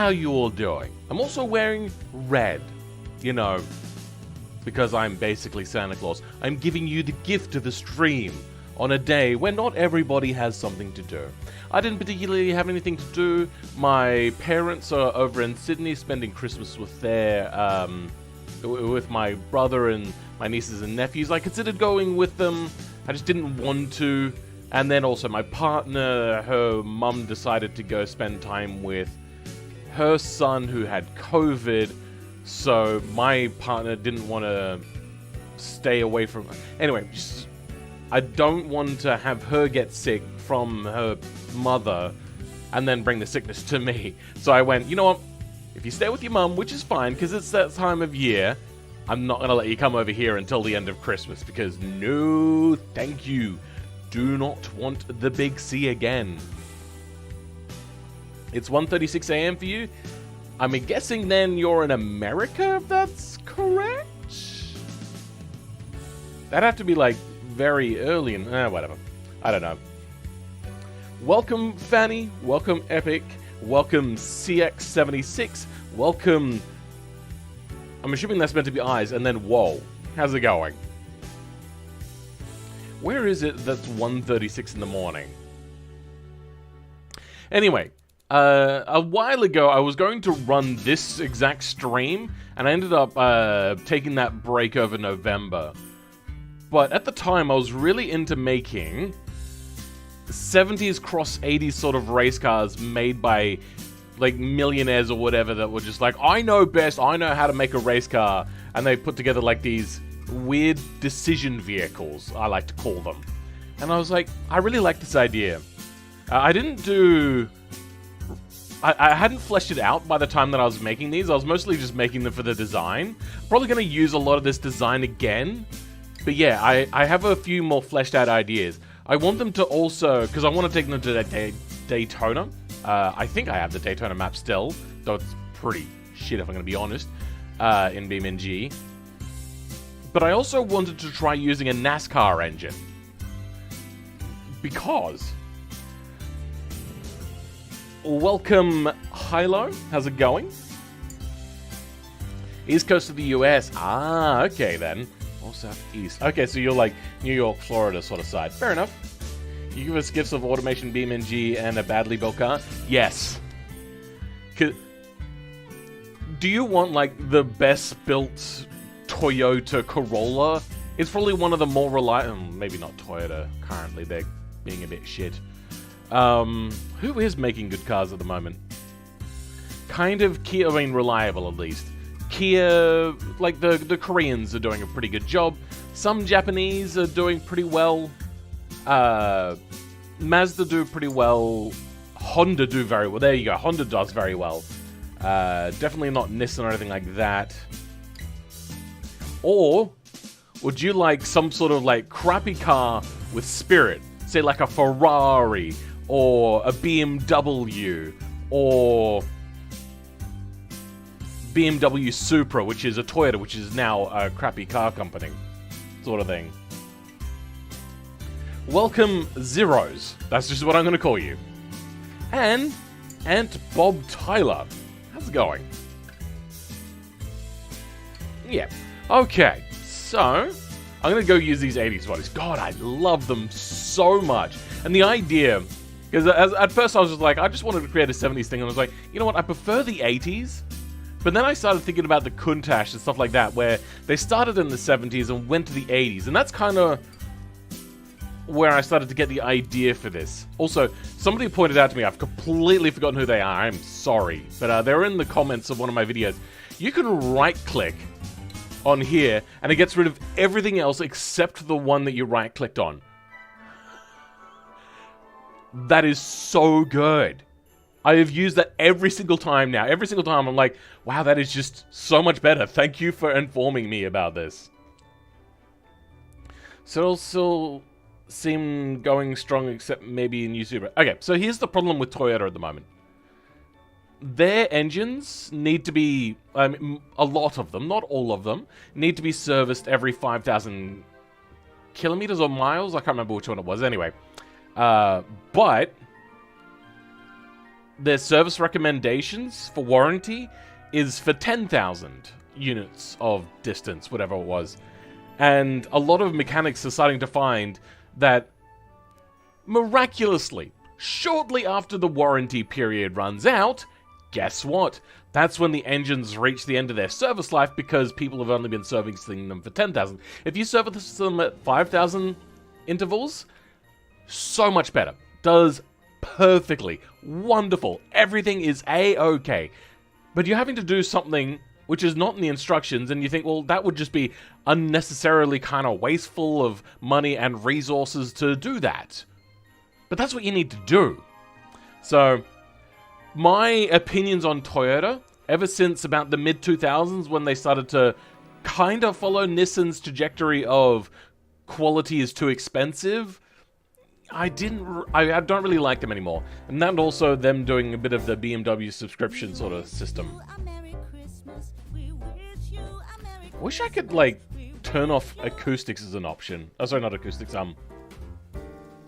how you all doing? I'm also wearing red, you know, because I'm basically Santa Claus. I'm giving you the gift of the stream on a day when not everybody has something to do. I didn't particularly have anything to do. My parents are over in Sydney spending Christmas with with my brother and my nieces and nephews. I considered going with them. I just didn't want to. And then also my partner, her mum decided to go spend time with her son who had COVID. So my partner didn't want to stay away from... Anyway, I don't want to have her get sick from her mother and then bring the sickness to me. So I went, you know what? If you stay with your mum, which is fine, because it's that time of year, I'm not going to let you come over here until the end of Christmas, because no, thank you. Do not want the big C again. It's 1:36 a.m. for you. I'm guessing then you're in America, if that's correct? That'd have to be like very early in... whatever. I don't know. Welcome, Fanny. Welcome, Epic. Welcome, CX76. Welcome... I'm assuming that's meant to be eyes, and then whoa. How's it going? Where is it that's 1:36 in the morning? Anyway, a while ago I was going to run this exact stream, and I ended up taking that break over November. But at the time I was really into making 70s cross 80s sort of race cars made by like millionaires or whatever that were just like, I know best, I know how to make a race car, and they put together like these weird decision vehicles, I like to call them. And I was like, I really like this idea. I hadn't fleshed it out by the time that I was making these. I was mostly just making them for the design. Probably going to use a lot of this design again. But yeah, I have a few more fleshed out ideas. I want them to also, because I want to take them to Daytona. I think I have the Daytona map still, though it's pretty shit if I'm going to be honest, in BeamNG. But I also wanted to try using a NASCAR engine. Because... Welcome, Hilo. How's it going? East coast of the US. Ah, okay then. Or southeast. Okay, so you're like New York, Florida sort of side. Fair enough. You give us gifts of automation BeamNG and a badly built car? Yes. Do you want, like, the best built Toyota Corolla? It's probably one of the more reliable... Maybe not Toyota currently. They're being a bit shit. Who is making good cars at the moment? Kind of Kia, I mean, reliable at least. Kia, like, the Koreans are doing a pretty good job. Some Japanese are doing pretty well. Mazda do pretty well. Honda do very well. There you go. Honda does very well. Definitely not Nissan or anything like that. Or would you like some sort of like crappy car with spirit? Say like a Ferrari or a BMW or BMW Supra, which is a Toyota, which is now a crappy car company sort of thing. Welcome, Zeros. That's just what I'm going to call you. And Aunt Bob Tyler. How's it going? Yeah. Okay. So, I'm going to go use these 80s bodies. God, I love them so much. And the idea... Because at first I was just like, I just wanted to create a 70s thing. And I was like, you know what? I prefer the 80s. But then I started thinking about the Countach and stuff like that, where they started in the 70s and went to the 80s. And that's kind of... where I started to get the idea for this. Also, somebody pointed out to me, I've completely forgotten who they are, I'm sorry. But they're in the comments of one of my videos. You can right-click on here, and it gets rid of everything else except the one that you right-clicked on. That is so good. I have used that every single time now. Every single time I'm like, wow, that is just so much better. Thank you for informing me about this. So it'll still seem going strong except maybe in YouTuber. Okay, so here's the problem with Toyota at the moment. Their engines need to be, a lot of them, not all of them, need to be serviced every 5,000 kilometers or miles. I can't remember which one it was anyway. But their service recommendations for warranty is for 10,000 units of distance, whatever it was. And a lot of mechanics are starting to find that miraculously, shortly after the warranty period runs out, guess what? That's when the engines reach the end of their service life because people have only been servicing them for 10,000. If you service them at 5,000 intervals, so much better. Does perfectly. Wonderful. Everything is A-okay. But you're having to do something which is not in the instructions, and you think, well, that would just be unnecessarily kind of wasteful of money and resources to do that. But that's what you need to do. So, my opinions on Toyota, ever since about the mid-2000s when they started to kind of follow Nissan's trajectory of quality is too expensive, I don't really like them anymore. And that also them doing a bit of the BMW subscription sort of system. Wish I could, like, turn off acoustics as an option. Oh, sorry, not acoustics,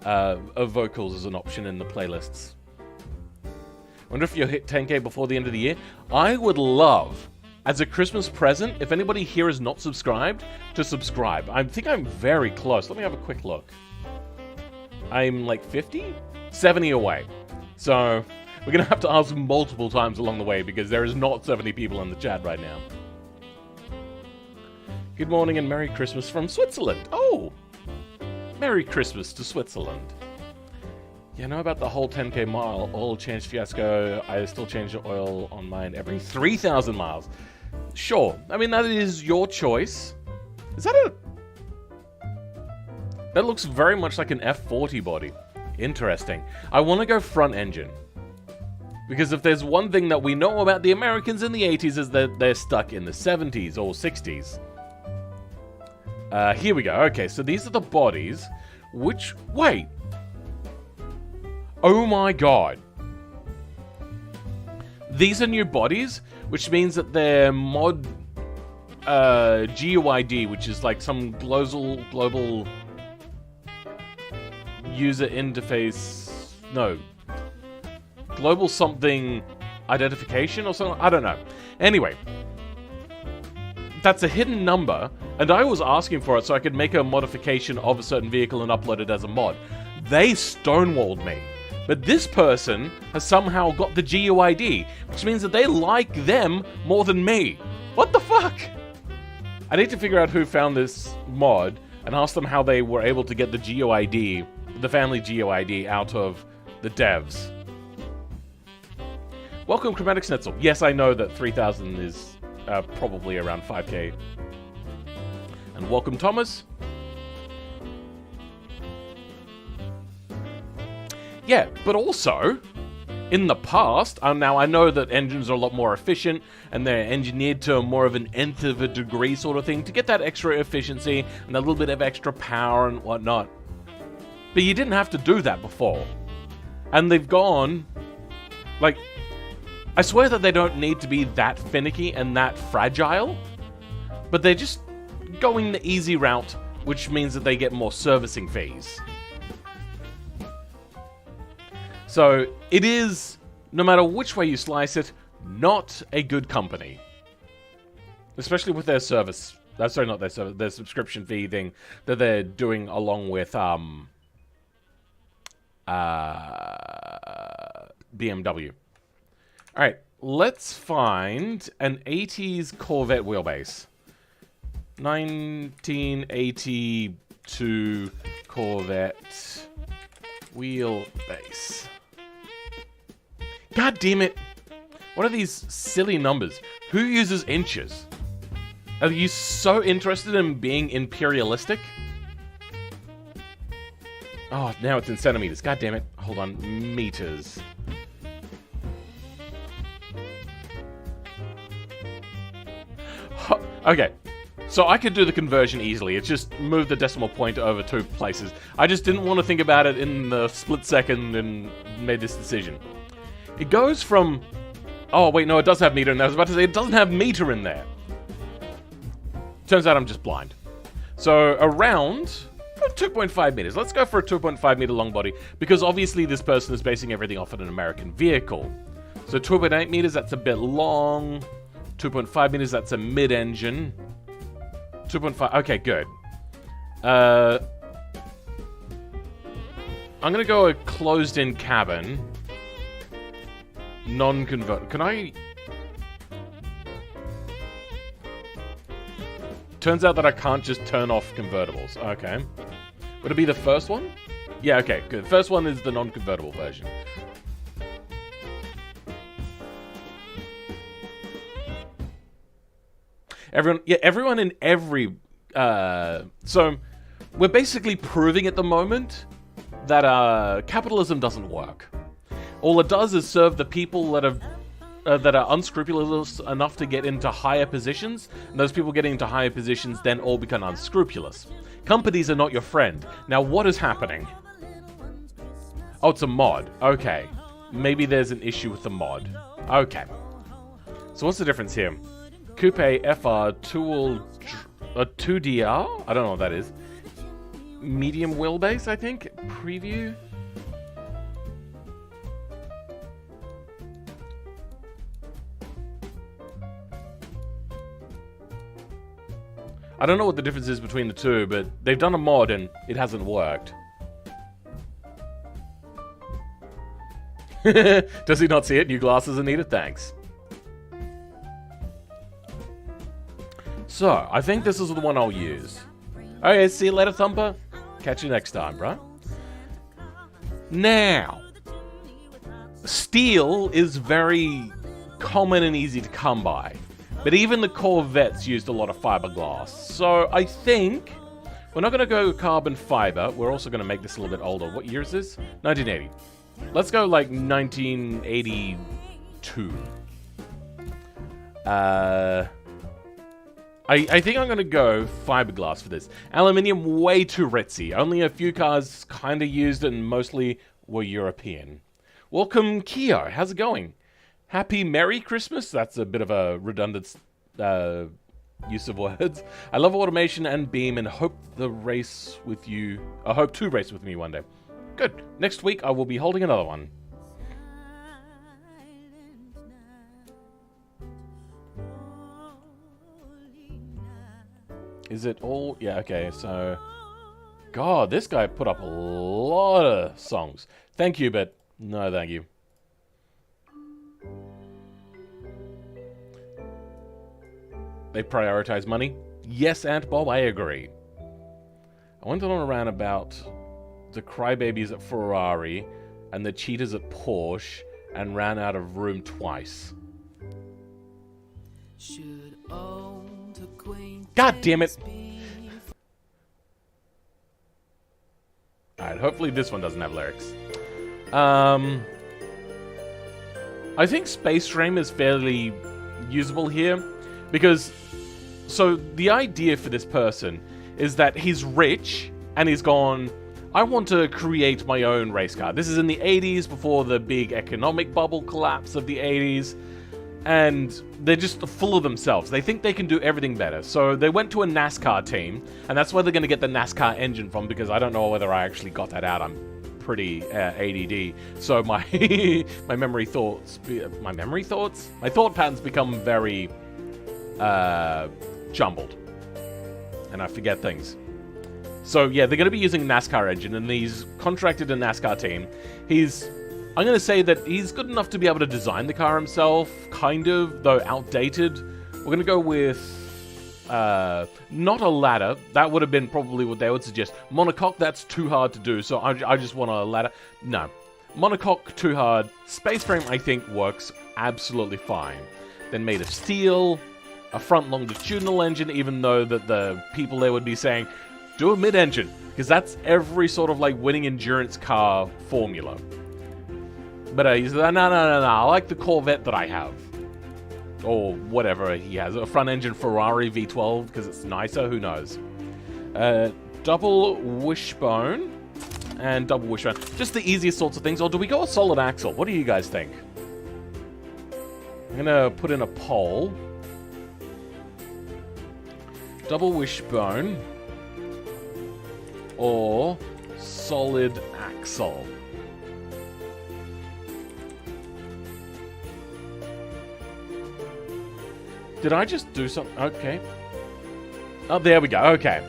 vocals as an option in the playlists. Wonder if you'll hit 10k before the end of the year. I would love, as a Christmas present, if anybody here is not subscribed, to subscribe. I think I'm very close. Let me have a quick look. I'm like 50? 70 away. So, we're going to have to ask multiple times along the way because there is not 70 people in the chat right now. Good morning and Merry Christmas from Switzerland. Oh! Merry Christmas to Switzerland. Yeah, I know about the whole 10k mile oil change fiasco. I still change the oil on mine every 3,000 miles. Sure. I mean, that is your choice. Is that a... That looks very much like an F40 body. Interesting. I want to go front engine. Because if there's one thing that we know about the Americans in the 80s is that they're stuck in the 70s or 60s. Here we go. Okay, so these are the bodies. Which... Wait. Oh my god. These are new bodies, which means that they're mod... GUID, which is like some global user interface... No. Global something identification or something? I don't know. Anyway. That's a hidden number, and I was asking for it so I could make a modification of a certain vehicle and upload it as a mod. They stonewalled me. But this person has somehow got the GUID, which means that they like them more than me. What the fuck? I need to figure out who found this mod and ask them how they were able to get the GUID, the family GUID, out of the devs. Welcome, Chromatic Schnitzel. Yes, I know that 3,000 is probably around 5k. And welcome, Thomas. Yeah, but also, in the past, now I know that engines are a lot more efficient, and they're engineered to more of an nth of a degree sort of thing, to get that extra efficiency, and a little bit of extra power and whatnot. But you didn't have to do that before. And they've gone, like, I swear that they don't need to be that finicky and that fragile, but they're just going the easy route, which means that they get more servicing fees. So, it is, no matter which way you slice it, not a good company. Especially with their service. Sorry, not their service, their subscription fee thing that they're doing along with BMW. Alright, let's find an 80s Corvette wheelbase. 1982 Corvette wheelbase. God damn it! What are these silly numbers? Who uses inches? Are you so interested in being imperialistic? Oh, now it's in centimeters. God damn it. Hold on. Meters. Okay. So I could do the conversion easily. It's just move the decimal point over 2 places. I just didn't want to think about it in the split second and made this decision. It goes from... Oh, wait, no, it does have meter in there. I was about to say, it doesn't have meter in there. Turns out I'm just blind. So, around 2.5 meters. Let's go for a 2.5 meter long body, because obviously this person is basing everything off of an American vehicle. So 2.8 meters, that's a bit long. 2.5 meters, that's a mid-engine. 2.5, okay, good. I'm gonna go a closed-in cabin. Non-convert. Can I... Turns out that I can't just turn off convertibles. Okay. Would it be the first one? Yeah, okay, good. First one is the non-convertible version. Everyone in every... so, we're basically proving at the moment that capitalism doesn't work. All it does is serve the people that are unscrupulous enough to get into higher positions, and those people getting into higher positions then all become unscrupulous. Companies are not your friend. Now, what is happening? Oh, it's a mod. Okay. Maybe there's an issue with the mod. Okay. So what's the difference here? Coupe FR 2DR? I don't know what that is. Medium wheelbase, I think? Preview? I don't know what the difference is between the two, but they've done a mod and it hasn't worked. Does he not see it? New glasses are needed? Thanks. So, I think this is the one I'll use. Okay, see you later, Thumper. Catch you next time, bro. Now, steel is very common and easy to come by. But even the Corvettes used a lot of fiberglass. So I think we're not going to go carbon fiber. We're also going to make this a little bit older. What year is this? 1980. Let's go like 1982. I think I'm going to go fiberglass for this. Aluminium, way too ritzy. Only a few cars kind of used it and mostly were European. Welcome, Keo. How's it going? Happy Merry Christmas. That's a bit of a redundant use of words. I love automation and Beam and hope to race with me one day. Good. Next week I will be holding another one. Is it all? Yeah, okay, so... God, this guy put up a lot of songs. Thank you, but no thank you. They prioritize money? Yes, Aunt Bob, I agree. I went on around about the crybabies at Ferrari and the cheaters at Porsche and ran out of room twice. God damn it! Alright, hopefully this one doesn't have lyrics. I think Space Frame is fairly usable here, because... So, the idea for this person is that he's rich, and he's gone, I want to create my own race car. This is in the 80s, before the big economic bubble collapse of the 80s, and they're just full of themselves. They think they can do everything better. So they went to a NASCAR team, and that's where they're going to get the NASCAR engine from, because I don't know whether I actually got that out. I'm pretty ADD. So my my thought patterns become very jumbled, and I forget things. So yeah, they're going to be using a NASCAR engine, and he's contracted a NASCAR team. I'm going to say that he's good enough to be able to design the car himself, kind of, though outdated. We're going to go with not a ladder. That would have been probably what they would suggest. Monocoque, that's too hard to do, so I just want a ladder. No. Monocoque, too hard. Space frame, I think, works absolutely fine. Then made of steel, a front longitudinal engine, even though that the people there would be saying, do a mid-engine, because that's every sort of like winning endurance car formula. But he said, no, I like the Corvette that I have. Or whatever he has. A front-engine Ferrari V12, because it's nicer, who knows. Double wishbone. And double wishbone. Just the easiest sorts of things. Or do we go a solid axle? What do you guys think? I'm going to put in a poll. Double wishbone. or solid axle. Did I just do something? Okay. Oh, there we go. Okay.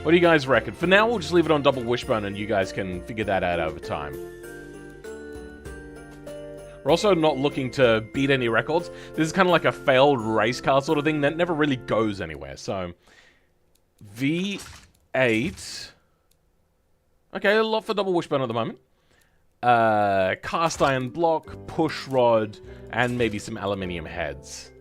What do you guys reckon? For now, we'll just leave it on double wishbone and you guys can figure that out over time. We're also not looking to beat any records. This is kind of like a failed race car sort of thing that never really goes anywhere. So, V8. Okay, a lot for double wishbone at the moment. Cast iron block, push rod, and maybe some aluminium heads.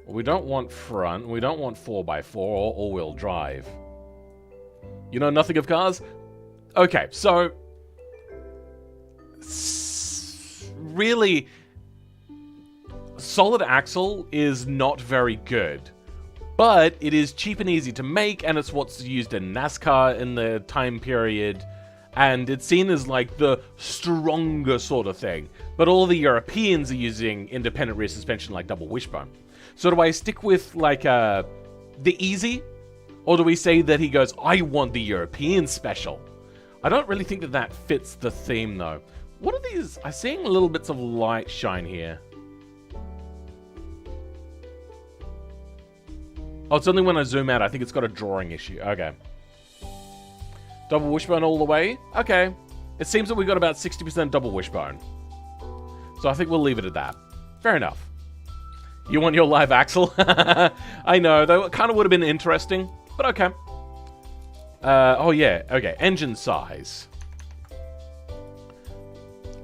We don't want front, we don't want 4x4 or all-wheel drive. You know nothing of cars? Okay, so... really, solid axle is not very good. But it is cheap and easy to make, and it's what's used in NASCAR in the time period. And it's seen as like the stronger sort of thing. But all the Europeans are using independent rear suspension like double wishbone. So do I stick with, like, the easy? Or do we say that he goes, I want the European special? I don't really think that that fits the theme, though. What are these? I'm seeing little bits of light shine here. Oh, it's only when I zoom out. I think it's got a drawing issue. Okay. Double wishbone all the way? Okay. It seems that we got about 60% double wishbone. So I think we'll leave it at that. Fair enough. You want your live axle? I know, though it kind of would have been interesting, but okay. Oh yeah, okay, engine size.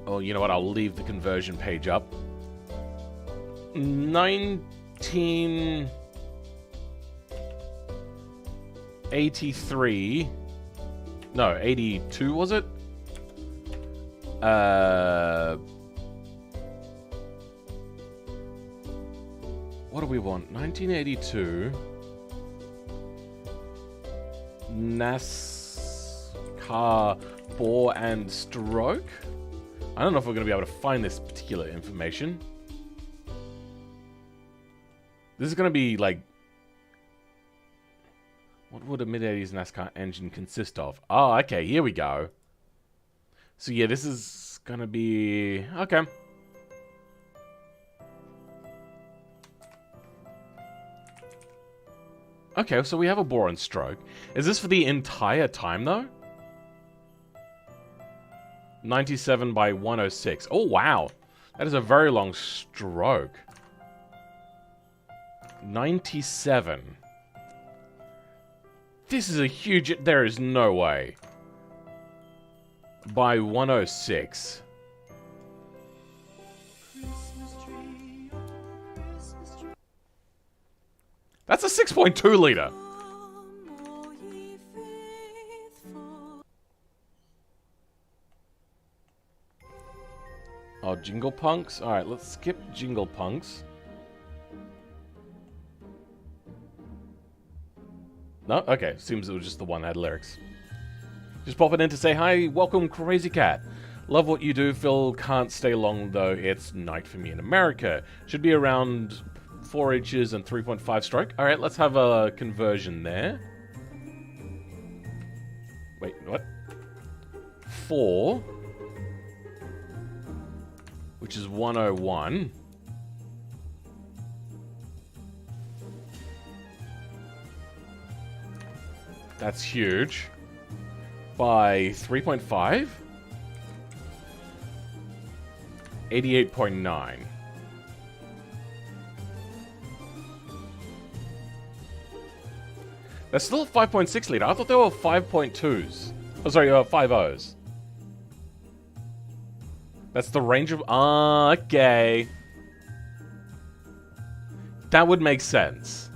Oh, you know what, I'll leave the conversion page up. 1983. No, 82 was it? What do we want? 1982. NASCAR bore and stroke? I don't know if we're going to be able to find this particular information. This is going to be like... what would a mid-80s NASCAR engine consist of? Oh, okay, here we go. So yeah, this is going to be... okay. Okay, so we have a bore and stroke. Is this for the entire time, though? 97 by 106. Oh, wow. That is a very long stroke. 97. This is a huge... there is no way. By 106. That's a 6.2 liter. Oh, Jingle Punks? Alright, let's skip Jingle Punks. No? Okay, seems it was just the one that had lyrics. Just popping in to say hi. Welcome, Crazy Cat. Love what you do. Phil can't stay long, though. It's night for me in America. Should be around 4 inches and 3.5 stroke. Alright, let's have a conversion there. Wait, what? 4. Which is 101. That's huge. By 3.5? 88.9. That's still a 5.6 liter. I thought they were 5.2s. Oh, sorry, 5.0s. That's the range of... okay. That would make sense.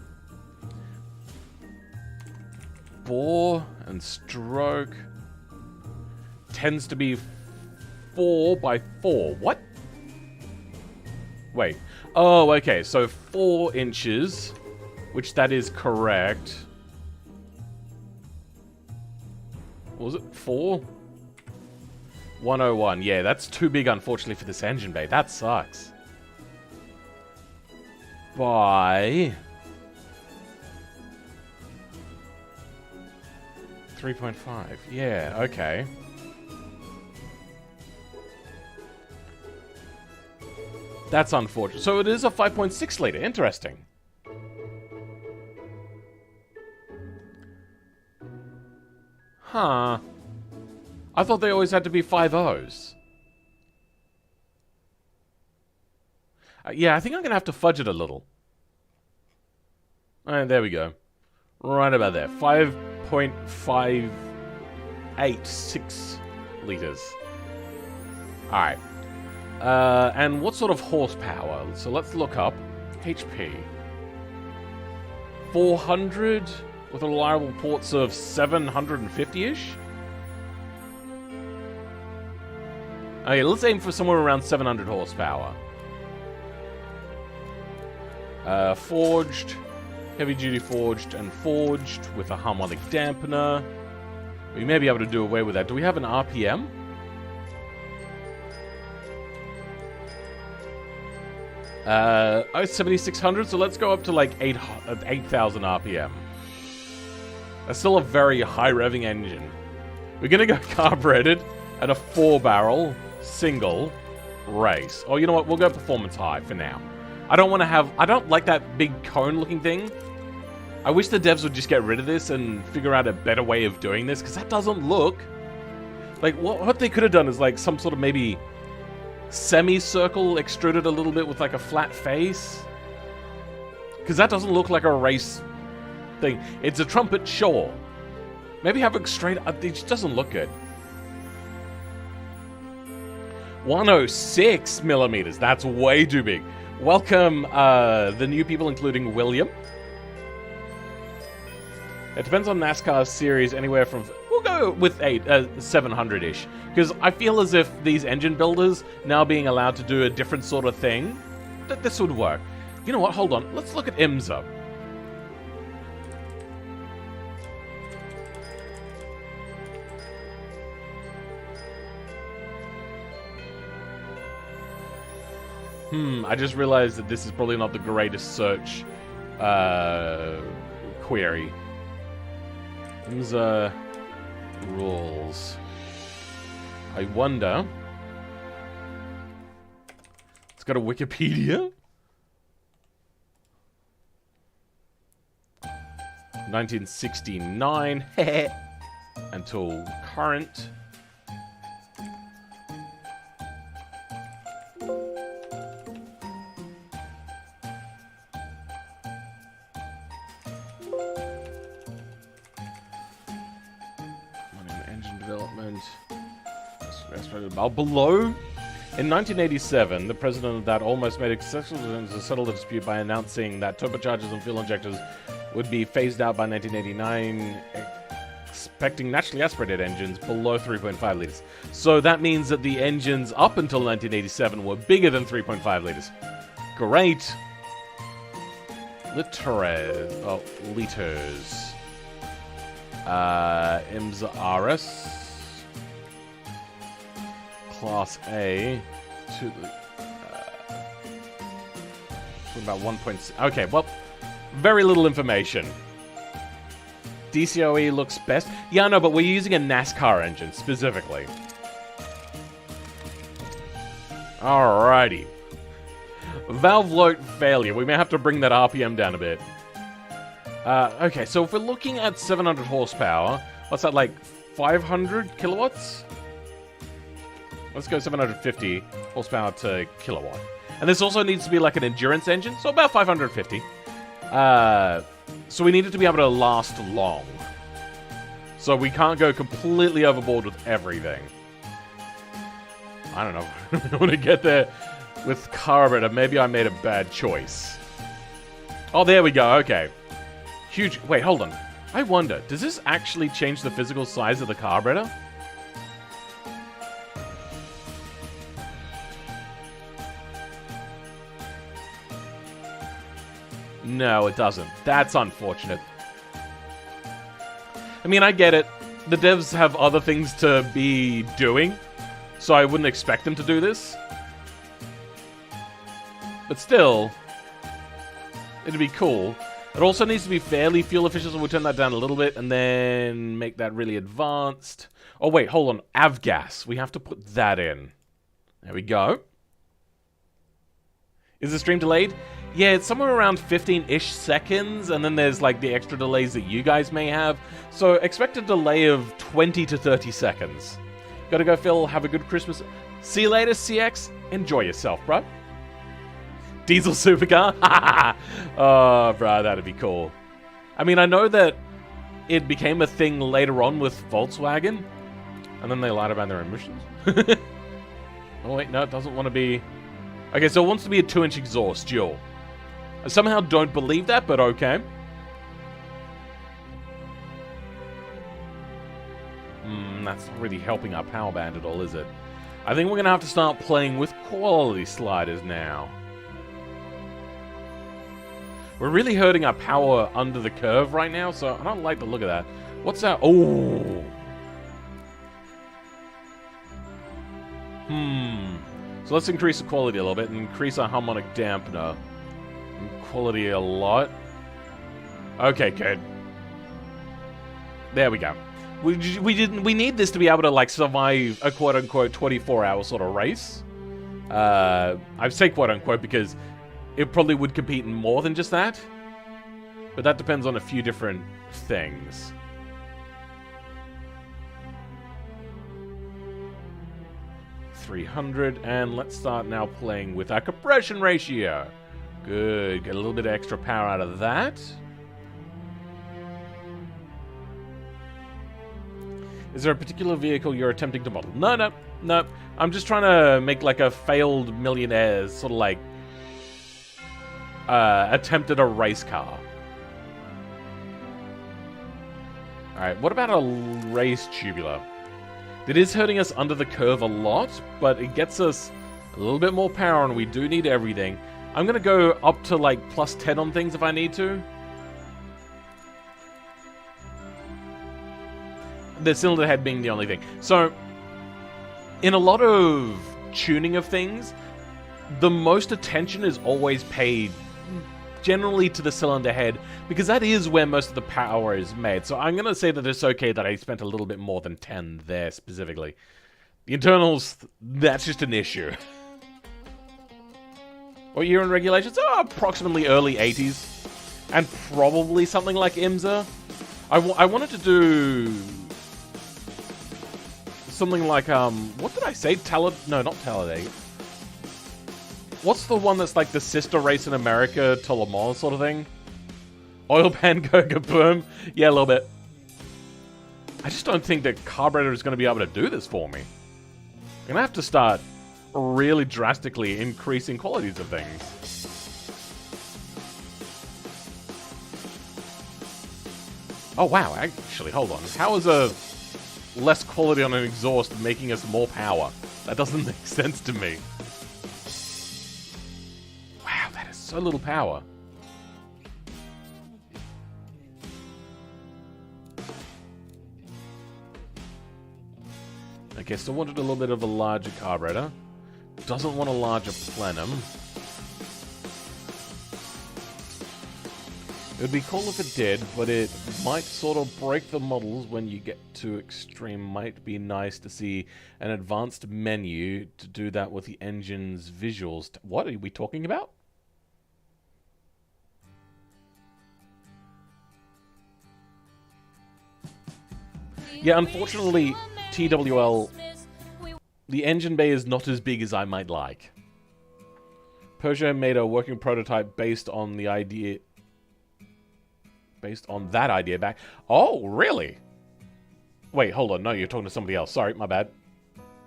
Bore and stroke tends to be 4 by 4. What? Wait. Oh, okay. So 4 inches, which that is correct. What was it? 4? 101. Yeah, that's too big, unfortunately, for this engine bay. That sucks. By... 3.5. Yeah, okay. That's unfortunate. So it is a 5.6 liter. Interesting. Huh. I thought they always had to be 5.0s. Yeah, I think I'm going to have to fudge it a little. Alright, there we go. Right about there. 5.586 liters. Alright. And what sort of horsepower? So let's look up. HP. 400 with reliable ports of 750-ish? Okay, let's aim for somewhere around 700 horsepower. Forged, heavy-duty forged, and forged with a harmonic dampener. We may be able to do away with that. Do we have an RPM? Oh, 7,600, so let's go up to like 8,000 RPM. That's still a very high revving engine. We're gonna go carbureted at a 4-barrel single race. Oh, you know what? We'll go performance high for now. I don't want to have... I don't like that big cone-looking thing. I wish the devs would just get rid of this and figure out a better way of doing this, because that doesn't look... Like, what they could have done is, like, some sort of maybe semicircle extruded a little bit with, like, a flat face. Because that doesn't look like a race thing. It's a trumpet, sure. Maybe have it straight... It just doesn't look good. 106 millimeters. That's way too big. Welcome, the new people, including William. It depends on NASCAR series, anywhere from... We'll go with 700-ish. Because I feel as if these engine builders, now being allowed to do a different sort of thing, that this would work. You know what? Hold on. Let's look at IMSA. I just realized that this is probably not the greatest search query. IMSA rules. I wonder... It's got a Wikipedia? 1969 until current. Below, in 1987, the president of that almost made a successful attempt to settle the dispute by announcing that turbochargers and fuel injectors would be phased out by 1989, expecting naturally aspirated engines below 3.5 liters. So that means that the engines up until 1987 were bigger than 3.5 liters. Great. Liters. IMSA RS. Class A to about 1.6. Okay, well, very little information. DCOE looks best. Yeah, I know, but we're using a NASCAR engine specifically. Alrighty. Valve load failure. We may have to bring that RPM down a bit. Okay, so if we're looking at 700 horsepower, what's that, like 500 kilowatts? Let's go 750 horsepower to kilowatt. And this also needs to be like an endurance engine, so about 550. So we need it to be able to last long. So we can't go completely overboard with everything. I don't know. I want to get there with carburetor. Maybe I made a bad choice. Oh, there we go. Okay. Huge. Wait, hold on. I wonder, does this actually change the physical size of the carburetor? No, it doesn't. That's unfortunate. I mean, I get it. The devs have other things to be doing, so I wouldn't expect them to do this. But still, it'd be cool. It also needs to be fairly fuel efficient, so we'll turn that down a little bit and then make that really advanced. Oh wait, hold on. Avgas. We have to put that in. There we go. Is the stream delayed? Yeah, it's somewhere around 15-ish seconds, and then there's like the extra delays that you guys may have. So expect a delay of 20 to 30 seconds. Gotta go, Phil. Have a good Christmas. See you later, CX. Enjoy yourself, bro. Diesel supercar? Oh, bro, that'd be cool. I mean, I know that it became a thing later on with Volkswagen, and then they lied about their emissions. Oh, wait, no, it doesn't want to be... Okay, so it wants to be a 2-inch exhaust, dual. I somehow don't believe that, but okay. That's not really helping our power band at all, is it? I think we're going to have to start playing with quality sliders now. We're really hurting our power under the curve right now, so I don't like the look of that. What's that? Oh! So let's increase the quality a little bit and increase our harmonic dampener. Quality a lot. Okay, good. There we go. We need this to be able to like survive a quote-unquote 24-hour sort of race. I say quote-unquote because it probably would compete in more than just that. But that depends on a few different things. $300, and let's start now playing with our compression ratio. Good, get a little bit of extra power out of that. Is there a particular vehicle you're attempting to model? No. I'm just trying to make like a failed millionaire's sort of like attempted a race car. Alright, what about a race tubular? It is hurting us under the curve a lot, but it gets us a little bit more power, and we do need everything. I'm going to go up to like plus 10 on things if I need to. The cylinder head being the only thing. So, in a lot of tuning of things, the most attention is always paid generally to the cylinder head, because that is where most of the power is made. So I'm going to say that it's okay that I spent a little bit more than 10 there specifically. The internals, that's just an issue. What year in regulations? Oh, approximately early 80s. And probably something like IMSA. I wanted to do something like, what did I say? No, not Talladega. What's the one that's like the sister race in America to Le Mans sort of thing? Oil pan go boom? Yeah, a little bit. I just don't think that carburetor is going to be able to do this for me. I'm going to have to start really drastically increasing qualities of things. Oh wow, actually, hold on. How is a less quality on an exhaust making us more power? That doesn't make sense to me. Wow, that is so little power. Okay, so wanted a little bit of a larger carburetor. Doesn't want a larger plenum. It would be cool if it did, but it might sort of break the models when you get to extreme. Might be nice to see an advanced menu to do that with the engine's visuals. What are we talking about? Yeah, unfortunately, TWL, the engine bay is not as big as I might like. Peugeot made a working prototype based on the idea... Based on that idea back... Oh, really? Wait, hold on. No, you're talking to somebody else. Sorry, my bad.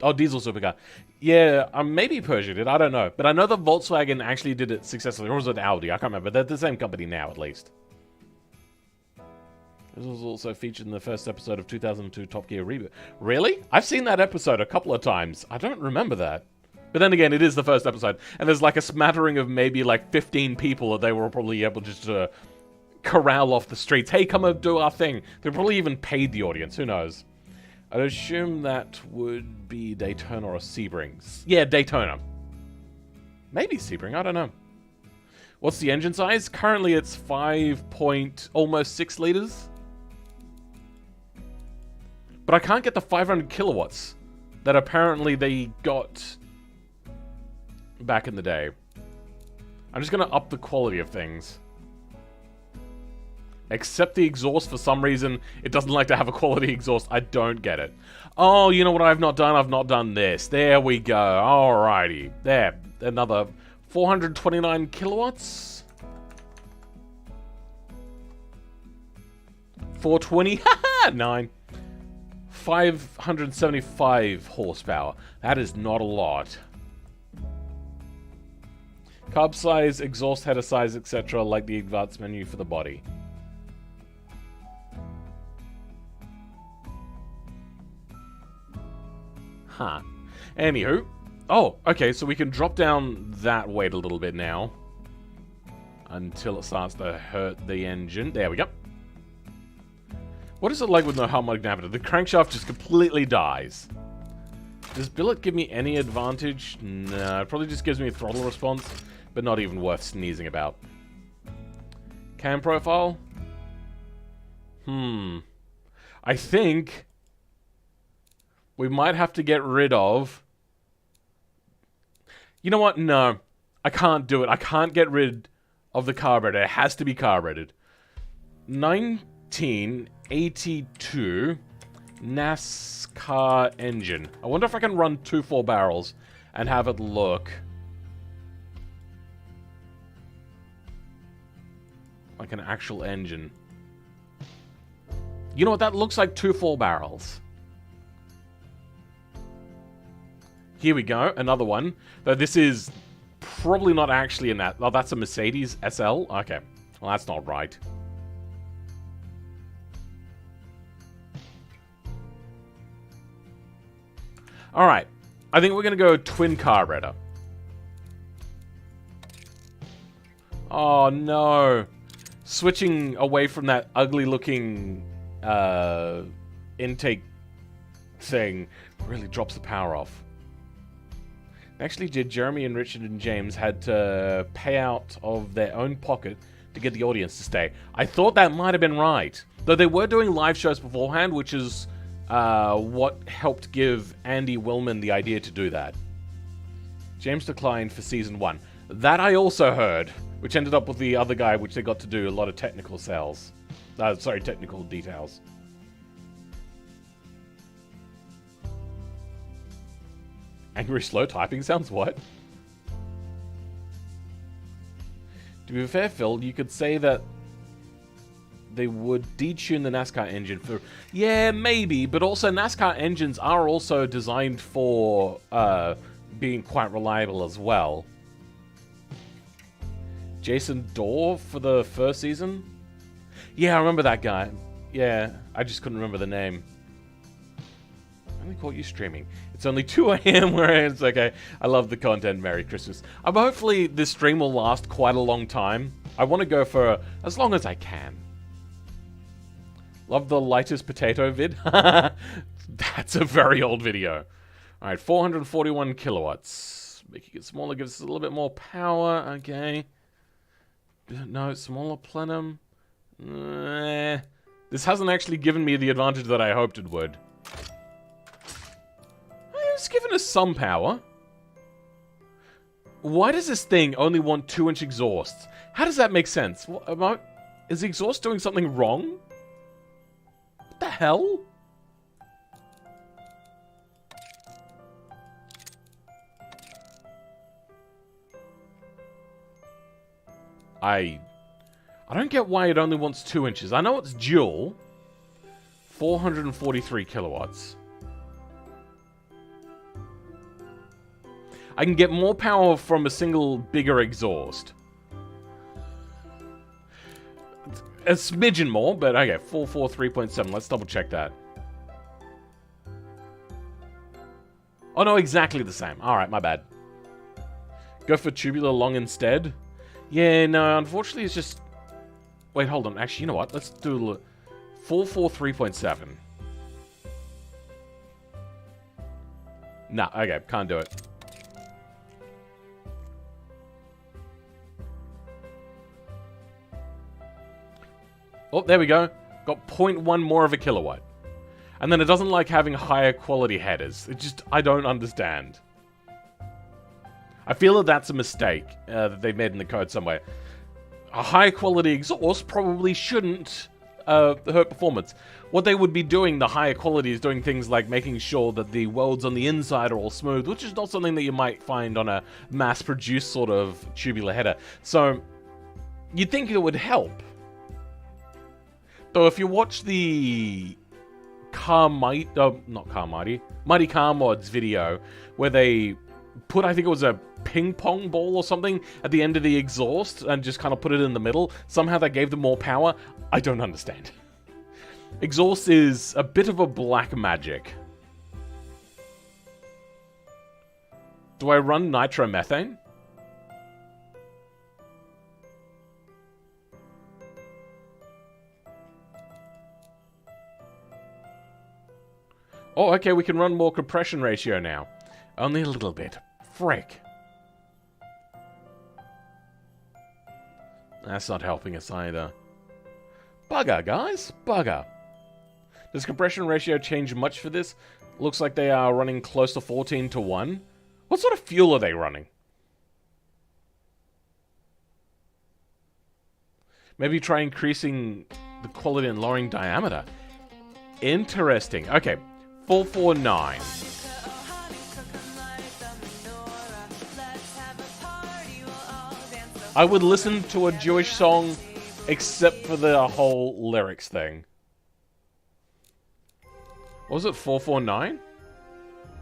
Oh, diesel supercar. Yeah, maybe Peugeot did. I don't know. But I know that Volkswagen actually did it successfully. Or was it Audi? I can't remember. They're the same company now, at least. This was also featured in the first episode of 2002 Top Gear Reboot. Really? I've seen that episode a couple of times. I don't remember that. But then again, it is the first episode. And there's like a smattering of maybe like 15 people that they were probably able just to corral off the streets. Hey, come and do our thing. They probably even paid the audience. Who knows? I'd assume that would be Daytona or Sebring. Yeah, Daytona. Maybe Sebring. I don't know. What's the engine size? Currently it's almost 6 liters. But I can't get the 500 kilowatts that apparently they got back in the day. I'm just going to up the quality of things. Except the exhaust, for some reason, it doesn't like to have a quality exhaust. I don't get it. Oh, you know what I've not done? I've not done this. There we go. Alrighty. There. Another 429 kilowatts. 420. Haha! 9. 575 horsepower. That is not a lot. Carb size, exhaust header size, etc. like the advanced menu for the body. Huh. Anywho. Oh, okay, so we can drop down that weight a little bit now. Until it starts to hurt the engine. There we go. What is it like with no harmonic dampener? The crankshaft just completely dies. Does billet give me any advantage? No, it probably just gives me a throttle response, but not even worth sneezing about. Cam profile? I think we might have to get rid of... You know what? No. I can't do it. I can't get rid of the carburetor. It has to be carbureted. 1982 NASCAR engine. I wonder if I can run 2 4-barrels and have it look like an actual engine. You know what? That looks like 2 4-barrels. Here we go, another one. Though this is probably not actually in that. Oh, that's a Mercedes SL? Okay. Well, that's not right. Alright. I think we're going to go twin carburetor. Oh, no. Switching away from that ugly-looking intake thing really drops the power off. Actually, Jeremy and Richard and James had to pay out of their own pocket to get the audience to stay. I thought that might have been right. Though they were doing live shows beforehand, which is what helped give Andy Willman the idea to do that. James declined for season 1. That I also heard, which ended up with the other guy, which they got to do a lot of technical sales. Technical details. Angry slow typing sounds what? To be fair, Phil, you could say that they would detune the NASCAR engine for... Yeah, maybe, but also NASCAR engines are also designed for being quite reliable as well. Jason Dorr for the first season? Yeah, I remember that guy. Yeah, I just couldn't remember the name. I only caught you streaming. It's only 2 AM where it's okay. I love the content. Merry Christmas. Hopefully this stream will last quite a long time. I want to go for as long as I can. Love the lightest potato vid. That's a very old video. Alright, 441 kilowatts. Making it smaller gives us a little bit more power. Okay. No, smaller plenum. This hasn't actually given me the advantage that I hoped it would. It's given us some power. Why does this thing only want 2-inch exhausts? How does that make sense? Is the exhaust doing something wrong? What the hell? I don't get why it only wants 2 inches. I know it's dual. 443 kilowatts. I can get more power from a single bigger exhaust. A smidgen more, but okay, 443.7. Let's double check that. Oh no, exactly the same. Alright, my bad. Go for tubular long instead? Yeah, no, unfortunately it's just... Wait, hold on. Actually, you know what? Let's do 443.7. Nah, okay, can't do it. Oh, there we go. Got 0.1 more of a kilowatt. And then it doesn't like having higher quality headers. It just, I don't understand. I feel that that's a mistake that they've made in the code somewhere. A high quality exhaust probably shouldn't hurt performance. What they would be doing, the higher quality, is doing things like making sure that the welds on the inside are all smooth, which is not something that you might find on a mass-produced sort of tubular header. So, you'd think it would help. Though if you watch the Mighty Car Mods video, where they put, I think it was a ping pong ball or something at the end of the exhaust and just kind of put it in the middle, somehow that gave them more power. I don't understand. Exhaust is a bit of a black magic. Do I run nitromethane? Oh, okay, we can run more compression ratio now. Only a little bit. Frick. That's not helping us either. Bugger, guys. Bugger. Does compression ratio change much for this? Looks like they are running close to 14:1. What sort of fuel are they running? Maybe try increasing the quality and lowering diameter. Interesting. Okay. 449. I would listen to a Jewish song except for the whole lyrics thing. What was it? 449?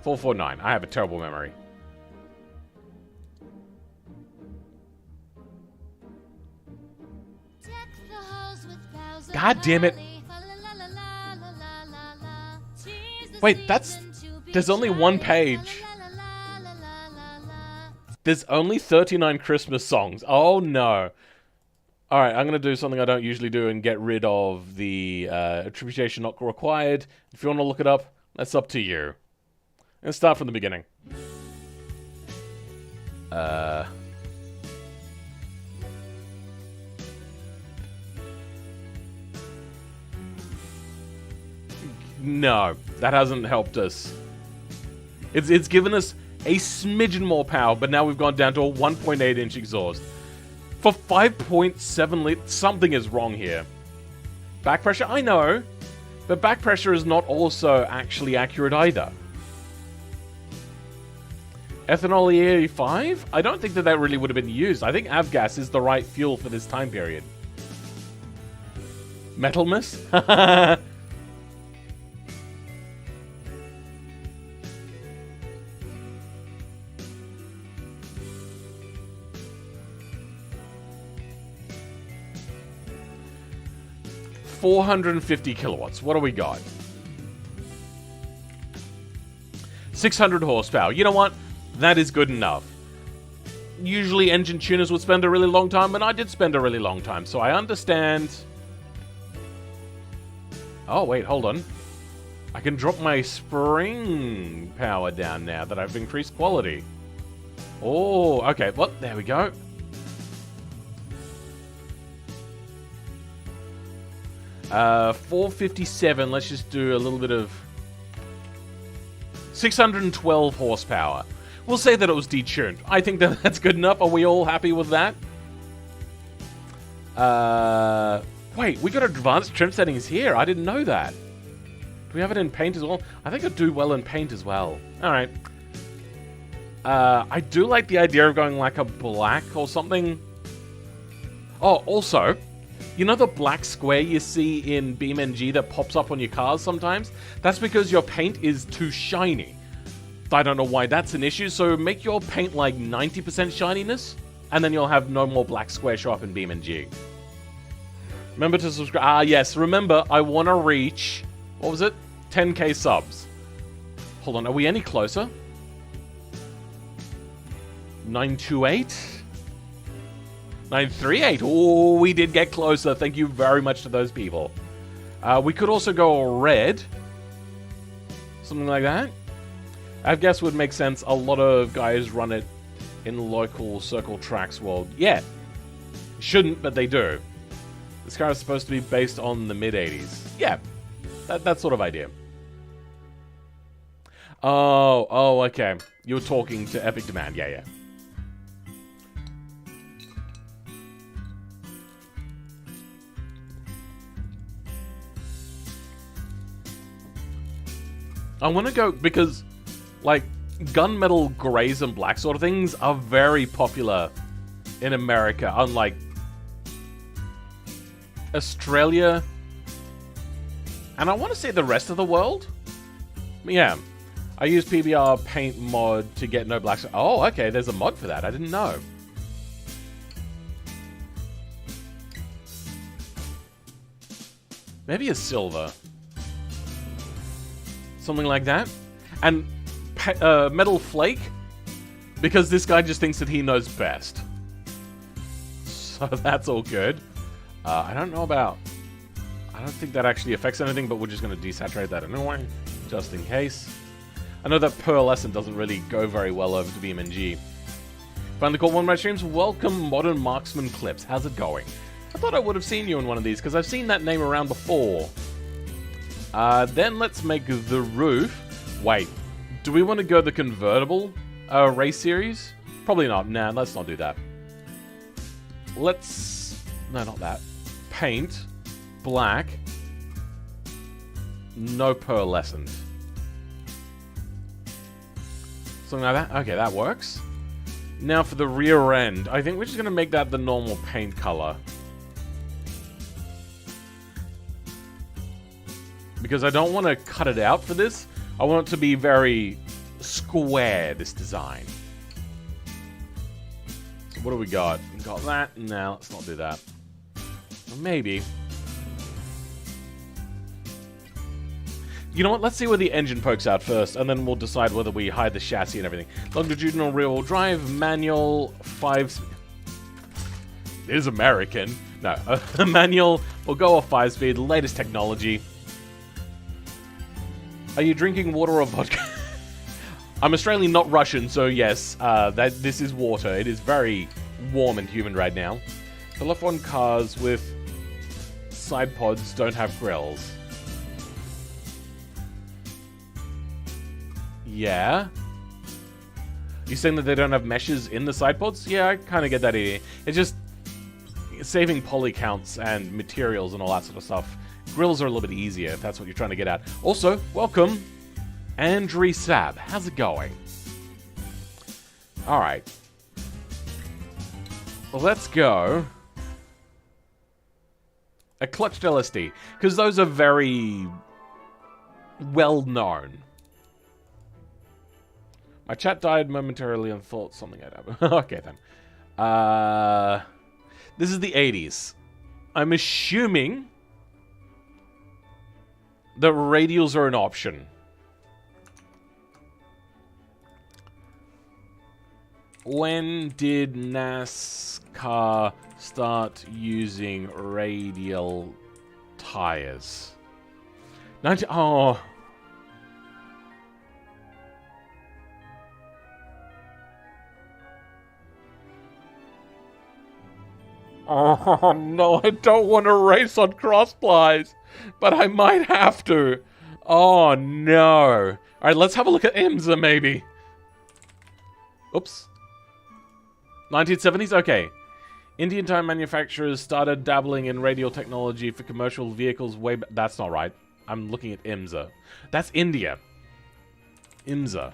449. I have a terrible memory. God damn it. Wait, there's only one page. There's only 39 Christmas songs. Oh no. Alright, I'm going to do something I don't usually do and get rid of the attribution not required. If you want to look it up, that's up to you. Let's start from the beginning. No, that hasn't helped us. It's given us a smidgen more power, but now we've gone down to a 1.8 inch exhaust. For 5.7 liters, something is wrong here. Back pressure, I know, but back pressure is not also actually accurate either. Ethanol E85? I don't think that really would have been used. I think avgas is the right fuel for this time period. Metal mist? 450 kilowatts. What do we got? 600 horsepower. You know what? That is good enough. Usually engine tuners would spend a really long time, and I did spend a really long time, so I understand. Oh, wait, hold on. I can drop my spring power down now that I've increased quality. Oh, okay. Well, there we go. Uh, 457. Let's just do a little bit of 612 horsepower. We'll say that it was detuned. I think that that's good enough. Are we all happy with that? Wait, we got advanced trim settings here. I didn't know that. Do we have it in paint as well? I think I do well in paint as well. All right. I do like the idea of going like a black or something. Oh, also, you know the black square you see in BeamNG that pops up on your cars sometimes? That's because your paint is too shiny. I don't know why that's an issue, so make your paint like 90% shininess, and then you'll have no more black square show up in BeamNG. Remember to subscribe. Ah, yes, remember, I want to reach, what was it? 10k subs. Hold on, are we any closer? 928? 938. Oh, we did get closer. Thank you very much to those people. We could also go red. Something like that. I guess would make sense. A lot of guys run it in local circle tracks world. Yeah. Shouldn't, but they do. This car is supposed to be based on the mid-80s. Yeah, that sort of idea. Oh, okay. You were talking to Epic Demand. Yeah. I want to go because, like, gunmetal grays and black sort of things are very popular in America, unlike Australia, and I want to say the rest of the world. Yeah, I use PBR paint mod to get no blacks. Oh, okay, there's a mod for that. I didn't know. Maybe a silver. Something like that. And metal flake, because this guy just thinks that he knows best. So that's all good. I don't think that actually affects anything, but we're just going to desaturate that anyway, just in case. I know that pearlescent doesn't really go very well over to BeamNG. Finally caught one of my streams. Welcome, Modern Marksman Clips. How's it going? I thought I would have seen you in one of these, because I've seen that name around before. Then let's make the roof. Wait, do we want to go the convertible race series? Probably not. Nah, let's not do that. Let's... No, not that. Paint. Black. No pearlescent. Something like that? Okay, that works. Now for the rear end. I think we're just going to make that the normal paint color. Because I don't want to cut it out for this. I want it to be very square, this design. So what do we got? We got that. No, let's not do that. Or maybe. You know what? Let's see where the engine pokes out first, and then we'll decide whether we hide the chassis and everything. Longitudinal rear-wheel drive, manual, 5... It is American. No, manual. We'll go off 5-speed, latest technology. Are you drinking water or vodka? I'm Australian, not Russian, so yes, this is water. It is very warm and humid right now. The left one cars with side pods don't have grills. Yeah. You saying that they don't have meshes in the side pods? Yeah, I kind of get that idea. It's just saving poly counts and materials and all that sort of stuff. Grills are a little bit easier if that's what you're trying to get at. Also, welcome, Andri Sab. How's it going? Alright. Well, let's go. A clutched LSD. Because those are very well known. My chat died momentarily and thought something had happened. Okay, then. This is the 80s. I'm assuming that radials are an option. When did NASCAR start using radial tires? Oh. Oh no, I don't want to race on crossplies, but I might have to. Oh no. Alright, let's have a look at IMSA maybe. Oops. 1970s? Okay. Indian tire manufacturers started dabbling in radial technology for commercial vehicles way back. That's not right. I'm looking at IMSA. That's India. IMSA.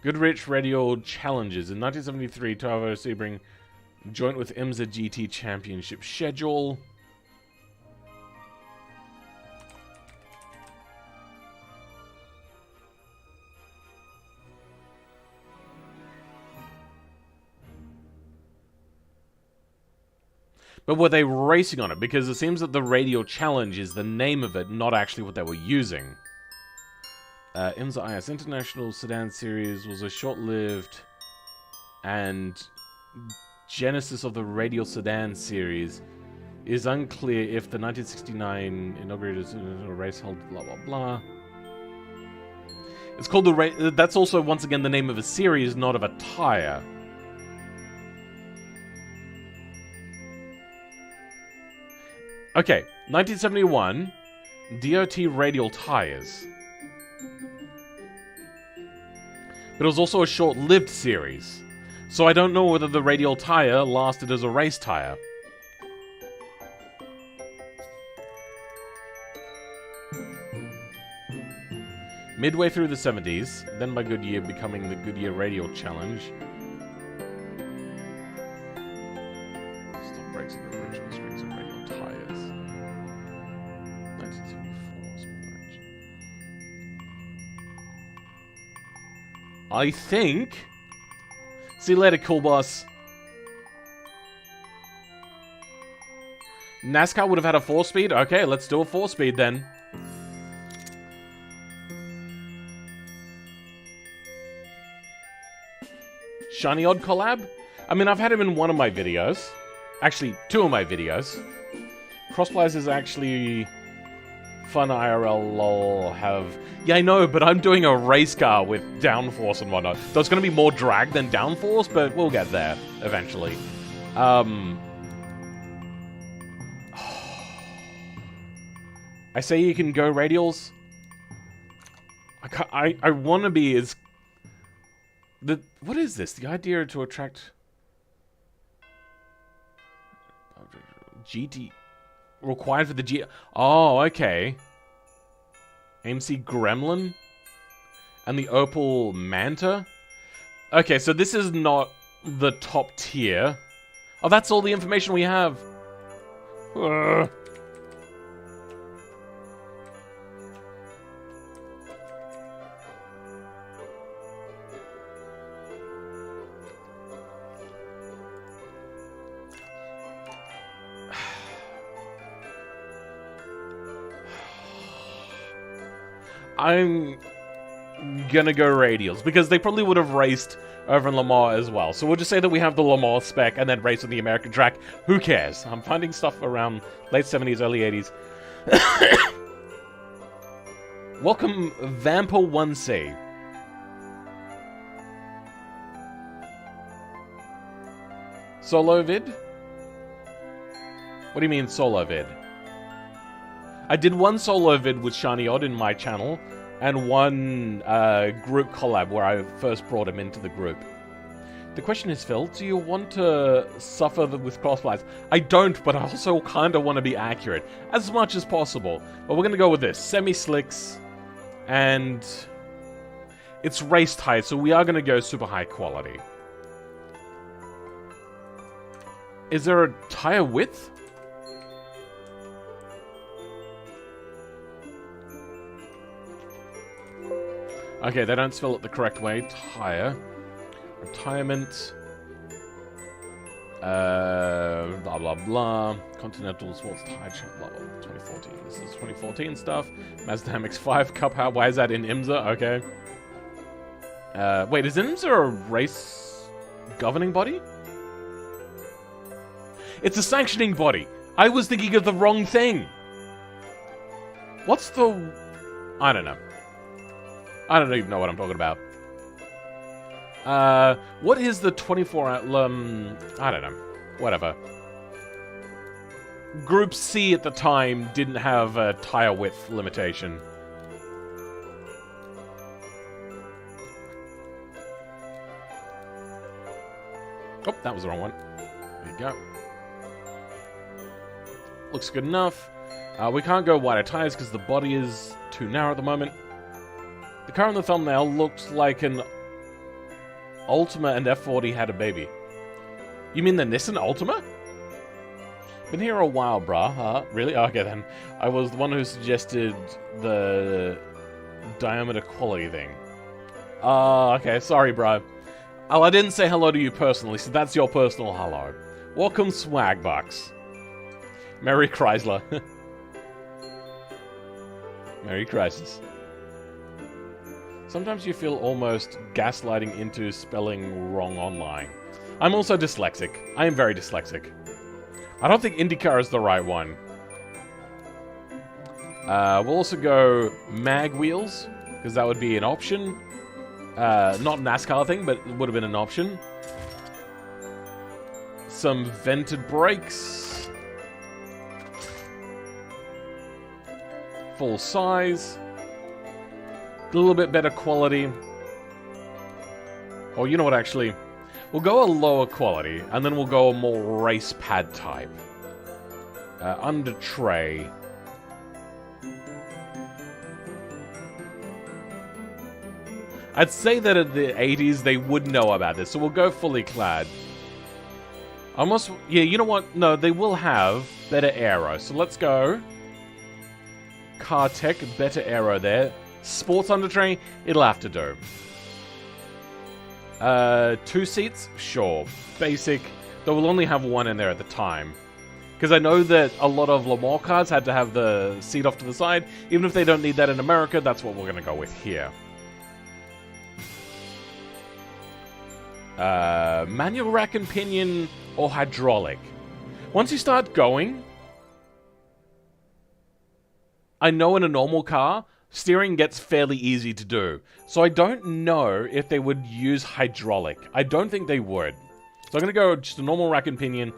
Goodrich Radial Challenges. In 1973, Toyota Sebring joint with IMSA GT Championship schedule. But were they racing on it? Because it seems that the Radial Challenge is the name of it, not actually what they were using. IMSA IS International Sedan Series was a short-lived and genesis of the Radial Sedan Series is unclear if the 1969 inaugurated race held blah blah blah. It's called the that's also once again the name of a series, not of a tire. Okay, 1971, DOT radial tires. But it was also a short-lived series. So I don't know whether the radial tire lasted as a race tire. Midway through the 70s, then by Goodyear becoming the Goodyear Radial Challenge. Stop brakes in the original strings of radial tires. 1974, small range. I think... See you later, cool boss. NASCAR would have had a 4-speed? Okay, let's do a 4-speed then. Shiny Odd collab? I mean, I've had him in one of my videos. Actually, 2 of my videos. Crossplies is actually fun IRL, lol, have... Yeah, I know, but I'm doing a race car with downforce and whatnot. So it's going to be more drag than downforce, but we'll get there eventually. I say you can go radials. I want to be as... What is this? The idea to attract... GT... Required for the G... Oh, okay. AMC Gremlin? And the Opal Manta? Okay, so this is not the top tier. Oh, that's all the information we have. Ugh. I'm gonna go radials, because they probably would have raced over in Le Mans as well. So we'll just say that we have the Le Mans spec and then race on the American track. Who cares? I'm finding stuff around late 70s, early 80s. Welcome, Vamper1C. Solo vid? What do you mean solo vid? I did one solo vid with Shiny Odd in my channel, and one group collab where I first brought him into the group. The question is, Phil, do you want to suffer with crossflies? I don't, but I also kind of want to be accurate, as much as possible. But we're going to go with this, semi-slicks, and it's race tight, so we are going to go super high quality. Is there a tire width? Okay, they don't spell it the correct way. Tire. Retirement. Blah, blah, blah. Continental Sports Tire Champ, blah, blah, 2014. This is 2014 stuff. Mazda MX-5 Cup. Why is that in IMSA? Okay. Wait, is IMSA a race governing body? It's a sanctioning body. I was thinking of the wrong thing. What's the... I don't know. I don't even know what I'm talking about. What is the 24 hour... I don't know. Whatever. Group C at the time didn't have a tire width limitation. Oh, that was the wrong one. There you go. Looks good enough. We can't go wider tires because the body is too narrow at the moment. The car in the thumbnail looked like an Ultima and F40 had a baby. You mean the Nissan Ultima? Been here a while, brah. Really? Okay, then. I was the one who suggested the diameter quality thing. Okay. Sorry, bro. Oh, I didn't say hello to you personally, so that's your personal hello. Welcome, Swagbucks. Merry Chrysler. Merry Crisis. Sometimes you feel almost gaslighting into spelling wrong online. I'm also dyslexic. I am very dyslexic. I don't think IndyCar is the right one. We'll also go mag wheels, because that would be an option. Not NASCAR thing, but it would have been an option. Some vented brakes. full size. A little bit better quality. Or you know what, actually? We'll go a lower quality, and then we'll go a more race pad type. Under tray. I'd say that in the 80s they would know about this, so we'll go fully clad. Almost, yeah, you know what? No, they will have better aero, so let's go. Car tech, better aero there. Sports under tray, it'll have to do. 2 seats? Sure. Basic, though we'll only have 1 in there at the time. Because I know that a lot of Le Mans cars had to have the seat off to the side. Even if they don't need that in America, that's what we're going to go with here. Manual rack and pinion or hydraulic. Once you start going, I know in a normal car, steering gets fairly easy to do. So I don't know if they would use hydraulic. I don't think they would. So I'm going to go just a normal rack and pinion.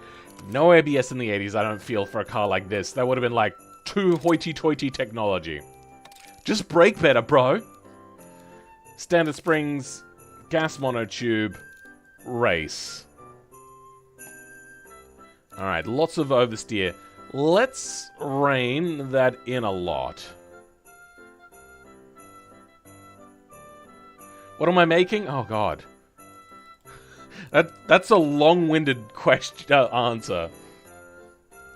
No ABS in the 80s, I don't feel, for a car like this. That would have been like too hoity-toity technology. Just brake better, bro. Standard springs, gas monotube, race. Alright, lots of oversteer. Let's rein that in a lot. What am I making? Oh, God. That's a long-winded question answer.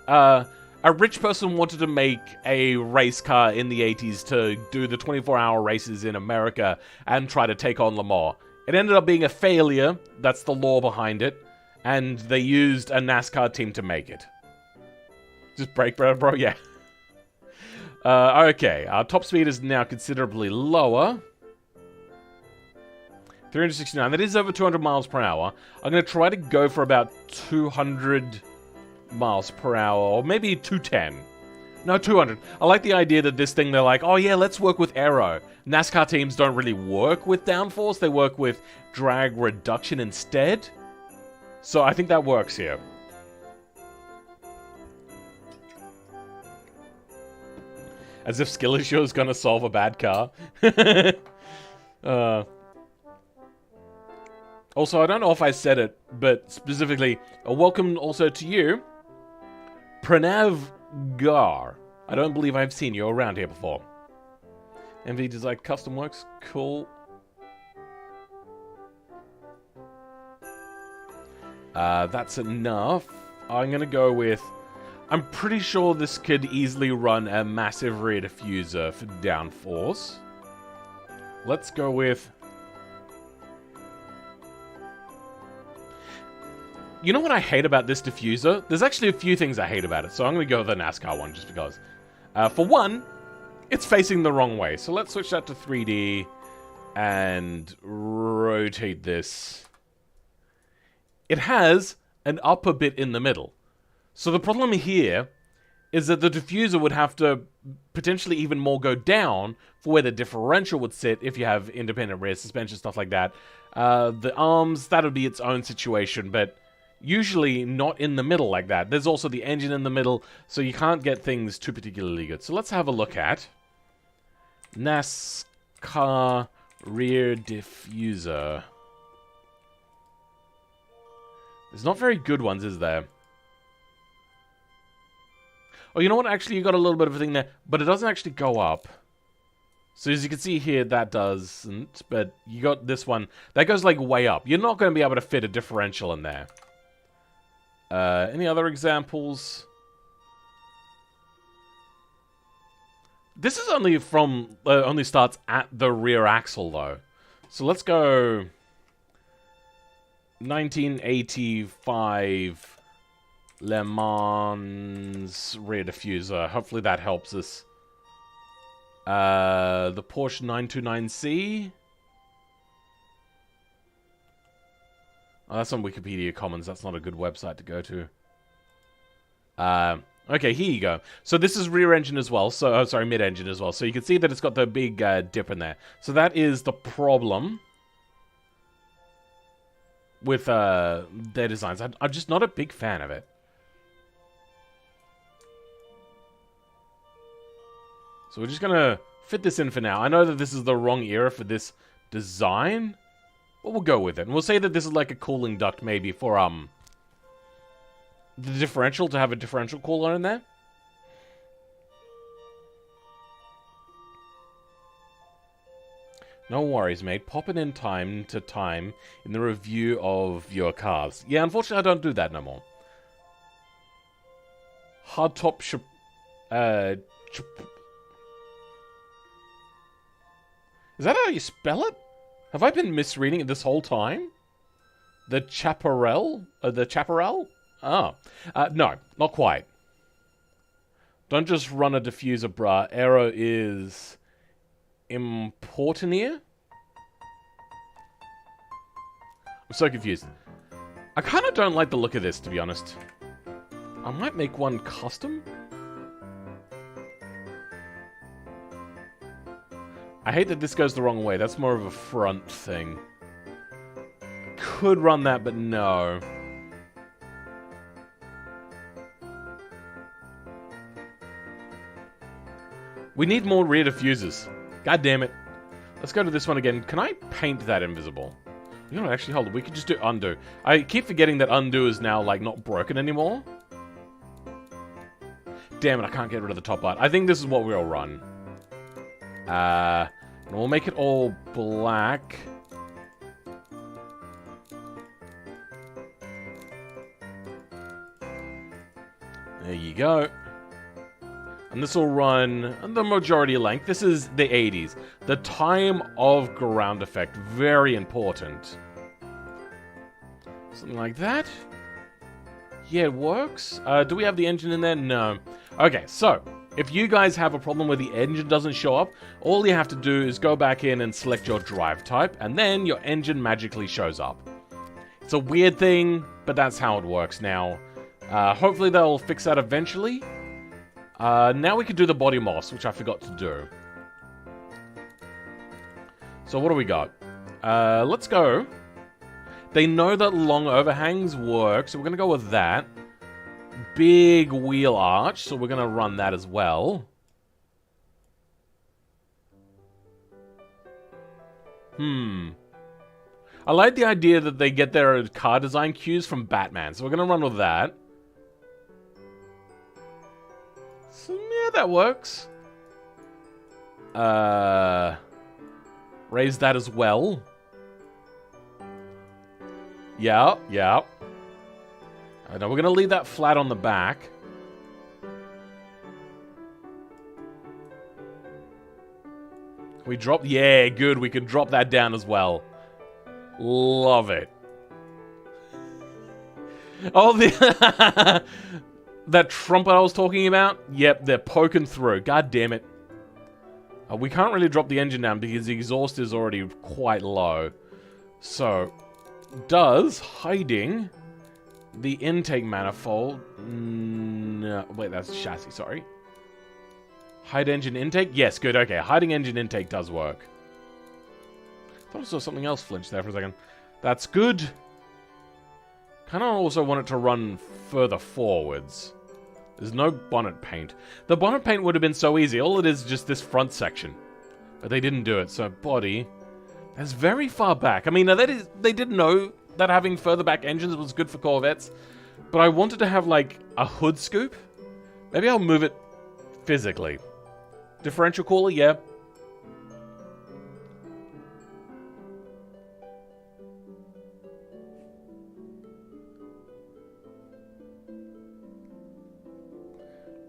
A rich person wanted to make a race car in the 80s to do the 24-hour races in America and try to take on Le Mans. It ended up being a failure. That's the law behind it. And they used a NASCAR team to make it. Just brake better, bro? Yeah. Okay, our top speed is now considerably lower. 369. That is over 200 miles per hour. I'm going to try to go for about 200 miles per hour, or maybe 210. No, 200. I like the idea that this thing, they're like, oh yeah, let's work with aero. NASCAR teams don't really work with downforce. They work with drag reduction instead. So I think that works here. As if skill issue is going to solve a bad car. Also, I don't know if I said it, but specifically, a welcome also to you, Pranav Gar. I don't believe I've seen you around here before. MV Design Custom Works, cool. That's enough. I'm gonna go with... I'm pretty sure this could easily run a massive rear diffuser for downforce. Let's go with... You know what I hate about this diffuser? There's actually a few things I hate about it, so I'm going to go with the NASCAR one just because. For one, it's facing the wrong way. So let's switch that to 3D and rotate this. It has an upper bit in the middle. So the problem here is that the diffuser would have to potentially even more go down for where the differential would sit if you have independent rear suspension, stuff like that. The arms, that would be its own situation, but... usually not in the middle like that. There's also the engine in the middle, so you can't get things too particularly good. So let's have a look at NASCAR rear diffuser. There's not very good ones, is there? Oh, you know what? Actually, you got a little bit of a thing there, but it doesn't actually go up. So as you can see here, that doesn't, but you got this one. That goes like way up. You're not going to be able to fit a differential in there. Any other examples? This is only from, only starts at the rear axle though. So let's go 1985 Le Mans rear diffuser. Hopefully that helps us. The Porsche 929C. Oh, that's on Wikipedia Commons. That's not a good website to go to. Okay, here you go. So this is rear engine as well. So, oh, sorry, mid-engine as well. So you can see that it's got the big dip in there. So that is the problem with their designs. I'm just not a big fan of it. So we're just gonna fit this in for now. I know that this is the wrong era for this design, but we'll go with it. And we'll say that this is like a cooling duct maybe for, the differential, to have a differential cooler in there. No worries, mate. Pop it in time to time in the review of your cars. Yeah, unfortunately, I don't do that no more. Hardtop Is that how you spell it? Have I been misreading it this whole time? The Chaparral? The Chaparral? Oh. No, not quite. Don't just run a diffuser, bruh. Aero is... important here? I'm so confused. I kind of don't like the look of this, to be honest. I might make one custom. I hate that this goes the wrong way. That's more of a front thing. Could run that, but no. We need more rear diffusers. God damn it. Let's go to this one again. Can I paint that invisible? You know, actually, hold on. We could just do undo. I keep forgetting that undo is now, like, not broken anymore. Damn it, I can't get rid of the top part. I think this is what we'll run. And we'll make it all black. There you go. And this will run the majority length. This is the 80s. The time of ground effect. Very important. Something like that. Yeah, it works. Do we have the engine in there? No. Okay, so if you guys have a problem where the engine doesn't show up, all you have to do is go back in and select your drive type, and then your engine magically shows up. It's a weird thing, but that's how it works now. Hopefully they'll fix that eventually. Now we can do the body moss, which I forgot to do. So what do we got? Let's go. They know that long overhangs work, so we're going to go with that. Big wheel arch, so we're going to run that as well. I like the idea that they get their car design cues from Batman, so we're going to run with that. So, yeah, that works. Raise that as well. Yeah. Now we're going to leave that flat on the back. We drop... Yeah, good. We can drop that down as well. Love it. Oh, the... that trumpet I was talking about? Yep, they're poking through. God damn it. We can't really drop the engine down because the exhaust is already quite low. So, does hiding the intake manifold... No, wait, that's chassis, sorry. Hide engine intake? Yes, good, okay. Hiding engine intake does work. I thought I saw something else flinch there for a second. That's good. Kind of also want it to run further forwards. There's no bonnet paint. The bonnet paint would have been so easy. All it is just this front section. But they didn't do it, so body... That's very far back. I mean, they did know that having further back engines was good for Corvettes. But I wanted to have, like, a hood scoop. Maybe I'll move it physically. Differential cooler, yeah.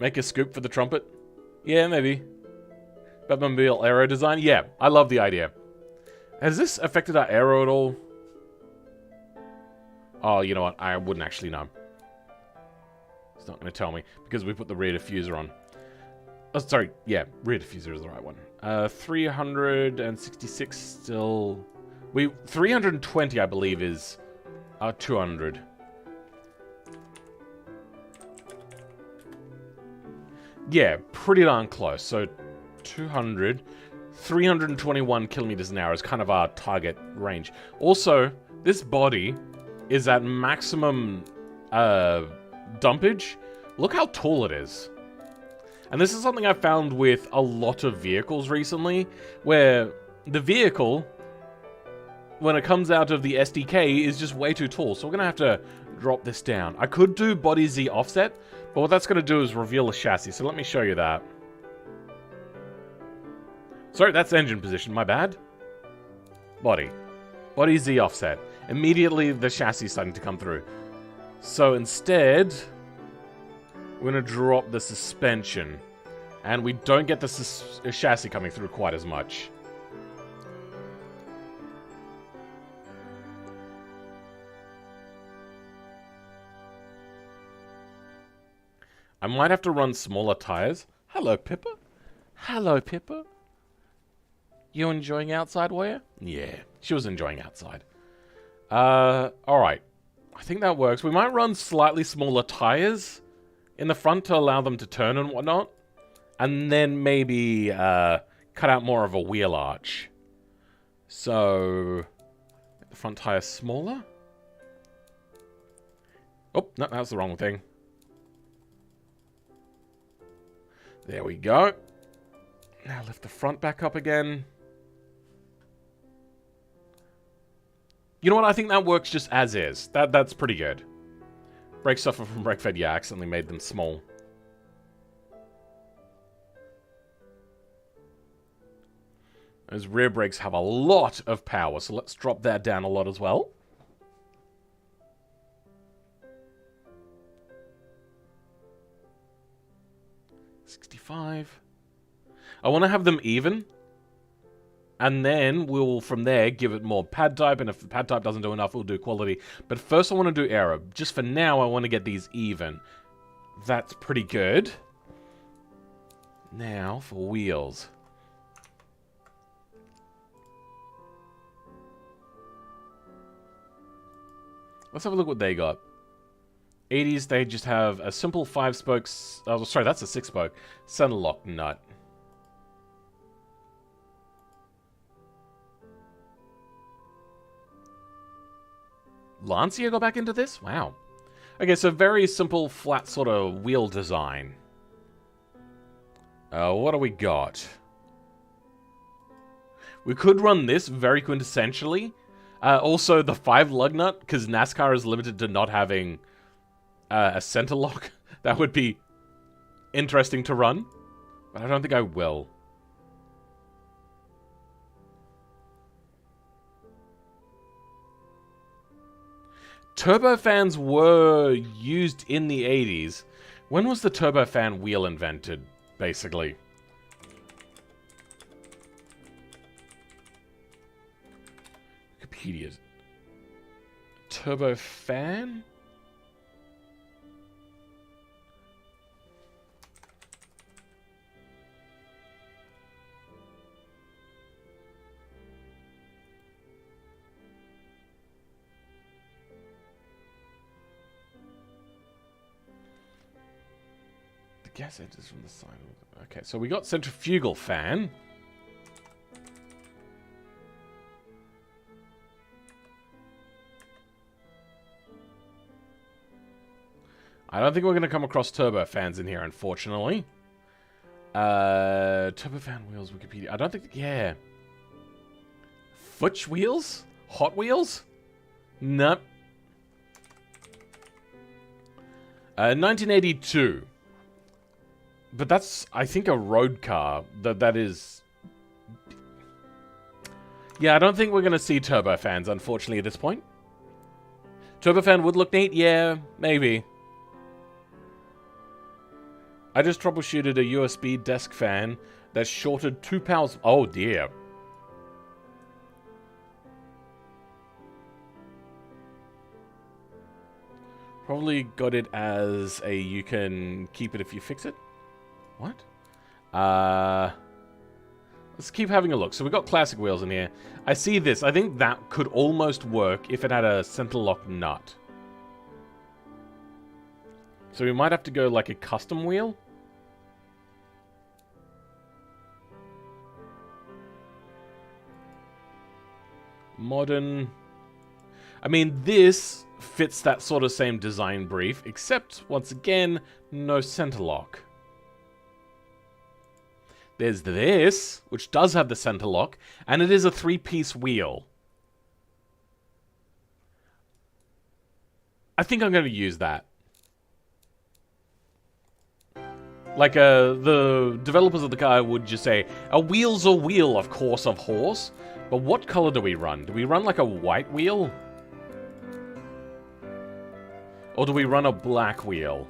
Make a scoop for the trumpet? Yeah, maybe. Batmobile aero design? Yeah, I love the idea. Has this affected our aero at all? Oh, you know what? I wouldn't actually know. It's not going to tell me because we put the rear diffuser on. Oh, sorry. Yeah, rear diffuser is the right one. 366 still... 320, I believe, is 200. Yeah, pretty darn close. So 200, 321 kilometers an hour is kind of our target range. Also, this body is at maximum dumpage. Look how tall it is. And this is something I've found with a lot of vehicles recently, where the vehicle, when it comes out of the SDK, is just way too tall. So we're going to have to drop this down. I could do body Z offset, but what that's going to do is reveal the chassis. So let me show you that. Sorry, that's engine position, my bad. Body. Body Z offset. Immediately the chassis is starting to come through. So instead, we're going to drop the suspension. And we don't get the chassis coming through quite as much. I might have to run smaller tires. Hello, Pippa. Hello, Pippa. You enjoying outside, were you? Yeah, she was enjoying outside. Alright. I think that works. We might run slightly smaller tires in the front to allow them to turn and whatnot. And then maybe cut out more of a wheel arch. So, the front tire smaller. Oh, no, that was the wrong thing. There we go. Now lift the front back up again. You know what? I think that works just as is. That's pretty good. Brakes suffer from brake fed. Yeah, I accidentally made them small. Those rear brakes have a lot of power, so let's drop that down a lot as well. $65. I want to have them even. And then we'll, from there, give it more pad type. And if the pad type doesn't do enough, we'll do quality. But first I want to do aero. Just for now, I want to get these even. That's pretty good. Now for wheels. Let's have a look what they got. 80s, they just have a simple 5-spokes... Oh, sorry, that's a 6-spoke. Center lock nut. Lancia got back into this? Wow. Okay, so very simple, flat sort of wheel design. What do we got? We could run this very quintessentially. Also, the 5 lug nut, because NASCAR is limited to not having a center lock. That would be interesting to run, but I don't think I will. Turbofans were used in the 80s. When was the turbofan wheel invented, basically? Wikipedia. Turbofan? Gas enters from the side. Okay, so we got centrifugal fan. I don't think we're going to come across turbofans in here, unfortunately. Turbofan wheels, Wikipedia. I don't think... Yeah. Futch wheels? Hot Wheels? Nope. 1982. But that's, I think, a road car. That is... Yeah, I don't think we're going to see turbofans, unfortunately, at this point. Turbofan would look neat? Yeah, maybe. I just troubleshooted a USB desk fan that shorted 2 pounds... Oh, dear. Probably got it as a you can keep it if you fix it. What? Let's keep having a look. So we got classic wheels in here. I see this. I think that could almost work if it had a center lock nut. So we might have to go like a custom wheel. Modern. I mean, this fits that sort of same design brief, except, once again, no center lock. There's this, which does have the center lock, and it is a 3-piece wheel. I think I'm going to use that. Like, the developers of the car would just say, a wheel's a wheel, of course, of horse. But what color do we run? Do we run like a white wheel? Or do we run a black wheel?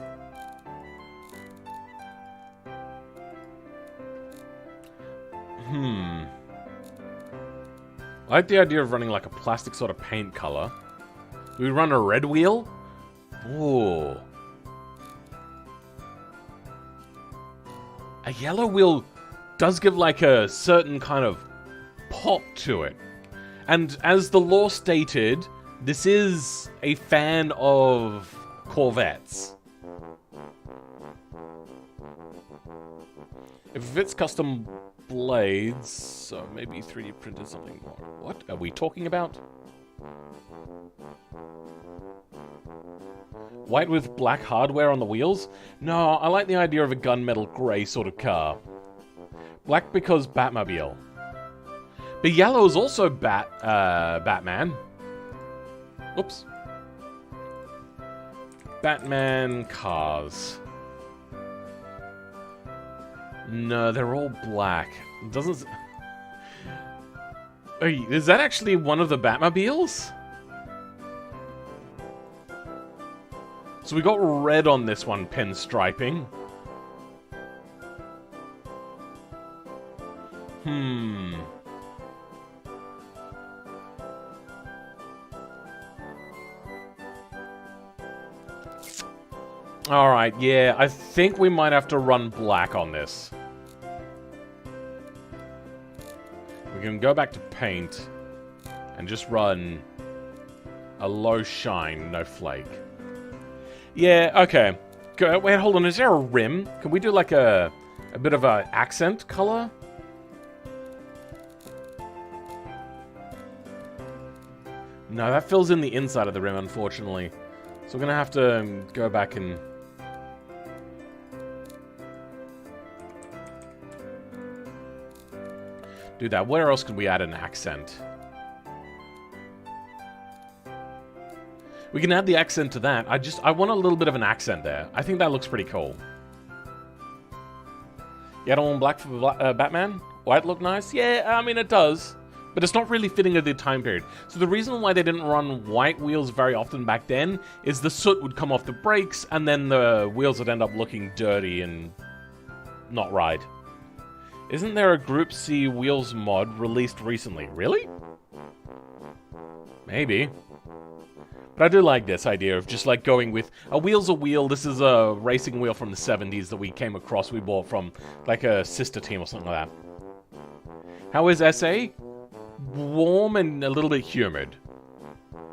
I like the idea of running like a plastic sort of paint color. Do we run a red wheel? Ooh. A yellow wheel does give like a certain kind of pop to it. And as the lore stated, this is a fan of Corvettes. If it's custom blades, so maybe 3D printed something more. What are we talking about? White with black hardware on the wheels? No, I like the idea of a gunmetal grey sort of car. Black because Batmobile. But yellow is also Batman. Oops. Batman cars. No, they're all black. It doesn't... Hey, is that actually one of the Batmobiles? So we got red on this one, pinstriping. Alright, yeah, I think we might have to run black on this. We can go back to paint and just run a low shine, no flake. Yeah, okay. Wait, hold on, is there a rim? Can we do like a bit of an accent color? No, that fills in the inside of the rim, unfortunately. So we're gonna have to go back and... do that. Where else can we add an accent? We can add the accent to that. I want a little bit of an accent there. I think that looks pretty cool. You don't want black for Batman? White look nice? Yeah, I mean, it does. But it's not really fitting of the time period. So the reason why they didn't run white wheels very often back then is the soot would come off the brakes and then the wheels would end up looking dirty and not right. Isn't there a Group C wheels mod released recently? Really? Maybe. But I do like this idea of just like going with a wheel's a wheel. This is a racing wheel from the 70s that we came across. We bought from like a sister team or something like that. How is SA? Warm and a little bit humid.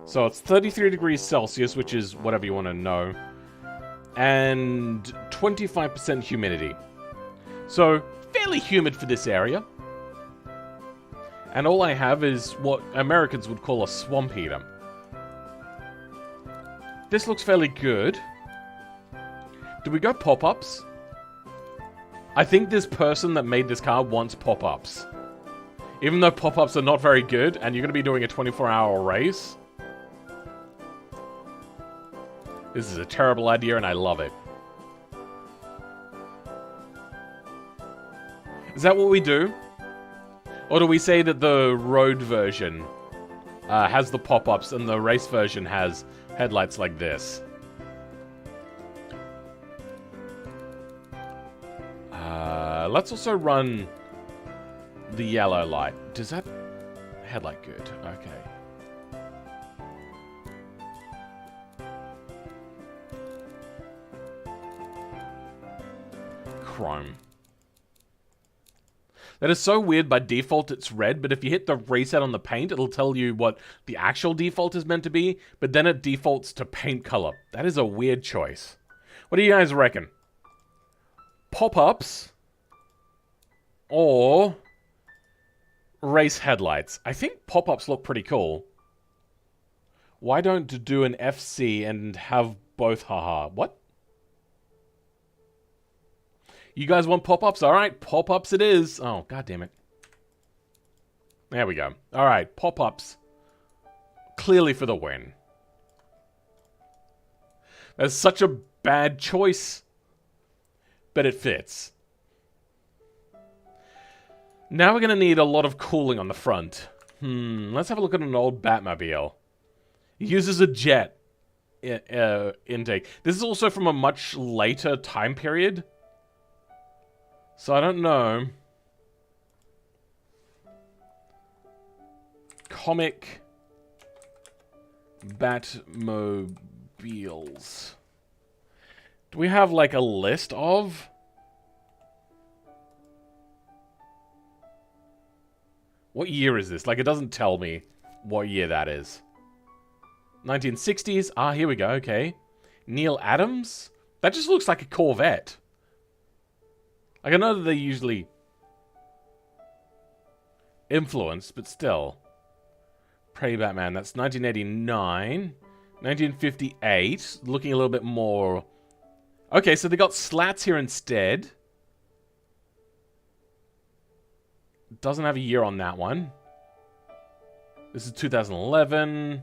So it's 33 degrees Celsius, which is whatever you want to know. And 25% humidity. So fairly humid for this area. And all I have is what Americans would call a swamp heater. This looks fairly good. Do we go pop-ups? I think this person that made this car wants pop-ups. Even though pop-ups are not very good, and you're going to be doing a 24-hour race. This is a terrible idea, and I love it. Is that what we do? Or do we say that the road version has the pop-ups, and the race version has headlights like this? Let's also run the yellow light. Does that headlight good? Okay. Chrome. That is so weird. By default, it's red, but if you hit the reset on the paint, it'll tell you what the actual default is meant to be, but then it defaults to paint color. That is a weird choice. What do you guys reckon? Pop-ups or race headlights? I think pop-ups look pretty cool. Why don't do an FC and have both? Haha. What? You guys want pop-ups? All right, pop-ups it is. Oh, god damn it. There we go. All right, pop-ups. Clearly for the win. That's such a bad choice, but it fits. Now we're going to need a lot of cooling on the front. Let's have a look at an old Batmobile. It uses a jet intake. This is also from a much later time period. So I don't know. Comic Batmobiles. Do we have like a list of? What year is this? Like, it doesn't tell me what year that is. 1960s. Ah, here we go. Okay. Neil Adams? That just looks like a Corvette. Like, I know that they usually influence, but still. Prey Batman. That's 1989. 1958. Looking a little bit more... Okay, so they got slats here instead. Doesn't have a year on that one. This is 2011.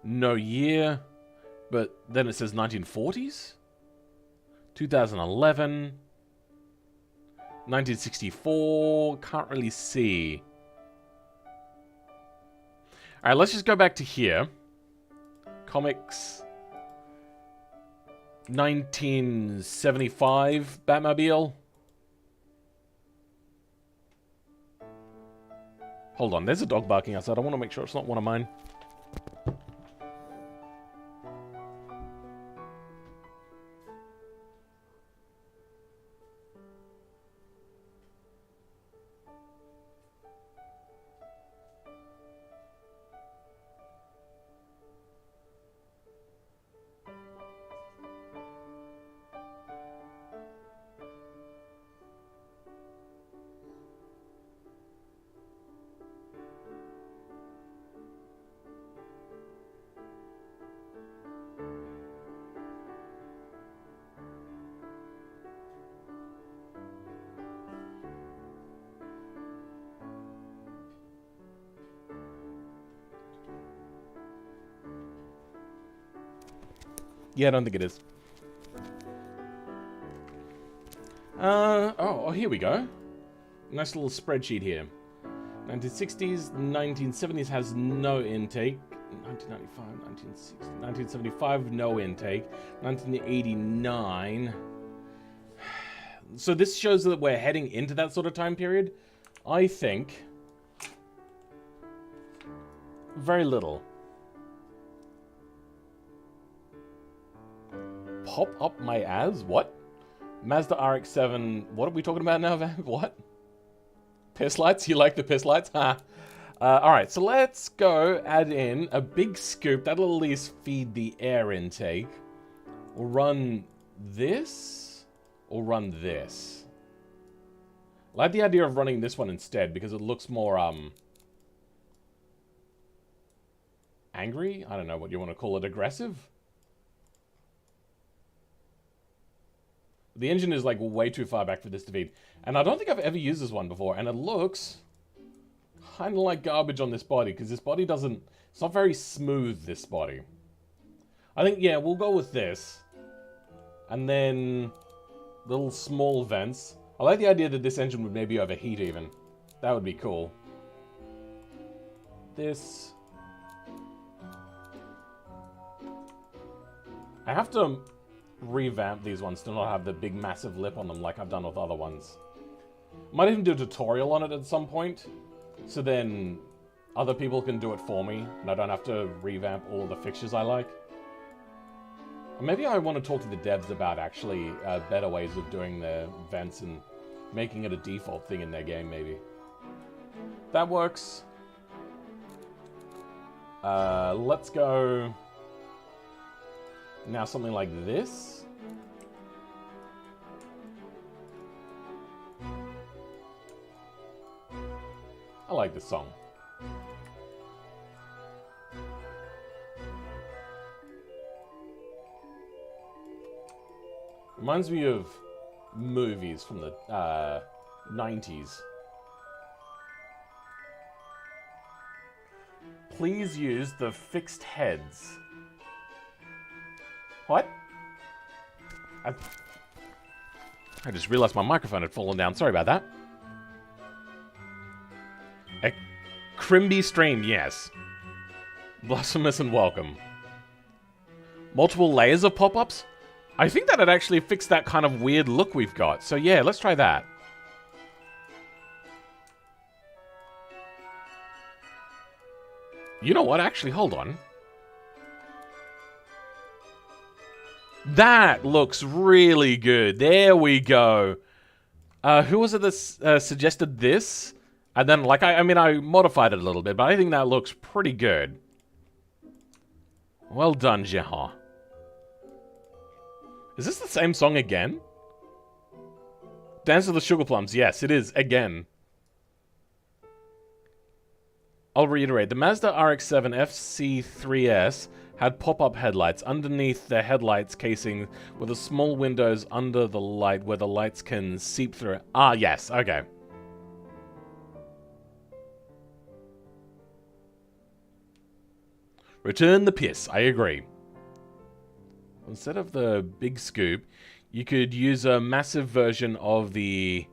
No year. But then it says 1940s. 2011. 1964. Can't really see. Alright, let's just go back to here. Comics. 1975 Batmobile. Hold on, there's a dog barking outside. I want to make sure it's not one of mine. Yeah, I don't think it is. Oh, here we go. Nice little spreadsheet here. 1960s, 1970s has no intake. 1995, 1960, 1975, no intake. 1989. So this shows that we're heading into that sort of time period. I think very little. Pop up my ass? What? Mazda RX-7. What are we talking about now, Van? What? Piss lights? You like the piss lights? Ha. Alright, so let's go add in a big scoop. That'll at least feed the air intake. We'll run this. Or run this. I like the idea of running this one instead because it looks more, angry? I don't know what you want to call it. Aggressive? The engine is like way too far back for this to feed. And I don't think I've ever used this one before. And it looks kind of like garbage on this body. Because this body doesn't... It's not very smooth, this body. I think, yeah, we'll go with this. And then... little small vents. I like the idea that this engine would maybe overheat even. That would be cool. This... I have to revamp these ones to not have the big massive lip on them like I've done with other ones. Might even do a tutorial on it at some point, so then other people can do it for me, and I don't have to revamp all the fixtures I like. Or maybe I want to talk to the devs about actually better ways of doing their vents and making it a default thing in their game, maybe. That works. Let's go... Now something like this. I like this song. Reminds me of movies from the 90s. Please use the fixed heads. What? I just realized my microphone had fallen down. Sorry about that. A Crimby stream, yes. Blasphemous and welcome. Multiple layers of pop-ups? I think that'd actually fix that kind of weird look we've got. So yeah, let's try that. You know what? Actually, hold on. That looks really good. There we go. Who was it that suggested this? And then, like, I mean, I modified it a little bit, but I think that looks pretty good. Well done, Jehan. Is this the same song again? Dance of the Sugar Plums. Yes, it is. Again. I'll reiterate. The Mazda RX-7 FC3S had pop-up headlights underneath the headlights casing with a small windows under the light where the lights can seep through. Ah, yes. Okay. Return the piss. I agree. Instead of the big scoop, you could use a massive version of the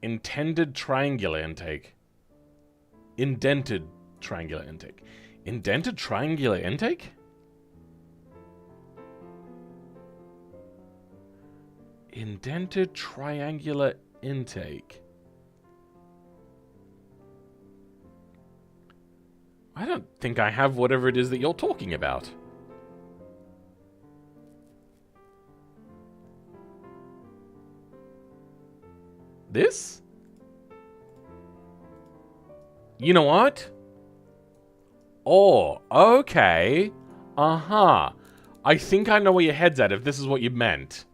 intended triangular intake. Indented triangular intake. Indented triangular intake? Indented triangular intake. I don't think I have whatever it is that you're talking about. This? You know what? Oh, okay. Uh-huh. I think I know where your head's at if this is what you meant.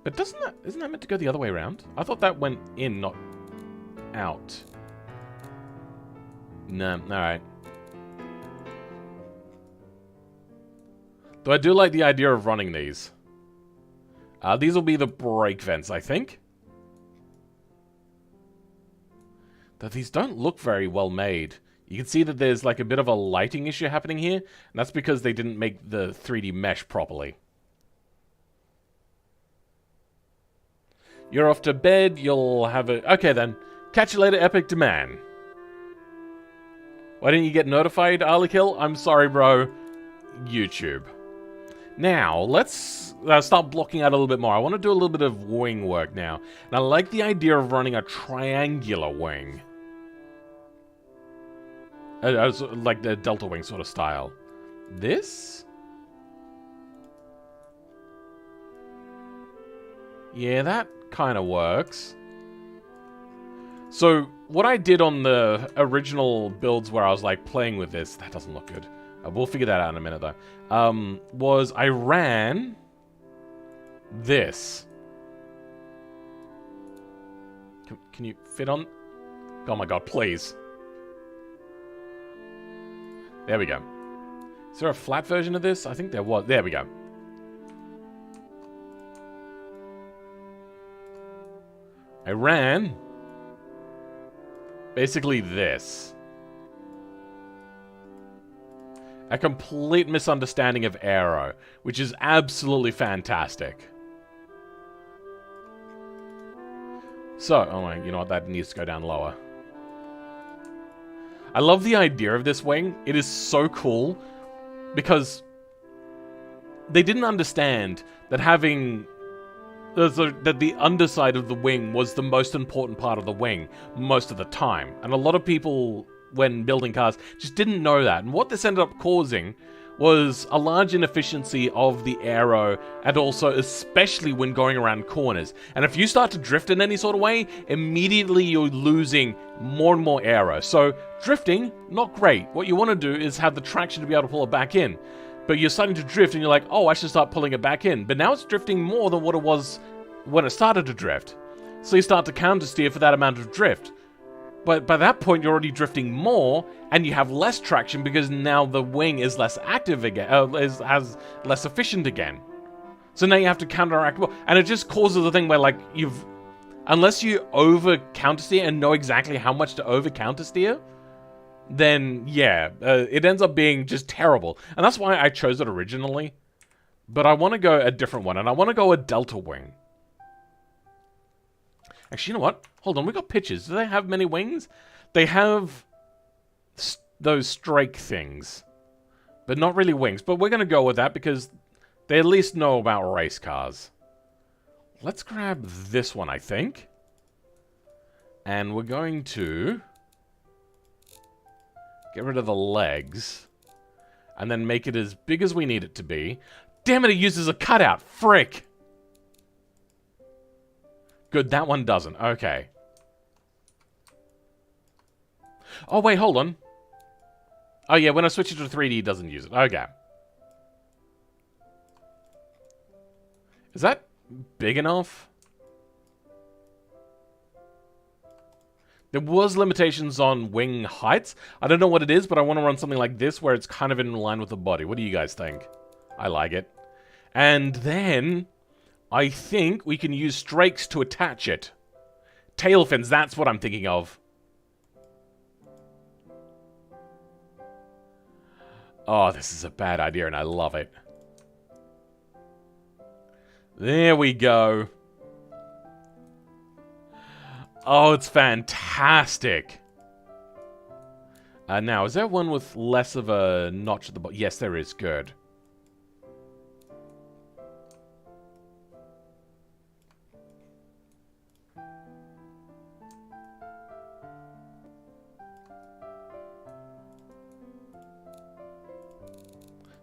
But isn't that meant to go the other way around? I thought that went in, not out. No, alright. Though I do like the idea of running these. These will be the brake vents, I think. Though these don't look very well made. You can see that there's like a bit of a lighting issue happening here, and that's because they didn't make the 3D mesh properly. You're off to bed, you'll have a... Okay then. Catch you later, Epic Demand. Why didn't you get notified, Arlikill? I'm sorry, bro. YouTube. Now, let's start blocking out a little bit more. I want to do a little bit of wing work now. And I like the idea of running a triangular wing. Like the Delta Wing sort of style. This? Yeah, that kind of works. So, what I did on the original builds where I was like playing with this, that doesn't look good. We'll figure that out in a minute though. Was I ran this. Can you fit on? Oh my god, please. There we go. Is there a flat version of this? I think there was. There we go. I ran basically this. A complete misunderstanding of aero, which is absolutely fantastic. So, oh my, you know what, that needs to go down lower. I love the idea of this wing. It is so cool because they didn't understand that having that the underside of the wing was the most important part of the wing most of the time. And a lot of people, when building cars, just didn't know that. And what this ended up causing was a large inefficiency of the aero, and also especially when going around corners. And if you start to drift in any sort of way, immediately you're losing more and more aero. So drifting, not great. What you want to do is have the traction to be able to pull it back in. But you're starting to drift and you're like, oh, I should start pulling it back in. But now it's drifting more than what it was when it started to drift. So you start to counter steer for that amount of drift. But by that point, you're already drifting more, and you have less traction because now the wing is less active again, has less efficient again. So now you have to counteract, and it just causes the thing where, like, unless you over countersteer and know exactly how much to over countersteer, then yeah, it ends up being just terrible. And that's why I chose it originally. But I want to go a different one, and I want to go a delta wing. Actually, you know what? Hold on, we got pictures. Do they have many wings? They have those strake things, but not really wings. But we're going to go with that because they at least know about race cars. Let's grab this one, I think. And we're going to get rid of the legs and then make it as big as we need it to be. Damn it, it uses a cutout. Frick. Good, that one doesn't. Okay. Oh, wait, hold on. Oh, yeah, when I switch it to 3D, it doesn't use it. Okay. Is that big enough? There was limitations on wing heights. I don't know what it is, but I want to run something like this where it's kind of in line with the body. What do you guys think? I like it. And then I think we can use strakes to attach it. Tail fins, that's what I'm thinking of. Oh, this is a bad idea and I love it. There we go. Oh, it's fantastic. Now, is there one with less of a notch at the bottom? Yes, there is. Good.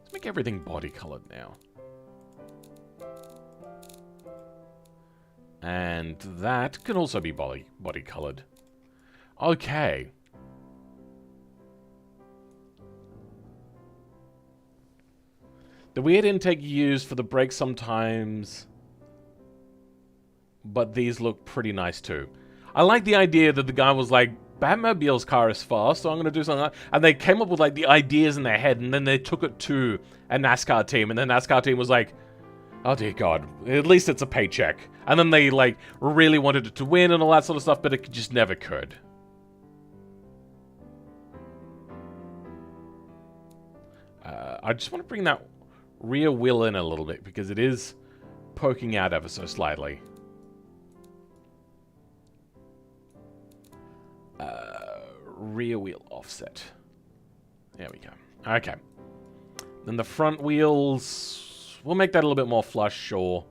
Let's make everything body colored now. And that can also be body colored. Okay. The weird intake you use for the brakes sometimes, but these look pretty nice too. I like the idea that the guy was like, Batmobile's car is fast, so I'm going to do something like that. And they came up with like the ideas in their head, and then they took it to a NASCAR team, and the NASCAR team was like, oh dear God, at least it's a paycheck. And then they like really wanted it to win and all that sort of stuff, but it just never could. I just want to bring that rear wheel in a little bit because it is poking out ever so slightly. Rear wheel offset. There we go. Okay. Then the front wheels, we'll make that a little bit more flush, sure.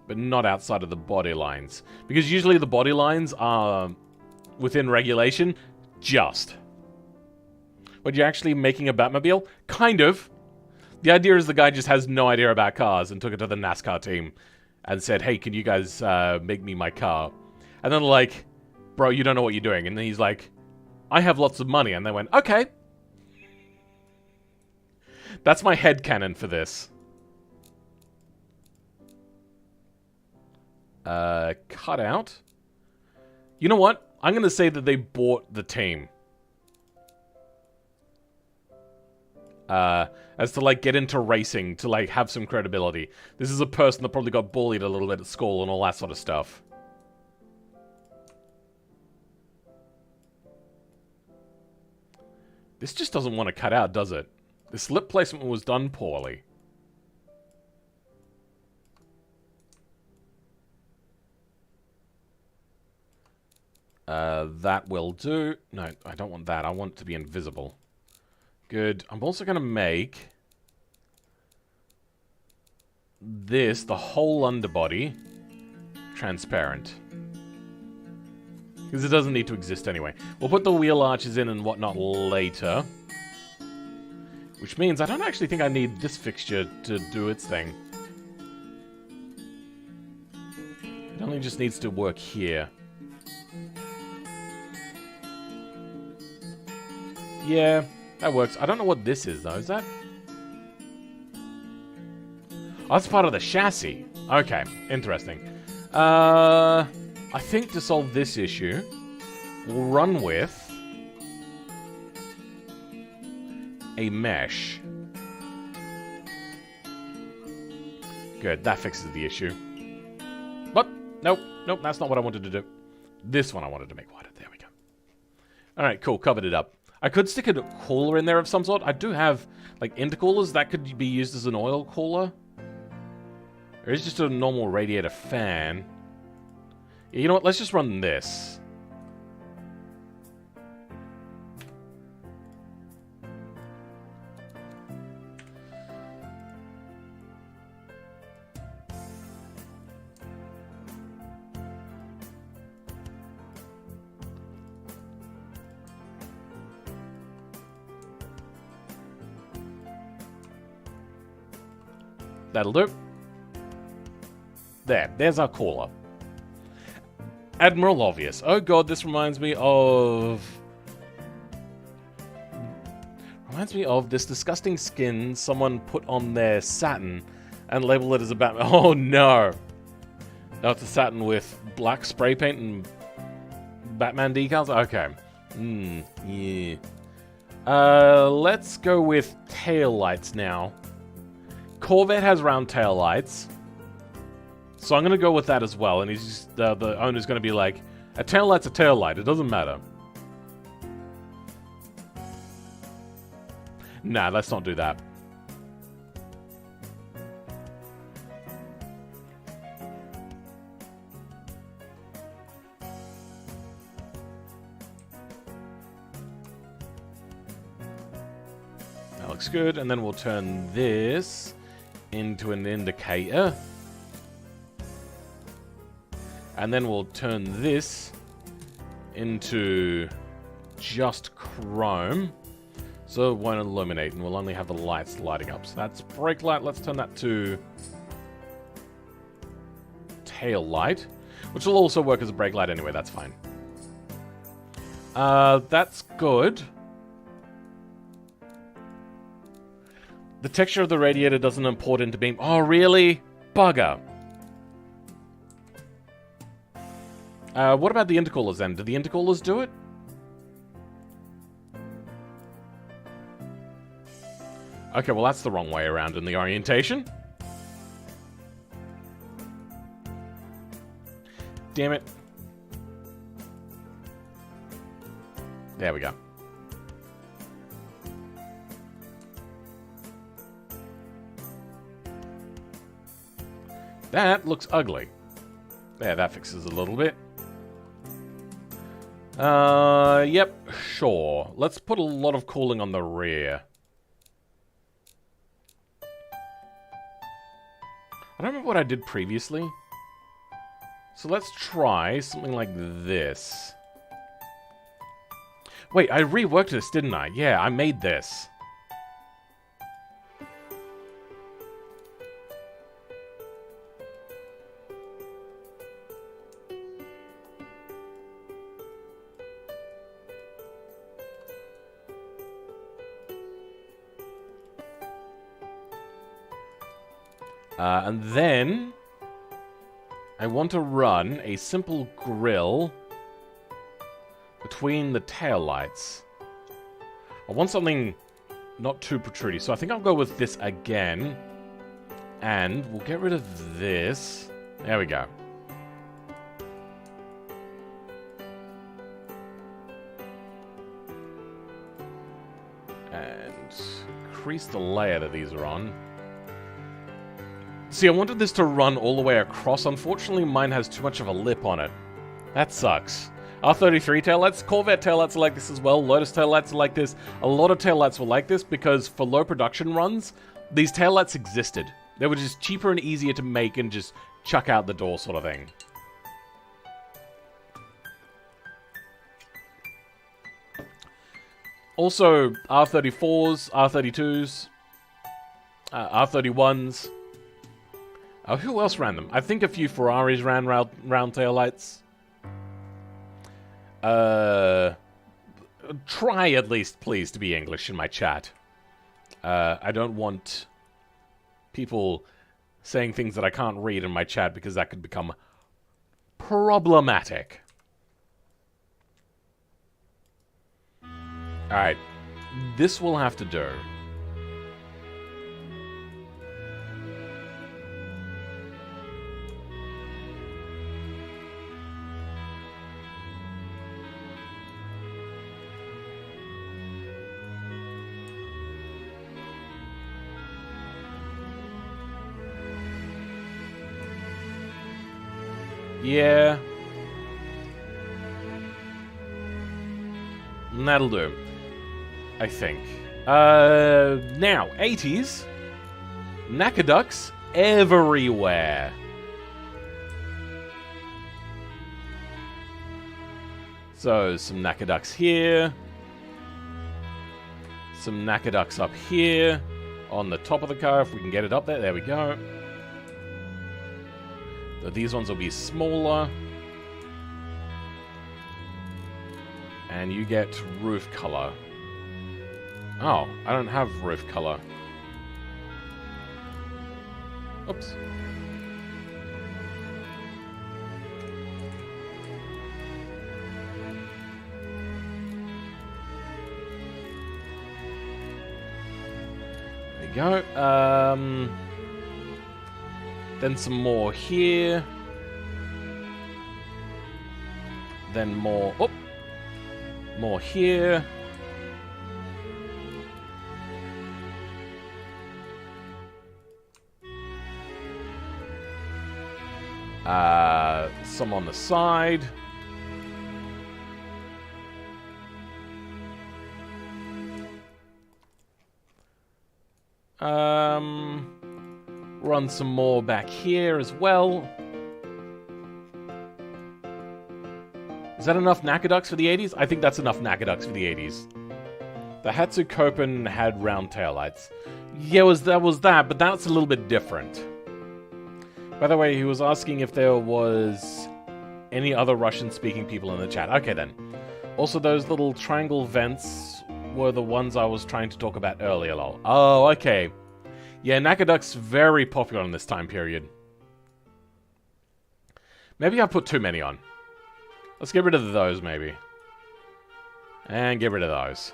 But not outside of the body lines. Because usually the body lines are within regulation, just. But you're actually making a Batmobile? Kind of. The idea is the guy just has no idea about cars and took it to the NASCAR team and said, hey, can you guys make me my car? And then like, bro, you don't know what you're doing. And then he's like, I have lots of money. And they went, okay. That's my headcanon for this. Cut out. You know what? I'm going to say that they bought the team. As to, like, get into racing, to, like, have some credibility. This is a person that probably got bullied a little bit at school and all that sort of stuff. This just doesn't want to cut out, does it? This lip placement was done poorly. That will do. No, I don't want that. I want it to be invisible. Good. I'm also going to make this, the whole underbody, transparent. Because it doesn't need to exist anyway. We'll put the wheel arches in and whatnot later. Which means I don't actually think I need this fixture to do its thing. It only just needs to work here. Yeah, that works. I don't know what this is, though. Is that? Oh, that's part of the chassis. Okay, interesting. I think to solve this issue, we'll run with a mesh. Good, that fixes the issue. But, nope, that's not what I wanted to do. This one I wanted to make wider. There we go. Alright, cool, covered it up. I could stick a cooler in there of some sort. I do have, like, intercoolers that could be used as an oil cooler. There is just a normal radiator fan. You know what, let's just run this. That'll do. There's our cooler. Admiral Obvious. Oh god, this reminds me of this disgusting skin someone put on their Saturn and labeled it as a Batman. Oh no! Now it's a Saturn with black spray paint and Batman decals? Okay. Yeah. Let's go with tail lights now. Corvette has round tail lights. So I'm going to go with that as well. And he's just, the owner's going to be like, a tail light's a tail light. It doesn't matter. Nah, let's not do that. That looks good. And then we'll turn this into an indicator. And then we'll turn this into just chrome. So it won't illuminate and we'll only have the lights lighting up. So that's brake light. Let's turn that to tail light, which will also work as a brake light anyway. That's fine. That's good. The texture of the radiator doesn't import into beam. Oh, really? Bugger. What about the intercoolers then? Do the intercoolers do it? Okay, well that's the wrong way around in the orientation. Damn it. There we go. That looks ugly. There, that fixes a little bit. Yep, sure. Let's put a lot of cooling on the rear. I don't remember what I did previously. So let's try something like this. Wait, I reworked this, didn't I? Yeah, I made this. And then I want to run a simple grill between the taillights. I want something not too protrudy, so I think I'll go with this again. And we'll get rid of this. There we go. And increase the layer that these are on. See, I wanted this to run all the way across. Unfortunately, mine has too much of a lip on it. That sucks. R33 taillights, Corvette taillights are like this as well, Lotus taillights are like this. A lot of taillights were like this because for low production runs, these taillights existed. They were just cheaper and easier to make and just chuck out the door sort of thing. Also, R34s, R32s, R31s. Who else ran them? I think a few Ferraris ran round taillights. Try at least, please, to be English in my chat. I don't want people saying things that I can't read in my chat because that could become problematic. Alright. This will have to do. Yeah. That'll do. I think. Now, 80s. Nakaducks everywhere. So, some Nakaducks here. Some Nakaducks up here. On the top of the car, if we can get it up there. There we go. So these ones will be smaller. And you get roof color. Oh, I don't have roof color. Oops. There we go. Then some more here. Then more... Oh! More here. Some on the side. Run some more back here as well. Is that enough Nakaducks for the 80s? I think that's enough Nakaducks for the 80s. The Hatsukopen had round taillights. Yeah, that was that, but that's a little bit different. By the way, he was asking if there was any other Russian-speaking people in the chat. Okay, then. Also, those little triangle vents were the ones I was trying to talk about earlier, lol. Oh, okay. Yeah, Nakaduck's very popular in this time period. Maybe I put too many on. Let's get rid of those, maybe. And get rid of those.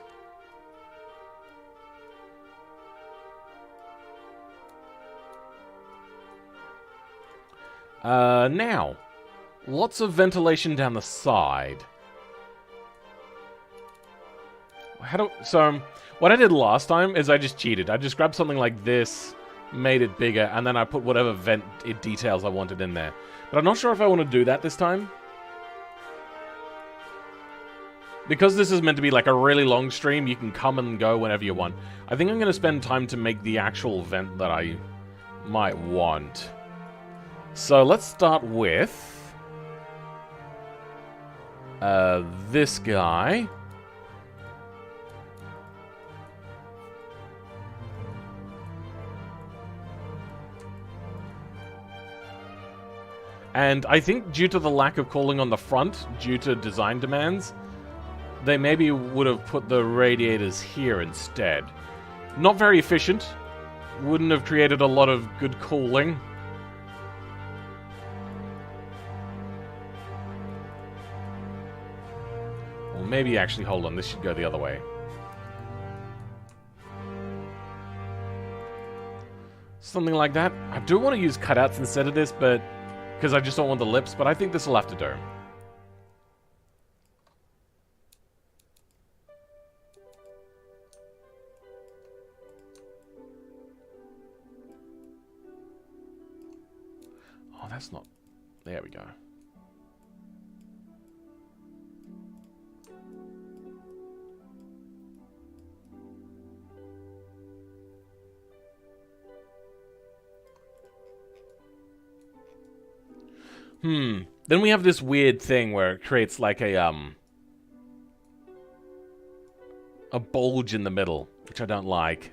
Now, lots of ventilation down the side. So, what I did last time is I just cheated. I just grabbed something like this, made it bigger, and then I put whatever vent details I wanted in there. But I'm not sure if I want to do that this time. Because this is meant to be like a really long stream, you can come and go whenever you want. I think I'm going to spend time to make the actual vent that I might want. So let's start with this guy. And I think due to the lack of cooling on the front, due to design demands, they maybe would have put the radiators here instead. Not very efficient. Wouldn't have created a lot of good cooling. Or maybe actually, hold on, this should go the other way. Something like that. I do want to use cutouts instead of this, but because I just don't want the lips, but I think this will have to do. Oh, that's not... There we go. Then we have this weird thing where it creates like a bulge in the middle, which I don't like.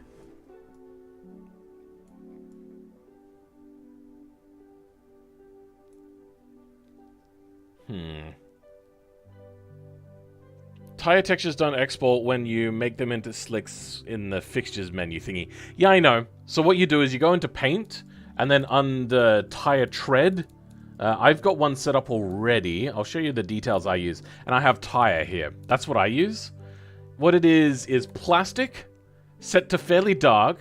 Tire textures don't export when you make them into slicks in the fixtures menu thingy. Yeah, I know. So what you do is you go into paint, and then under tire tread, I've got one set up already. I'll show you the details I use. And I have tire here. That's what I use. What it is plastic, set to fairly dark.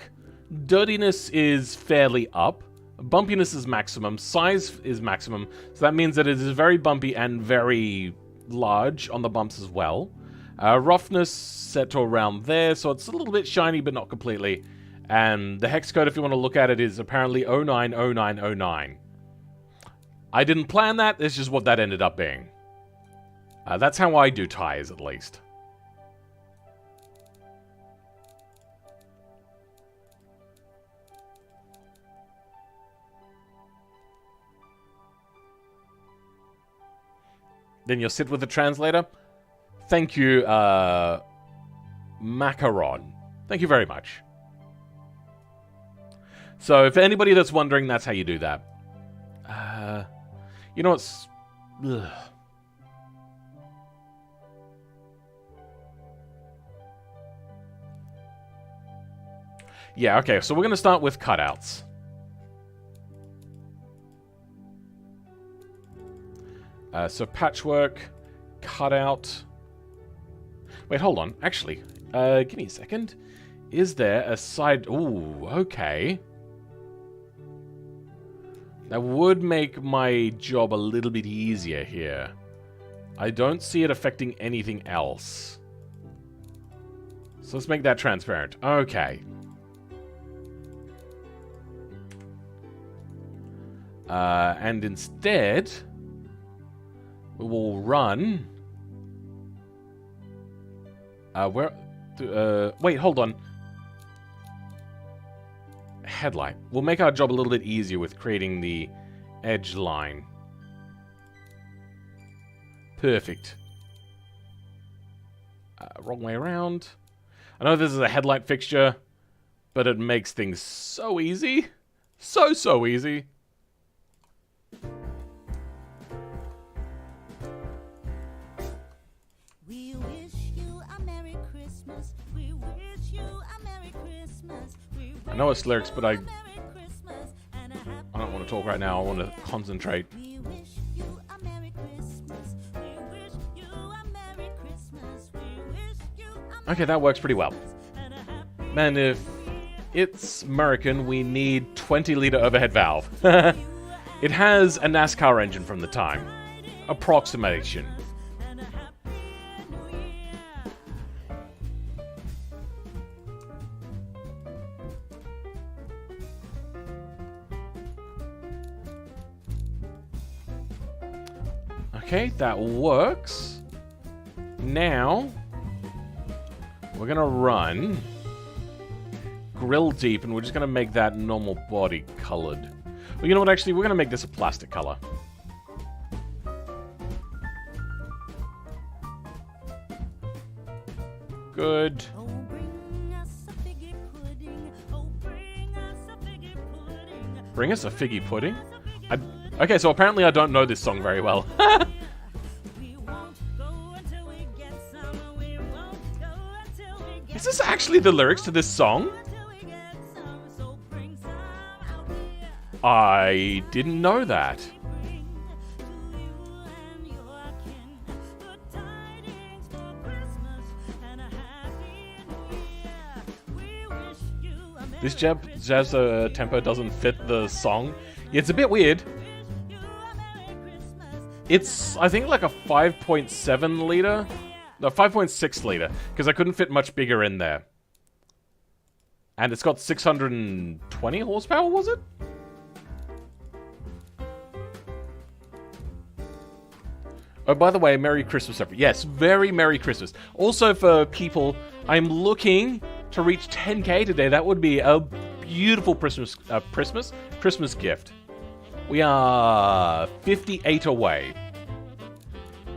Dirtiness is fairly up. Bumpiness is maximum. Size is maximum. So that means that it is very bumpy and very large on the bumps as well. Roughness set to around there, so it's a little bit shiny, but not completely. And the hex code, if you want to look at it, is apparently 090909. I didn't plan that, it's just what that ended up being. That's how I do tires, at least. Then you'll sit with the translator. Thank you, Macaron. Thank you very much. So, for anybody that's wondering, that's how you do that. You know what's... Ugh. Yeah, okay, so we're going to start with cutouts. So patchwork, cutout... Wait, hold on. Actually, give me a second. Is there a side... Ooh, okay. That would make my job a little bit easier here. I don't see it affecting anything else. So let's make that transparent. Okay. And instead, we will run... wait, hold on. Headlight. We'll make our job a little bit easier with creating the edge line. Perfect. Wrong way around. I know this is a headlight fixture, but it makes things so easy. So easy. I know it's lyrics, but I don't want to talk right now. I want to concentrate. Okay, that works pretty well. Man, if it's American, we need 20-liter overhead valve. It has a NASCAR engine from the time. Approximation. Okay, that works. Now, we're gonna run grill deep, and we're just gonna make that normal body colored. Well, you know what, actually, we're gonna make this a plastic color. Good. Bring us a figgy pudding? Okay, so apparently I don't know this song very well. Is this actually the lyrics to this song? I didn't know that. This jazz tempo doesn't fit the song. Yeah, it's a bit weird. It's, I think, like a 5.7 liter. No, 5.6 liter, because I couldn't fit much bigger in there. And it's got 620 horsepower, was it? Oh, by the way, Merry Christmas, everyone. Yes, very Merry Christmas. Also, for people, I'm looking to reach 10k today. That would be a beautiful Christmas gift. We are 58 away.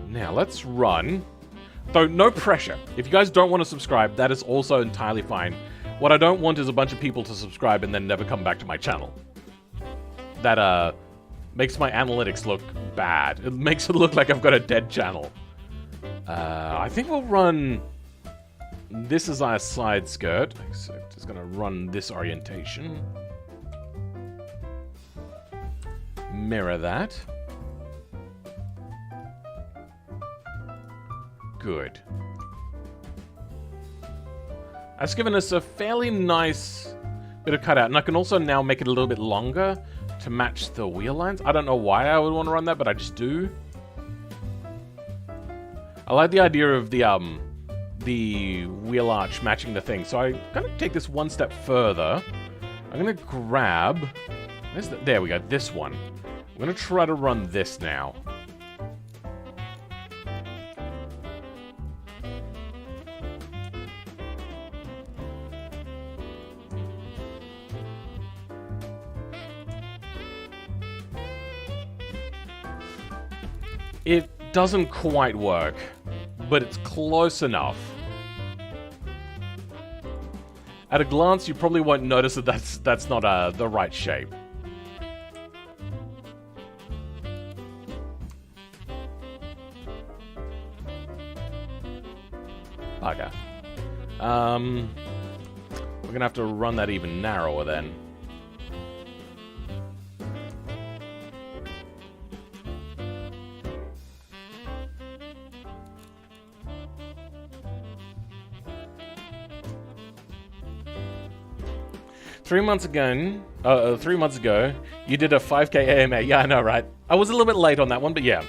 Now, let's run. Though, no pressure. If you guys don't want to subscribe, that is also entirely fine. What I don't want is a bunch of people to subscribe and then never come back to my channel. That, makes my analytics look bad. It makes it look like I've got a dead channel. I think we'll run... This is our side skirt. So just gonna run this orientation. Mirror that. good. That's given us a fairly nice bit of cutout, and I can also now make it a little bit longer to match the wheel lines. I don't know why I would want to run that, but I just do. I like the idea of the wheel arch matching the thing, so I'm going to take this one step further. I'm going to grab... there we go, this one. I'm going to try to run this now. It doesn't quite work, but it's close enough. At a glance, you probably won't notice that that's not the right shape. Bugger. We're gonna have to run that even narrower then. Three months ago, you did a 5k AMA. Yeah, I know, right? I was a little bit late on that one, but yeah.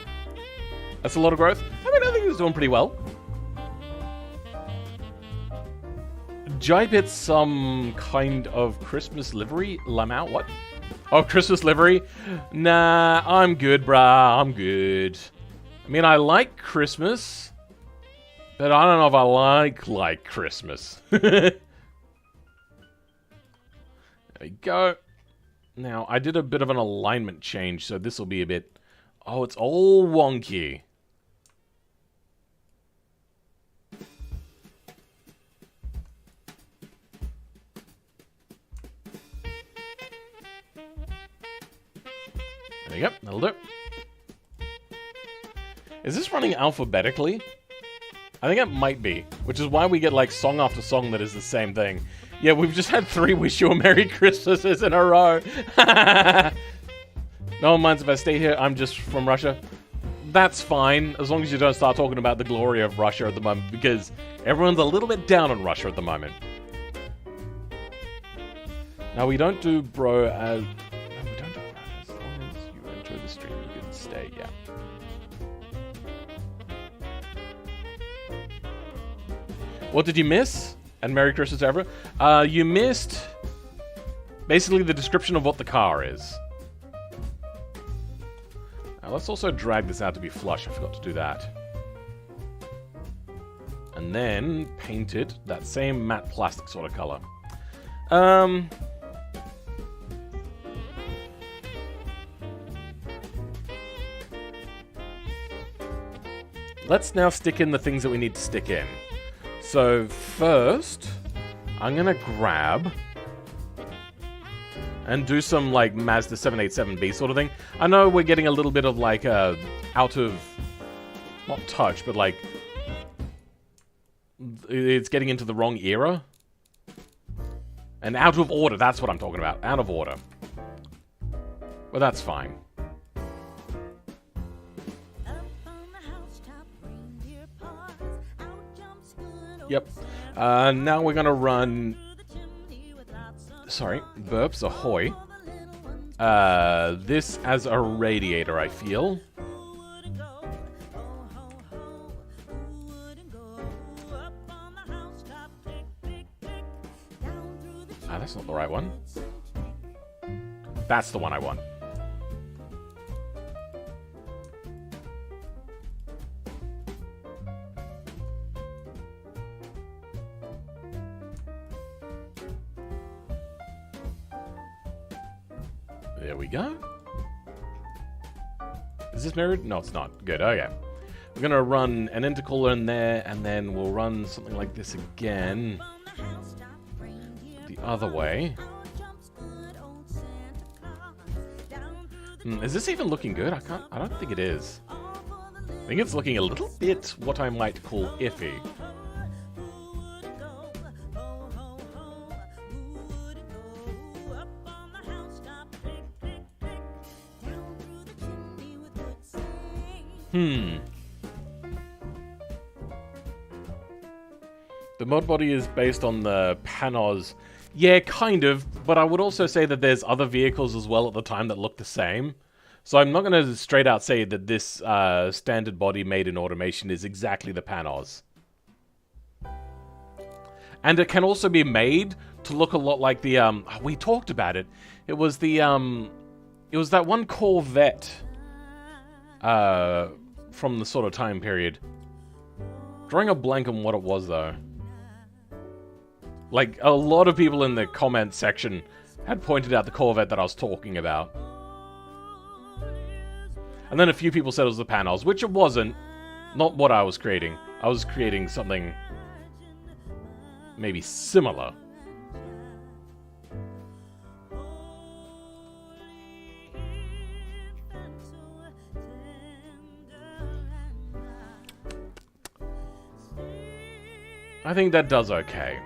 That's a lot of growth. I mean, I think he was doing pretty well. Jibe some kind of Christmas livery? Lamau? What? Oh, Christmas livery? Nah, I'm good, brah. I'm good. I mean, I like Christmas, but I don't know if I like Christmas. There we go. Now, I did a bit of an alignment change, so this will be a bit... Oh, it's all wonky. There you go. That'll do. Is this running alphabetically? I think it might be, which is why we get, like, song after song that is the same thing. Yeah, we've just had 3 Wish You a Merry Christmases in a row. No one minds if I stay here. I'm just from Russia. That's fine, as long as you don't start talking about the glory of Russia at the moment, because everyone's a little bit down on Russia at the moment. Now, we don't do bro as... No, we don't do bro as long as you enjoy the stream. You can stay, yeah. What did you miss? And Merry Christmas to everyone. You missed basically the description of what the car is. Now let's also drag this out to be flush. I forgot to do that. And then paint it that same matte plastic sort of color. Let's now stick in the things that we need to stick in. So first, I'm gonna grab and do some like Mazda 787B sort of thing. I know we're getting a little bit of like out of, not touch, but like it's getting into the wrong era. And out of order, that's what I'm talking about. Out of order. Well, that's fine. Yep. Now we're gonna run... Sorry, burps ahoy. This as a radiator, I feel. Ah, that's not the right one. That's the one I want. There we go. Is this mirrored? No, it's not. Good, okay. We're gonna run an intercooler in there, and then we'll run something like this again. The other way. Is this even looking good? I don't think it is. I think it's looking a little bit what I might call iffy. The mod body is based on the Panos. Yeah, kind of, but I would also say that there's other vehicles as well at the time that look the same. So I'm not going to straight out say that this standard body made in automation is exactly the Panos. And it can also be made to look a lot like the, we talked about it. It was the, it was that one Corvette from the sort of time period. Drawing a blank on what it was, though. Like, a lot of people in the comments section had pointed out the Corvette that I was talking about. And then a few people said it was the Panos, which it wasn't. Not what I was creating. I was creating something maybe similar. I think that does okay.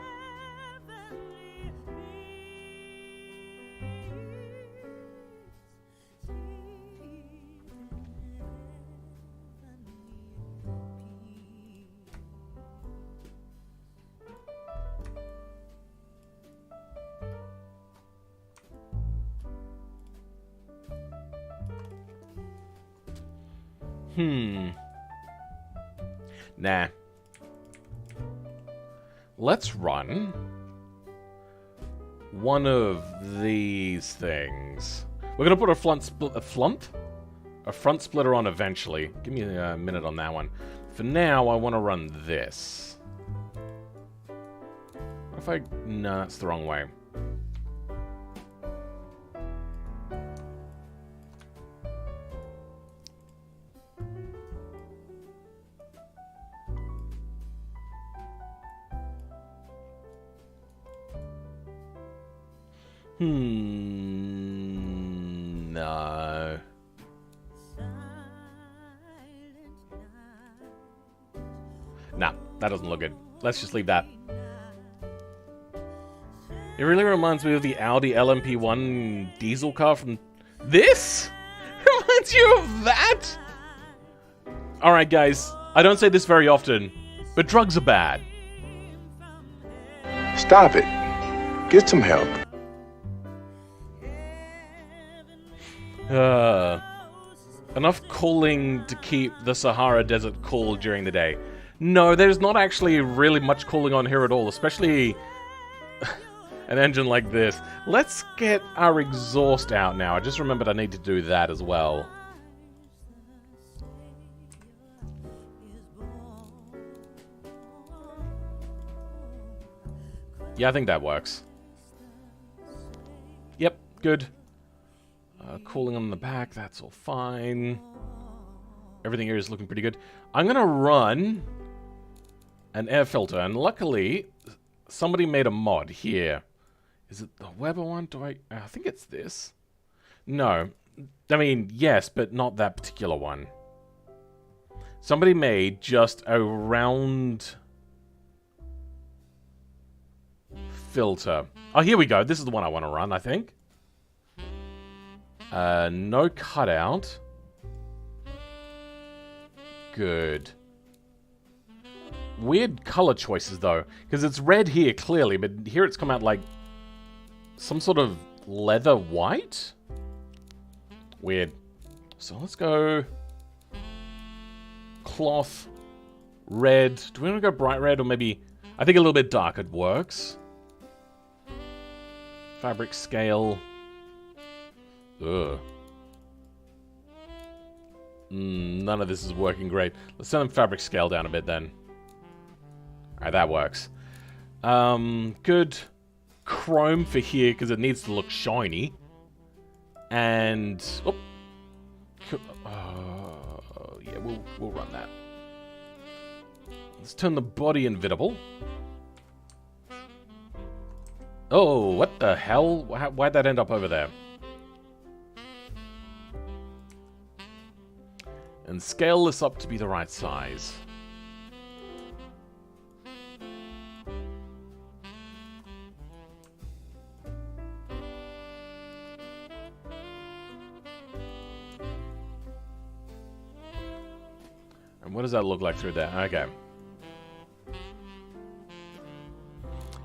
Nah. Let's run one of these things. We're gonna put a front splitter on eventually. Give me a minute on that one. For now, I want to run this. What if I... No, that's the wrong way. No. Nah, that doesn't look good. Let's just leave that. It really reminds me of the Audi LMP1 diesel car from... This? Reminds you of that? Alright, guys. I don't say this very often, but drugs are bad. Stop it. Get some help. Enough cooling to keep the Sahara Desert cool during the day. No, there's not actually really much cooling on here at all, especially an engine like this. Let's get our exhaust out now. I just remembered I need to do that as well. Yeah, I think that works. Yep, good. Cooling on the back, that's all fine. Everything here is looking pretty good. I'm gonna run an air filter, and luckily, somebody made a mod here. Is it the Weber one? I think it's this. No. I mean, yes, but not that particular one. Somebody made just a round filter. Oh, here we go. This is the one I want to run, I think. No cutout. Good. Weird color choices, though. Because it's red here, clearly, but here it's come out like some sort of leather white? Weird. So let's go cloth, red. Do we want to go bright red or maybe... I think a little bit darker works. Fabric scale. Ugh. None of this is working great. Let's send the fabric scale down a bit then. Alright, that works. Good chrome for here because it needs to look shiny. And... Oh. Yeah, we'll run that. Let's turn the body invisible. Oh, what the hell? Why'd that end up over there? And scale this up to be the right size. And what does that look like through there? Okay.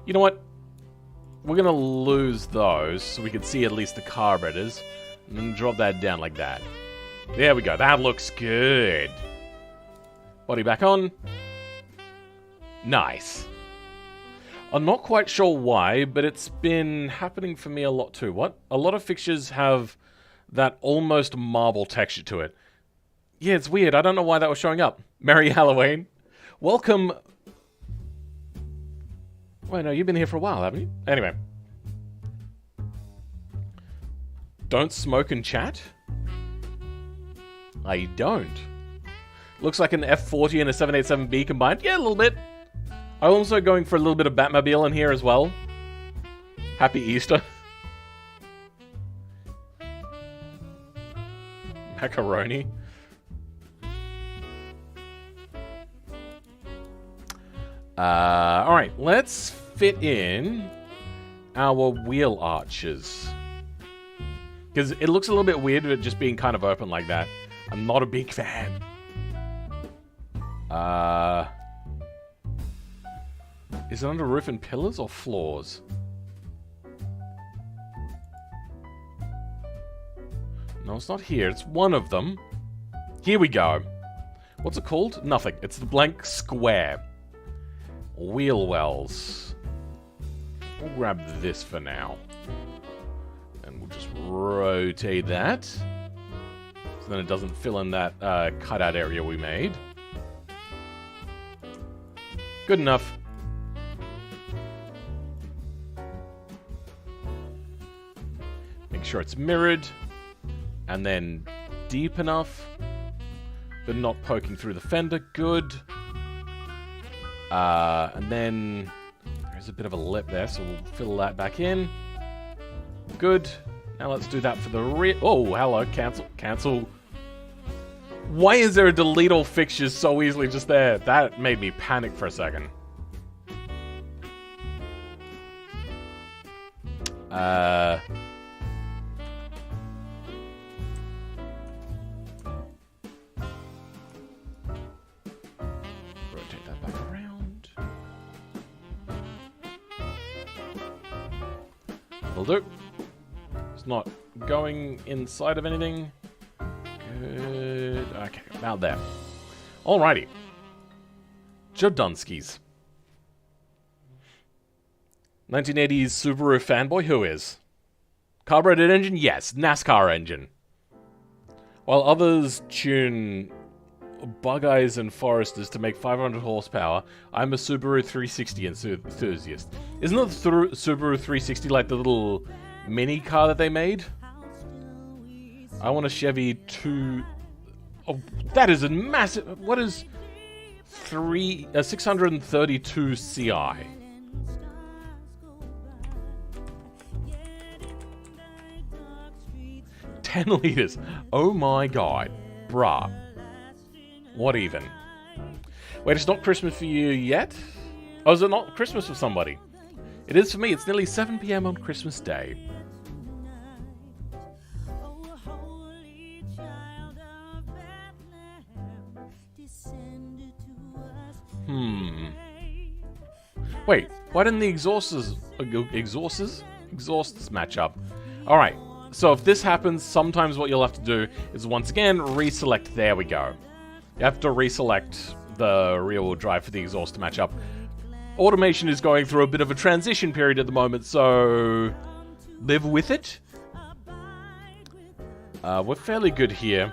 You know what? We're gonna lose those so we can see at least the carburetors. And then drop that down like that. There we go. That looks good. Body back on. Nice. I'm not quite sure why, but it's been happening for me a lot too. What? A lot of fixtures have that almost marble texture to it. Yeah, it's weird. I don't know why that was showing up. Merry Halloween. Welcome. Wait, no, you've been here for a while, haven't you? Anyway. Don't smoke and chat? I don't. Looks like an F40 and a 787B combined. Yeah, a little bit. I'm also going for a little bit of Batmobile in here as well. Happy Easter. Macaroni. Alright, let's fit in our wheel arches. Because it looks a little bit weird with it just being kind of open like that. I'm not a big fan. Is it under roof and pillars or floors? No, it's not here. It's one of them. Here we go. What's it called? Nothing. It's the blank square. Wheel wells. We'll grab this for now. And we'll just rotate that. So then it doesn't fill in that cutout area we made. Good enough. Make sure it's mirrored. And then deep enough. But not poking through the fender. Good. And then there's a bit of a lip there, so we'll fill that back in. Good. Now let's do that for the rear. Oh, hello. Cancel. Cancel. Why is there a delete all fixtures so easily just there? That made me panic for a second. Rotate that back around. Will do. It's not going inside of anything. Good. Okay, about there. Alrighty. Jodunskis. 1980s Subaru fanboy? Who is? Carbureted engine? Yes. NASCAR engine. While others tune Bug-Eyes and Foresters to make 500 horsepower, I'm a Subaru 360 enthusiast. Isn't the Subaru 360 like the little mini car that they made? I want a Chevy 2... Oh, that is a massive... What is... 632 CI? 10 liters. Oh my god. Bruh. What even? Wait, it's not Christmas for you yet? Oh, is it not Christmas for somebody? It is for me. It's nearly 7 PM on Christmas Day. Wait, why didn't the exhausts match up? Alright, so if this happens, sometimes what you'll have to do is once again reselect. There we go. You have to reselect the rear-wheel drive for the exhaust to match up. Automation is going through a bit of a transition period at the moment, so live with it. We're fairly good here.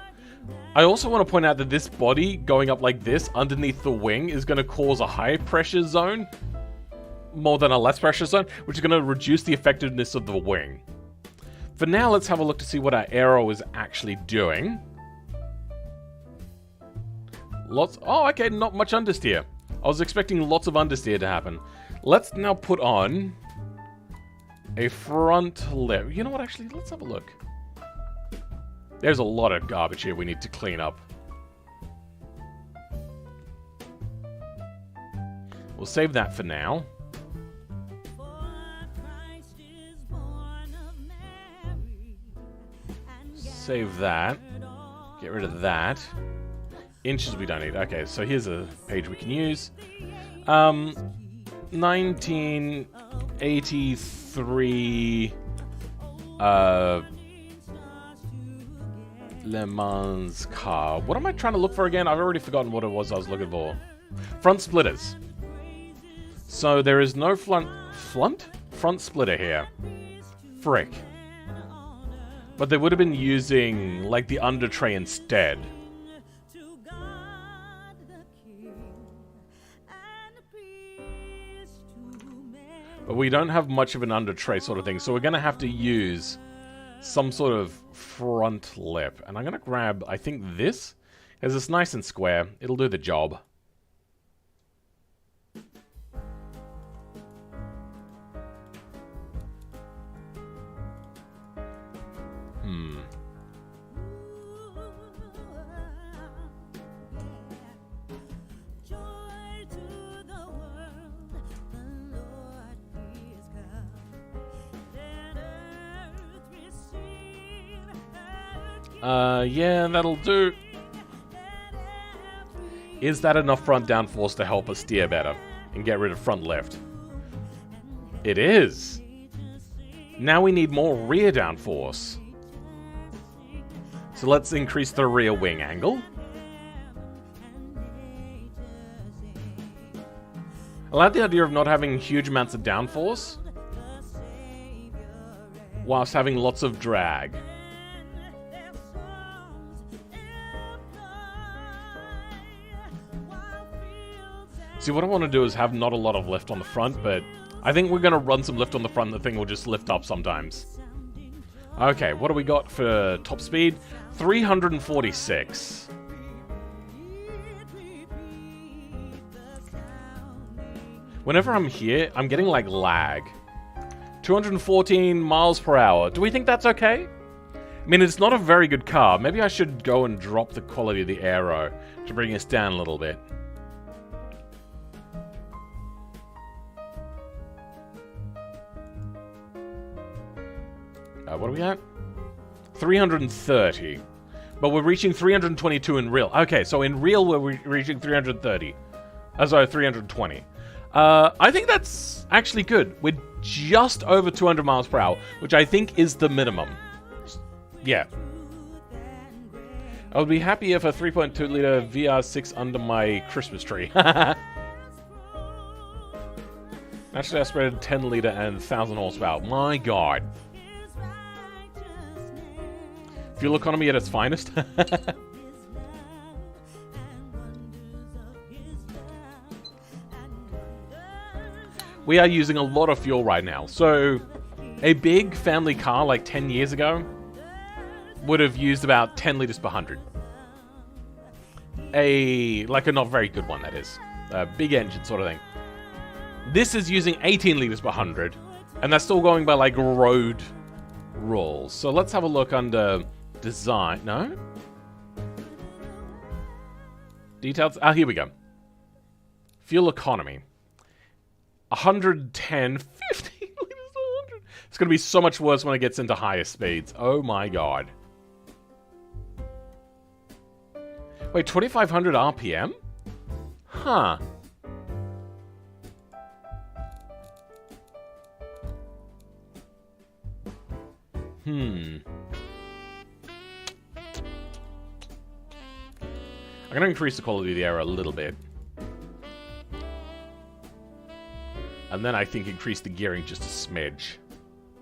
I also want to point out that this body going up like this underneath the wing is going to cause a high pressure zone more than a less pressure zone, which is going to reduce the effectiveness of the wing. For now, let's have a look to see what our aero is actually doing. Oh, okay, not much understeer. I was expecting lots of understeer to happen. Let's now put on a front lip. You know what, actually, let's have a look. There's a lot of garbage here we need to clean up. We'll save that for now. Save that. Get rid of that. Inches we don't need. Okay, so here's a page we can use. 1983 Le Mans car. What am I trying to look for again? I've already forgotten what it was I was looking for. Front splitters. So there is no front splitter here. Frick. But they would have been using, like, the under tray instead. But we don't have much of an under tray sort of thing, so we're going to have to use some sort of front lip. And I'm going to grab, I think, this, because it's nice and square. It'll do the job. Yeah, that'll do. Is that enough front downforce to help us steer better and get rid of front lift? It is. Now we need more rear downforce. So let's increase the rear wing angle. I like the idea of not having huge amounts of downforce whilst having lots of drag. See, what I want to do is have not a lot of lift on the front, but I think we're going to run some lift on the front and the thing will just lift up sometimes. Okay, what do we got for top speed? 346. Whenever I'm here, I'm getting, like, lag. 214 miles per hour. Do we think that's okay? I mean, it's not a very good car. Maybe I should go and drop the quality of the aero to bring us down a little bit. What are we at? 330. But we're reaching 322 in real. Okay, so in real we're reaching 330. Sorry, 320. I think that's actually good. We're just over 200 miles per hour, which I think is the minimum. Yeah. I would be happy if a 3.2 liter VR6 under my Christmas tree. Naturally aspirated 10 liter and 1,000 horsepower. My god. Fuel economy at its finest. We are using a lot of fuel right now. So, a big family car like 10 years ago would have used about 10 liters per 100. Like a not very good one, that is. A big engine sort of thing. This is using 18 liters per 100, and that's still going by like road rules. So let's have a look under design. No? Details. Ah, here we go. Fuel economy. 110, 50 liters per 100. It's going to be so much worse when it gets into higher speeds. Oh my god. Wait, 2,500 RPM? Huh. I'm going to increase the quality of the air a little bit. And then I think increase the gearing just a smidge.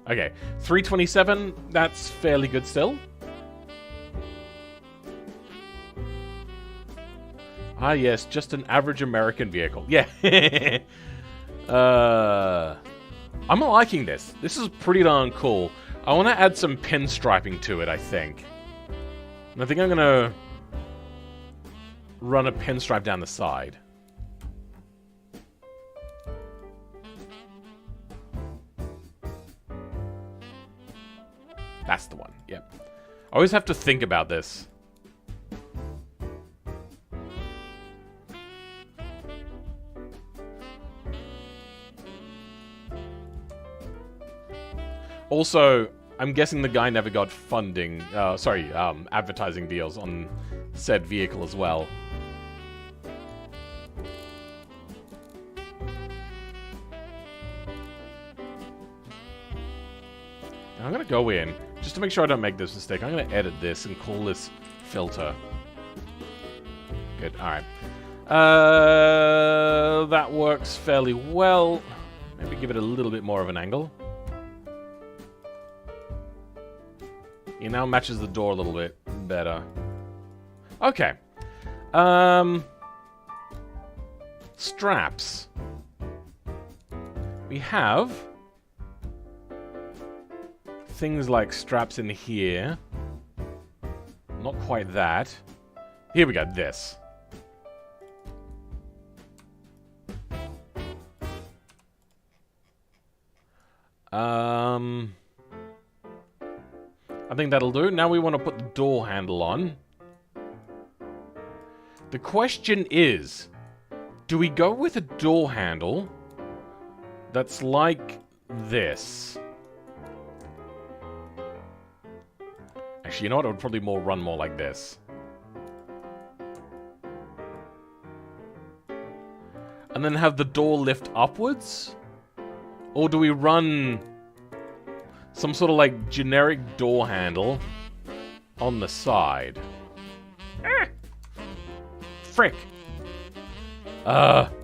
Okay, 327, that's fairly good still. Ah yes, just an average American vehicle. Yeah. I'm liking this. This is pretty darn cool. I want to add some pinstriping to it, I think. And I think I'm going to run a pinstripe down the side. That's the one, yep. I always have to think about this. Also, I'm guessing the guy never got funding, advertising deals on said vehicle as well. I'm going to go in, just to make sure I don't make this mistake. I'm going to edit this and call this filter. Good, alright. That works fairly well. Maybe give it a little bit more of an angle. It now matches the door a little bit better. Okay. Straps. We have things like straps in here. Not quite that. Here we go, this. I think that'll do. Now we want to put the door handle on. The question is, do we go with a door handle that's like this? Actually, you know what? It would probably run more like this. And then have the door lift upwards? Or do we run some sort of like generic door handle on the side? Frick.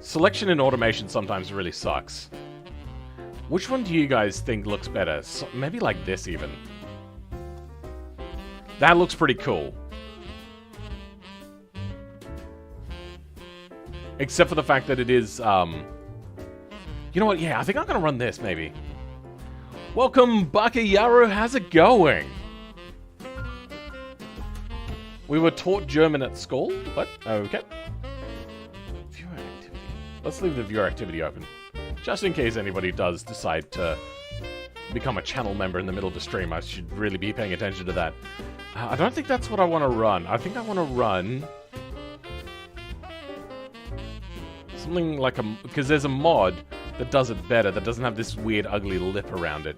Selection and automation sometimes really sucks. Which one do you guys think looks better? So, maybe like this even. That looks pretty cool. Except for the fact that it is, you know what? Yeah, I think I'm gonna run this, maybe. Welcome, Bakayaru. How's it going? We were taught German at school. What? Okay. Viewer activity. Let's leave the viewer activity open. Just in case anybody does decide to become a channel member in the middle of the stream, I should really be paying attention to that. I don't think that's what I want to run. I think I want to run something like a... Because there's a mod that does it better, that doesn't have this weird, ugly lip around it.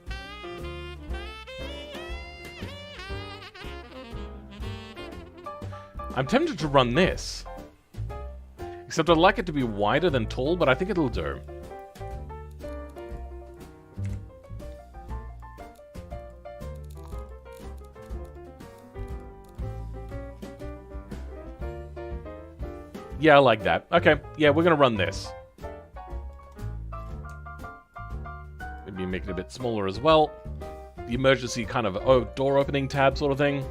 I'm tempted to run this. Except I'd like it to be wider than tall, but I think it'll do. Yeah, I like that. Okay, yeah, we're gonna run this. Maybe make it a bit smaller as well. The emergency kind of door opening tab sort of thing.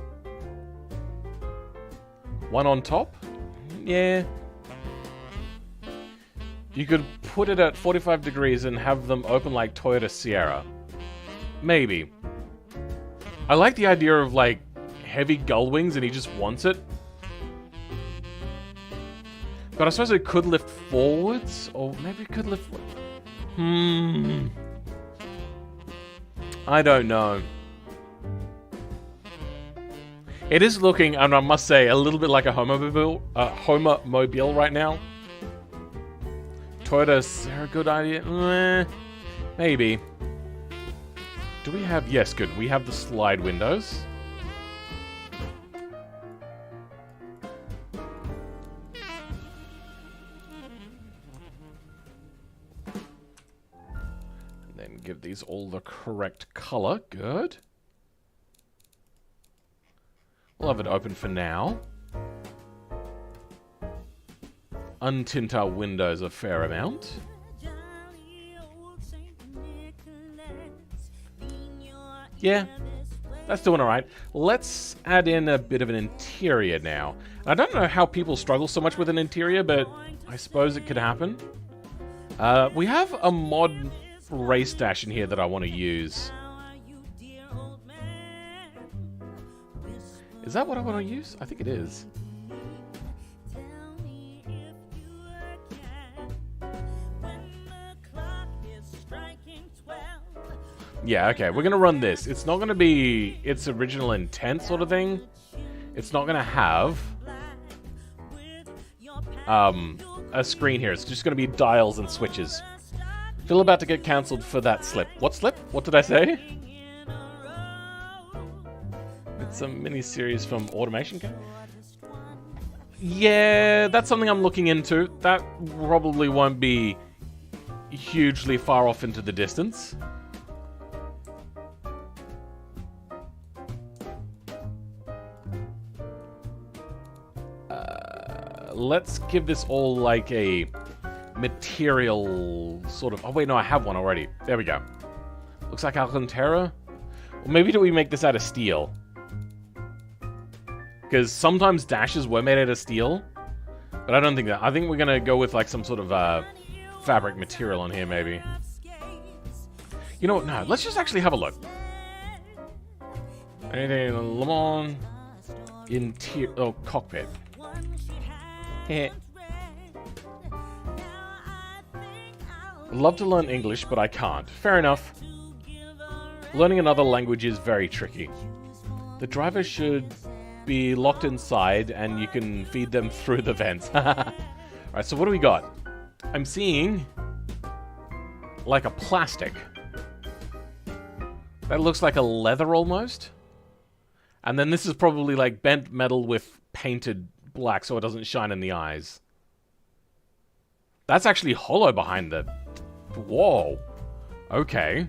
One on top? Yeah. You could put it at 45 degrees and have them open like Toyota Sierra. Maybe. I like the idea of like heavy gull wings and he just wants it. But I suppose it could lift forwards, or maybe it could lift... I don't know. It is looking, and I must say, a little bit like a Homer-mobile right now. Toyota, is there a good idea? Maybe. Do we have... Yes, good. We have the slide windows. Give these all the correct color. Good. We'll have it open for now. Untint our windows a fair amount. Yeah, that's doing alright. Let's add in a bit of an interior now. I don't know how people struggle so much with an interior, but I suppose it could happen. We have a mod race dash in here that I want to use. Is that what I want to use? I think it is. Yeah, okay, we're going to run this. It's not going to be its original intent sort of thing. It's not going to have a screen here. It's just going to be dials and switches. Still about to get cancelled for that slip. What slip? What did I say? It's a mini-series from Automation Camp. Yeah, that's something I'm looking into. That probably won't be hugely far off into the distance. let's give this all like a material sort of... Oh, wait, no, I have one already. There we go. Looks like Alcantara. Or maybe do we make this out of steel? Because sometimes dashes were made out of steel. But I don't think that. I think we're going to go with like some sort of fabric material on here, maybe. You know what? No, let's just actually have a look. Anything in Le Mans? Interior... Oh, cockpit. Heh. I'd love to learn English, but I can't. Fair enough. Learning another language is very tricky. The driver should be locked inside, and you can feed them through the vents. Alright, so what do we got? I'm seeing... like a plastic. That looks like a leather almost. And then this is probably like bent metal with painted black so it doesn't shine in the eyes. That's actually hollow behind the... Whoa. Okay.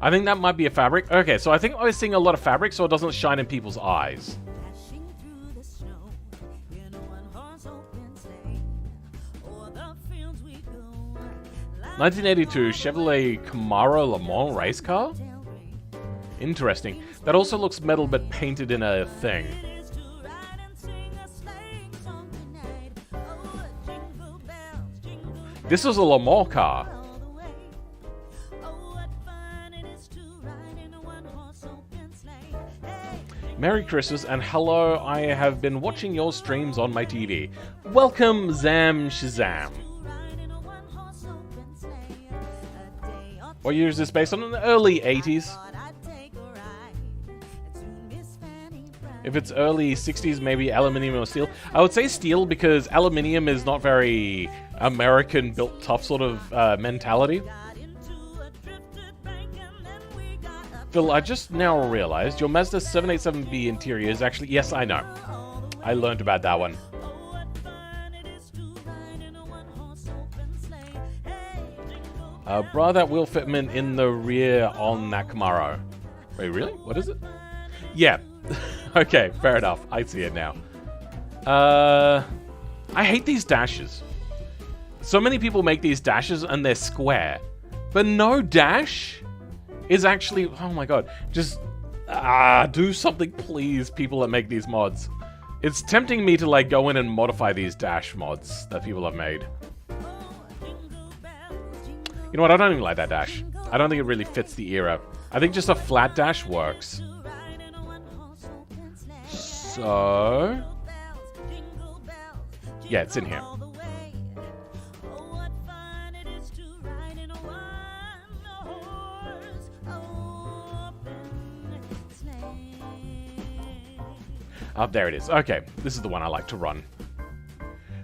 I think that might be a fabric. Okay, so I think I was seeing a lot of fabric so it doesn't shine in people's eyes. 1982 Chevrolet Camaro Le Mans race car? Interesting. That also looks metal but painted in a thing. This was a Le Mans car. Merry Christmas and hello, I have been watching your streams on my TV. Welcome, Zam Shazam. What year is this based on? In the early 80s. If it's early 60s, maybe aluminium or steel. I would say steel because aluminium is not very American built tough sort of mentality. Phil, I just now realized your Mazda 787B interior is actually... Yes, I know. I learned about that one. Bra, that wheel fitment in the rear on that Camaro. Wait, really? What is it? Yeah. Okay, fair enough. I see it now. I hate these dashes. So many people make these dashes and they're square. But no dash is actually... Oh my god. Just... do something, please, people that make these mods. It's tempting me to, like, go in and modify these dash mods that people have made. You know what? I don't even like that dash. I don't think it really fits the era. I think just a flat dash works. So... yeah, it's in here. Oh, there it is. Okay, this is the one I like to run.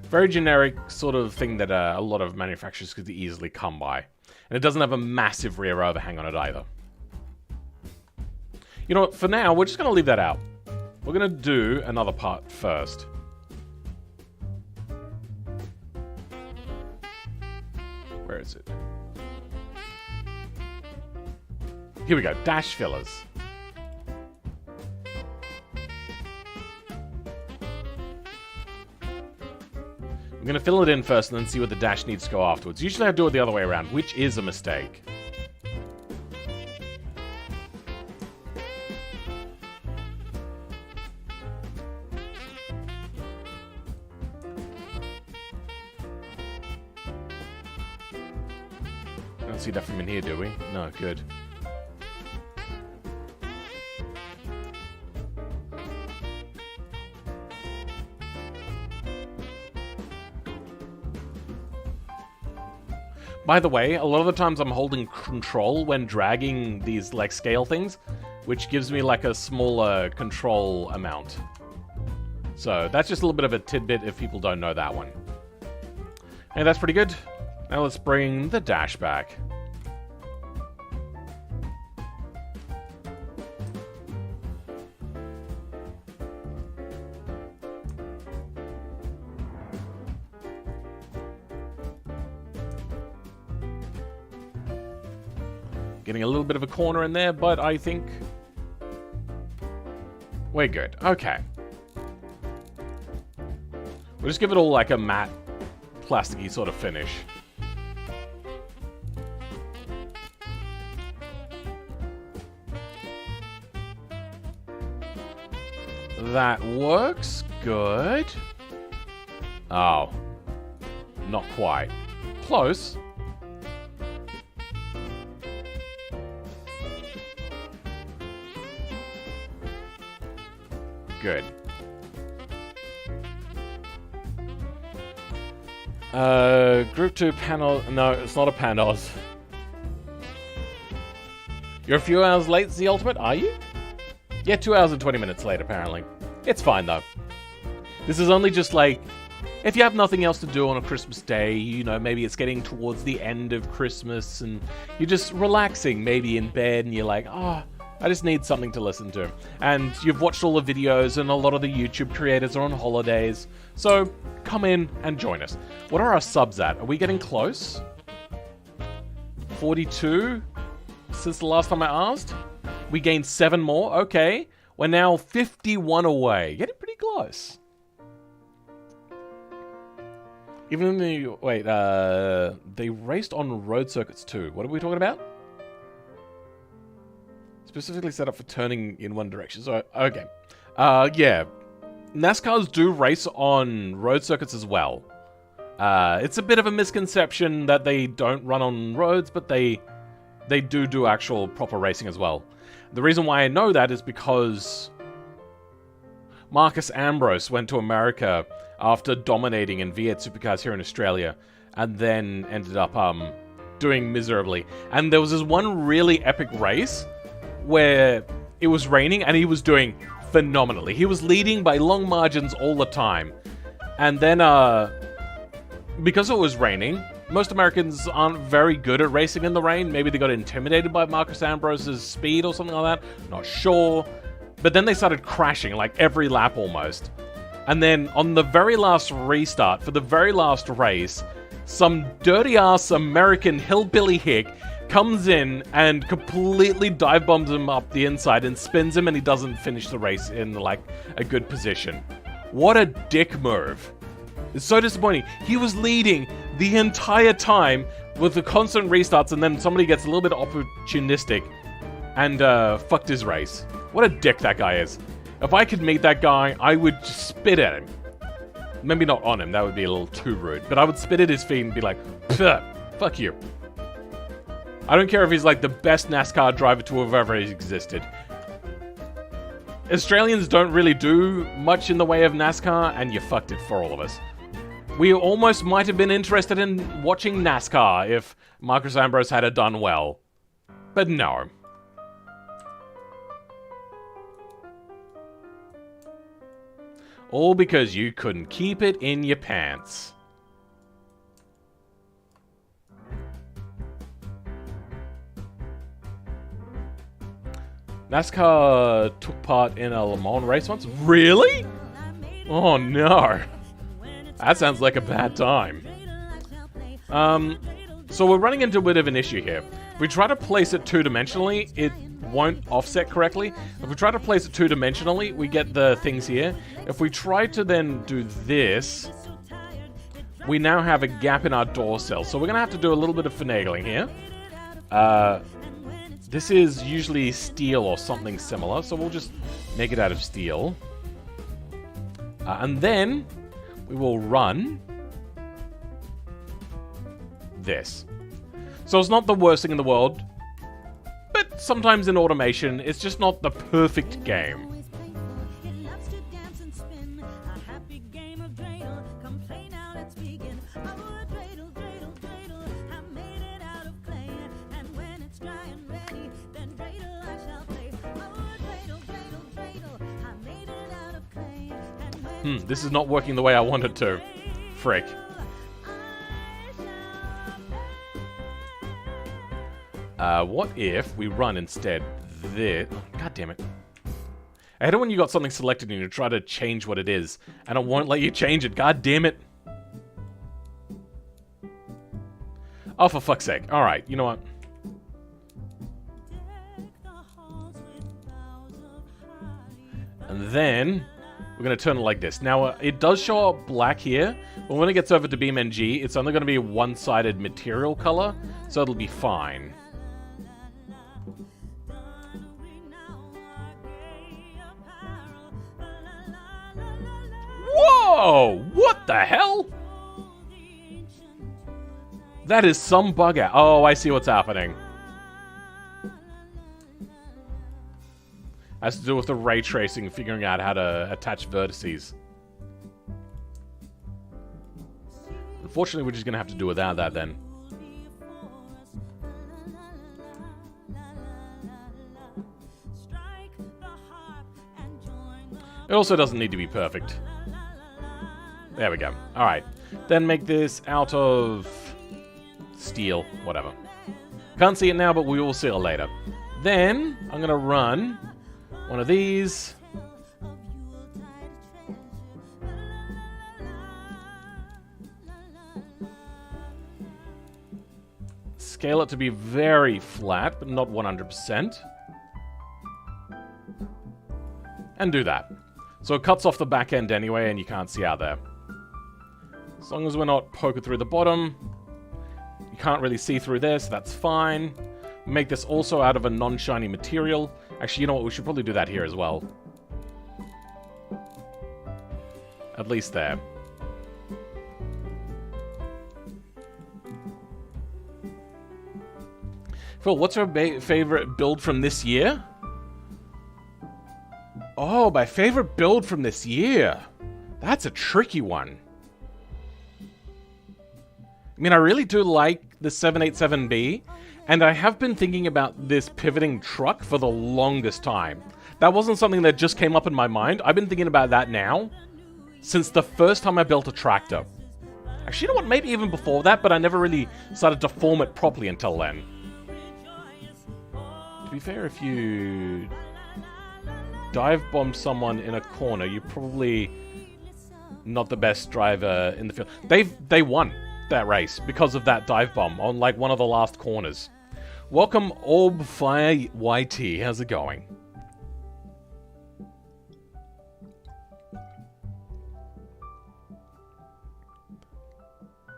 Very generic sort of thing that a lot of manufacturers could easily come by. And it doesn't have a massive rear overhang on it either. You know what, for now, we're just going to leave that out. We're going to do another part first. Where is it? Here we go, dash fillers. I'm going to fill it in first and then see what the dash needs to go afterwards. Usually I do it the other way around, which is a mistake. Don't see that from in here, do we? No, good. By the way, a lot of the times I'm holding control when dragging these, like, scale things, which gives me, like, a smaller control amount. So, that's just a little bit of a tidbit if people don't know that one. Hey, that's pretty good. Now let's bring the dash back. Getting a little bit of a corner in there, but I think we're good. Okay. We'll just give it all like a matte, plasticky sort of finish. That works. Good. Oh. Not quite. Close. Good. Group 2 panel... No, it's not a Panos. You're a few hours late, the ultimate, are you? Yeah, 2 hours and 20 minutes late, apparently. It's fine, though. This is only just like... If you have nothing else to do on a Christmas day, you know, maybe it's getting towards the end of Christmas, and you're just relaxing, maybe in bed, and you're like, oh, I just need something to listen to. And you've watched all the videos, and a lot of the YouTube creators are on holidays. So, come in and join us. What are our subs at? Are we getting close? 42? Since the last time I asked? We gained 7 more? Okay. We're now 51 away. Getting pretty close. Even the... Wait, they raced on road circuits too. What are we talking about? Specifically set up for turning in one direction. So, okay. Yeah. NASCARs do race on road circuits as well. It's a bit of a misconception that they don't run on roads, but they do actual proper racing as well. The reason why I know that is because Marcus Ambrose went to America after dominating in V8 Supercars here in Australia, and then ended up doing miserably. And there was this one really epic race where it was raining and he was doing phenomenally. He was leading by long margins all the time. And then, because it was raining, most Americans aren't very good at racing in the rain. Maybe they got intimidated by Marcus Ambrose's speed or something like that. Not sure. But then they started crashing, like every lap almost. And then on the very last restart, for the very last race, some dirty-ass American hillbilly hick comes in and completely dive bombs him up the inside and spins him, and he doesn't finish the race in, like, a good position. What a dick move. It's so disappointing. He was leading the entire time with the constant restarts, and then somebody gets a little bit opportunistic and fucked his race. What a dick that guy is. If I could meet that guy, I would just spit at him. Maybe not on him, that would be a little too rude. But I would spit at his feet and be like, fuck you. I don't care if he's like the best NASCAR driver to have ever existed. Australians don't really do much in the way of NASCAR, and you fucked it for all of us. We almost might have been interested in watching NASCAR if Marcus Ambrose had it done well. But no. All because you couldn't keep it in your pants. NASCAR took part in a Le Mans race once? Really? Oh no. That sounds like a bad time. So we're running into a bit of an issue here. If we try to place it two-dimensionally, it won't offset correctly. If we try to place it two-dimensionally, we get the things here. If we try to then do this, we now have a gap in our door cell. So we're going to have to do a little bit of finagling here. This is usually steel or something similar, so we'll just make it out of steel. And then we will run this. So it's not the worst thing in the world, but sometimes in automation, it's just not the perfect game. This is not working the way I wanted to. Frick. What if we run instead this? God damn it. I hate it when you got something selected and you try to change what it is, and it won't let you change it. God damn it. Oh, for fuck's sake. Alright, you know what? And then we're going to turn it like this. Now, it does show up black here, but when it gets over to BeamNG, it's only going to be a one-sided material color, so it'll be fine. Whoa! What the hell? That is some bug out. Oh, I see what's happening. Has to do with the ray tracing, figuring out how to attach vertices. Unfortunately, we're just going to have to do without that then. It also doesn't need to be perfect. There we go. Alright. Then make this out of steel. Whatever. Can't see it now, but we will see it later. Then, I'm going to run one of these. Scale it to be very flat, but not 100%. And do that. So it cuts off the back end anyway, and you can't see out there. As long as we're not poking through the bottom. You can't really see through this, so that's fine. Make this also out of a non-shiny material. Actually, you know what? We should probably do that here as well. At least there. Phil, what's your favorite build from this year? Oh, my favorite build from this year. That's a tricky one. I mean, I really do like the 787B, and I have been thinking about this pivoting truck for the longest time. That wasn't something that just came up in my mind. I've been thinking about that now since the first time I built a tractor. Actually, you know what? Maybe even before that, but I never really started to form it properly until then. To be fair, if you dive bomb someone in a corner, you're probably not the best driver in the field. They won that race because of that dive bomb on like one of the last corners. Welcome Orbfire YT. How's it going?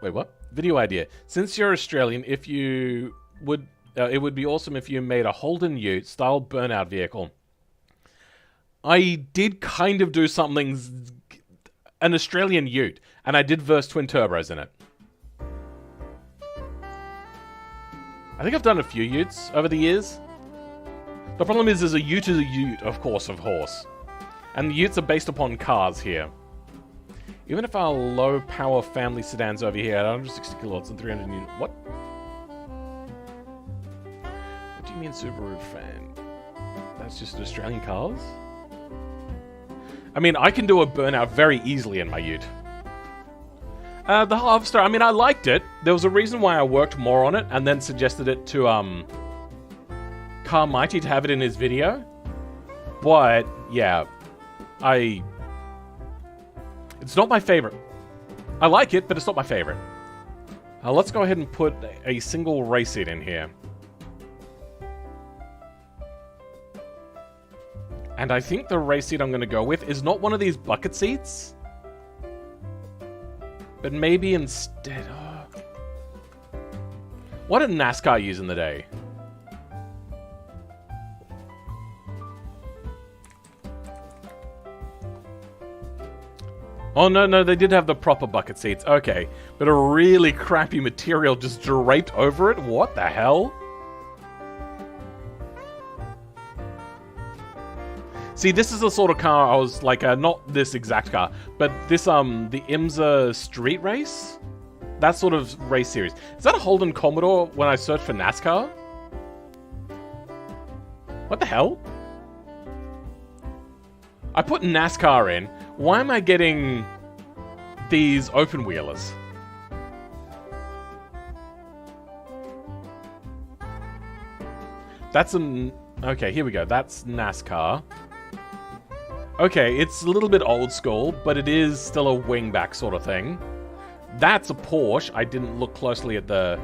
Wait, what? Video idea. Since you're Australian, if you would, it would be awesome if you made a Holden Ute style burnout vehicle. I did kind of do something, an Australian Ute, and I did verse twin turbos in it. I think I've done a few Utes over the years. The problem is a Ute, of course, of horse. And the Utes are based upon cars here. Even if our low-power family sedans over here at 160 kilowatts and 300 units... What? What do you mean Subaru fan? That's just Australian cars? I mean, I can do a burnout very easily in my Ute. The Harvester, I mean, I liked it. There was a reason why I worked more on it and then suggested it to, Carmighty to have it in his video. But, yeah, it's not my favorite. I like it, but it's not my favorite. Let's go ahead and put a single race seat in here. And I think the race seat I'm going to go with is not one of these bucket seats. But maybe instead... What did NASCAR use in the day? Oh, no, they did have the proper bucket seats. Okay. But a really crappy material just draped over it? What the hell? See, this is the sort of car I was like, not this exact car, but this, the IMSA Street Race? That sort of race series. Is that a Holden Commodore when I search for NASCAR? What the hell? I put NASCAR in. Why am I getting these open wheelers? That's an... Okay, here we go. That's NASCAR. Okay, it's a little bit old school, but it is still a wingback sort of thing. That's a Porsche. I didn't look closely at the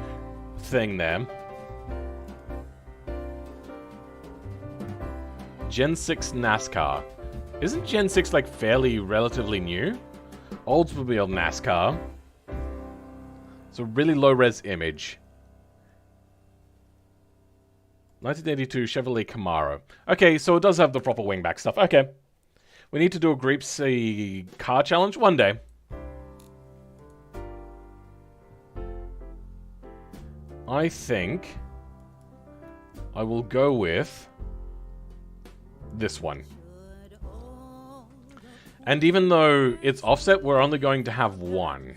thing there. Gen 6 NASCAR. Isn't Gen 6 like fairly relatively new? Oldsmobile NASCAR. It's a really low-res image. 1982 Chevrolet Camaro. Okay, so it does have the proper wingback stuff. Okay. We need to do a Group C car challenge one day. I think I will go with this one. And even though it's offset, we're only going to have one.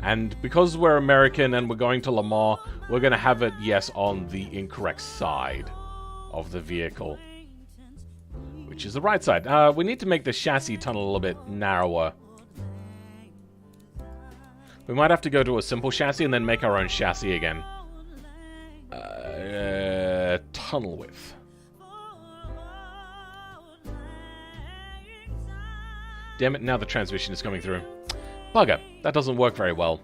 And because we're American and we're going to Le Mans, we're going to have it, yes, on the incorrect side of the vehicle. Which is the right side. We need to make the chassis tunnel a little bit narrower. We might have to go to a simple chassis and then make our own chassis again. Tunnel width. Damn it, now the transmission is coming through. Bugger, that doesn't work very well.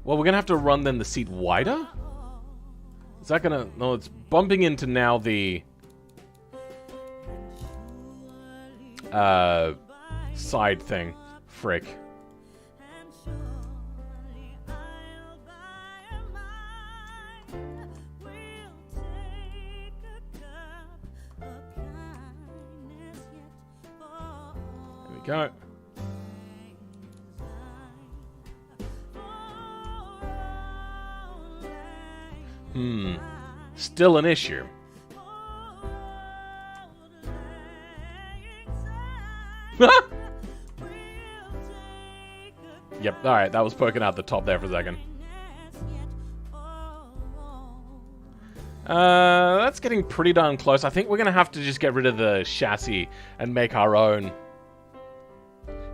Well, we're going to have to run then the seat wider? Is that going to... No, it's bumping into now the... side thing. Frick. There we go. Still an issue. Yep, alright, that was poking out the top there for a second. That's getting pretty darn close. I think we're gonna have to just get rid of the chassis and make our own.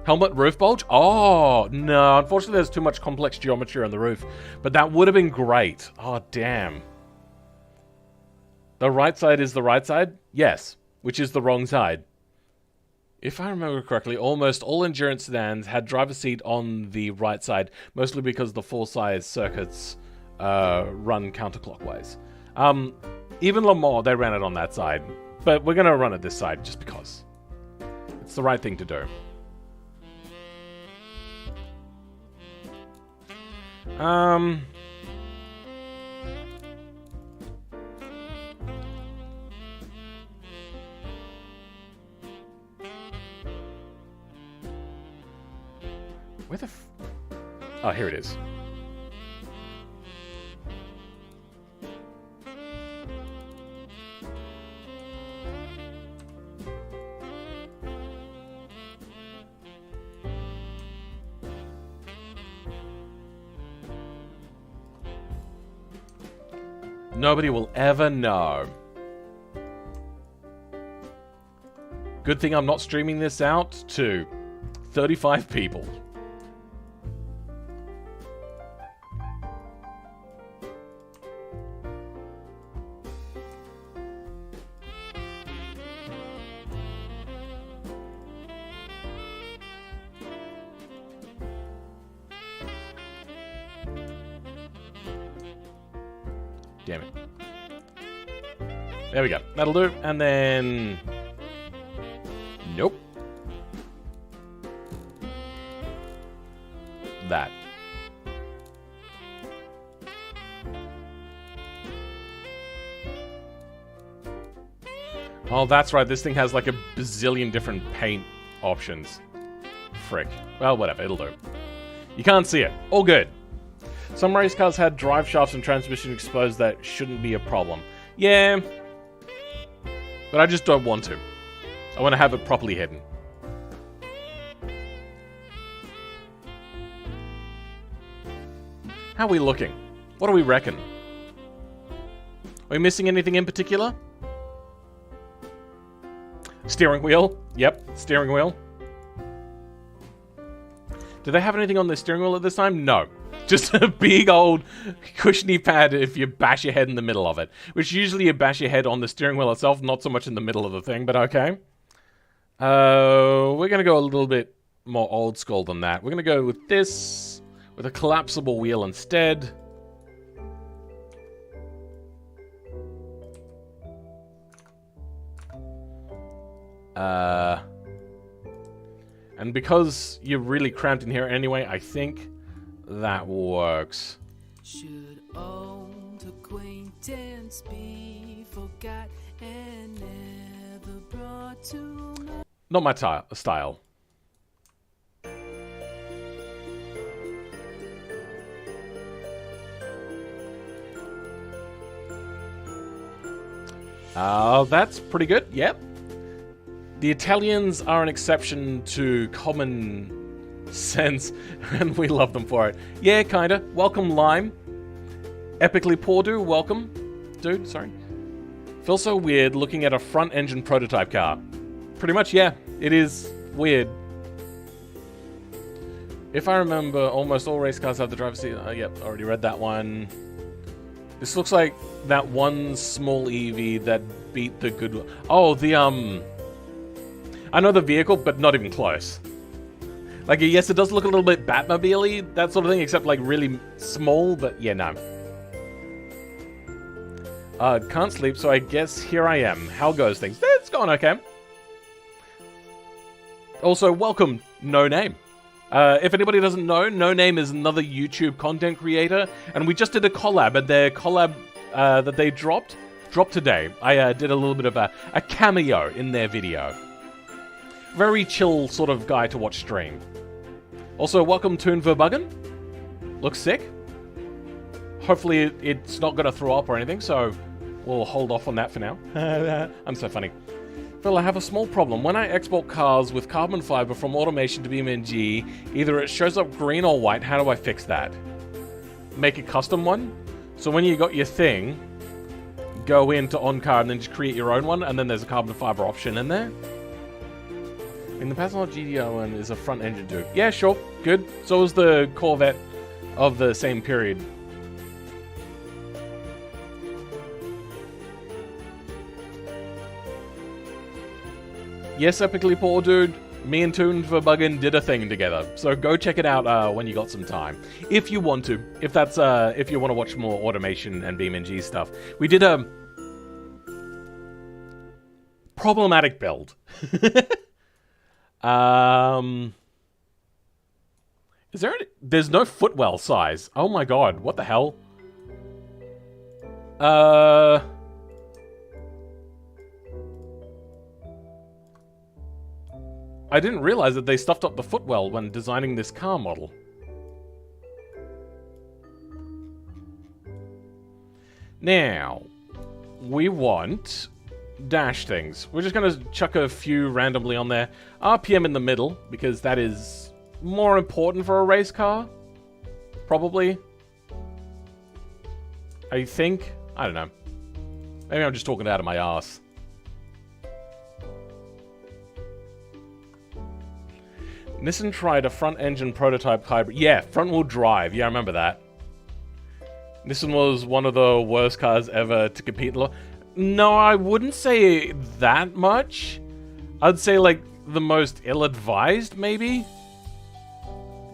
Helmet roof bulge? Oh, no. Unfortunately, there's too much complex geometry on the roof. But that would have been great. Oh, damn. The right side is the right side? Yes. Which is the wrong side. If I remember correctly, almost all endurance sedans had driver's seat on the right side, mostly because the full-size circuits run counterclockwise. Even Le Mans, they ran it on that side. But we're going to run it this side just because. It's the right thing to do. Where the oh, here it is. Nobody will ever know. Good thing I'm not streaming this out to 35 people. Damn it. There we go. That'll do. And then... Nope. That. Oh, that's right. This thing has like a bazillion different paint options. Frick. Well, whatever. It'll do. You can't see it. All good. Some race cars had drive shafts and transmission exposed that shouldn't be a problem. Yeah. But I just don't want to. I want to have it properly hidden. How are we looking? What do we reckon? Are we missing anything in particular? Steering wheel. Yep, steering wheel. Do they have anything on the steering wheel at this time? No. Just a big old cushiony pad if you bash your head in the middle of it. Which usually you bash your head on the steering wheel itself, not so much in the middle of the thing, but okay. We're going to go a little bit more old school than that. We're going to go with this, with a collapsible wheel instead. And because you're really cramped in here anyway, I think that works. Should old acquaintance be forgot and never brought to mind? Not my style. That's pretty good, yep. The Italians are an exception to common sense, and we love them for it. Yeah, kinda. Welcome, Lime. Epically Poor Dude, welcome. Dude, sorry. Feels so weird looking at a front-engine prototype car. Pretty much, yeah. It is weird. If I remember, almost all race cars have the driver's seat. Yep, already read that one. This looks like that one small EV that beat the good one. Oh, I know the vehicle, but not even close. Like, yes, it does look a little bit Batmobile-y, that sort of thing, except, like, really small, but yeah, no. Can't sleep, so I guess here I am. How goes things? It's going okay. Also, welcome, No Name. If anybody doesn't know, No Name is another YouTube content creator, and we just did a collab, and their collab that they dropped today. I did a little bit of a cameo in their video. Very chill sort of guy to watch stream. Also, welcome Toon Verbuggen. Looks sick. Hopefully it's not going to throw up or anything, so we'll hold off on that for now. I'm so funny. Phil, I have a small problem. When I export cars with carbon fiber from automation to BeamNG, either it shows up green or white. How do I fix that? Make a custom one? So when you got your thing, go into on-car and then just create your own one, and then there's a carbon fiber option in there. In the Pascal GTO one is a front engine dude. Yeah, sure, good. So is the Corvette of the same period. Yes, Epically Poor Dude, me and Toon Verbuggen did a thing together. So go check it out when you got some time. If you want to. If that's if you want to watch more automation and BeamNG stuff. We did a problematic build. Is there there's no footwell size. Oh my god, what the hell? I didn't realize that they stuffed up the footwell when designing this car model. Now, we want dash things. We're just going to chuck a few randomly on there. RPM in the middle, because that is more important for a race car. Probably. I think. I don't know. Maybe I'm just talking out of my ass. Nissan tried a front-engine prototype hybrid. Yeah, front-wheel drive. Yeah, I remember that. Nissan was one of the worst cars ever to compete. No, I wouldn't say that much. I'd say, like, the most ill-advised, maybe?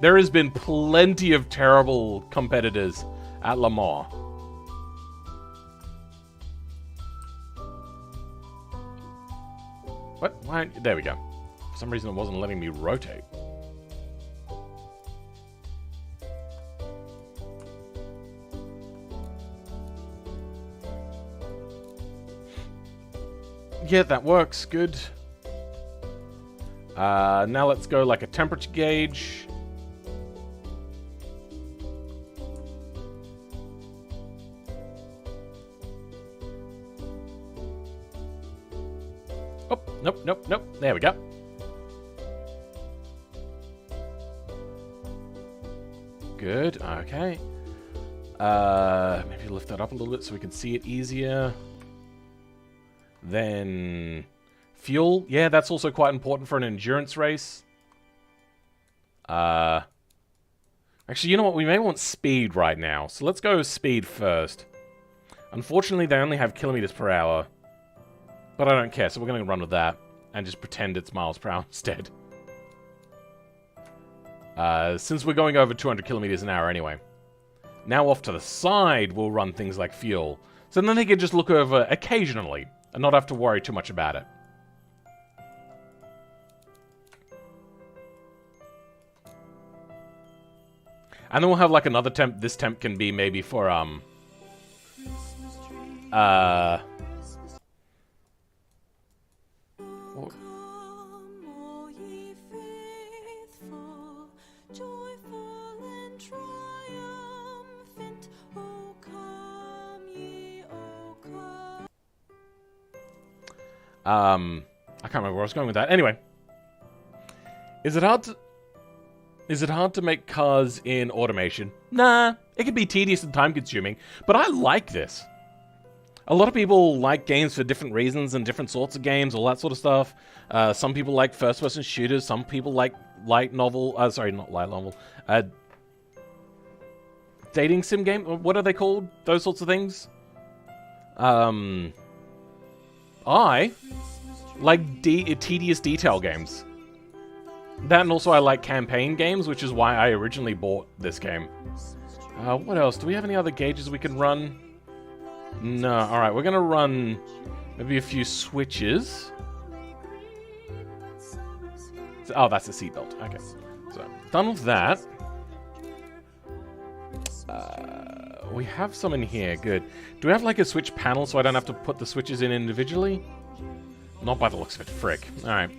There has been plenty of terrible competitors at Le Mans. What? Why? There we go. For some reason it wasn't letting me rotate. Yeah, that works. Good. Now let's go like a temperature gauge. Oh, nope. There we go. Good, okay. Maybe lift that up a little bit so we can see it easier. Then fuel. Yeah, that's also quite important for an endurance race. Actually, you know what? We may want speed right now. So let's go speed first. Unfortunately, they only have kilometers per hour. But I don't care, so we're going to run with that. And just pretend it's miles per hour instead. Since we're going over 200 kilometers an hour anyway. Now off to the side, we'll run things like fuel. So then they can just look over occasionally and not have to worry too much about it. And then we'll have like another temp. This temp can be maybe for I can't remember where I was going with that. Anyway, is it hard to make cars in automation? Nah, it can be tedious and time-consuming, but I like this. A lot of people like games for different reasons and different sorts of games, all that sort of stuff. Some people like first-person shooters. Some people like light novel. Sorry, not light novel. Dating sim game. What are they called? Those sorts of things. I like tedious detail games. That, and also I like campaign games, which is why I originally bought this game. What else? Do we have any other gauges we can run? No. Alright, we're going to run maybe a few switches. Oh, that's the seatbelt. Okay. So, done with that. We have some in here. Good. Do we have like a switch panel so I don't have to put the switches in individually? Not by the looks of it. Frick. Alright.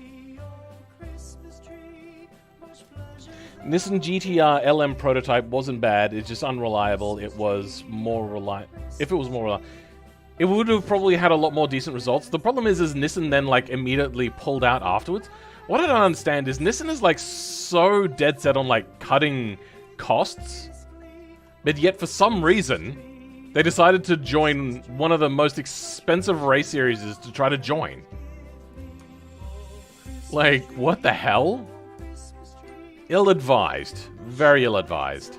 Nissan GTR LM prototype wasn't bad. It's just unreliable. It was more reliable. If it was more reliable, it would have probably had a lot more decent results. The problem is Nissan then like immediately pulled out afterwards. What I don't understand is Nissan is like so dead set on like cutting costs, but yet for some reason they decided to join one of the most expensive race series to try to join. Like, what the hell? Ill-advised. Very ill-advised.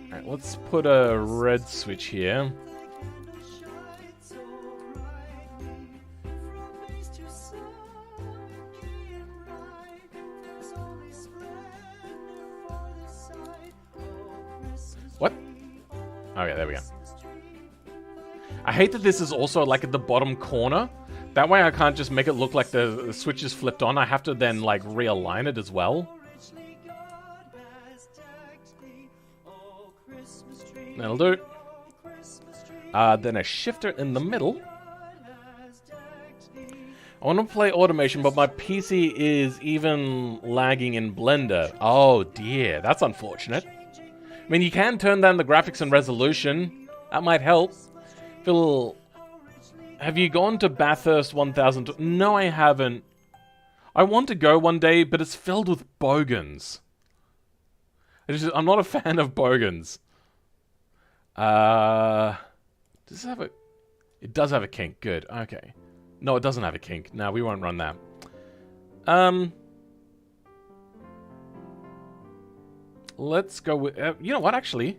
Alright, let's put a red switch here. What? Okay, there we go. I hate that this is also like at the bottom corner. That way I can't just make it look like the switch is flipped on. I have to then like realign it as well. That'll do. Then a shifter in the middle. I want to play automation, but my PC is even lagging in Blender. Oh dear, that's unfortunate. I mean, you can turn down the graphics and resolution. That might help. Phil, have you gone to Bathurst 1000? No, I haven't. I want to go one day, but it's filled with bogans. I'm not a fan of bogans. Does it have a... It does have a kink. Good. Okay. No, it doesn't have a kink. No, we won't run that. Let's go with... you know what, actually?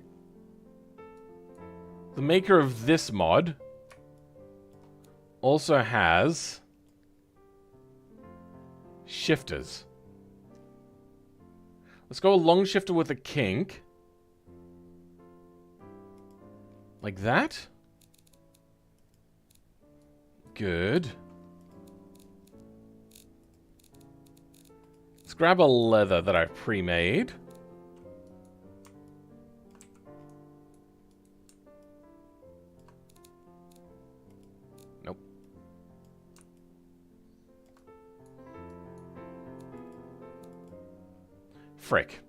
The maker of this mod also has shifters. Let's go a long shifter with a kink. Like that. Good. Let's grab a leather that I've pre-made. Nope. Frick.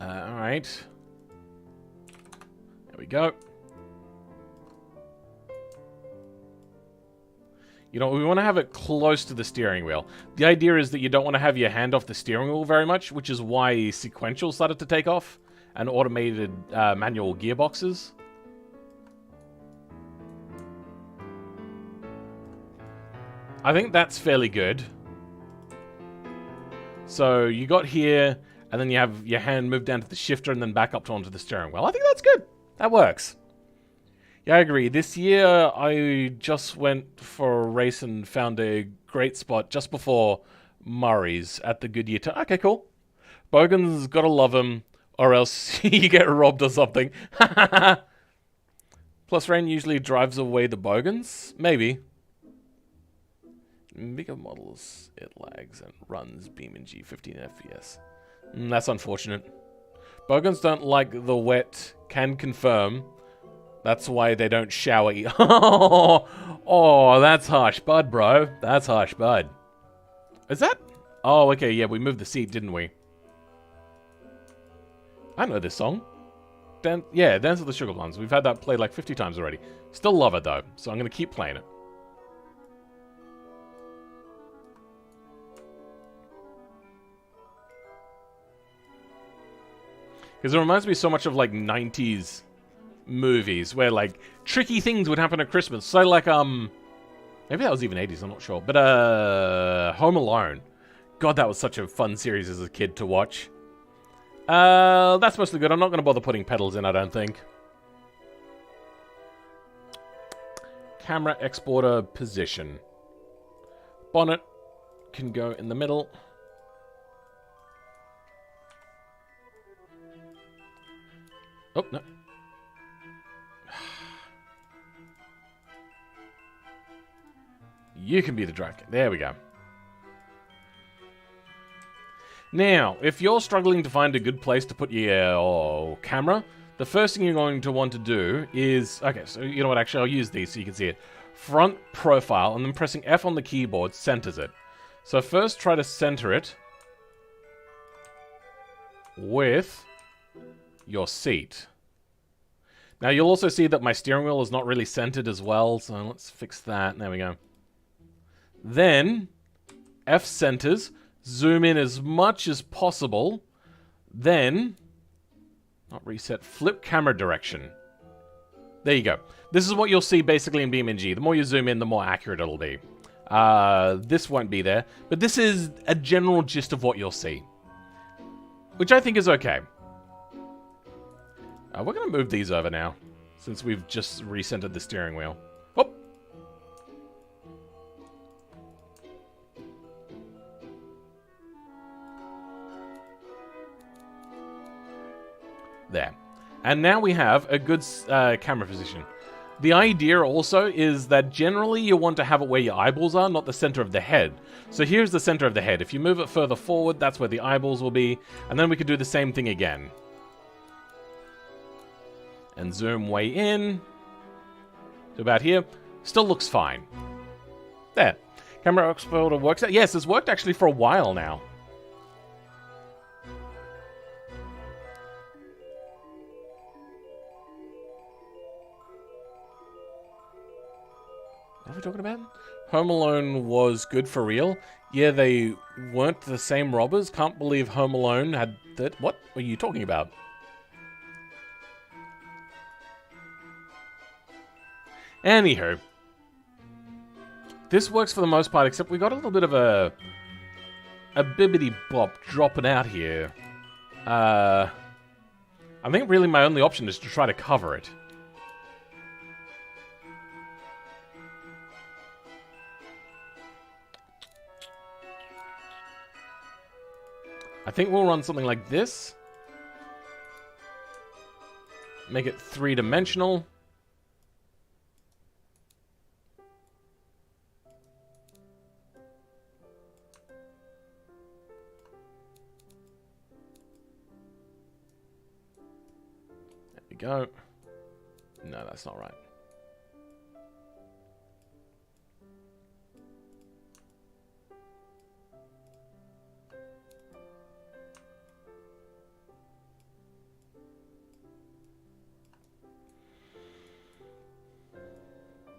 Alright. There we go. You know, we want to have it close to the steering wheel. The idea is that you don't want to have your hand off the steering wheel very much, which is why sequential started to take off, and automated manual gearboxes. I think that's fairly good. So you got here, and then you have your hand moved down to the shifter and then back up onto the steering wheel. I think that's good. That works. Yeah, I agree. This year, I just went for a race and found a great spot just before Murray's at the Goodyear. Okay, cool. Bogans, gotta love them, or else you get robbed or something. Plus, rain usually drives away the bogans? Maybe. Bigger models, it lags and runs BeamNG 15 FPS. That's unfortunate. Bogans don't like the wet, can confirm. That's why they don't shower. Oh, that's harsh bud, bro. That's harsh bud. Is that? Oh, okay, yeah, we moved the seat, didn't we? I know this song. Yeah, Dance of the Sugar Plums. We've had that played like 50 times already. Still love it, though, so I'm going to keep playing it. Because it reminds me so much of, like, 90s movies where, like, tricky things would happen at Christmas. So, like, maybe that was even 80s, I'm not sure. But, Home Alone. God, that was such a fun series as a kid to watch. That's mostly good. I'm not going to bother putting pedals in, I don't think. Camera exporter position. Bonnet can go in the middle. Oh, no. You can be the dragon. There we go. Now, if you're struggling to find a good place to put your camera, the first thing you're going to want to do is... Okay, so you know what? Actually, I'll use these so you can see it. Front profile, and then pressing F on the keyboard centers it. So first try to center it with your seat. Now, you'll also see that my steering wheel is not really centered as well, so let's fix that. There we go. Then, F centers... Zoom in as much as possible. Then, not reset, flip camera direction. There you go. This is what you'll see basically in BeamNG. The more you zoom in, the more accurate it'll be. This won't be there. But this is a general gist of what you'll see. Which I think is okay. We're going to move these over now. Since we've just recentered the steering wheel. Oh! There. And now we have a good camera position. The idea also is that generally you want to have it where your eyeballs are, not the center of the head. So here's the center of the head. If you move it further forward, that's where the eyeballs will be. And then we could do the same thing again. And zoom way in. To about here. Still looks fine. There. Camera exporter works. Yes, it's worked actually for a while now. What are we talking about? Home Alone was good for real. Yeah, they weren't the same robbers. Can't believe Home Alone had that. What are you talking about? Anywho. This works for the most part, except we got a little bit of a bibbity bop dropping out here. I think really my only option is to try to cover it. I think we'll run something like this. Make it three-dimensional. There we go. No, that's not right.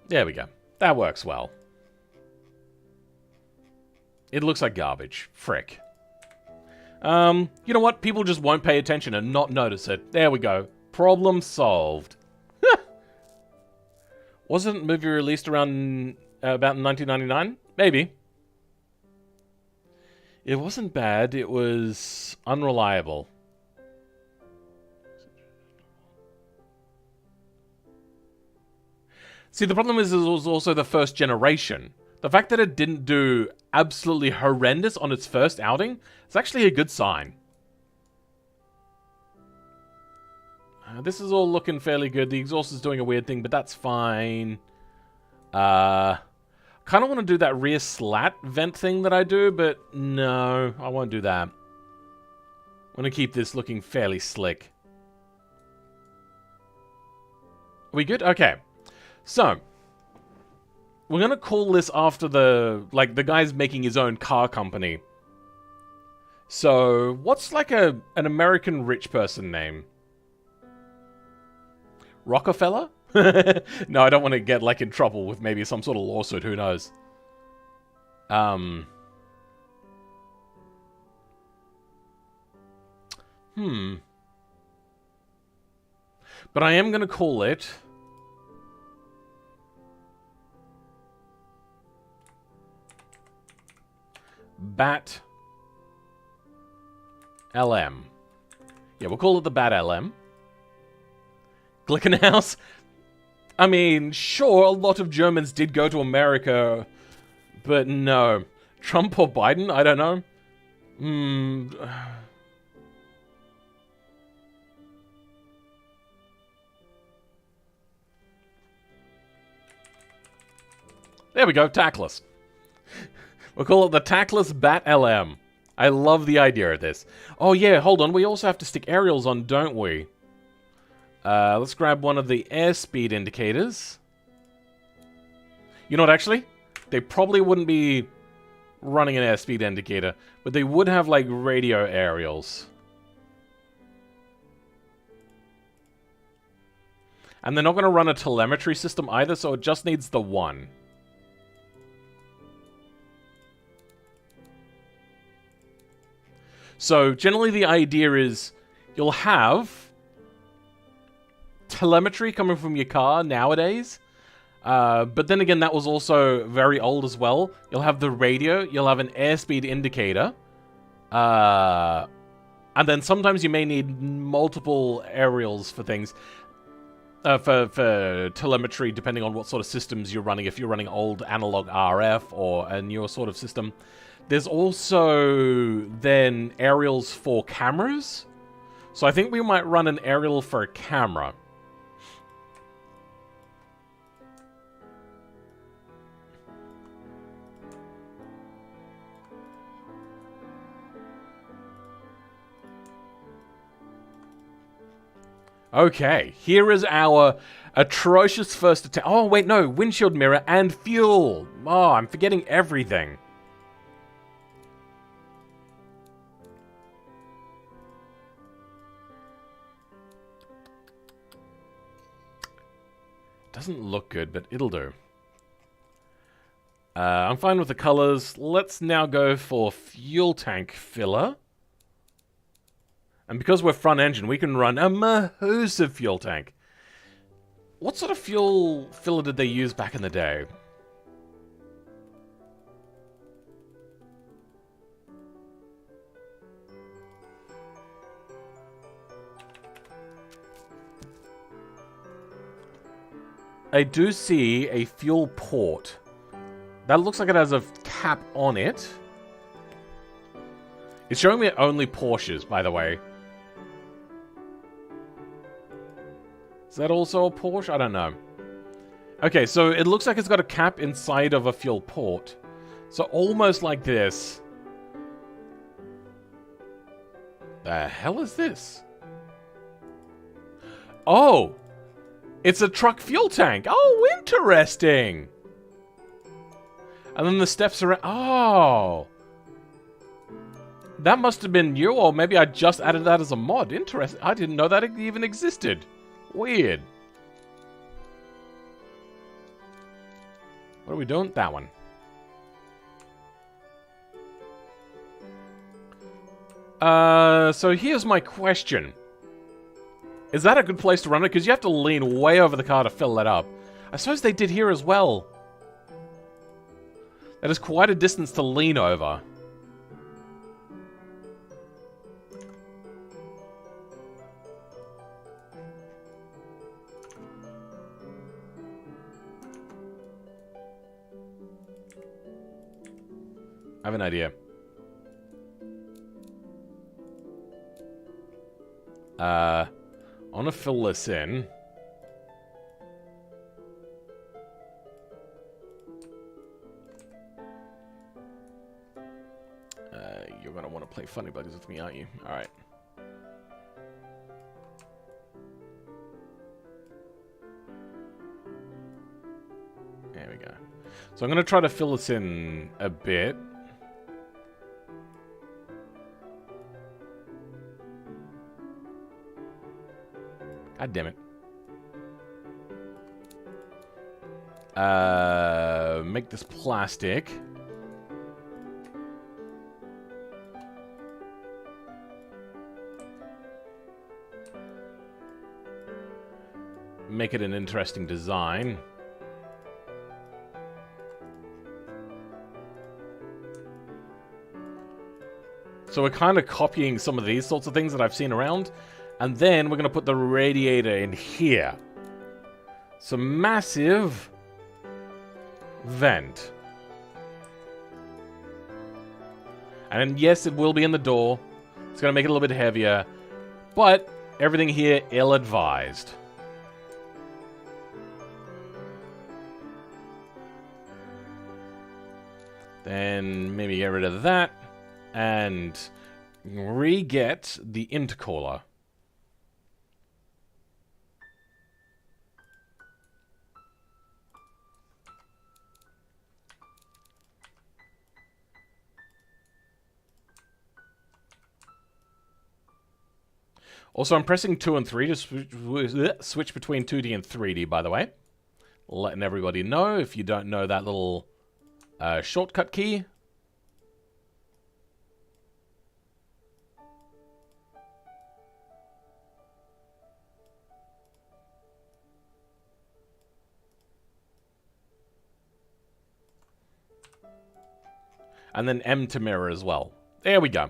There we go. That works well. It looks like garbage. Frick. You know what? People just won't pay attention and not notice it. There we go. Problem solved. Wasn't the movie released around about 1999? Maybe. It wasn't bad. It was unreliable. See, the problem is it was also the first generation. The fact that it didn't do absolutely horrendous on its first outing is actually a good sign. This is all looking fairly good. The exhaust is doing a weird thing, but that's fine. Kind of want to do that rear slat vent thing that I do, but no, I won't do that. I want to keep this looking fairly slick. Are we good? Okay. So, we're going to call this after the guy's making his own car company. So, what's like an American rich person name? Rockefeller? No, I don't want to get like in trouble with maybe some sort of lawsuit, who knows. But I am going to call it Bat LM. Yeah, we'll call it the Bat LM. Glickenhaus? I mean, sure, a lot of Germans did go to America, but no. Trump or Biden? I don't know. There we go, Tackless. We'll call it the Tackless Bat LM. I love the idea of this. Oh yeah, hold on, we also have to stick aerials on, don't we? Let's grab one of the airspeed indicators. You know what, actually? They probably wouldn't be running an airspeed indicator, but they would have, like, radio aerials. And they're not going to run a telemetry system either, so it just needs the one. So, generally the idea is you'll have telemetry coming from your car nowadays. But then again, that was also very old as well. You'll have the radio, you'll have an airspeed indicator. And then sometimes you may need multiple aerials for things. For telemetry, depending on what sort of systems you're running. If you're running old analog RF or a newer sort of system. There's also then aerials for cameras. So I think we might run an aerial for a camera. Okay, here is our atrocious first attempt. Oh, wait, no. Windshield mirror and fuel. Oh, I'm forgetting everything. Doesn't look good, but it'll do. I'm fine with the colors. Let's now go for fuel tank filler. And because we're front engine, we can run a massive fuel tank. What sort of fuel filler did they use back in the day? I do see a fuel port. That looks like it has a cap on it. It's showing me only Porsches, by the way. Is that also a Porsche? I don't know. Okay, so it looks like it's got a cap inside of a fuel port. So almost like this. The hell is this? Oh! It's a truck fuel tank! Oh, interesting! And then the steps around... Oh! That must have been new, or maybe I just added that as a mod. Interesting. I didn't know that it even existed. Weird. What are we doing? That one. So here's my question. Is that a good place to run it? Because you have to lean way over the car to fill that up. I suppose they did here as well. That is quite a distance to lean over. I have an idea. I want to fill this in. Play funny buggers with me, aren't you? Alright. There we go. So I'm going to try to fill this in a bit. God damn it. Make this plastic. Make it an interesting design. So we're kind of copying some of these sorts of things that I've seen around. And then we're going to put the radiator in here. So massive vent. And yes, it will be in the door. It's going to make it a little bit heavier. But everything here ill-advised. Then maybe get rid of that. And re-get the intercooler. Also, I'm pressing 2 and 3 to switch between 2D and 3D, by the way. Letting everybody know if you don't know that little shortcut key. And then M to mirror as well. There we go.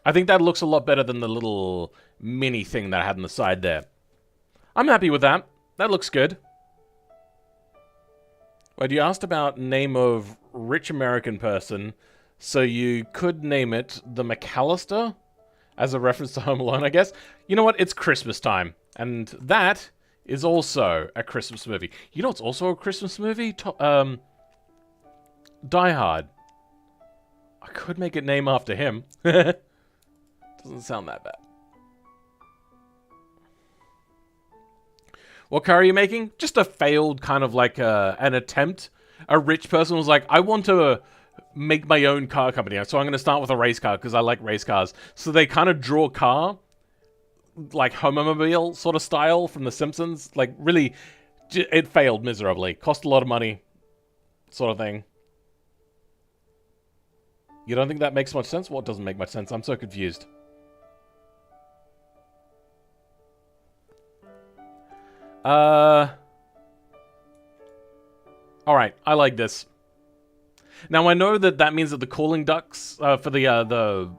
I think that looks a lot better than the little mini thing that I had on the side there. I'm happy with that. That looks good. Well, you asked about name of rich American person, so you could name it the McAllister, as a reference to Home Alone, I guess. You know what? It's Christmas time, and that is also a Christmas movie. You know what's also a Christmas movie? Die Hard. I could make it name after him. Doesn't sound that bad. What car are you making? Just a failed kind of like an attempt. A rich person was like, I want to make my own car company. So I'm going to start with a race car because I like race cars. So they kind of draw a car, like Homomobile sort of style from The Simpsons. Like really, it failed miserably. Cost a lot of money, sort of thing. You don't think that makes much sense? Well, it doesn't make much sense. I'm so confused. Alright, I like this. Now, I know that means that the cooling ducts for the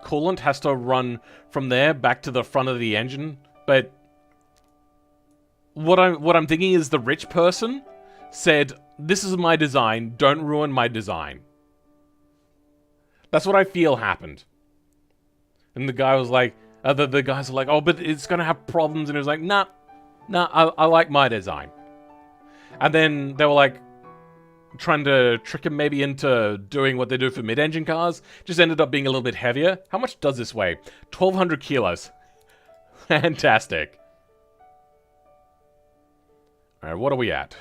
coolant has to run from there back to the front of the engine, but what I'm thinking is the rich person said, this is my design, don't ruin my design. That's what I feel happened. And the guy was like, the guys were like, oh, but it's going to have problems. And he was like, nah, I like my design. And then they were like, trying to trick him maybe into doing what they do for mid-engine cars. Just ended up being a little bit heavier. How much does this weigh? 1,200 kilos. Fantastic. Alright, what are we at?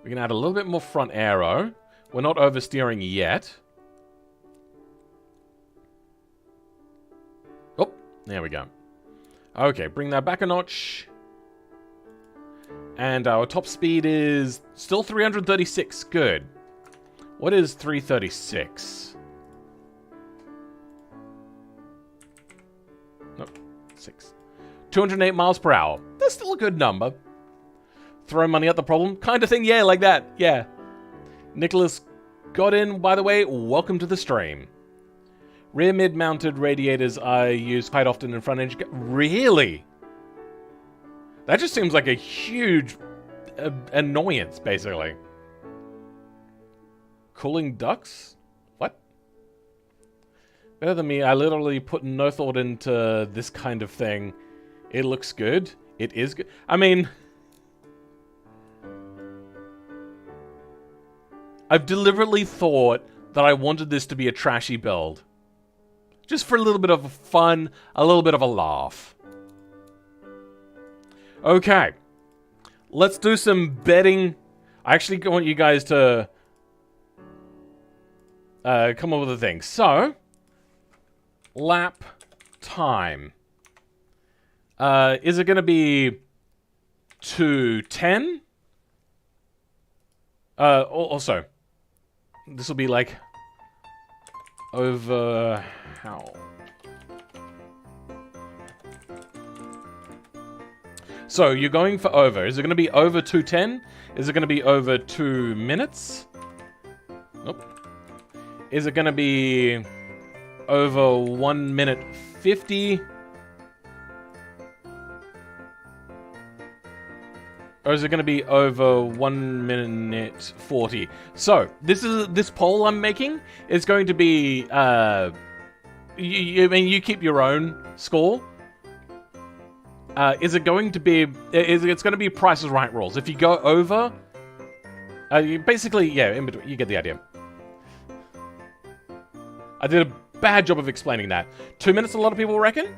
We can add a little bit more front aero. We're not oversteering yet. Oh, there we go. Okay, bring that back a notch. And our top speed is still 336. Good. What is 336? Nope, 6. 208 miles per hour. That's still a good number. Throw money at the problem kind of thing. Yeah, like that. Yeah. Nicholas got in, by the way. Welcome to the stream. Rear mid-mounted radiators I use quite often in front engine. Really? That just seems like a huge annoyance, basically. Cooling ducts? What? Better than me. I literally put no thought into this kind of thing. It looks good. It is good. I mean, I've deliberately thought that I wanted this to be a trashy build. Just for a little bit of fun, a little bit of a laugh. Okay. Let's do some betting. I actually want you guys to come up with a thing. So, lap time. Is it going to be 2:10? Also, this will be like over how? So you're going for over. Is it going to be over 2:10? Is it going to be over 2 minutes? Nope. Is it going to be over 1 minute 50? Or is it going to be over 1 minute 40? So, this poll I'm making is going to be, you keep your own score. Is it going to be, it's going to be Price is Right rules. If you go over, basically, yeah, in between, you get the idea. I did a bad job of explaining that. 2 minutes, a lot of people reckon?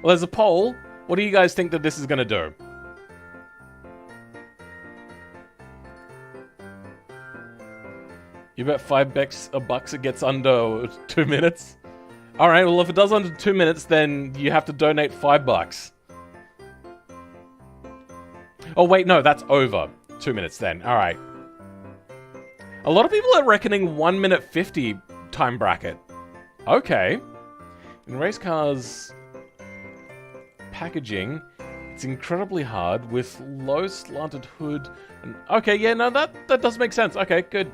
Well, there's a poll. What do you guys think that this is going to do? You bet $5 it gets under 2 minutes? Alright, well if it does under 2 minutes, then you have to donate $5. Oh wait, no, that's over 2 minutes then. Alright. A lot of people are reckoning 1 minute 50 time bracket. Okay. In race cars packaging, it's incredibly hard with low slanted hood and okay, yeah, no, that does make sense. Okay, good.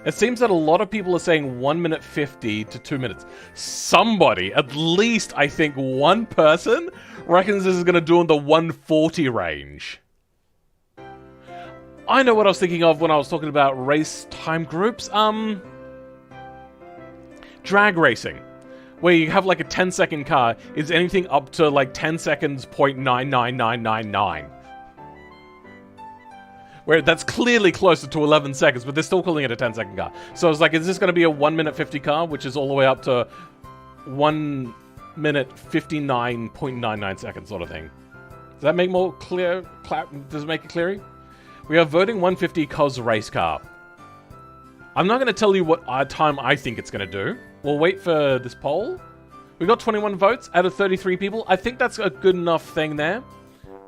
It seems that a lot of people are saying 1 minute 50 to 2 minutes. Somebody, at least I think one person, reckons this is going to do in the 140 range. I know what I was thinking of when I was talking about race time groups. Drag racing. Where you have like a 10-second car, is anything up to like 10 seconds, 0.99999. Where that's clearly closer to 11 seconds, but they're still calling it a 10-second car. So I was like, is this going to be a 1 minute 50 car, which is all the way up to 1 minute 59.99 seconds sort of thing? Does that make more clear? Does it make it clearer? We are voting 150 cos race car. I'm not going to tell you what time I think it's going to do. We'll wait for this poll. We got 21 votes out of 33 people. I think that's a good enough thing there.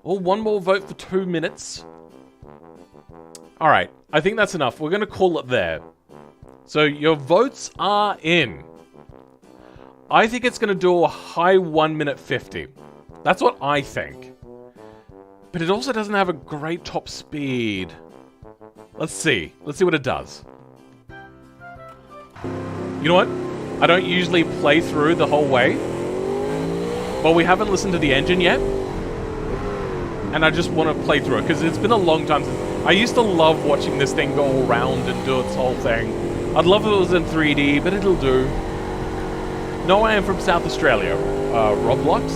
Well, one more vote for 2 minutes. Alright, I think that's enough. We're going to call it there. So your votes are in. I think it's going to do a high 1 minute 50. That's what I think. But it also doesn't have a great top speed. Let's see. Let's see what it does. You know what? I don't usually play through the whole way. But we haven't listened to the engine yet. And I just want to play through it, because it's been a long time since... I used to love watching this thing go around and do its whole thing. I'd love if it was in 3D, but it'll do. No, I am from South Australia. Roblox.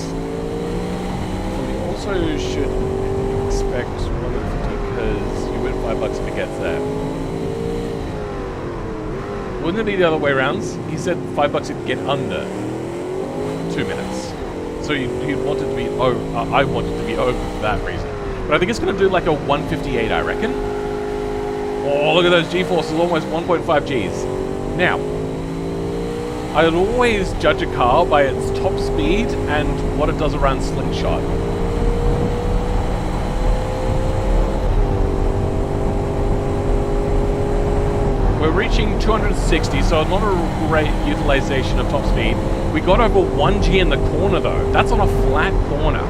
We also should expect 150 because you win $5 if it gets there. Wouldn't it be the other way around? He said $5 if you get under 2 minutes. So you'd want it to be over. I want it to be over for that reason. But I think it's going to do like a 158, I reckon. Oh, look at those G-forces, almost 1.5 Gs. Now, I'd always judge a car by its top speed and what it does around slingshot. We're reaching 260, so not a great utilization of top speed. We got over 1G in the corner though. That's on a flat corner.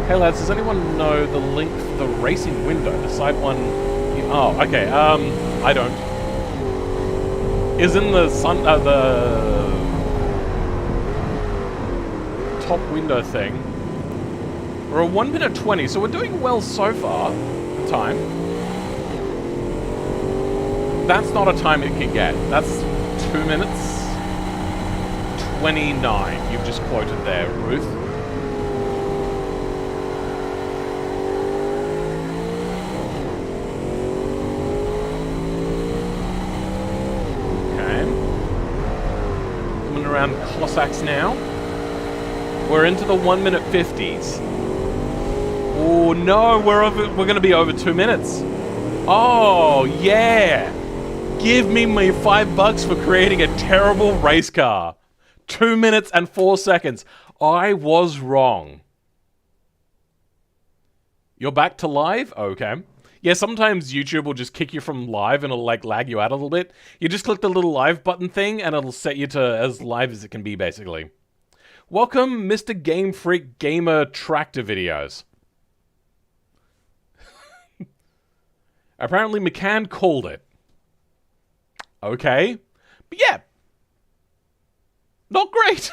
Hey lads, does anyone know the link for the racing window? The side one... Oh, okay, I don't. Is in the the top window thing. We're at 1 minute 20, so we're doing well so far. Time. That's not a time it can get. That's 2 minutes 29 you've just quoted there, Ruth. around Cossacks now. We're into the 1 minute 50s. Oh no, we're going to be over 2 minutes. Oh yeah. Give me my $5 for creating a terrible race car. 2 minutes and 4 seconds. I was wrong. You're back to live? Okay. Yeah, sometimes YouTube will just kick you from live and it'll like lag you out a little bit. You just click the little live button thing and it'll set you to as live as it can be, basically. Welcome, Mr. Game Freak Gamer Tractor Videos. Apparently McCann called it. Okay. But yeah. Not great.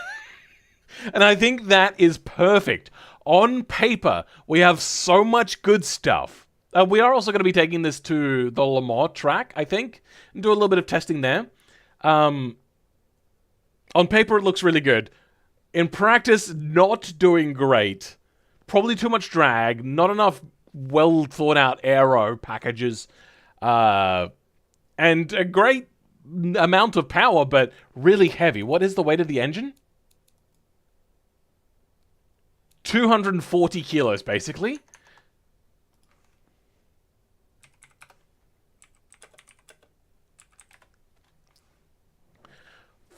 And I think that is perfect. On paper, we have so much good stuff. We are also going to be taking this to the Le Mans track, I think, and do a little bit of testing there. On paper, it looks really good. In practice, not doing great. Probably too much drag, not enough well thought out aero packages, and a great amount of power, but really heavy. What is the weight of the engine? 240 kilos, basically.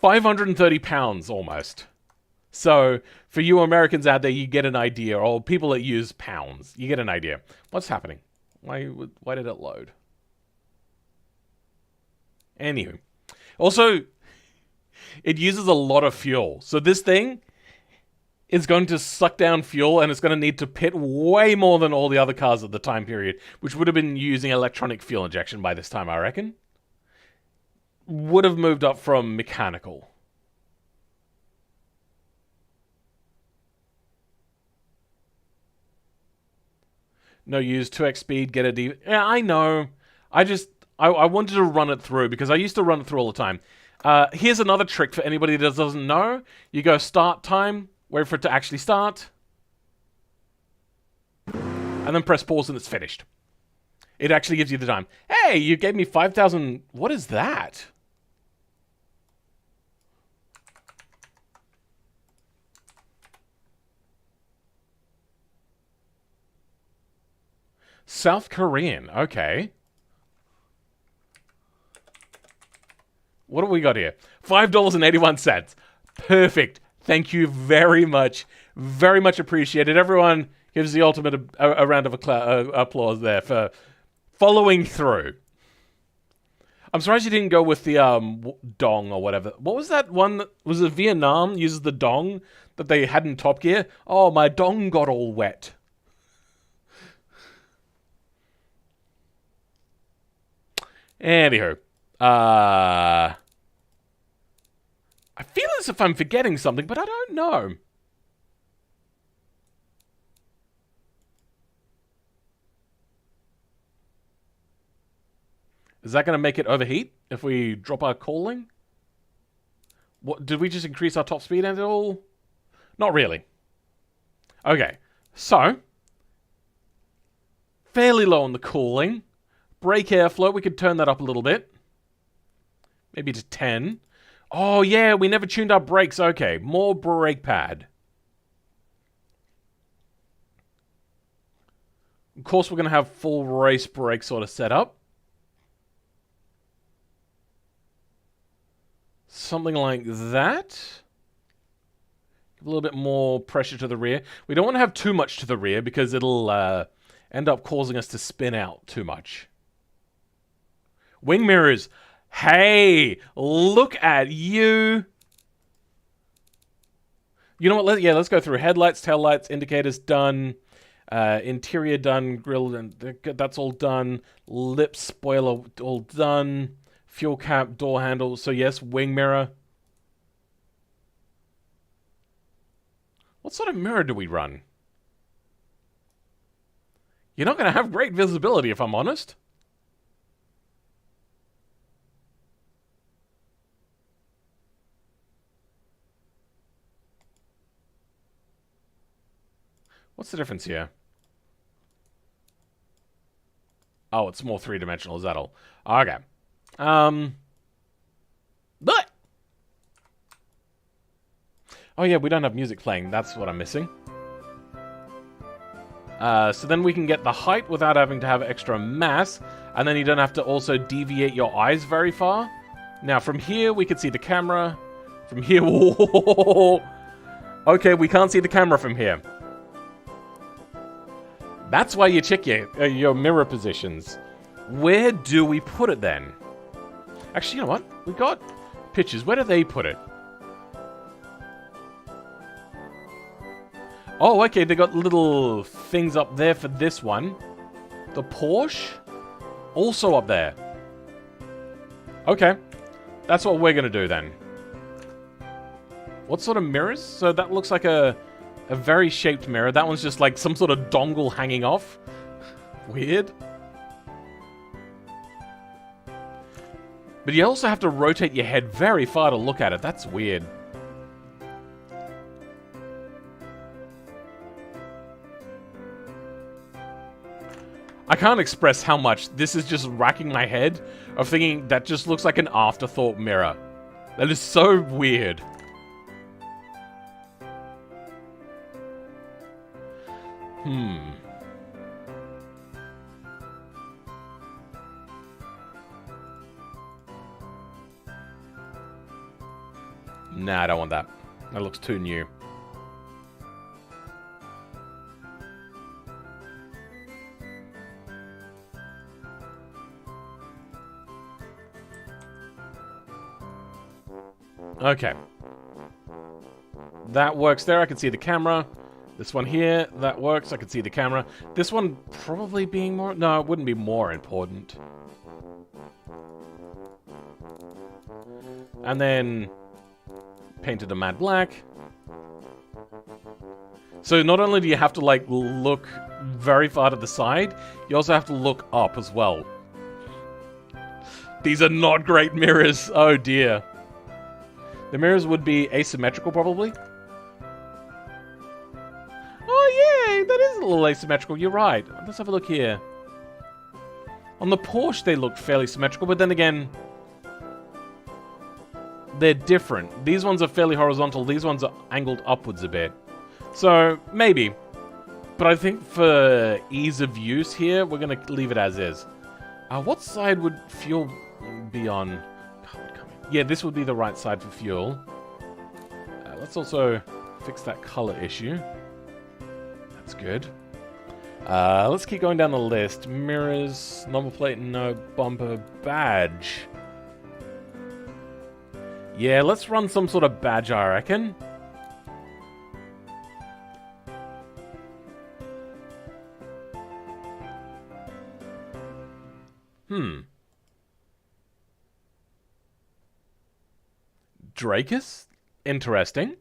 £530 almost. So, for you Americans out there, you get an idea, or people that use pounds, you get an idea. What's happening? Why did it load? Anywho. Also, it uses a lot of fuel. So this thing is going to suck down fuel, and it's going to need to pit way more than all the other cars at the time period, which would have been using electronic fuel injection by this time, I reckon. Would have moved up from mechanical. No use, 2x speed, get a D... Yeah, I know. I wanted to run it through, because I used to run it through all the time. Here's another trick for anybody that doesn't know. You go start time, wait for it to actually start, and then press pause and it's finished. It actually gives you the time. Hey, you gave me 5,000... What is that? South Korean, okay. What do we got here? $5.81. Perfect. Thank you very much. Very much appreciated. Everyone gives the ultimate a round of applause there for following through. I'm surprised you didn't go with the dong or whatever. What was that one? Was it Vietnam uses the dong that they had in Top Gear? Oh, my dong got all wet. Anywho, I feel as if I'm forgetting something, but I don't know. Is that going to make it overheat if we drop our cooling? What, did we just increase our top speed at all? Not really. Okay, so fairly low on the cooling. Brake airflow, we could turn that up a little bit. Maybe to 10. Oh, yeah, we never tuned our brakes. Okay, more brake pad. Of course, we're going to have full race brake sort of set up. Something like that. Give a little bit more pressure to the rear. We don't want to have too much to the rear because it'll end up causing us to spin out too much. Wing mirrors. Hey, look at you. You know what? Let's go through. Headlights, taillights, indicators done. Interior done. Grille, and that's all done. Lip spoiler all done. Fuel cap, door handle. So yes, wing mirror. What sort of mirror do we run? You're not going to have great visibility, if I'm honest. What's the difference here? Oh, it's more three-dimensional, is that all? Okay. But Oh yeah, we don't have music playing. That's what I'm missing. So then we can get the height without having to have extra mass. And then you don't have to also deviate your eyes very far. Now, from here, we can see the camera. From here... Whoa. Okay, we can't see the camera from here. That's why you check your mirror positions. Where do we put it then? Actually, you know what? We've got pictures. Where do they put it? Oh, okay. They got little things up there for this one. The Porsche? Also up there. Okay. That's what we're going to do then. What sort of mirrors? So that looks like a very shaped mirror. That one's just like some sort of dongle hanging off. Weird. But you also have to rotate your head very far to look at it. That's weird. I can't express how much this is just racking my head of thinking that just looks like an afterthought mirror. That is so weird. Nah, I don't want that. That looks too new. Okay. That works there. I can see the camera. This one here, that works. I can see the camera. This one probably being more... No, it wouldn't be more important. And then... painted a matte black. So not only do you have to, like, look very far to the side, you also have to look up as well. These are not great mirrors. Oh, dear. The mirrors would be asymmetrical, probably. Oh, yeah, that is a little asymmetrical. You're right. Let's have a look here. On the Porsche, they look fairly symmetrical, but then again... they're different. These ones are fairly horizontal. These ones are angled upwards a bit. So, maybe. But I think for ease of use here, we're going to leave it as is. What side would fuel be on? Yeah, this would be the right side for fuel. Let's also fix that color issue. That's good. Let's keep going down the list. Mirrors, number plate, no. Bumper, badge. Yeah, let's run some sort of badge, I reckon. Dracus? Interesting.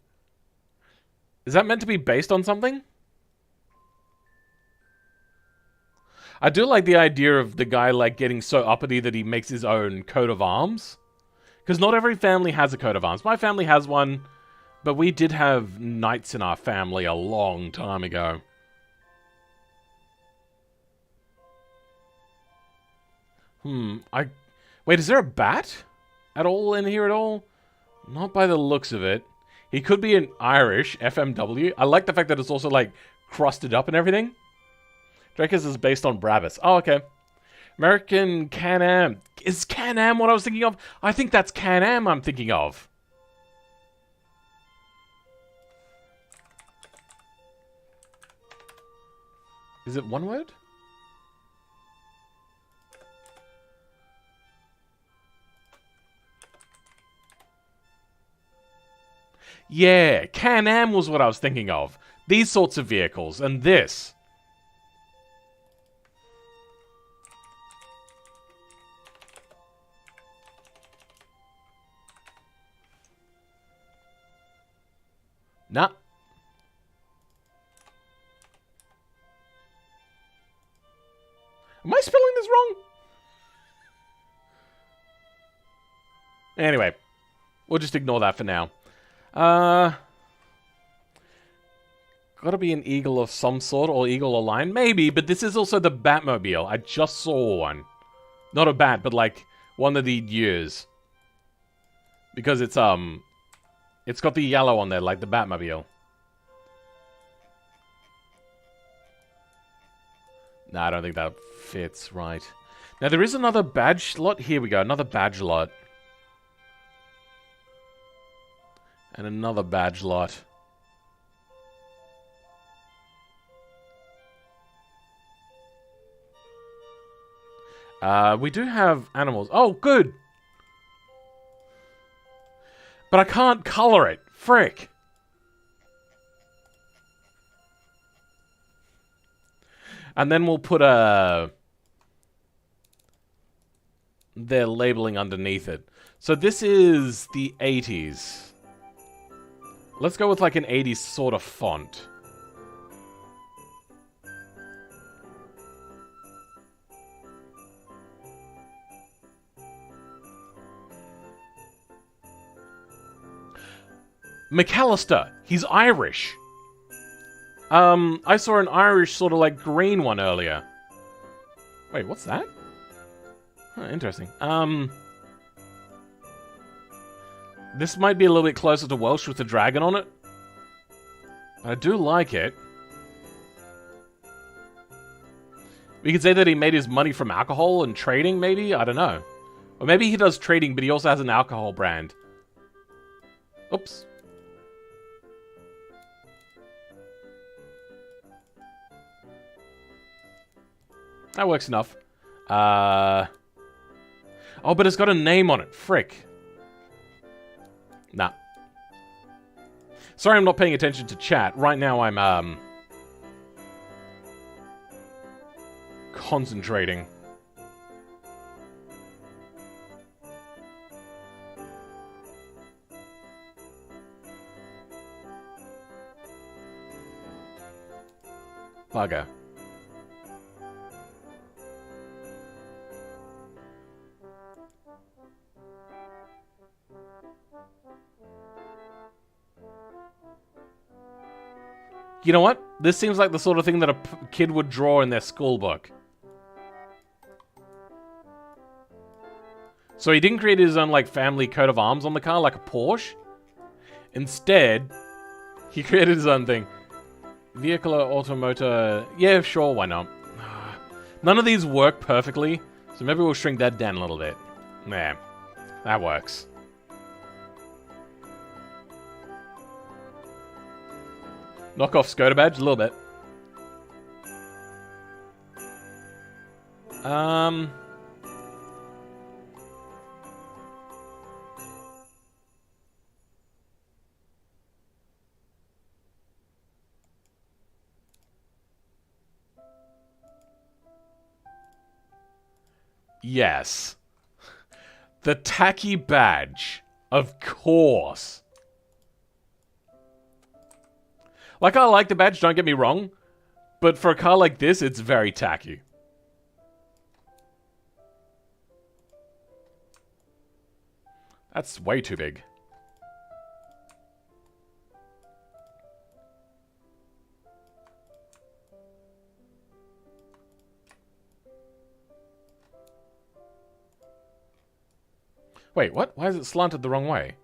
Is that meant to be based on something? I do like the idea of the guy, like, getting so uppity that he makes his own coat of arms. Because not every family has a coat of arms. My family has one, but we did have knights in our family a long time ago. Wait, is there a bat at all in here at all? Not by the looks of it. He could be an Irish FMW. I like the fact that it's also, like, crusted up and everything. Dracus is based on Brabus. Oh, okay. American Can-Am. Is Can-Am what I was thinking of? I think that's Can-Am I'm thinking of. Is it one word? Yeah, Can-Am was what I was thinking of. These sorts of vehicles, and this. Nah. Am I spelling this wrong? Anyway, we'll just ignore that for now. Gotta be an eagle of some sort, or eagle or lion? Maybe, but this is also the Batmobile. I just saw one. Not a bat, but like one that he'd use. Because it's, It's got the yellow on there, like the Batmobile. Nah, I don't think that fits right. Now, there is another badge slot. Here we go, another badge lot. And another badge lot. We do have animals. Oh, good! But I can't color it. Frick. And then we'll put their labeling underneath it. So this is the 80s. Let's go with like an 80s sort of font. McAllister. He's Irish. I saw an Irish sort of like green one earlier. Wait, what's that? Huh, interesting. This might be a little bit closer to Welsh with the dragon on it. I do like it. We could say that he made his money from alcohol and trading, maybe? I don't know. Or maybe he does trading, but he also has an alcohol brand. Oops. That works enough. Oh, but it's got a name on it. Frick. Nah. Sorry I'm not paying attention to chat. Right now I'm, concentrating. Bugger. You know what? This seems like the sort of thing that a kid would draw in their school book. So he didn't create his own, like, family coat of arms on the car, like a Porsche. Instead, he created his own thing. Vehicle or automotor... Yeah, sure, why not? None of these work perfectly, so maybe we'll shrink that down a little bit. Yeah, that works. Knock off Skoda badge? A little bit. Yes. The tacky badge. Of course. Like, I like the badge, don't get me wrong. But for a car like this, it's very tacky. That's way too big. Wait, what? Why is it slanted the wrong way?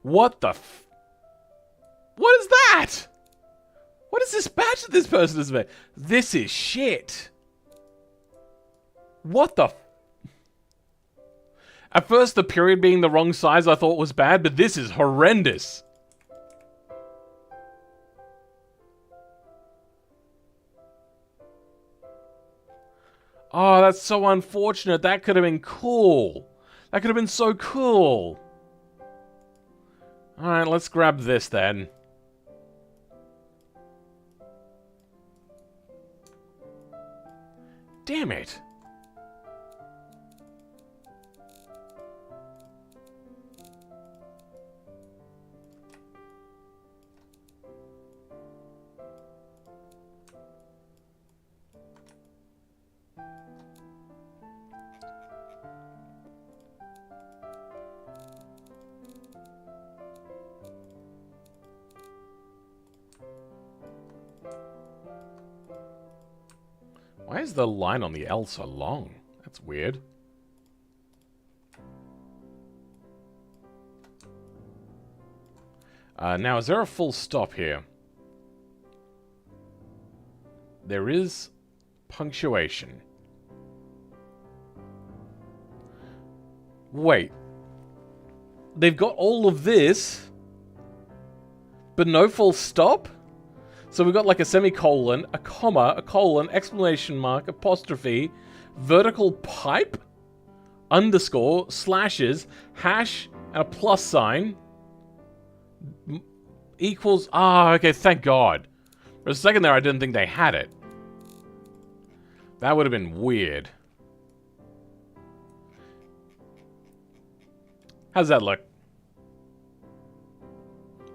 What the f... What is that? What is this badge that this person has made? This is shit. What the f... At first, the period being the wrong size I thought was bad, but this is horrendous. Oh, that's so unfortunate. That could have been cool. That could have been so cool. Alright, let's grab this then. Damn it. Why is the line on the L so long? That's weird. Now, is there a full stop here? There is punctuation. Wait. They've got all of this, but no full stop? So we've got like a semicolon, a comma, a colon, exclamation mark, apostrophe, vertical pipe, underscore, slashes, hash, and a plus sign. Equals... Ah, okay, thank God. For a second there, I didn't think they had it. That would have been weird. How's that look?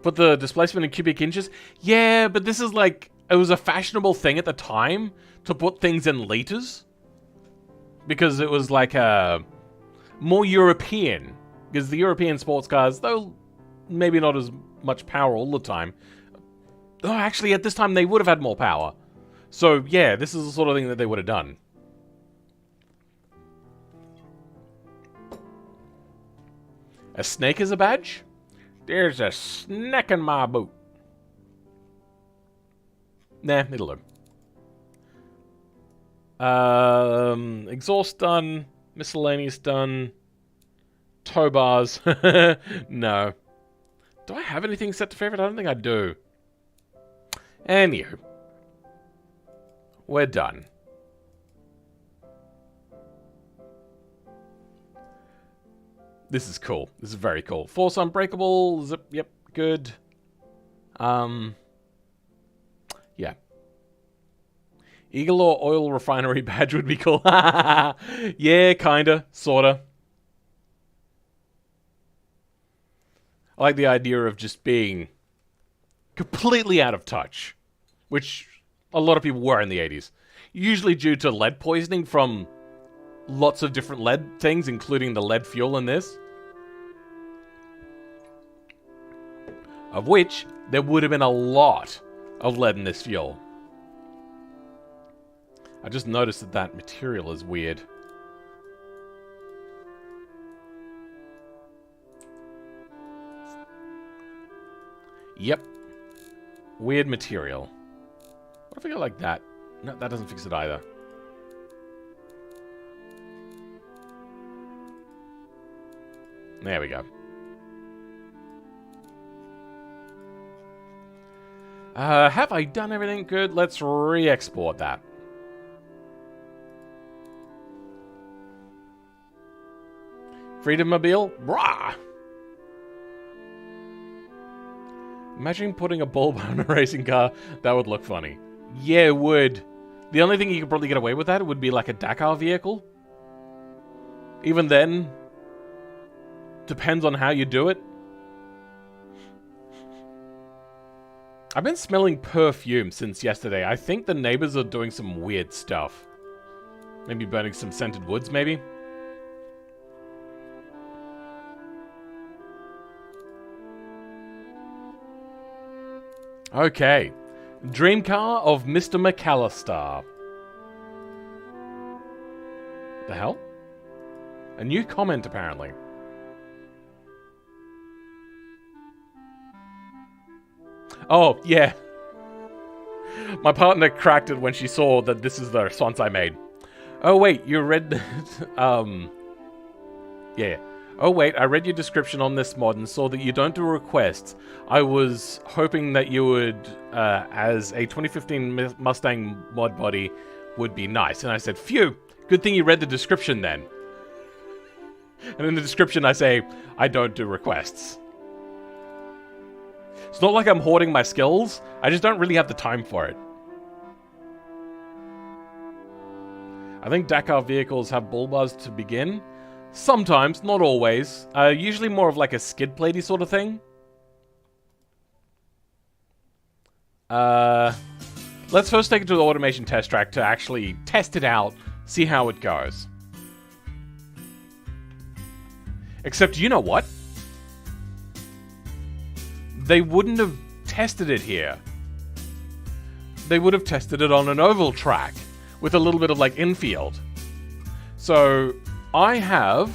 Put the displacement in cubic inches? Yeah, but this is like... It was a fashionable thing at the time to put things in liters. Because it was like a... more European. Because the European sports cars, though maybe not as much power all the time. Oh, actually, at this time, they would have had more power. So, yeah, this is the sort of thing that they would have done. A snake is a badge? There's a snake in my boot. Nah, it'll do. Exhaust done. Miscellaneous done. Tow bars. No. Do I have anything set to favorite? I don't think I do. Anywho. We're done. This is cool. This is very cool. Force unbreakable. Zip. Yep. Good. Yeah. Eagle or oil refinery badge would be cool. Yeah, kinda. Sorta. I like the idea of just being completely out of touch. Which a lot of people were in the 80s. Usually due to lead poisoning from lots of different lead things, including the lead fuel in this. Of which, there would have been a lot of lead in this fuel. I just noticed that that material is weird. Yep. Weird material. What if I go like that? No, that doesn't fix it either. There we go. Have I done everything good? Let's re-export that. Freedom Mobile? Brah! Imagine putting a bulb on a racing car. That would look funny. Yeah, it would. The only thing you could probably get away with that would be like a Dakar vehicle. Even then, depends on how you do it. I've been smelling perfume since yesterday. I think the neighbors are doing some weird stuff. Maybe burning some scented woods, maybe? Okay. Dream car of Mr. McAllister. The hell? A new comment, apparently. Oh, yeah. My partner cracked it when she saw that this is the response I made. Oh, wait, you read... yeah. Oh, wait, I read your description on this mod and saw that you don't do requests. I was hoping that you would, as a 2015 Mustang mod body, would be nice. And I said, phew, good thing you read the description then. And in the description I say, I don't do requests. It's not like I'm hoarding my skills, I just don't really have the time for it. I think Dakar vehicles have bull bars to begin. Sometimes, not always. Usually more of like a skid platey sort of thing. Let's first take it to the automation test track to actually test it out, see how it goes. Except, you know what? They wouldn't have tested it here. They would have tested it on an oval track with a little bit of like infield. So I have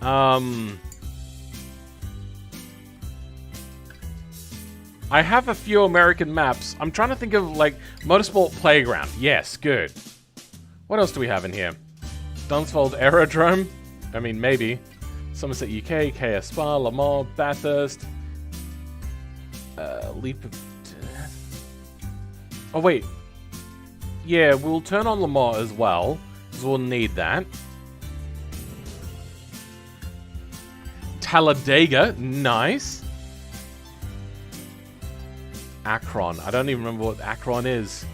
I have a few American maps. I'm trying to think of, like, Motorsport Playground. Yes, good. What else do we have in here? Dunsfold Aerodrome? I mean, maybe. Somerset UK, KS Spa, Le Mans, Bathurst. Leap of Death. Oh, wait. Yeah, we'll turn on Le Mans as well, because we'll need that. Talladega, nice. Akron, I don't even remember what Akron is.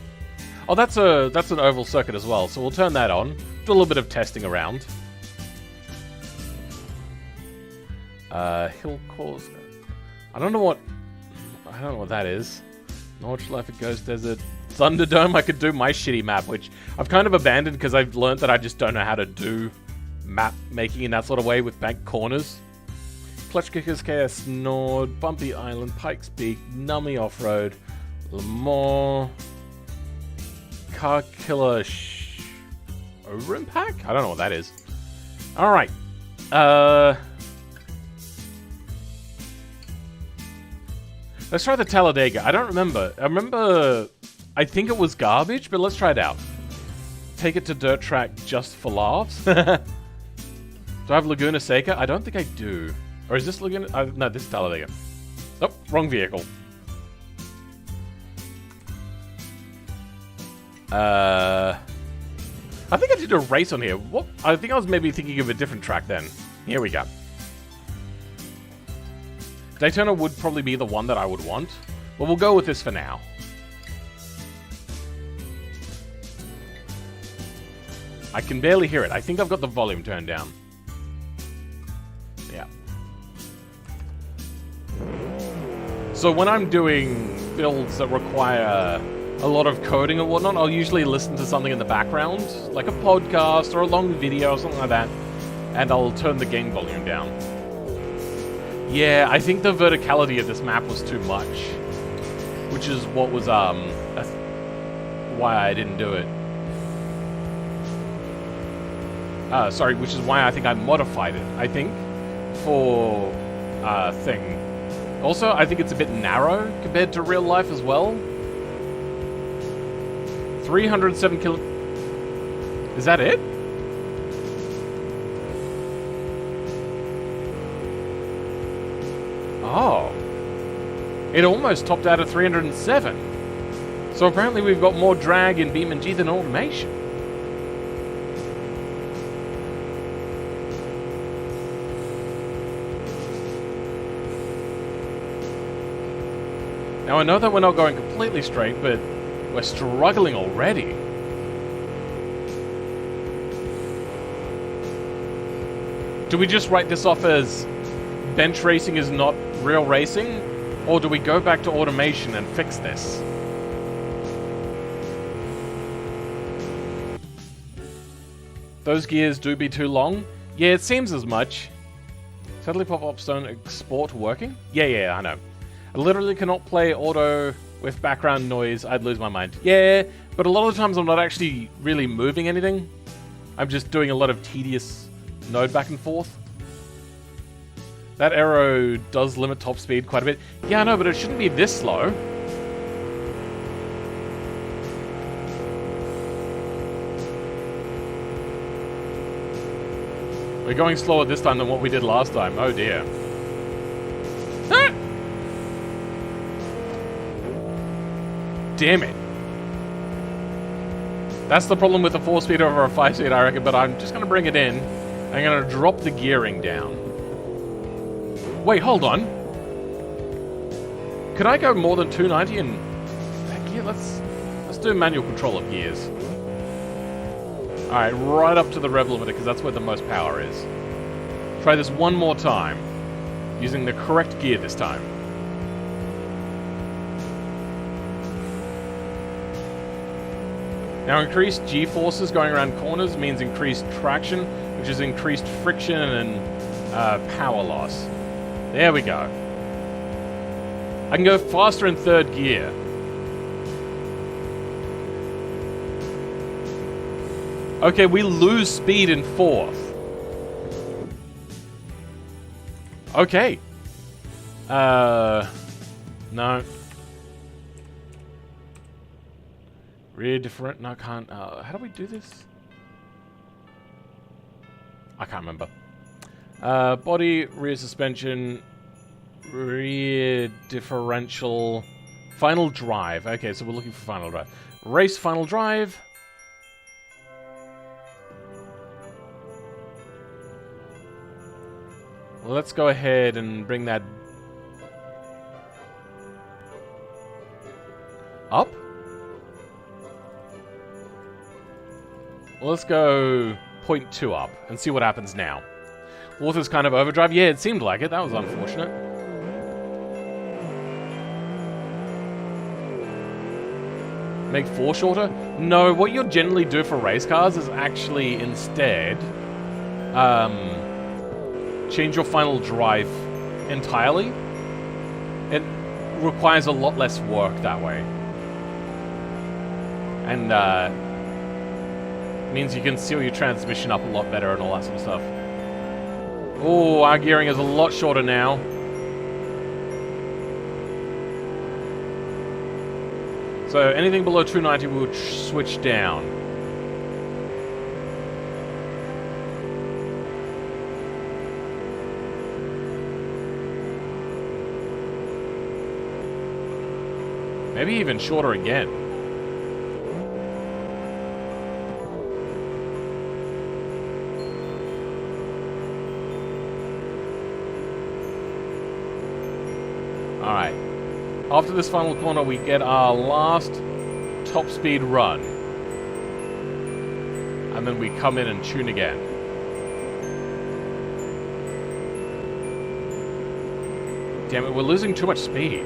Oh, that's an oval circuit as well, so we'll turn that on. Do a little bit of testing around. Hill Course. I don't know what that is. Norwich Life at Ghost Desert. Thunderdome, I could do my shitty map, which I've kind of abandoned because I've learned that I just don't know how to do map making in that sort of way with bank corners. Clutch Kickers, KS Nord, Bumpy Island, Pikes Peak, Nummy Off-Road, Le Mans, Car Killer Overim Pack? I don't know what that is. Alright. Let's try the Talladega. I don't remember. I think it was garbage, but let's try it out. Take it to dirt track just for laughs. Do I have Laguna Seca? I don't think I do. Or is this Laguna? No, this is Talladega. Oh, wrong vehicle. I think I did a race on here. What? I think I was maybe thinking of a different track then. Here we go. Daytona would probably be the one that I would want, but we'll go with this for now. I can barely hear it. I think I've got the volume turned down. Yeah. So when I'm doing builds that require a lot of coding and whatnot, I'll usually listen to something in the background, like a podcast or a long video or something like that, and I'll turn the game volume down. Yeah, I think the verticality of this map was too much, which is what was why I didn't do it. Sorry, which is why I think I modified it. I think for thing. Also, I think it's a bit narrow compared to real life as well. 307 kilo. Is that it? Oh. It almost topped out at 307. So apparently we've got more drag in BeamNG than automation. Now I know that we're not going completely straight, but we're struggling already. Do we just write this off as bench racing is not real racing? Or do we go back to automation and fix this? Those gears do be too long? Yeah, it seems as much. Suddenly pop-up stone export working? Yeah, I know. I literally cannot play auto with background noise. I'd lose my mind. Yeah, but a lot of the times I'm not actually really moving anything. I'm just doing a lot of tedious node back and forth. That arrow does limit top speed quite a bit. Yeah, I know, but it shouldn't be this slow. We're going slower this time than what we did last time. Oh dear. Ah! Damn it. That's the problem with a 4-speed over a 5-speed, I reckon, but I'm just going to bring it in. I'm going to drop the gearing down. Wait, hold on. Could I go more than 290 in that gear? Let's do manual control of gears. Alright, right up to the rev limiter, because that's where the most power is. Try this one more time, using the correct gear this time. Now, increased G-forces going around corners means increased traction, which is increased friction and power loss. There we go. I can go faster in third gear. Okay, we lose speed in fourth. Okay. No. Rear different. No, I can't. How do we do this? I can't remember. Body, rear suspension, rear differential, final drive. Okay, so we're looking for final drive. Race final drive. Well, let's go ahead and bring that up. Well, let's go 0.2 up and see what happens now. Water's kind of overdrive. Yeah, it seemed like it. That was unfortunate. Make 4 shorter? No, what you'll generally do for race cars is actually instead change your final drive entirely. It requires a lot less work that way. And means you can seal your transmission up a lot better and all that sort of stuff. Oh, our gearing is a lot shorter now. So anything below 290 we'll switch down. Maybe even shorter again. Alright. After this final corner, we get our last top speed run. And then we come in and tune again. Damn it, we're losing too much speed.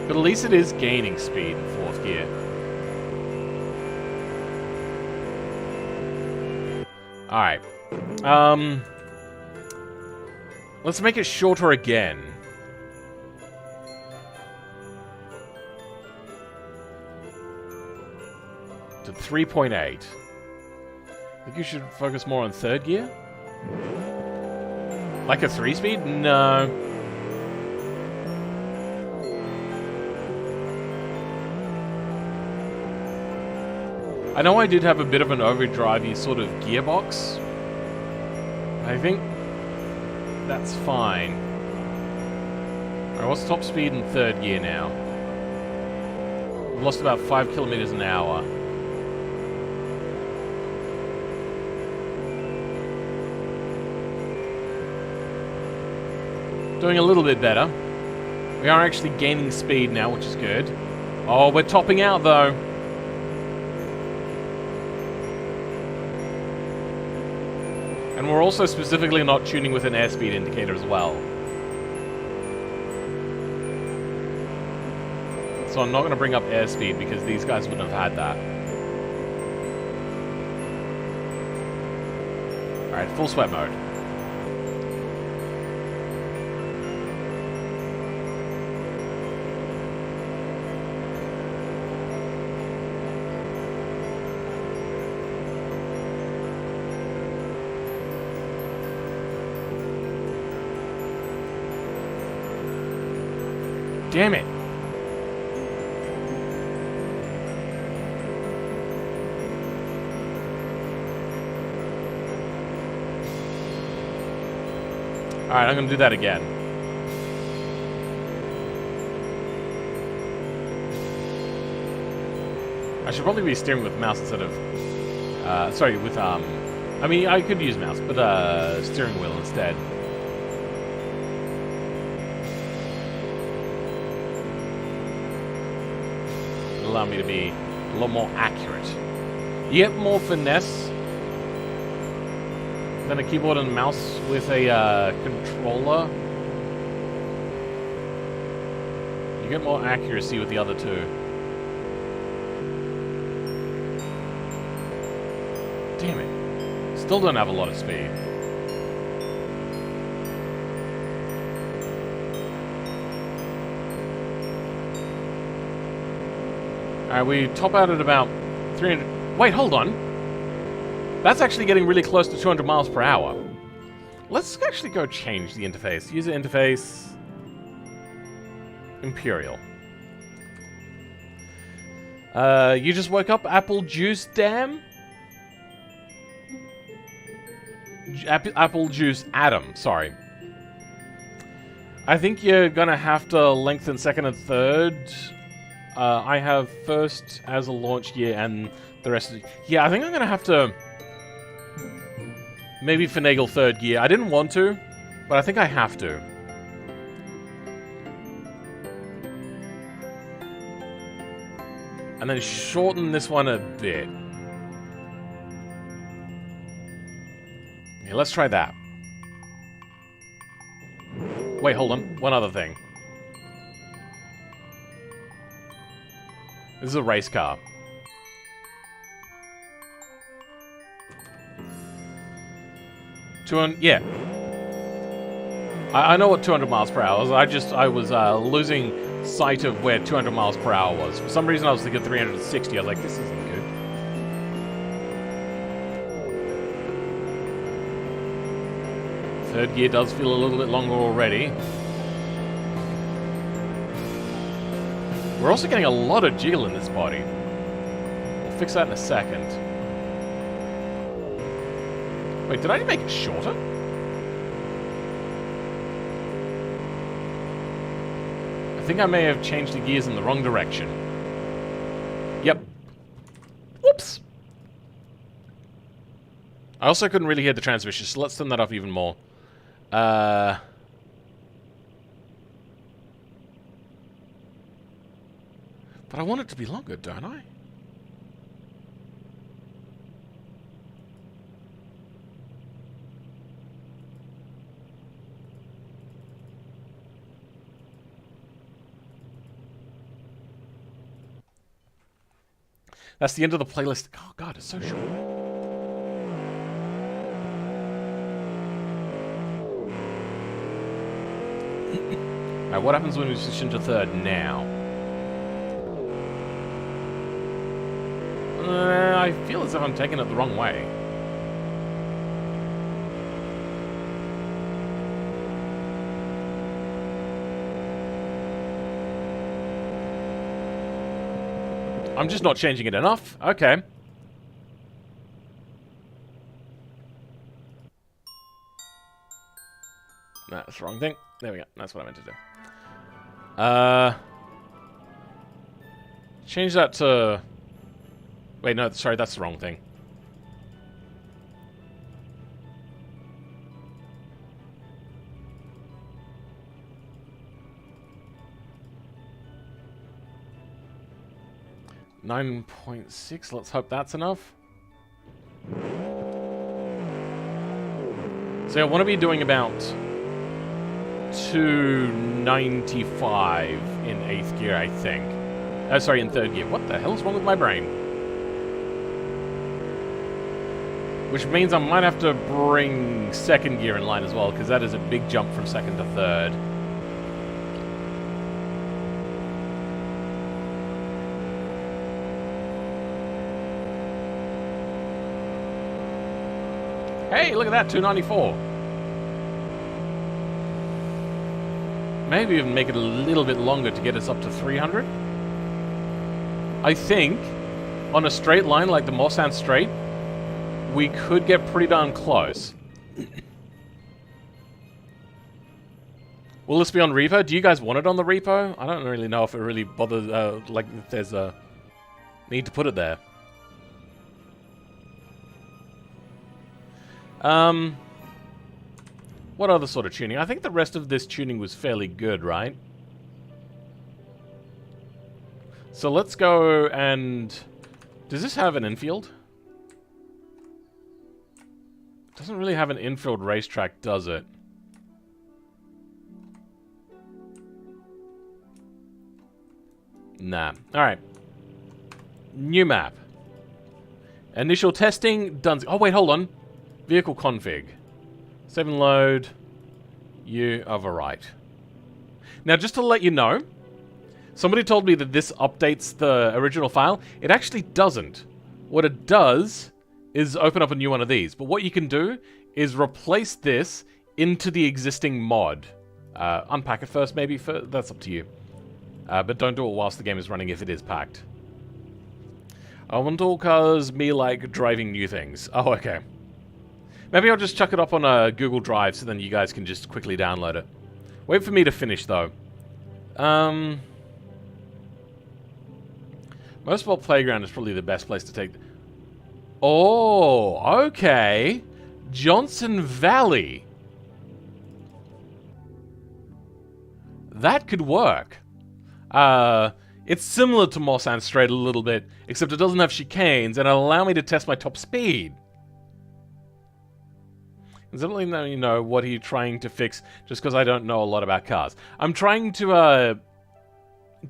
But at least it is gaining speed in 4th gear. Alright. Let's make it shorter again. To 3.8. I think you should focus more on 3rd gear? Like a 3-speed? No. I know I did have a bit of an overdrivey sort of gearbox. I think that's fine. Alright, what's top speed in 3rd gear now? We've lost about 5 kilometers an hour. Doing a little bit better. We are actually gaining speed now, which is good. Oh, we're topping out though. And we're also specifically not tuning with an airspeed indicator as well. So I'm not going to bring up airspeed because these guys wouldn't have had that. Alright, full sweat mode. Damn it. Alright, I'm gonna do that again. I should probably be steering with mouse instead of... sorry, with, I mean, I could use mouse, but, steering wheel instead. Allow me to be a lot more accurate. You get more finesse than a keyboard and mouse with a controller. You get more accuracy with the other two. Damn it. Still don't have a lot of speed. Alright, we top out at about 300... Wait, hold on. That's actually getting really close to 200 miles per hour. Let's actually go change the interface. User interface... Imperial. You just woke up, Apple Juice Dam? Apple Juice Adam, sorry. I think you're gonna have to lengthen second and third. I have first as a launch year and the rest of the... Yeah, I think I'm gonna have to... Maybe finagle third gear. I didn't want to, but I think I have to. And then shorten this one a bit. Yeah, let's try that. Wait, hold on. One other thing. This is a race car. Yeah. I know what 200 miles per hour is. I was losing sight of where 200 miles per hour was. For some reason I was thinking 360. I was like, this isn't good. Third gear does feel a little bit longer already. We're also getting a lot of jiggle in this body. We'll fix that in a second. Wait, did I make it shorter? I think I may have changed the gears in the wrong direction. Yep. Whoops! I also couldn't really hear the transmission, so let's turn that off even more. But I want it to be longer, don't I? That's the end of the playlist. Oh god, it's so short. Alright, what happens when we switch into third now? I feel as if I'm taking it the wrong way. I'm just not changing it enough. Okay. No, that's the wrong thing. There we go. That's what I meant to do. Change that to... Wait, no, sorry, that's the wrong thing. $9.6, let's hope that's enough. So I want to be doing about 295 in 8th gear, I think. Oh, sorry, in 3rd gear. What the hell is wrong with my brain? Which means I might have to bring 2nd gear in line as well, because that is a big jump from 2nd to 3rd. Hey, look at that, 294. Maybe even make it a little bit longer to get us up to 300. I think, on a straight line like the Mossand Strait, we could get pretty darn close. Will this be on repo? Do you guys want it on the repo? I don't really know if it really bothers, like, if there's a need to put it there. What other sort of tuning? I think the rest of this tuning was fairly good, right? So let's go and... Does this have an infield? It doesn't really have an infield racetrack, does it? Nah. Alright. New map. Initial testing, done. Oh, wait, hold on. Vehicle config. 7 load. You overwrite. Now, just to let you know, Somebody told me that this updates the original file. It actually doesn't. What it does is open up a new one of these. But what you can do is replace this into the existing mod. Unpack it first, maybe. That's up to you. But don't do it whilst the game is running if it is packed. I want all cars me like driving new things. Oh, okay. Maybe I'll just chuck it up on a Google Drive so then you guys can just quickly download it. Wait for me to finish, though. Motorsport Playground is probably the best place to take... Oh, okay. Johnson Valley. That could work. It's similar to Mossand Strait a little bit, except it doesn't have chicanes, and it'll allow me to test my top speed. Does it really let me know what are you trying to fix, just because I don't know a lot about cars? I'm trying to,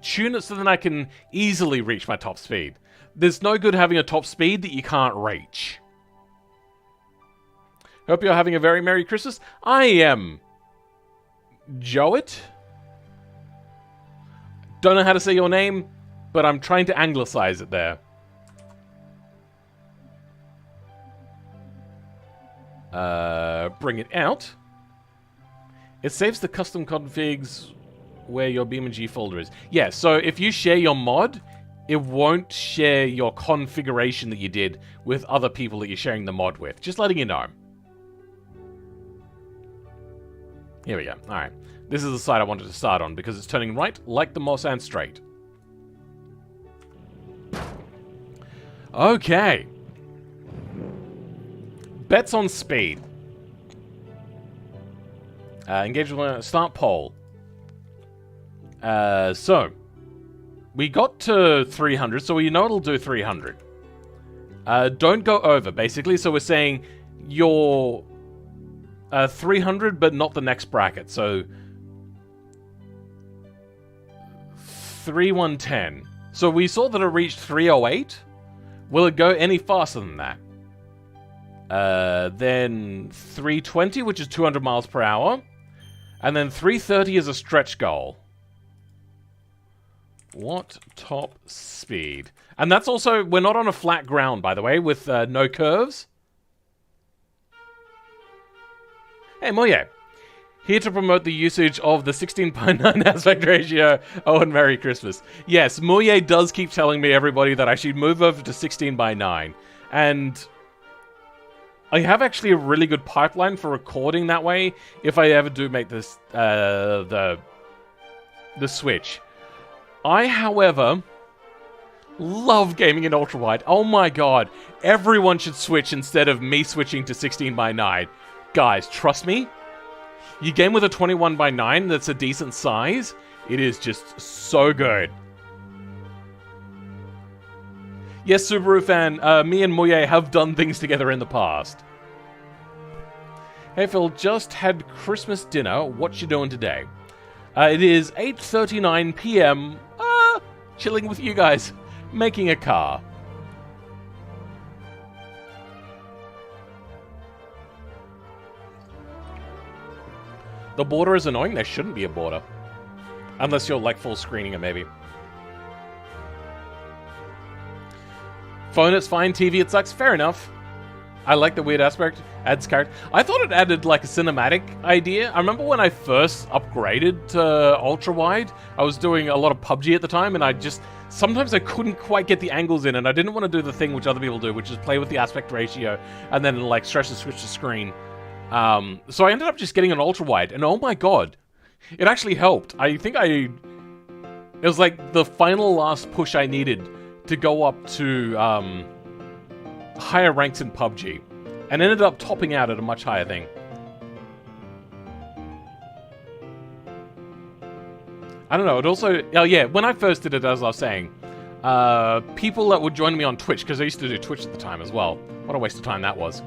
tune it so that I can easily reach my top speed. There's no good having a top speed that you can't reach. Hope you're having a very Merry Christmas. I am. Joet? Don't know how to say your name, but I'm trying to anglicize it there. Bring it out. It saves the custom configs where your BeamNG folder is. Yeah, so if you share your mod, it won't share your configuration that you did with other people that you're sharing the mod with. Just letting you know. Here we go. Alright. This is the side I wanted to start on because it's turning right like the Mossand Strait. Okay. Bets on speed. Engage with start poll. So, we got to 300, so we know it'll do 300. Don't go over, basically. So we're saying you're 300, but not the next bracket. So 3110. So we saw that it reached 308. Will it go any faster than that? Then 320, which is 200 miles per hour. And then 330 is a stretch goal. What top speed? And that's also, we're not on a flat ground, by the way, with no curves. Hey, Moye. Here to promote the usage of the 16:9 aspect ratio. Oh, and Merry Christmas. Yes, Moye does keep telling me, everybody, that I should move over to 16:9. And I have actually a really good pipeline for recording that way if I ever do make this, the switch. I, however, love gaming in ultrawide. Oh my god. Everyone should switch instead of me switching to 16:9. Guys, trust me. You game with a 21:9 that's a decent size, it is just so good. Yes, Subaru fan, me and Moye have done things together in the past. Hey Phil, just had Christmas dinner. What you doing today? It is 8:39 p.m. Chilling with you guys, making a car. The border is annoying. There shouldn't be a border. Unless you're, like, full screening it, maybe. Phone, it's fine. TV, it sucks. Fair enough. I like the weird aspect. Adds character. I thought it added, like, a cinematic idea. I remember when I first upgraded to ultra-wide, I was doing a lot of PUBG at the time, and I just... Sometimes I couldn't quite get the angles in, and I didn't want to do the thing which other people do, which is play with the aspect ratio, and then, like, stretch the switch to screen. So I ended up just getting an ultra-wide, and oh my god, it actually helped. I think it was like the final last push I needed to go up to, higher ranks in PUBG, and ended up topping out at a much higher thing. I don't know, it also, oh yeah, when I first did it, as I was saying, people that would join me on Twitch, because I used to do Twitch at the time as well. What a waste of time that was.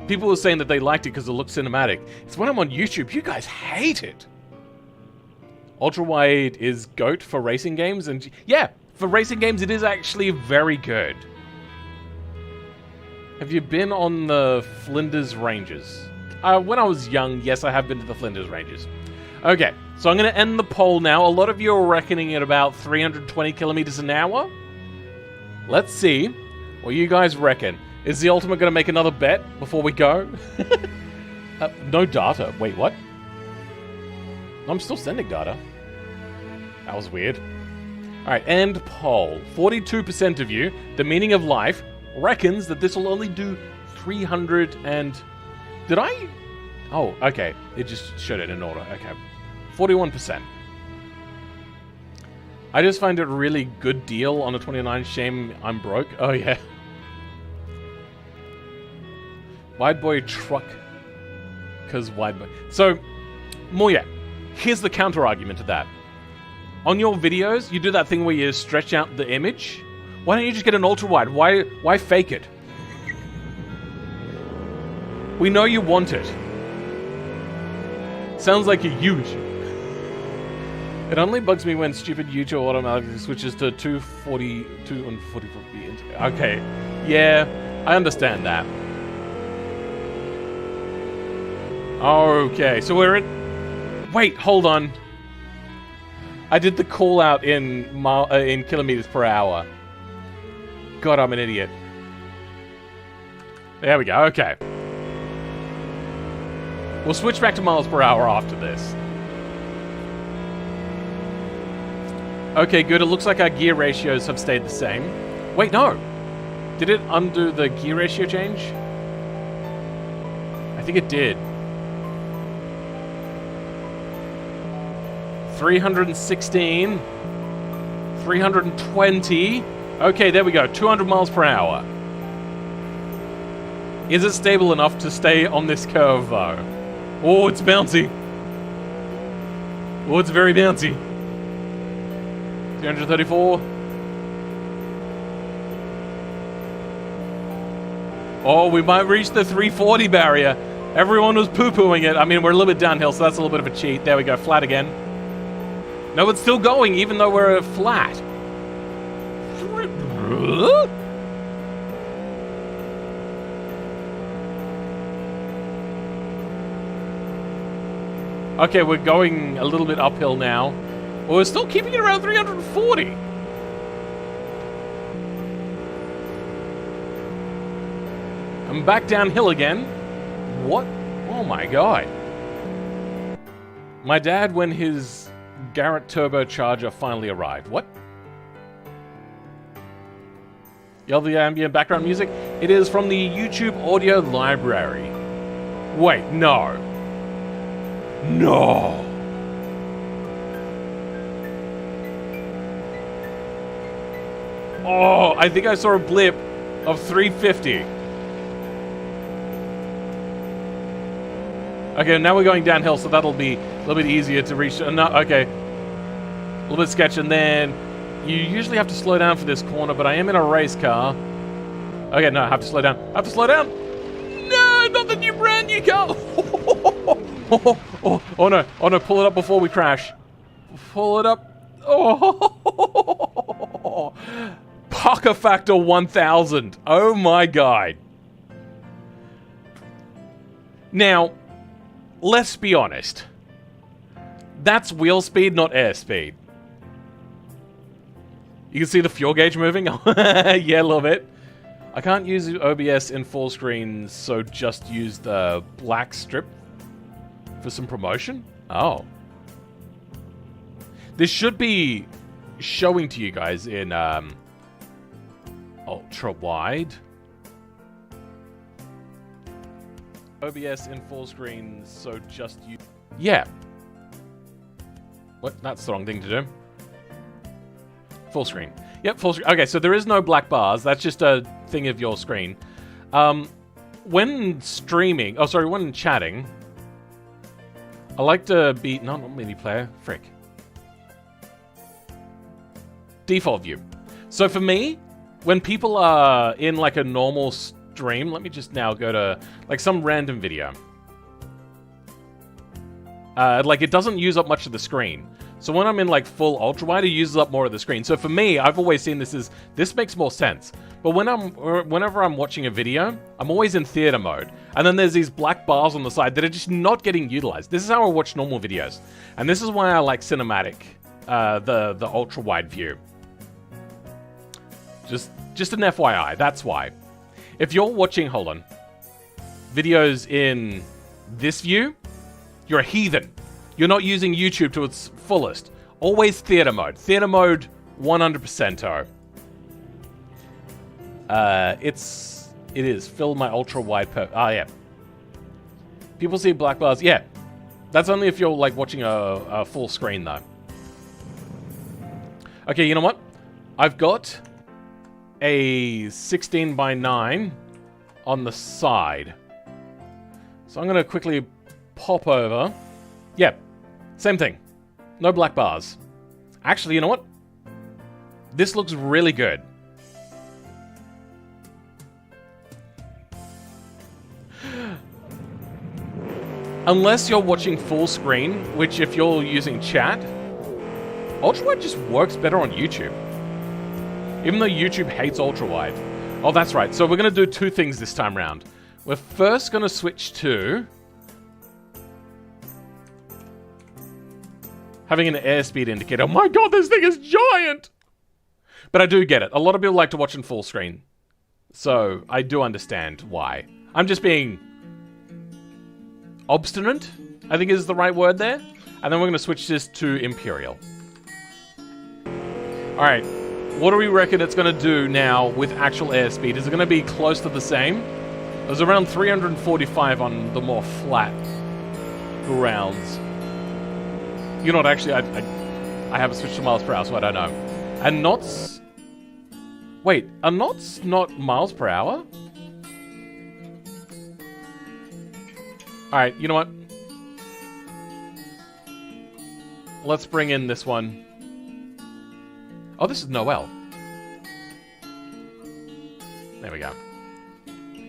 People were saying that they liked it because it looked cinematic. It's when I'm on YouTube, you guys hate it. Ultra-wide is GOAT for racing games, and yeah, for racing games it is actually very good. Have you been on the Flinders Ranges? When I was young, yes, I have been to the Flinders Ranges. Okay, so I'm going to end the poll now. A lot of you are reckoning at about 320 kilometers an hour. Let's see what you guys reckon. Is the Ultimate going to make another bet before we go? No data. Wait, what? I'm still sending data. That was weird. Alright, end poll. 42% of you, the meaning of life, reckons that this will only do 300 and... Did I? Oh, okay. It just showed it in order. Okay. 41%. I just find it a really good deal on a 29. Shame I'm broke. Oh, yeah. Wide boy truck. Because wide boy... So, more yet. Here's the counter-argument to that. On your videos, you do that thing where you stretch out the image. Why don't you just get an ultra-wide? Why fake it? We know you want it. Sounds like a huge. It only bugs me when stupid YouTube automatically switches to 242 and 44p. Okay, yeah, I understand that. Okay, so we're in... Wait, hold on. I did the call out in kilometers per hour. God, I'm an idiot. There we go, okay. We'll switch back to miles per hour after this. Okay, good. It looks like our gear ratios have stayed the same. Wait, no. Did it undo the gear ratio change? I think it did. 316. 320. Okay, there we go. 200 miles per hour. Is it stable enough to stay on this curve, though? Oh, it's bouncy. Oh, it's very bouncy. 334. Oh, we might reach the 340 barrier. Everyone was poo-pooing it. I mean, we're a little bit downhill, so that's a little bit of a cheat. There we go, flat again. No, it's still going, even though we're flat. Okay, we're going a little bit uphill now. Well, we're still keeping it around 340. I'm back downhill again. What? Oh my god. My dad, when his Garrett turbocharger finally arrived. What? Yell the ambient background music? It is from the YouTube audio library. Wait, no. No. Oh, I think I saw a blip of 350. Okay, now we're going downhill, so that'll be a little bit easier to reach. No, okay. A little bit sketch, and then you usually have to slow down for this corner, but I am in a race car. Okay, no, I have to slow down. I have to slow down. No, not the new brand new car. Oh no, pull it up before we crash. Pull it up. Oh, Pucker Factor 1000. Oh my god. Now, let's be honest. That's wheel speed, not air speed. You can see the fuel gauge moving. Yeah, a little bit. I can't use OBS in full screen, so just use the black strip for some promotion? Oh. This should be showing to you guys in ultra wide. OBS in full screen, so just use... Yeah. What? That's the wrong thing to do. Full screen. Yep, full screen. Okay, so there is no black bars. That's just a thing of your screen. When streaming... Oh, sorry, when chatting... I like to be... No, not mini player. Frick. Default view. So for me, when people are in like a normal stream... Let me just now go to like some random video. Like it doesn't use up much of the screen. So when I'm in like full ultra wide, it uses up more of the screen. So for me, I've always seen this makes more sense. But whenever I'm watching a video, I'm always in theater mode. And then there's these black bars on the side that are just not getting utilized. This is how I watch normal videos. And this is why I like cinematic, the ultra-wide view. Just an FYI, that's why. If you're watching, hold on, videos in this view, you're a heathen. You're not using YouTube to its fullest. Always theater mode. Theater mode 100%. It is. Fill my ultra-wide yeah. People see black bars. Yeah. That's only if you're, like, watching a full screen, though. Okay, you know what? I've got a 16:9 on the side. So I'm going to quickly pop over. Yeah. Same thing. No black bars. Actually, you know what? This looks really good. Unless you're watching full screen, which if you're using chat, ultrawide just works better on YouTube. Even though YouTube hates ultrawide. Oh, that's right. So we're going to do two things this time round. We're first going to switch to having an airspeed indicator. Oh my god, this thing is giant! But I do get it. A lot of people like to watch in full screen. So I do understand why. I'm just being obstinate, I think is the right word there. And then we're going to switch this to Imperial. Alright, what do we reckon it's going to do now with actual airspeed? Is it going to be close to the same? It was around 345 on the more flat grounds. You know what, actually, I haven't switched to miles per hour, so I don't know. And knots... Wait, are knots not miles per hour? Alright, you know what? Let's bring in this one. Oh, this is Noel. There we go.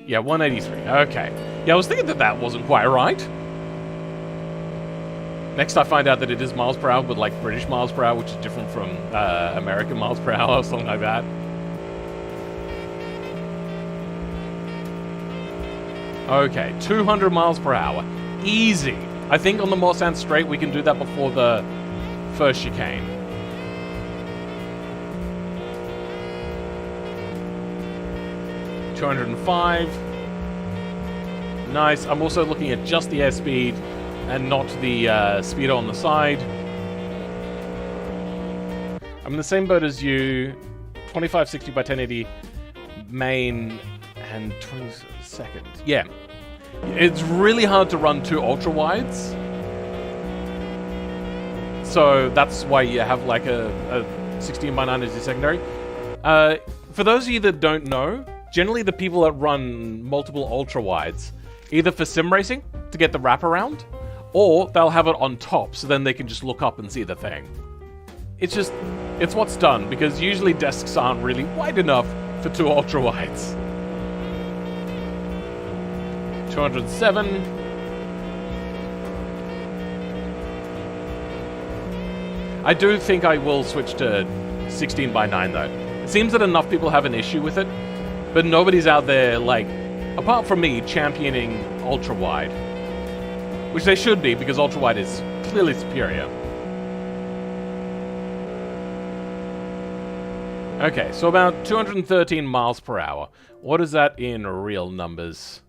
Yeah, 183. Okay. Yeah, I was thinking that wasn't quite right. Next, I find out that it is miles per hour, but like British miles per hour, which is different from American miles per hour or something like that. Okay, 200 miles per hour. Easy. I think on the Morsand Strait, we can do that before the first chicane. $205. Nice. I'm also looking at just the airspeed and not the speedo on the side. I'm in the same boat as you. 2560 by 1080 main and 22nd. Yeah. It's really hard to run two ultra wides. So that's why you have like a 16:9 as your secondary. For those of you that don't know, generally the people that run multiple ultra wides, either for sim racing to get the wraparound, or they'll have it on top so then they can just look up and see the thing. It's what's done, because usually desks aren't really wide enough for two ultra wides. 207. I do think I will switch to 16:9 though. It seems that enough people have an issue with it, but nobody's out there, like, apart from me, championing ultra-wide. Which they should be, because ultra-wide is clearly superior. Okay, so about 213 miles per hour. What is that in real numbers?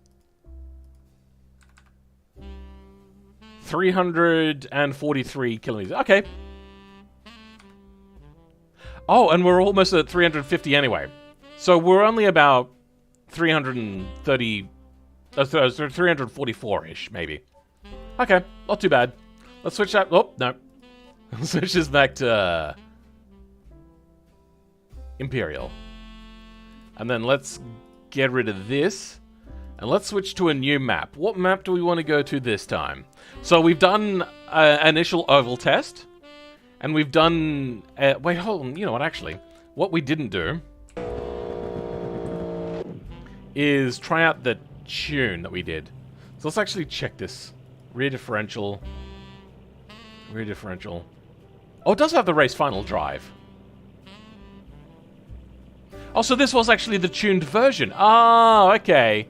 343 kilometers. Okay. Oh, and we're almost at 350 anyway. So we're only about 330... 344-ish, maybe. Okay, not too bad. Let's switch that... Oh, no. Let's switch this back to... Imperial. And then let's get rid of this. And let's switch to a new map. What map do we want to go to this time? So we've done an initial oval test. And we've done... wait, hold on. You know what, actually. What we didn't do is try out the tune that we did. So let's actually check this. Rear differential. Rear differential. Oh, it does have the race final drive. Oh, so this was actually the tuned version. Ah, okay.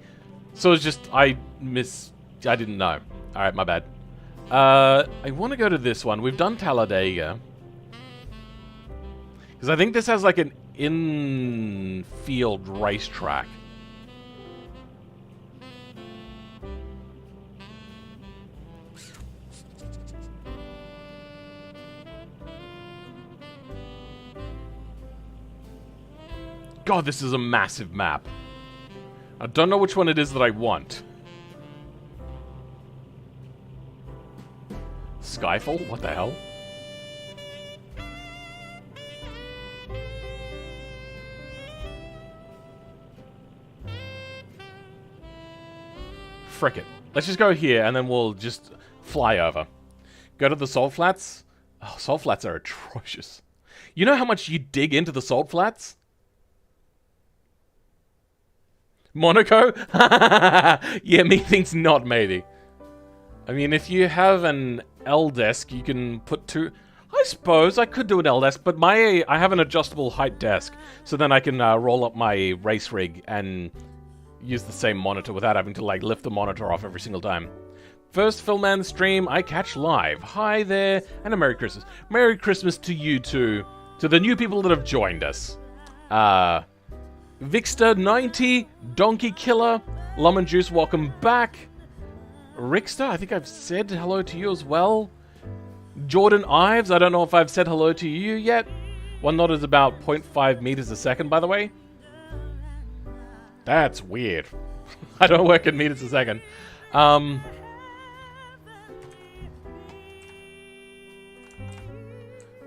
So it's just... I I didn't know. Alright, my bad. I want to go to this one. We've done Talladega. Because I think this has like an in-field racetrack. God, this is a massive map. I don't know which one it is that I want. Skyfall? What the hell? Frick it. Let's just go here and then we'll just fly over. Go to the salt flats. Oh, salt flats are atrocious. You know how much you dig into the salt flats? Monaco? Yeah, methinks not, maybe. I mean, if you have an L desk, you can put two... I suppose I could do an L desk, but I have an adjustable height desk, so then I can roll up my race rig and use the same monitor without having to, like, lift the monitor off every single time. First Philman stream I catch live. Hi there, and a Merry Christmas. Merry Christmas to you too, to the new people that have joined us. Vixter90, Donkey Killer, Lemon Juice, welcome back. Rickster, I think I've said hello to you as well. Jordan Ives, I don't know if I've said hello to you yet. One knot is about 0.5 meters a second, by the way. That's weird. I don't work in meters a second.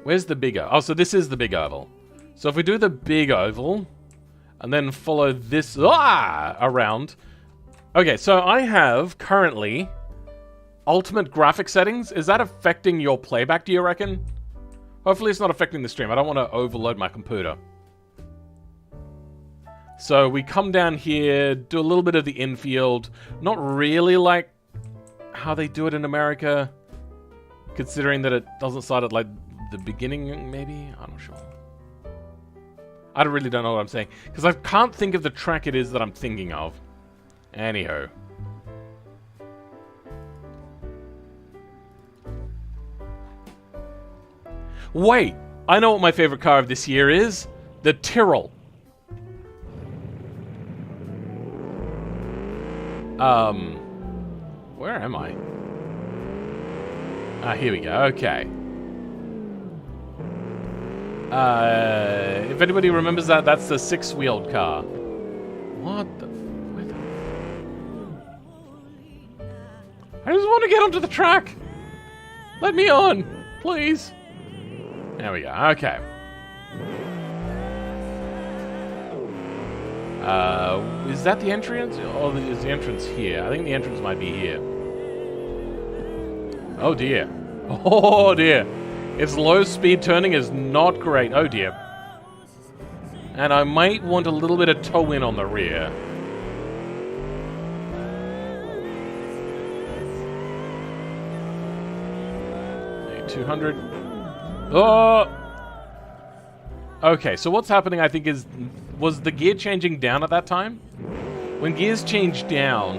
Where's the big oval? Oh, so this is the big oval. So if we do the big oval, and then follow this around. Okay, so I have currently ultimate graphic settings. Is that affecting your playback, do you reckon? Hopefully it's not affecting the stream. I don't want to overload my computer. So we come down here, do a little bit of the infield. Not really like how they do it in America, considering that it doesn't start at like the beginning, maybe? I'm not sure. I really don't know what I'm saying. Because I can't think of the track it is that I'm thinking of. Anyhow. Wait! I know what my favorite car of this year is. The Tyrrell. Where am I? Ah, here we go. Okay. If anybody remembers that, that's the six-wheeled car. What the... Where the... I just want to get onto the track! Let me on! Please! There we go. Okay. Is that the entrance? Or is the entrance here? I think the entrance might be here. Oh dear. Oh dear. Its low speed turning is not great. Oh dear. And I might want a little bit of toe in on the rear. Okay, 200. Oh! Okay, so what's happening, I think, was the gear changing down at that time? When gears change down,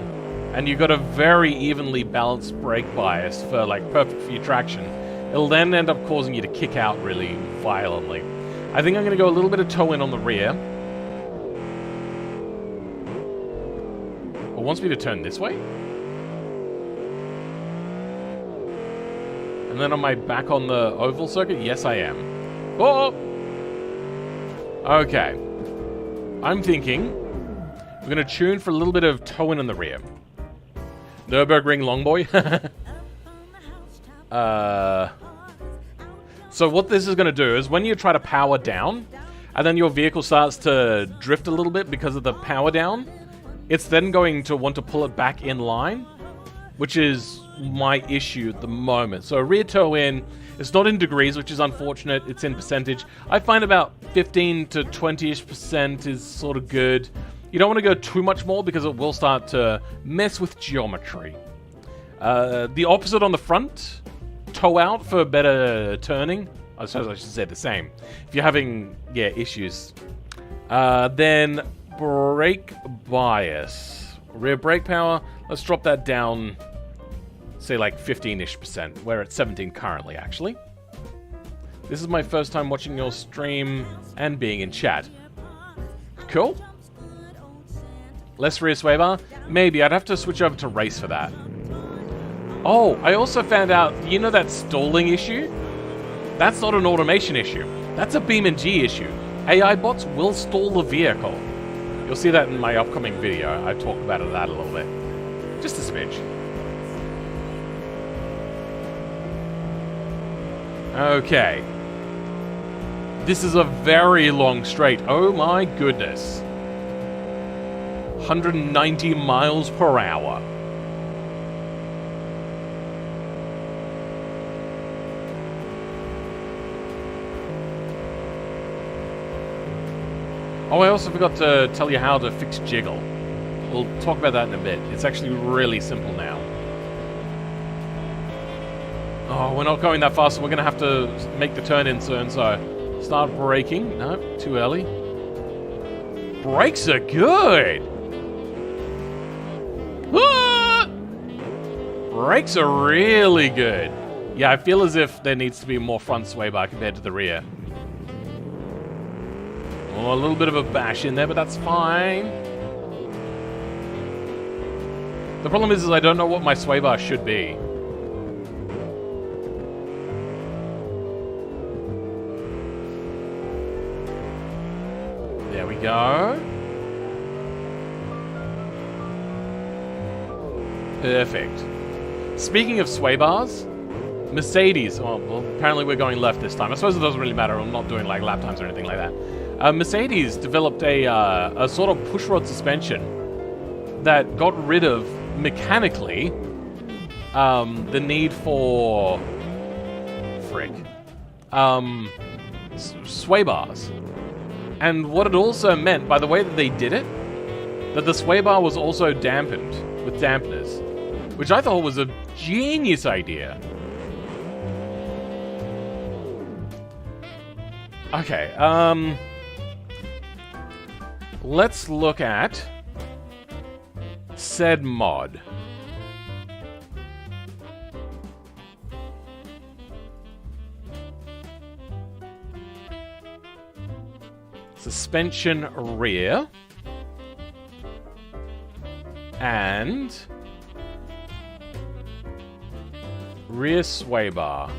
and you've got a very evenly balanced brake bias for, like, perfect for your traction, it'll then end up causing you to kick out really violently. I think I'm going to go a little bit of toe in on the rear. It wants me to turn this way? And then am I back on the oval circuit? Yes, I am. Oh! Okay. I'm thinking we're going to tune for a little bit of toe in the rear. Nürburgring Longboy. So what this is going to do is when you try to power down, and then your vehicle starts to drift a little bit because of the power down, it's then going to want to pull it back in line, which is my issue at the moment. So rear toe in, it's not in degrees, which is unfortunate, it's in percentage. I find about 15 to 20-ish% is sort of good. You don't want to go too much more because it will start to mess with geometry. The opposite on the front, toe out for better turning. I suppose I should say the same. If you're having, issues. Then brake bias. Rear brake power, Let's drop that down, say like 15-ish%. We're at 17 currently, actually. This is my first time watching your stream and being in chat. Cool. Less rear sway bar? Maybe. I'd have to switch over to race for that. Oh, I also found out, you know that stalling issue? That's not an automation issue. That's a BeamNG issue. AI bots will stall the vehicle. You'll see that in my upcoming video. I talk about that a little bit. Just a smidge. Okay. This is a very long straight. Oh my goodness. 190 miles per hour. Oh, I also forgot to tell you how to fix jiggle. We'll talk about that in a bit. It's actually really simple now. Oh, we're not going that fast, so we're going to have to make the turn in soon, so start braking. No, too early. Brakes are good! Ah! Brakes are really good. Yeah, I feel as if there needs to be more front sway bar compared to the rear. Oh, a little bit of a bash in there, but that's fine. The problem is I don't know what my sway bar should be. There we go. Perfect. Speaking of sway bars, Mercedes. Oh, well, apparently we're going left this time. I suppose it doesn't really matter. I'm not doing like lap times or anything like that. Mercedes developed a sort of pushrod suspension that got rid of, mechanically, the need for... sway bars. And what it also meant, by the way that they did it, that the sway bar was also dampened with dampeners, which I thought was a genius idea. Okay, let's look at said mod. Suspension rear. And rear sway bar.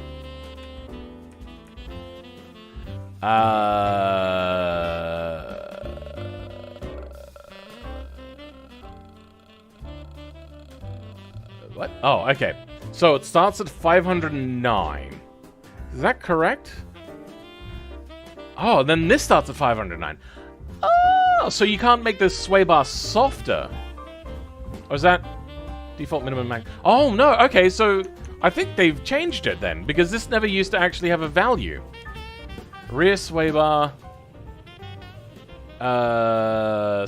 What? Oh, okay. So it starts at 509. Is that correct? Oh, then this starts at 509. Oh, so you can't make the sway bar softer. Or is that default minimum max? Oh, no. Okay, so I think they've changed it then, because this never used to actually have a value. Rear sway bar.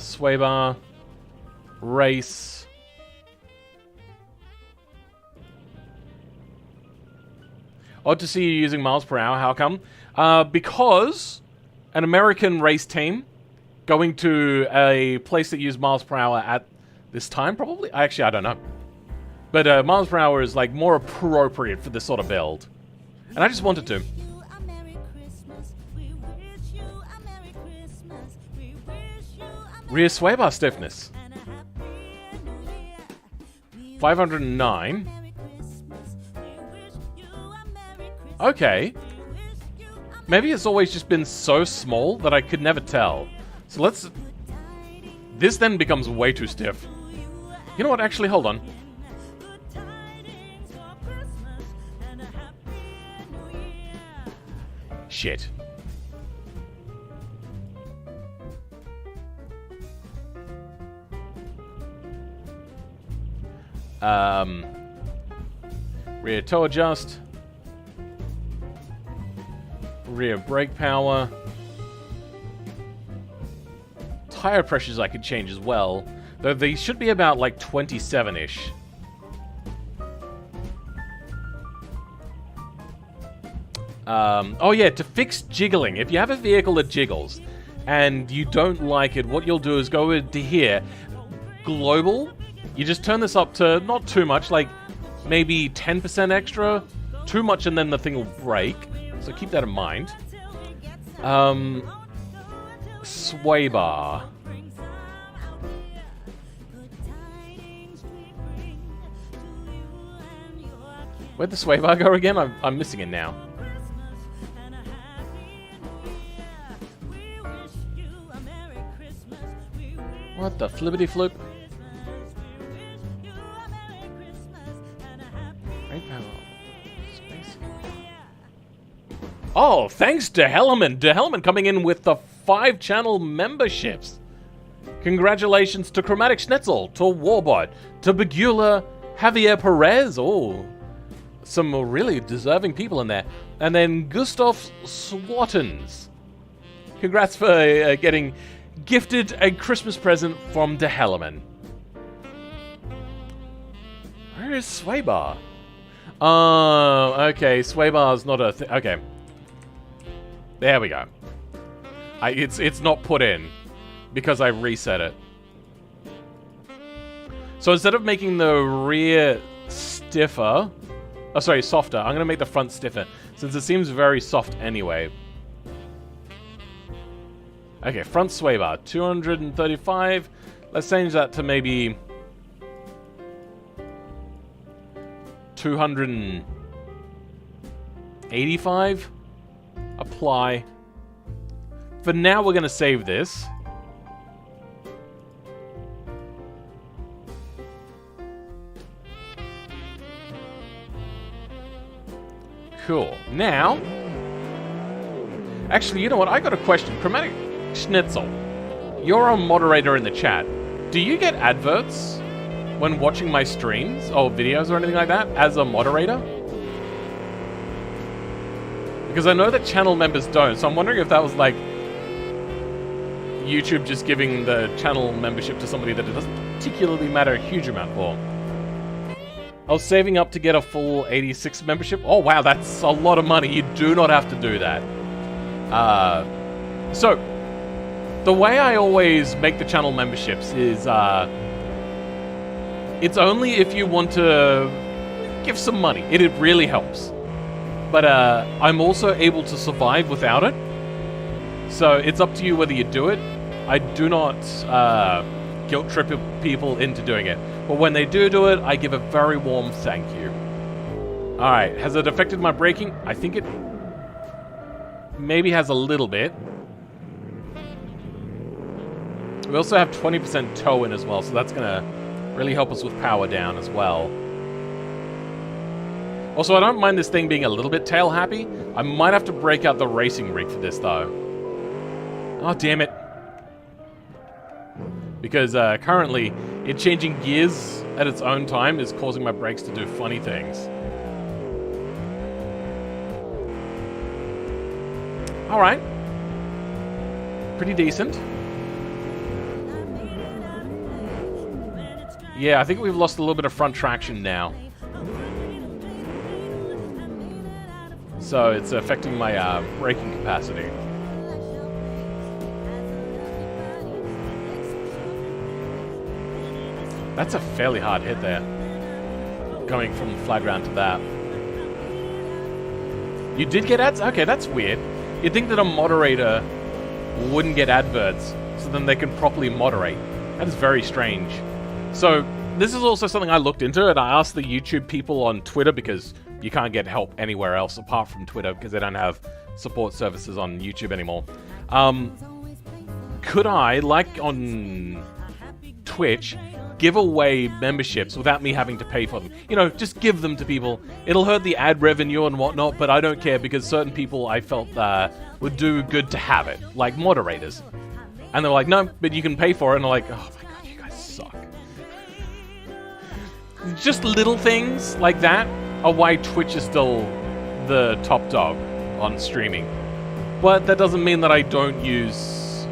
Sway bar. Race. Odd to see you using miles per hour. How come? Because an American race team going to a place that used miles per hour at this time, probably? Actually, I don't know. But miles per hour is like more appropriate for this sort of build. And I just wanted to. Rear sway bar stiffness. 509. Okay. Maybe it's always just been so small that I could never tell. So let's... This then becomes way too stiff. You know what? Actually, hold on. Shit. Rear toe adjust. Rear brake power. Tire pressures I could change as well. Though they should be about like 27-ish. Oh yeah, to fix jiggling. If you have a vehicle that jiggles and you don't like it, what you'll do is go into here, global, You just turn this up to not too much, like maybe 10% extra. Too much and then the thing will break. So keep that in mind. Sway bar. Where'd the sway bar go again? I'm missing it now. What the flippity flip? Oh, thanks to Hellerman. De Hellerman coming in with the 5-channel memberships. Congratulations to Chromatic Schnetzel, to Warbot, to Begula, Javier Perez. Oh, some really deserving people in there. And then Gustav Swattens. Congrats for getting gifted a Christmas present from De Hellerman. Where is Swaybar? Oh, okay. Swaybar's not a thing. Okay. There we go. It's not put in because I reset it. So instead of making the rear stiffer, oh sorry, softer, I'm going to make the front stiffer since it seems very soft anyway. Okay, front sway bar, 235. Let's change that to maybe 285. Apply. For now, we're going to save this. Cool. Now, actually, you know what? I got a question. Chromatic Schnitzel, you're a moderator in the chat. Do you get adverts when watching my streams or videos or anything like that as a moderator? Because I know that channel members don't, so I'm wondering if that was like YouTube just giving the channel membership to somebody that it doesn't particularly matter a huge amount for. I was saving up to get a full 86 membership. Oh wow, that's a lot of money. You do not have to do that. So, the way I always make the channel memberships is it's only if you want to give some money. It really helps. But I'm also able to survive without it. So it's up to you whether you do it. I do not guilt trip people into doing it. But when they do it, I give a very warm thank you. Alright, has it affected my braking? I think it maybe has a little bit. We also have 20% tow in as well, so that's going to really help us with power down as well. Also, I don't mind this thing being a little bit tail happy. I might have to break out the racing rig for this, though. Oh, damn it. Because currently, it changing gears at its own time is causing my brakes to do funny things. Alright. Pretty decent. Yeah, I think we've lost a little bit of front traction now. So it's affecting my braking capacity. That's a fairly hard hit there. Coming from the flag round to that. You did get ads? Okay, that's weird. You'd think that a moderator wouldn't get adverts, so then they can properly moderate. That is very strange. So, this is also something I looked into, and I asked the YouTube people on Twitter, because you can't get help anywhere else apart from Twitter, because they don't have support services on YouTube anymore. Could I, like on Twitch, give away memberships without me having to pay for them? You know, just give them to people. It'll hurt the ad revenue and whatnot, but I don't care, because certain people I felt would do good to have it, like moderators. And they're like, no, but you can pay for it, and I'm like, oh my god, you guys suck. Just little things like that are why Twitch is still the top dog on streaming. But that doesn't mean that I don't use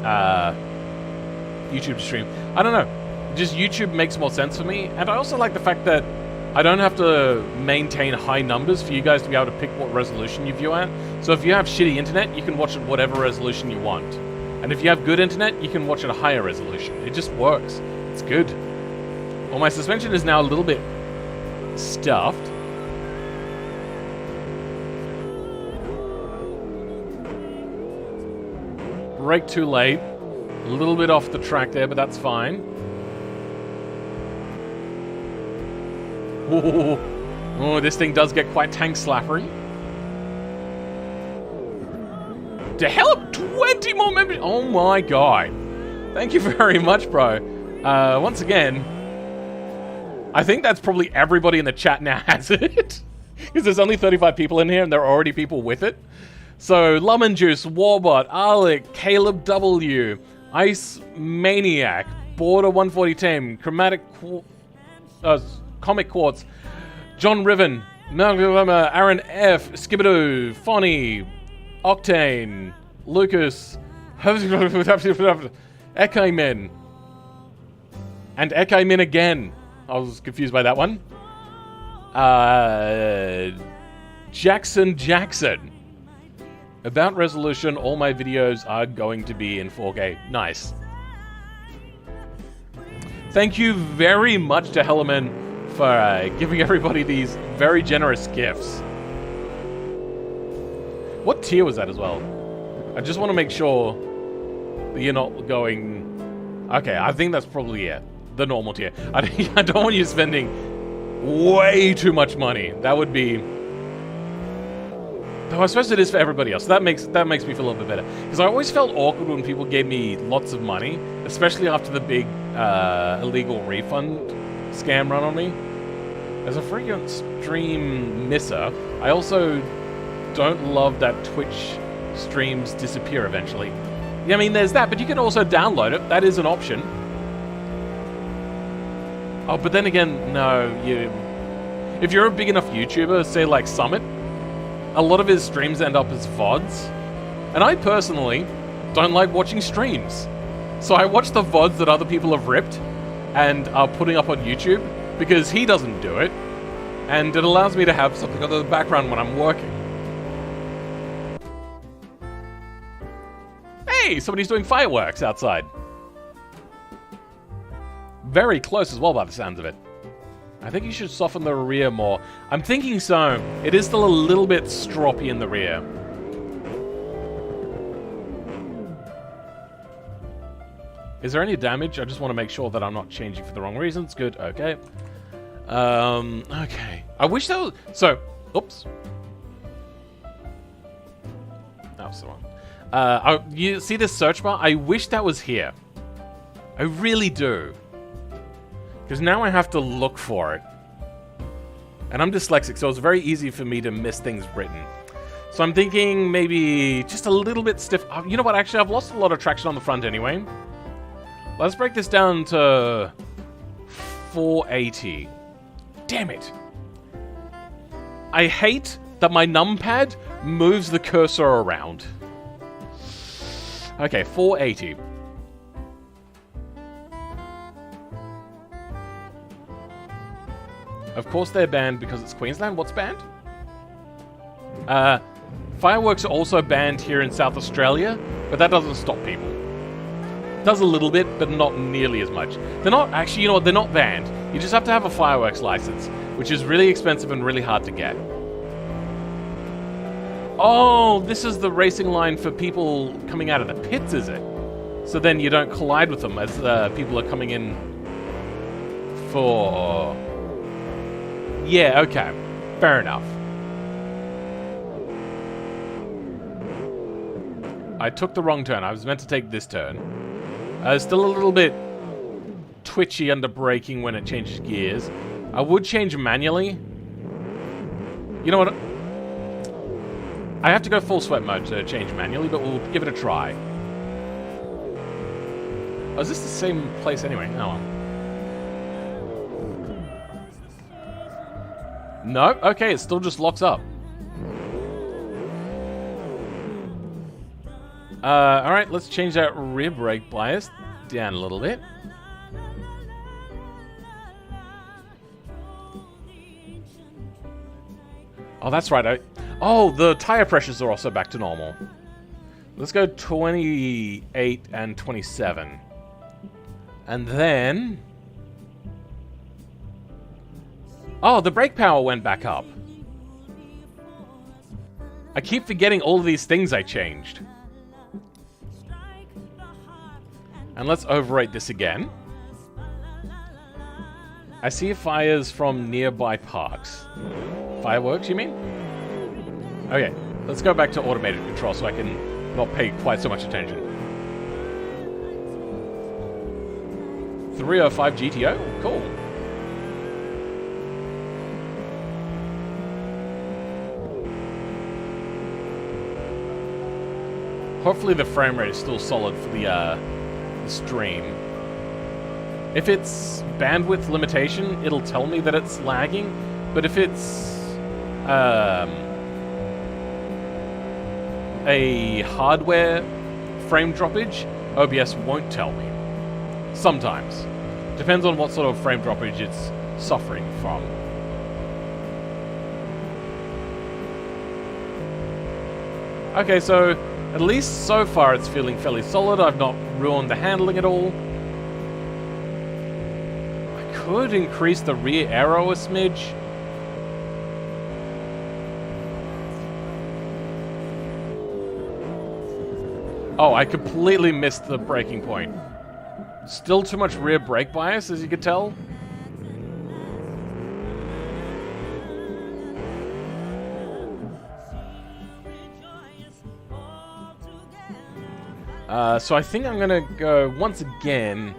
YouTube to stream. I don't know. Just YouTube makes more sense for me. And I also like the fact that I don't have to maintain high numbers for you guys to be able to pick what resolution you view at. So if you have shitty internet, you can watch at whatever resolution you want. And if you have good internet, you can watch at a higher resolution. It just works. It's good. Well, my suspension is now a little bit stuffed. Brake too late. A little bit off the track there, but that's fine. Oh, this thing does get quite tank slappery. To hell, 20 more members! Oh my god. Thank you very much, bro. Once again, I think that's probably everybody in the chat now has it. Because there's only 35 people in here and there are already people with it. So, Lemon Juice, Warbot, Alec, Caleb W, Ice Maniac, Border 140 Team, Comic Quartz, John Riven, Aaron F, Skibidoo, Fonny, Octane, Lucas, Ekaimin, and Ekaimin again. I was confused by that one. Jackson. About resolution, all my videos are going to be in 4K. Nice. Thank you very much to Hellerman for giving everybody these very generous gifts. What tier was that as well? I just want to make sure that you're not going... Okay, I think that's probably it. The normal tier. I don't want you spending way too much money. That would be... Though I suppose it is for everybody else. That makes me feel a little bit better. Because I always felt awkward when people gave me lots of money, especially after the big illegal refund scam run on me. As a frequent stream misser, I also don't love that Twitch streams disappear eventually. Yeah, I mean, there's that, but you can also download it. That is an option. Oh, but then again, no, if you're a big enough YouTuber, say like Summit, a lot of his streams end up as VODs. And I personally don't like watching streams. So I watch the VODs that other people have ripped and are putting up on YouTube because he doesn't do it. And it allows me to have something on the background when I'm working. Hey, somebody's doing fireworks outside. Very close as well by the sounds of it. I think you should soften the rear more. I'm thinking so. It is still a little bit stroppy in the rear. Is there any damage? I just want to make sure that I'm not changing for the wrong reasons. Good, okay. Okay. I wish that was... So, oops. That was the one. You see this search bar? I wish that was here. I really do. Because now I have to look for it. And I'm dyslexic, so it's very easy for me to miss things written. So I'm thinking maybe just a little bit stiff. You know what, actually, I've lost a lot of traction on the front anyway. Let's break this down to 480. Damn it. I hate that my numpad moves the cursor around. Okay, 480. Of course they're banned because it's Queensland. What's banned? Fireworks are also banned here in South Australia, but that doesn't stop people. It does a little bit, but not nearly as much. They're not, actually, you know what, they're not banned. You just have to have a fireworks license, which is really expensive and really hard to get. Oh, this is the racing line for people coming out of the pits, is it? So then you don't collide with them as people are coming in for... Yeah, okay. Fair enough. I took the wrong turn. I was meant to take this turn. Still a little bit twitchy under braking when it changes gears. I would change manually. You know what? I have to go full sweat mode to change manually, but we'll give it a try. Oh, is this the same place anyway? Oh well. No? Okay, it still just locks up. Alright, let's change that rear brake bias down a little bit. Oh, that's right. Oh, the tire pressures are also back to normal. Let's go 28 and 27. And then... Oh, the brake power went back up. I keep forgetting all of these things I changed. And let's overrate this again. I see fires from nearby parks. Fireworks, you mean? Okay, let's go back to automated control so I can not pay quite so much attention. 305 GTO? Cool. Hopefully the frame rate is still solid for the stream. If it's bandwidth limitation, it'll tell me that it's lagging, but if it's a hardware frame droppage, OBS won't tell me. Sometimes. Depends on what sort of frame droppage it's suffering from. Okay, so at least so far it's feeling fairly solid. I've not ruined the handling at all. I could increase the rear aero a smidge. Oh, I completely missed the braking point. Still too much rear brake bias, as you can tell. So I think I'm gonna go, once again,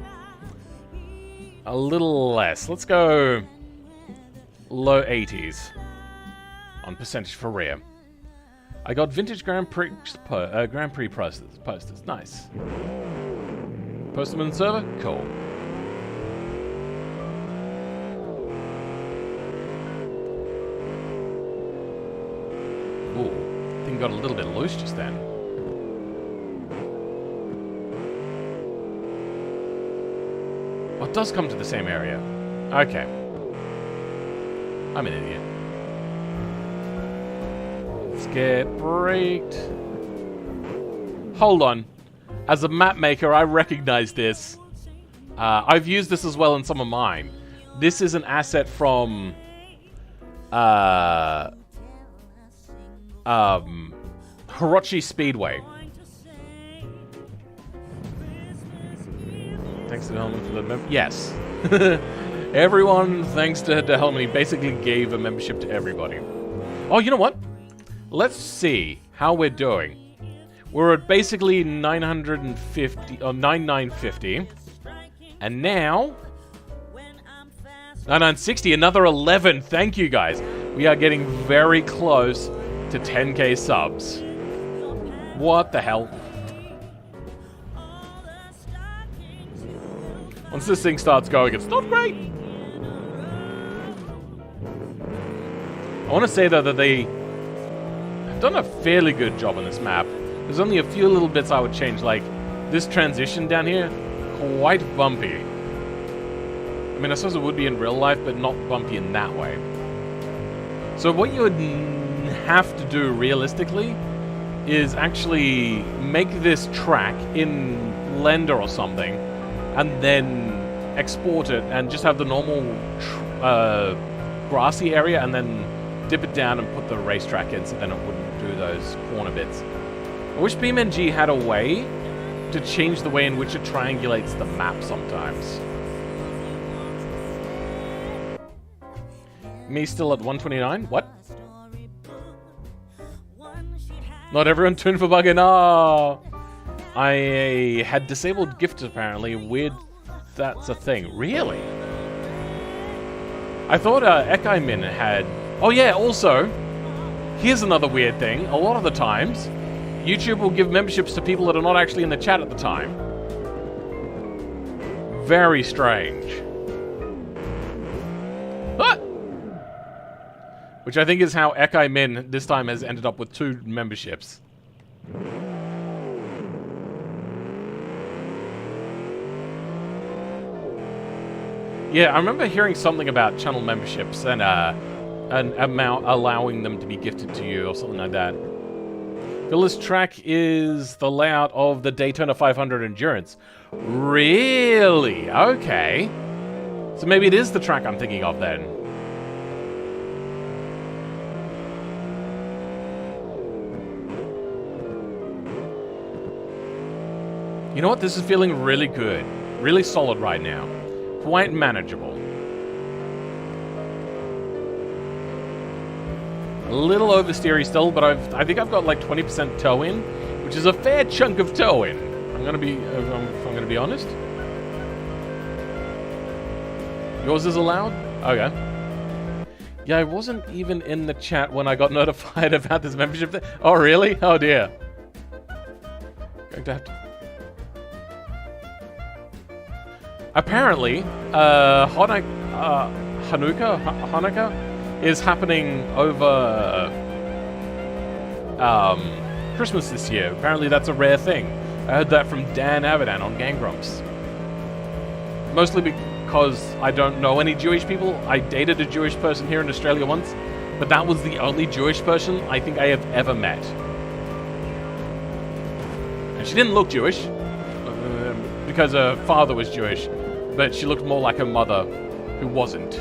a little less. Let's go low 80s on percentage for rear. I got vintage Grand Prix posters. Nice. Post them in the server? Cool. Ooh, thing got a little bit loose just then. Oh, it does come to the same area. Okay. I'm an idiot. Let's get braked. Hold on. As a map maker, I recognize this. I've used this as well in some of mine. This is an asset from Hirochi Speedway. Thanks to Hellman for the yes. Everyone, thanks to Hellman, he basically gave a membership to everybody. Oh, you know what? Let's see how we're doing. We're at basically 950 or 9950, and now 9960. Another 11. Thank you guys. We are getting very close to 10k subs. What the hell? Once this thing starts going, it's not great. I want to say though that they have done a fairly good job on this map. There's only a few little bits I would change, like this transition down here, quite bumpy. I mean, I suppose it would be in real life, but not bumpy in that way. So what you would have to do realistically is actually make this track in Blender or something, and then export it and just have the normal grassy area, and then dip it down and put the racetrack in, so then it wouldn't do those corner bits. I wish BeamNG had a way to change the way in which it triangulates the map sometimes. Me still at 129? What? Not everyone tuned for bugging. Oh, I had disabled gifts apparently. Weird that's a thing. Really? I thought Ekaimin had... Oh yeah, also, here's another weird thing. A lot of the times, YouTube will give memberships to people that are not actually in the chat at the time. Very strange. Ah! Which I think is how Ekai Min this time has ended up with 2 memberships. Yeah, I remember hearing something about channel memberships and an amount allowing them to be gifted to you or something like that. This track is the layout of the Daytona 500 Endurance. Really? Okay. So maybe it is the track I'm thinking of then. You know what? This is feeling really good. Really solid right now. Quite manageable. A little oversteery still, but I think I've got like 20% toe in, which is a fair chunk of toe in. I'm gonna be honest. Yours is allowed? Okay. Yeah, I wasn't even in the chat when I got notified about this membership thing. Oh, really? Oh, dear. Going to have to... Apparently, Hanukkah is happening over Christmas this year. Apparently, that's a rare thing. I heard that from Dan Avidan on Gang Grumps. Mostly because I don't know any Jewish people. I dated a Jewish person here in Australia once, but that was the only Jewish person I think I have ever met. And she didn't look Jewish, because her father was Jewish, but she looked more like her mother, who wasn't.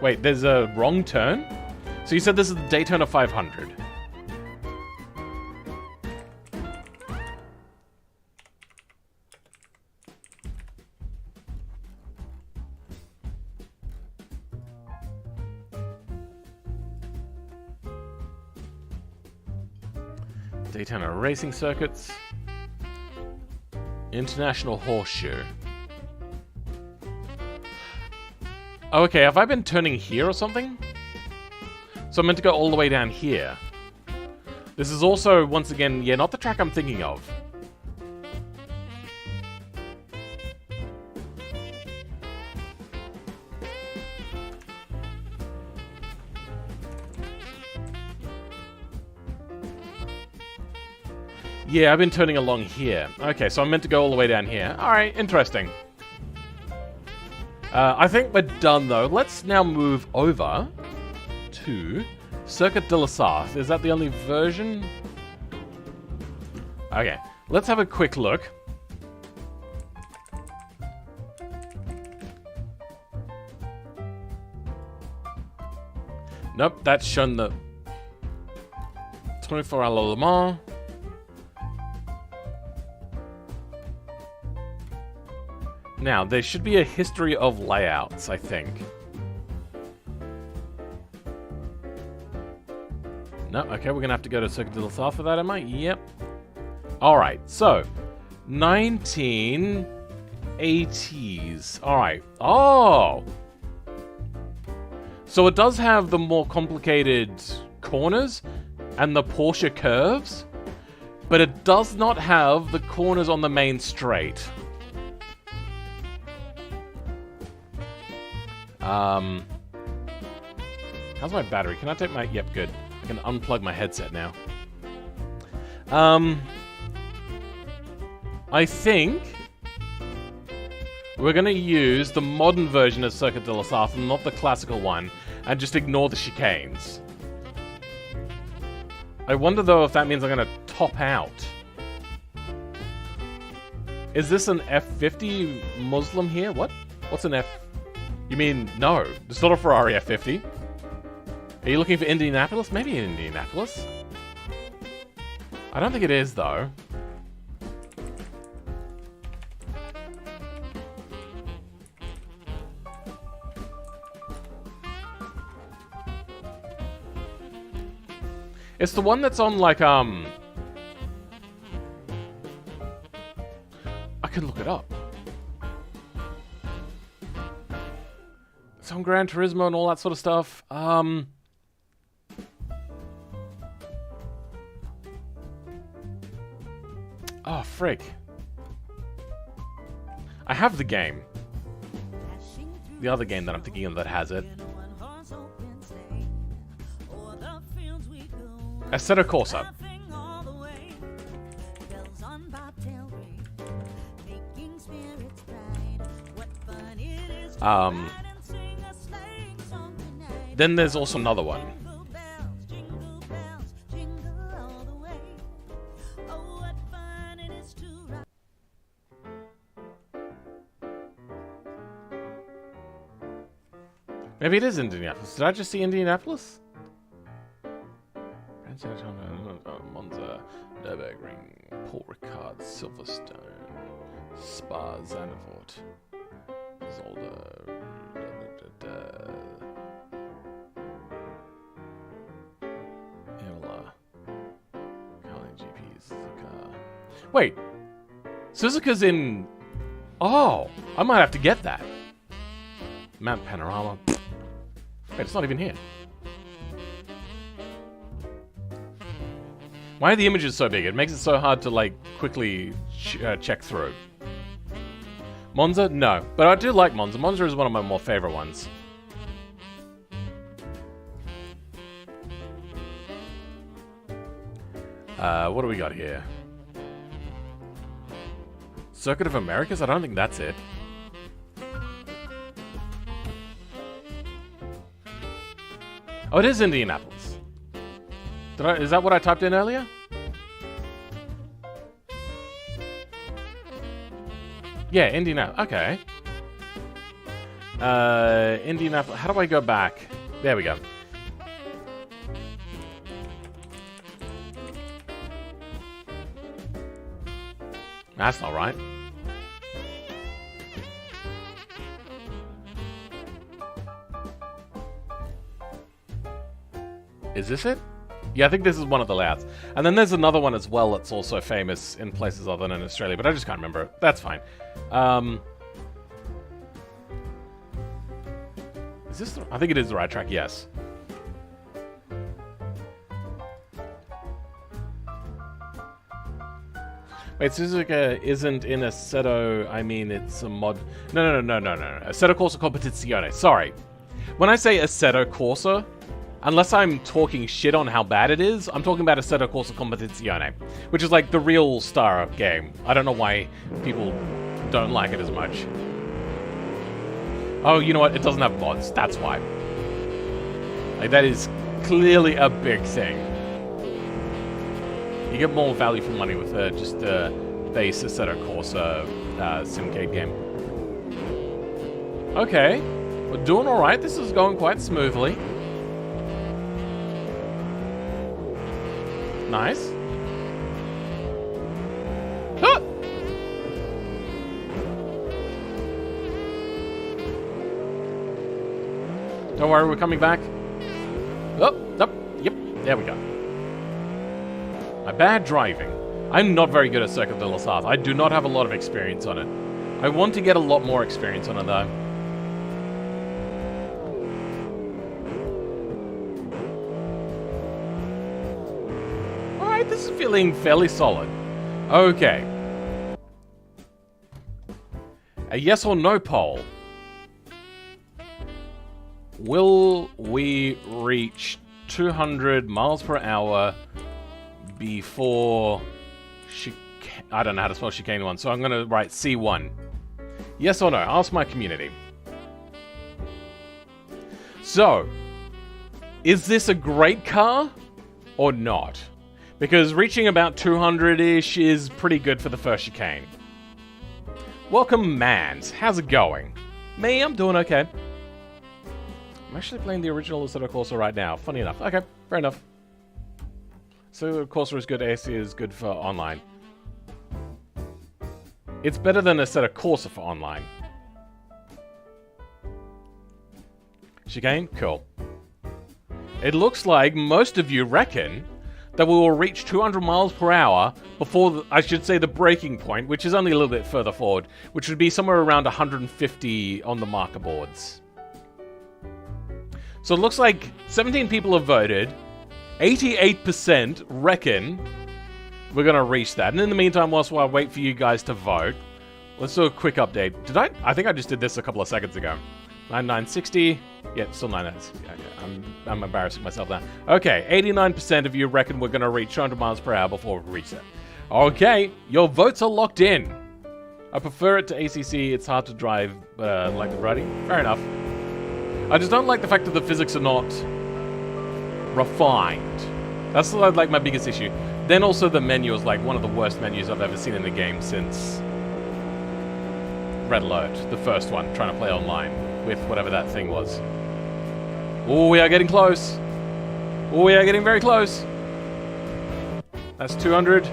Wait, there's a wrong turn? So you said this is the Daytona 500. Daytona Racing Circuits. International Horseshoe. Oh, okay, have I been turning here or something? So I'm meant to go all the way down here. This is also, once again, yeah, not the track I'm thinking of. Yeah, I've been turning along here. Okay, so I'm meant to go all the way down here. Alright, interesting. I think we're done, though. Let's now move over to Circuit de la Sarthe. Is that the only version? Okay, let's have a quick look. Nope, that's shown the 24-hour Le Mans. Now, there should be a history of layouts, I think. No, okay, we're gonna have to go to Circuit de la Sarthe for that, am I? Yep. Alright, so 1980s. Alright. Oh! So it does have the more complicated corners and the Porsche curves, but it does not have the corners on the main straight. How's my battery? Can I take my... Yep, good. I can unplug my headset now. I think we're going to use the modern version of Circuit de la Sarthe and not the classical one, and just ignore the chicanes. I wonder, though, if that means I'm going to top out. Is this an F50 Muslim here? What? What's an F... You mean, no, it's not a Ferrari F50. Are you looking for Indianapolis? Maybe in Indianapolis. I don't think it is, though. It's the one that's on, like, I could look it up. It's on Gran Turismo and all that sort of stuff. Oh, frick. I have the game. The other game that I'm thinking of that has it. Assetto Corsa. Then there's also another one. Maybe it is Indianapolis. Did I just see Indianapolis? Monza, Nürburgring, Paul Ricard, Silverstone, Spa, Zandvoort, Zolder, Imola, Carling GP, Suzuka. Wait, Suzuka's in... Oh, I might have to get that. Mount Panorama. Wait, it's not even here. Why are the images so big? It makes it so hard to, like, quickly check through. Monza? No. But I do like Monza. Monza is one of my more favorite ones. What do we got here? Circuit of Americas? I don't think that's it. Oh, it is Indianapolis. Is that what I typed in earlier? Yeah, Indianapolis. Okay. Indianapolis. How do I go back? There we go. That's not right. Is this it? Yeah, I think this is one of the layouts. And then there's another one as well that's also famous in places other than in Australia, but I just can't remember. That's fine. Is this I think it is the right track, yes. Wait, Suzuka isn't in Assetto, I mean it's a mod... No. Assetto Corsa Competizione, sorry. When I say Assetto Corsa, unless I'm talking shit on how bad it is, I'm talking about Assetto Corsa Competizione, which is like the real star game. I don't know why people don't like it as much. Oh, you know what? It doesn't have mods. That's why. Like, that is clearly a big thing. You get more value for money with just a base Assetto Corsa Simcade game. Okay. We're doing alright. This is going quite smoothly. Nice. Ah! Don't worry, we're coming back. Oh, yep, there we go. My bad driving. I'm not very good at Circuit de los Arts. I do not have a lot of experience on it. I want to get a lot more experience on it, though. Alright, this is feeling fairly solid. Okay. A yes or no poll. Will we reach 200 miles per hour before I don't know how to spell chicane 1, so I'm going to write C1. Yes or no? Ask my community. So, is this a great car or not? Because reaching about 200-ish is pretty good for the first chicane. Welcome, Mans. How's it going? Me, I'm doing okay. I'm actually playing the original Assetto Corsa right now. Funny enough. Okay, fair enough. So Corsa is good, AC is good for online. It's better than Assetto Corsa for online. Chicane? Cool. It looks like most of you reckon that we will reach 200 miles per hour before, I should say, the breaking point, which is only a little bit further forward, which would be somewhere around 150 on the marker boards. So it looks like 17 people have voted. 88% reckon we're going to reach that. And in the meantime, whilst I wait for you guys to vote, let's do a quick update. I think I just did this a couple of seconds ago. 9960. Yeah, still 9960. Okay, I'm embarrassing myself now. Okay, 89% of you reckon we're going to reach 200 miles per hour before we reach that. Okay, your votes are locked in. I prefer it to ACC. It's hard to drive like the roadie. Fair enough. I just don't like the fact that the physics are not refined. That's like my biggest issue. Then also the menu is like one of the worst menus I've ever seen in the game since Red Alert, the first one, trying to play online with whatever that thing was. Oh, we are getting close. Oh, we are getting very close. That's 200.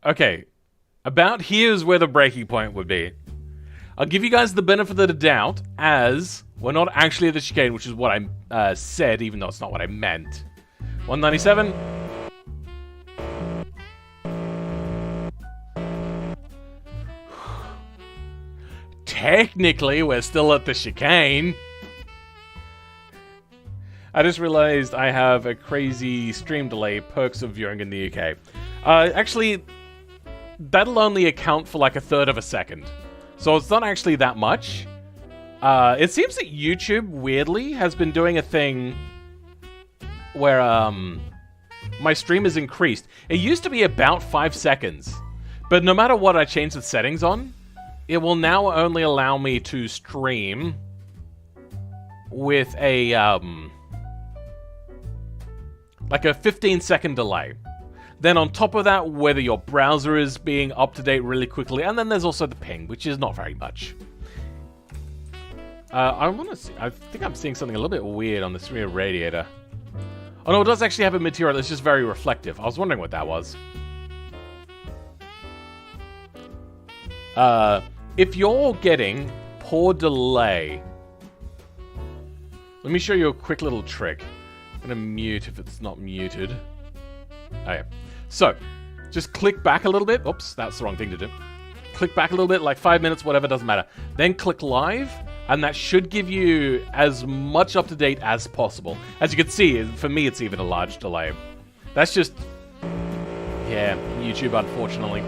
Okay. About here's where the breaking point would be. I'll give you guys the benefit of the doubt, as we're not actually at the chicane, which is what I said, even though it's not what I meant. 197. Technically, we're still at the chicane. I just realized I have a crazy stream delay, perks of viewing in the UK. Actually, that'll only account for like a third of a second. So it's not actually that much. It seems that YouTube, weirdly, has been doing a thing where my stream is increased. It used to be about 5 seconds. But no matter what I change the settings on, it will now only allow me to stream with a, like a 15-second delay. Then on top of that, whether your browser is being up to date really quickly, and then there's also the ping, which is not very much. I want to see. I think I'm seeing something a little bit weird on this rear radiator. Oh no, it does actually have a material. It's just very reflective. I was wondering what that was. If you're getting poor delay, let me show you a quick little trick. I'm gonna mute if it's not muted. Oh yeah. So, just click back a little bit. Oops, that's the wrong thing to do. Click back a little bit, like 5 minutes, whatever, doesn't matter. Then click live, and that should give you as much up to date as possible. As you can see, for me, it's even a large delay. That's just, yeah, YouTube, unfortunately.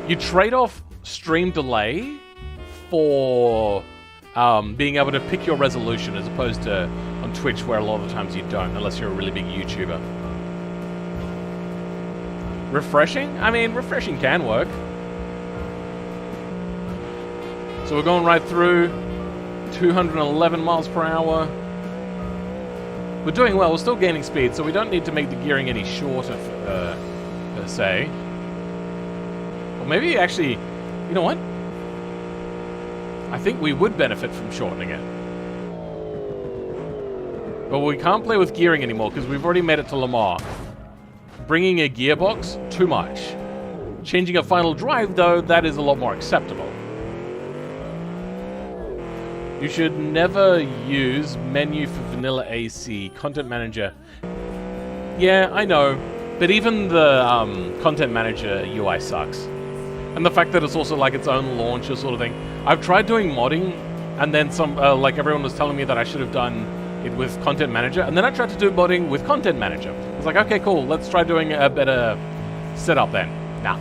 You trade off stream delay for being able to pick your resolution, as opposed to on Twitch, where a lot of the times you don't, unless you're a really big YouTuber. Refreshing? I mean, refreshing can work. So we're going right through, 211 miles per hour. We're doing well, we're still gaining speed, so we don't need to make the gearing any shorter, per se. Or maybe actually, you know what? I think we would benefit from shortening it. But we can't play with gearing anymore because we've already made it to Lamar. Bringing a gearbox, too much. Changing a final drive, though, that is a lot more acceptable. You should never use menu for vanilla AC, content manager. Yeah, I know. But even the content manager UI sucks. And the fact that it's also like its own launcher sort of thing. I've tried doing modding, and then some, like everyone was telling me that I should have done it with Content Manager, and then I tried to do modding with Content Manager. I was like, okay, cool, let's try doing a better setup then. Nah.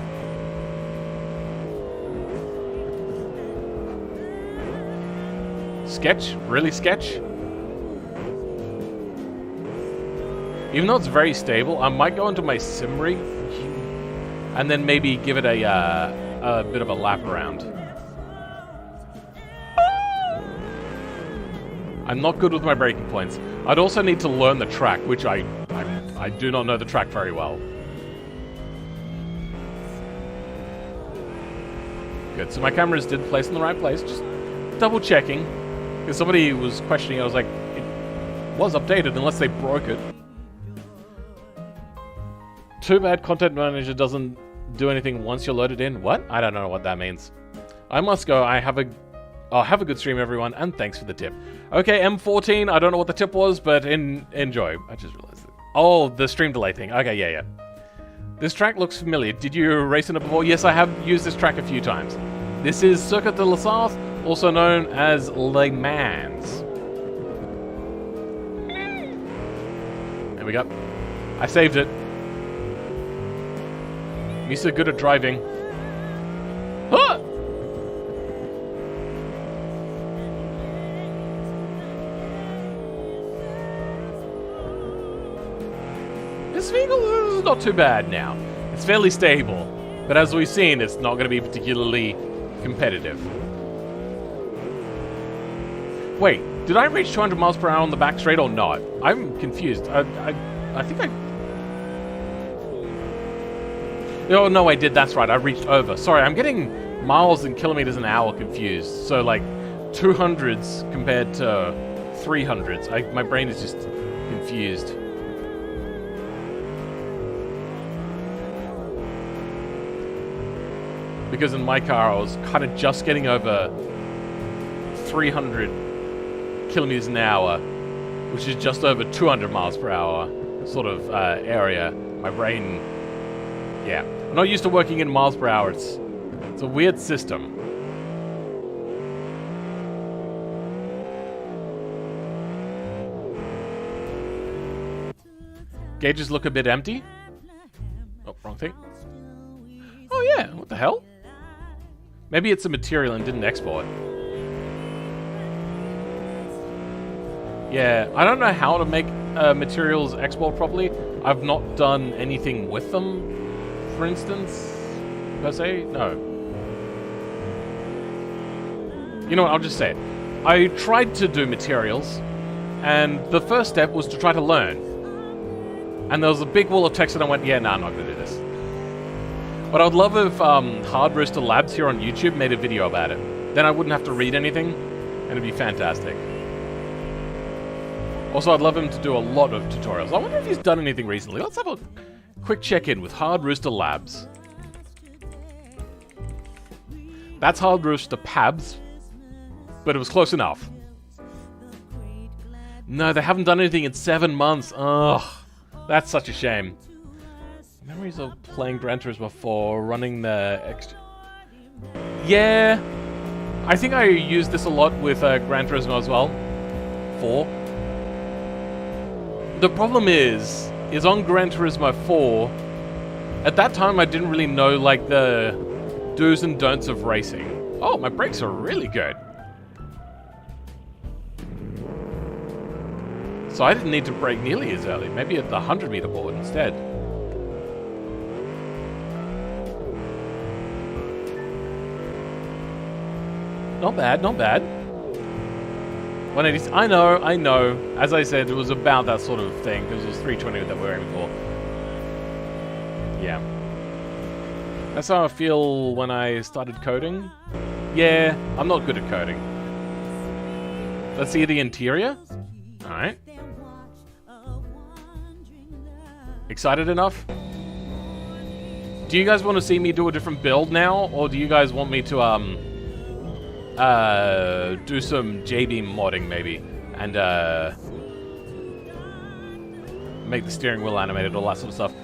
Sketch? Really sketch? Even though it's very stable, I might go into my sim rig and then maybe give it a bit of a lap around. I'm not good with my braking points. I'd also need to learn the track, which I do not know the track very well. Good, so my cameras did place in the right place, just double checking. Because somebody was questioning, I was like, it was updated unless they broke it. Too bad Content Manager doesn't do anything once you're loaded in. What? I don't know what that means. I must go. Have a good stream, everyone, and thanks for the tip. Okay, M14, I don't know what the tip was, but enjoy. I just realized it. Oh, the stream delay thing. Okay, yeah. This track looks familiar. Did you race in it before? Yes, I have used this track a few times. This is Circuit de la Sarthe, also known as Le Mans. There we go. I saved it. Misa good at driving. Huh! This vehicle is not too bad now. It's fairly stable, but as we've seen, it's not going to be particularly competitive. Wait, did I reach 200 miles per hour on the back straight or not? I'm confused. I think I... Oh, no, I did. That's right. I reached over. Sorry, I'm getting miles and kilometers an hour confused. So, like, 200s compared to 300s. My brain is just confused. because in my car I was kind of just getting over 300 kilometers an hour, which is just over 200 miles per hour sort of area. My brain, yeah. I'm not used to working in miles per hour. It's a weird system. Gauges look a bit empty. Oh, wrong thing. Oh yeah, what the hell? Maybe it's a material and didn't export. Yeah, I don't know how to make materials export properly. I've not done anything with them, for instance, per se. No. You know what, I'll just say it. I tried to do materials, and the first step was to try to learn. And there was a big wall of text and I went, yeah, nah, I'm not going to do this. But I would love if Hard Rooster Labs here on YouTube made a video about it. Then I wouldn't have to read anything, and it'd be fantastic. Also, I'd love him to do a lot of tutorials. I wonder if he's done anything recently. Let's have a quick check-in with Hard Rooster Labs. That's Hard Rooster Pabs, but it was close enough. No, they haven't done anything in 7 months. Ugh, that's such a shame. Memories of playing Gran Turismo 4, running the extra... Yeah, I think I used this a lot with Gran Turismo as well. 4. The problem is on Gran Turismo 4, at that time I didn't really know like the do's and don'ts of racing. Oh, my brakes are really good. So I didn't need to brake nearly as early. Maybe at the 100-meter board instead. Not bad, not bad. 180. I know. As I said, it was about that sort of thing because it was 320 that we were aiming for. Yeah. That's how I feel when I started coding. Yeah, I'm not good at coding. Let's see the interior. Alright. Excited enough? Do you guys want to see me do a different build now? Or do you guys want me to, do some JB modding maybe? And, make the steering wheel animated, all that sort of stuff.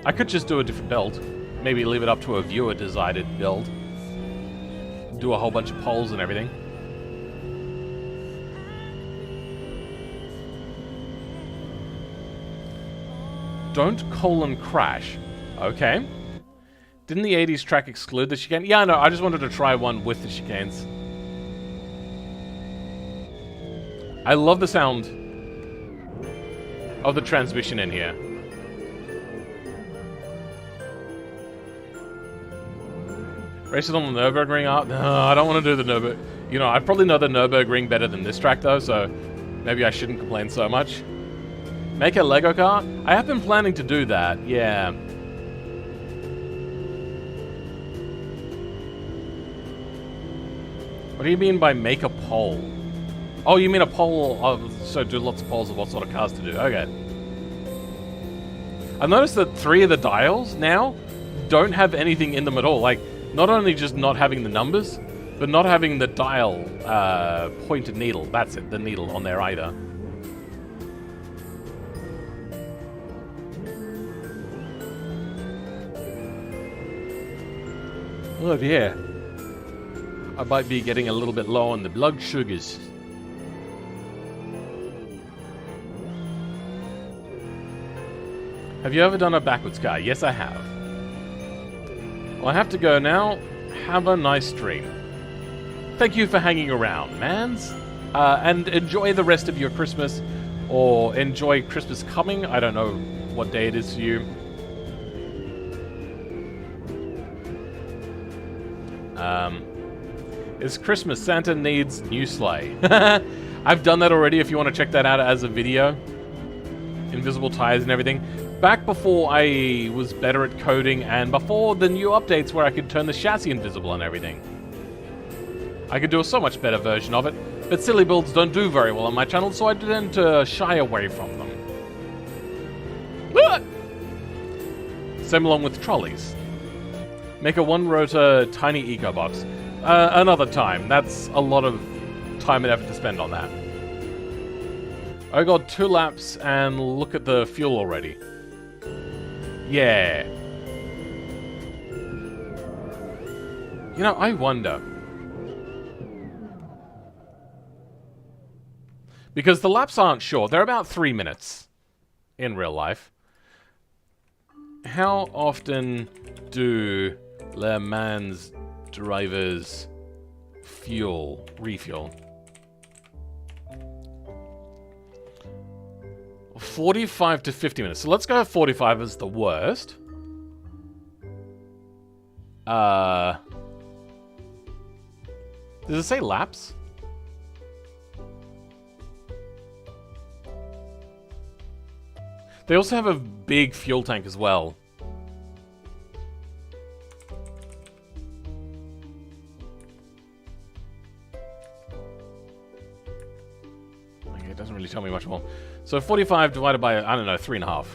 I could just do a different build. Maybe leave it up to a viewer-decided build. Do a whole bunch of polls and everything. Don't crash. Okay. Didn't the 80s track exclude the chicane? Yeah, no, I just wanted to try one with the chicanes. I love the sound of the transmission in here. Racing on the Nürburgring art? No, I don't want to do the Nürburgring. You know, I probably know the Nürburgring better than this track though, so maybe I shouldn't complain so much. Make a Lego car? I have been planning to do that, yeah. What do you mean by make a poll? Oh, you mean a poll of, so do lots of polls of what sort of cars to do. Okay. I've noticed that 3 of the dials now don't have anything in them at all. Like, not only just not having the numbers, but not having the dial pointed needle. That's it, the needle on there either. Oh dear. I might be getting a little bit low on the blood sugars. Have you ever done a backwards car? Yes, I have. Well, I have to go now. Have a nice stream. Thank you for hanging around, mans. And enjoy the rest of your Christmas. Or enjoy Christmas coming. I don't know what day it is for you. It's Christmas. Santa needs new sleigh. I've done that already if you want to check that out as a video. Invisible tires and everything. Back before I was better at coding and before the new updates where I could turn the chassis invisible and everything. I could do a so much better version of it, but silly builds don't do very well on my channel, so I tend to shy away from them. Same along with trolleys. Make a one-rotor tiny eco box. Another time. That's a lot of time and effort to spend on that. I got 2 laps and look at the fuel already. Yeah. You know, I wonder. Because the laps aren't short. They're about 3 minutes in real life. How often do Le Mans drivers refuel? 45 to 50 minutes. So let's go 45 as the worst. Does it say laps? They also have a big fuel tank as well. Okay, it doesn't really tell me much more. So 45 divided by, I don't know, 3.5.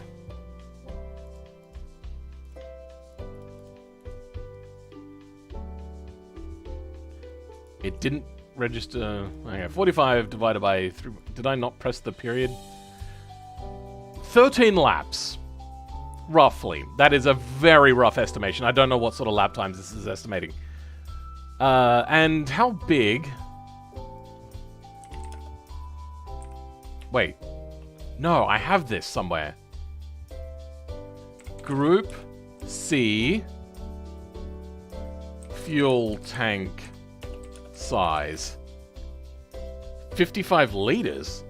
It didn't register. Okay, 45 divided by 3. Did I not press the period? 13 laps. Roughly. That is a very rough estimation. I don't know what sort of lap times this is estimating. And how big? Wait. No, I have this somewhere. Group C. Fuel tank size. 55 liters?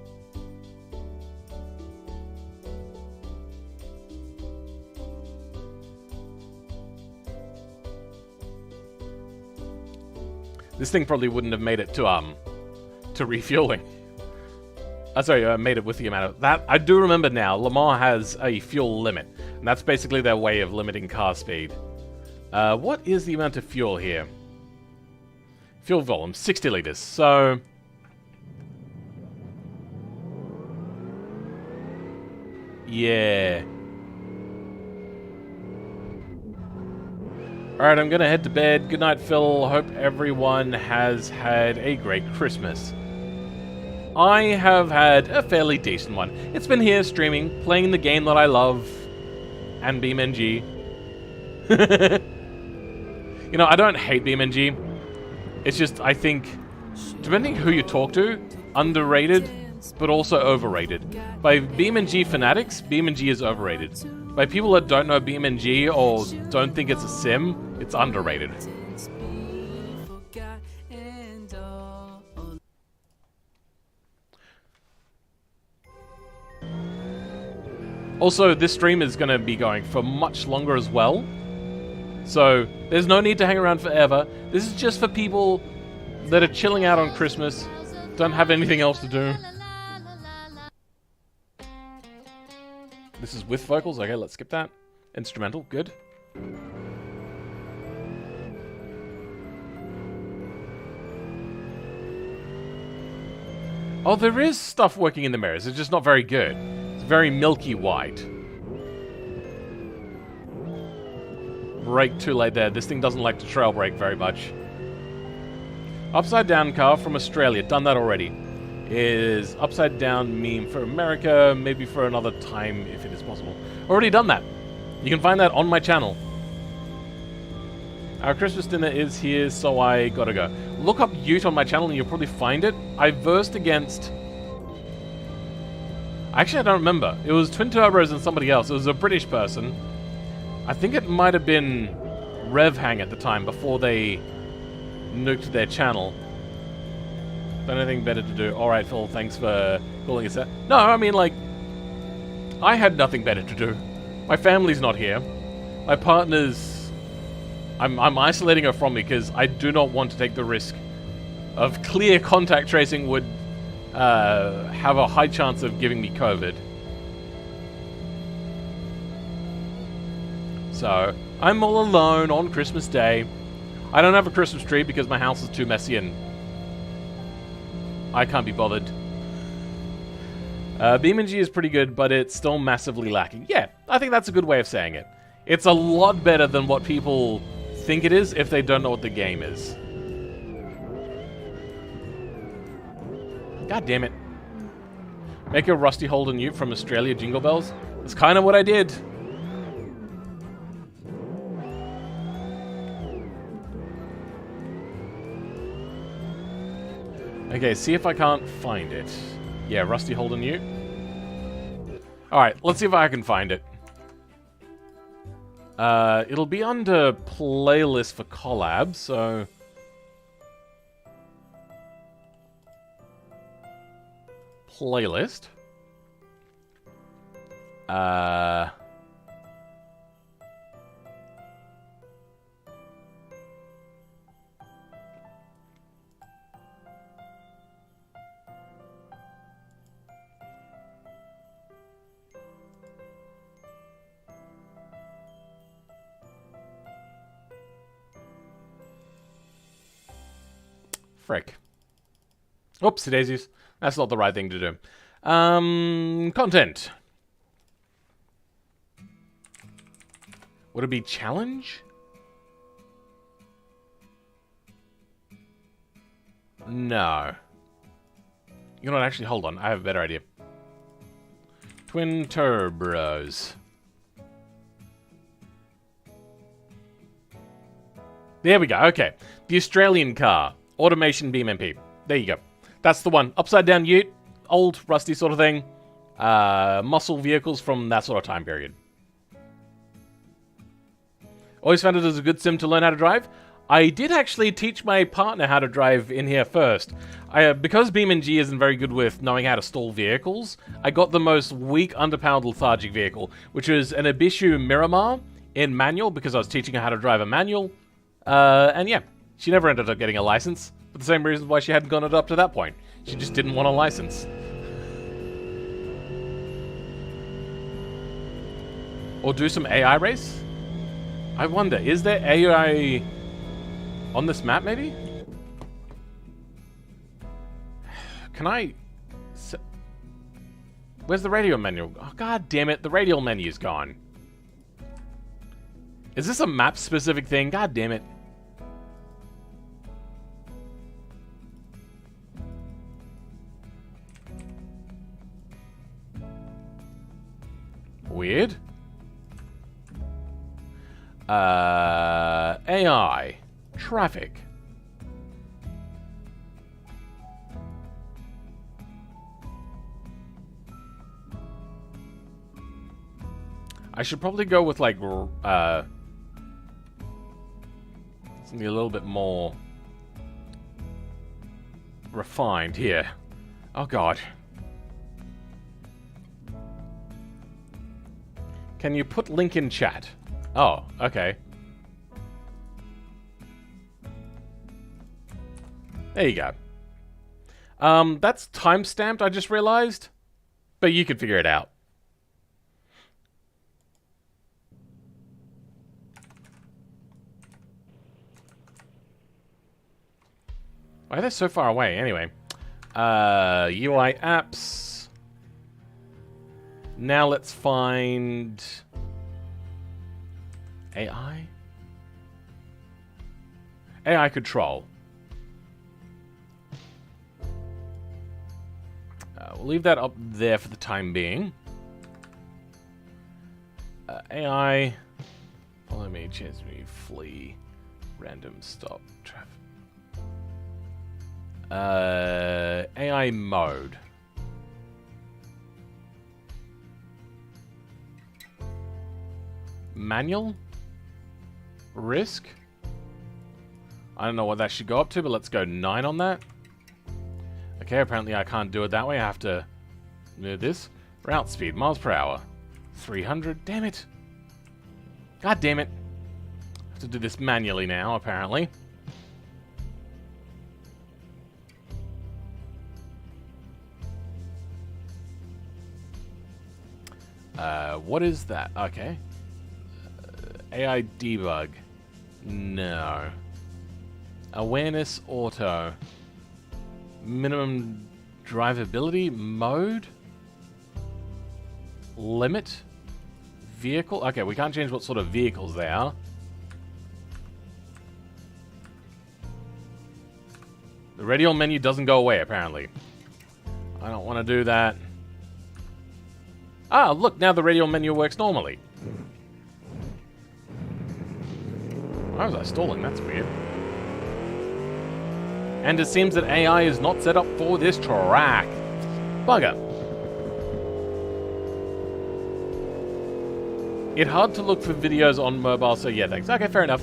This thing probably wouldn't have made it to refueling. Sorry, made it with the amount of that. I do remember now. Le Mans has a fuel limit, and that's basically their way of limiting car speed. What is the amount of fuel here? Fuel volume, 60 liters. So yeah. Alright, I'm gonna head to bed. Good night, Phil. Hope everyone has had a great Christmas. I have had a fairly decent one. It's been here streaming, playing the game that I love, and BeamNG. You know, I don't hate BeamNG. It's just, I think, depending who you talk to, underrated, but also overrated. By BeamNG fanatics, BeamNG is overrated. By people that don't know BeamNG or don't think it's a sim, it's underrated. Also, this stream is going to be going for much longer as well. So, there's no need to hang around forever. This is just for people that are chilling out on Christmas, don't have anything else to do. This is with vocals? Okay, let's skip that. Instrumental, good. Oh, there is stuff working in the mirrors. It's just not very good. It's very milky white. Brake too late there. This thing doesn't like to trail brake very much. Upside down car from Australia. Done that already. Is upside down meme for America. Maybe for another time if it is possible. Already done that. You can find that on my channel. Our Christmas dinner is here, so I gotta go. Look up Ute on my channel and you'll probably find it. I versed against... Actually, I don't remember. It was Twin Turbos and somebody else. It was a British person. I think it might have been RevHang at the time, before they nuked their channel. Got anything better to do? Alright, Phil, thanks for calling us out. No, I mean, like... I had nothing better to do. My family's not here. My partner's... I'm isolating her from me because I do not want to take the risk of clear contact tracing would have a high chance of giving me COVID. So, I'm all alone on Christmas Day. I don't have a Christmas tree because my house is too messy and I can't be bothered. BeamNG is pretty good, but it's still massively lacking. Yeah, I think that's a good way of saying it. It's a lot better than what people think it is if they don't know what the game is. God damn it. Make a Rusty Holden Ute from Australia Jingle Bells? That's kind of what I did. Okay, see if I can't find it. Yeah, Rusty Holden Ute. Alright, let's see if I can find it. It'll be under playlist for collabs, so... Playlist. Frick. Oopsie daisies. That's not the right thing to do. Content. Would it be challenge? No. You know what, actually, hold on. I have a better idea. Twin turbos. There we go, okay. The Australian car. Automation BMP. There you go. That's the one. Upside down ute. Old, rusty sort of thing. Muscle vehicles from that sort of time period. Always found it as a good sim to learn how to drive. I did actually teach my partner how to drive in here first. Because BeamNG isn't very good with knowing how to stall vehicles, I got the most weak, underpowered, lethargic vehicle, which was an Ibishu Miramar in manual, because I was teaching her how to drive a manual. And yeah, she never ended up getting a license, for the same reasons why she hadn't gone it up to that point. She just didn't want a license. Or do some AI race? I wonder, is there AI on this map, maybe? Can I... Where's the radio menu? Oh, god damn it, the radial menu's gone. Is this a map-specific thing? God damn it. Weird. AI. Traffic. I should probably go with, like, something a little bit more refined here. Oh, God. Can you put link in chat? Oh, okay. There you go. That's timestamped, I just realized. But you can figure it out. Why are they so far away, anyway? UI apps. Now let's find... AI? AI control. We'll leave that up there for the time being. AI... Follow me, chase me, flee, random stop, traffic. AI mode. Manual? Risk? I don't know what that should go up to, but let's go 9 on that. Okay, apparently I can't do it that way. I have to move this. Route speed, miles per hour. 300. Damn it. God damn it. I have to do this manually now, apparently. What is that? Okay. AI debug. No. Awareness auto. Minimum drivability mode. Limit. Vehicle. Okay, we can't change what sort of vehicles they are. The radial menu doesn't go away, apparently. I don't want to do that. Ah, look, now the radial menu works normally. Why was I stalling? That's weird. And it seems that AI is not set up for this track. Bugger. It's hard to look for videos on mobile, so yeah, thanks. Okay, fair enough.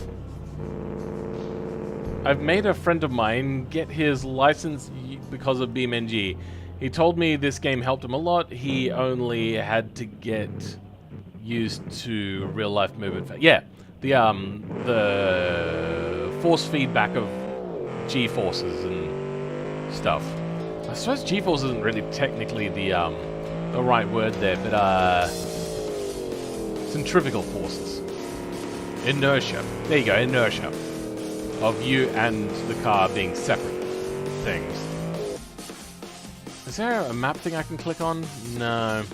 I've made a friend of mine get his license because of BeamNG. He told me this game helped him a lot. He only had to get used to real-life movement. Yeah, the force feedback of G-forces and stuff. I suppose G-force isn't really technically the right word there, but centrifugal forces. Inertia. There you go, inertia. Of you and the car being separate things. Is there a map thing I can click on? No.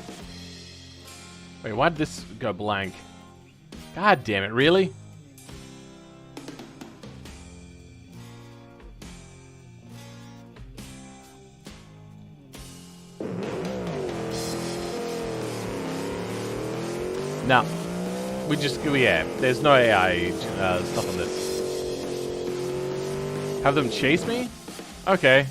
Wait, why did this go blank? God damn it, really? No. Yeah, there's no AI stuff on this. Have them chase me? Okay.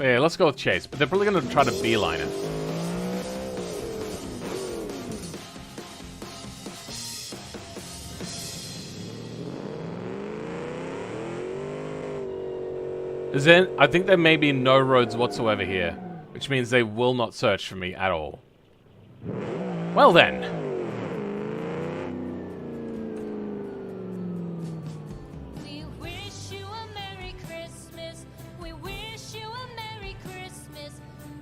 Yeah, let's go with chase, but they're probably going to try to beeline it. I think there may be no roads whatsoever here, which means they will not search for me at all. Well then. We wish you a Merry Christmas. We wish you a Merry Christmas.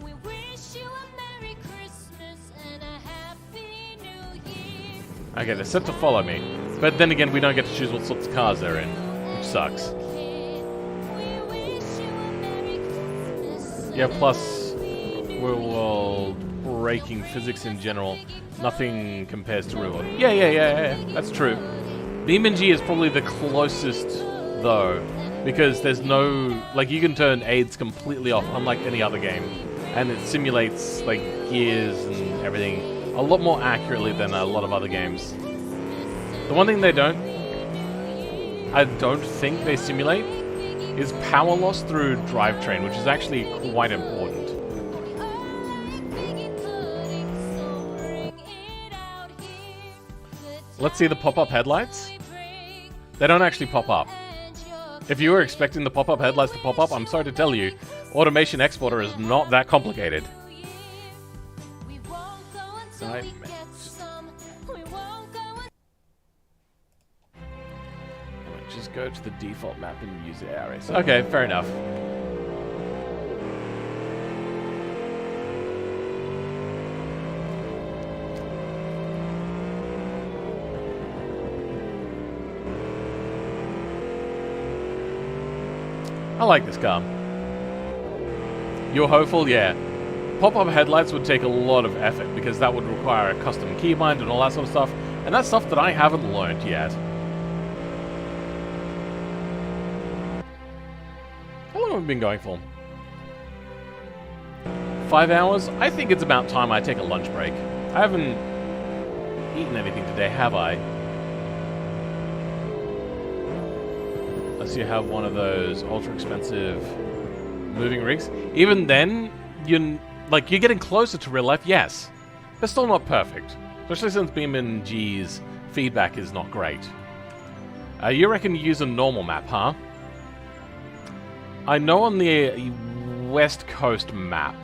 We wish you a Merry Christmas and a Happy New Year. Okay, they're set to follow me. But then again, we don't get to choose what sorts of cars they're in, which sucks. Yeah, plus, we're breaking physics in general. Nothing compares to real world. Yeah, that's true. BeamNG is probably the closest, though, because there's no... Like, you can turn aids completely off, unlike any other game. And it simulates, like, gears and everything a lot more accurately than a lot of other games. The one thing they don't... I don't think they simulate is power loss through drivetrain, which is actually quite important. Let's see the pop-up headlights. They don't actually pop up. If you were expecting the pop-up headlights to pop up, I'm sorry to tell you, Automation Exporter is not that complicated. Just go to the default map and use the ARS. Okay, fair enough. I like this car. You're hopeful? Yeah. Pop-up headlights would take a lot of effort because that would require a custom keybind and all that sort of stuff. And that's stuff that I haven't learned yet. How long have we been going for? 5 hours? I think it's about time I take a lunch break. I haven't eaten anything today, have I? Unless you have one of those ultra-expensive moving rigs. Even then, you're getting closer to real life, yes. They're still not perfect. Especially since BeamNG's feedback is not great. You reckon you use a normal map, huh? I know on the West Coast map,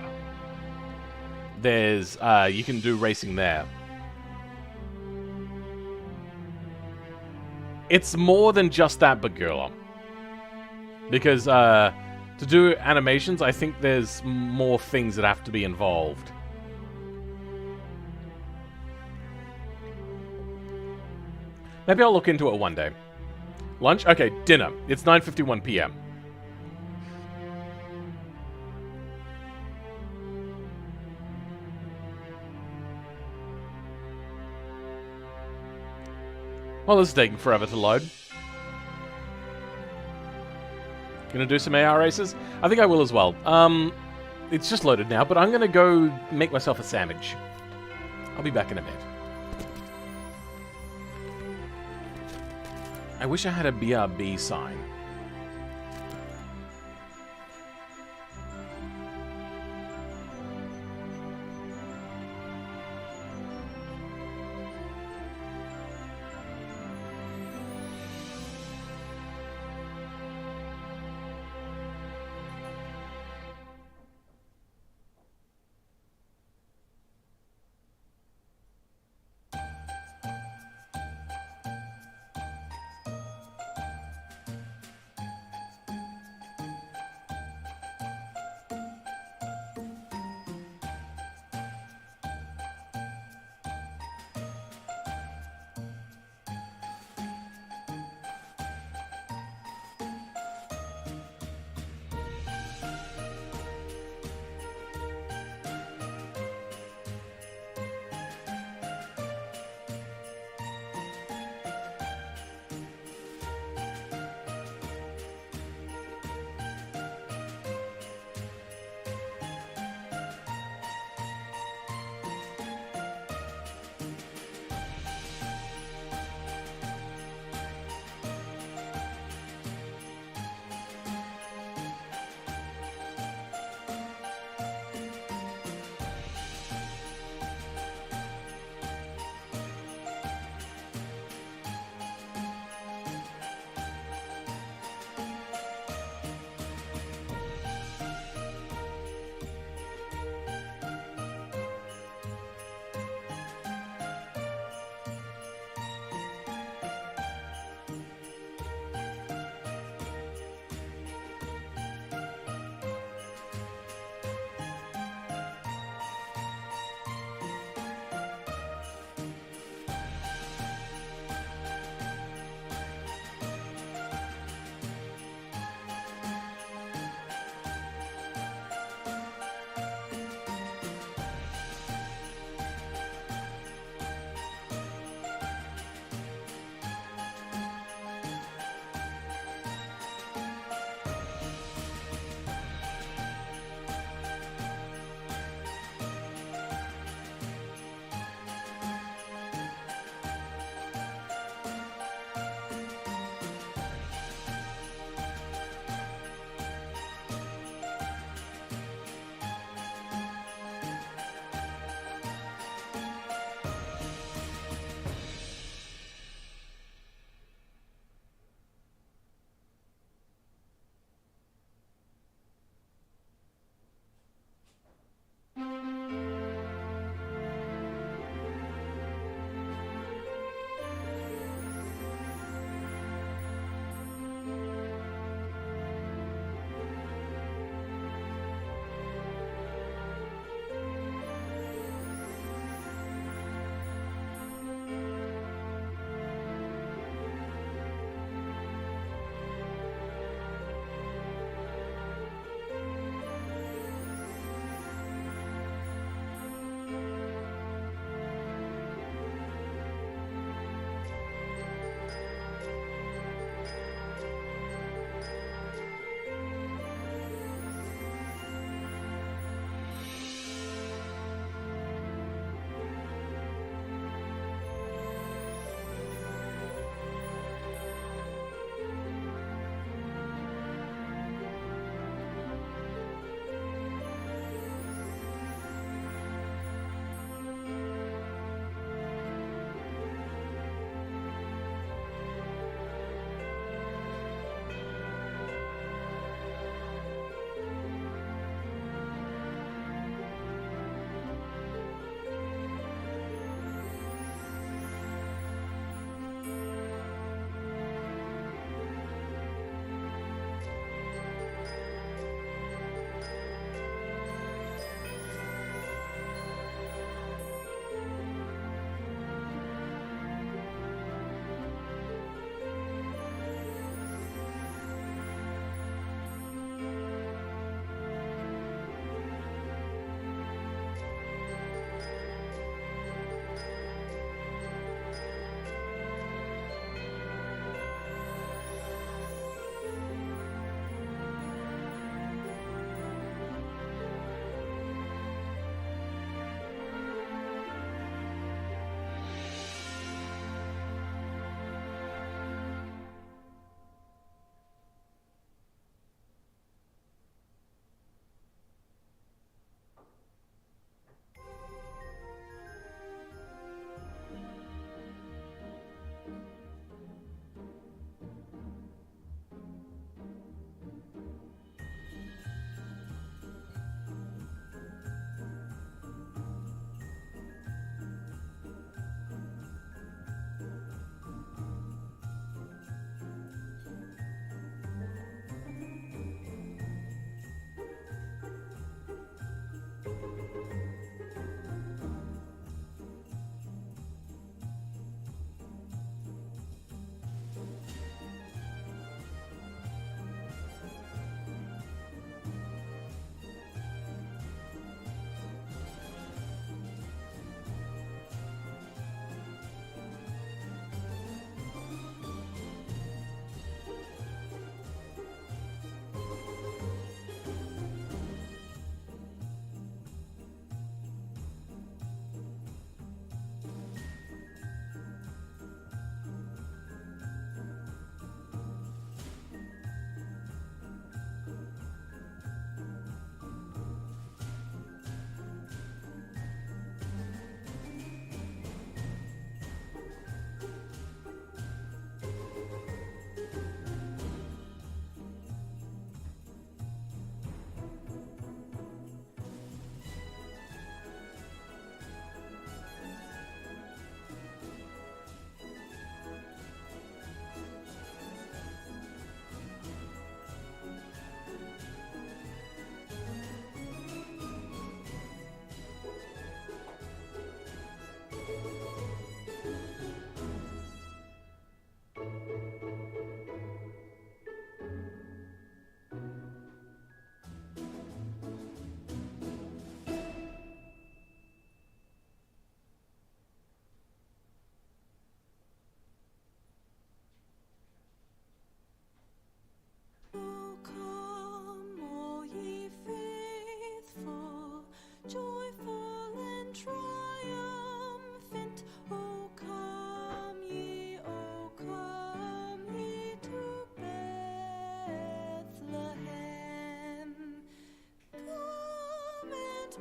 there's, you can do racing there. It's more than just that, Bagula. Because, to do animations, I think there's more things that have to be involved. Maybe I'll look into it one day. Lunch? Okay, dinner. It's 9:51 p.m. Well, this is taking forever to load. Gonna do some AR races? I think I will as well. It's just loaded now, but I'm gonna go make myself a sandwich. I'll be back in a bit. I wish I had a BRB sign.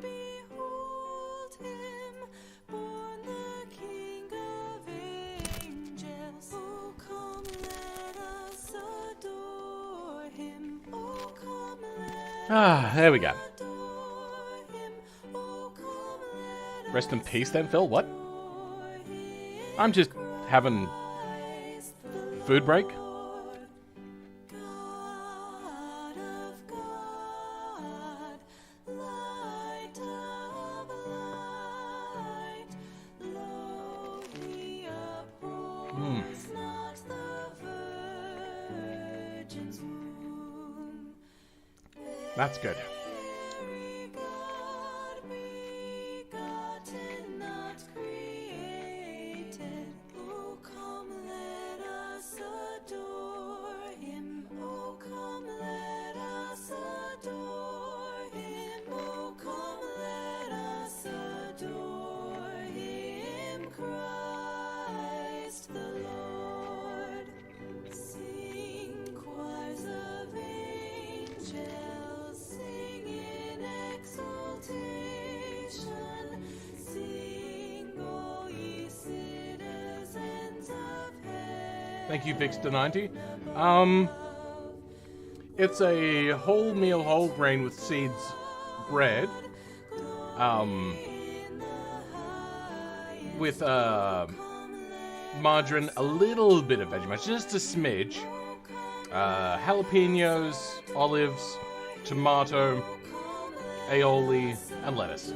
behold him, born the King of angels. Oh, come, let us adore him. Oh, come, let There we go. us adore him. Oh, come, let Rest in peace then, Phil. What? adore him. I'm just having food break. God of God, light of light, lo, he abhors not the virgin's womb. That's good. Very God begotten, not created. Oh, come, let us adore him. Oh, come, let us adore him. Oh, come, let us adore him, Christ the Lord. Sing, choirs of angels, sing in exultation. Sing, all ye citizens of heaven. Thank you, Vixter90. It's a wholemeal whole grain with seeds bread. With margarine, a little bit of Vegemite, just a smidge. Jalapenos, olives, tomato, aioli, and lettuce.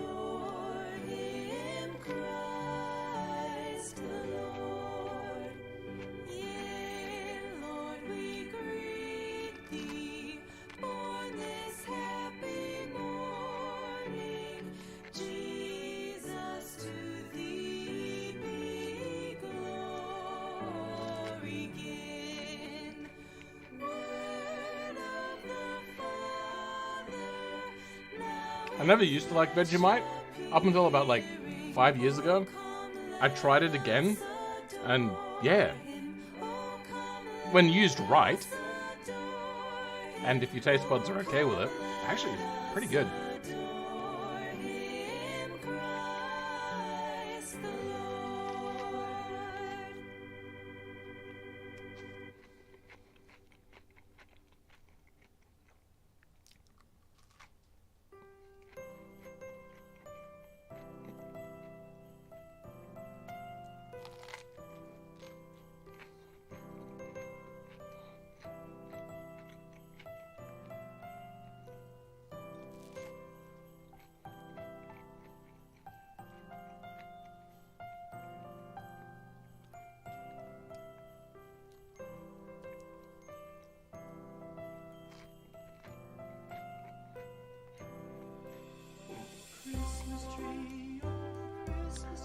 Christ the Lord. Yea, Lord, we greet thee, born this happy morning. Jesus, to thee be glory given. Word of the Father, now I never used to like Vegemite up until about like 5 years ago. I tried it again, and yeah, when used right, and if your taste buds are okay with it, actually it's pretty good. adore him, Christ the Lord.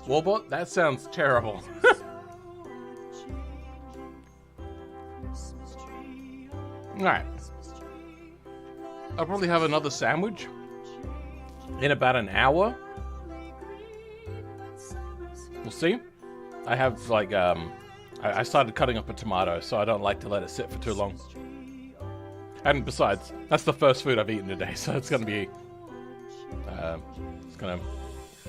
Warbot, that sounds terrible. Alright. I'll probably have another sandwich in about an hour. We'll see. I have like I started cutting up a tomato, so I don't like to let it sit for too long. And besides, that's the first food I've eaten today, so it's gonna be it's gonna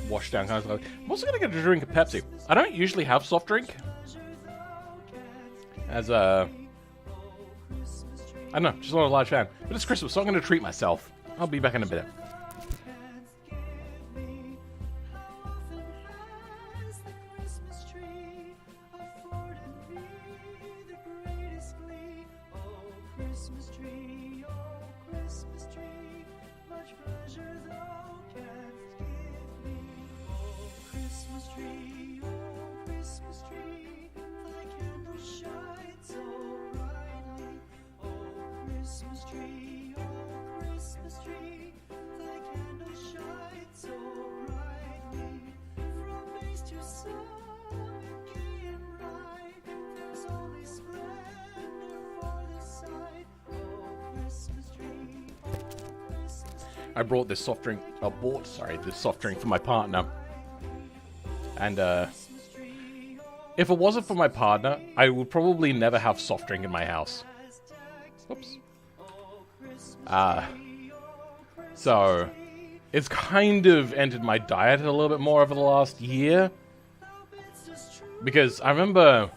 wash down kind of slowly. I'm also gonna get a drink of Pepsi. I don't usually have soft drink. As I don't know, just not a large fan. But it's Christmas, so I'm gonna treat myself. I'll be back in a bit. Christmas tree, oh Christmas tree, much pleasure thou canst give me. Oh Christmas tree, thy candle shines so brightly. Oh Christmas tree, thy candle shines so brightly. From base to summit, gay and bright, there's only splendor for the sight. Oh Christmas tree, I brought this soft drink. This soft drink for my partner. And if it wasn't for my partner, I would probably never have soft drink in my house. Oops. So It's kind of entered my diet a little bit more over the last year. Because I remember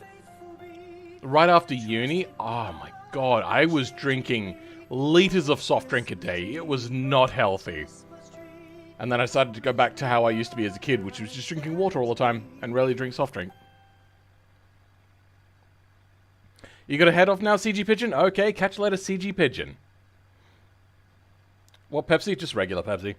right after uni, oh my god, I was drinking liters of soft drink a day. It was not healthy. And then I started to go back to how I used to be as a kid, which was just drinking water all the time and rarely drink soft drink. You gotta head off now, CG Pigeon? Okay, catch you later, CG Pigeon. What Pepsi? Just regular Pepsi.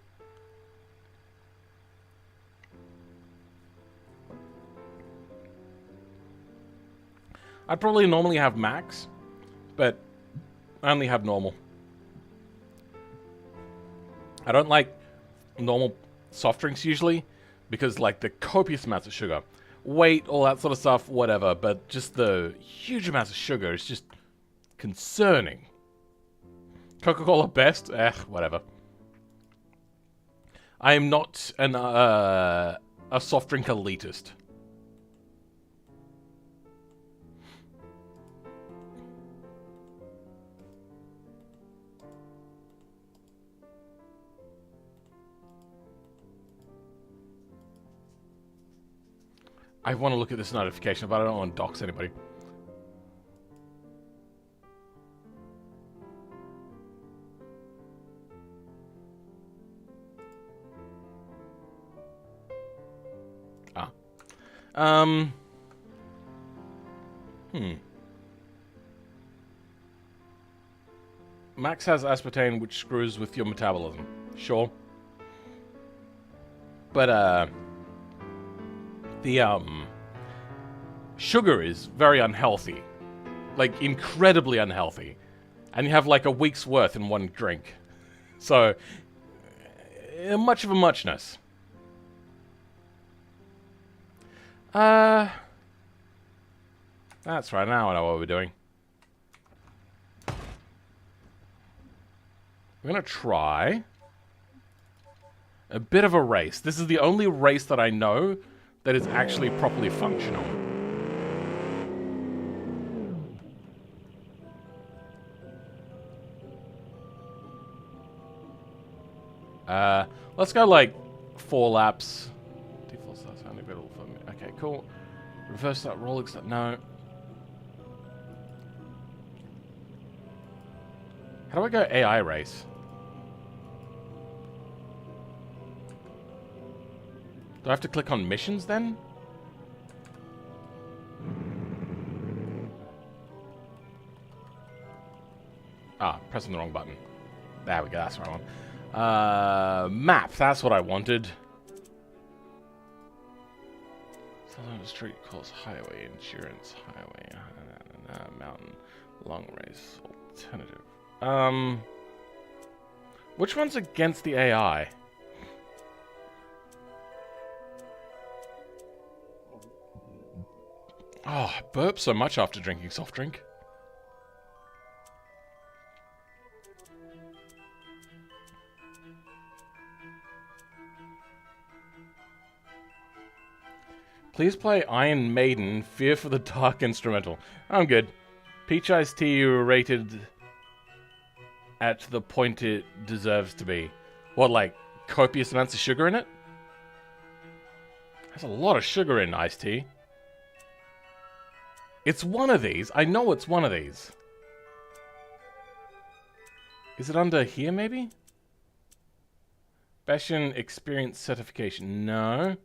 I'd probably normally have Max, but I only have normal. I don't like normal soft drinks usually, because like the copious amounts of sugar. Weight, all that sort of stuff, whatever, but just the huge amounts of sugar is just concerning. Coca-Cola best? Whatever. I am not an a soft drink elitist. I want to look at this notification, but I don't want to dox anybody. Max has aspartame, which screws with your metabolism. Sure. But, the, sugar is very unhealthy. Like, incredibly unhealthy. And you have, like, a week's worth in one drink. So, much of a muchness. That's right, now I know what we're doing. We're gonna try a bit of a race. This is the only race that I know that is actually properly functional. Let's go like 4 laps. Default starts only available for me. Okay, cool. Reverse that roll, no. How do I go AI race? Do I have to click on missions then? Ah, pressing the wrong button. There we go, that's the right one. Map, that's what I wanted. Southern Street course, highway, insurance, highway, mountain, long race, alternative. Which one's against the AI? Oh, I burp so much after drinking soft drink. Please play Iron Maiden, Fear for the Dark instrumental. I'm good. Peach Iced Tea rated at the point it deserves to be. What, like, copious amounts of sugar in it? There's a lot of sugar in iced tea. It's one of these. I know it's one of these. Is it under here, maybe? Bastion Experience Certification. No.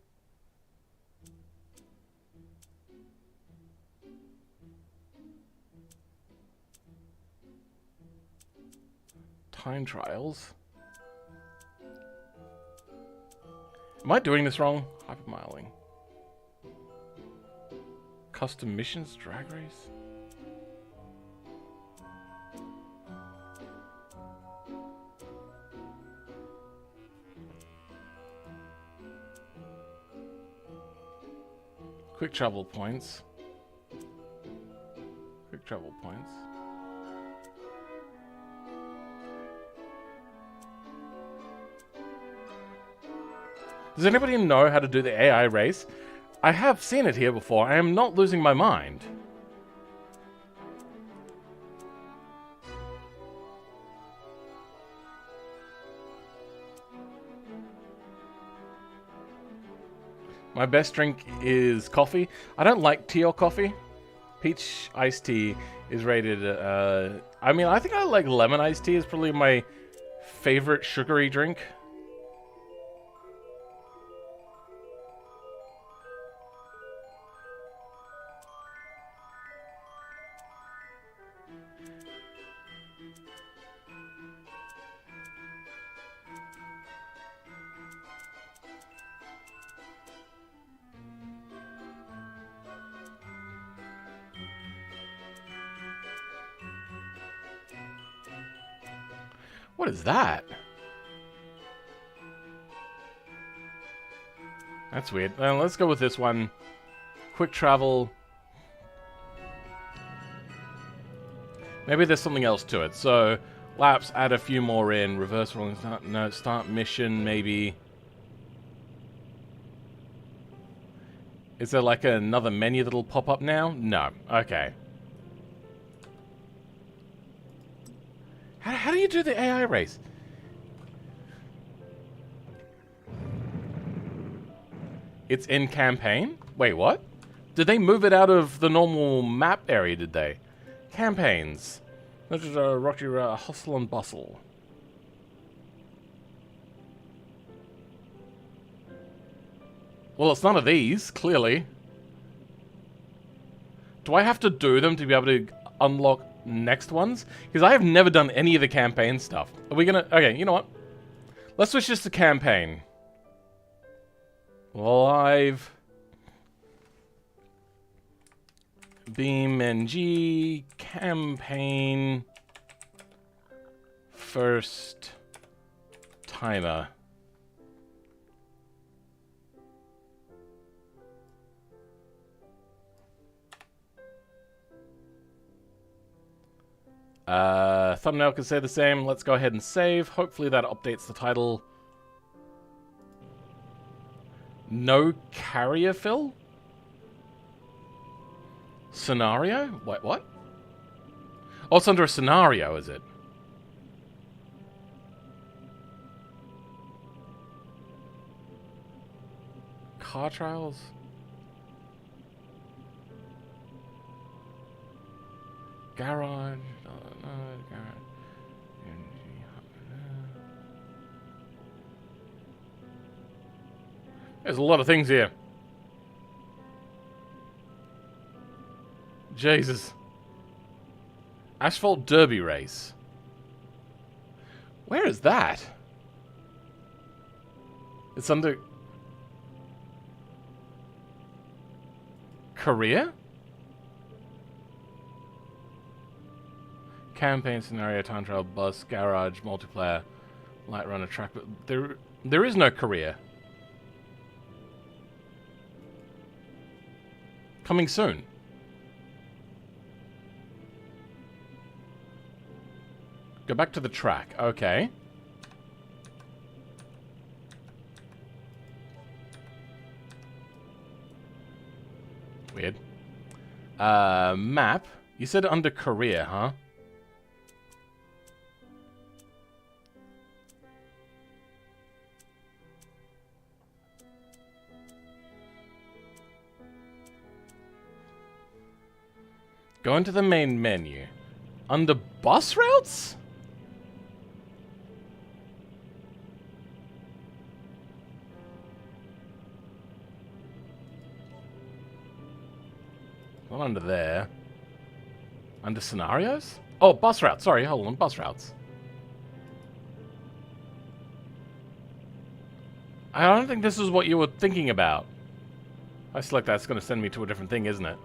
Time trials. Am I doing this wrong? Hypermiling. Custom missions, drag race. Quick travel points. Quick travel points. Does anybody know how to do the AI race? I have seen it here before. I am not losing my mind. My best drink is coffee. I don't like tea or coffee. Peach iced tea is rated, I mean, I think I like lemon iced tea is probably my favorite sugary drink. What is that? That's weird. Well, let's go with this one. Quick travel. Maybe there's something else to it. So, laps, add a few more in. Reverse rolling start. No, start mission, maybe. Is there like another menu that'll pop up now? No. Okay. How do you do the AI race? It's in campaign? Wait, what? Did they move it out of the normal map area, did they? Campaigns. This is a rocky hustle and bustle. Well, it's none of these, clearly. Do I have to do them to be able to unlock next ones? Because I have never done any of the campaign stuff. Are we gonna... Okay, you know what? Let's switch this to campaign. Live. BeamNG. Campaign. First timer. Thumbnail can say the same. Let's go ahead and save. Hopefully that updates the title. No carrier fill? Scenario? Wait, what? Oh, it's under a scenario, is it? Car trials? Garage? Garage. There's a lot of things here. Jesus. Asphalt Derby race. Where is that? It's under... Korea? Campaign scenario, time trial, bus, garage, multiplayer, light runner, track. But there is no career. Coming soon. Go back to the track. Okay. Weird. Map. You said under career, huh? Go into the main menu. Under bus routes? Not under there. Under scenarios? Oh, bus routes. Sorry, hold on. Bus routes. I don't think this is what you were thinking about. I select that. It's going to send me to a different thing, isn't it?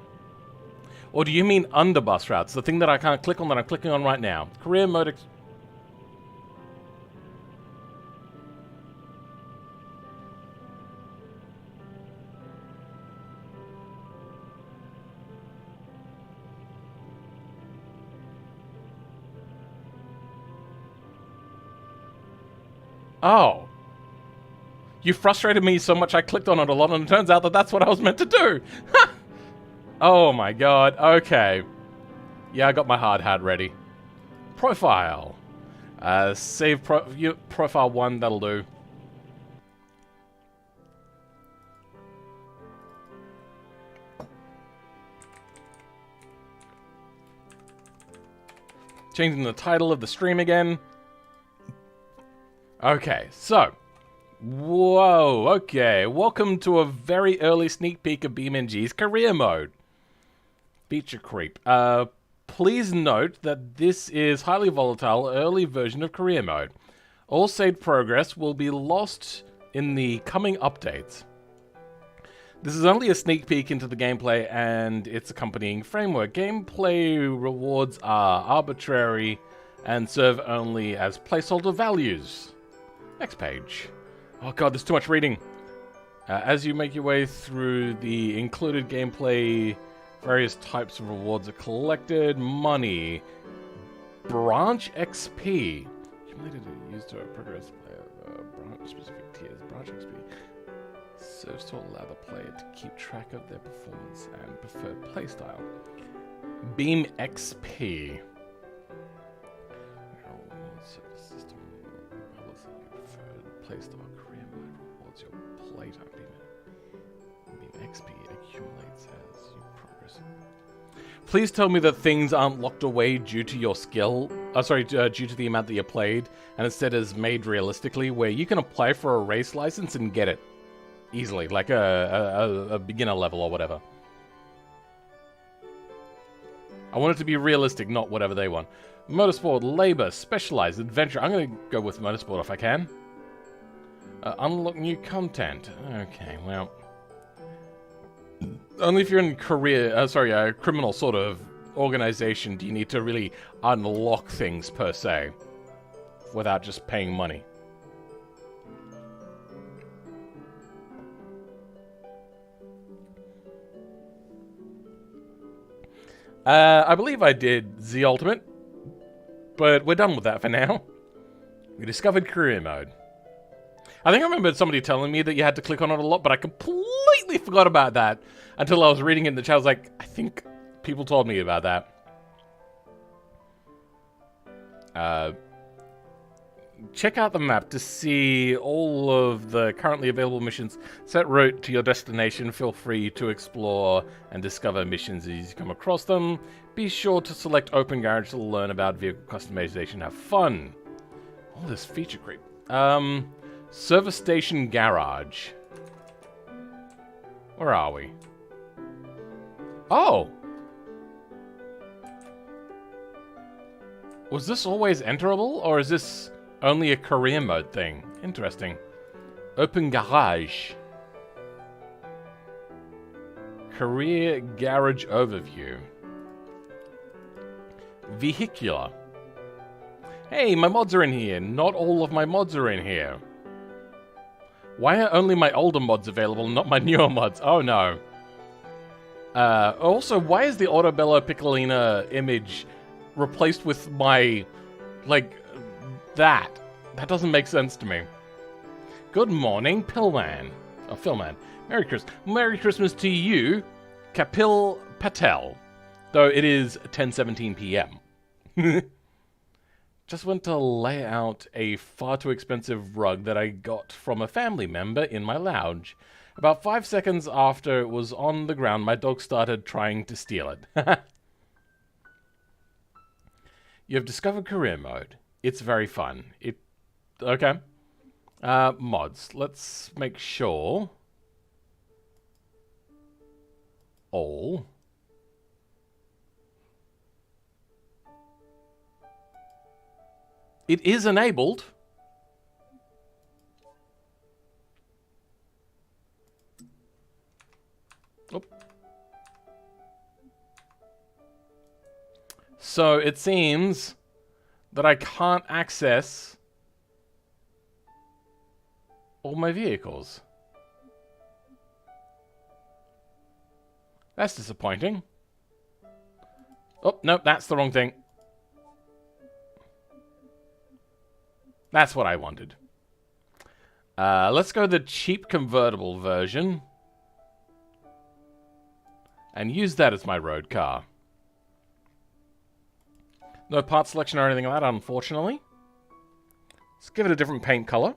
Or do you mean under bus routes? The thing that I can't click on that I'm clicking on right now. Career mode... Oh. You frustrated me so much I clicked on it a lot, and it turns out that that's what I was meant to do. Oh my god, okay. Yeah, I got my hard hat ready. Profile. Save profile 1, that'll do. Changing the title of the stream again. Okay, so. Whoa, okay. Welcome to a very early sneak peek of BeamNG's career mode. Feature creep. Please note that this is highly volatile early version of career mode. All saved progress will be lost in the coming updates. This is only a sneak peek into the gameplay and its accompanying framework. Gameplay rewards are arbitrary and serve only as placeholder values. Next page. Oh god, there's too much reading. As you make your way through the included gameplay, various types of rewards are collected. Money. Branch XP. Accumulated and used to progress player. Branch specific tiers. Branch XP serves to allow the player to keep track of their performance and preferred playstyle. Beam XP. System preferred playstyle. Career mode rewards your playtime. Beam XP accumulates as you progress. Please tell me that things aren't locked away due to your skill. Due to the amount that you played, and instead is made realistically, where you can apply for a race license and get it easily, like a beginner level or whatever. I want it to be realistic, not whatever they want. Motorsport, labor, specialized, adventure. I'm going to go with motorsport if I can. Unlock new content. Okay, well. Only if you're in a criminal sort of organization do you need to really unlock things per se without just paying money. I believe I did the ultimate, but we're done with that for now. We discovered career mode. I think I remember somebody telling me that you had to click on it a lot, but I completely forgot about that until I was reading it in the chat. I was like, I think people told me about that. Check out the map to see all of the currently available missions. Set route to your destination. Feel free to explore and discover missions as you come across them. Be sure to select Open Garage to learn about vehicle customization. Have fun. All this feature creep. Service Station Garage. Where are we? Oh! Was this always enterable, or is this only a career mode thing? Interesting. Open Garage. Career Garage Overview. Vehicular. Hey, my mods are in here. Not all of my mods are in here. Why are only my older mods available, not my newer mods? Oh no. Also, why is the Autobello Piccolina image replaced with my, like, that? That doesn't make sense to me. Good morning, Pillman. Oh, Philman. Merry Christmas. Merry Christmas to you, Kapil Patel. Though it is 10:17 p.m. Just went to lay out a far too expensive rug that I got from a family member in my lounge. About 5 seconds after it was on the ground, my dog started trying to steal it. You have discovered career mode. It's very fun. Okay. Mods. Let's make sure. All. It is enabled. Oh. So it seems that I can't access all my vehicles. That's disappointing. Oh, no, that's the wrong thing. That's what I wanted. Let's go the cheap convertible version. And use that as my road car. No part selection or anything like that, unfortunately. Let's give it a different paint color.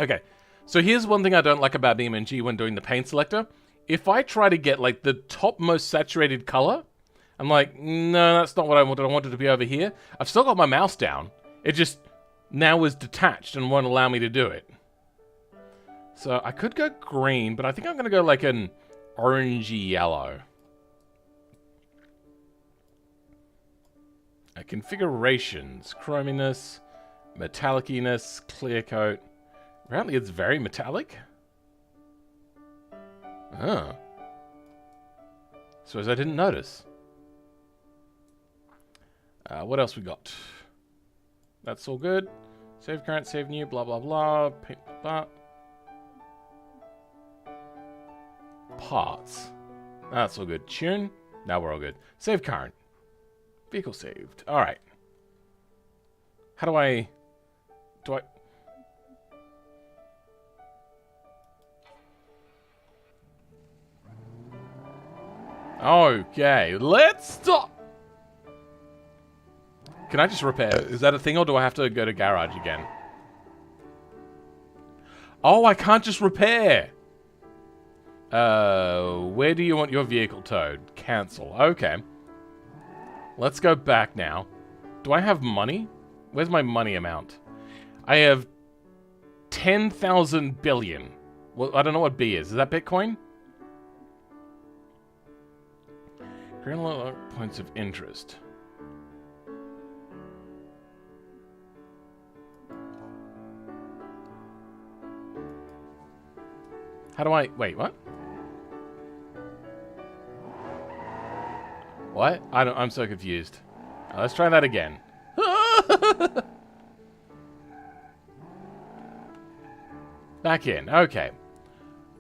Okay, so here's one thing I don't like about BeamNG when doing the paint selector. If I try to get, like, the top most saturated color, I'm like, no, that's not what I wanted. I wanted it to be over here. I've still got my mouse down. It just now is detached and won't allow me to do it. So I could go green, but I think I'm going to go, like, an orangey yellow. Configurations, chrominess, metalliciness, clear coat. Apparently it's very metallic. Oh. Suppose I didn't notice. What else we got? That's all good. Save current, save new, blah blah blah. Paint that. Parts. That's all good. Tune. Now we're all good. Save current. Vehicle saved. Alright. How do I... Okay, let's stop! Can I just repair? Is that a thing, or do I have to go to garage again? Oh, I can't just repair! Where do you want your vehicle towed? Cancel. Okay. Let's go back now. Do I have money? Where's my money amount? I have 10,000 billion. Well, I don't know what B is. Is that Bitcoin? Create points of interest. How do I... Wait, what? What? I'm so confused. Let's try that again. Back in. Okay.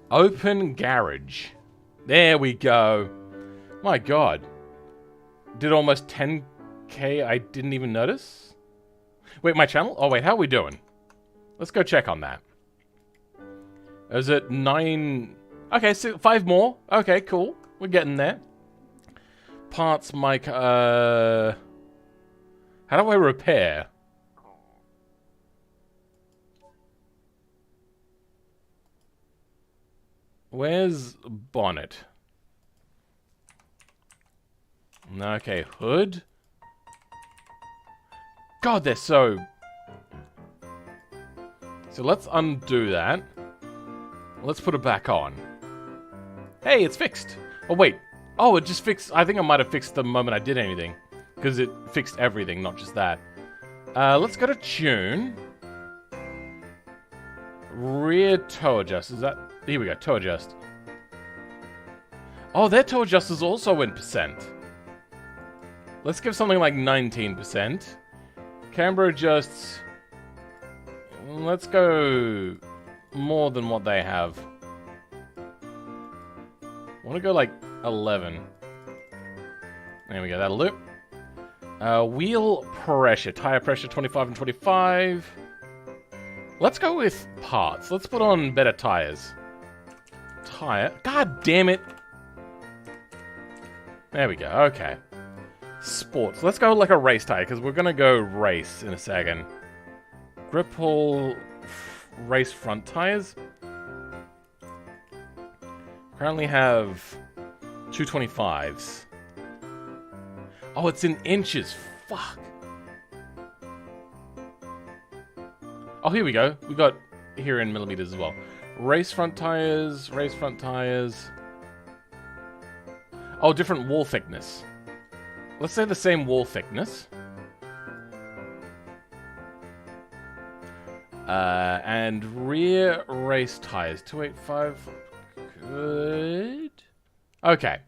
Open garage. There we go. My god. Did almost 10k I didn't even notice? Wait, my channel? Oh wait, how are we doing? Let's go check on that. Is it 9... Okay, so 5 more. Okay, cool. We're getting there. Parts, mic, how do I repair? Where's bonnet? Okay, hood. God, they're so... So let's undo that. Let's put it back on. Hey, it's fixed. Oh, wait. Oh, it just fixed... I think I might have fixed the moment I did anything. Because it fixed everything, not just that. Let's go to tune. Rear toe adjust. Is that... Here we go, toe adjust. Oh, their toe adjust is also in percent. Let's give something like 19%. Camber adjusts... Let's go... more than what they have. I want to go like 11. There we go, that'll do. Wheel pressure, tire pressure 25 and 25. Let's go with parts. Let's put on better tires. Tire. God damn it. There we go, okay. Sports. Let's go like a race tire, because we're going to go race in a second. Grip pull, race front tires. Currently have 225s. Oh, it's in inches. Fuck. Oh, here we go. We got here in millimeters as well. Race front tires, race front tires. Oh, different wall thickness. Let's say the same wall thickness. And rear race tires, 285. Good. Okay.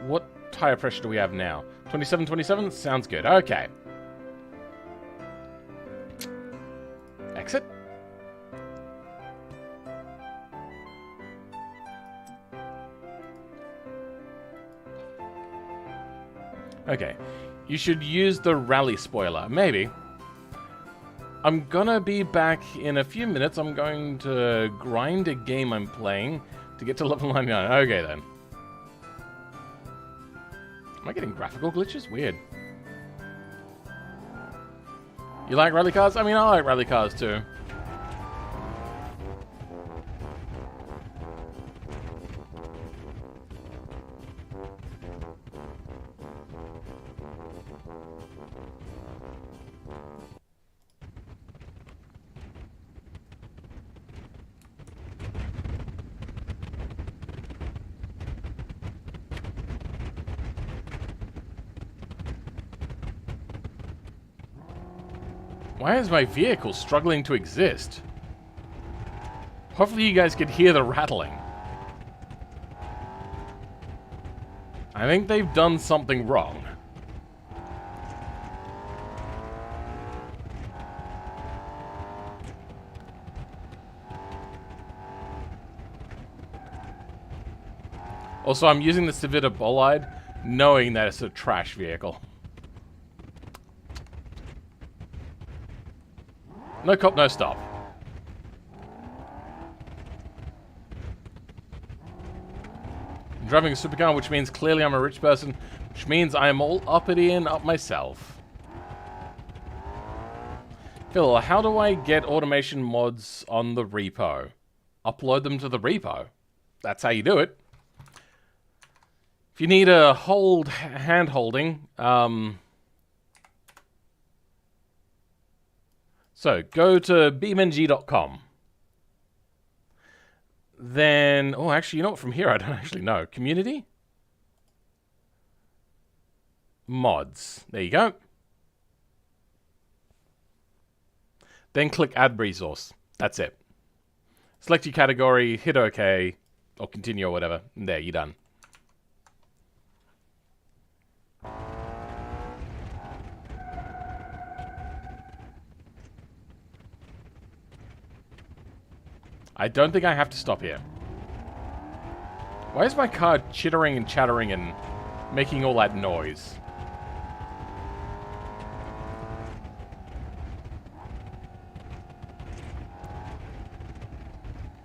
What tire pressure do we have now? 27, 27? Sounds good. Okay. Exit. Okay. You should use the rally spoiler. Maybe. I'm gonna be back in a few minutes. I'm going to grind a game I'm playing to get to level 99. Okay, then. Am I getting graphical glitches? Weird. You like rally cars? I mean, I like rally cars too. Why is my vehicle struggling to exist? Hopefully you guys could hear the rattling. I think they've done something wrong. Also, I'm using the Civita Bolide knowing that it's a trash vehicle. No cop, no stop. I'm driving a supercar, which means clearly I'm a rich person, which means I am all uppity and up myself. Phil, how do I get automation mods on the repo? Upload them to the repo. That's how you do it. If you need a hand holding, so go to beamng.com. Then, oh, actually, you know what? From here, I don't actually know. Community? Mods. There you go. Then click Add Resource. That's it. Select your category, hit OK, or continue or whatever. And there, you're done. I don't think I have to stop here. Why is my car chittering and chattering and making all that noise?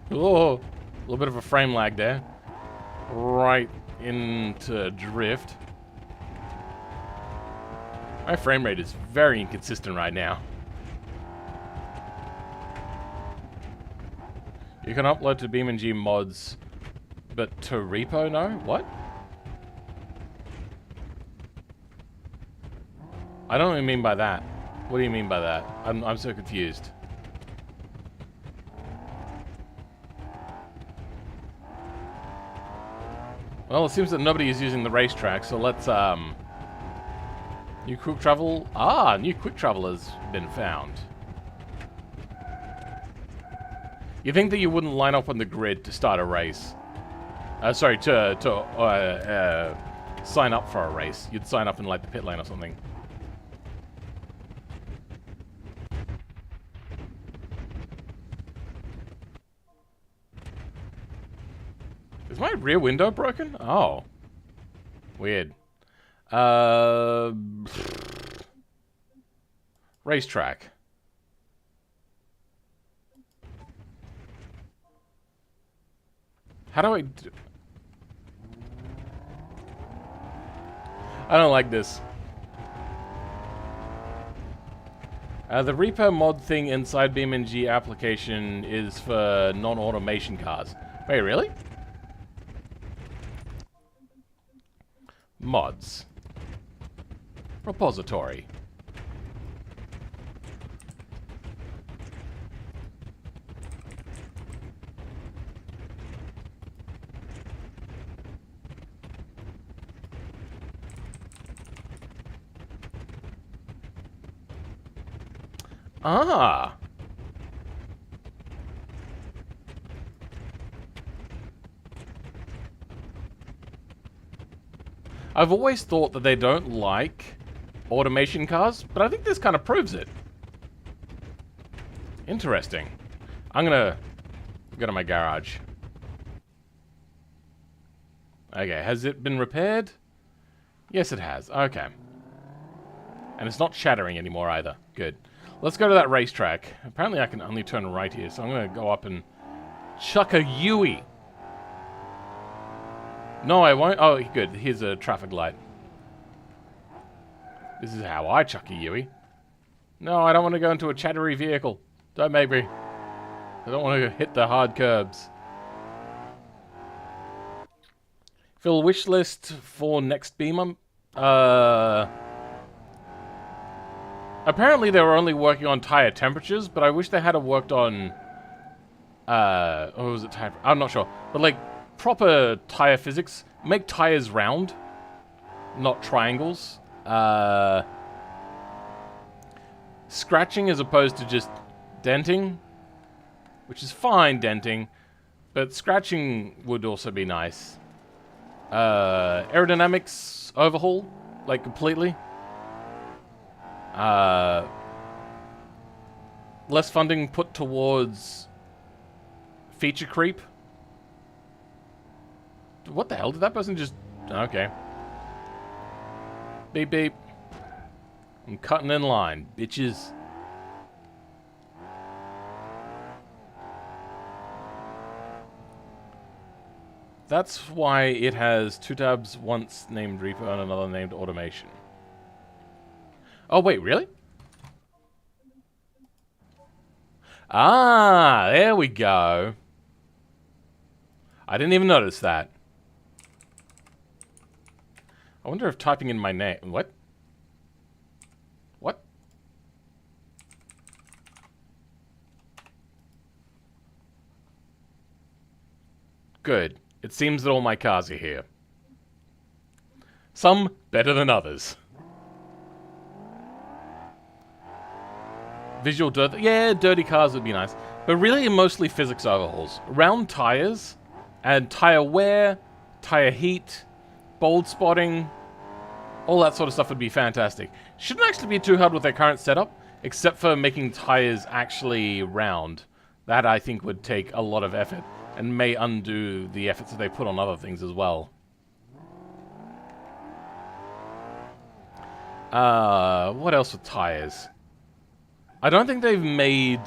Oh, a little bit of a frame lag there. Right into drift. My frame rate is very inconsistent right now. You can upload to BeamNG mods, but to repo, no? What? I don't really mean by that. What do you mean by that? I'm so confused. Well, it seems that nobody is using the racetrack, so let's, new quick travel. Ah, new quick travel has been found. You think that you wouldn't line up on the grid to start a race? Sorry, to sign up for a race. You'd sign up in, like, the pit lane or something. Is my rear window broken? Oh. Weird. Racetrack. How do I do... I don't like this. The repo mod thing inside BeamNG application is for non-automation cars. Wait, really? Mods. Repository. Ah. I've always thought that they don't like automation cars, but I think this kind of proves it. Interesting. I'm gonna go to my garage. Okay, has it been repaired? Yes, it has. Okay. And it's not chattering anymore either. Good. Let's go to that racetrack. Apparently I can only turn right here, so I'm going to go up and chuck a Yui. No, I won't. Oh, good. Here's a traffic light. This is how I chuck a Yui. No, I don't want to go into a chattery vehicle. Don't make me. I don't want to hit the hard curbs. Fill wish list for next Beamer. Apparently they were only working on tire temperatures, but I wish they had worked on what was it? Tire? I'm not sure, but like proper tire physics. Make tires round, not triangles. Scratching as opposed to just denting, which is fine, denting, but scratching would also be nice. Aerodynamics overhaul, like completely. Less funding put towards feature creep. What the hell? Did that person just... Okay. Beep beep. I'm cutting in line, bitches. That's why it has two tabs, once named Reaper and another named Automation. Oh, wait, really? Ah, there we go. I didn't even notice that. I wonder if typing in my name... What? What? Good. It seems that all my cars are here. Some better than others. Visual dirt. Yeah, dirty cars would be nice. But really, mostly physics overhauls. Round tires, and tire wear, tire heat, bold spotting, all that sort of stuff would be fantastic. Shouldn't actually be too hard with their current setup, except for making tires actually round. That, I think, would take a lot of effort, and may undo the efforts that they put on other things as well. What else with tires? I don't think they've made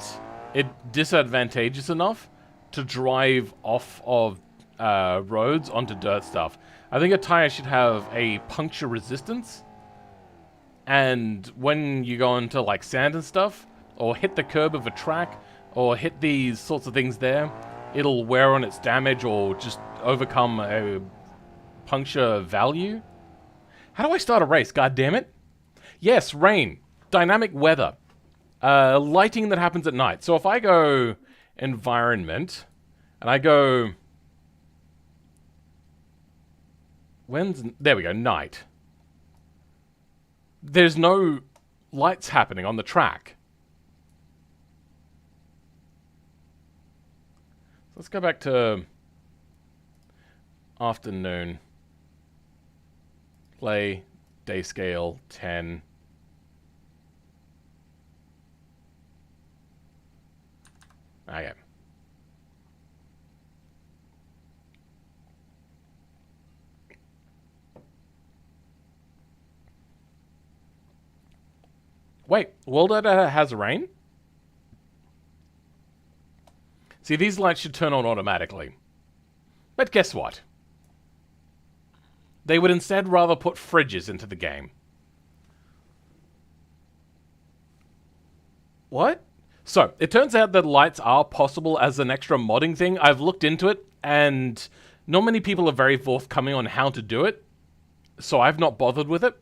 it disadvantageous enough to drive off of roads onto dirt stuff. I think a tire should have a puncture resistance, and when you go into like sand and stuff, or hit the curb of a track, or hit these sorts of things there, it'll wear on its damage or just overcome a puncture value. How do I start a race? God damn it! Yes, rain, dynamic weather. Lighting that happens at night. So if I go environment, and I go... There we go, night. There's no lights happening on the track. Let's go back to afternoon. Play, day scale, 10. Okay. Wait, world editor has rain? See, these lights should turn on automatically. But guess what? They would instead rather put fridges into the game. What? So, it turns out that lights are possible as an extra modding thing. I've looked into it, and not many people are very forthcoming on how to do it, so I've not bothered with it.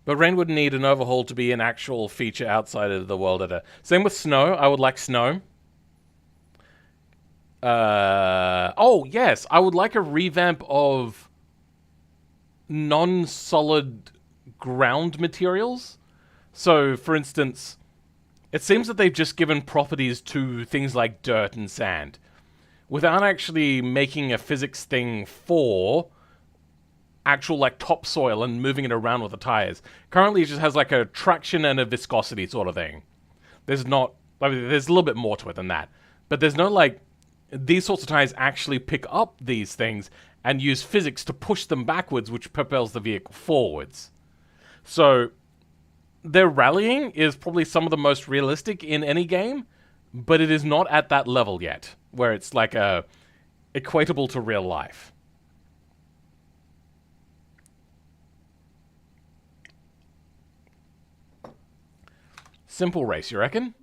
But rain would need an overhaul to be an actual feature outside of the world editor. Same with snow. I would like snow. Oh, yes. I would like a revamp of non-solid ground materials. So, for instance, it seems that they've just given properties to things like dirt and sand, without actually making a physics thing for actual like topsoil and moving it around with the tires. Currently, it just has like a traction and a viscosity sort of thing. There's not, I mean, there's a little bit more to it than that, but there's no like, these sorts of tires actually pick up these things and use physics to push them backwards, which propels the vehicle forwards. So their rallying is probably some of the most realistic in any game, but it is not at that level yet, where it's like equatable to real life. Simple race, you reckon?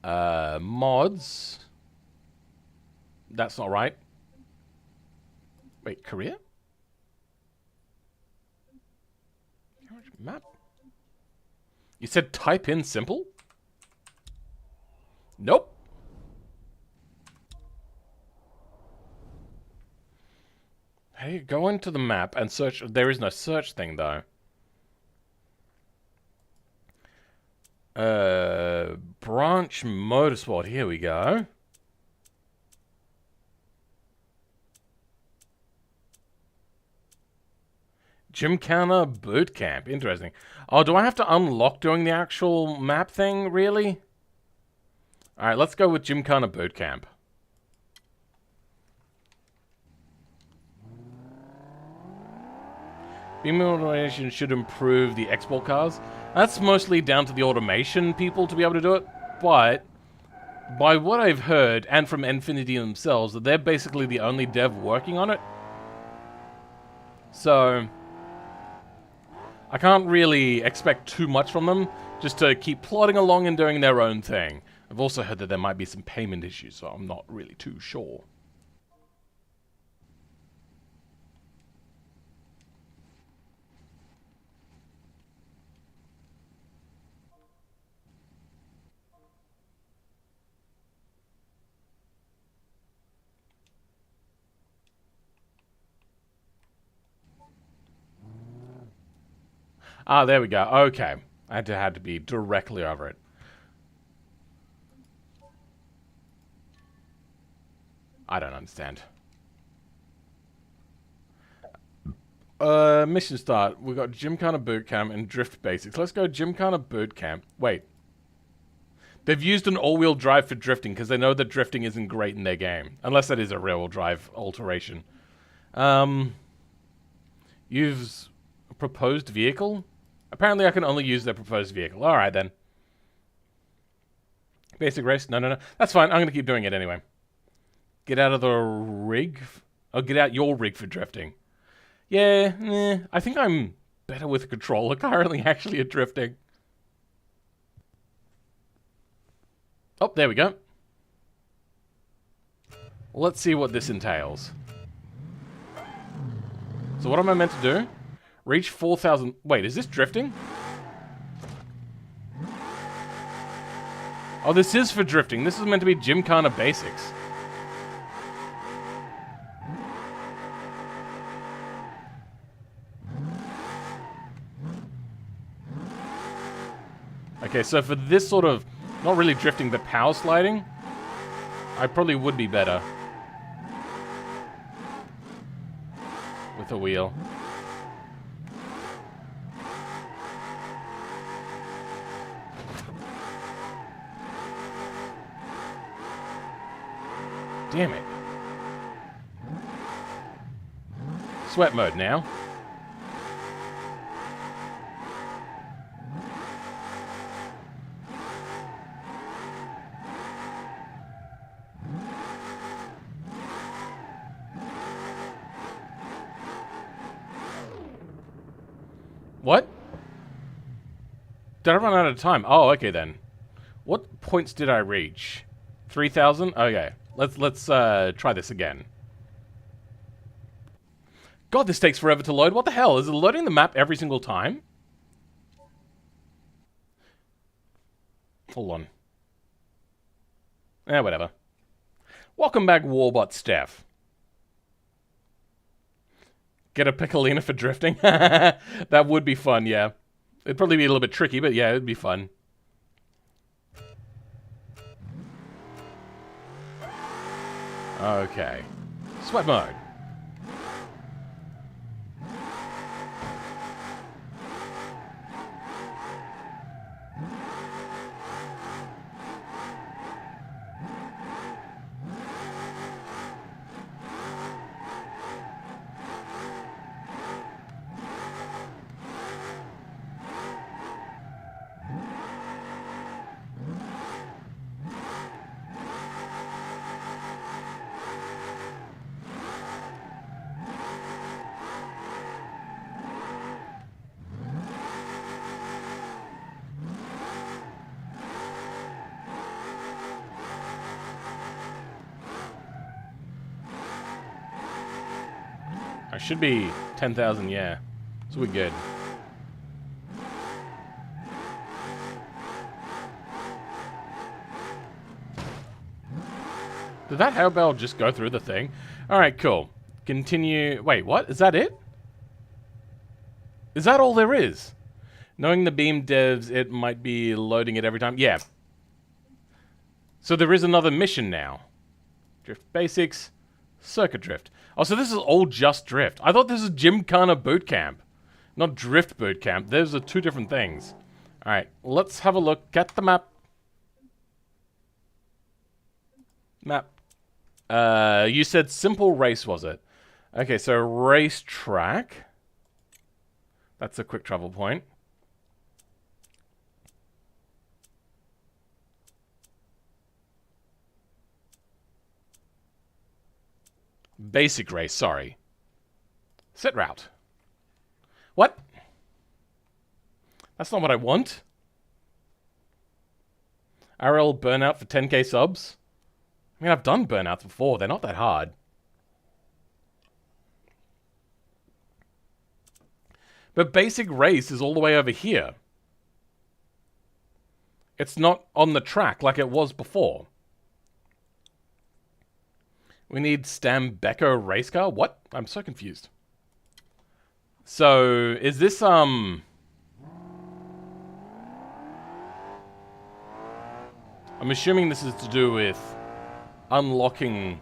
Mods. That's not right. Wait, career? Map? You said type in simple? Nope. Hey, go into the map and search. There is no search thing, though. Branch Motorsport. Here we go. Gymkhana Boot Camp. Interesting. Oh, do I have to unlock doing the actual map thing? Really? Alright, let's go with Gymkhana Boot Camp. Beam automation should improve the export cars. That's mostly down to the automation people to be able to do it, but by what I've heard, and from Infinity themselves, that they're basically the only dev working on it. So I can't really expect too much from them, just to keep plodding along and doing their own thing. I've also heard that there might be some payment issues, so I'm not really too sure. Ah, there we go. Okay. I had to be directly over it. I don't understand. Mission start. We've got Gymkhana Bootcamp and Drift Basics. Let's go Gymkhana Bootcamp. Wait. They've used an all-wheel drive for drifting because they know that drifting isn't great in their game. Unless that is a rear-wheel drive alteration. Use a proposed vehicle? Apparently I can only use their proposed vehicle. Alright then. Basic race? No. That's fine. I'm going to keep doing it anyway. Get out of the rig? Oh, get out your rig for drifting. Yeah, I think I'm better with a controller currently actually at drifting. Oh, there we go. Well, let's see what this entails. So what am I meant to do? Reach 4,000... Wait, is this drifting? Oh, this is for drifting. This is meant to be Gymkhana Basics. Okay, so for this sort of... Not really drifting, but power sliding, I probably would be better with a wheel. Damn it. Sweat mode now. What? Did I run out of time? Oh, okay then. What points did I reach? 3,000? Okay. Let's try this again. God, this takes forever to load. What the hell? Is it loading the map every single time? Hold on. Whatever. Welcome back, Warbot Steph. Get a Piccolina for drifting? That would be fun, yeah. It'd probably be a little bit tricky, but yeah, it'd be fun. Okay. Sweat mode. Should be 10,000, yeah. So we're good. Did that hail just go through the thing? Alright, cool. Continue. Wait, what? Is that it? Is that all there is? Knowing the beam devs, it might be loading it every time. Yeah. So there is another mission now. Drift basics. Circuit drift. Oh, so this is all just drift. I thought this was Gymkhana boot camp. Not drift boot camp. Those are two different things. Alright, let's have a look at the map. Map. You said simple race, was it? Okay, so racetrack. That's a quick travel point. Basic race, sorry. Set route. What? That's not what I want. RL burnout for 10k subs? I mean, I've done burnouts before. They're not that hard. But basic race is all the way over here. It's not on the track like it was before. We need Stambecker race car? What? I'm so confused. So, is this, I'm assuming this is to do with unlocking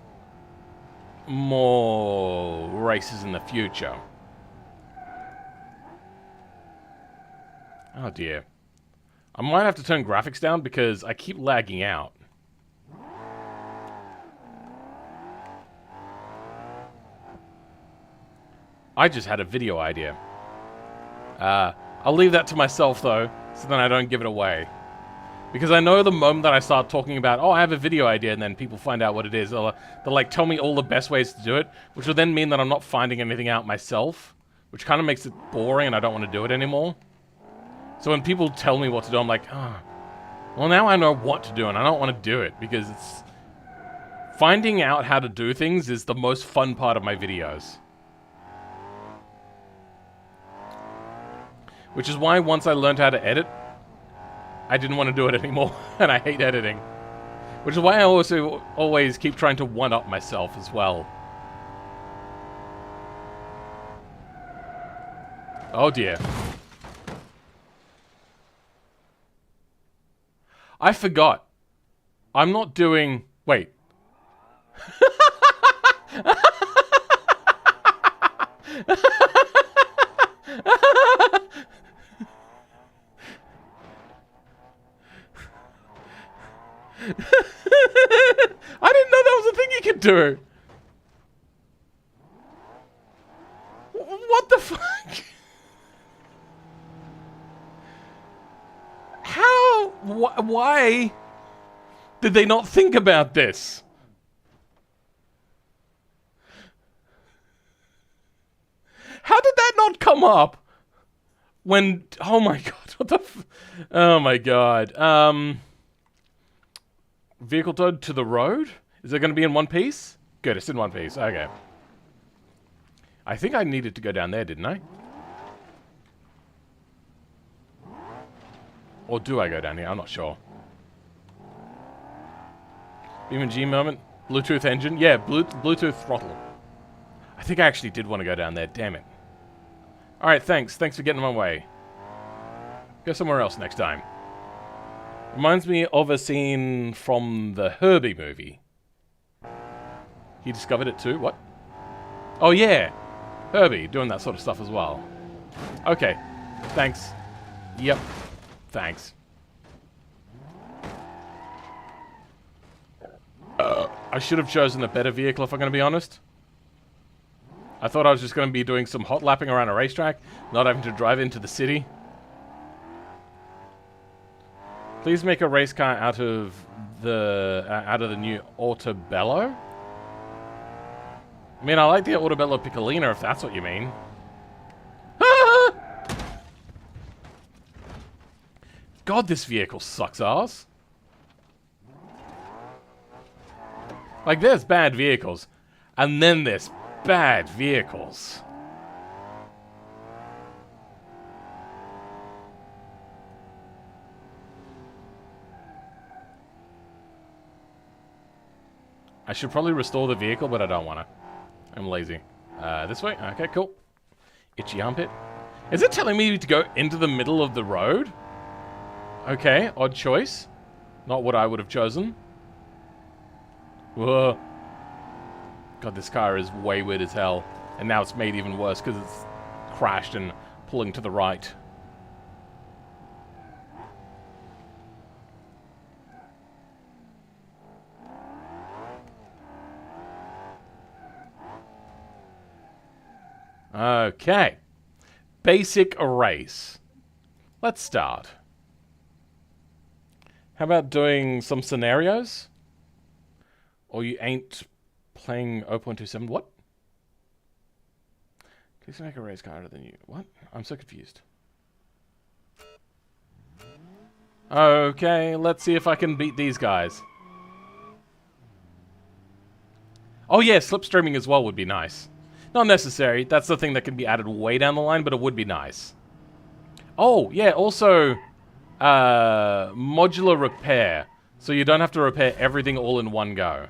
more races in the future. Oh dear. I might have to turn graphics down because I keep lagging out. I just had a video idea. I'll leave that to myself though, so then I don't give it away. Because I know the moment that I start talking about, oh, I have a video idea, and then people find out what it is, they'll like tell me all the best ways to do it, which will then mean that I'm not finding anything out myself, which kind of makes it boring and I don't want to do it anymore. So when people tell me what to do, I'm like, oh, well now I know what to do and I don't want to do it because it's... Finding out how to do things is the most fun part of my videos. Which is why once I learned how to edit, I didn't want to do it anymore, and I hate editing. Which is why I also always keep trying to one-up myself as well. Oh dear. I forgot. I'm not doing... Wait. I didn't know that was a thing you could do. What the fuck? How? Why did they not think about this? How did that not come up when... Oh my god, what the oh my god. Vehicle towed to the road? Is it going to be in one piece? Good, it's in one piece. Okay. I think I needed to go down there, didn't I? Or do I go down here? I'm not sure. Beam and G moment. Bluetooth engine. Yeah, Bluetooth throttle. I think I actually did want to go down there. Damn it. Alright, thanks. Thanks for getting in my way. Go somewhere else next time. Reminds me of a scene from the Herbie movie. He discovered it too? What? Oh yeah! Herbie doing that sort of stuff as well. Okay. Thanks. Yep. Thanks. I should have chosen a better vehicle if I'm going to be honest. I thought I was just going to be doing some hot lapping around a racetrack, not having to drive into the city. Please make a race car out of the new Autobello. I mean, I like the Autobello Piccolina if that's what you mean. God, this vehicle sucks ass. Like, there's bad vehicles, and then there's bad vehicles. I should probably restore the vehicle, but I don't want to. I'm lazy. This way? Okay, cool. Itchy armpit. Is it telling me to go into the middle of the road? Okay, odd choice. Not what I would have chosen. Whoa. God, this car is wayward as hell. And now it's made even worse because it's crashed and pulling to the right. Okay. Basic race. Let's start. How about doing some scenarios? Or you ain't playing 0.27? What? Please make a race car harder than you. What? I'm so confused. Okay, let's see if I can beat these guys. Oh yeah, slipstreaming as well would be nice. Not necessary. That's the thing that can be added way down the line, but it would be nice. Oh, yeah, also modular repair. So you don't have to repair everything all in one go.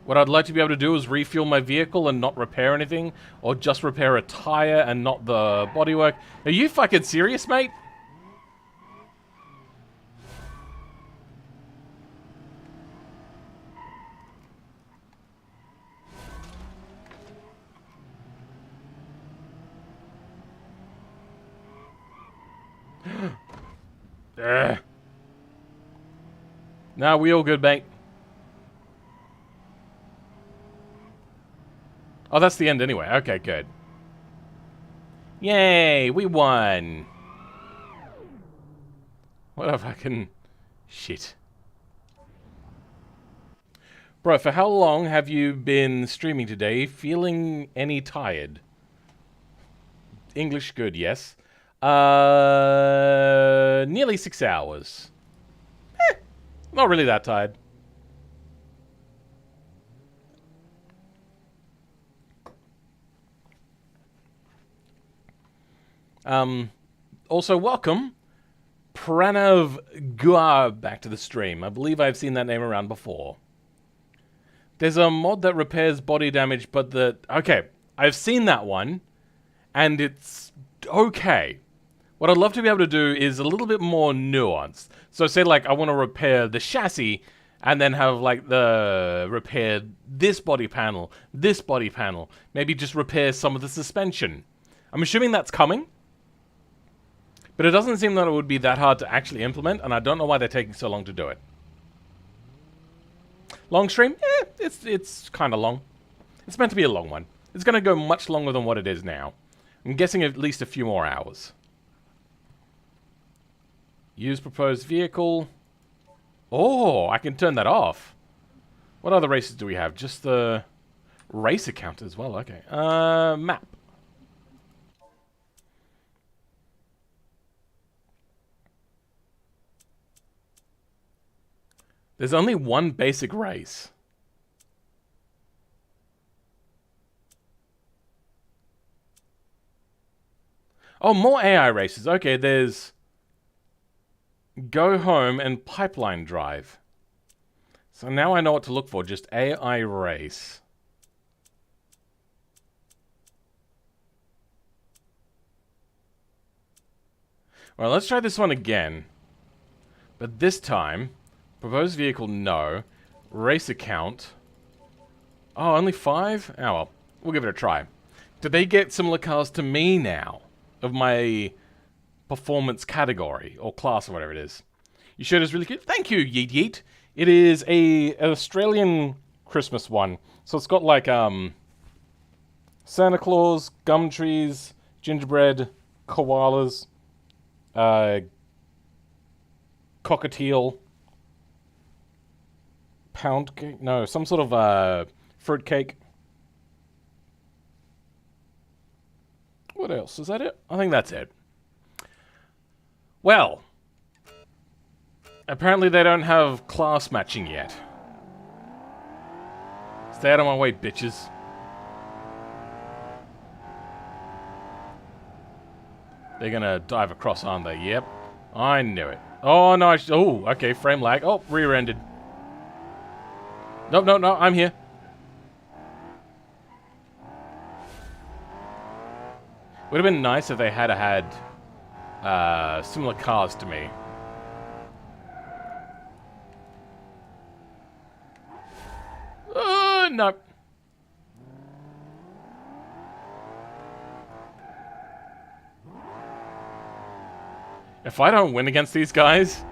What I'd like to be able to do is refuel my vehicle and not repair anything, or just repair a tire and not the bodywork. Are you fucking serious, mate? Nah, we all good, mate. Oh, that's the end anyway. Okay, good. Yay, we won. What a fucking shit. Bro, for how long have you been streaming today? Feeling any tired? English good, yes. Nearly 6 hours. Not really that tired. Also, welcome, Pranav Gua, back to the stream. I believe I've seen that name around before. There's a mod that repairs body damage, but okay, I've seen that one, and it's okay. What I'd love to be able to do is a little bit more nuanced. So say, like, I want to repair the chassis, and then have, like, the repair this body panel, maybe just repair some of the suspension. I'm assuming that's coming. But it doesn't seem that it would be that hard to actually implement, and I don't know why they're taking so long to do it. Long stream? It's kind of long. It's meant to be a long one. It's going to go much longer than what it is now. I'm guessing at least a few more hours. Use proposed vehicle. Oh, I can turn that off. What other races do we have? Just the race account as well. Okay. Map. There's only one basic race. Oh, more AI races. Okay, there's Go Home and Pipeline Drive. So now I know what to look for. Just AI race. Well, let's try this one again. But this time... Proposed vehicle, no. Race account. Oh, only 5? Oh, well. We'll give it a try. Do they get similar cars to me now? Of my performance category, or class, or whatever it is. Your shirt is really cute. Thank you, Yeet Yeet. It is an Australian Christmas one. So it's got like, Santa Claus, gum trees, gingerbread, koalas, cockatiel, pound cake? No, some sort of fruit cake. What else? Is that it? I think that's it. Well, apparently they don't have class matching yet. Stay out of my way, bitches. They're gonna dive across, aren't they? Yep. I knew it. Oh, no. Oh, okay. Frame lag. Oh, rear-ended. No, I'm here. Would have been nice if they had similar cars to me. No. If I don't win against these guys,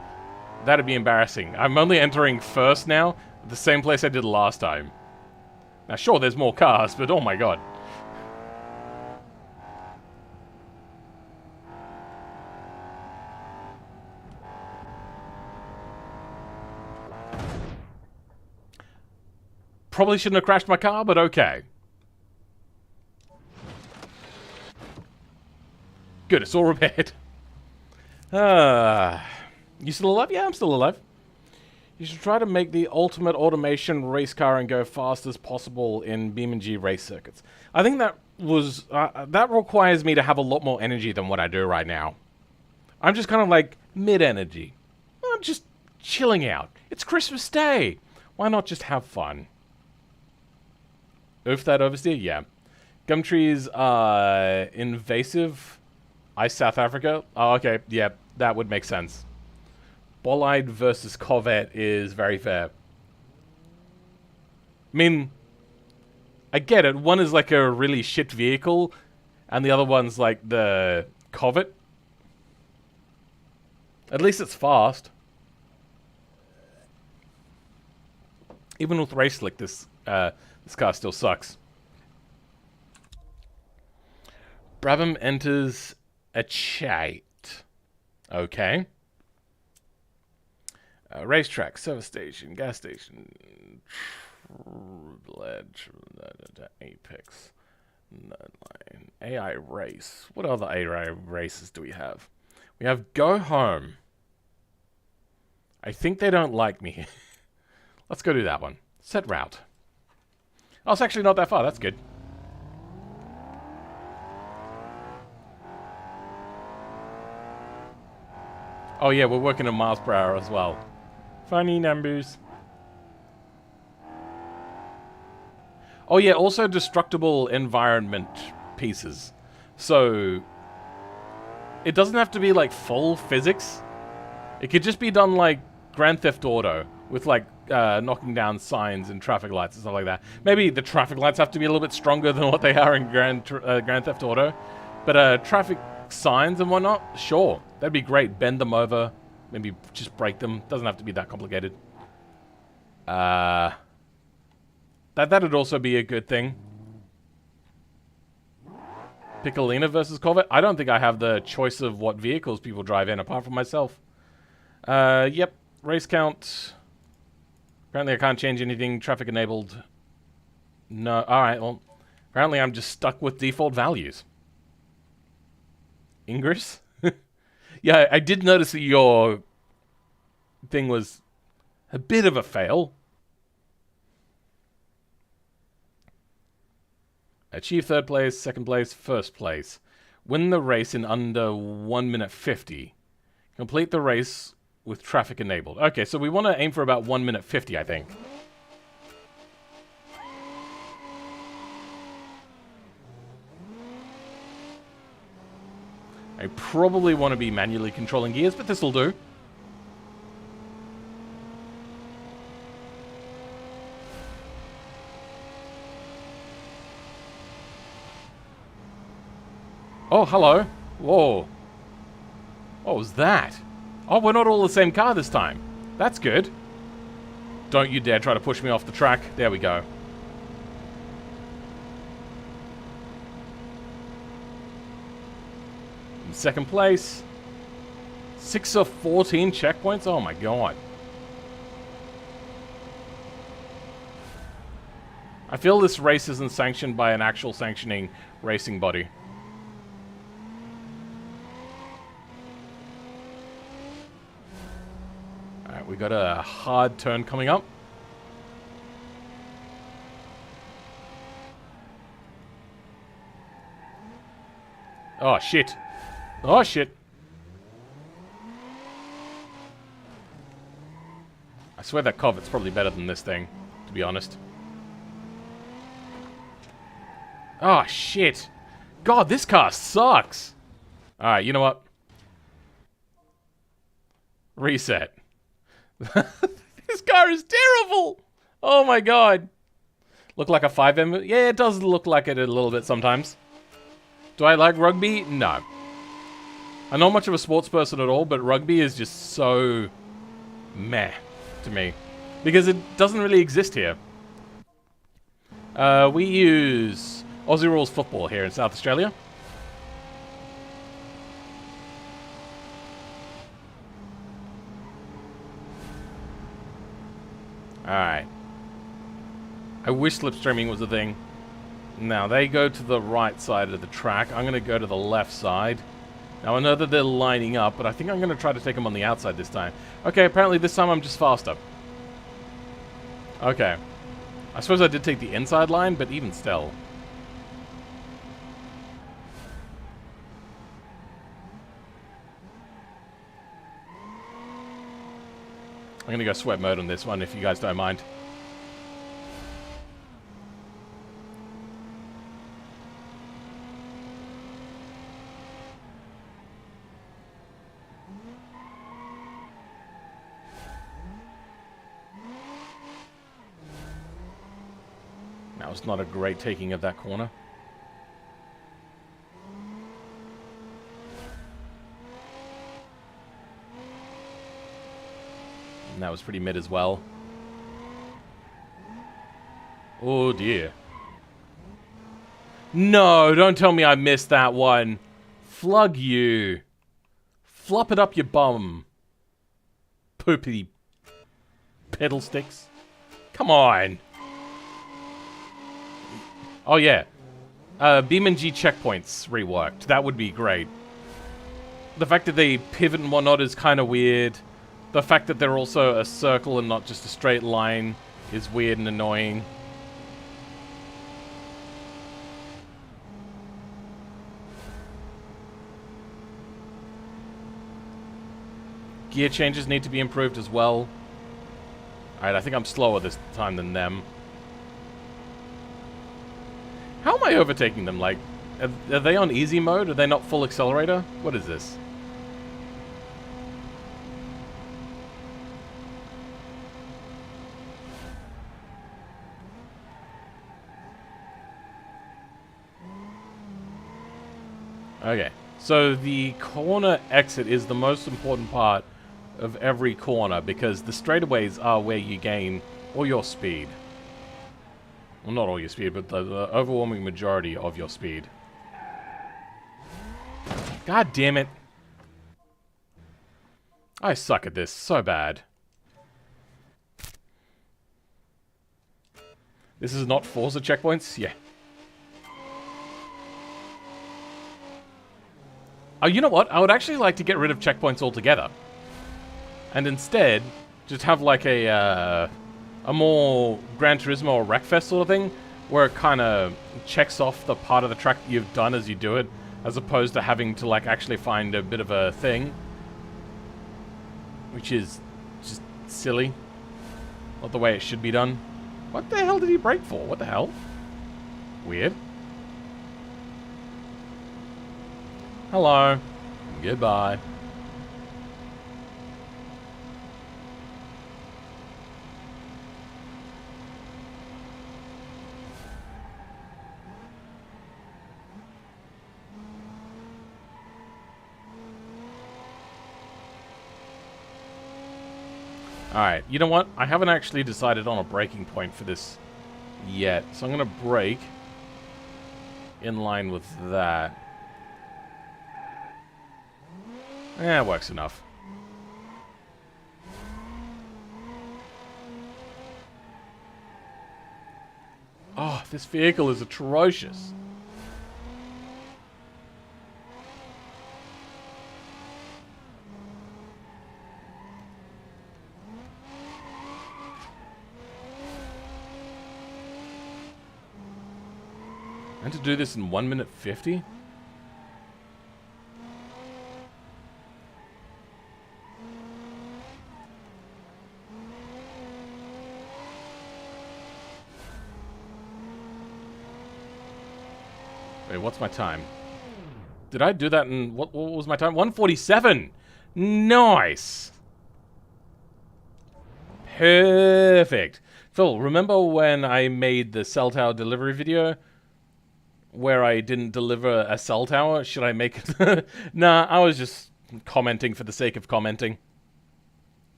that'd be embarrassing. I'm only entering first now, the same place I did last time. Now, sure, there's more cars, but oh my god. Probably shouldn't have crashed my car, but okay. Good, it's all repaired. You still alive? Yeah, I'm still alive. You should try to make the ultimate automation race car and go fast as possible in BeamNG race circuits. I think that was that requires me to have a lot more energy than what I do right now. I'm just kind of like mid-energy. I'm just chilling out. It's Christmas Day. Why not just have fun? Oof, that oversteer? Yeah. Gumtree's invasive. Ice South Africa? Oh, okay. Yeah, that would make sense. Bolide versus Corvette is very fair. I mean, I get it. One is like a really shit vehicle, and the other one's like the Corvette. At least it's fast. Even with Race Slick, this car still sucks. Brabham enters a chat. Okay. Racetrack, service station, gas station, ledge, Apex, Nerdline, AI race. What other AI races do we have? We have Go Home. I think they don't like me. Let's go do that one. Set route. Oh, it's actually not that far. That's good. Oh yeah, we're working in miles per hour as well. Funny numbers. Oh yeah, also destructible environment pieces. So it doesn't have to be like full physics. It could just be done like Grand Theft Auto with like knocking down signs and traffic lights and stuff like that. Maybe the traffic lights have to be a little bit stronger than what they are in Grand Theft Auto. But traffic signs and whatnot, sure. That'd be great. Bend them over. Maybe just break them. Doesn't have to be that complicated. That'd also be a good thing. Piccolina versus Corvette. I don't think I have the choice of what vehicles people drive in, apart from myself. Yep. Race count. Apparently I can't change anything. Traffic enabled. No. Alright, well. Apparently I'm just stuck with default values. Ingress? Yeah, I did notice that your thing was a bit of a fail. Achieve third place, second place, first place. Win the race in under 1 minute 50. Complete the race with traffic enabled. Okay, so we want to aim for about 1 minute 50, I think. I probably want to be manually controlling gears, but this'll do. Oh, hello. Whoa. What was that? Oh, we're not all the same car this time. That's good. Don't you dare try to push me off the track. There we go. In second place. 6 of 14 checkpoints? Oh my god. I feel this race isn't sanctioned by an actual sanctioning racing body. Alright, we got a hard turn coming up. Oh, shit. Oh, shit. I swear that Corvette's probably better than this thing, to be honest. Oh, shit. God, this car sucks. Alright, you know what? Reset. This car is terrible! Oh my god. Look like a 5M? Yeah, it does look like it a little bit sometimes. Do I like rugby? No. I'm not much of a sports person at all, but rugby is just so meh to me. Because it doesn't really exist here. We use Aussie Rules football here in South Australia. Alright. I wish slipstreaming was a thing. Now, they go to the right side of the track. I'm going to go to the left side. Now, I know that they're lining up, but I think I'm going to try to take them on the outside this time. Okay, apparently this time I'm just faster. Okay. I suppose I did take the inside line, but even still. I'm going to go sweat mode on this one, if you guys don't mind. That was not a great taking of that corner. And that was pretty mid as well. Oh dear. No, don't tell me I missed that one. Flug you. Flop it up your bum. Poopy pedal sticks. Come on. Oh yeah. BeamNG checkpoints reworked. That would be great. The fact that they pivot and whatnot is kind of weird. The fact that they're also a circle and not just a straight line is weird and annoying. Gear changes need to be improved as well. Alright, I think I'm slower this time than them. How am I overtaking them? Like, are they on easy mode? Are they not full accelerator? What is this? Okay, so the corner exit is the most important part of every corner because the straightaways are where you gain all your speed. Well, not all your speed, but the overwhelming majority of your speed. God damn it. I suck at this so bad. This is not Forza checkpoints? Yeah. Oh, you know what? I would actually like to get rid of checkpoints altogether. And instead, just have like a more Gran Turismo or Wreckfest sort of thing, where it kind of checks off the part of the track that you've done as you do it, as opposed to having to like actually find a bit of a thing. Which is just silly. Not the way it should be done. What the hell did he brake for? What the hell? Weird. Hello. Goodbye. Alright, you know what? I haven't actually decided on a braking point for this yet. So I'm going to brake in line with that. Yeah, it works enough. Oh, this vehicle is atrocious. And to do this in 1 minute 50? Wait, what's my time? Did I do that in... What was my time? 1:47! Nice! Perfect. Phil, remember when I made the cell tower delivery video? Where I didn't deliver a cell tower? Should I make it? Nah, I was just commenting for the sake of commenting.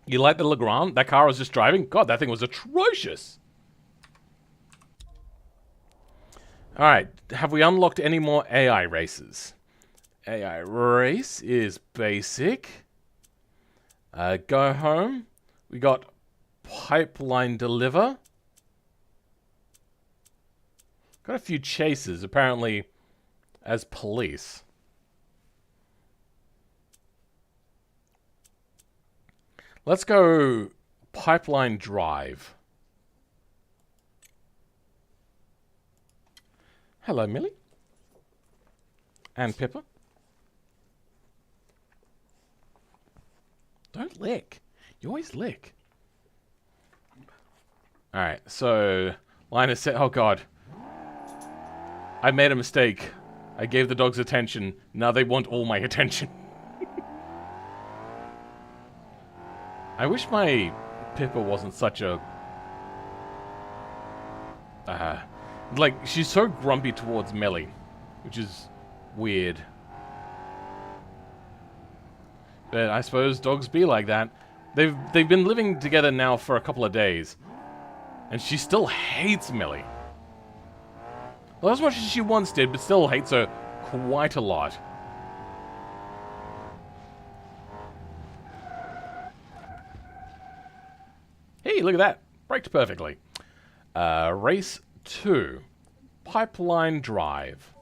You like the Legrand? That car I was just driving? God, that thing was atrocious. Alright, have we unlocked any more AI races? AI race is basic. Go home. We got pipeline deliver. Got a few chases, apparently, as police. Let's go pipeline drive. Hello, Millie. And Pippa. Don't lick. You always lick. Alright, so... Linus said... Oh, God. I made a mistake. I gave the dogs attention. Now they want all my attention. I wish my Pippa wasn't such a... like, she's so grumpy towards Melly, which is weird. But I suppose dogs be like that. They've been living together now for a couple of days, and she still hates Melly. Well, as much as she once did, but still hates her quite a lot. Hey, look at that. Braked perfectly. Race 2. Pipeline Drive.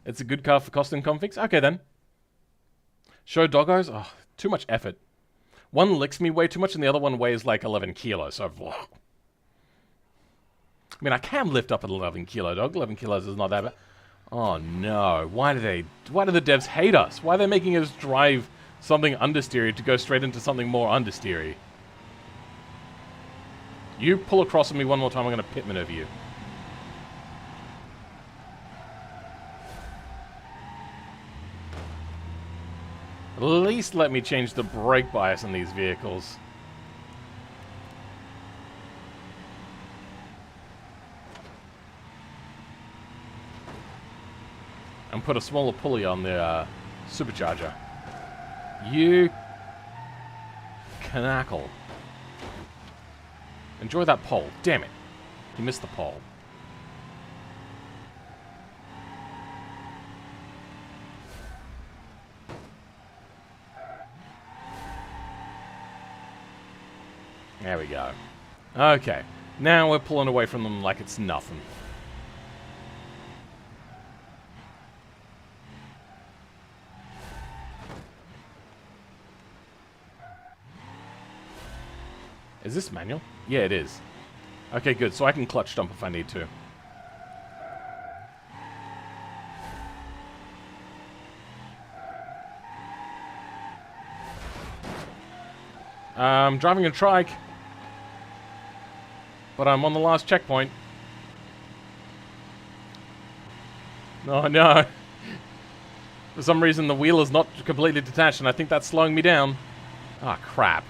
It's a good car for costume configs? Okay, then. Show doggos? Oh, too much effort. One licks me way too much, and the other one weighs like 11 kilos, so... Ugh. I mean, I can lift up an 11 kilo dog. 11 kilos is not that bad. Oh, no. Why do the devs hate us? Why are they making us drive something understeery to go straight into something more understeery? You pull across on me one more time, I'm going to pit maneuver you. At least let me change the brake bias in these vehicles. And put a smaller pulley on the supercharger. You canackle. Enjoy that pole. Damn it. You missed the pole. There we go. Okay. Now we're pulling away from them like it's nothing. Is this manual? Yeah, it is. Okay, good. So I can clutch dump if I need to. I'm driving a trike. But I'm on the last checkpoint. Oh, no. For some reason, the wheel is not completely detached, and I think that's slowing me down. Ah, crap.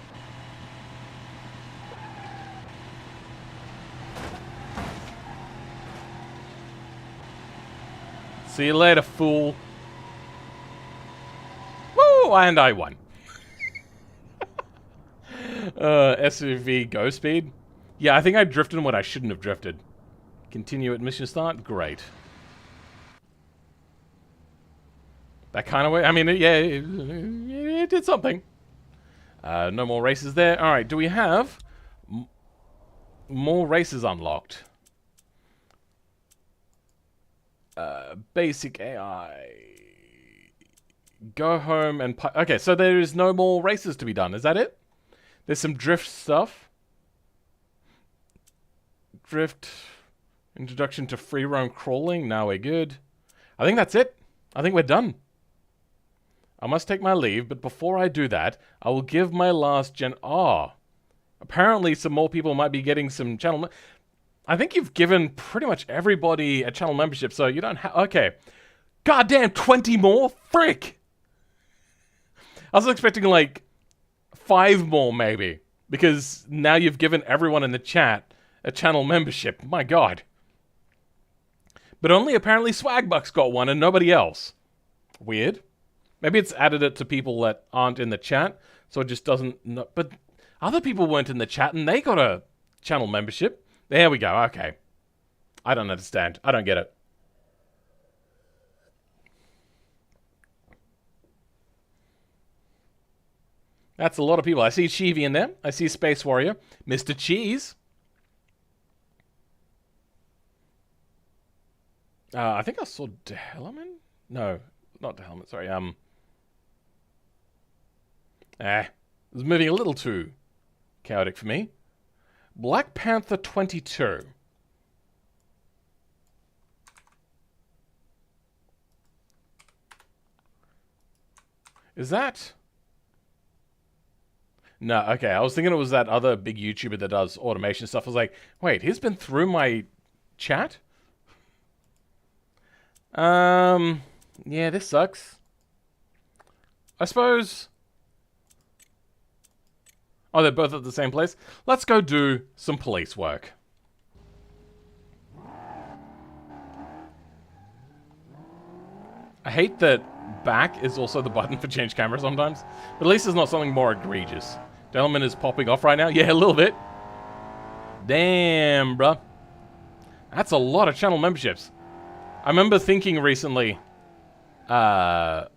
See you later, fool. Woo! And I won. SUV go speed? Yeah, I think I drifted when I shouldn't have drifted. Continue at mission start? Great. That kind of way? I mean, yeah, it did something. No more races there. Alright, do we have more races unlocked? Basic AI. Go home and... Okay, so there is no more races to be done. Is that it? There's some drift stuff. Drift. Introduction to free roam crawling. Now we're good. I think that's it. I think we're done. I must take my leave, but before I do that, I will give my last gen... Oh. Apparently, some more people might be getting some channel... I think you've given pretty much everybody a channel membership, so you don't have... Okay. Goddamn, 20 more? Frick! I was expecting, like, 5 more, maybe. Because now you've given everyone in the chat a channel membership. My god. But only apparently Swagbucks got one and nobody else. Weird. Maybe it's added it to people that aren't in the chat, so it just doesn't... know. But other people weren't in the chat and they got a channel membership. There we go, okay. I don't understand. I don't get it. That's a lot of people. I see Chivi in there. I see Space Warrior. Mr. Cheese. I think I saw Dehelman? No, not Dehelman, sorry. It was moving a little too chaotic for me. Black Panther 22. Is that... No, okay, I was thinking it was that other big YouTuber that does automation stuff. I was like, wait, he's been through my chat? Yeah, this sucks. I suppose... Oh, they're both at the same place? Let's go do some police work. I hate that back is also the button for change camera sometimes. But at least it's not something more egregious. Delman is popping off right now? Yeah, a little bit. Damn, bruh. That's a lot of channel memberships. I remember thinking recently, my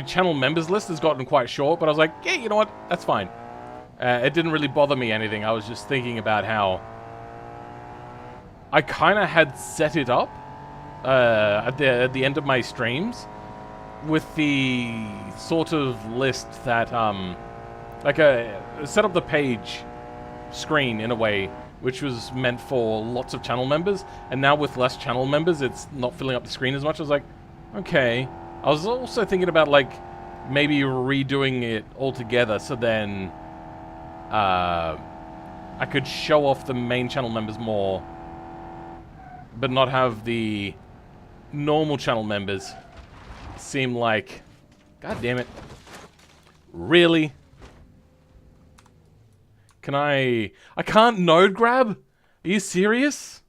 channel members list has gotten quite short, but I was like, yeah, you know what? That's fine. It didn't really bother me anything. I was just thinking about how I kind of had set it up at the end of my streams with the sort of list that, set up the page screen in a way which was meant for lots of channel members, and now with less channel members, it's not filling up the screen as much. I was like, okay. I was also thinking about, like, maybe redoing it altogether, so then I could show off the main channel members more, but not have the normal channel members seem like... God damn it. Really? Can I can't node grab? Are you serious?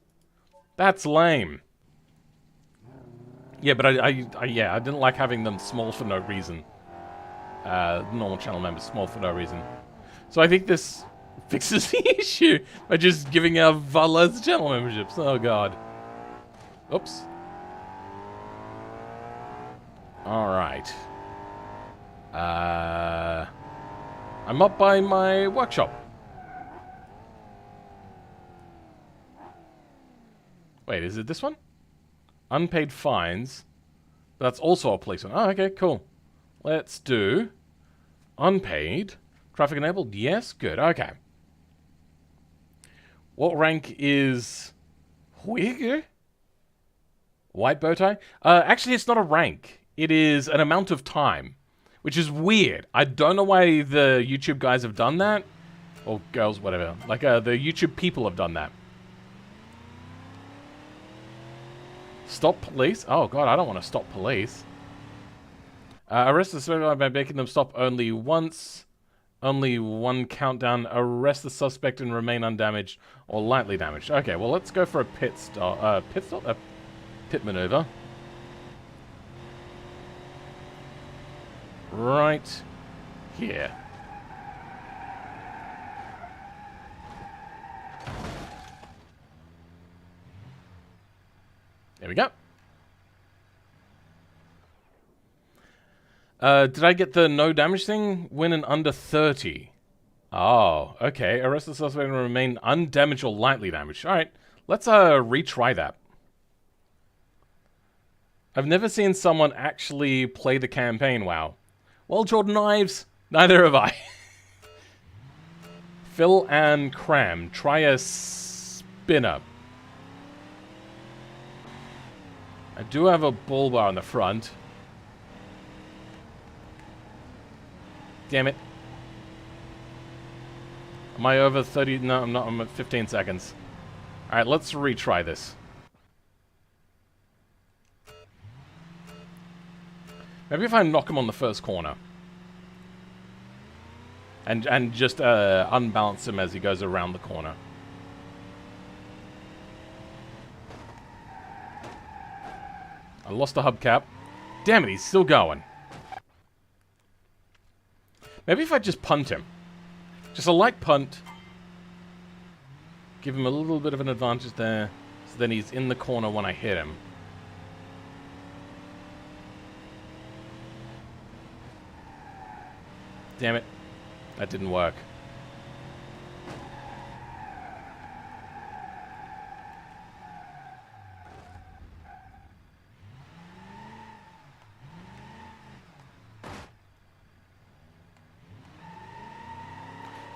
That's lame. Yeah, but I didn't like having them small for no reason. Normal channel members small for no reason. So I think this fixes the issue by just giving out far less channel memberships. Oh god. Oops. Alright. I'm up by my workshop. Wait, is it this one? Unpaid fines. That's also a police one. Oh, okay, cool. Let's do unpaid. Traffic enabled? Yes, good. Okay. What rank is Whig? White bow tie? Actually, it's not a rank. It is an amount of time, which is weird. I don't know why the YouTube guys have done that. Or girls, whatever. Like, the YouTube people have done that. Stop police? Oh god, I don't want to stop police. Arrest the suspect by making them stop only once. Only one countdown. Arrest the suspect and remain undamaged or lightly damaged. Okay, well let's go for a pit stop. A pit maneuver. Right here. There we go. Did I get the no damage thing? Win in under 30. Oh, okay. Arrest the suspect and remain undamaged or lightly damaged. Alright, let's retry that. I've never seen someone actually play the campaign, wow. Well, Jordan Ives, neither have I. Fill and cram. Try a spinner. I do have a bull bar on the front. Damn it. Am I over 30? No, I'm not. I'm at 15 seconds. Alright, let's retry this. Maybe if I knock him on the first corner. And just unbalance him as he goes around the corner. I lost the hubcap. Damn it, he's still going. Maybe if I just punt him. Just a light punt. Give him a little bit of an advantage there. So then he's in the corner when I hit him. Damn it. That didn't work.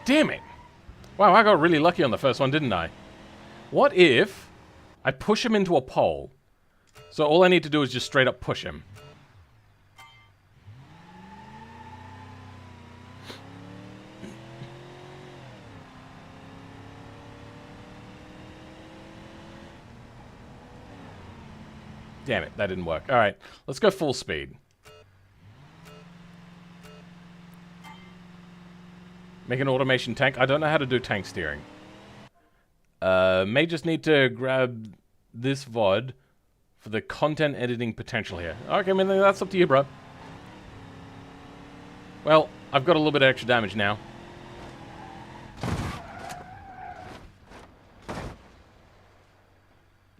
Damn it! Wow, I got really lucky on the first one, didn't I? What if I push him into a pole? So all I need to do is just straight up push him. Damn it, that didn't work. Alright, let's go full speed. Make an automation tank. I don't know how to do tank steering. May just need to grab this VOD for the content editing potential here. Okay, I mean, that's up to you, bro. Well, I've got a little bit of extra damage now.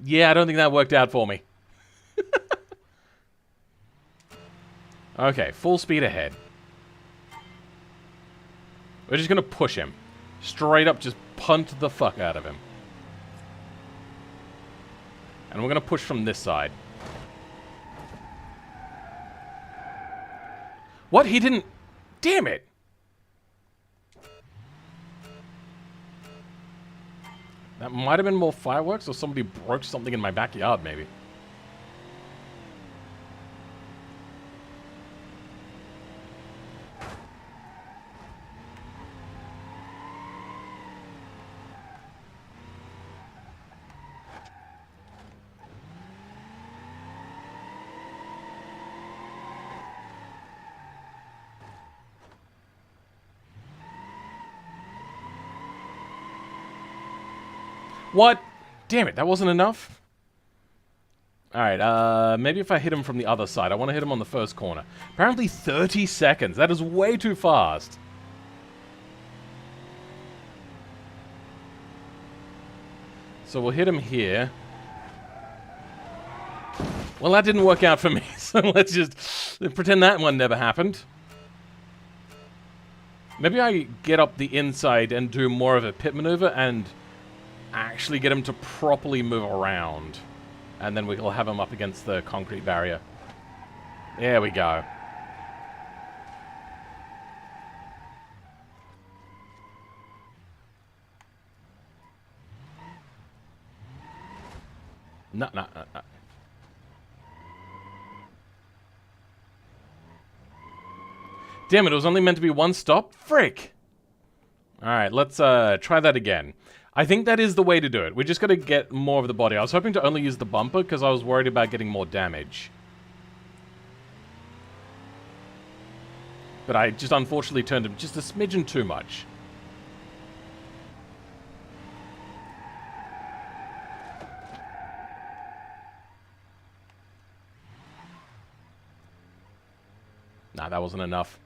Yeah, I don't think that worked out for me. Okay, full speed ahead. We're just gonna push him. Straight up, just punt the fuck out of him. And we're gonna push from this side. What? He didn't... Damn it! That might have been more fireworks, or somebody broke something in my backyard, maybe. What? Damn it, that wasn't enough? Alright, maybe if I hit him from the other side. I want to hit him on the first corner. Apparently 30 seconds. That is way too fast. So we'll hit him here. Well, that didn't work out for me, so let's just pretend that one never happened. Maybe I get up the inside and do more of a pit maneuver and actually get him to properly move around. And then we'll have him up against the concrete barrier. There we go. No. Damn it was only meant to be one stop? Frick! Alright, let's try that again. I think that is the way to do it. We just gotta get more of the body. I was hoping to only use the bumper because I was worried about getting more damage. But I just unfortunately turned him just a smidgen too much. Nah, that wasn't enough.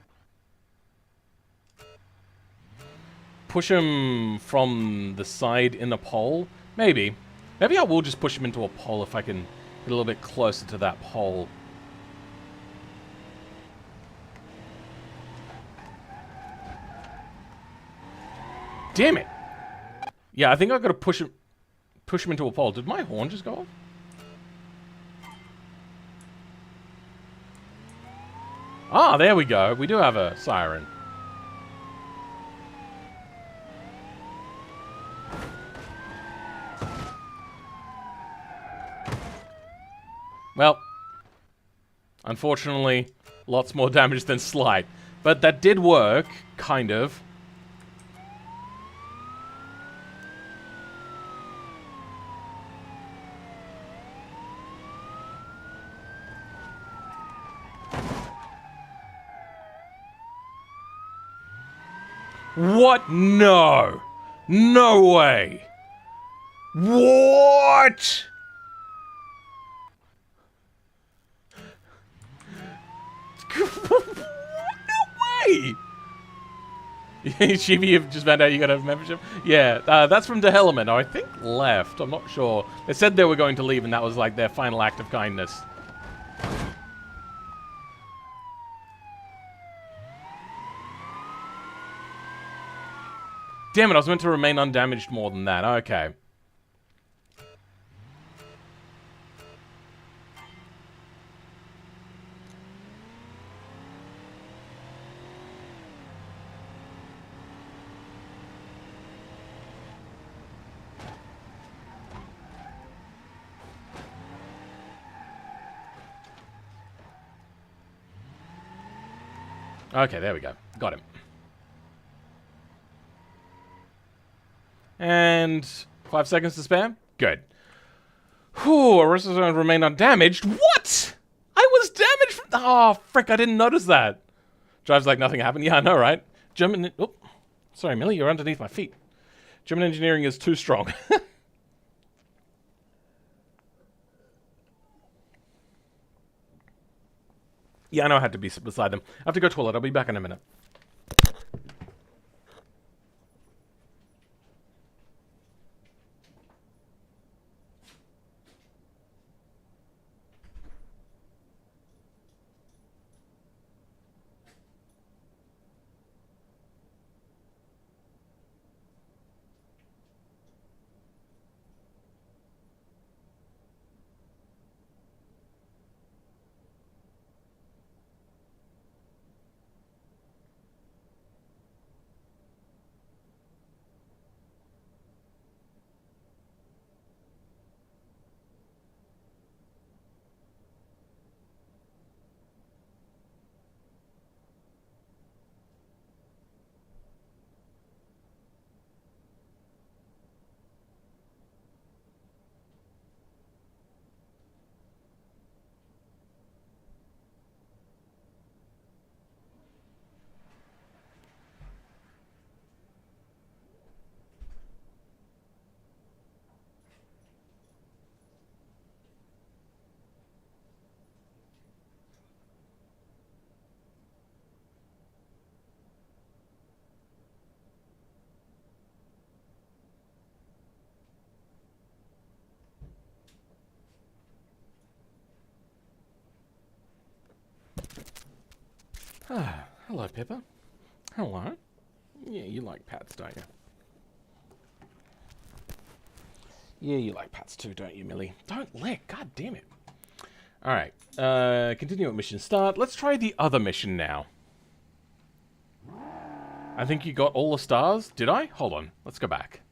Push him from the side in a pole? Maybe. Maybe I will just push him into a pole if I can get a little bit closer to that pole. Damn it! Yeah, I think I've got to push him into a pole. Did my horn just go off? Ah, there we go. We do have a siren. Well, unfortunately, lots more damage than slight. But that did work, kind of. What? No. No way. What? No way. Chibi, you've just found out you got a membership? Yeah, that's from DeHellerman. I think left. I'm not sure. They said they were going to leave, and that was like their final act of kindness. Damn it, I was meant to remain undamaged more than that. Okay. Okay, there we go. Got him. And 5 seconds to spare? Good. Whew, Arissa's going to remain undamaged. What? I was damaged from... Oh, frick, I didn't notice that. Drives like nothing happened. Yeah, I know, right? German... Oh, sorry, Millie, you're underneath my feet. German engineering is too strong. Yeah, I know I had to be beside them. I have to go to the toilet. I'll be back in a minute. Ah, hello, Pippa. Hello. Yeah, you like pats, don't you? Yeah, you like pats too, don't you, Millie? Don't lick. God damn it. All right. Continue at mission start. Let's try the other mission now. I think you got all the stars. Did I? Hold on. Let's go back.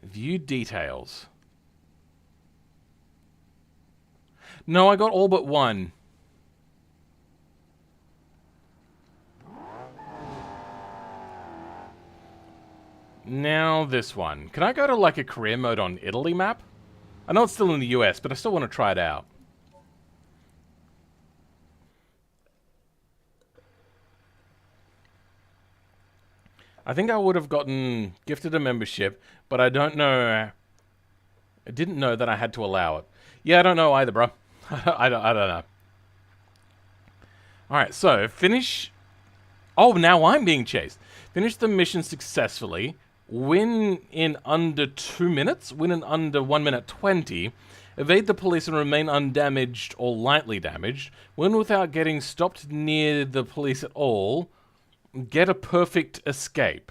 View details. No, I got all but one. Now this one. Can I go to like a career mode on Italy map? I know it's still in the US, but I still want to try it out. I think I would have gotten gifted a membership, but I don't know. I didn't know that I had to allow it. Yeah, I don't know either, bro. I don't know. Alright, so finish... Oh, now I'm being chased. Finish the mission successfully. Win in under 2 minutes. Win in under 1 minute 20. Evade the police and remain undamaged or lightly damaged. Win without getting stopped near the police at all. Get a perfect escape.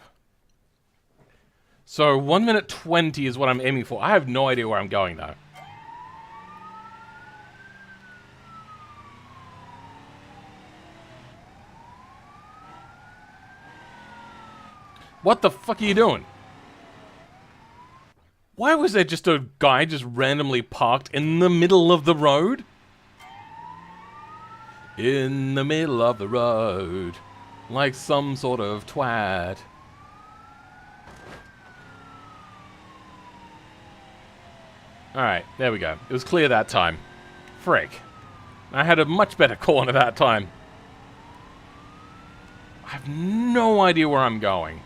So 1 minute 20 is what I'm aiming for. I have no idea where I'm going, though. What the fuck are you doing? Why was there just a guy just randomly parked in the middle of the road? In the middle of the road. Like some sort of twat. Alright, there we go. It was clear that time. Frick. I had a much better corner that time. I have no idea where I'm going.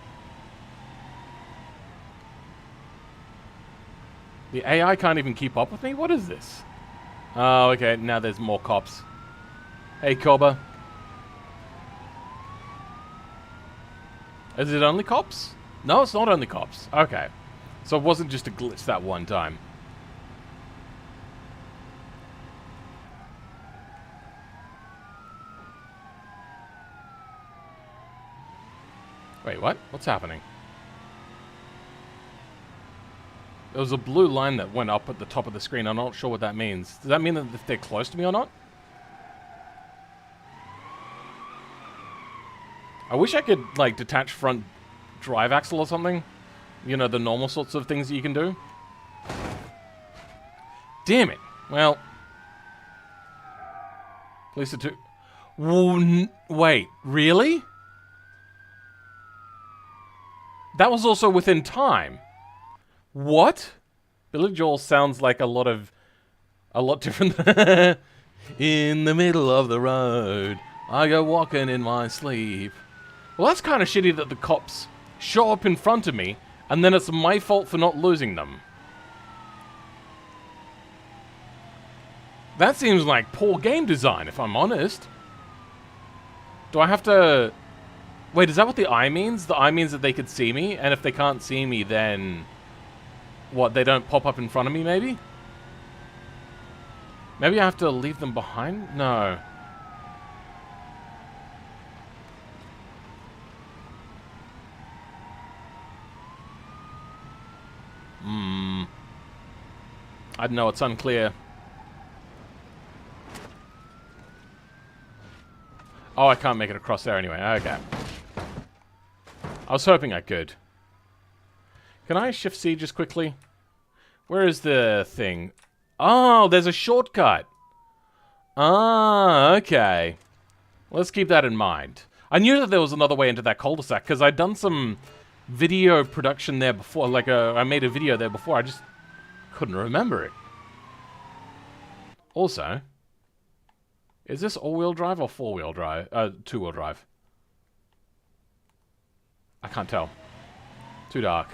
The AI can't even keep up with me? What is this? Oh, okay, now there's more cops. Hey, Cobra. Is it only cops? No, it's not only cops. Okay. So it wasn't just a glitch that one time. Wait, what? What's happening? There was a blue line that went up at the top of the screen. I'm not sure what that means. Does that mean that if they're close to me or not? I wish I could, like, detach front drive axle or something. You know, the normal sorts of things that you can do. Damn it. Well. Police are too... Wait, really? That was also within time. What? Billy Joel sounds like a lot different. In the middle of the road, I go walking in my sleep. Well, that's kind of shitty that the cops show up in front of me, and then it's my fault for not losing them. That seems like poor game design, if I'm honest. Do I have to... Wait, is that what the eye means? The eye means that they could see me, and if they can't see me, then... What, they don't pop up in front of me, maybe? Maybe I have to leave them behind? No. I don't know, it's unclear. Oh, I can't make it across there anyway. Okay. I was hoping I could. Can I shift C just quickly? Where is the thing? Oh, there's a shortcut. Ah, okay. Let's keep that in mind. I knew that there was another way into that cul-de-sac because I'd done some video production there before. Like, I made a video there before. I just couldn't remember it. Also, is this all-wheel drive or four-wheel drive? Two-wheel drive. I can't tell. Too dark.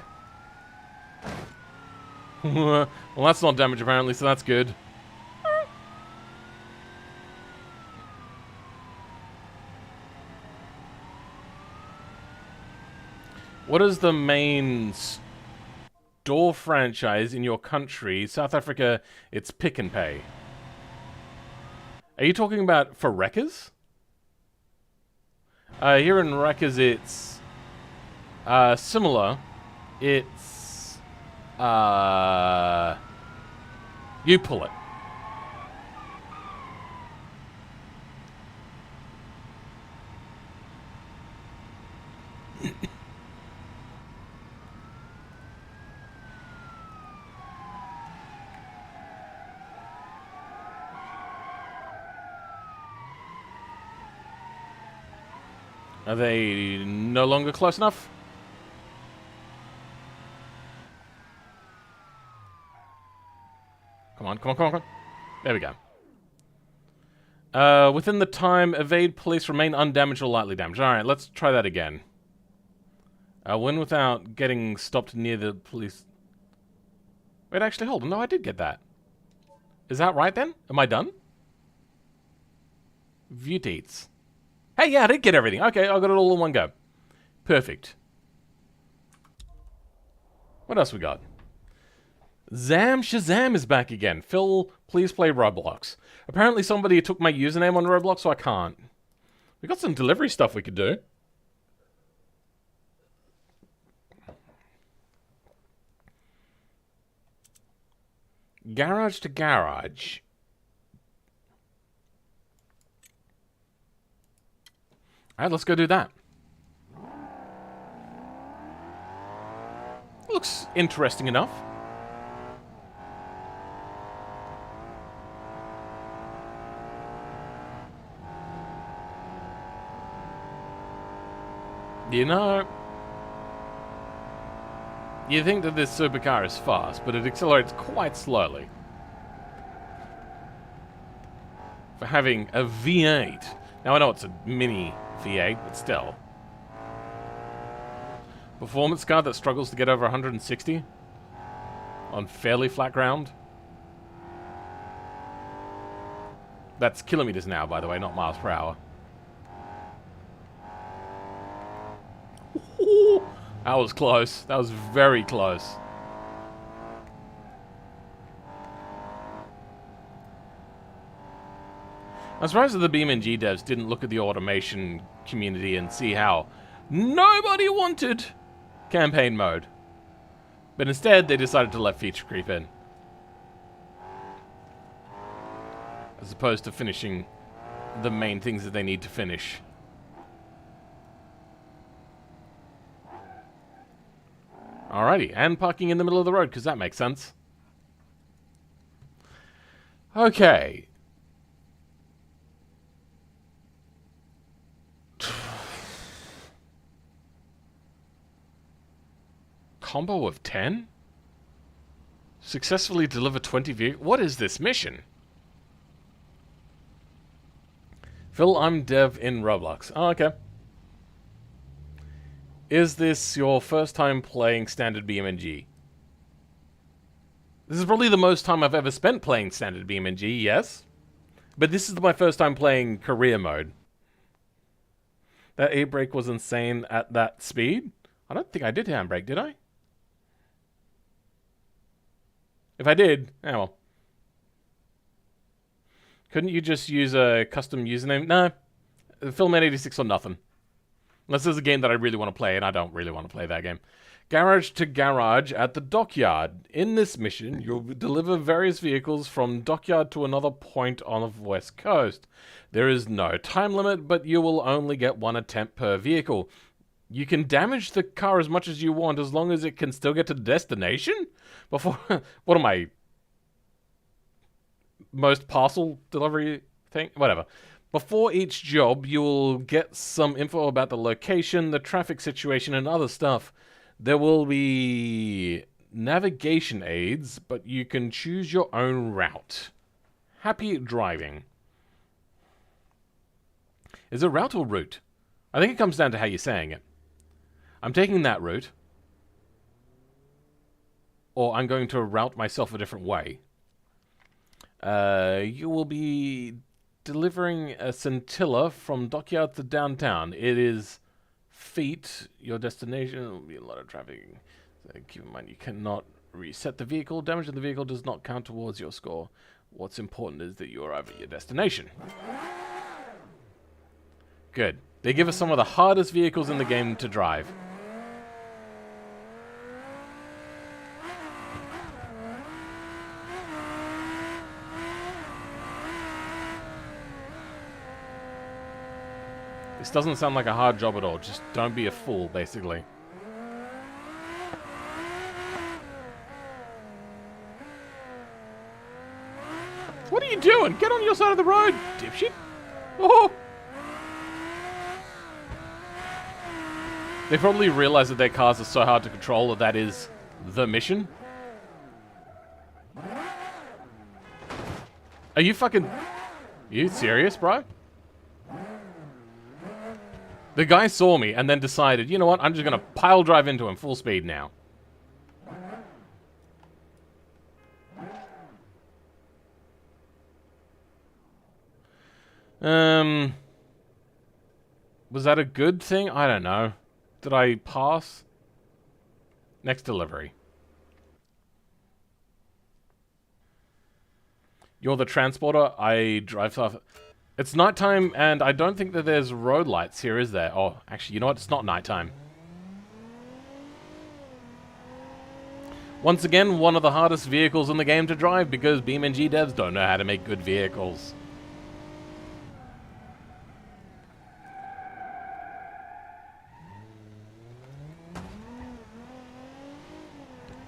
Well, that's not damage apparently, so that's good. What is the main store franchise in your country? South Africa, it's Pick and Pay. Are you talking about for Wreckers? Here in Wreckers, it's similar. It's you pull it. Are they no longer close enough? Come on, come on, come on, come on. There we go. Within the time, evade police, remain undamaged or lightly damaged. Alright, let's try that again. Win without getting stopped near the police. Wait, actually, hold on. No, I did get that. Is that right then? Am I done? View dates. Hey, yeah, I did get everything. Okay, I got it all in one go. Perfect. What else we got? Zam Shazam is back again. Phil, please play Roblox. Apparently somebody took my username on Roblox, so I can't. We got some delivery stuff we could do. Garage to garage. Alright, let's go do that. Looks interesting enough. You know, you think that this supercar is fast, but it accelerates quite slowly. For having a V8. Now I know it's a mini V8, but still. Performance car that struggles to get over 160 on fairly flat ground. That's kilometers an hour, by the way, not miles per hour. That was close. That was very close. I'm surprised that the BeamNG devs didn't look at the automation community and see how nobody wanted campaign mode. But instead, they decided to let feature creep in. As opposed to finishing the main things that they need to finish. Alrighty, and parking in the middle of the road, because that makes sense. Okay. Combo of 10? Successfully deliver 20 vehicles? What is this mission? Phil, I'm dev in Roblox. Oh, okay. Is this your first time playing standard BeamNG? This is probably the most time I've ever spent playing standard BeamNG, yes. But this is my first time playing career mode. That A-brake was insane at that speed? I don't think I did handbrake, did I? If I did, oh well. Couldn't you just use a custom username? No. Philman86 or nothing. Unless there's a game that I really want to play, and I don't really want to play that game. Garage to garage at the dockyard. In this mission, you'll deliver various vehicles from dockyard to another point on the west coast. There is no time limit, but you will only get one attempt per vehicle. You can damage the car as much as you want as long as it can still get to the destination? Before, what am I? Most parcel delivery thing? Whatever. Before each job, you will get some info about the location, the traffic situation, and other stuff. There will be navigation aids, but you can choose your own route. Happy driving. Is it route or route? I think it comes down to how you're saying it. I'm taking that route. Or I'm going to route myself a different way. You will be delivering a scintilla from dockyard to downtown. It is feet. Your destination will be a lot of traffic. So keep in mind you cannot reset the vehicle. Damage to the vehicle does not count towards your score. What's important is that you arrive at your destination. Good. They give us some of the hardest vehicles in the game to drive. This doesn't sound like a hard job at all. Just don't be a fool, basically. What are you doing? Get on your side of the road, dipshit. Oh! They probably realize that their cars are so hard to control that that is the mission. Are you fucking... Are you serious, bro? The guy saw me and then decided, you know what, I'm just going to pile drive into him full speed now. Was that a good thing? I don't know. Did I pass? Next delivery. You're the transporter. I drive off. It's nighttime, and I don't think that there's road lights here, is there? Oh, actually, you know what? It's not nighttime. Once again, one of the hardest vehicles in the game to drive because BeamNG devs don't know how to make good vehicles.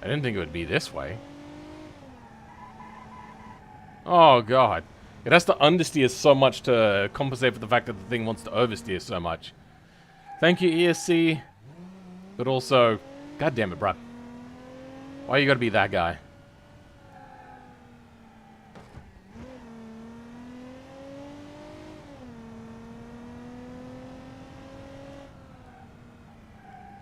I didn't think it would be this way. Oh, God. It has to understeer so much to compensate for the fact that the thing wants to oversteer so much. Thank you, ESC. But also, God damn it, bruh. Why you gotta be that guy?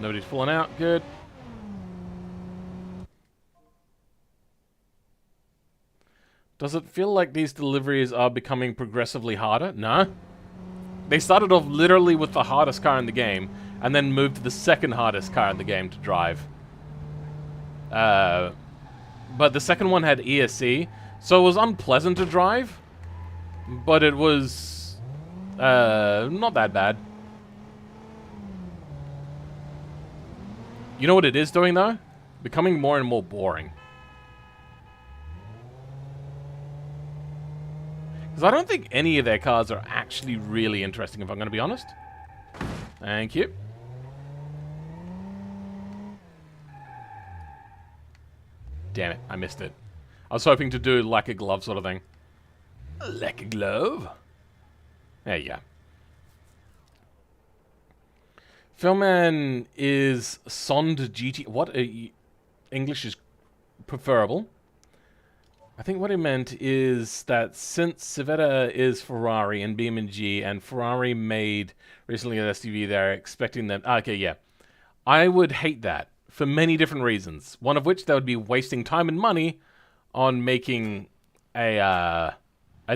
Nobody's pulling out. Good. Does it feel like these deliveries are becoming progressively harder? No. They started off literally with the hardest car in the game, and then moved to the second hardest car in the game to drive. But the second one had ESC, so it was unpleasant to drive, but it was not that bad. You know what it is doing, though? Becoming more and more boring. Because I don't think any of their cars are actually really interesting, if I'm going to be honest. Thank you. Damn it, I missed it. I was hoping to do like a glove sort of thing. Like a glove? There you go. Philman is Sond GT. What? English is preferable. I think what he meant is that since Civetta is Ferrari and BMG, and Ferrari made recently an SUV, they're expecting them. Okay, yeah. I would hate that for many different reasons. One of which, they would be wasting time and money on making a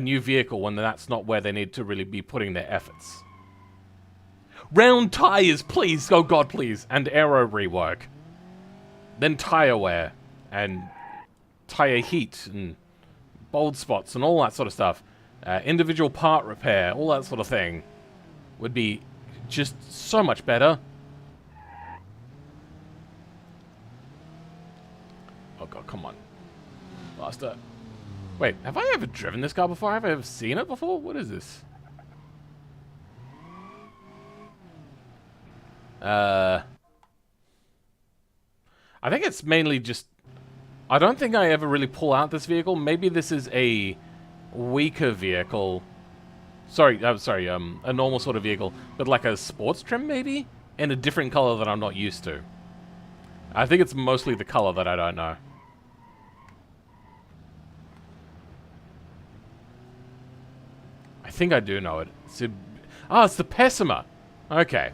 new vehicle when that's not where they need to really be putting their efforts. Round tires, please. Oh God, please. And aero rework. Then tire wear and tire heat and bold spots and all that sort of stuff. Individual part repair, all that sort of thing would be just so much better. Oh God, come on. Faster. Wait, have I ever driven this car before? Have I ever seen it before? What is this? I think it's mainly just... I don't think I ever really pull out this vehicle. Maybe this is a weaker vehicle. Sorry, a normal sort of vehicle. But like a sports trim, maybe? In a different color that I'm not used to. I think it's mostly the color that I don't know. I think I do know it. It's the Pessima. Okay.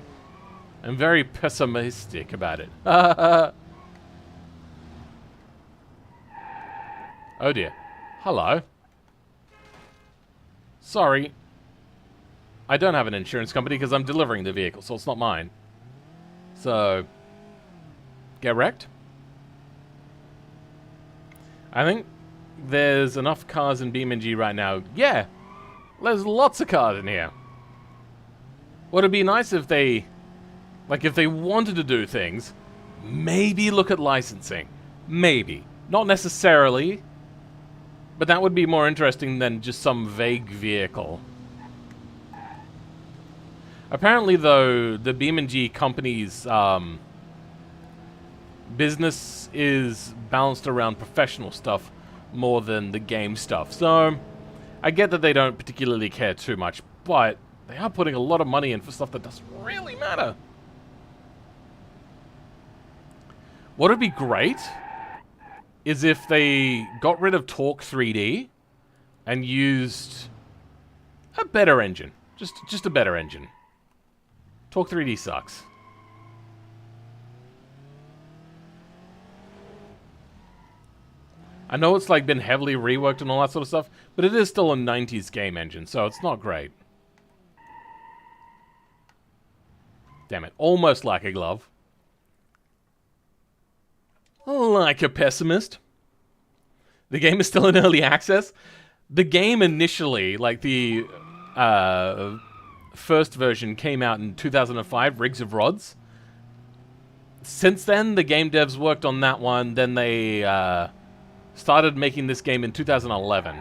I'm very pessimistic about it. Oh dear. Hello. Sorry. I don't have an insurance company because I'm delivering the vehicle, so it's not mine. So, get wrecked? I think there's enough cars in BeamNG right now. Yeah! There's lots of cars in here. Would it be nice if they... Like, if they wanted to do things, maybe look at licensing. Maybe. Not necessarily, but that would be more interesting than just some vague vehicle. Apparently, though, the BeamNG company's business is balanced around professional stuff more than the game stuff. So, I get that they don't particularly care too much, but they are putting a lot of money in for stuff that doesn't really matter. What would be great is if they got rid of Torque 3D and used a better engine. Just a better engine. Torque 3D sucks. I know it's like been heavily reworked and all that sort of stuff, but it is still a 90s game engine, so it's not great. Damn it, almost like a glove. Like a pessimist. The game is still in early access. The game initially, like the first version, came out in 2005, Rigs of Rods. Since then, the game devs worked on that one. Then they started making this game in 2011.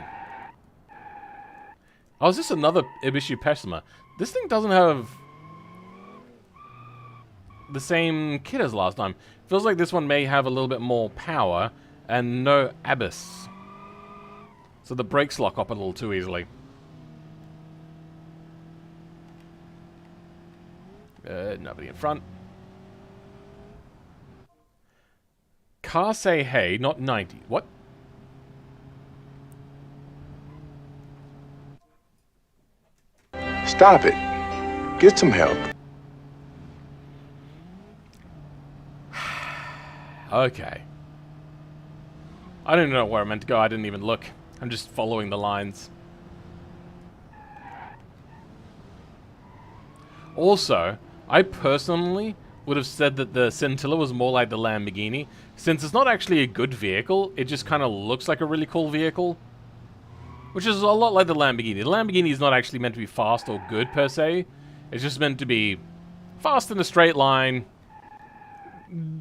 Oh, is this another Ibishu Pessima? This thing doesn't have the same kit as last time. Feels like this one may have a little bit more power and no abyss. So the brakes lock up a little too easily. Nobody in front. Car say hey, not 90. What? Stop it. Get some help. Okay. I don't know where I meant to go. I didn't even look. I'm just following the lines. Also, I personally would have said that the Scintilla was more like the Lamborghini. Since it's not actually a good vehicle, it just kind of looks like a really cool vehicle. Which is a lot like the Lamborghini. The Lamborghini is not actually meant to be fast or good, per se. It's just meant to be fast in a straight line.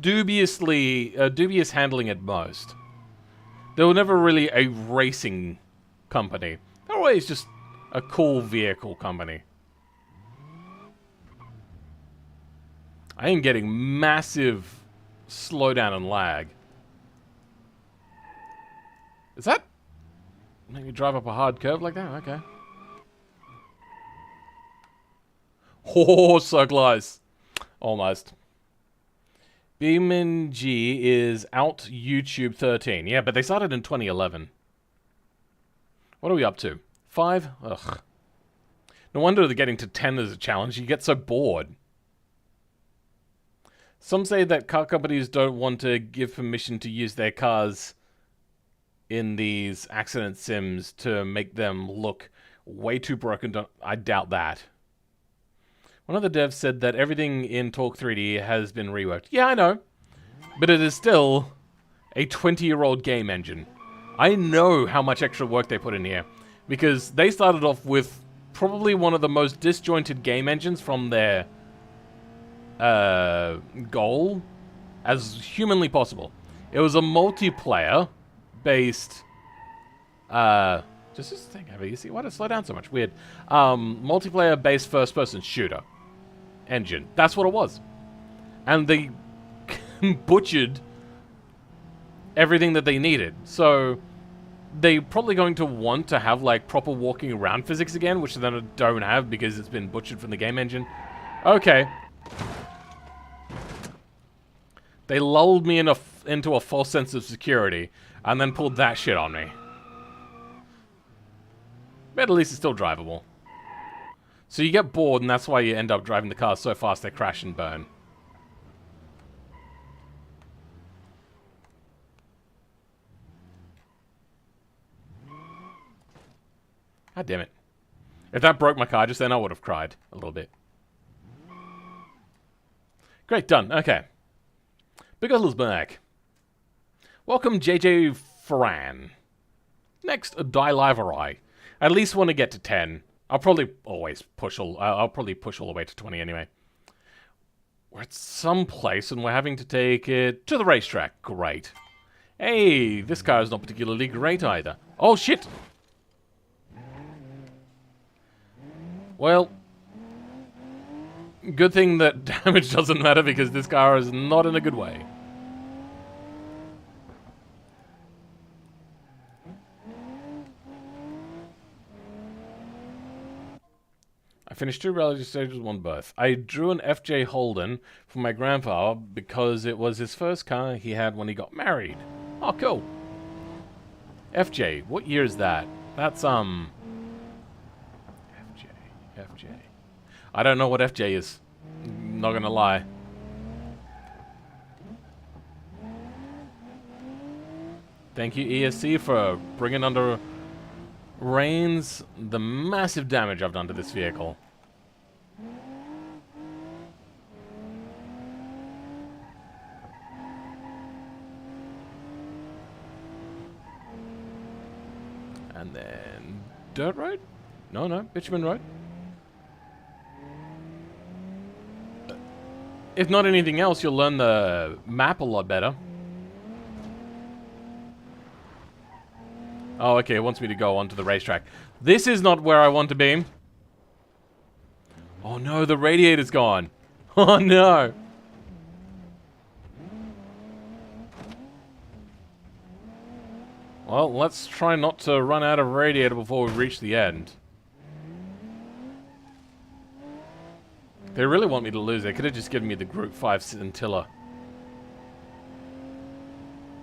Dubious handling at most. They were never really a racing company. They're always just a cool vehicle company. I am getting massive slowdown and lag. Is that... Make me drive up a hard curve like that? Okay. Oh, so close. Almost. Beeman G is out YouTube 13. Yeah, but they started in 2011. What are we up to? 5? Ugh. No wonder they're getting to 10 as a challenge. You get so bored. Some say that car companies don't want to give permission to use their cars in these accident sims to make them look way too broken. I doubt that. One of the devs said that everything in Talk 3D has been reworked. Yeah, I know. But it is still a 20-year-old game engine. I know how much extra work they put in here. Because they started off with probably one of the most disjointed game engines from their goal as humanly possible. It was a multiplayer based just this thing over here. See, why did it slow down so much? Weird. Multiplayer based first person shooter engine. That's what it was. And they butchered everything that they needed. So they're probably going to want to have like proper walking around physics again, which they don't have because it's been butchered from the game engine. Okay. They lulled me into a false sense of security and then pulled that shit on me. But at least it's still drivable. So you get bored, and that's why you end up driving the car so fast they crash and burn. God damn it. If that broke my car just then, I would have cried a little bit. Great, done. Okay. Bigglesberg. Welcome, JJ Ferran. Next, Dilaverai. I at least want to get to 10. I'll probably always push I'll probably push all the way to 20 anyway. We're at some place and we're having to take it to the racetrack. Great. Hey, this car is not particularly great either. Oh, shit! Well, good thing that damage doesn't matter because this car is not in a good way. I finished 2 reality stages, 1 birth. I drew an FJ Holden for my grandfather because it was his first car he had when he got married. Oh, cool. FJ, what year is that? That's, FJ. I don't know what FJ is. Not gonna lie. Thank you, ESC, for bringing under reins the massive damage I've done to this vehicle. And then dirt road? No, bitumen road. If not anything else, you'll learn the map a lot better. Oh, okay, it wants me to go onto the racetrack. This is not where I want to be. Oh no, the radiator's gone. Oh no. Well, let's try not to run out of radiator before we reach the end. They really want me to lose. They could have just given me the Group 5 Scintilla.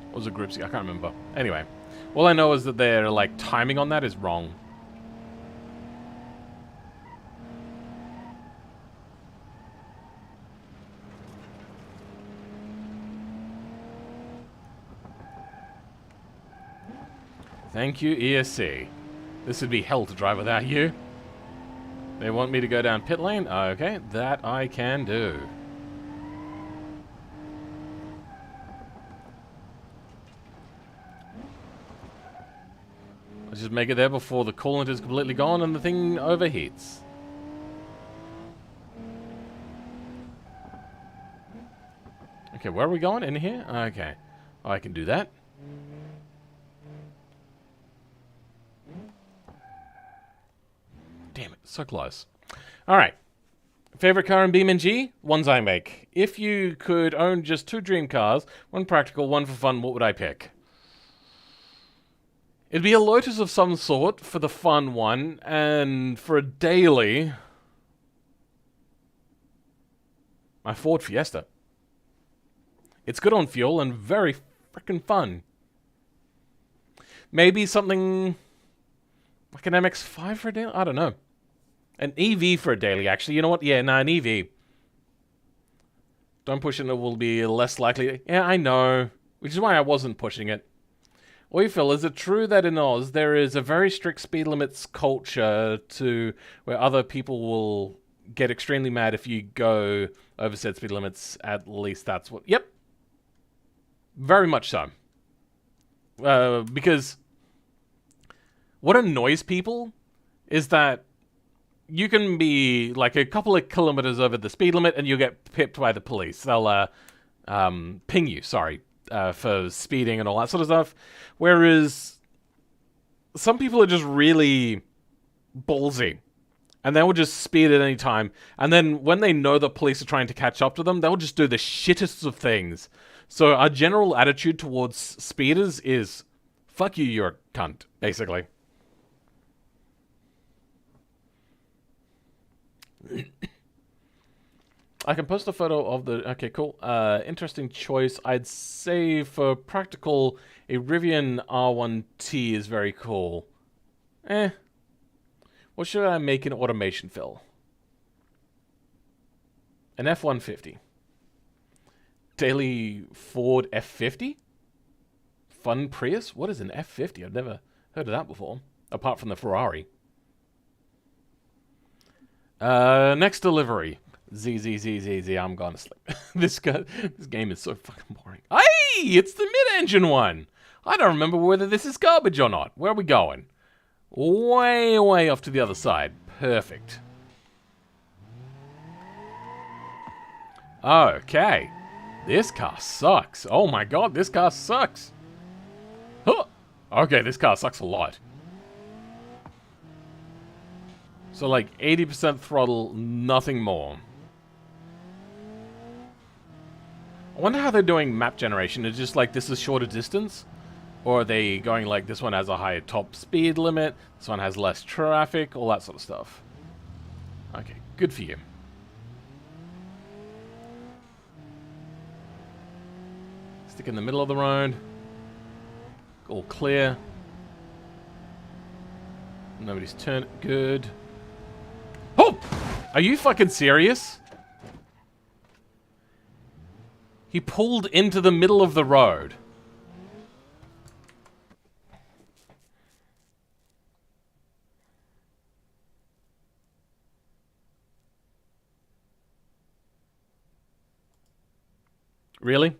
What was it, Group 6? I can't remember. Anyway. All I know is that their, like, timing on that is wrong. Thank you, ESC. This would be hell to drive without you. They want me to go down pit lane? Okay, that I can do. I'll just make it there before the coolant is completely gone and the thing overheats. Okay, where are we going? In here? Okay. Oh, I can do that. Damn it, so close. Alright. Favorite car in BeamNG? Ones I make. If you could own just 2 dream cars, one practical, one for fun, what would I pick? It'd be a Lotus of some sort for the fun one, and for a daily, my Ford Fiesta. It's good on fuel and very freaking fun. Maybe something like an MX-5 for a daily? I don't know. An EV for a daily, actually. You know what? Yeah, no, an EV. Don't push it, it will be less likely. Yeah, I know. Which is why I wasn't pushing it. Oi, Phil, is it true that in Oz there is a very strict speed limits culture to where other people will get extremely mad if you go over said speed limits? At least that's what... Yep. Very much so. Because what annoys people is that you can be like a couple of kilometers over the speed limit and you'll get pipped by the police. They'll ping you, sorry, for speeding and all that sort of stuff. Whereas some people are just really ballsy and they will just speed at any time. And then when they know the police are trying to catch up to them, they'll just do the shittest of things. So our general attitude towards speeders is, fuck you, you're a cunt, basically. I can post a photo of the... Okay, cool. Interesting choice. I'd say for practical, a Rivian R1T is very cool. What should I make in automation, Phil? An F-150. Daily Ford F-50? Fun Prius? What is an F-50? I've never heard of that before. Apart from the Ferrari. Next delivery. Z. I'm gonna sleep. This game is so fucking boring. Hey! It's the mid-engine one! I don't remember whether this is garbage or not. Where are we going? Way off to the other side. Perfect. Okay. This car sucks. Oh my god, this car sucks. Huh. Okay, this car sucks a lot. So like 80% throttle, nothing more. I wonder how they're doing map generation. Is it just like this is shorter distance? Or are they going like this one has a higher top speed limit, this one has less traffic, all that sort of stuff. Okay, good for you. Stick in the middle of the road. All clear. Nobody's turned. Good. Oh! Are you fucking serious? He pulled into the middle of the road. Really?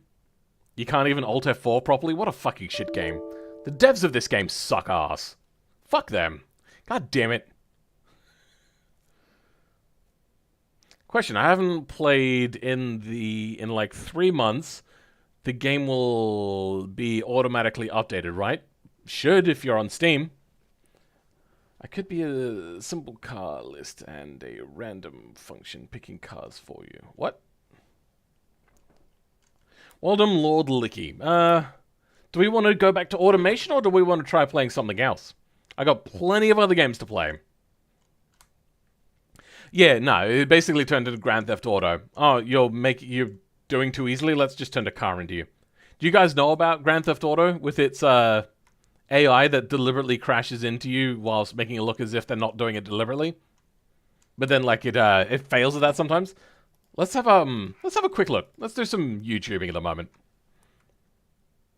You can't even Alt F4 properly? What a fucking shit game. The devs of this game suck ass. Fuck them. God damn it. Question, I haven't played in like 3 months. The game will be automatically updated, right? Should if you're on Steam. I could be a simple car list and a random function picking cars for you. What? Weldon Lord Licky. Do we want to go back to automation or do we want to try playing something else? I got plenty of other games to play. Yeah, no, it basically turned into Grand Theft Auto. Oh, you're doing too easily? Let's just turn a car into you. Do you guys know about Grand Theft Auto with its AI that deliberately crashes into you whilst making it look as if they're not doing it deliberately? But then like it fails at that sometimes. Let's have a quick look. Let's do some YouTubing at the moment.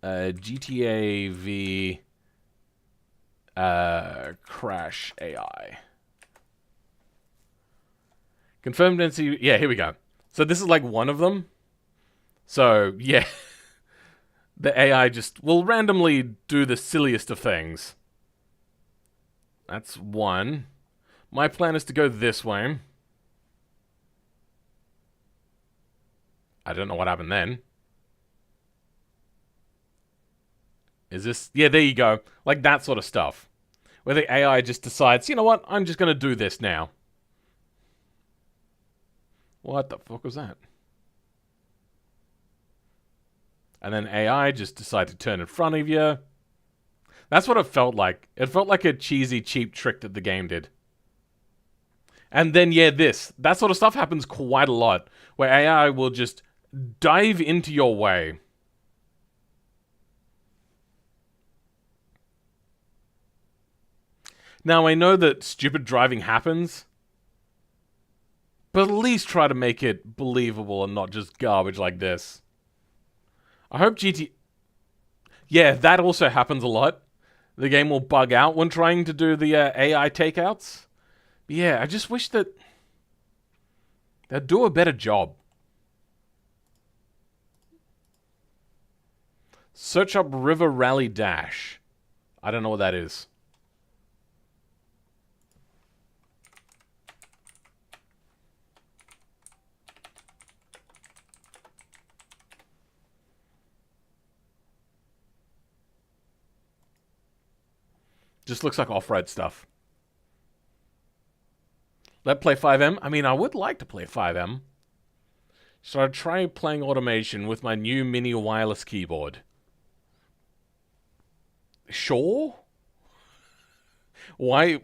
GTA V Crash AI. Confirmed density. Yeah, here we go. So this is like one of them. So, yeah. The AI just will randomly do the silliest of things. That's one. My plan is to go this way. I don't know what happened then. Is this... Yeah, there you go. Like that sort of stuff. Where the AI just decides, you know what? I'm just going to do this now. What the fuck was that? And then AI just decided to turn in front of you. That's what it felt like. It felt like a cheesy, cheap trick that the game did. And then, yeah, this. That sort of stuff happens quite a lot. Where AI will just dive into your way. Now, I know that stupid driving happens. But at least try to make it believable and not just garbage like this. I hope GT... Yeah, that also happens a lot. The game will bug out when trying to do the AI takeouts. But yeah, I just wish that they'd do a better job. Search up River Rally Dash. I don't know what that is. Just looks like off-road stuff. Let play 5M? I mean, I would like to play 5M. So I'd try playing automation with my new mini wireless keyboard. Sure? Why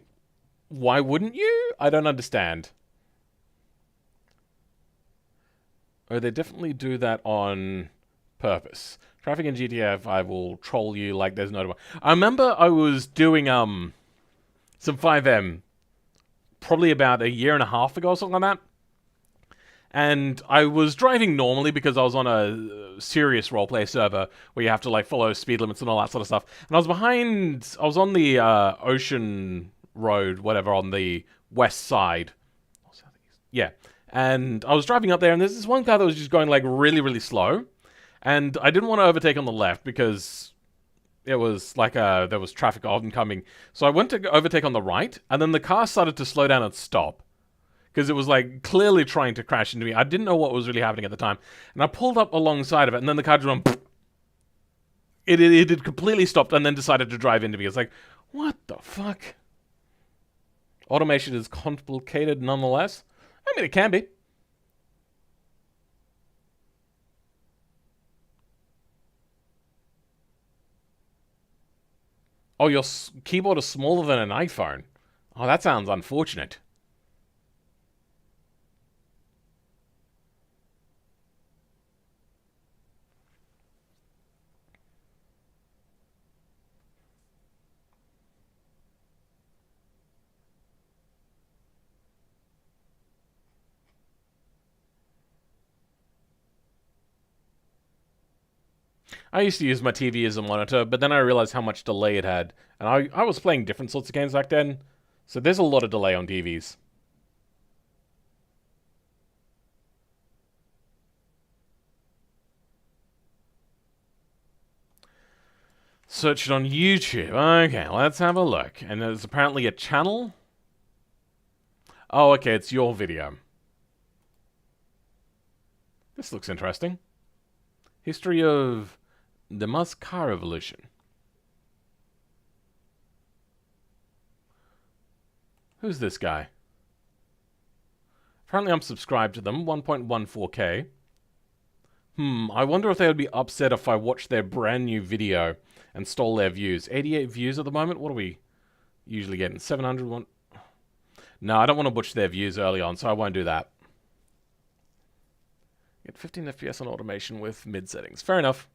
wouldn't you? I don't understand. Oh, they definitely do that on purpose. Traffic in GTA 5 will troll you like there's no tomorrow. I remember I was doing some 5M probably about a year and a half ago or something like that. And I was driving normally because I was on a serious roleplay server where you have to like follow speed limits and all that sort of stuff. And I was on the Ocean Road, whatever, on the west side. Yeah. And I was driving up there and there's this one car that was just going like really, really slow. And I didn't want to overtake on the left because it was like there was traffic oncoming. So I went to overtake on the right, and then the car started to slow down and stop. Because it was like clearly trying to crash into me. I didn't know what was really happening at the time. And I pulled up alongside of it, and then the car just went... Pfft. It had completely stopped and then decided to drive into me. It's like, what the fuck? Automation is complicated nonetheless. I mean, it can be. Oh, your keyboard is smaller than an iPhone. Oh, that sounds unfortunate. I used to use my TV as a monitor, but then I realized how much delay it had. And I was playing different sorts of games back then, so there's a lot of delay on TVs. Search it on YouTube. Okay, let's have a look. And there's apparently a channel. Oh, okay, it's your video. This looks interesting. History of the Musk car revolution. Who's this guy? Apparently I'm subscribed to them. 1.14k. I wonder if they would be upset if I watched their brand new video and stole their views. 88 views at the moment? What are we usually getting? 700? No, I don't want to butcher their views early on, so I won't do that. Get 15 FPS on automation with mid settings. Fair enough.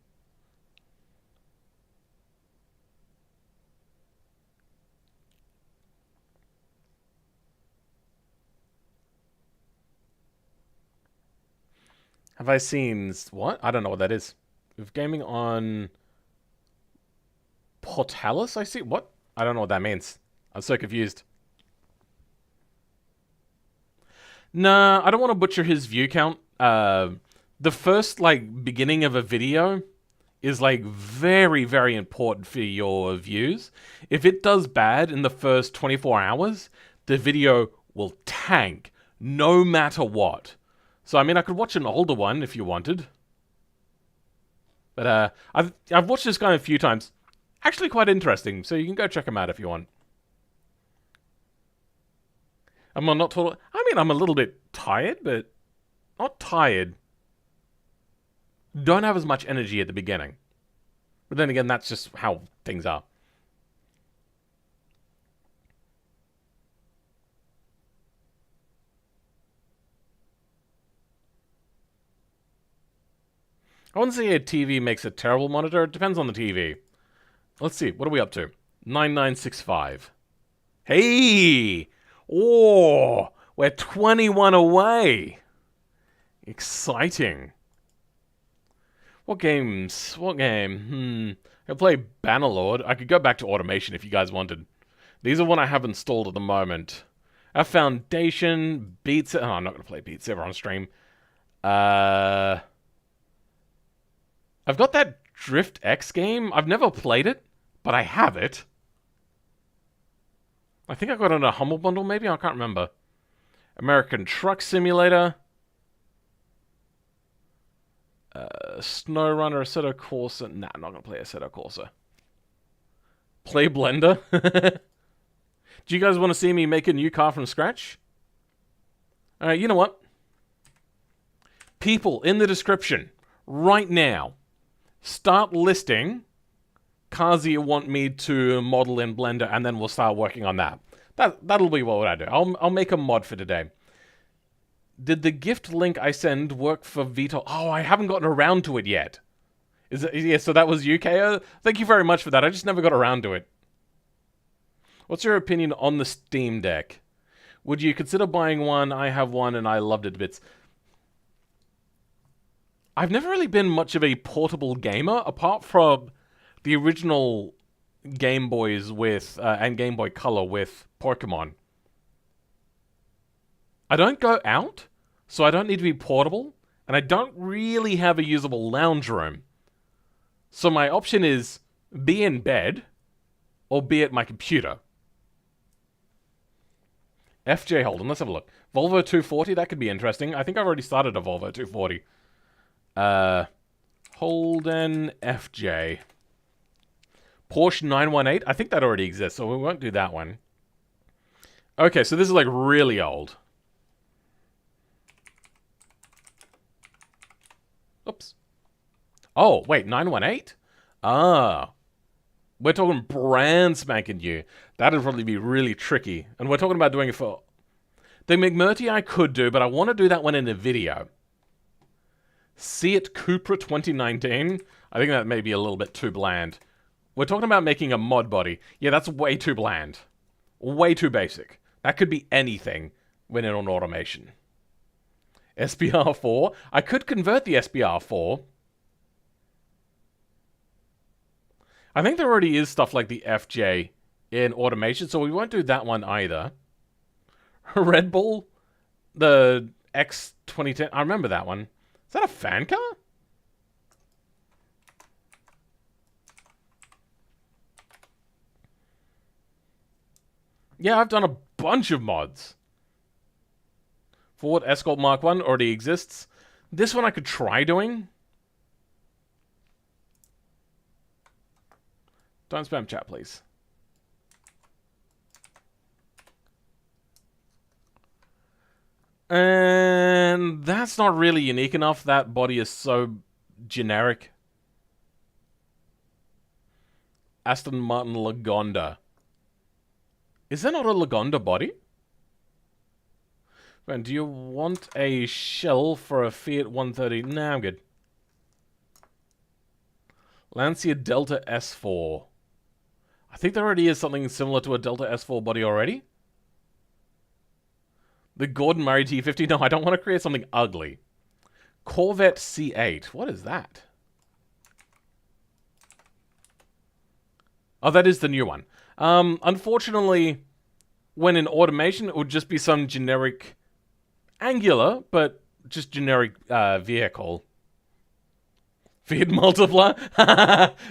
Have I seen... What? I don't know what that is. With gaming on... Portalis, I see. What? I don't know what that means. I'm so confused. Nah, I don't want to butcher his view count. The first, like, beginning of a video is, like, very, very important for your views. If it does bad in the first 24 hours, the video will tank, no matter what. So, I mean, I could watch an older one if you wanted. But, I've watched this guy a few times. Actually quite interesting, so you can go check him out if you want. I'm not total. I mean, I'm a little bit tired, but not tired. Don't have as much energy at the beginning. But then again, that's just how things are. I wouldn't say a TV makes a terrible monitor. It depends on the TV. Let's see. What are we up to? 9965. Hey! Oh! We're 21 away! Exciting. What games? What game? I could play Bannerlord. I could go back to automation if you guys wanted. These are one I have installed at the moment. A Foundation, Beat Saber. Oh, I'm not going to play Beat Saber on stream. I've got that Drift X game. I've never played it, but I have it. I think I got it in a Humble Bundle, maybe? I can't remember. American Truck Simulator. SnowRunner, Assetto Corsa. Nah, I'm not going to play Assetto Corsa. Play Blender. Do you guys want to see me make a new car from scratch? Alright, you know what? People, in the description, right now, start listing cars that you want me to model in Blender, and then we'll start working on that. That'll be what I do. I'll make a mod for today. Did the gift link I send work for Vito? Oh, I haven't gotten around to it yet. Is it? Yeah, so that was you, KO? Thank you very much for that. I just never got around to it. What's your opinion on the Steam Deck? Would you consider buying one? I have one and I loved it to bits. I've never really been much of a portable gamer, apart from the original Game Boys with, and Game Boy Color with Pokemon. I don't go out, so I don't need to be portable, and I don't really have a usable lounge room. So my option is be in bed, or be at my computer. FJ Holden, let's have a look. Volvo 240, that could be interesting. I think I've already started a Volvo 240. Holden FJ. Porsche 918, I think that already exists, so we won't do that one. Okay, so this is like really old. Oops. Oh, wait, 918? Ah. We're talking brand spanking new. That'd probably be really tricky. And we're talking about doing it for... The McMurty I could do, but I want to do that one in a video. Seat Cupra 2019? I think that may be a little bit too bland. We're talking about making a mod body. Yeah, that's way too bland. Way too basic. That could be anything when in on automation. SBR4? I could convert the SBR4. I think there already is stuff like the FJ in automation, so we won't do that one either. Red Bull? The X2010? I remember that one. Is that a fan car? Yeah, I've done a bunch of mods. Ford Escort Mark 1 already exists. This one I could try doing. Don't spam chat, please. And that's not really unique enough. That body is so generic. Aston Martin Lagonda. Is there not a Lagonda body? Man, do you want a shell for a Fiat 130? Nah, I'm good. Lancia Delta S4. I think there already is something similar to a Delta S4 body already. The Gordon Murray T50. No, I don't want to create something ugly. Corvette C8. What is that? Oh, that is the new one. Unfortunately, when in automation, it would just be some generic angular, but just generic vehicle. Feed multipler?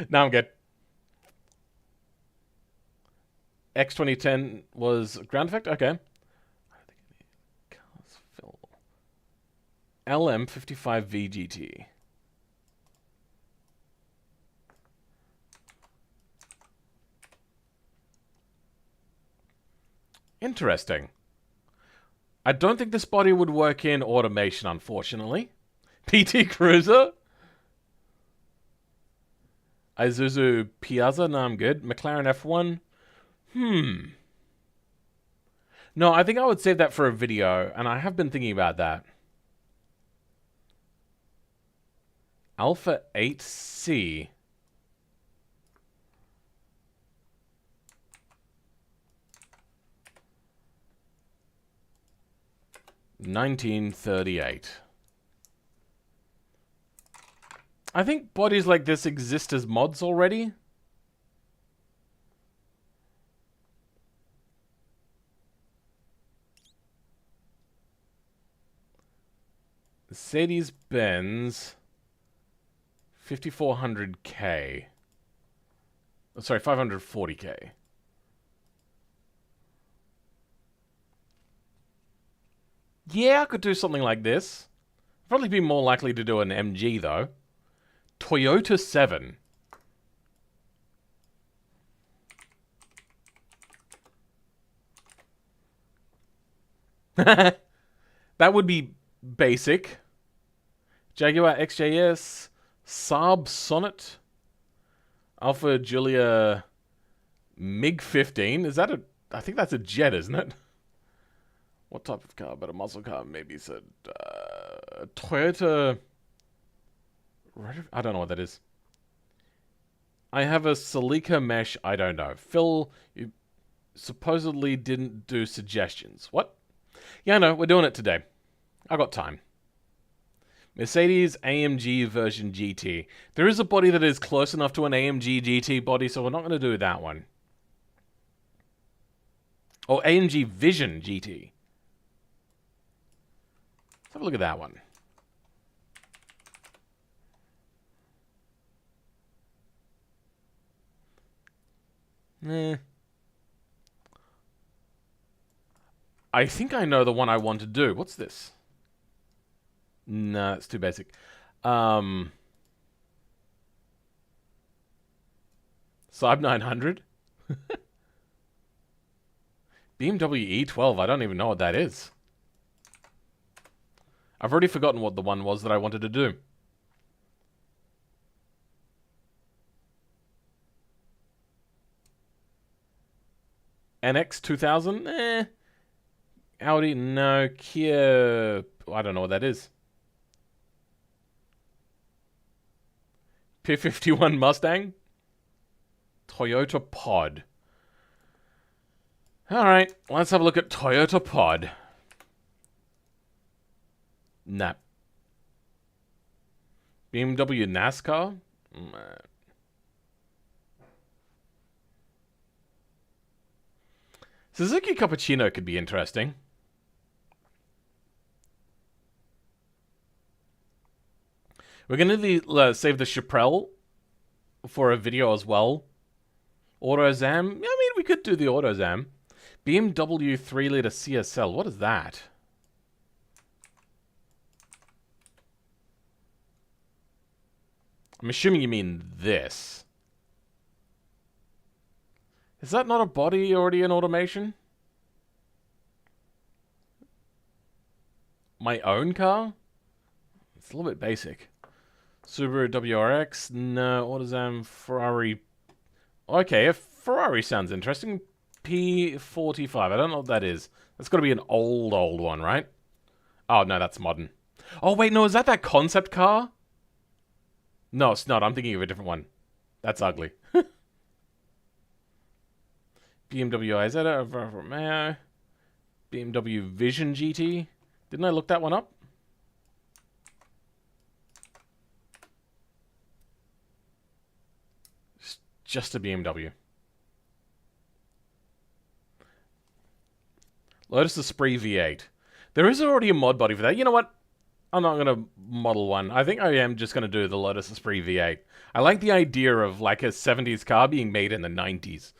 Now I'm good. X 2010 was ground effect? Okay. LM55 VGT. Interesting. I don't think this body would work in automation, unfortunately. PT Cruiser? Isuzu Piazza? No, I'm good. McLaren F1? No, I think I would save that for a video, and I have been thinking about that. Alpha 8C. $1938. I think bodies like this exist as mods already. Mercedes-Benz 5400K. Oh, sorry, 540K. Yeah, I could do something like this. Probably be more likely to do an MG though. Toyota 7. That would be basic. Jaguar XJS, Saab Sonnet, Alpha Julia MiG 15. Is that a... I think that's a jet, isn't it? What type of car? But a muscle car, maybe. So, Toyota... I don't know what that is. I have a Celica mesh. I don't know. Phil, you supposedly didn't do suggestions. What? Yeah, no, we're doing it today. I got time. Mercedes AMG version GT. There is a body that is close enough to an AMG GT body, so we're not going to do that one. Or AMG Vision GT. Let's have a look at that one. I think I know the one I want to do. What's this? No, it's too basic. Saab 900? BMW E12, I don't even know what that is. I've already forgotten what the one was that I wanted to do. NX 2000? Audi, no. Kia, I don't know what that is. P51 Mustang? Toyota Pod. Alright, let's have a look at Toyota Pod. Nah. BMW NASCAR? Suzuki Cappuccino could be interesting. We're going to save the Chaparral for a video as well. AutoZam? I mean, we could do the AutoZam. BMW 3-liter CSL. What is that? I'm assuming you mean this. Is that not a body already in automation? My own car? It's a little bit basic. Subaru WRX? No. AutoZam, Ferrari. Okay, a Ferrari sounds interesting. P45. I don't know what that is. That's got to be an old one, right? Oh, no, that's modern. Oh, wait, no, is that concept car? No, it's not. I'm thinking of a different one. That's ugly. BMW Isetta, Romeo. BMW Vision GT. Didn't I look that one up? Just a BMW. Lotus Esprit V8. There is already a mod body for that. You know what? I'm not going to model one. I think I am just going to do the Lotus Esprit V8. I like the idea of like a 70s car being made in the 90s.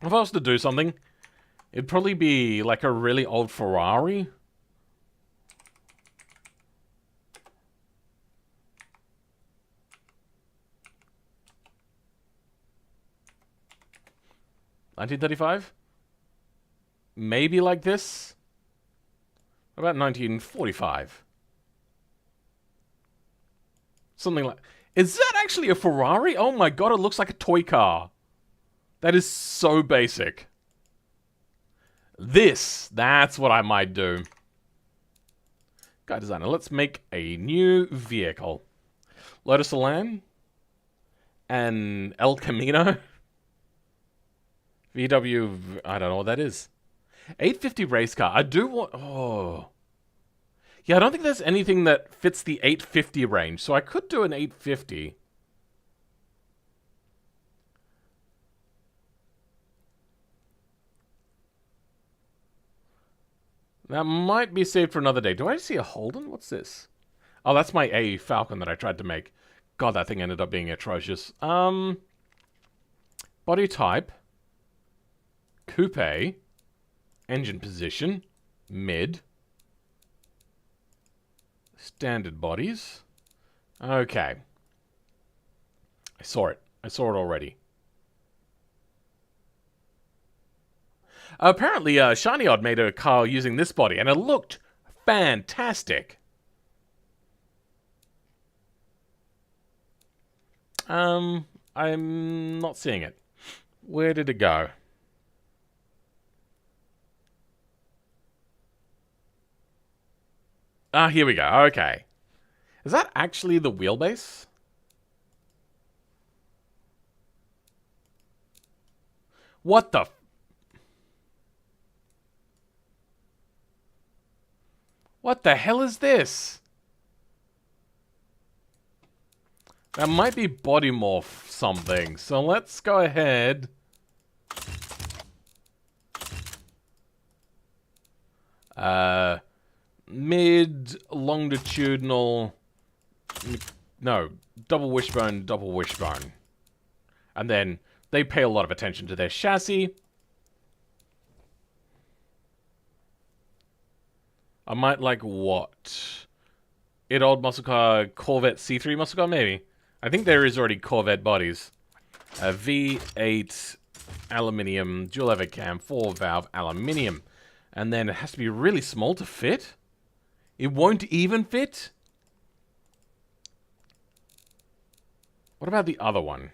If I was to do something, it'd probably be like a really old Ferrari. $1935? Maybe like this? About 1945. Something like... Is that actually a Ferrari? Oh my god, it looks like a toy car. That is so basic. That's what I might do. Guy designer, let's make a new vehicle. Lotus Elan. And El Camino. VW, I don't know what that is. 850 race car. I do want... Oh. Yeah, I don't think there's anything that fits the 850 range, so I could do an 850. That might be saved for another day. Do I see a Holden? What's this? Oh, that's my A Falcon that I tried to make. God, that thing ended up being atrocious. Body type. Coupe. Engine position. Mid. Standard bodies. Okay. I saw it. I saw it already. Apparently, Shiny Odd made a car using this body, and it looked fantastic. I'm not seeing it. Where did it go? Ah, here we go. Okay. Is that actually the wheelbase? What the... What the hell is this? That might be body morph something. So let's go ahead. Mid longitudinal. No, double wishbone. And then they pay a lot of attention to their chassis. I might like what? It old muscle car, Corvette C3 muscle car, maybe. I think there is already Corvette bodies. V8 aluminium, dual lever cam, 4-valve aluminium. And then it has to be really small to fit? It won't even fit? What about the other one?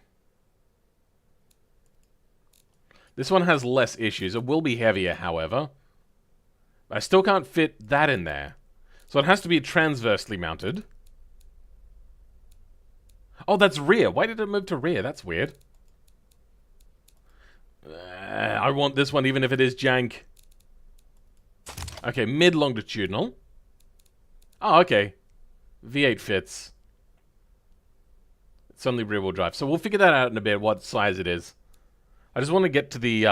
This one has less issues. It will be heavier, however. I still can't fit that in there. So it has to be transversely mounted. Oh, that's rear. Why did it move to rear? That's weird. I want this one even if it is jank. Okay, mid-longitudinal. Oh, okay. V8 fits. It's only rear-wheel drive. So we'll figure that out in a bit, what size it is. I just want to get to the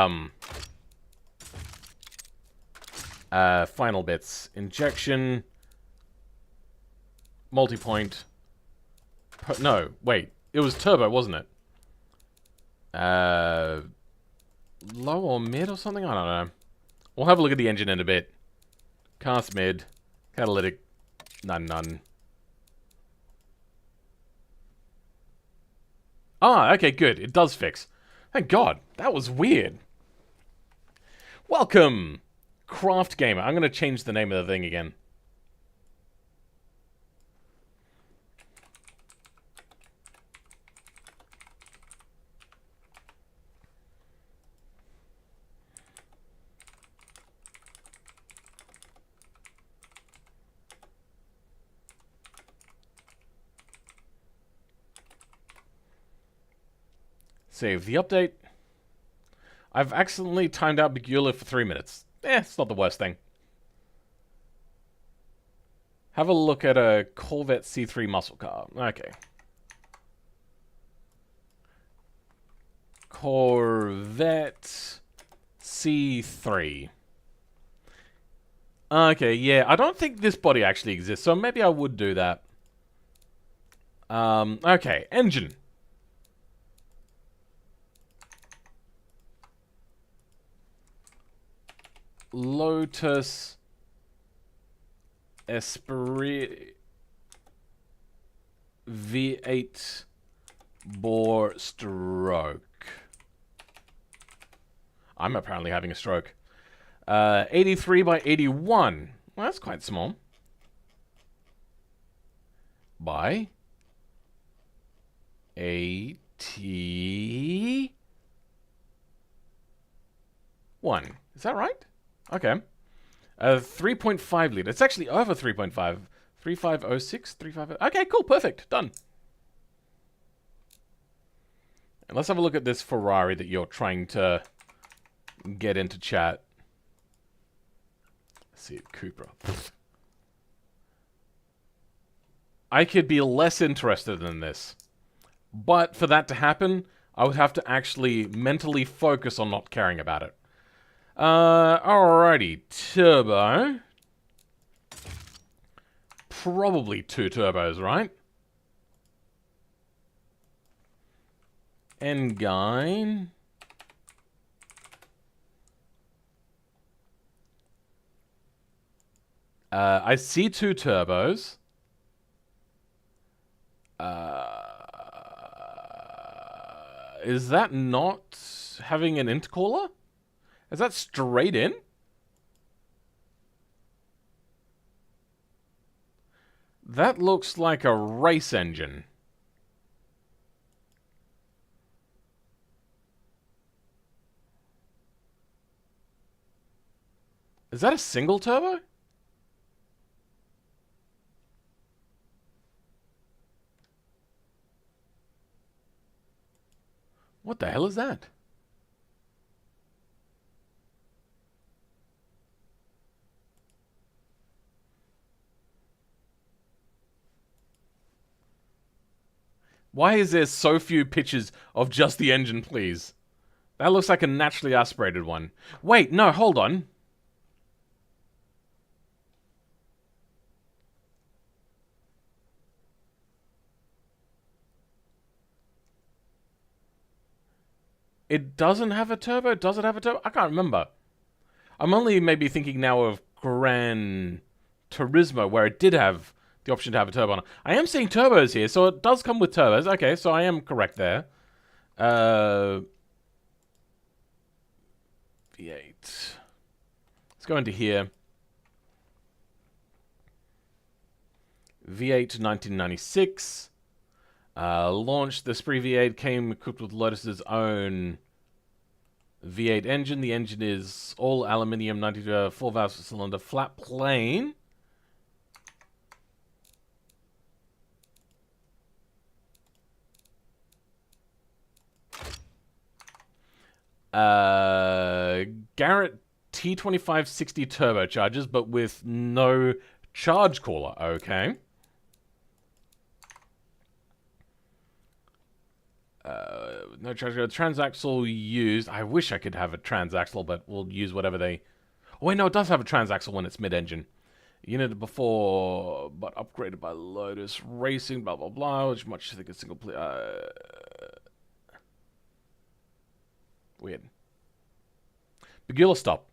final bits. Injection. Multi-point. No, wait. It was turbo, wasn't it? Low or mid or something? I don't know. We'll have a look at the engine in a bit. Cast mid. Catalytic. None. Ah, okay, good. It does fix. Thank God. That was weird. Welcome, Craft Gamer. I'm going to change the name of the thing again. Save the update. I've accidentally timed out Begula for 3 minutes. It's not the worst thing. Have a look at a Corvette C3 muscle car. Okay. Corvette C3. Okay, yeah, I don't think this body actually exists, so maybe I would do that. Okay, engine. Lotus Esprit V8 bore stroke. I'm apparently having a stroke. 83 by 81. Well, that's quite small. By 81. Is that right? Okay. 3.5 liter. It's actually over 3.5. 3506, 35. Okay, cool, perfect, done. And let's have a look at this Ferrari that you're trying to get into chat. Let's see, Cupra. I could be less interested in this. But for that to happen, I would have to actually mentally focus on not caring about it. Alrighty, turbo. Probably 2 turbos, right? Engine. I see 2 turbos. Is that not having an intercooler? Is that straight in? That looks like a race engine. Is that a single turbo? What the hell is that? Why is there so few pictures of just the engine, please? That looks like a naturally aspirated one. Wait, no, hold on. It doesn't have a turbo? Does it have a turbo? I can't remember. I'm only maybe thinking now of Gran Turismo, where it did have the option to have a turbo on it. I am seeing turbos here, so it does come with turbos. Okay, so I am correct there. V8. Let's go into here. V8 1996. Launched, the Esprit V8 came equipped with Lotus's own V8 engine. The engine is all aluminium, 94 valve cylinder, flat plane. Garrett T2560 turbochargers, but with no charge cooler. Okay. No charge cooler. Transaxle used. I wish I could have a transaxle, but we'll use whatever they... Oh, wait, no, it does have a transaxle when it's mid-engine. Unit before, but upgraded by Lotus Racing, blah, blah, blah, which much I think is single player. Weird. Begula stop.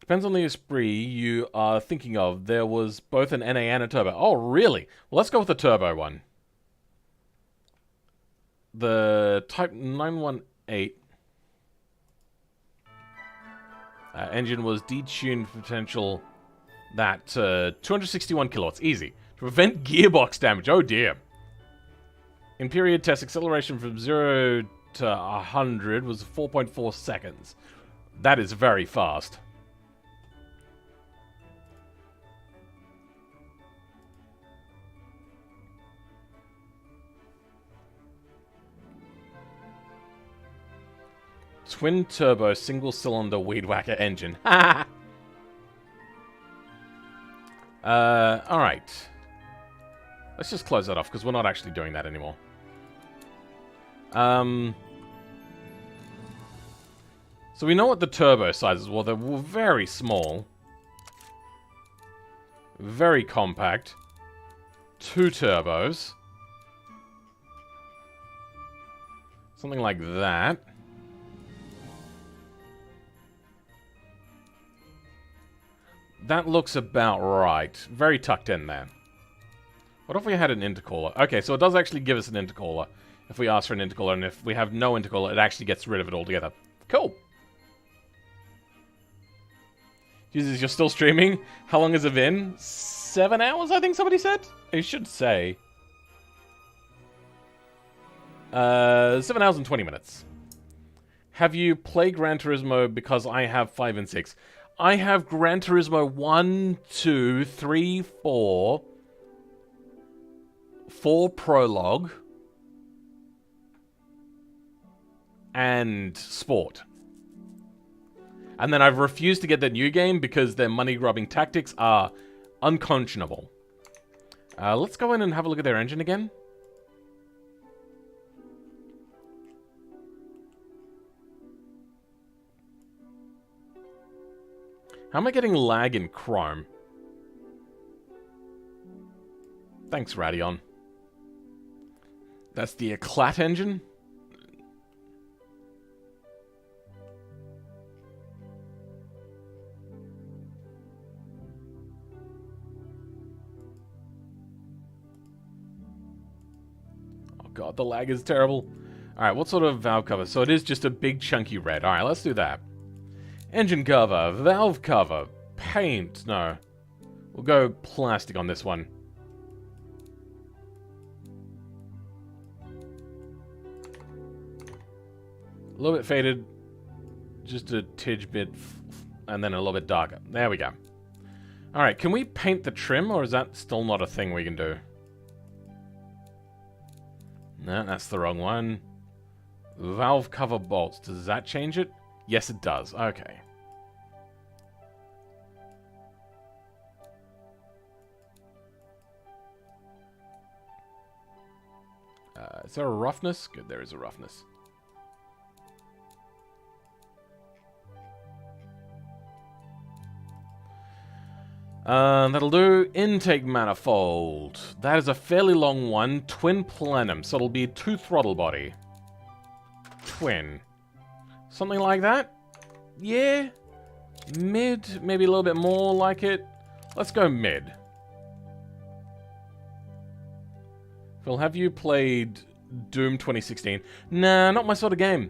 Depends on the Esprit you are thinking of. There was both an NA and a turbo. Oh, really? Well, let's go with the turbo one. The Type 918 engine was detuned for potential that 261 kilowatts. Easy. To prevent gearbox damage. Oh, dear. In period test, acceleration from 0 to 100 was 4.4 seconds. That is very fast. Twin turbo single cylinder weed whacker engine. Alright. Let's just close that off because we're not actually doing that anymore. So we know what the turbo sizes were. They were very small. Very compact. 2 turbos. Something like that. That looks about right. Very tucked in there. What if we had an intercooler? Okay, so it does actually give us an intercooler if we ask for an intercooler, and if we have no intercooler, it actually gets rid of it altogether. Cool. Jesus, you're still streaming? How long has it been? 7 hours, I think somebody said? It should say. 7 hours and 20 minutes. Have you played Gran Turismo? Because I have 5 and 6. I have Gran Turismo 1, 2, 3, 4. 4 Prologue. And Sport. And then I've refused to get the new game because their money-grubbing tactics are unconscionable. Let's go in and have a look at their engine again. How am I getting lag in Chrome? Thanks, Radeon. That's the Eclat engine? God, the lag is terrible. Alright, what sort of valve cover? So it is just a big chunky red. Alright, let's do that. Engine cover, valve cover, paint. No. We'll go plastic on this one. A little bit faded. Just a tidge bit. And then a little bit darker. There we go. Alright, can we paint the trim, or is that still not a thing we can do? No, that's the wrong one. Valve cover bolts. Does that change it? Yes, it does. Okay. Is there a roughness? Good, there is a roughness. That'll do. Intake manifold. That is a fairly long one. Twin plenum. So it'll be a 2 throttle body. Twin. Something like that? Yeah. Mid. Maybe a little bit more like it. Let's go mid. Phil, have you played Doom 2016? Nah, not my sort of game.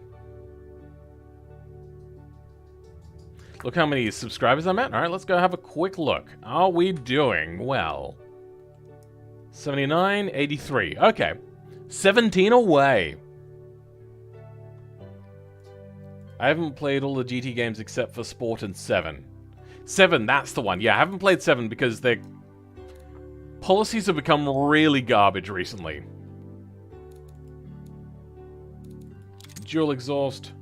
Look how many subscribers I'm at. Alright, let's go have a quick look. Are we doing well? 79, 83. Okay. 17 away. I haven't played all the GT games except for Sport and 7. 7, that's the one. Yeah, I haven't played 7 because their policies have become really garbage recently. Dual exhaust.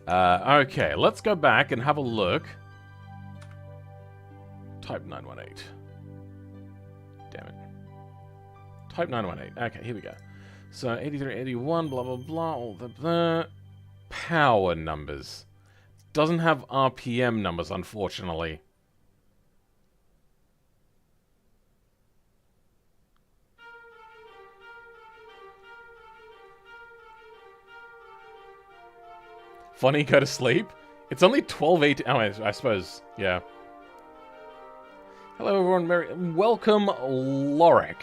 Okay, let's go back and have a look. Type 918. Damn it. Type 918. Okay, here we go. So, 83, 81, blah, blah, blah, all the power numbers. Doesn't have RPM numbers, unfortunately. Funny, go to sleep? It's only 12:18. Oh, I suppose, yeah. Hello, everyone. Welcome, Loric.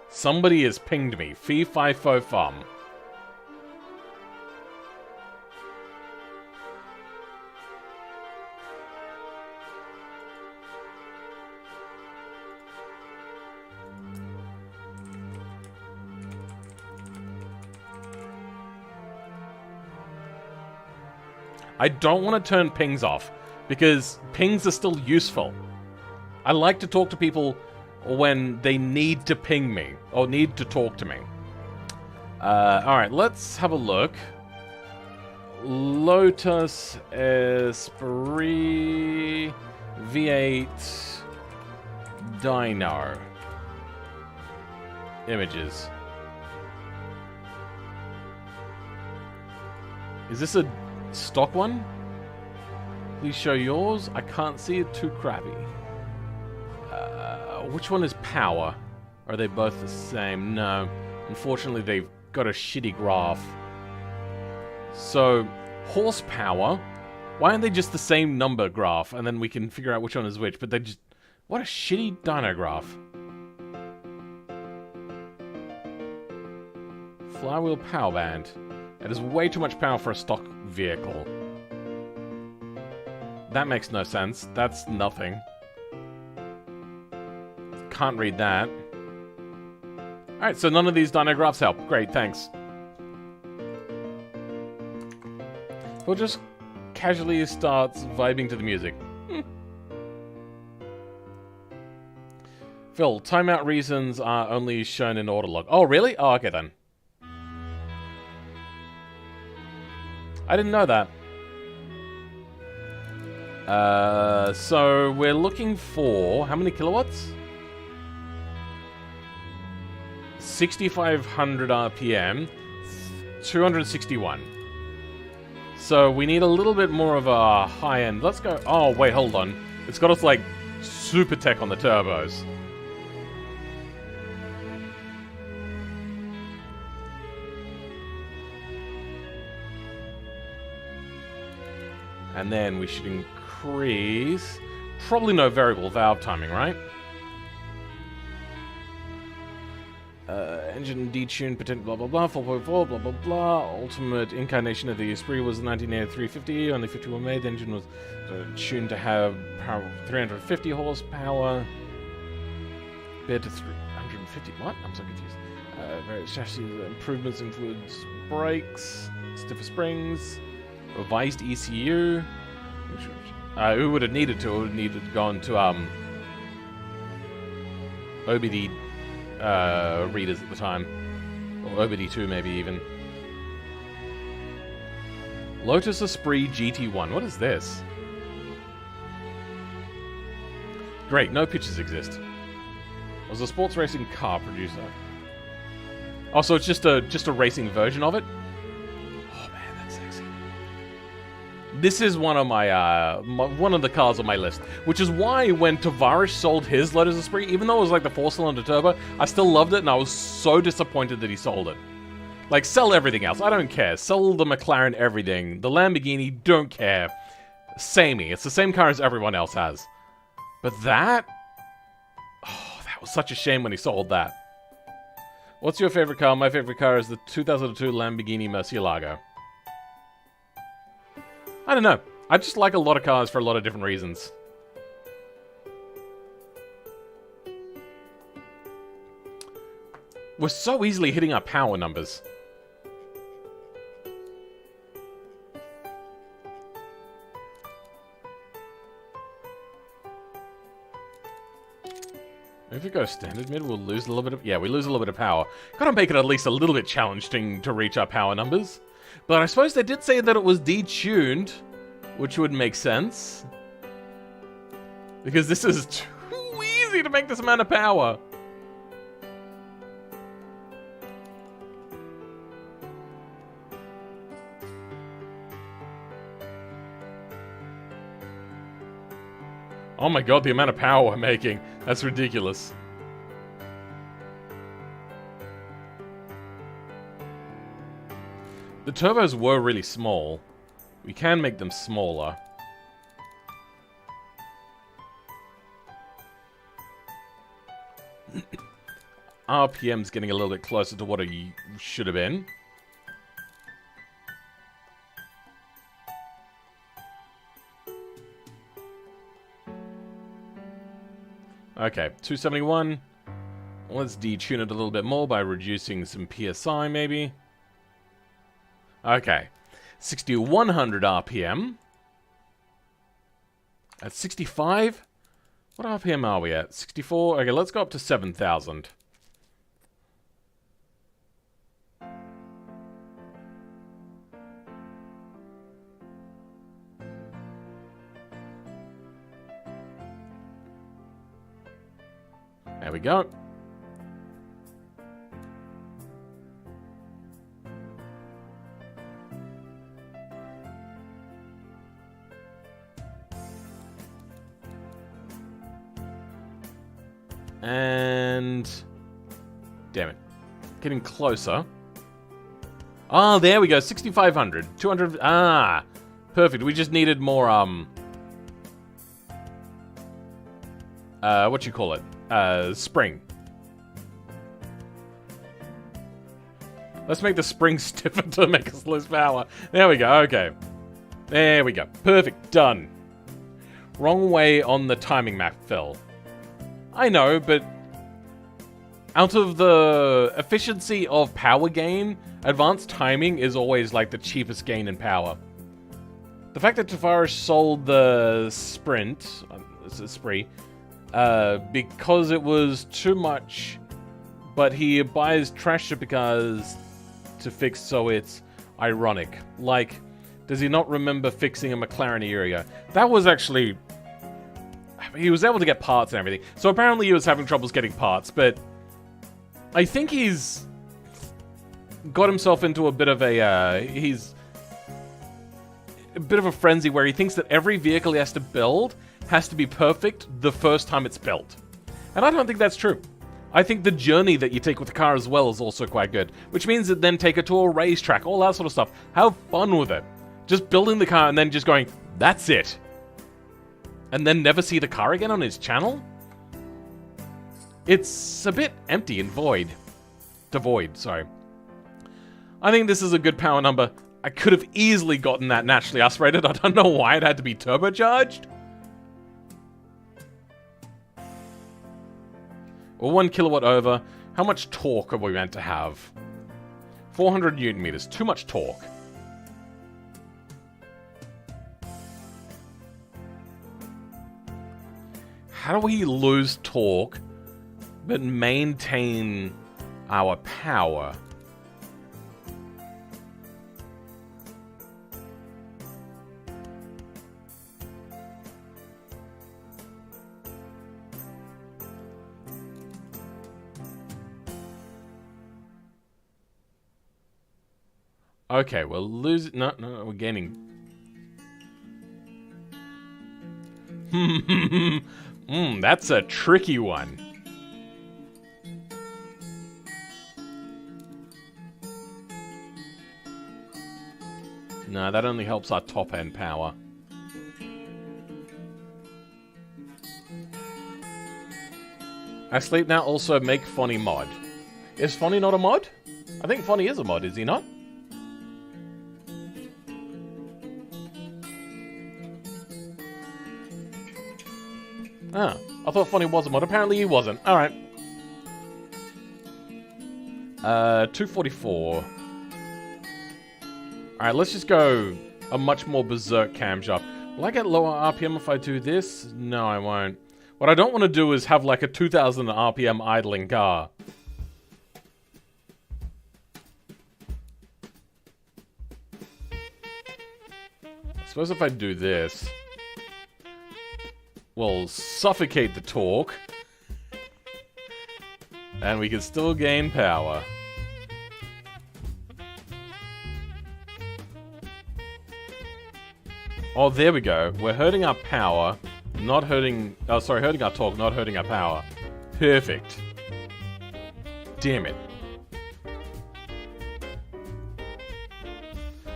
Somebody has pinged me. Fee fi fo fum. I don't want to turn pings off, because pings are still useful. I like to talk to people when they need to ping me, or need to talk to me. Alright, let's have a look. Lotus, Esprit, V8, Dino. Images. Is this a stock one? Please show yours. I can't see it, too crappy. Which one is power? Are they both the same? No. Unfortunately, they've got a shitty graph. So, horsepower. Why aren't they just the same number graph? And then we can figure out which one is which. But they just... What a shitty dyno graph. Flywheel power band. That is way too much power for a stock vehicle. That makes no sense. That's nothing. Can't read that. Alright, so none of these dyno graphs help. Great, thanks. We'll just casually starts vibing to the music. Phil, timeout reasons are only shown in order log. Oh, really? Oh, okay then. I didn't know that. So we're looking for... How many kilowatts? 6,500 RPM. 261. So we need a little bit more of a high end. Let's go... Oh, wait, hold on. It's got us, like, super tech on the turbos. And then we should increase... Probably no variable valve timing, right? Engine detuned, potential blah blah blah, 4.4, blah blah blah. Ultimate incarnation of the Esprit was 1983 50, only 51 made. The engine was tuned to have power 350 horsepower. Compared to 350. What? I'm so confused. Various chassis improvements includes brakes, stiffer springs, revised ECU. Who would have needed to? Would have needed to go into OBD readers at the time, or OBD2 maybe even. Lotus Esprit GT1. What is this? Great, no pictures exist. Was a sports racing car producer. Oh, so it's just a racing version of it. Oh man, that's sexy. This is one of my, one of the cars on my list, which is why when Tavares sold his Lotus Esprit, even though it was like the 4-cylinder turbo, I still loved it, and I was so disappointed that he sold it. Like, sell everything else, I don't care. Sell the McLaren everything. The Lamborghini, don't care. Samey, it's the same car as everyone else has. But that... Oh, that was such a shame when he sold that. What's your favorite car? My favorite car is the 2002 Lamborghini Murcielago. I don't know. I just like a lot of cars for a lot of different reasons. We're so easily hitting our power numbers. If we go standard mid, we'll lose a little bit of... Yeah, we lose a little bit of power. Gotta make it at least a little bit challenging to reach our power numbers. But I suppose they did say that it was detuned, which would make sense. Because this is too easy to make this amount of power. Oh my god, the amount of power we're making. That's ridiculous. The turbos were really small. We can make them smaller. RPM's getting a little bit closer to what it should have been. Okay, 271. Let's detune it a little bit more by reducing some PSI, maybe. Okay, 6,100 RPM. At 65? What RPM are we at? 64? Okay, let's go up to 7,000. we go. And... damn it. Getting closer. Ah, there we go. 6,500. 200... ah! Perfect. We just needed more, what you call it? Spring. Let's make the spring stiffer to make us lose power. There we go. Okay. There we go. Perfect. Done. Wrong way on the timing map, Phil. I know, but out of the efficiency of power gain, advanced timing is always like the cheapest gain in power. The fact that Tavares sold the esprit, because it was too much, but he buys trash because to fix, so it's ironic. Like, does he not remember fixing a McLaren a year ago? That was actually... he was able to get parts and everything. So apparently he was having troubles getting parts, but I think he's got himself into a bit of a, he's a bit of a frenzy where he thinks that every vehicle he has to build has to be perfect the first time it's built. And I don't think that's true. I think the journey that you take with the car as well is also quite good, which means that then take it to a racetrack, all that sort of stuff. Have fun with it. Just building the car and then just going, that's it. And then never see the car again on his channel? It's a bit empty and void. Devoid, sorry. I think this is a good power number. I could have easily gotten that naturally aspirated. I don't know why it had to be turbocharged. Well, 1 kilowatt over. How much torque are we meant to have? 400 newton meters. Too much torque. How do we lose torque but maintain our power? Okay, we're losing... No, we're gaining... that's a tricky one. No, that only helps our top-end power. I sleep now also make Fonny mod. Is Fonny not a mod? I think Fonny is a mod, is he not? Ah, I thought Fonny was a mod. Apparently he wasn't. Alright. 244. Alright, let's just go a much more berserk camshaft. Will I get lower RPM if I do this? No, I won't. What I don't want to do is have like a 2000 RPM idling car. I suppose if I do this... we'll suffocate the torque. And we can still gain power. Oh, there we go. We're hurting our power, not hurting... oh, sorry, hurting our torque, not hurting our power. Perfect. Damn it.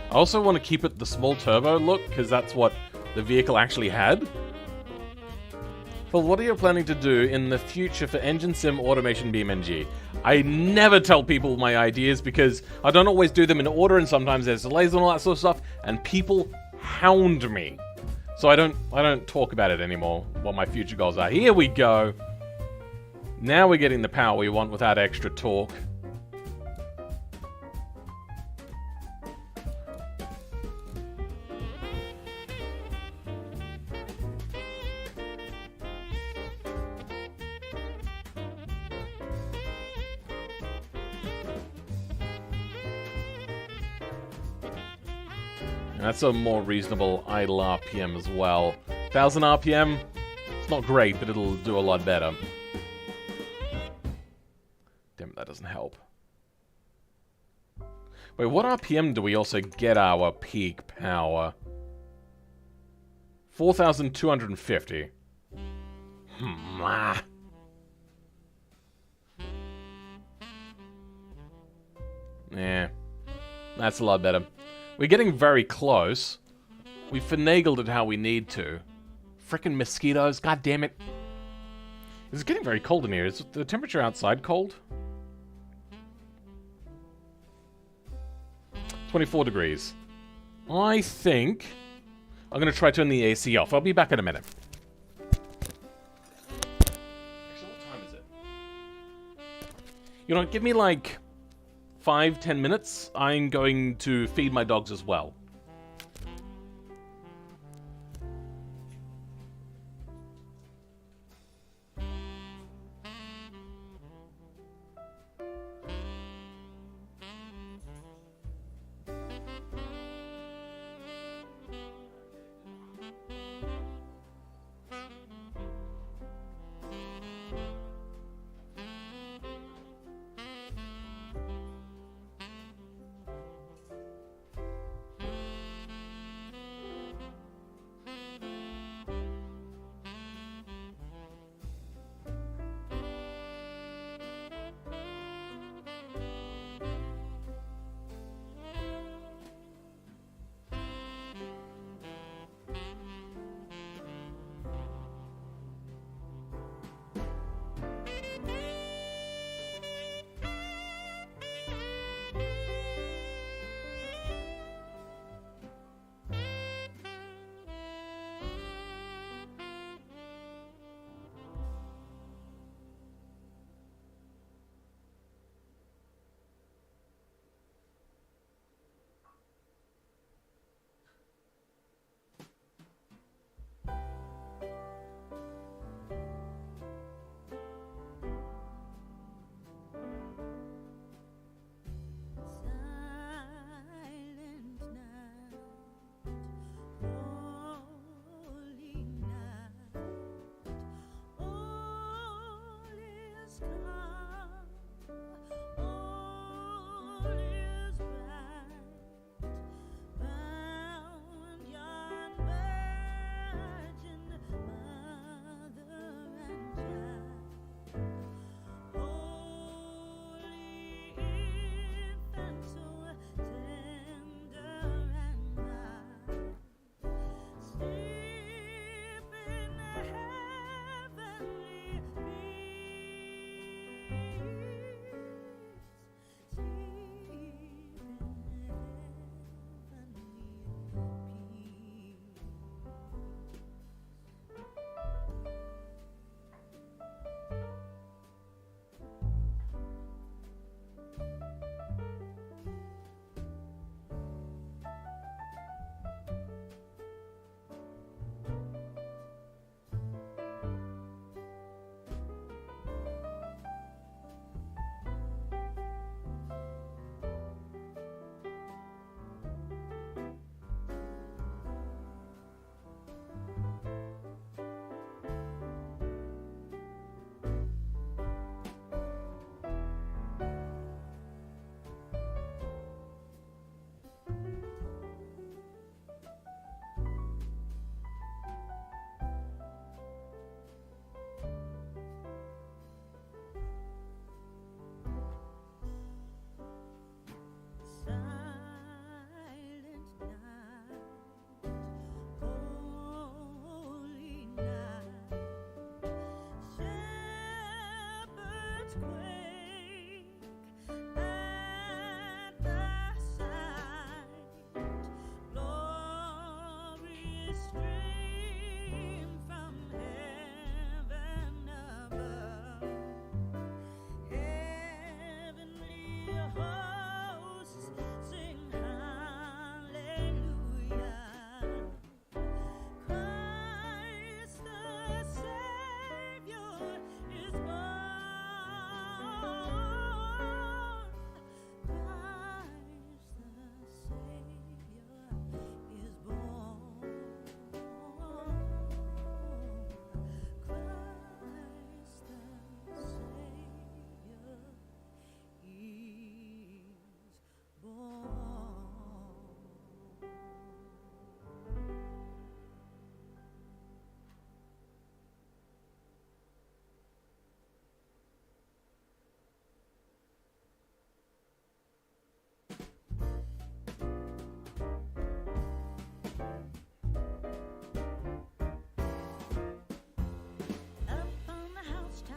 I also want to keep it the small turbo look, because that's what the vehicle actually had. Well, what are you planning to do in the future for Engine Sim Automation BeamNG? I never tell people my ideas because I don't always do them in order, and sometimes there's delays and all that sort of stuff, and people hound me. So I don't talk about it anymore, what my future goals are. Here we go. Now we're getting the power we want without extra torque. And that's a more reasonable idle RPM as well. 1000 RPM, it's not great, but it'll do a lot better. that doesn't help. Wait, what RPM do we also get our peak power? 4,250. Ah. Yeah, that's a lot better. We're getting very close. We finagled it how we need to. Frickin' mosquitoes, god damn it. It's getting very cold in here. Is the temperature outside cold? 24 degrees. I think I'm going to try turn the AC off. I'll be back in a minute. Actually, what time is it? You know, give me like 5-10 minutes. I'm going to feed my dogs as well.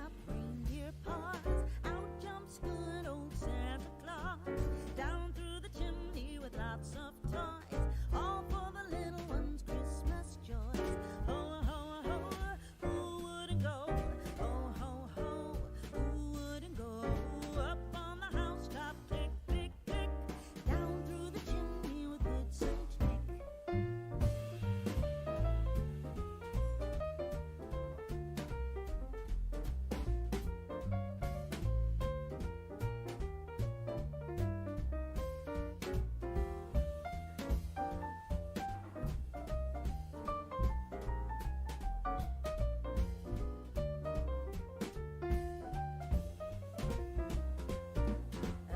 housetop, reindeer paws. Out jumps good old Santa Claus. Down through the chimney with lots of toys. All for the little ones' Christmas joys. Ho, ho, ho, who wouldn't go? Ho, ho, ho, who wouldn't go? Up on the housetop, click, click, click. Down through the chimney with good Saint Nick.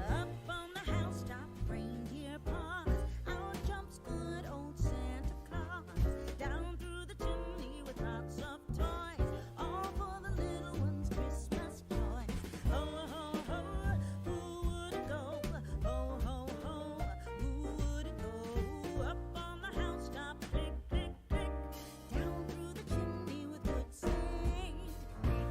Up on the housetop, reindeer paws. Out jumps good old Santa Claus. Down through the chimney with lots of toys. All for the little ones' Christmas joys. Ho, ho, ho, who wouldn't go? Ho, ho, ho, who wouldn't go? Up on the housetop, click, click, click. Down through the chimney with good Saint Nick.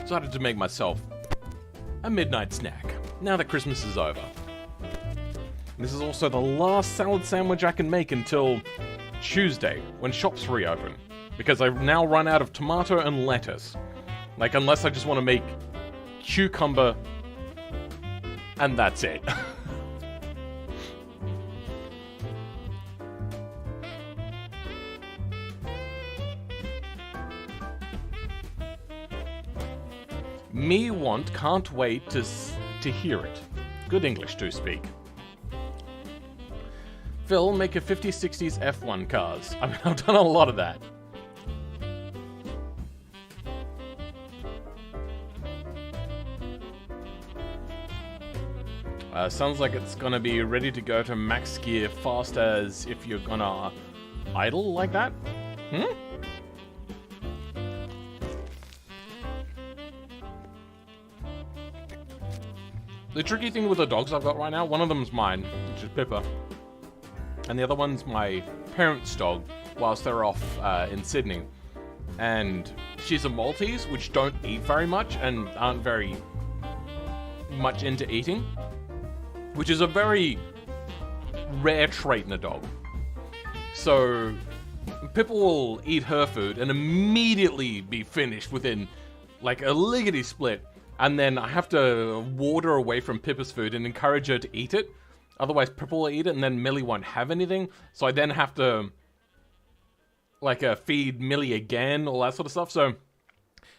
Decided to make myself a midnight snack now that Christmas is over. This is also the last salad sandwich I can make until Tuesday when shops reopen, because I've now run out of tomato and lettuce. Like, unless I just want to make cucumber and that's it. Me want, can't wait to hear it. Good English to speak. Phil, make a 50s, 60s F1 cars. I mean, I've done a lot of that. Sounds like it's gonna be ready to go to max gear fast as if you're gonna idle like that. The tricky thing with the dogs I've got right now, one of them's mine, which is Pippa, and the other one's my parents' dog whilst they're off in Sydney. And she's a Maltese, which don't eat very much and aren't very much into eating, which is a very rare trait in a dog. So Pippa will eat her food and immediately be finished within like a lickety split. And then I have to ward her away from Pippa's food and encourage her to eat it. Otherwise, Pippa will eat it and then Millie won't have anything. So I then have to, like, feed Millie again, all that sort of stuff. So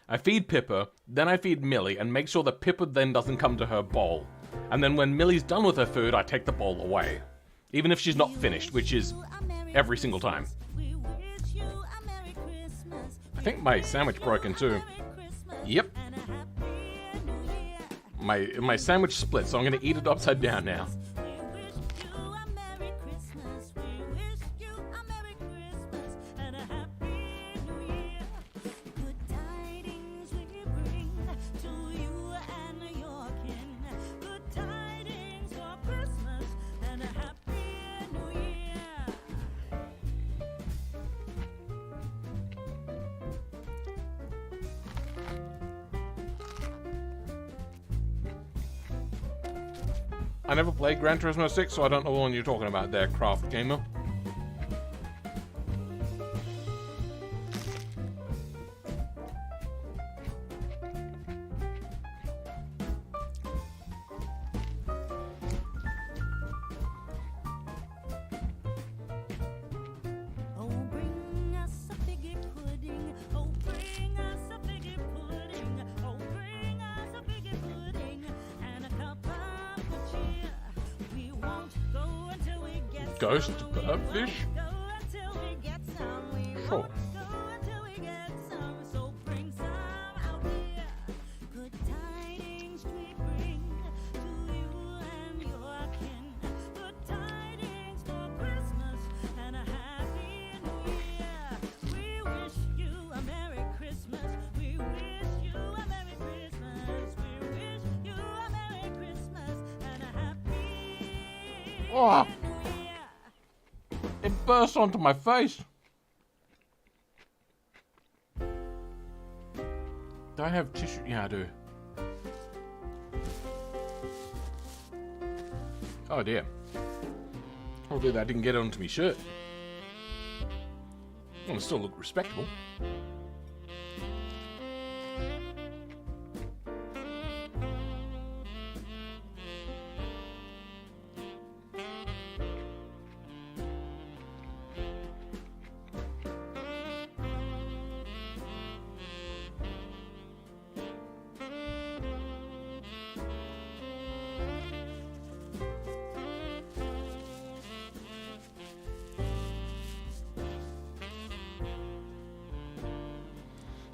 I feed Pippa, then I feed Millie, and make sure that Pippa then doesn't come to her bowl. And then when Millie's done with her food, I take the bowl away. Even if she's not finished, which is every single time. I think my sandwich broke in two. Yep. My sandwich split, so I'm going to eat it upside down now. I never played Gran Turismo 6, so I don't know what one you're talking about there, Craft Gamer. Oh, bring us a figgy pudding. Oh, bring us a figgy pudding. Oh, bring us a figgy pudding and a cup of good cheer. We won't go until we get Ghost some. We won't fish? go until we get some. We Sure. won't go until we get some. So bring some out here. Good tidings we bring to you and your kin. Good tidings for Christmas and a happy new year. We wish you a Merry Christmas. We wish you a Merry Christmas. We wish you a Merry Christmas and a happy Oh, new year. it burst onto my face. Do I have tissue? Yeah, I do. Oh dear. Hopefully that didn't get onto my shirt. Well, it still look respectable.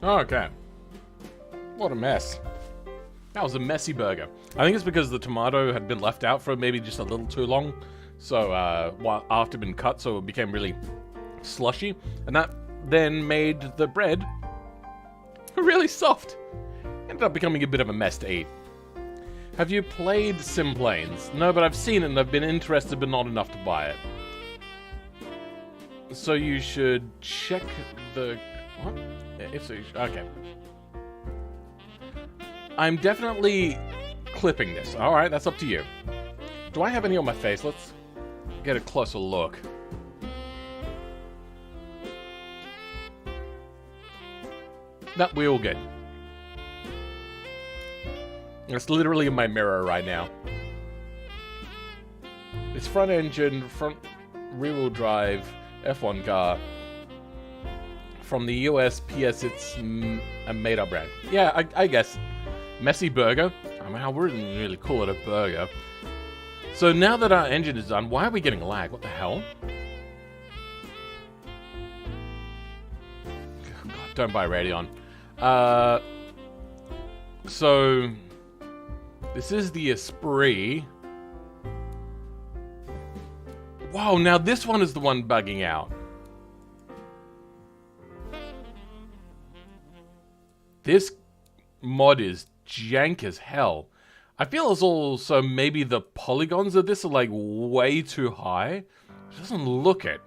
Okay. What a mess. That was a messy burger. I think it's because the tomato had been left out for maybe just a little too long. So, while after been cut, so it became really slushy. And that then made the bread really soft. Ended up becoming a bit of a mess to eat. Have you played Simplanes? No, but I've seen it and I've been interested, but not enough to buy it. So you should check the... What? If so, okay. I'm definitely clipping this. Alright, that's up to you. Do I have any on my face? Let's get a closer look. Nope, we're all good. It's literally in my mirror right now. It's front engine, front rear-wheel drive, F1 car. From the USPS, it's a made-up brand. Yeah, I guess. Messy burger. I mean, I wouldn't really call it a burger. So now that our engine is done, why are we getting lag? What the hell? God, don't buy Radeon. So this is the Esprit. Wow, now this one is the one bugging out. This mod is jank as hell. I feel as also maybe the polygons of this are like way too high. It doesn't look it.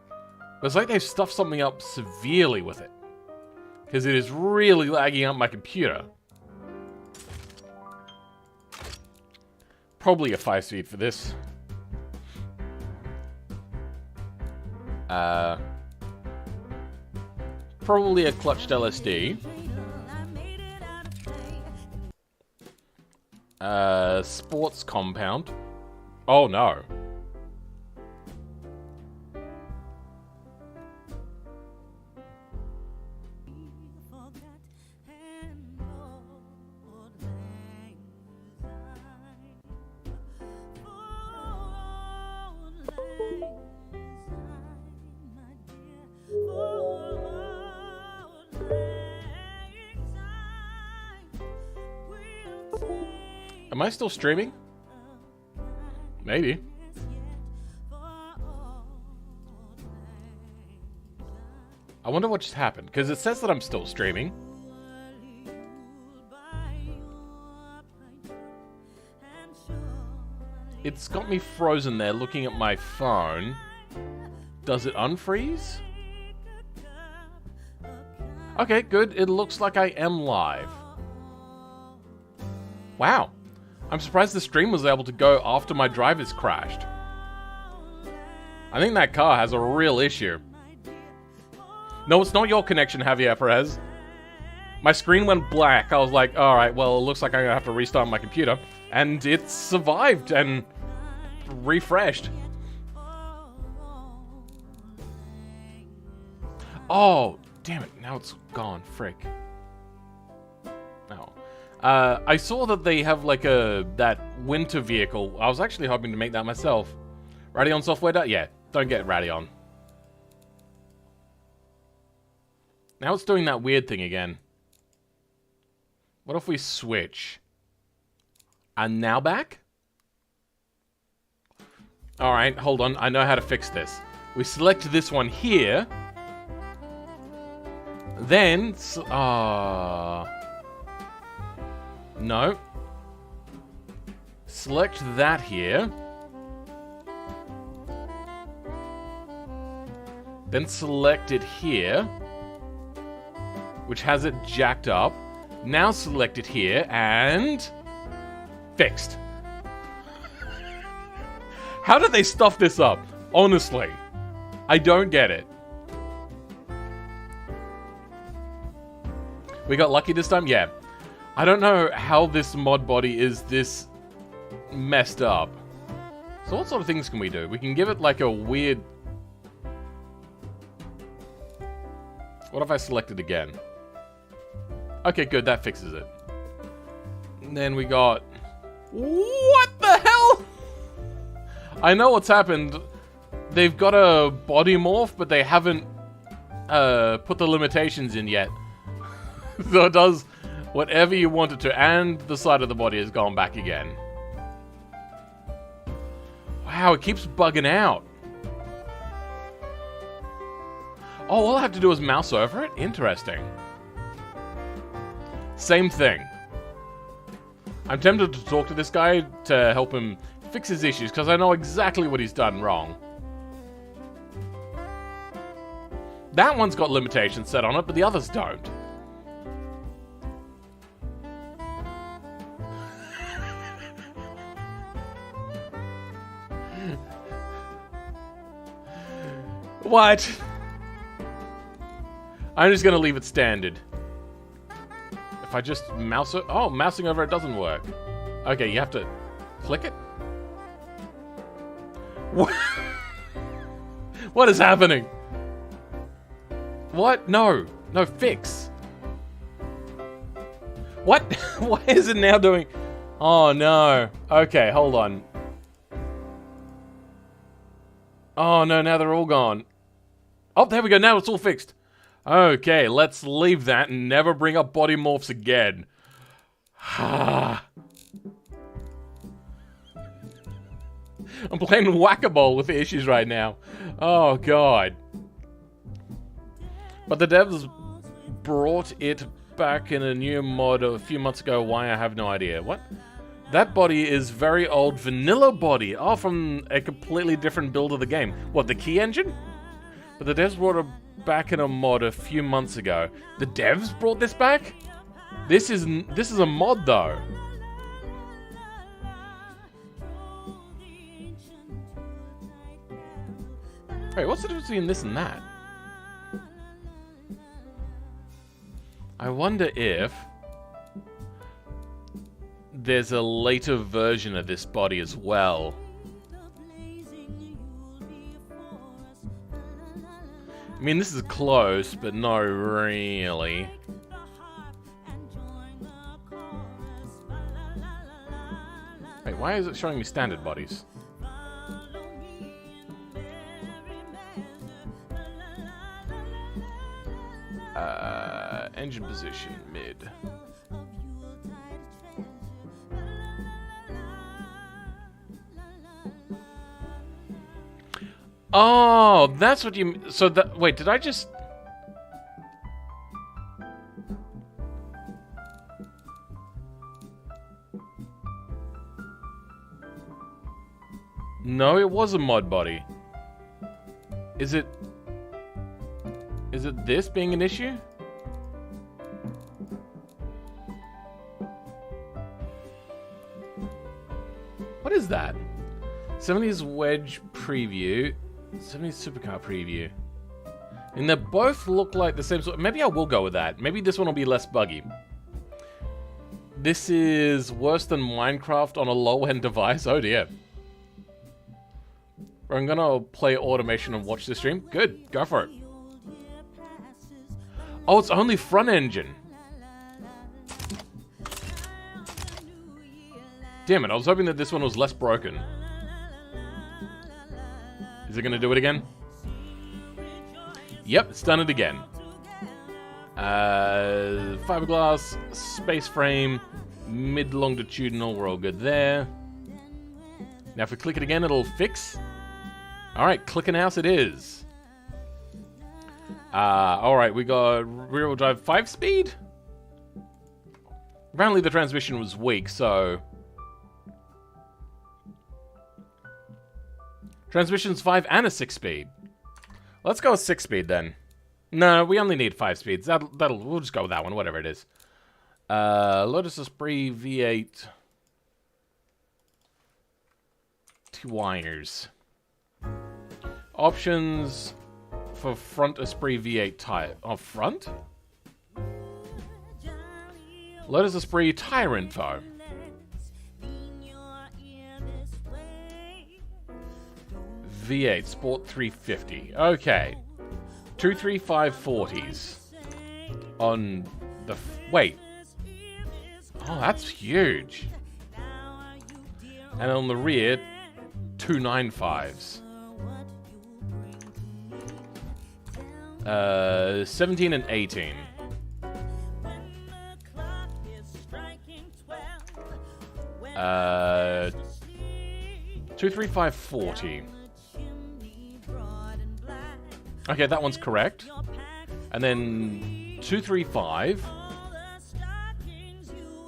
But it's like they've stuffed something up severely with it. Because it is really lagging up my computer. Probably a 5-speed for this. Probably a clutched LSD. Sports compound. Oh no. Am I still streaming? Maybe. I wonder what just happened, because it says that I'm still streaming. It's got me frozen there looking at my phone. Does it unfreeze? Okay, good. It looks like I am live. Wow. I'm surprised the stream was able to go after my drivers crashed. I think that car has a real issue. No, it's not your connection, Javier Perez. My screen went black. I was like, alright, well, it looks like I'm gonna have to restart my computer. And it survived and refreshed. Oh, damn it. Now it's gone. Frick. No. I saw that they have like that winter vehicle. I was actually hoping to make that myself. Radeon software? Yeah, don't get Radeon. Now it's doing that weird thing again. What if we switch? And now back? Alright, hold on. I know how to fix this. We select this one here. Then... no. Select that here. Then select it here. Which has it jacked up. Now select it here and... fixed. How did they stuff this up? Honestly. I don't get it. We got lucky this time? Yeah. I don't know how this mod body is this messed up. So what sort of things can we do? We can give it like a weird... What if I select it again? Okay, good. That fixes it. And then we got... What the hell? I know what's happened. They've got a body morph, but they haven't put the limitations in yet. So it does whatever you want it to, and the side of the body has gone back again. Wow, it keeps bugging out. Oh, all I have to do is mouse over it? Interesting. Same thing. I'm tempted to talk to this guy to help him fix his issues, because I know exactly what he's done wrong. That one's got limitations set on it, but the others don't. What? I'm just gonna leave it standard. If I just mouse it... Oh, mousing over it doesn't work. Okay, you have to click it? What? What is happening? What? No. No, fix. What? Why is it now doing... Oh, no. Okay, hold on. Oh, no, now they're all gone. Oh, there we go. Now it's all fixed. Okay, let's leave that and never bring up body morphs again. I'm playing whack-a-mole with the issues right now. Oh, God. But the devs brought it back in a new mod a few months ago. Why, I have no idea. What? That body is very old vanilla body. Oh, from a completely different build of the game. What, the key engine? But the devs brought it back in a mod a few months ago. The devs brought this back? This is a mod though. Wait, what's the difference between this and that? I wonder if there's a later version of this body as well. I mean, this is close, but not really. Wait, why is it showing me standard bodies? Engine position, mid. Oh, that's what you... So that... Wait, did I just... No, it was a mod body. Is it... Is it this being an issue? What is that? 70s wedge preview. 70s supercar preview. And they both look like the same sort. Maybe I will go with that. Maybe this one will be less buggy. This is worse than Minecraft on a low-end device. Oh dear. I'm gonna play automation and watch the stream. Good, go for it. Oh, it's only front engine. Damn it, I was hoping that this one was less broken. Is it gonna do it again? Yep, it's done it again. Fiberglass, space frame, mid-longitudinal, we're all good there. Now if we click it again, it'll fix. Alright, clicking house it is. Alright, we got rear-wheel drive 5-speed? Apparently the transmission was weak, so... Transmission's 5 and a 6-speed. Let's go with 6-speed then. No, we only need 5 speeds. We'll just go with that one, whatever it is. Lotus Esprit V8. 2 wires. Options for front Esprit V8 tire. Oh, front? Lotus Esprit tire info. V8 Sport 350. Okay. 235/40s. On the... wait. Oh, that's huge. And on the rear, 295s. 17 and 18. Uh, 235/40. Okay, that one's correct. And then 235.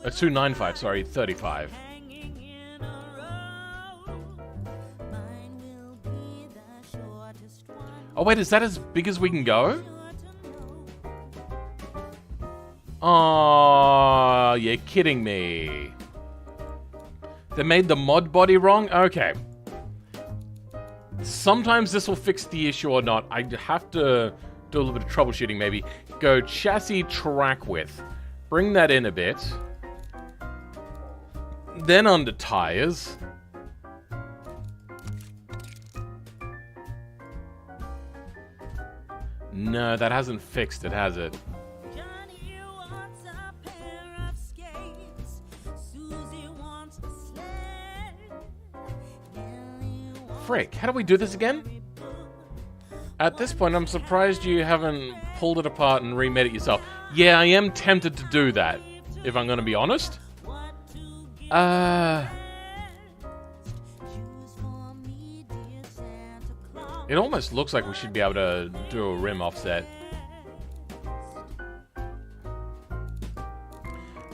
295, sorry, 35. Oh wait, is that as big as we can go? Oh, you're kidding me. They made the mod body wrong? Okay. Sometimes this will fix the issue or not. I have to do a little bit of troubleshooting maybe. Go chassis track width. Bring that in a bit. Then under tires. No, that hasn't fixed it, has it? Frick, how do we do this again? At this point, I'm surprised you haven't pulled it apart and remade it yourself. Yeah, I am tempted to do that, if I'm gonna be honest. It almost looks like we should be able to do a rim offset.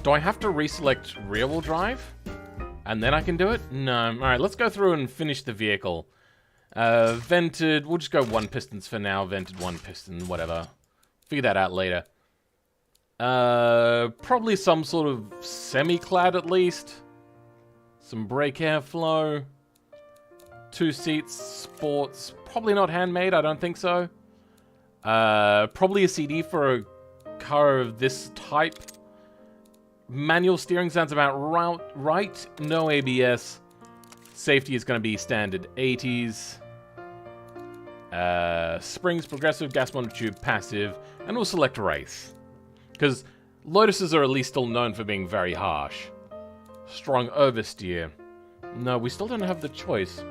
Do I have to reselect rear-wheel drive? And then I can do it? No. Alright, let's go through and finish the vehicle. Vented, we'll just go 1 pistons for now. Vented 1 piston, whatever. Figure that out later. Probably some sort of semi-clad at least. Some brake airflow. 2 seats, sports. Probably not handmade, I don't think so. Probably a CD for a car of this type. Manual steering sounds about right. No ABS. Safety is going to be standard 80s. Springs, progressive, gas monotube, passive. And we'll select race. Because Lotuses are at least still known for being very harsh. Strong oversteer. No, we still don't have the choice.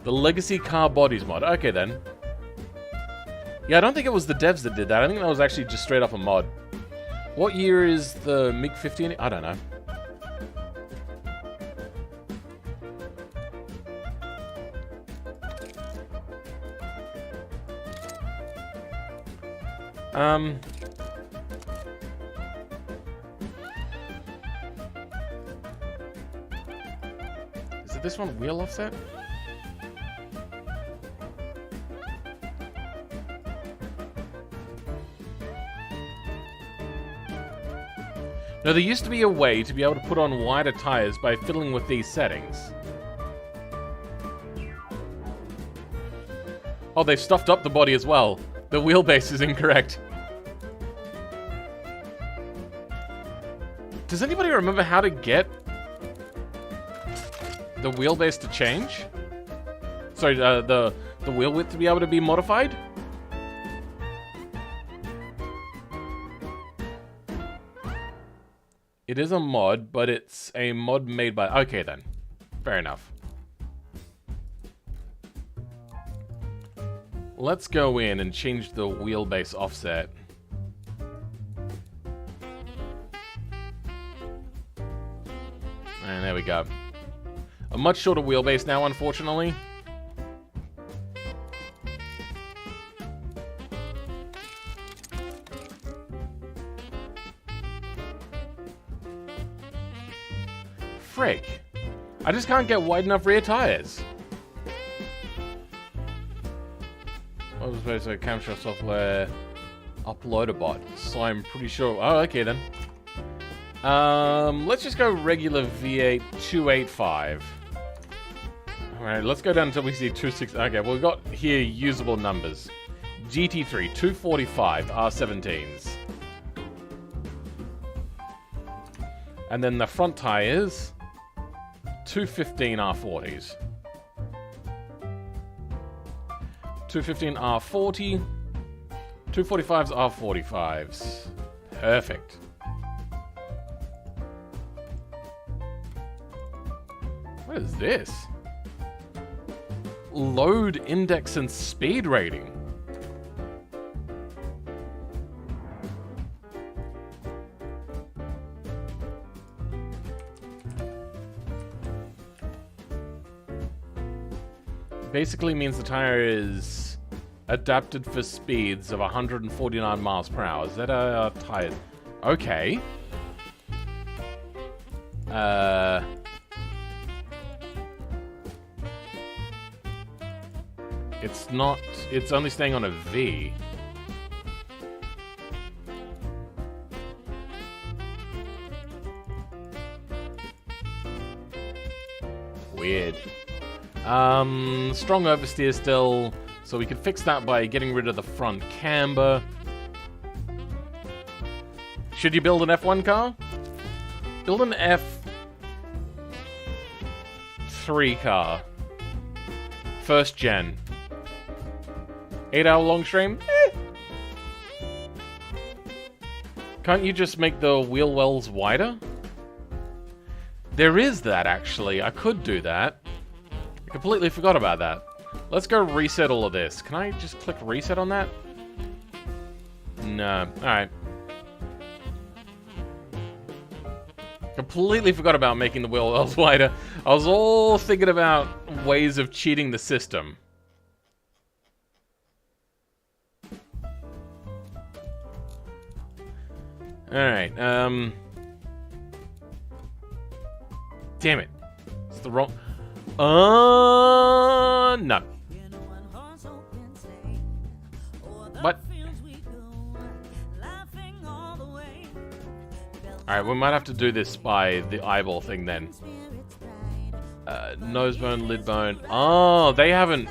The Legacy Car Bodies mod. Okay, then. Yeah, I don't think it was the devs that did that. I think that was actually just straight up a mod. What year is the MiG-15? I don't know. Is it this one, wheel offset? No, there used to be a way to be able to put on wider tires by fiddling with these settings. Oh, they've stuffed up the body as well. The wheelbase is incorrect. Does anybody remember how to get the wheelbase to change? Sorry, the wheel width to be able to be modified? It is a mod, but it's a mod made by... Okay, then. Fair enough. Let's go in and change the wheelbase offset. And there we go. A much shorter wheelbase now, unfortunately. Frick. I just can't get wide enough rear tires. I was supposed to camshaft software uploader bot, so I'm pretty sure. Oh, okay then. Let's just go regular V8 285. Alright, let's go down until we see 26. Okay, well, we've got here usable numbers. GT3 245 R17s. And then the front tires 215 R40s. 215 R40. 245s R45s. Perfect. What is this? Load index and speed rating. Basically means the tire is adapted for speeds of 149 miles per hour. Is that a tire? Okay. It's not... It's only staying on a V. Weird. Strong oversteer still, so we could fix that by getting rid of the front camber. Should you build an F1 car? Build an F3 car. First gen. 8-hour long stream? Can't you just make the wheel wells wider? There is that, actually. I could do that. I completely forgot about that. Let's go reset all of this. Can I just click reset on that? No. Alright. Completely forgot about making the wheel wells wider. I was all thinking about ways of cheating the system. Alright, damn it. It's the wrong... no. What? Alright, we might have to do this by the eyeball thing then. Nose bone, lid bone. Oh, they haven't...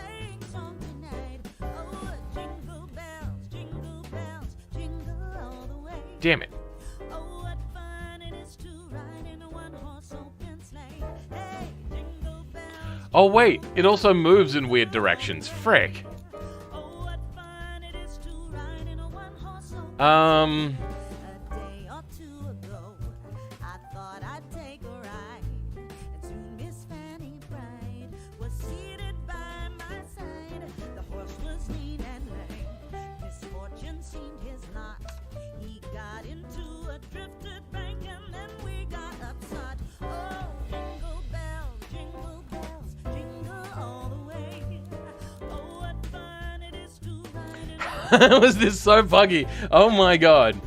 Damn it. Oh wait, it also moves in weird directions. Frick. Was this so buggy? Oh my god.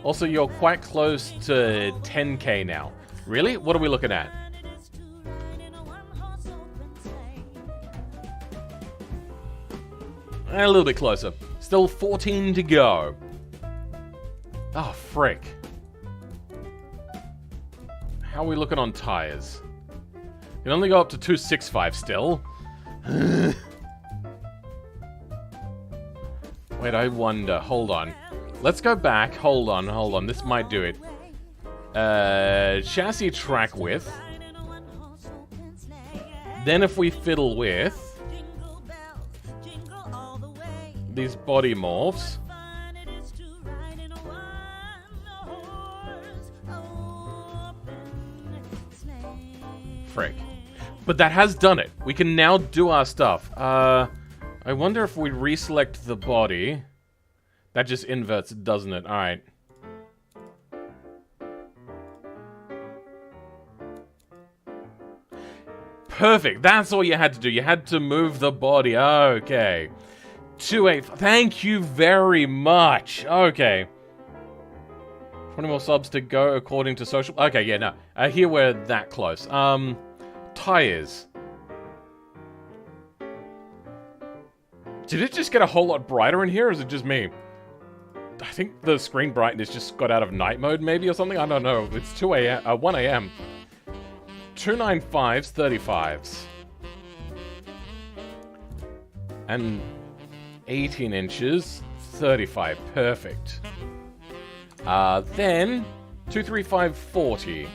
Also, you're quite close to 10k now. Really? What are we looking at? A little bit closer. Still 14 to go. Oh, frick. How are we looking on tires? You can only go up to 265 still. Wait, I wonder. Hold on. Let's go back. Hold on. This might do it. Chassis track width. Then if we fiddle with these body morphs. Frick. But that has done it. We can now do our stuff. I wonder if we reselect the body. That just inverts it, doesn't it? Alright. Perfect. That's all you had to do. You had to move the body. Okay. 285. Thank you very much. Okay. 20 more subs to go according to social. Okay, yeah, no. Here we're that close. Tires. Did it just get a whole lot brighter in here, or is it just me? I think the screen brightness just got out of night mode, maybe, or something? I don't know. It's 2 a.m. 1 a.m. 295s, 35s. And 18 inches, 35. Perfect. Then 235, 40.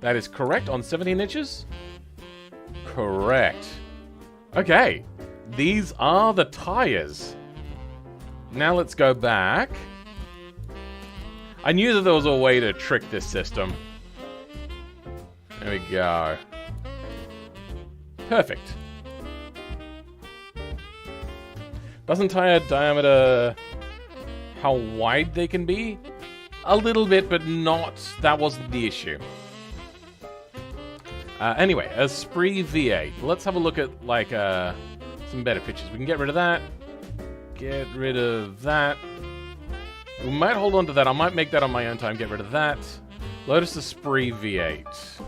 That is correct on 17 inches? Correct. Okay. These are the tires. Now let's go back. I knew that there was a way to trick this system. There we go. Perfect. Doesn't tire diameter how wide they can be? A little bit, but not. That wasn't the issue. Anyway, Esprit V8. Let's have a look at, like, some better pictures. We can get rid of that. Get rid of that. We might hold on to that. I might make that on my own time. Get rid of that. Lotus Esprit V8.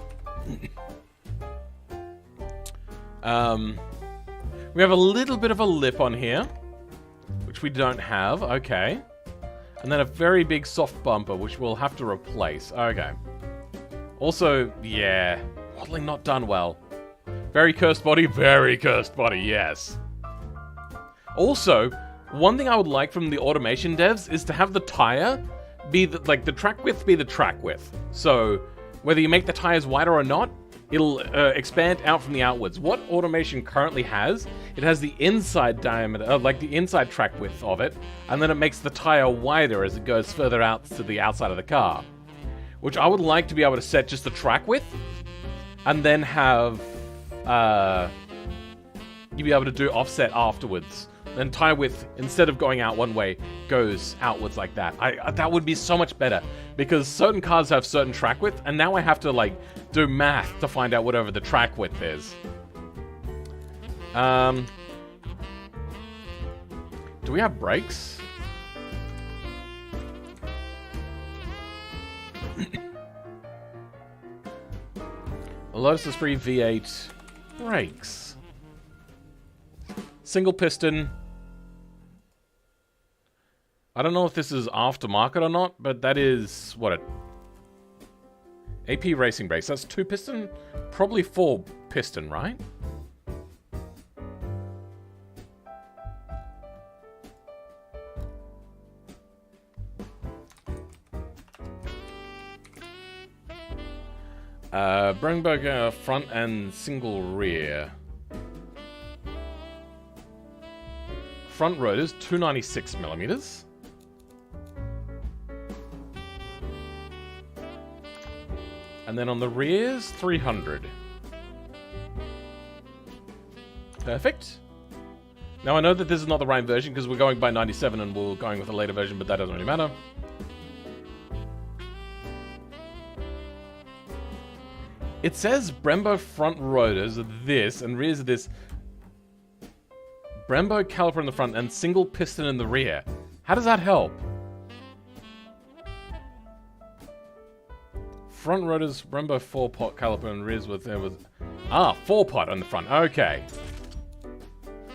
We have a little bit of a lip on here, which we don't have. Okay. And then a very big soft bumper, which we'll have to replace. Okay. Also, yeah. Modeling not done well. Very cursed body, yes. Also, one thing I would like from the automation devs is to have the tire be the track width be the track width. So, whether you make the tires wider or not, it'll expand out from the outwards. What automation currently has, it has the inside diameter, like the inside track width of it, and then it makes the tire wider as it goes further out to the outside of the car. Which I would like to be able to set just the track width, and then have you be able to do offset afterwards. Then tire width, instead of going out one way, goes outwards like that. That would be so much better, because certain cars have certain track width, and now I have to, like, do math to find out whatever the track width is. Do we have brakes? Lotus Esprit V8 brakes. Single piston. I don't know if this is aftermarket or not, but that is what AP racing brakes. That's 2 piston, probably 4 piston, right? Brembo front and single rear. Front rotors 296 millimeters. And then on the rears, 300. Perfect. Now I know that this is not the right version because we're going by 97 and we're going with a later version, but that doesn't really matter. It says Brembo front rotors are this and rears are this. Brembo caliper in the front and single piston in the rear. How does that help? Front rotors, Brembo 4-pot caliper and rears with 4-pot on the front. Okay.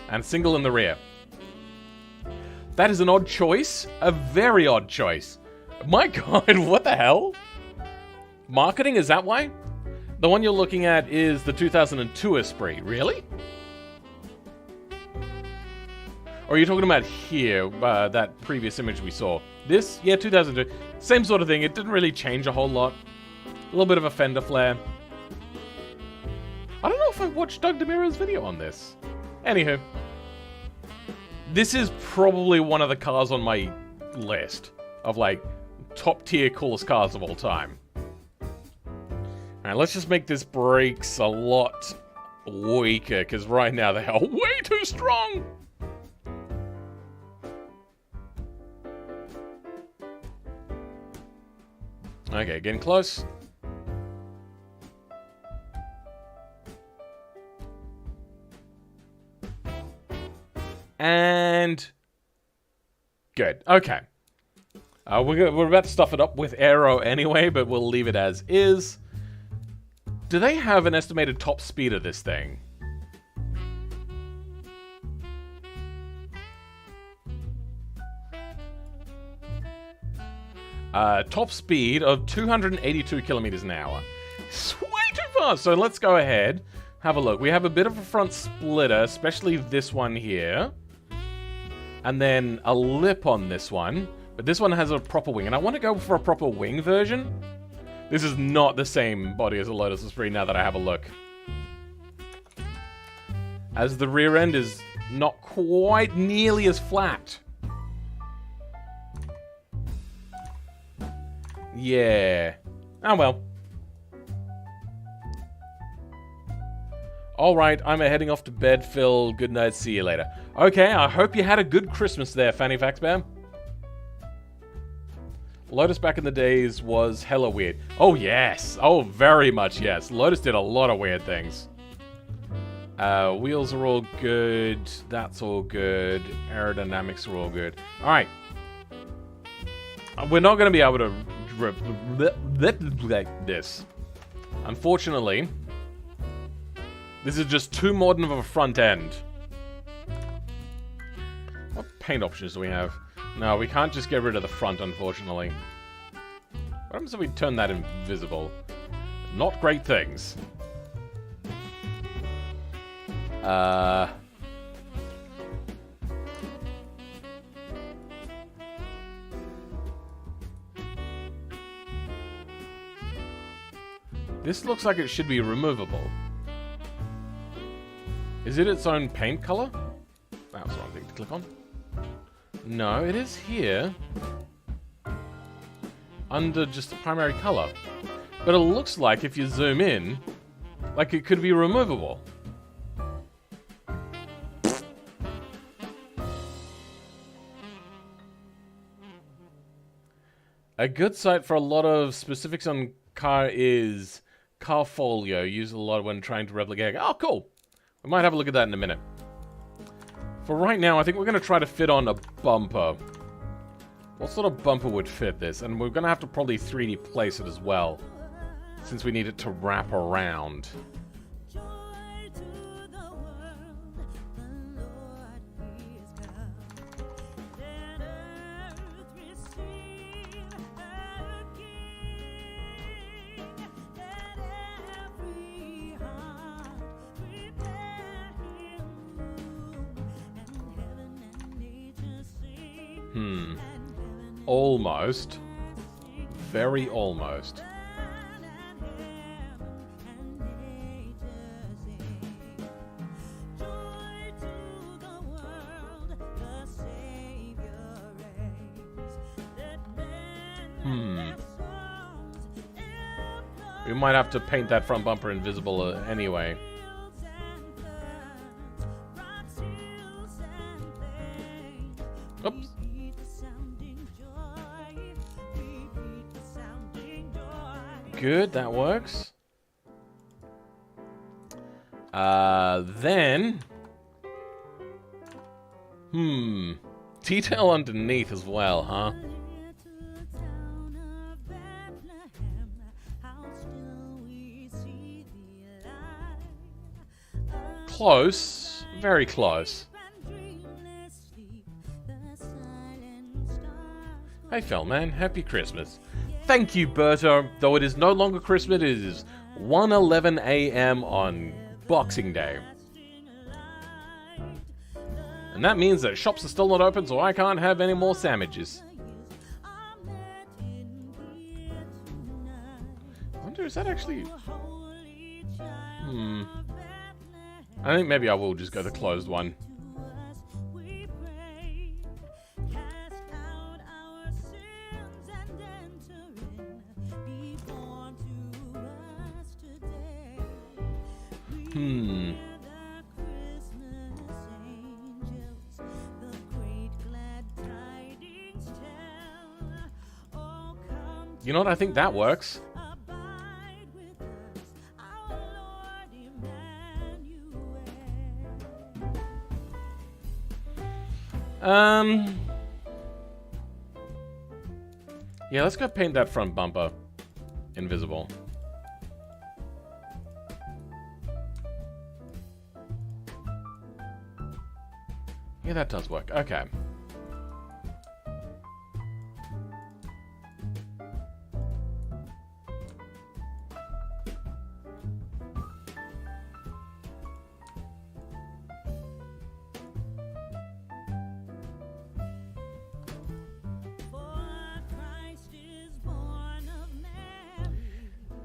And single in the rear. That is an odd choice. A very odd choice. My god, what the hell? Marketing, is that why? The one you're looking at is the 2002 Esprit. Really? Or are you talking about here, that previous image we saw? This? Yeah, 2002. Same sort of thing. It didn't really change a whole lot. A little bit of a fender flare. I don't know if I watched Doug DeMira's video on this. Anywho. This is probably one of the cars on my list of, like, top tier coolest cars of all time. Alright, let's just make this brakes a lot weaker, because right now they are way too strong! Okay, getting close. And... good. Okay. We're about to stuff it up with aero anyway, but we'll leave it as is. Do they have an estimated top speed of this thing? Top speed of 282 kilometers an hour. It's way too fast. So let's go ahead, have a look. We have a bit of a front splitter, especially this one here. And then a lip on this one. But this one has a proper wing, and I want to go for a proper wing version. This is not the same body as a Lotus Esprit now that I have a look. As the rear end is not quite nearly as flat. Yeah. Oh well. Alright, I'm heading off to bed, Phil. Good night, see you later. Okay, I hope you had a good Christmas there, Fanny Faxbear. Lotus back in the days was hella weird. Oh, yes. Oh, very much yes. Lotus did a lot of weird things. Wheels are all good. That's all good. Aerodynamics are all good. Alright. We're not going to be able to like this. Unfortunately, this is just too modern of a front end. What paint options do we have? No, we can't just get rid of the front, unfortunately. What happens if we turn that invisible? Not great things. This looks like it should be removable. Is it its own paint color? That was the wrong thing to click on. No, it is here. Under just the primary color. But it looks like if you zoom in, like it could be removable. A good site for a lot of specifics on car is Carfolio. Use it a lot when trying to replicate. Oh, cool. We might have a look at that in a minute. For right now, I think we're going to try to fit on a bumper. What sort of bumper would fit this? And we're going to have to probably 3D place it as well, since we need it to wrap around. Almost. Very almost. We might have to paint that front bumper invisible anyway. Oops. Good, that works. Then... detail underneath as well, huh? Close. Very close. Hey, Phil, man. Happy Christmas. thank you, Berto. Though it is no longer Christmas, it is 1:11 a.m. on Boxing Day. And that means that shops are still not open, so I can't have any more sandwiches. I wonder, is that actually... I think maybe I will just go the closed one. You know what? I think that works. Yeah, let's go paint that front bumper invisible. Yeah, that does work. Okay.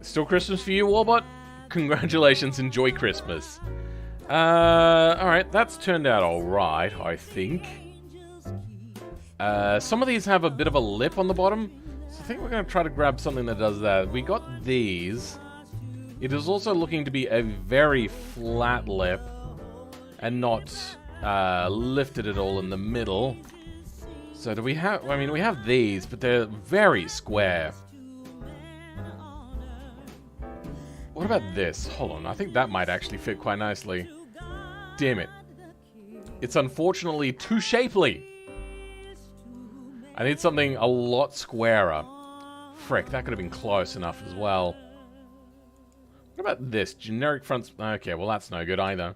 Still Christmas for you, Warbot? Congratulations, enjoy Christmas. Alright, that's turned out alright, I think. Some of these have a bit of a lip on the bottom, so I think we're going to try to grab something that does that. We got these. It is also looking to be a very flat lip, and not lifted at all in the middle. So do we have... I mean, we have these, but they're very square. What about this? Hold on, I think that might actually fit quite nicely. Damn it. It's unfortunately too shapely. I need something a lot squarer. Frick, that could have been close enough as well. What about this? Generic fronts... Okay, well that's no good either.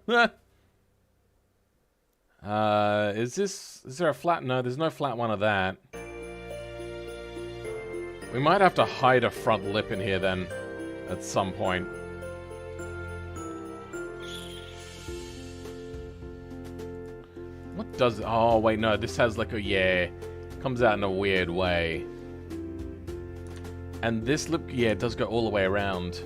Is there a flat... No, there's no flat one of that. We might have to hide a front lip in here then. At some point. What does... Oh, wait, no. This has like a... Yeah. Comes out in a weird way. And this lip... Yeah, it does go all the way around.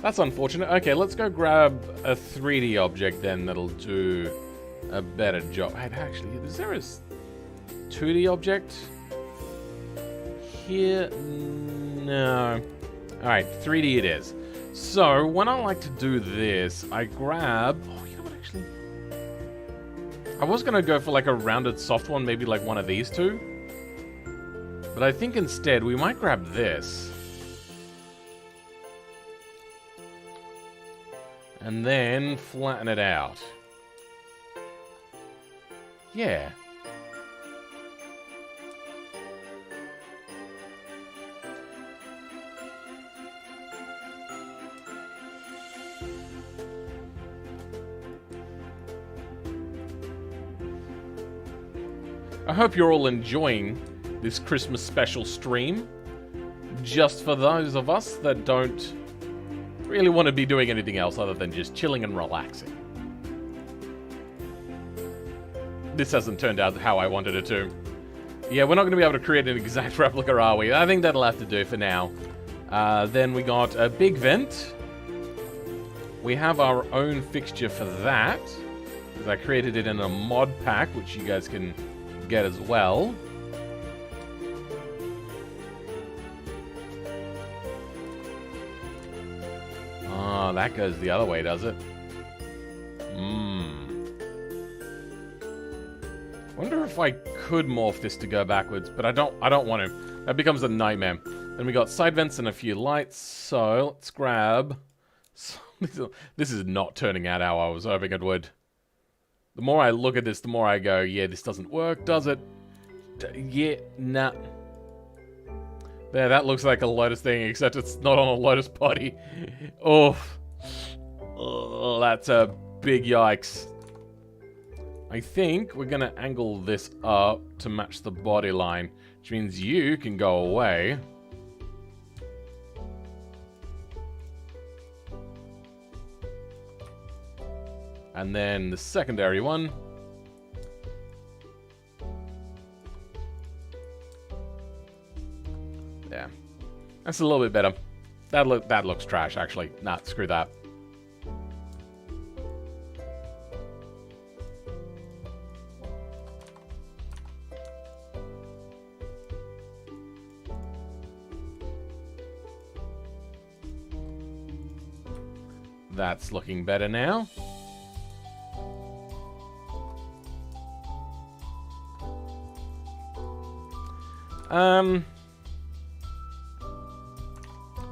That's unfortunate. Okay, let's go grab a 3D object then that'll do a better job. Hey, actually, is there a... 2D object here? No. Alright, 3D it is. So, when I like to do this, I grab... Oh, you know what, actually? I was going to go for like a rounded soft one, maybe like one of these two. But I think instead we might grab this. And then flatten it out. Yeah. I hope you're all enjoying this Christmas special stream. Just for those of us that don't really want to be doing anything else other than just chilling and relaxing. This hasn't turned out how I wanted it to. Yeah, we're not going to be able to create an exact replica, are we? I think that'll have to do for now. Then we got a big vent. We have our own fixture for that. Because I created it in a mod pack, which you guys can get as well. Oh, that goes the other way, does it? Wonder if I could morph this to go backwards, but I don't want to. That becomes a nightmare. Then we got side vents and a few lights, so let's grab... This is not turning out how I was hoping it would. The more I look at this, the more I go, yeah, this doesn't work, does it? Yeah, nah. There, that looks like a lotus thing, except it's not on a lotus body. Oh, that's a big yikes. I think we're going to angle this up to match the body line, which means you can go away. And then the secondary one. Yeah. That's a little bit better. That looks trash, actually. Nah, screw that. That's looking better now.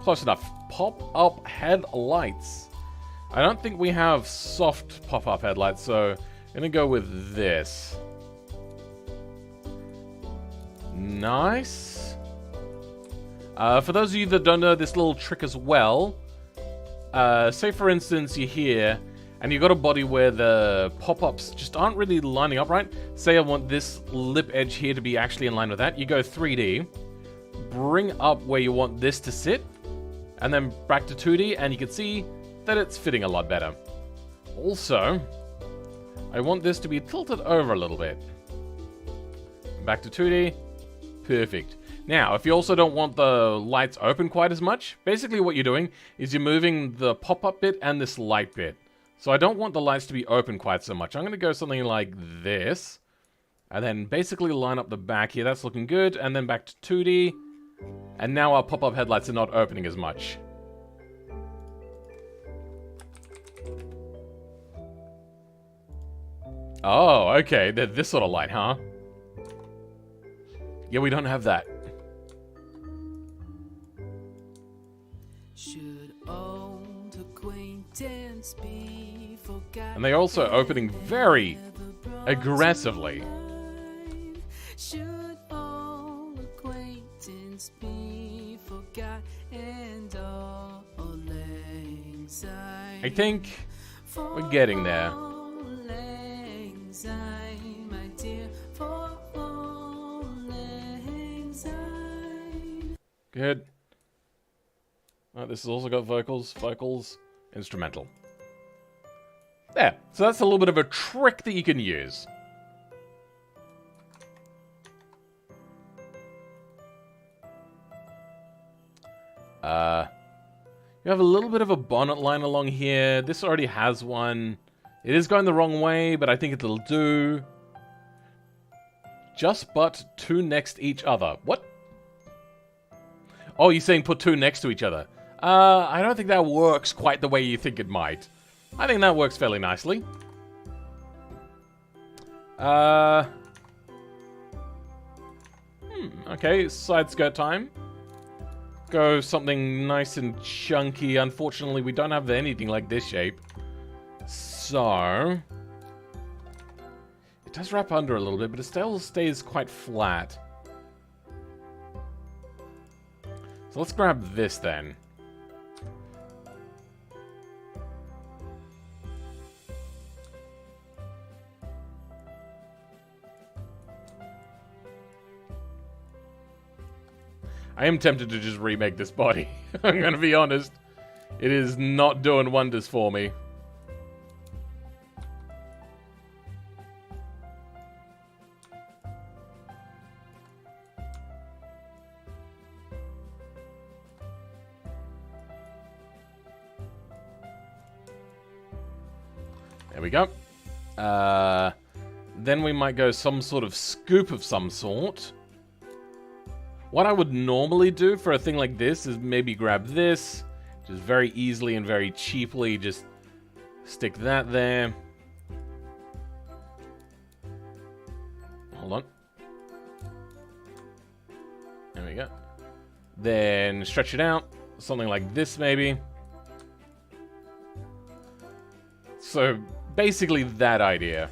Close enough. Pop-up headlights. I don't think we have soft pop-up headlights, so I'm gonna go with this. Nice. For those of you that don't know this little trick as well, say for instance you're here and you've got a body where the pop-ups just aren't really lining up right. Say I want this lip edge here to be actually in line with that. You go 3D, bring up where you want this to sit, and then back to 2D, and you can see that it's fitting a lot better. Also, I want this to be tilted over a little bit. Back to 2D, perfect. Now, if you also don't want the lights open quite as much, basically what you're doing is you're moving the pop-up bit and this light bit. So I don't want the lights to be open quite so much. I'm going to go something like this, and then basically line up the back here. That's looking good, and then back to 2D. And now our pop-up headlights are not opening as much. Oh, okay. They're this sort of light, huh? Yeah, we don't have that. Should old acquaintance be forgotten? And they're also opening very aggressively. Should old acquaintance be forgot and all anxiety? I think we're getting there. My dear, for all anxiety. Good. This has also got vocals, instrumental. There. So that's a little bit of a trick that you can use. You have a little bit of a bonnet line along here. This already has one. It is going the wrong way, but I think it'll do. Just but two next to each other. What? Oh, you're saying put two next to each other. I don't think that works quite the way you think it might. I think that works fairly nicely. Okay, side skirt time. Go something nice and chunky. Unfortunately, we don't have anything like this shape. So it does wrap under a little bit, but it still stays quite flat. So let's grab this then. I am tempted to just remake this body. I'm gonna be honest. It is not doing wonders for me. There we go. Then we might go some sort of scoop of some sort. What I would normally do for a thing like this is maybe grab this, just very easily and very cheaply, just stick that there. Hold on. There we go. Then stretch it out, something like this maybe. So basically that idea.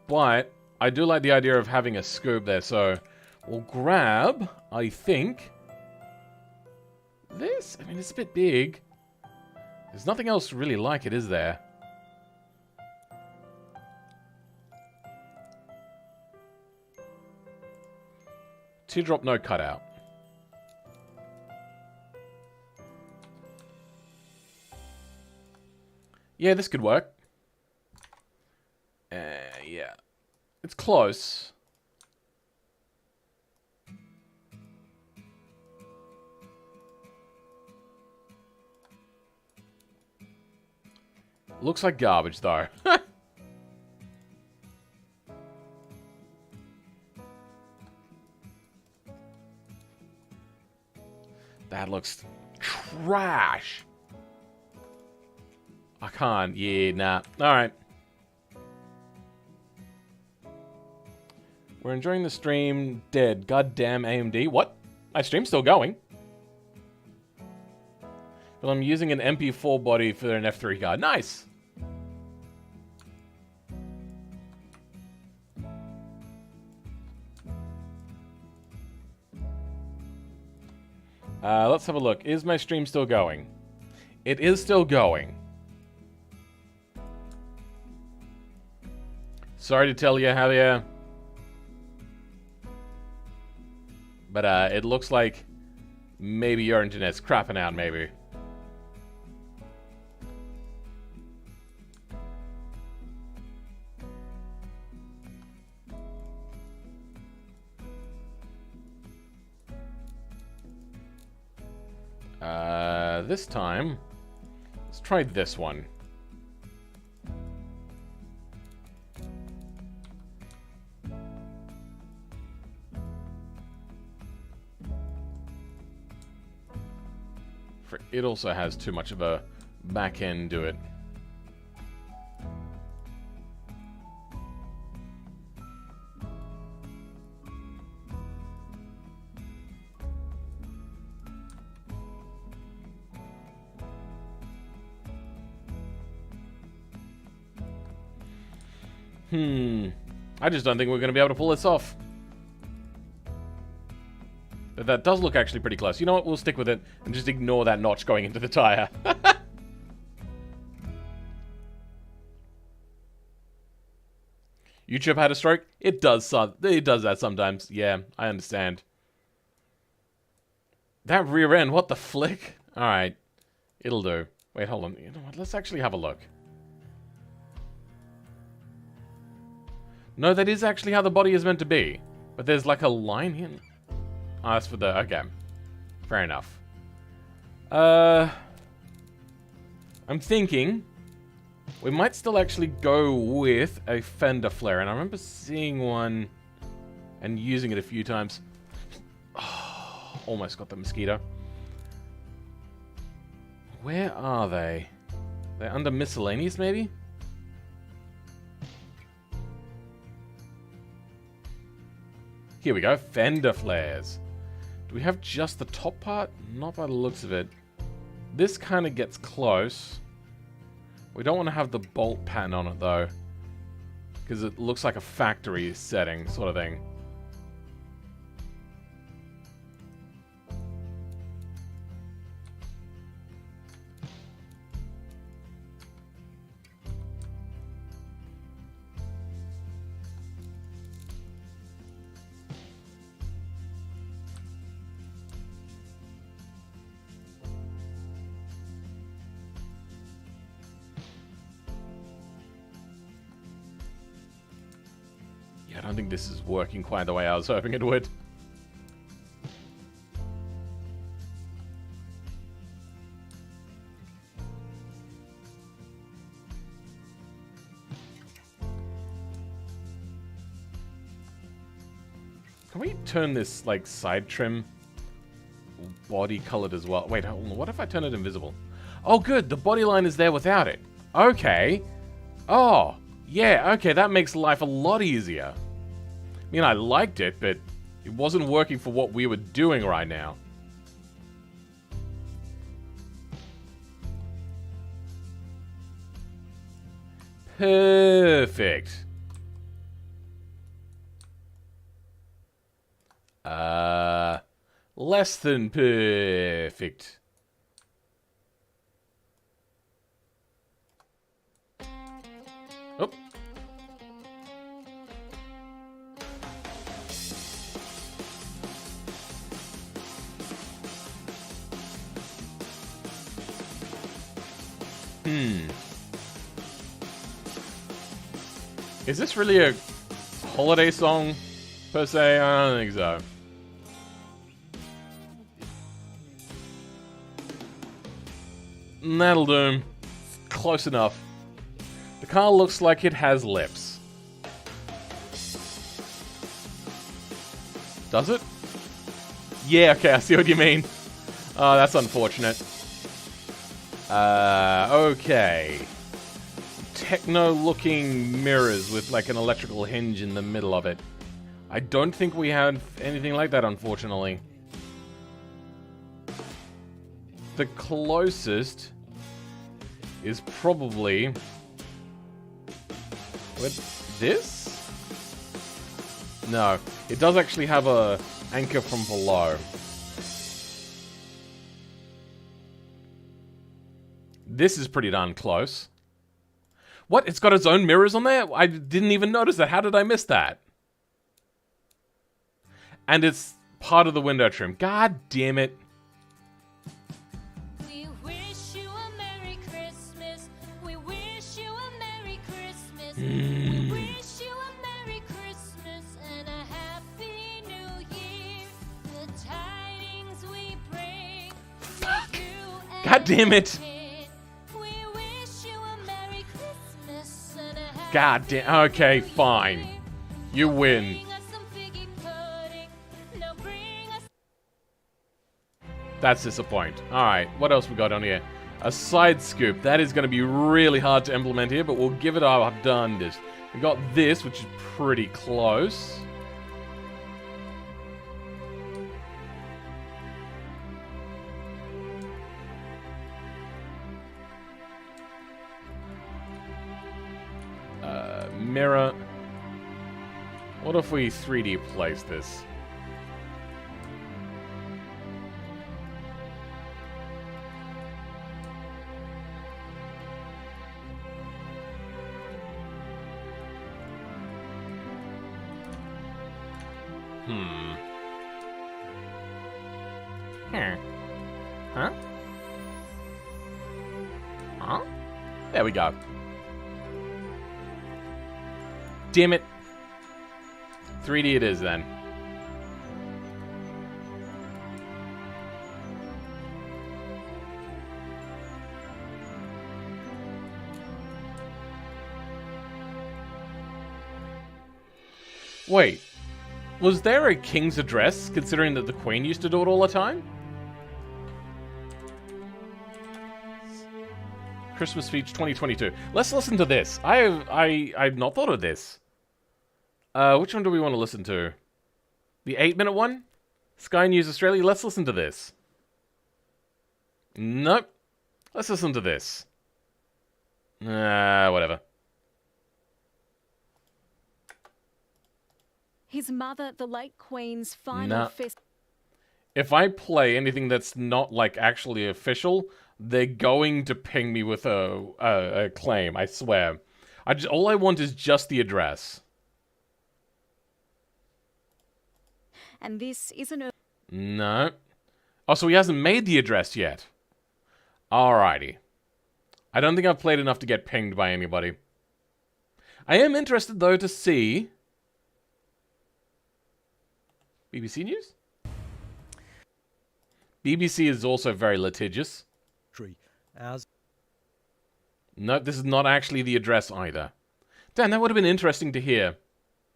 But I do like the idea of having a scoop there, so we'll grab, I think, this. I mean, it's a bit big. There's nothing else really like it, is there? Teardrop, no cutout. Yeah, this could work. Yeah. It's close. Looks like garbage, though. That looks trash. I can't. Yeah, nah. Alright. We're enjoying the stream. Dead. Goddamn AMD. What? My stream's still going. Well, I'm using an MP4 body for an F3 card. Nice! Let's have a look. Is my stream still going? It is still going. Sorry to tell you, Javier. But it looks like maybe your internet's crapping out, maybe. This time, let's try this one. It also has too much of a back end to it. I just don't think we're going to be able to pull this off. But that does look actually pretty close. You know what? We'll stick with it and just ignore that notch going into the tire. YouTube had a stroke? It does that sometimes. Yeah, I understand. That rear end, what the flick? Alright. It'll do. Wait, hold on. You know what? Let's actually have a look. No, that is actually how the body is meant to be. But there's like a line here. Oh, that's for the... Okay. Fair enough. I'm thinking we might still actually go with a fender flare. And I remember seeing one and using it a few times. Oh, almost got the mosquito. Where are they? They're under miscellaneous, maybe? Here we go, fender flares. Do we have just the top part? Not by the looks of it. This kind of gets close. We don't want to have the bolt pattern on it though, because it looks like a factory setting sort of thing. I don't think this is working quite the way I was hoping it would. Can we turn this, like, side trim body colored as well? Wait, hold on. What if I turn it invisible? Oh, good. The body line is there without it. Okay. Oh, yeah. Okay, that makes life a lot easier. I mean, I liked it, but it wasn't working for what we were doing right now. Perfect. Less than perfect. Oh. Is this really a holiday song, per se? I don't think so. That'll do. Close enough. The car looks like it has lips. Does it? Yeah, okay, I see what you mean. Oh, that's unfortunate. Okay. Techno-looking mirrors with like an electrical hinge in the middle of it. I don't think we have anything like that, unfortunately. The closest is probably... What? This? No. It does actually have a anchor from below. This is pretty darn close. What? It's got its own mirrors on there? I didn't even notice that. How did I miss that? And it's part of the window trim. God damn it. We wish you a Merry Christmas. We wish you a Merry Christmas. We wish you a Merry Christmas and a Happy New Year. The tidings we bring. Fuck. God damn it. God damn. Okay, fine. You win. That's disappointing. Alright, what else we got on here? A side scoop. That is going to be really hard to implement here, but we'll give it our darndest. We got this, which is pretty close. Mirror. What if we 3D place this? Huh? Huh? There we go. Damn it. 3D it is then. Wait. Was there a king's address, considering that the Queen used to do it all the time? Christmas speech 2022. Let's listen to this. I've not thought of this. Which one do we want to listen to? The 8-minute one? Sky News Australia? Let's listen to this. Nope. Let's listen to this. Whatever. His mother, the late Queen's final fest. If I play anything that's not, like, actually official, they're going to ping me with a claim, I swear. All I want is just the address. And this isn't a... No. Oh, so he hasn't made the address yet. Alrighty. I don't think I've played enough to get pinged by anybody. I am interested, though, to see... BBC News? BBC is also very litigious. Nope, this is not actually the address either. Damn, that would have been interesting to hear.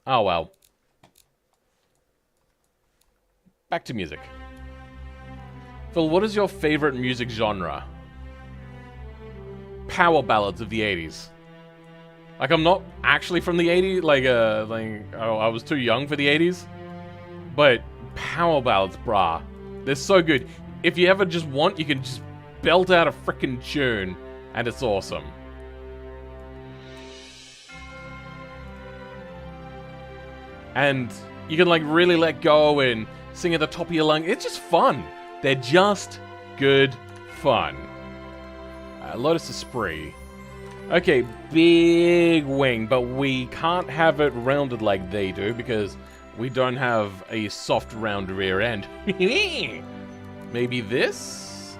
Oh well. Back to music. Phil, what is your favorite music genre? Power ballads of the 80s. Like, I'm not actually from the 80s, I was too young for the 80s. But power ballads, brah. They're so good. If you ever just want, you can just belt out a frickin' tune, and it's awesome. And you can, like, really let go and sing at the top of your lung. It's just fun. They're just good fun. Lotus Esprit. Okay, big wing, but we can't have it rounded like they do because we don't have a soft round rear end. Maybe this?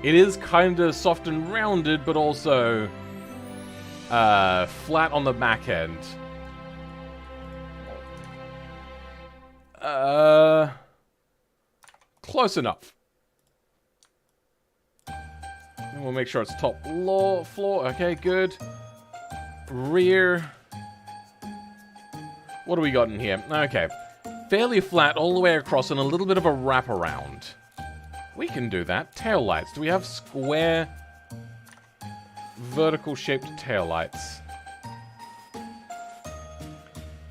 It is kind of soft and rounded, but also flat on the back end. Close enough. And we'll make sure it's top floor. Okay, good. Rear. What do we got in here? Okay. Fairly flat all the way across and a little bit of a wraparound. We can do that. Tail lights. Do we have square, vertical shaped tail lights?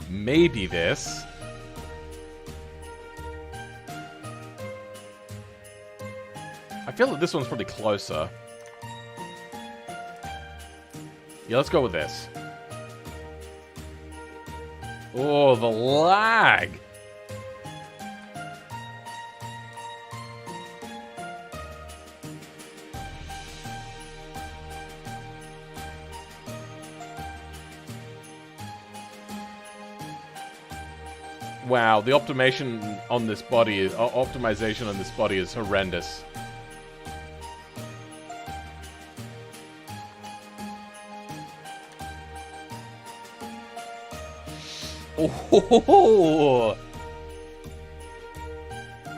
Maybe this. I feel that this one's probably closer. Yeah, let's go with this. Oh, the lag! Wow, the optimization on this body is horrendous. Oh,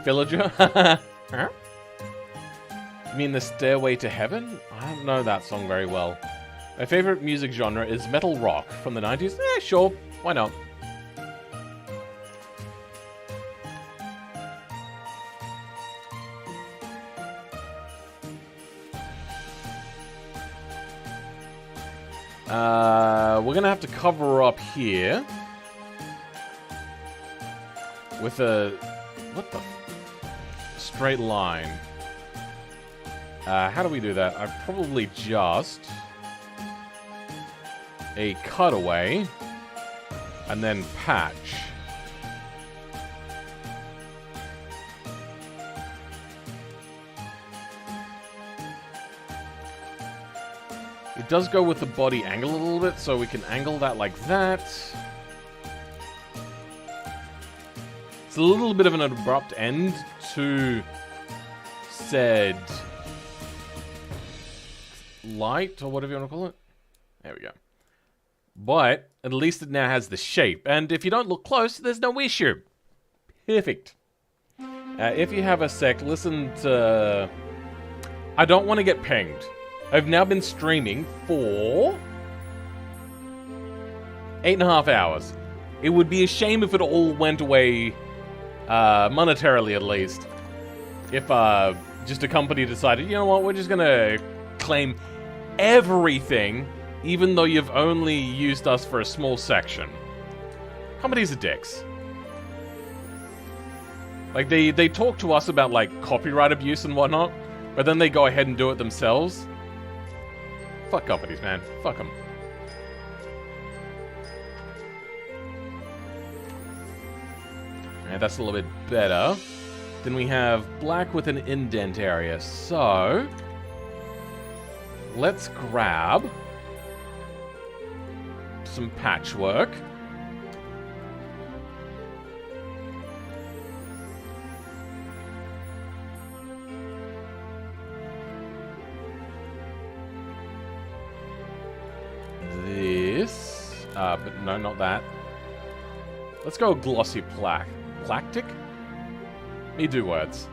Villager? Huh? You mean the Stairway to Heaven? I don't know that song very well. My favorite music genre is metal rock from the 90s. Sure, why not? We're gonna have to cover up here with a straight line. How do we do that? I probably just a cutaway and then patch. It does go with the body angle a little bit, so we can angle that like that. It's a little bit of an abrupt end to said light, or whatever you want to call it. There we go. But at least it now has the shape, and if you don't look close, there's no issue. Perfect. If you have a sec, listen to... I don't want to get pinged. I've now been streaming for 8.5 hours. It would be a shame if it all went away, monetarily at least. If just a company decided, you know what, we're just gonna claim everything, even though you've only used us for a small section. Companies are dicks. Like, they talk to us about, like, copyright abuse and whatnot, but then they go ahead and do it themselves. Fuck companies, man. Fuck them. Alright, that's a little bit better. Then we have black with an indent area. So, let's grab some patchwork. This, but no, not that. Let's go glossy Plactic? Me do words.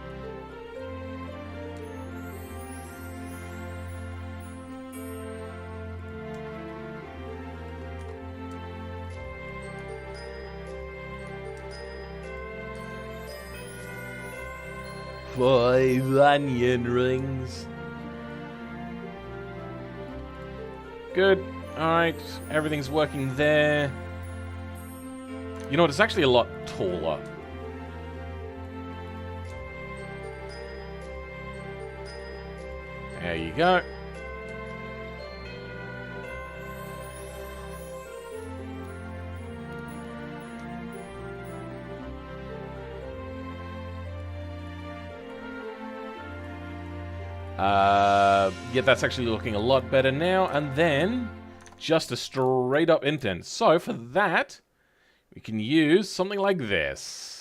Five onion rings. Good. Alright, everything's working there. You know what, it's actually a lot taller. There you go. Yeah, that's actually looking a lot better now. And then, just a straight up indent. So, for that, we can use something like this.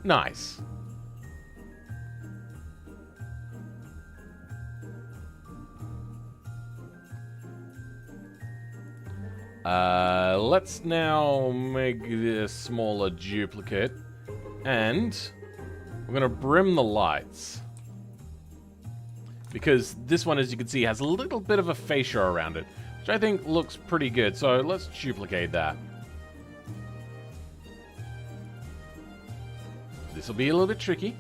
Nice. Let's now make this smaller duplicate. And we're going to brim the lights. Because this one, as you can see, has a little bit of a fascia around it, which I think looks pretty good. So let's duplicate that. This will be a little bit tricky,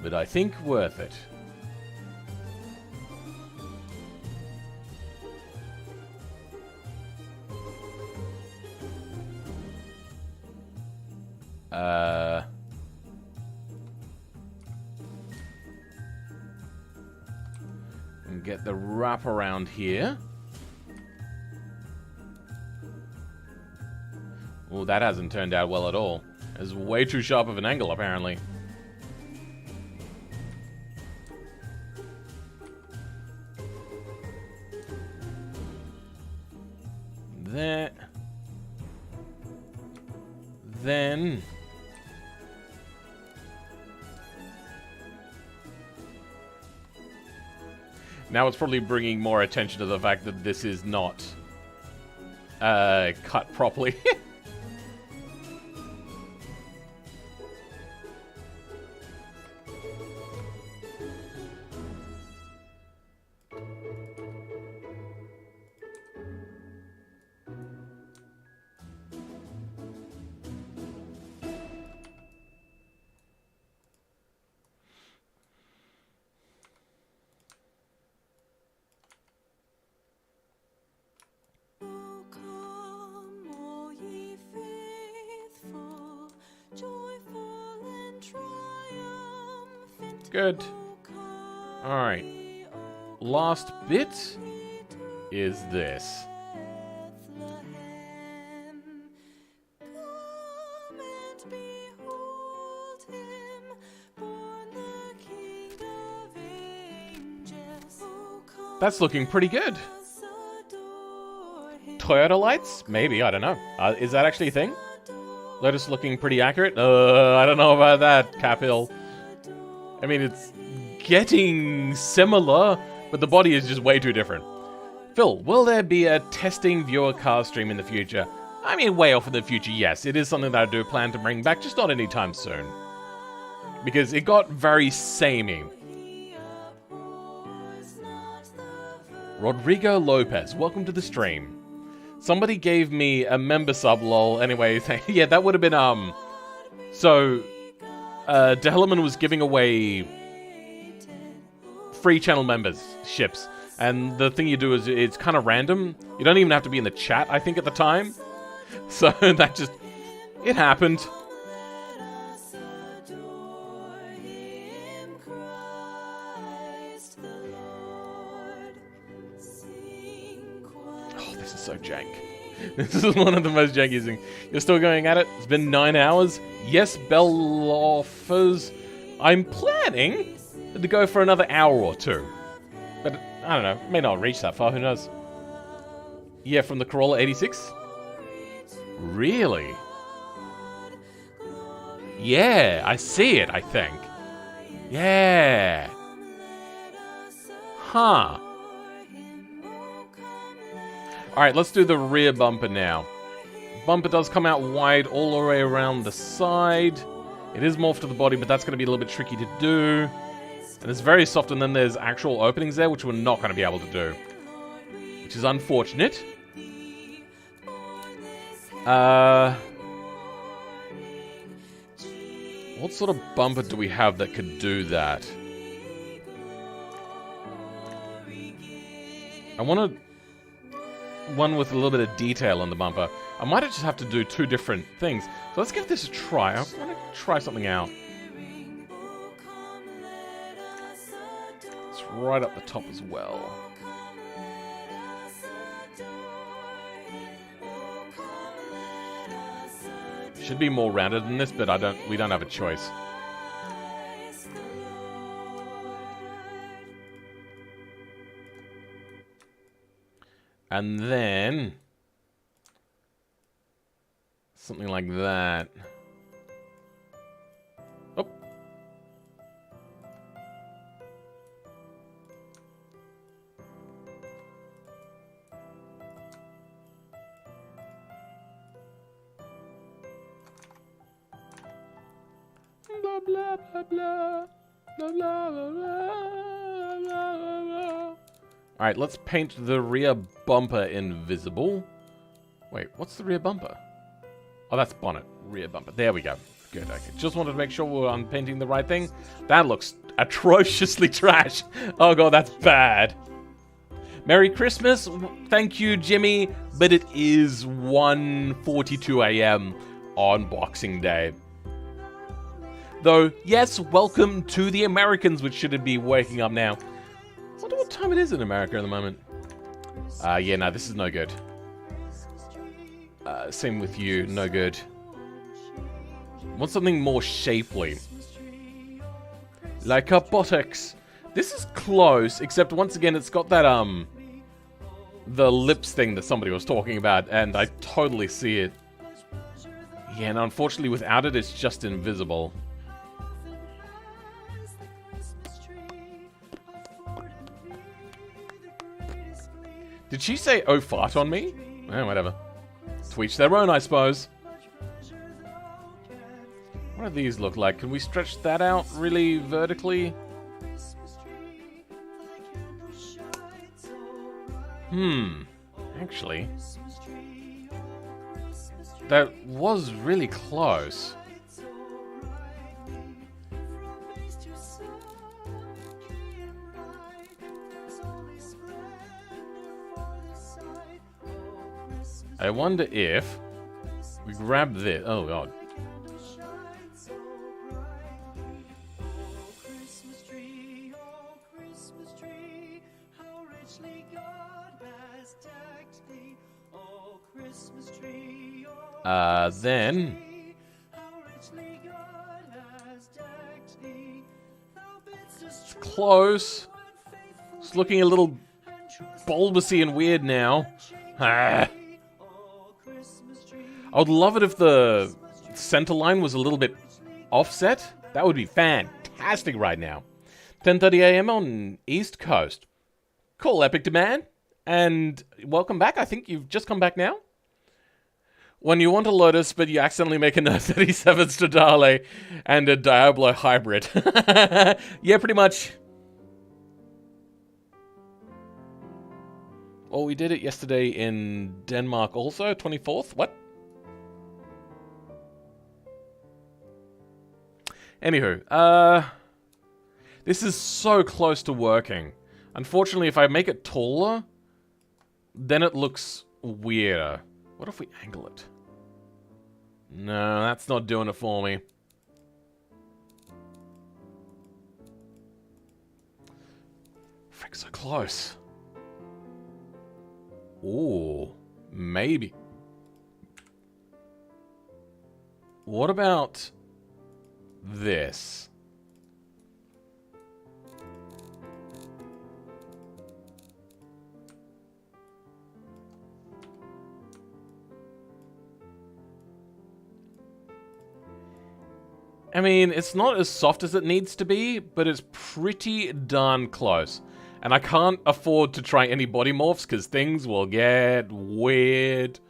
but I think worth it. And get the wrap around here. Oh, that hasn't turned out well at all. It's way too sharp of an angle, apparently. There. Then. Now it's probably bringing more attention to the fact that this is not cut properly. Oh, come, all ye faithful, joyful and triumphant. Good. Oh, come, Alright. ye, O Last bit glory to is this. Bethlehem. Come and behold him, born the King of angels. Oh, come, That's looking pretty good. let us adore him. Toyota lights? Maybe, I don't know. Is that actually a thing? Lotus looking pretty accurate? I don't know about that, Cap Hill. I mean, it's getting similar, but the body is just way too different. Phil, will there be a testing viewer car stream in the future? I mean, way off in the future, yes. It is something that I do plan to bring back, just not anytime soon. Because it got very samey. Rodrigo Lopez, welcome to the stream. Somebody gave me a member sub, lol. Anyway, yeah, that would have been, So, Dehelman was giving away free channel memberships. And the thing you do is it's kind of random. You don't even have to be in the chat, I think, at the time. So that just... it happened. Oh, this is so jank. This is one of the most janky things. You're still going at it? It's been 9 hours? Yes, Bell offers. I'm planning to go for another hour or two. But, I don't know, may not reach that far, who knows? Yeah, from the Corolla 86? Really? Yeah, I see it, I think. Yeah. Huh. Alright, let's do the rear bumper now. Bumper does come out wide all the way around the side. It is morphed to the body, but that's going to be a little bit tricky to do. And it's very soft, and then there's actual openings there, which we're not going to be able to do. Which is unfortunate. What sort of bumper do we have that could do that? I want one with a little bit of detail on the bumper. I might just have to do two different things. So let's give this a try. I want to try something out. right up the top as well. Should be more rounded than this, but we don't have a choice. And then something like that. Oh. Blah blah blah blah blah blah blah blah. All right, let's paint the rear bumper invisible. Wait, what's the rear bumper? Oh, that's bonnet. Rear bumper. There we go. Good, okay. Just wanted to make sure I'm painting the right thing. That looks atrociously trash. Oh god, that's bad. Merry Christmas. Thank you, Jimmy. But it is 1:42 a.m. on Boxing Day. Though, yes, welcome to the Americans, which should be waking up now. I wonder what time it is in America at the moment. Yeah, no, this is no good. Same with you, no good. Want something more shapely. Like a buttocks. This is close, except once again it's got that, the lips thing that somebody was talking about, and I totally see it. Yeah, and unfortunately without it, it's just invisible. Did she say, oh, fart on me? Eh, whatever. To each their own, I suppose. What do these look like? Can we stretch that out really vertically? Actually. That was really close. I wonder if we grab this. Oh god. Then it's close. It's looking a little bulbousy and weird now. I would love it if the center line was a little bit offset. That would be fantastic right now. 10:30 a.m. on East Coast. Cool, Epic Demand. And welcome back. I think you've just come back now. When you want a Lotus, but you accidentally make a 37 Stradale and a Diablo hybrid. Yeah, pretty much. Well, we did it yesterday in Denmark also, 24th. What? Anywho, this is so close to working. Unfortunately, if I make it taller, then it looks weirder. What if we angle it? No, that's not doing it for me. Frick, so close. Ooh, maybe. What about this? I mean, it's not as soft as it needs to be, but it's pretty darn close. And I can't afford to try any body morphs because things will get weird.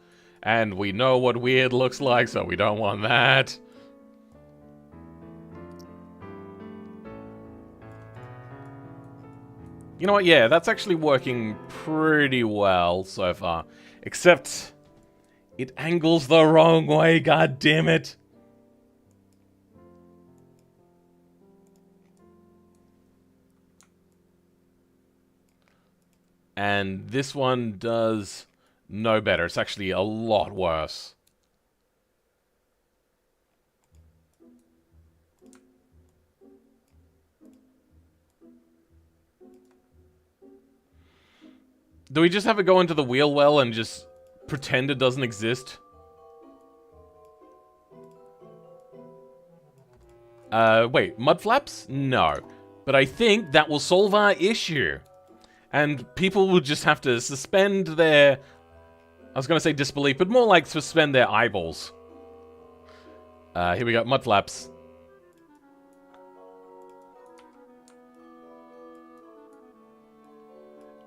And we know what weird looks like, so we don't want that. You know what? Yeah, that's actually working pretty well so far. Except it angles the wrong way, god damn it. And this one does no better. It's actually a lot worse. Do we just have it go into the wheel well and just pretend it doesn't exist? Wait, mud flaps? No. But I think that will solve our issue. And people will just have to suspend their... I was going to say disbelief, but more like suspend their eyeballs. Here we go, mud flaps.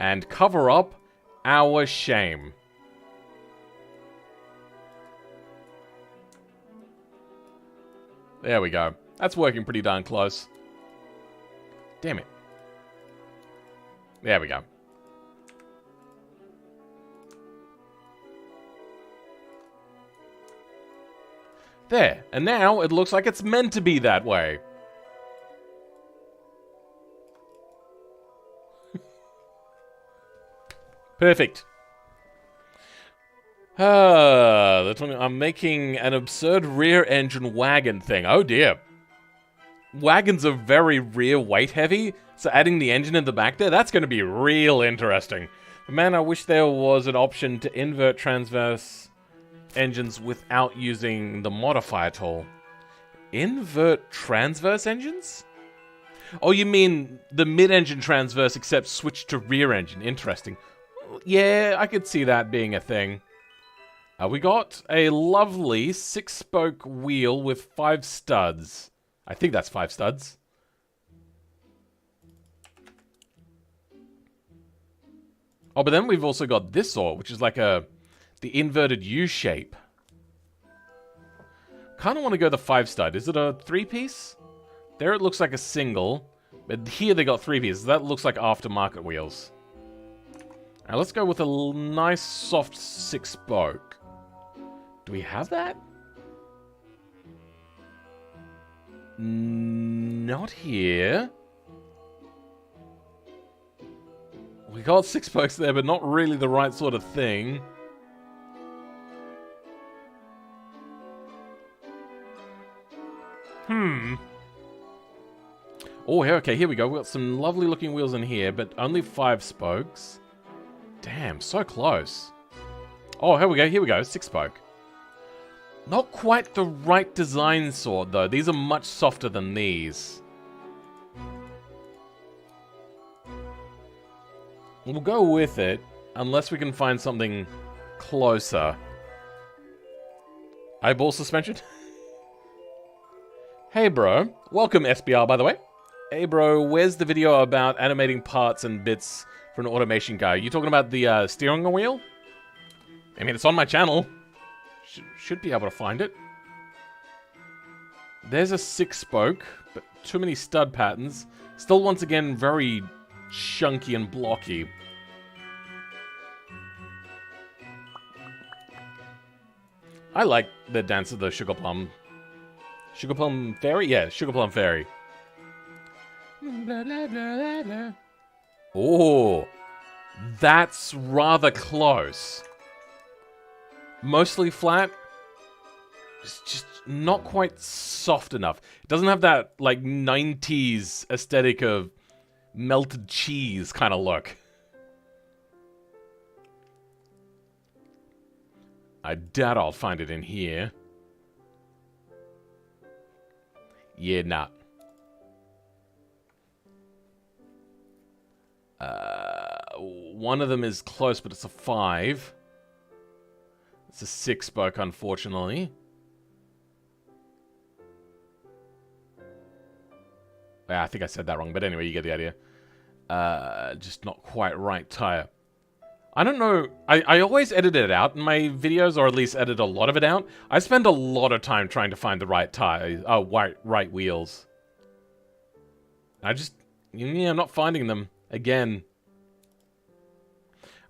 And cover up our shame. There we go. That's working pretty darn close. Damn it. There we go. There. And now it looks like it's meant to be that way. Perfect. I'm making an absurd rear engine wagon thing. Oh dear. Wagons are very rear weight heavy, so adding the engine in the back there, that's going to be real interesting. But man, I wish there was an option to invert transverse engines without using the modifier tool. Invert transverse engines? Oh, you mean the mid-engine transverse except switch to rear engine. Interesting. Yeah, I could see that being a thing. We got a lovely 6-spoke wheel with 5 studs. I think that's 5 studs. Oh, but then we've also got this saw, which is like the inverted U shape. Kind of want to go the 5 stud. Is it a 3-piece? There it looks like a single, but here they got 3 pieces. That looks like aftermarket wheels. Now let's go with a nice soft 6-spoke. Do we have that? Not here. We got 6 spokes there, but not really the right sort of thing. Oh, okay, here we go. We've got some lovely looking wheels in here, but only 5 spokes. Damn, so close. Oh, here we go, 6-spoke. Not quite the right design sword, though. These are much softer than these. We'll go with it, unless we can find something closer. Eyeball suspension? Hey, bro. Welcome, SBR, by the way. Hey, bro, where's the video about animating parts and bits for an automation guy? You talking about the steering wheel? I mean, it's on my channel. Should be able to find it. There's a 6-spoke, but too many stud patterns. Still, once again, very chunky and blocky. I like the dance of the Sugar Plum. Sugar Plum Fairy? Yeah, Sugar Plum Fairy. Blah, blah, blah, blah. Oh, that's rather close. Mostly flat. It's just not quite soft enough. It doesn't have that, like, 90s aesthetic of melted cheese kind of look. I doubt I'll find it in here. Yeah, nah. One of them is close, but it's a 5. It's a 6-spoke, unfortunately. I think I said that wrong, but anyway, you get the idea. Just not quite right tire. I don't know. I always edit it out in my videos, or at least edit a lot of it out. I spend a lot of time trying to find the right tires, right wheels. I'm not finding them again.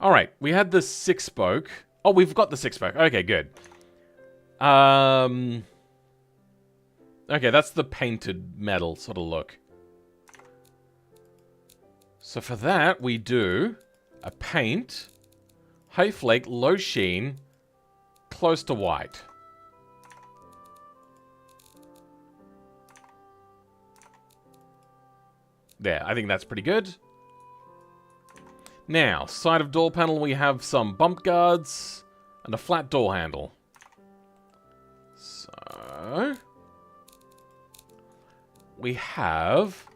All right, we had the 6-spoke. Oh, we've got the 6-spoke. Okay, good. Okay, that's the painted metal sort of look. So for that, we do a paint, high flake, low sheen, close to white. There, I think that's pretty good. Now, side of door panel, we have some bump guards and a flat door handle. So... we have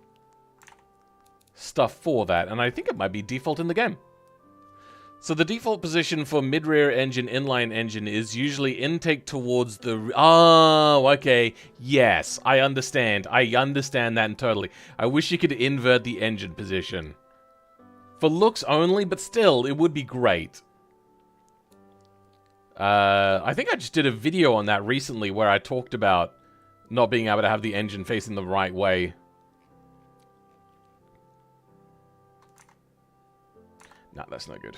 stuff for that, and I think it might be default in the game. So the default position for mid-rear engine, inline engine is usually intake towards the... Oh, okay. Yes, I understand. I understand that totally. I wish you could invert the engine position. For looks only, but still, it would be great. I think I just did a video on that recently where I talked about not being able to have the engine facing the right way. No, that's not good.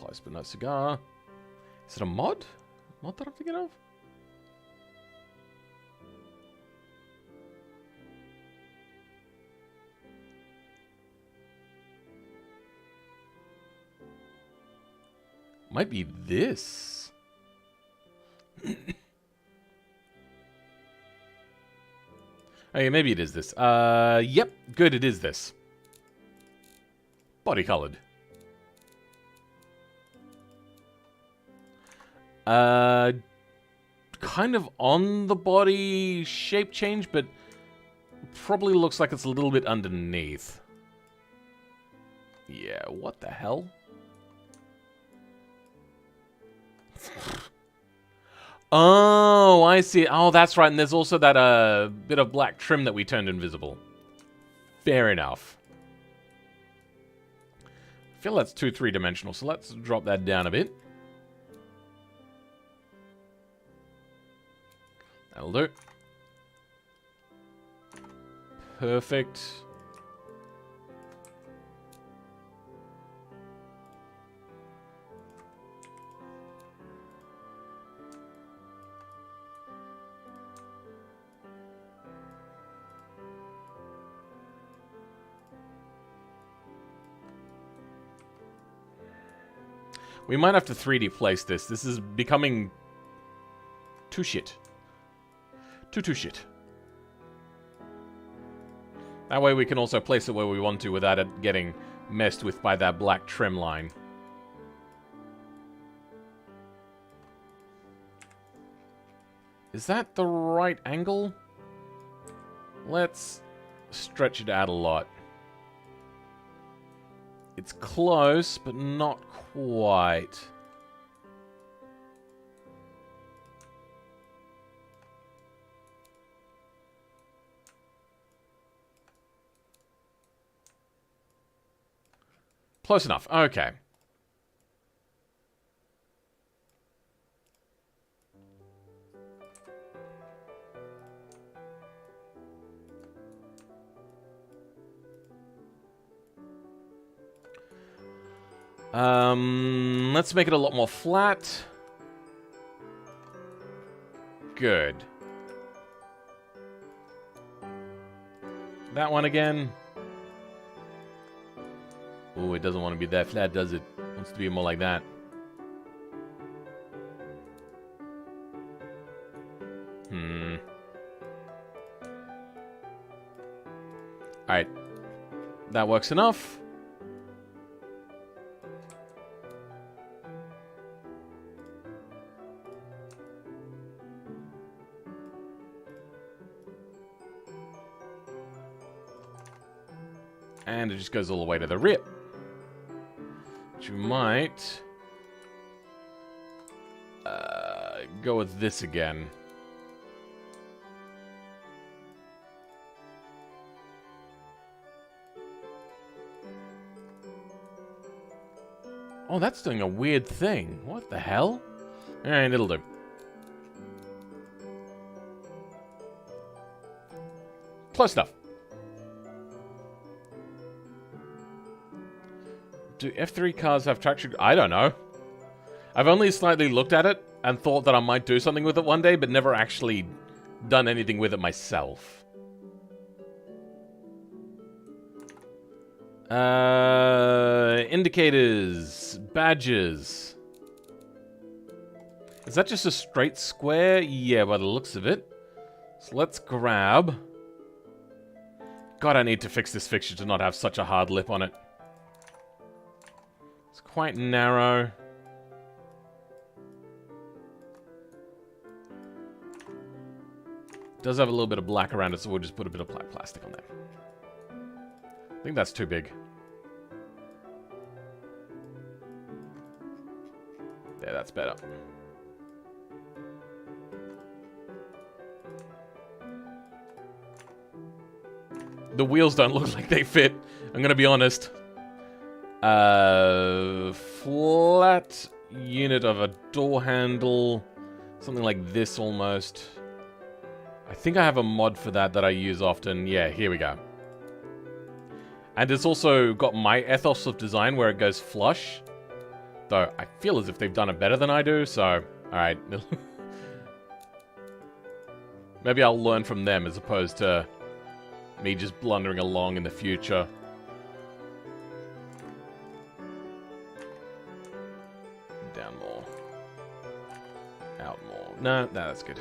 Close but no cigar. Is it a mod? Mod that I'm thinking of? Might be this. Okay, maybe it is this. Yep, good, it is this. Body colored. Kind of on the body shape change, but probably looks like it's a little bit underneath. Yeah, what the hell? Oh, I see. Oh, that's right. And there's also that bit of black trim that we turned invisible. Fair enough. I feel that's too three-dimensional, so let's drop that down a bit. That'll do. Perfect. We might have to 3D place this. This is becoming too shit. Too shit. That way we can also place it where we want to without it getting messed with by that black trim line. Is that the right angle? Let's stretch it out a lot. It's close, but not quite. Close enough. Okay. Let's make it a lot more flat. Good. That one again. Oh, it doesn't want to be that flat, does it? It wants to be more like that. Alright. That works enough. And it just goes all the way to the rear. Which we might go with this again. Oh, that's doing a weird thing. What the hell? Alright, it'll do. Close enough. Do F3 cars have traction? I don't know. I've only slightly looked at it and thought that I might do something with it one day, but never actually done anything with it myself. Indicators. Badges. Is that just a straight square? Yeah, by the looks of it. So let's grab... God, I need to fix this fixture to not have such a hard lip on it. It's quite narrow. Does have a little bit of black around it, so we'll just put a bit of black plastic on there. I think that's too big. There, that's better. The wheels don't look like they fit. I'm gonna be honest. Flat unit of a door handle. Something like this almost. I think I have a mod for that I use often. Yeah, here we go. And it's also got my ethos of design where it goes flush. Though I feel as if they've done it better than I do, so... Alright. Maybe I'll learn from them as opposed to me just blundering along in the future. Down more. Out more. No, that's good.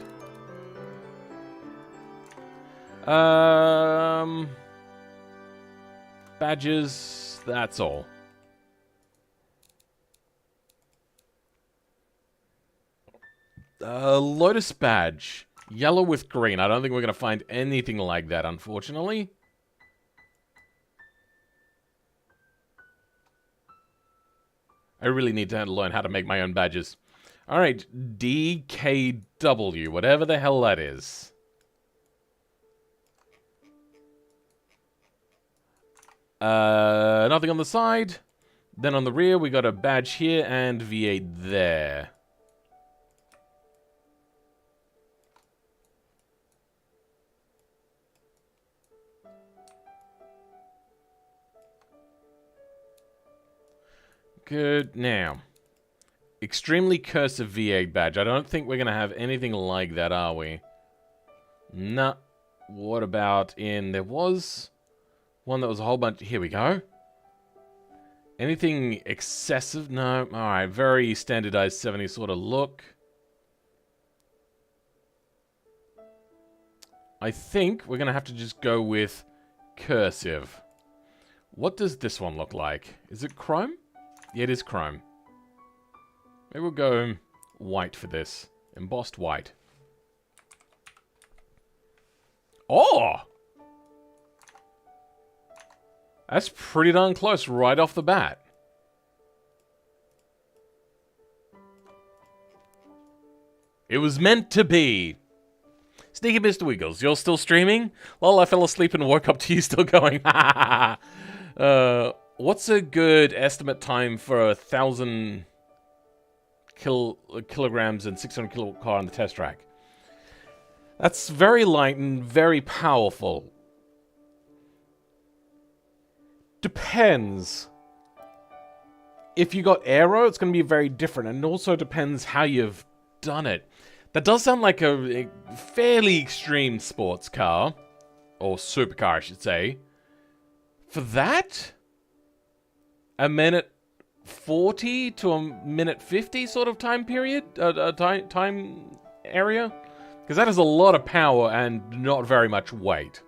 Badges, that's all. Lotus badge. Yellow with green. I don't think we're going to find anything like that, unfortunately. I really need to learn how to make my own badges. Alright, DKW, whatever the hell that is. Nothing on the side. Then on the rear, we got a badge here and V8 there. Good. Now, extremely cursive V8 badge. I don't think we're going to have anything like that, are we? Nah. What about in... There was one that was a whole bunch... Here we go. Anything excessive? No. Alright, very standardized 70s sort of look. I think we're going to have to just go with cursive. What does this one look like? Is it chrome? Yeah, it is chrome. Maybe we'll go white for this. Embossed white. Oh! That's pretty darn close right off the bat. It was meant to be. Sneaky Mr. Wiggles, you're still streaming? Lol, I fell asleep and woke up to you still going. What's a good estimate time for 1,000 kilograms and 600 kilo car on the test track? That's very light and very powerful. Depends. If you got aero, it's going to be very different, and it also depends how you've done it. That does sound like a fairly extreme sports car, or supercar, I should say. For that, a minute 40 to a minute 50 sort of time period, time area, because that is a lot of power and not very much weight.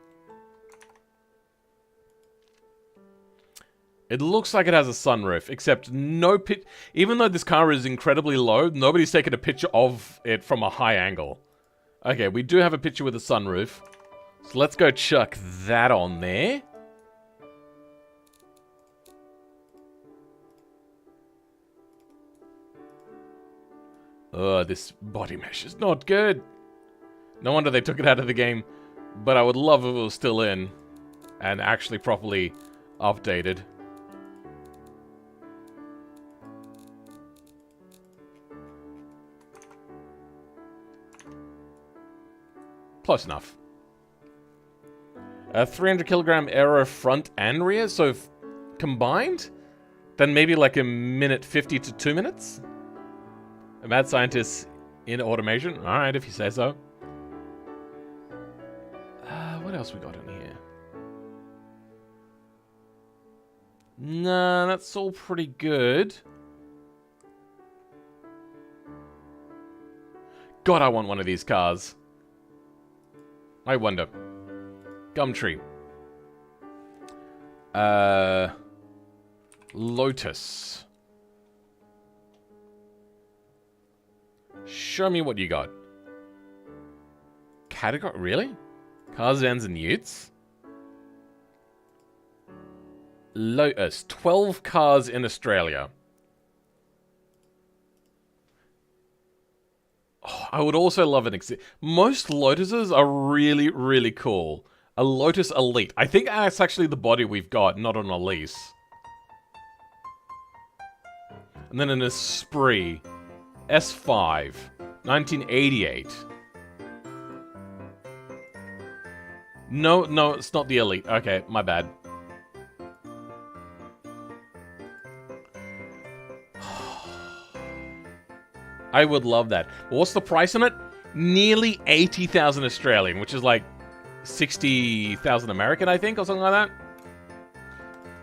It looks like it has a sunroof, except no even though this car is incredibly low, nobody's taken a picture of it from a high angle. Okay, we do have a picture with a sunroof. So let's go chuck that on there. This body mesh is not good. No wonder they took it out of the game. But I would love if it was still in. And actually properly updated. Close enough. 300 kilogram aero front and rear, so combined? Then maybe like a minute 50 to 2 minutes? A mad scientist in automation? Alright, if you say so. What else we got in here? Nah, that's all pretty good. God, I want one of these cars. I wonder. Gumtree. Lotus. Show me what you got. Category? Really? Cars, vans, and utes? Lotus. 12 cars in Australia. Oh, I would also love an most Lotuses are really, really cool. A Lotus Elite. I think that's actually the body we've got, not an Elise. And then an Esprit. S5. 1988. No, it's not the Elite. Okay, my bad. I would love that. What's the price on it? Nearly 80,000 Australian, which is like 60,000 American, I think, or something like that.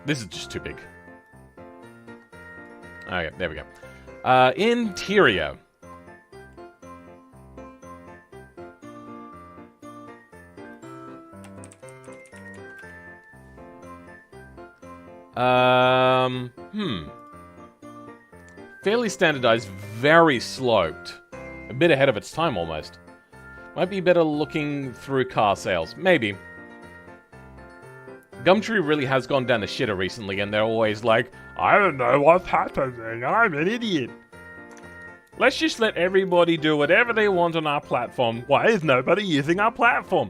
This is just too big. Okay, there we go. Interior. Fairly standardized, very sloped. A bit ahead of its time, almost. Might be better looking through car sales. Maybe. Gumtree really has gone down the shitter recently, and they're always like, I don't know what's happening, I'm an idiot. Let's just let everybody do whatever they want on our platform. Why is nobody using our platform?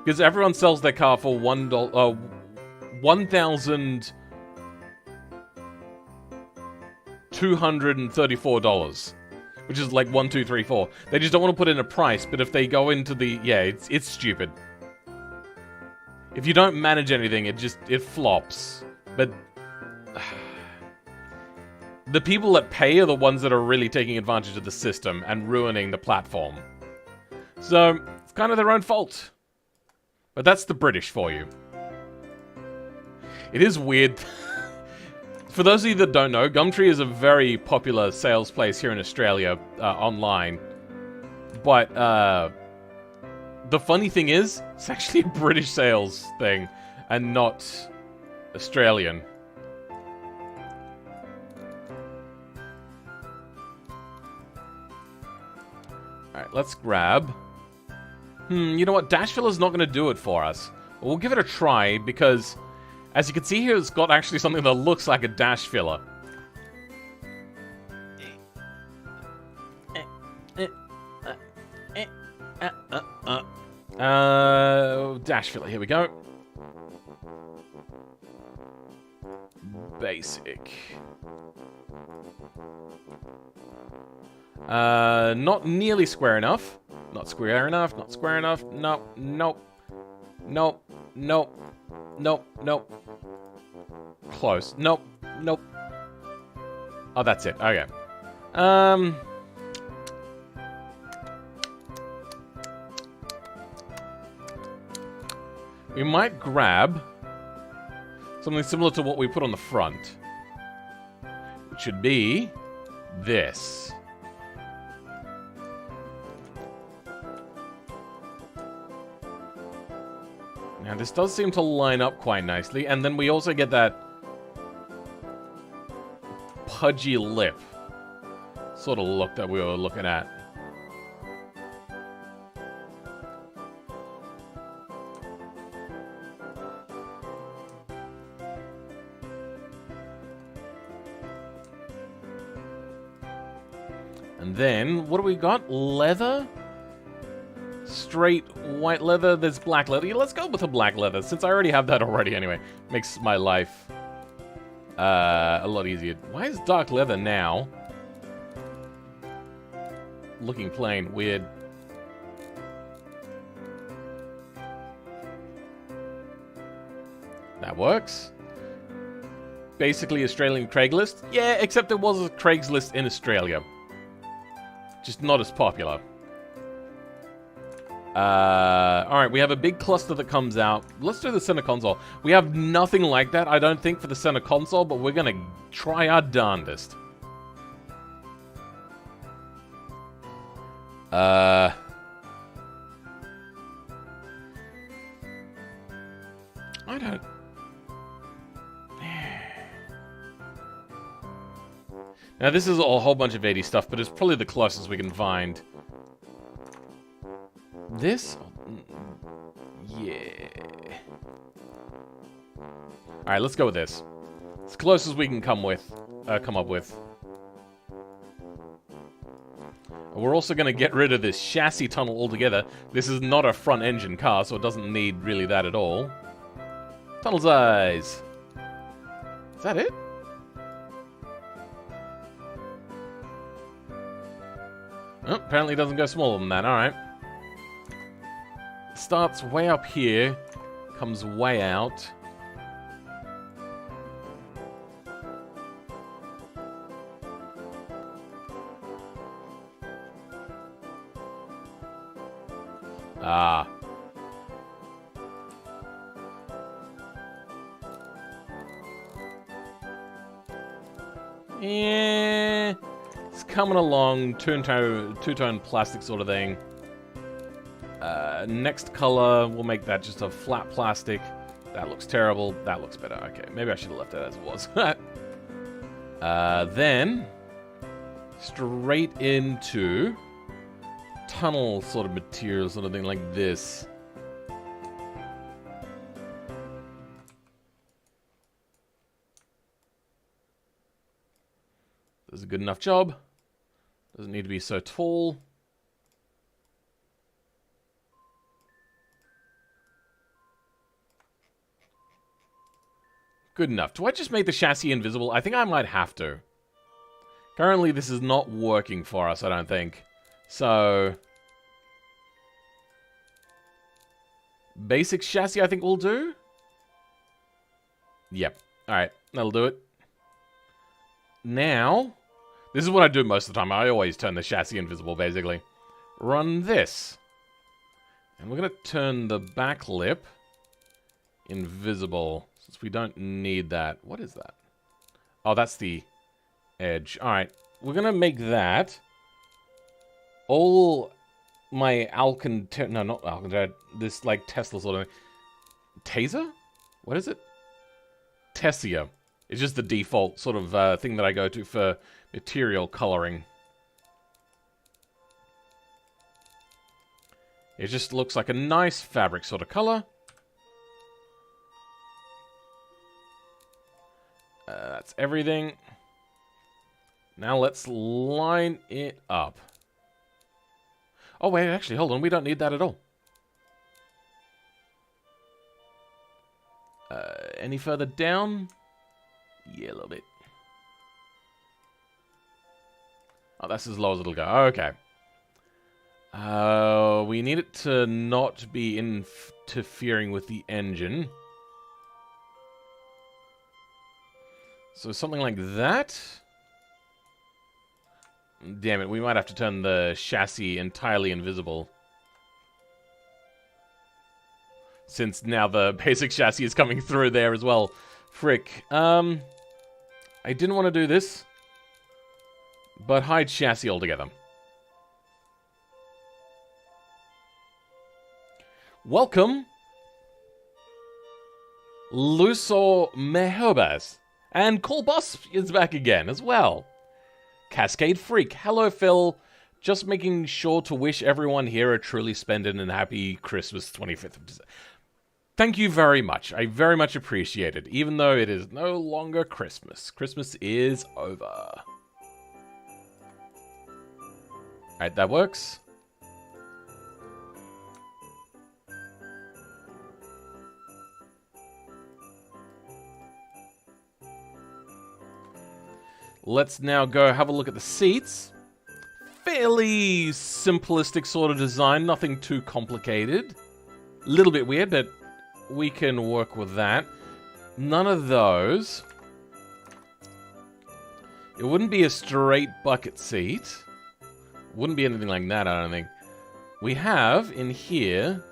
Because everyone sells their car for $1,234, which is like 1, 2, 3, 4. They just don't want to put in a price, but if they go into the... Yeah, it's stupid. If you don't manage anything, it flops. But... the people that pay are the ones that are really taking advantage of the system and ruining the platform. So, it's kind of their own fault. But that's the British for you. It is weird. For those of you that don't know, Gumtree is a very popular sales place here in Australia, online. But, the funny thing is, it's actually a British sales thing, and not Australian. Alright, let's grab... you know what? Dash filler's not going to do it for us. We'll give it a try, because... as you can see here, it's got actually something that looks like a dash filler. Dash filler, here we go. Basic. Not nearly square enough. Not square enough, not square enough. Nope, nope. Nope, nope. Nope, nope. Close. Nope, nope. Oh, that's it. Okay. We might grab something similar to what we put on the front. Which should be this. Now, this does seem to line up quite nicely, and then we also get that pudgy lip sort of look that we were looking at. And then, what do we got? Leather? Straight white leather, there's black leather. Yeah, let's go with the black leather, since I already have that already anyway. Makes my life a lot easier. Why is dark leather now looking plain? Weird. That works. Basically Australian Craigslist. Yeah, except there was a Craigslist in Australia. Just not as popular. Alright, we have a big cluster that comes out. Let's do the center console. We have nothing like that, I don't think, for the center console, but we're gonna try our darndest. I don't... Now, this is a whole bunch of 80s stuff, but it's probably the closest we can find. This? Yeah. Alright, let's go with this. It's the closest we can come up with. We're also going to get rid of this chassis tunnel altogether. This is not a front engine car, so it doesn't need really that at all. Tunnel size. Is that it? Oh, apparently it doesn't go smaller than that. Alright. Starts way up here. Comes way out. Ah. Yeah. It's coming along. Two-tone plastic sort of thing. Next color, we'll make that just a flat plastic. That looks terrible. That looks better. Okay, maybe I should have left it as it was. Then, straight into tunnel sort of material, sort of thing like this. This is a good enough job. Doesn't need to be so tall. Good enough. Do I just make the chassis invisible? I think I might have to. Currently, this is not working for us, I don't think. So, basic chassis I think will do. Yep. Alright, that'll do it. Now, this is what I do most of the time. I always turn the chassis invisible, basically. Run this. And we're going to turn the back lip invisible, since we don't need that. What is that? Oh, that's the edge. Alright, we're going to make that all my no, not Alcantara, this like Tesla sort of Taser? What is it? Tessia. It's just the default sort of thing that I go to for material coloring. It just looks like a nice fabric sort of color. That's everything. Now let's line it up. Oh wait, actually, hold on. We don't need that at all. Any further down? Yeah, a little bit. Oh, that's as low as it'll go. Okay. We need it to not be interfering with the engine. So something like that. Damn it, we might have to turn the chassis entirely invisible. Since now the basic chassis is coming through there as well. Frick. I didn't want to do this. But hide chassis altogether. Welcome, Lusor Mehobas. And Colboss is back again as well. Cascade Freak. Hello, Phil. Just making sure to wish everyone here a truly splendid and happy Christmas 25th of December. Thank you very much. I very much appreciate it. Even though it is no longer Christmas. Christmas is over. Alright, that works. Let's now go have a look at the seats. Fairly simplistic sort of design, nothing too complicated. A little bit weird, but we can work with that. None of those. It wouldn't be a straight bucket seat. Wouldn't be anything like that, I don't think. We have, in here...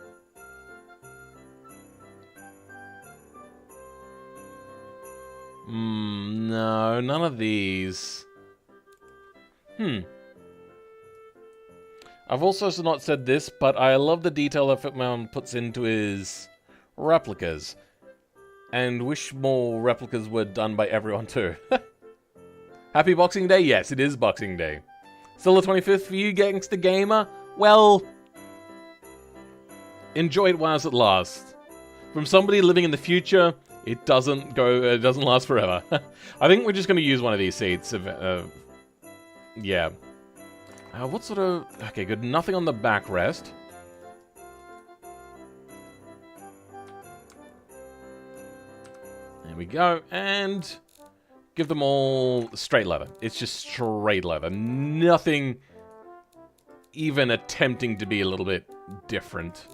no, none of these. I've also not said this, but I love the detail that Fitman puts into his replicas. And wish more replicas were done by everyone too. Happy Boxing Day? Yes, it is Boxing Day. Still the 25th for you, Gangsta Gamer? Well, enjoy it whilst it lasts. From somebody living in the future, it doesn't last forever. I think we're just going to use one of these seats. Yeah. What sort of... Okay, good. Nothing on the backrest. There we go. And give them all straight leather. It's just straight leather. Nothing even attempting to be a little bit different.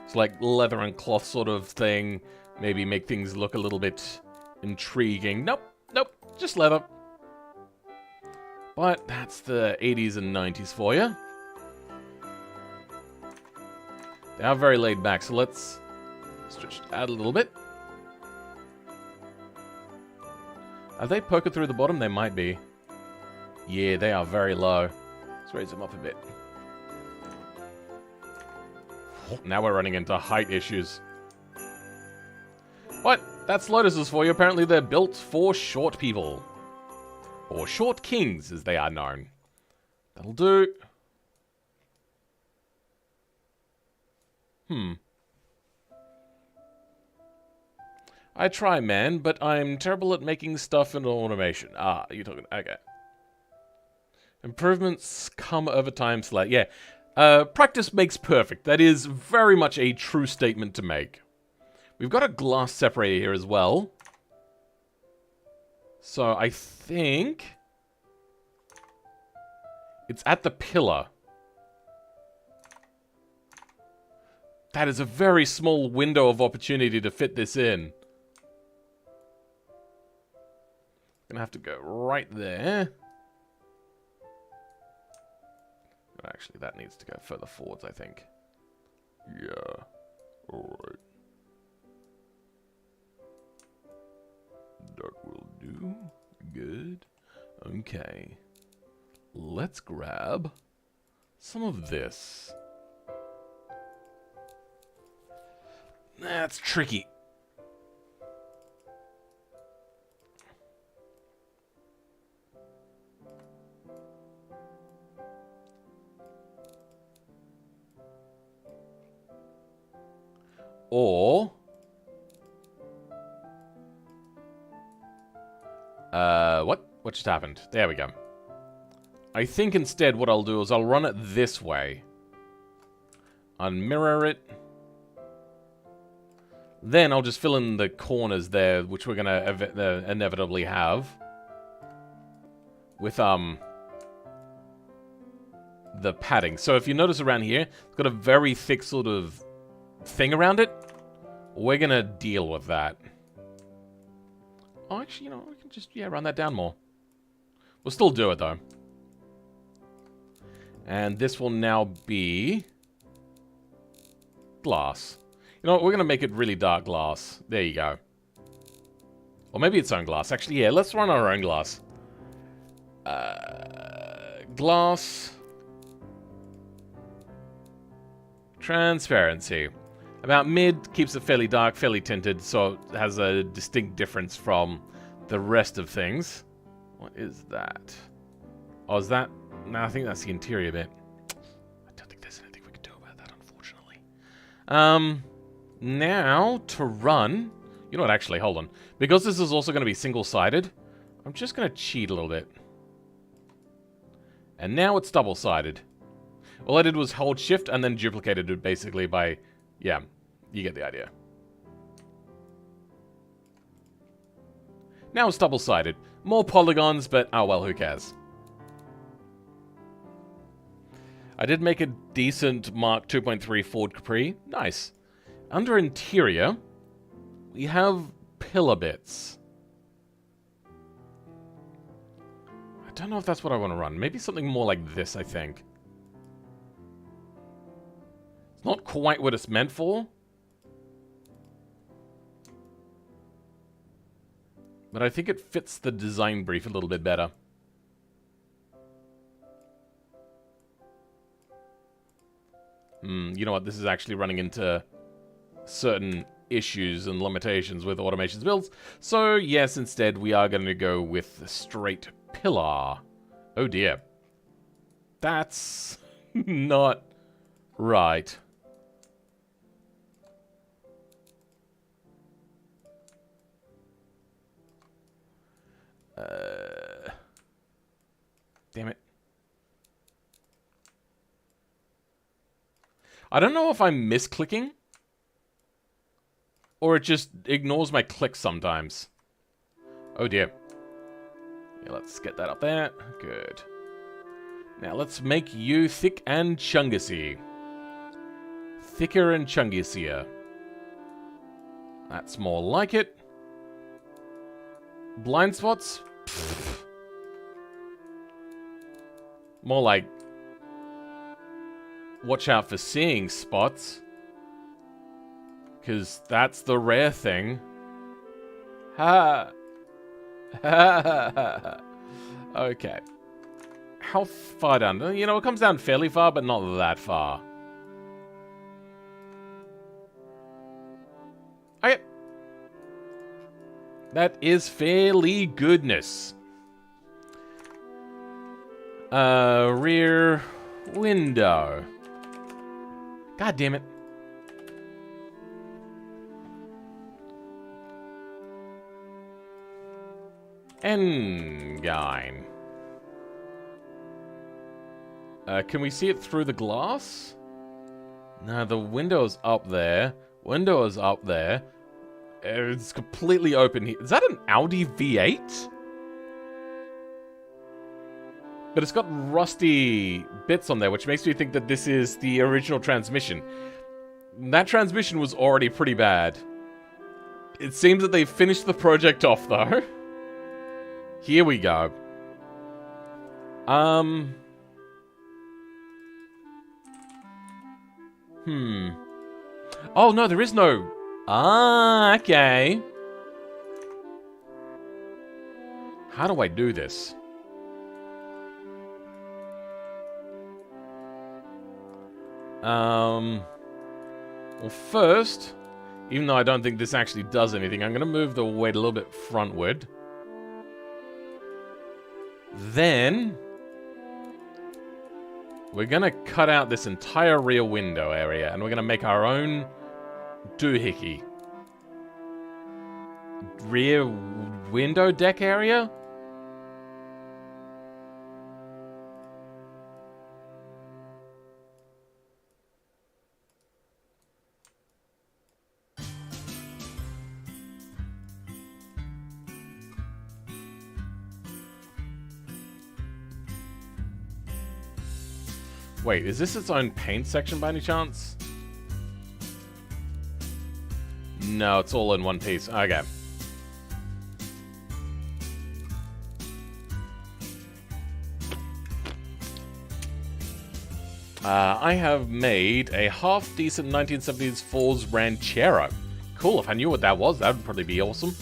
It's like leather and cloth sort of thing. Maybe make things look a little bit intriguing. Nope, nope, just leather. But that's the 80s and 90s for you. They are very laid back, so let's just add a little bit. Are they poking through the bottom? They might be. Yeah, they are very low. Let's raise them up a bit. Now we're running into height issues. But that's lotuses for you. Apparently they're built for short people. Or short kings, as they are known. That'll do. I try, man, but I'm terrible at making stuff into automation. Ah, you're talking... Okay. Improvements come over time. Yeah. Practice makes perfect. That is very much a true statement to make. We've got a glass separator here as well. So I think it's at the pillar. That is a very small window of opportunity to fit this in. Gonna have to go right there. Actually, that needs to go further forwards, I think. Yeah. Alright. That will do. Good. Okay. Let's grab some of this. That's tricky. Or... What just happened? There we go. I think instead what I'll do is I'll run it this way. Unmirror it. Then I'll just fill in the corners there, which we're gonna inevitably have. With, the padding. So if you notice around here, it's got a very thick sort of thing around it. We're gonna deal with that. Oh, actually, you know, we can just, yeah, run that down more. We'll still do it, though. And this will now be... glass. You know what, we're gonna make it really dark glass. There you go. Or maybe its own glass. Actually, yeah, let's run our own glass. Glass. Transparency. About mid, keeps it fairly dark, fairly tinted, so it has a distinct difference from the rest of things. What is that? Oh, is that... No, I think that's the interior bit. I don't think there's anything we can do about that, unfortunately. Now, to run... You know what, actually, hold on. Because this is also going to be single-sided, I'm just going to cheat a little bit. And now it's double-sided. All I did was hold shift and then duplicated it basically by... Yeah, you get the idea. Now it's double-sided. More polygons, but oh well, who cares? I did make a decent Mark 2.3 Ford Capri. Nice. Under interior, we have pillar bits. I don't know if that's what I want to run. Maybe something more like this, I think. It's not quite what it's meant for. But I think it fits the design brief a little bit better. You know what? This is actually running into certain issues and limitations with automation's builds. So, yes, instead, we are going to go with the straight pillar. Oh dear. That's not right. Damn it. I don't know if I'm misclicking, or it just ignores my clicks sometimes. Oh dear. Yeah, let's get that up there. Good. Now let's make you thick and chungussy. Thicker and chungussier. That's more like it. Blind spots? Pfft. More like watch out for seeing spots. Because that's the rare thing. Ha! Ha! Okay. How far down? You know, it comes down fairly far, but not that far. Okay. That is fairly goodness. Rear window. God damn it. Engine. Can we see it through the glass? No, the window's up there. Window is up there. It's completely open here. Is that an Audi V8? But it's got rusty bits on there, which makes me think that this is the original transmission. That transmission was already pretty bad. It seems that they finished the project off, though. Here we go. Oh, no, there is no... Ah, okay. How do I do this? Well, first, even though I don't think this actually does anything, I'm going to move the weight a little bit frontward. Then, we're going to cut out this entire rear window area, and we're going to make our own doohickey. Rear window deck area? Wait, is this its own paint section by any chance? No, it's all in one piece. Okay. I have made a half-decent 1970s Ford's Ranchero. Cool, if I knew what that was, that would probably be awesome.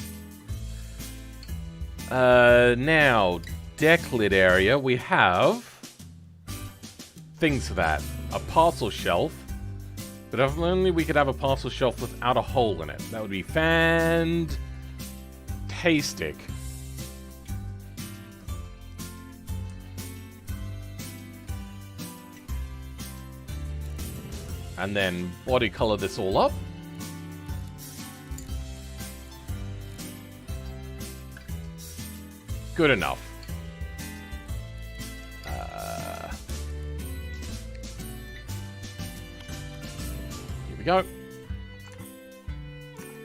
Now, deck lid area, we have... things for that. A parcel shelf. But if only we could have a parcel shelf without a hole in it. That would be fantastic. And then body color this all up. Good enough. Here we go.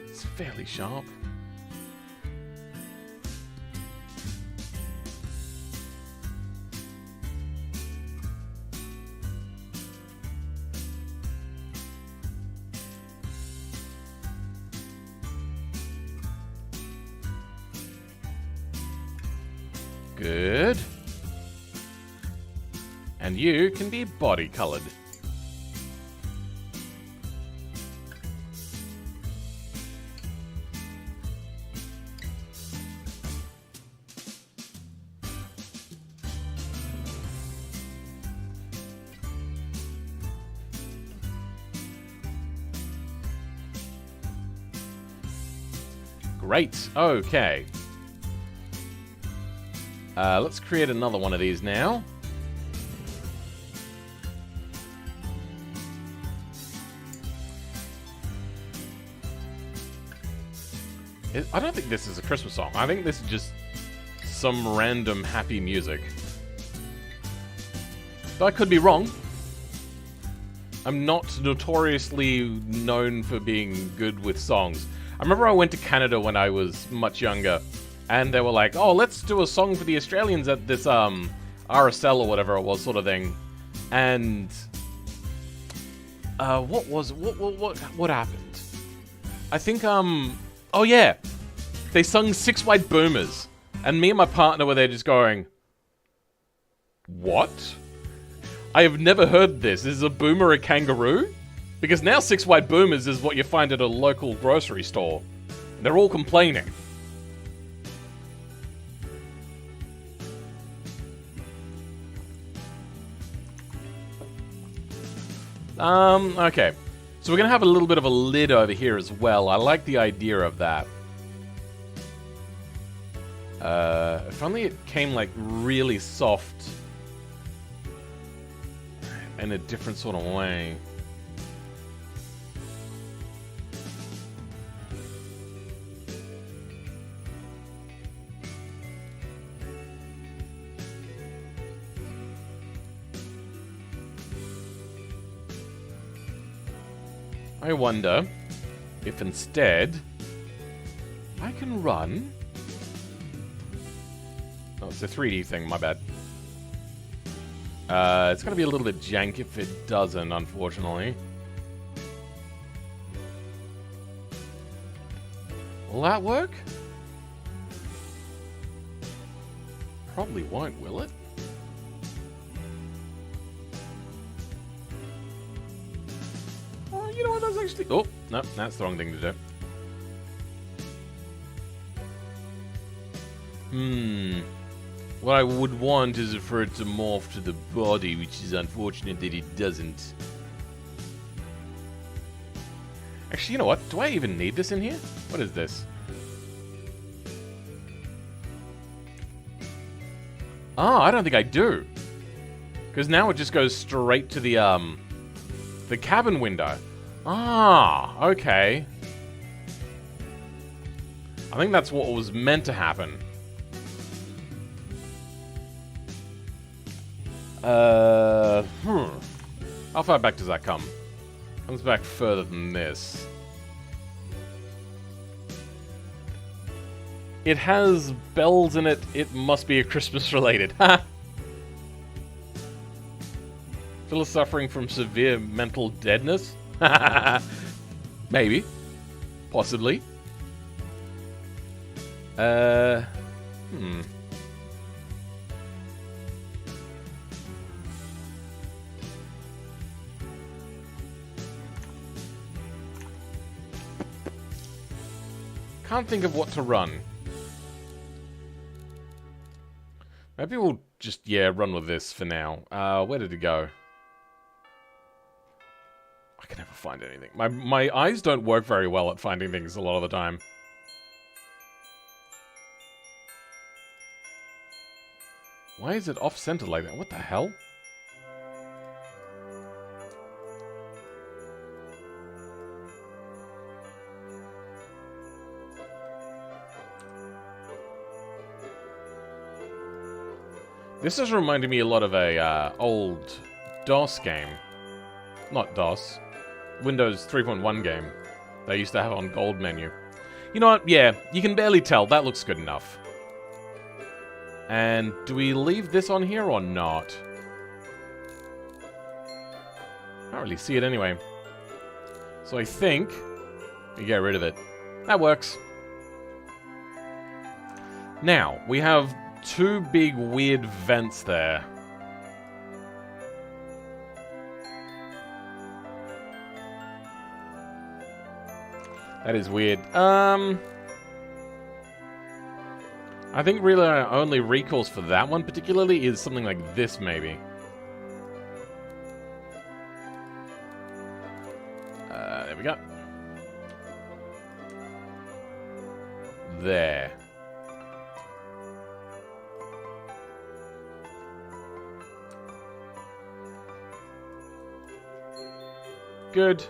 It's fairly sharp. Good. And you can be body colored. Great. Okay. Let's create another one of these now. I don't think this is a Christmas song. I think this is just some random happy music. But I could be wrong. I'm not notoriously known for being good with songs. I remember I went to Canada when I was much younger, and they were like, oh, let's do a song for the Australians at this RSL or whatever it was sort of thing. And what happened? I think oh yeah, they sung Six White Boomers, and me and my partner were there just going, what? I have never heard this. Is a boomer a kangaroo? Because now Six White Boomers is what you find at a local grocery store. They're all complaining. Okay. So we're going to have a little bit of a lid over here as well. I like the idea of that. If only it came, like, really soft in a different sort of way. I wonder if instead I can run... Oh, it's a 3D thing, my bad. It's gonna be a little bit jank if it doesn't, unfortunately. Will that work? Probably won't, will it? Oh, you know what, that's actually... Oh, no, that's the wrong thing to do. What I would want is for it to morph to the body, which is unfortunate that it doesn't. Actually, you know what? Do I even need this in here? What is this? Oh, I don't think I do. Because now it just goes straight to the cabin window. Ah, okay. I think that's what was meant to happen. How far back does that come? Comes back further than this. It has bells in it. It must be a Christmas related. Ha! Phil is suffering from severe mental deadness? Maybe. Possibly. Can't think of what to run. Maybe we'll just, yeah, run with this for now. Where did it go? I can never find anything. My eyes don't work very well at finding things a lot of the time. Why is it off-center like that? What the hell? This is reminding me a lot of a old DOS game. Not DOS. Windows 3.1 game they used to have on Gold Menu. You know what? Yeah, you can barely tell. That looks good enough. And do we leave this on here or not? Can't really see it anyway. So I think we get rid of it. That works. Now, we have two big weird vents there. That is weird. I think really our only recourse for that one particularly is something like this, maybe. There we go. good.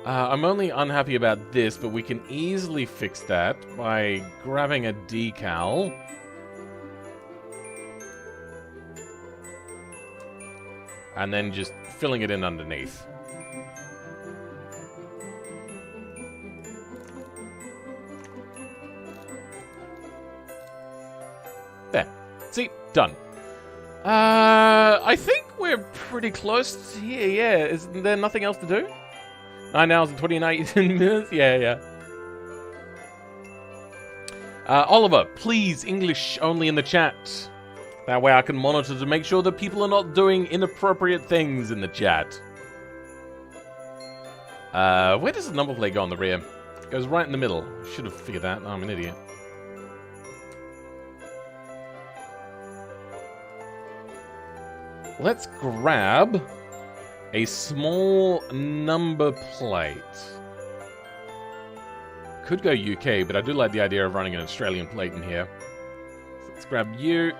I'm only unhappy about this, but we can easily fix that by grabbing a decal. And then just filling it in underneath. There. See? Done. I think we're pretty close here, yeah. Is there nothing else to do? 9 hours and 29 minutes? Yeah. Oliver, please, English only in the chat. That way I can monitor to make sure that people are not doing inappropriate things in the chat. Where does the number plate go on the rear? It goes right in the middle. Should have figured that. I'm an idiot. Let's grab a small number plate. Could go UK, but I do like the idea of running an Australian plate in here. So let's grab you.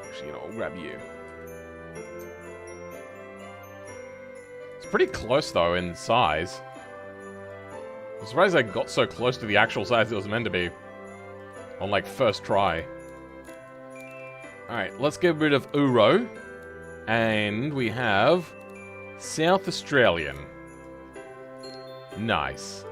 Actually, you know, we'll grab you. It's pretty close, though, in size. I'm surprised I got so close to the actual size it was meant to be. On, like, first try. Alright, let's get rid of Uro. And we have South Australian. Nice.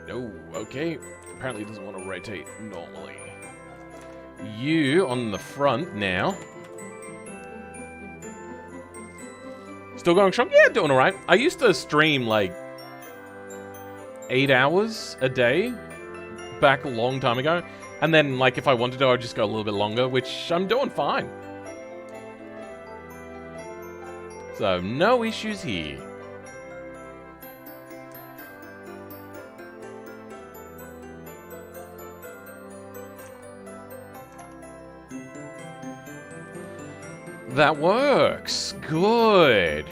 No, okay. Apparently it doesn't want to rotate normally. You on the front now. Still going strong? Yeah, doing alright. I used to stream like 8 hours a day back a long time ago. And then, like, if I wanted to, I'd just go a little bit longer, which I'm doing fine. So, no issues here. That works. Good.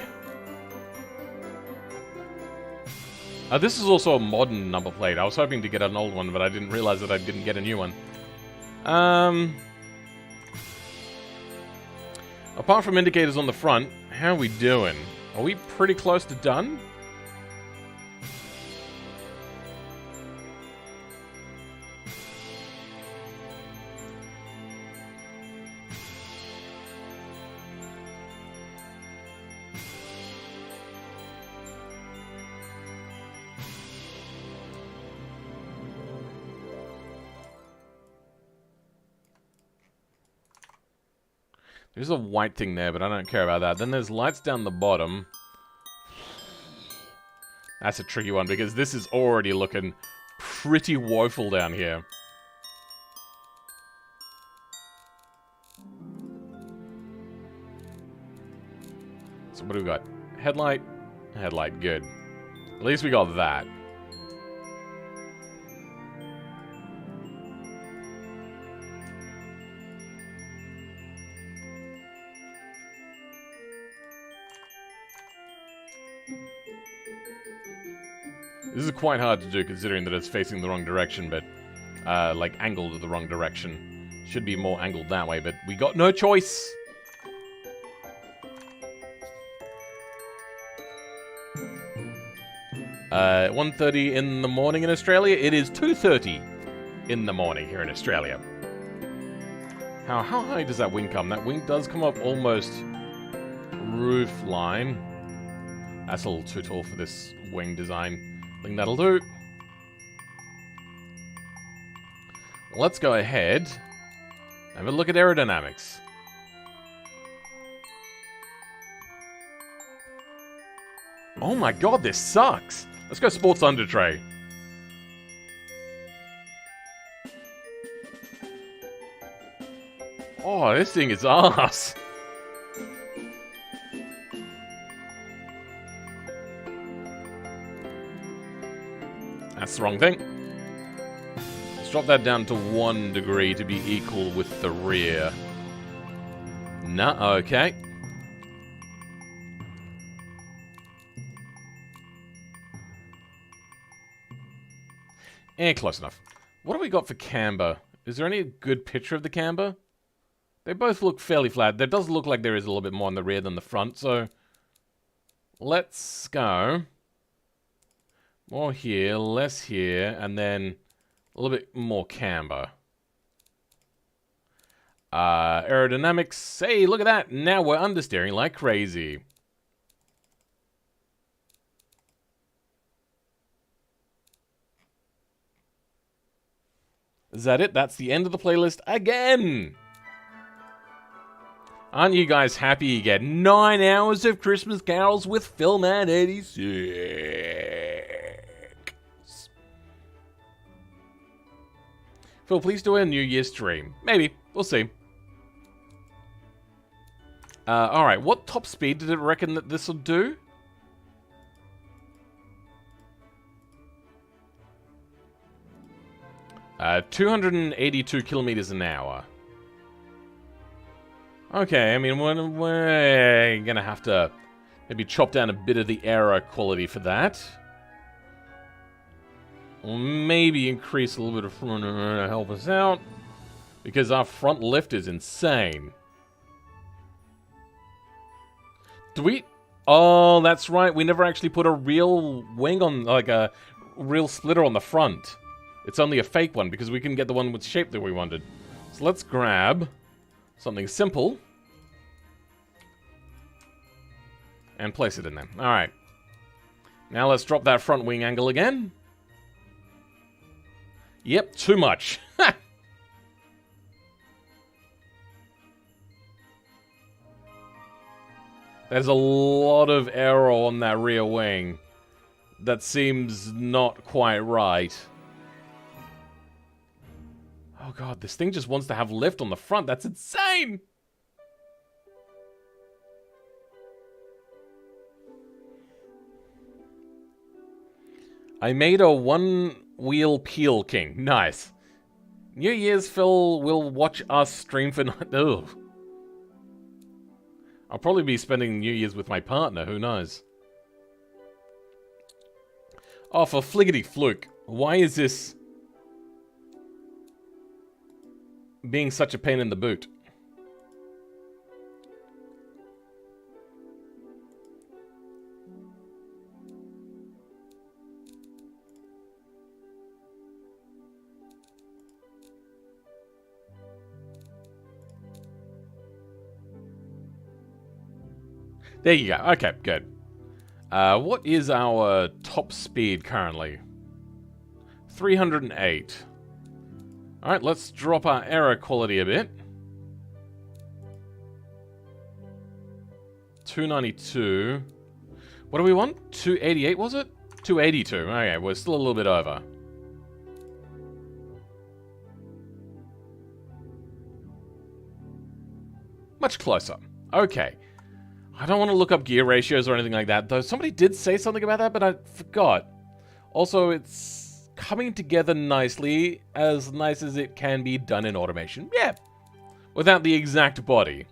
This is also a modern number plate. I was hoping to get an old one, but I didn't realize that I didn't get a new one. Apart from indicators on the front, how are we doing? Are we pretty close to done? There's a white thing there, but I don't care about that. Then there's lights down the bottom. That's a tricky one, because this is already looking pretty woeful down here. So what do we got? Headlight? Headlight, good. At least we got that. This is quite hard to do considering that it's facing the wrong direction, but, like, angled the wrong direction. Should be more angled that way, but we got no choice! 1:30 in the morning in Australia. It is 2:30 in the morning here in Australia. How high does that wing come? That wing does come up almost roof line. That's a little too tall for this wing design. I think that'll do. Let's go ahead and have a look at aerodynamics. Oh my god, this sucks! Let's go sports under tray. Oh, this thing is ass. That's the wrong thing. Let's drop that down to 1 degree to be equal with the rear. No, okay. Close enough. What have we got for camber? Is there any good picture of the camber? They both look fairly flat. There does look like there is a little bit more on the rear than the front, so let's go. More here, less here, and then a little bit more camber. Aerodynamics. Hey, look at that. Now we're understeering like crazy. Is that it? That's the end of the playlist again. Aren't you guys happy you get 9 hours of Christmas carols with Film at 86? Phil, please do a New Year's stream. Maybe. We'll see. Alright, what top speed did it reckon that this will do? 282 kilometers an hour. Okay, I mean, we're gonna have to maybe chop down a bit of the aero quality for that. Or maybe increase a little bit of front to help us out. Because our front lift is insane. Do we... Oh, that's right. We never actually put a real wing on, like a real splitter on the front. It's only a fake one because we couldn't get the one with shape that we wanted. So let's grab something simple and place it in there. Alright. Now let's drop that front wing angle again. Yep, too much. There's a lot of aero on that rear wing. That seems not quite right. Oh god, this thing just wants to have lift on the front. That's insane! I made a one-wheel peel king. Nice. New Year's, Phil will watch us stream for night. Ugh. I'll probably be spending New Year's with my partner, who knows? Oh, for fliggity fluke. Why is this being such a pain in the boot? There you go. Okay, good. What is our top speed currently? 308. Alright, let's drop our aero quality a bit. 292. What do we want? 288, was it? 282. Okay, we're still a little bit over. Much closer. Okay. I don't want to look up gear ratios or anything like that, though somebody did say something about that, but I forgot. Also, it's coming together nicely, as nice as it can be done in automation. Yeah, without the exact body.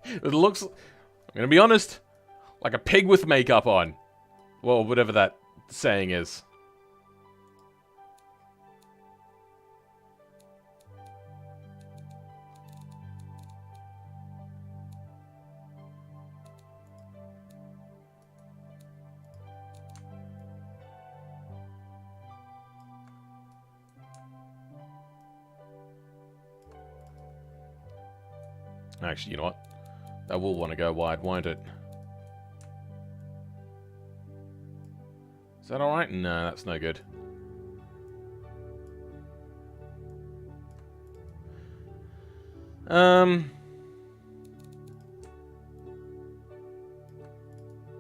It looks, I'm gonna be honest, like a pig with makeup on. Well, whatever that saying is. Actually, you know what? That will want to go wide, won't it? Is that alright? No, that's no good.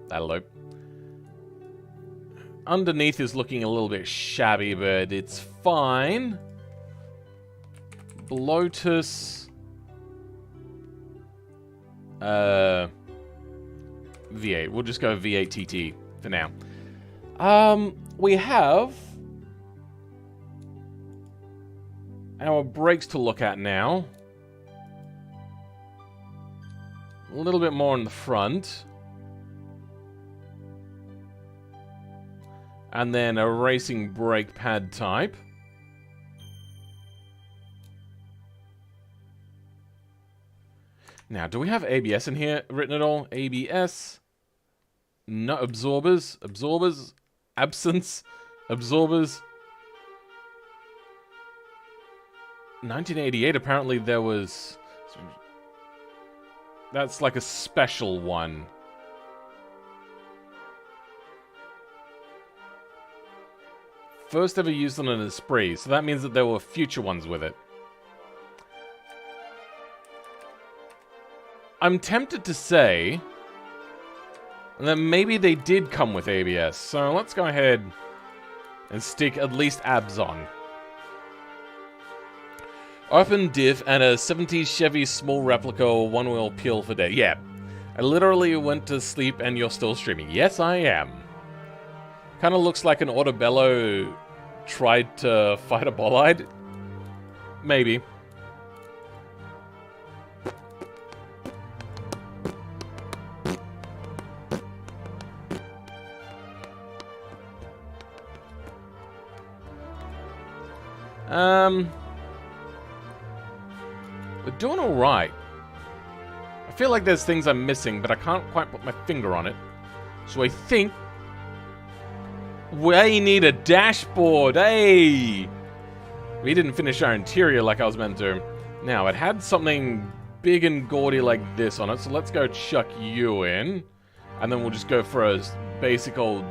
That'll do. Underneath is looking a little bit shabby, but it's fine. Lotus. V8. We'll just go V8 TT for now. We have our brakes to look at now. A little bit more in the front. And then a racing brake pad type. Now, do we have ABS in here written at all? ABS. No, absorbers. Absorbers. Absence. Absorbers. 1988, apparently there was... That's like a special one. First ever used on an esprit, so that means that there were future ones with it. I'm tempted to say that maybe they did come with ABS, so let's go ahead and stick at least abs on. Open diff and a 70s Chevy small replica one-wheel peel for day. Yeah, I literally went to sleep and you're still streaming. Yes, I am. Kind of looks like an Autobello tried to fight a bolide. Maybe. We're doing alright. I feel like there's things I'm missing, but I can't quite put my finger on it. So I think we need a dashboard. Hey! We didn't finish our interior like I was meant to. Now, it had something big and gaudy like this on it, so let's go chuck you in. And then we'll just go for a basic old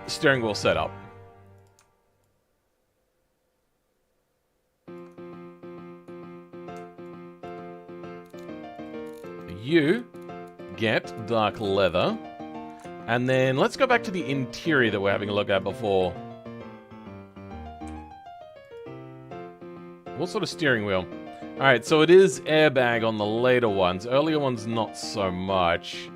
steering wheel setup. You get dark leather. And then let's go back to the interior that we're having a look at before. What sort of steering wheel? Alright, so it is airbag on the later ones. Earlier ones, not so much.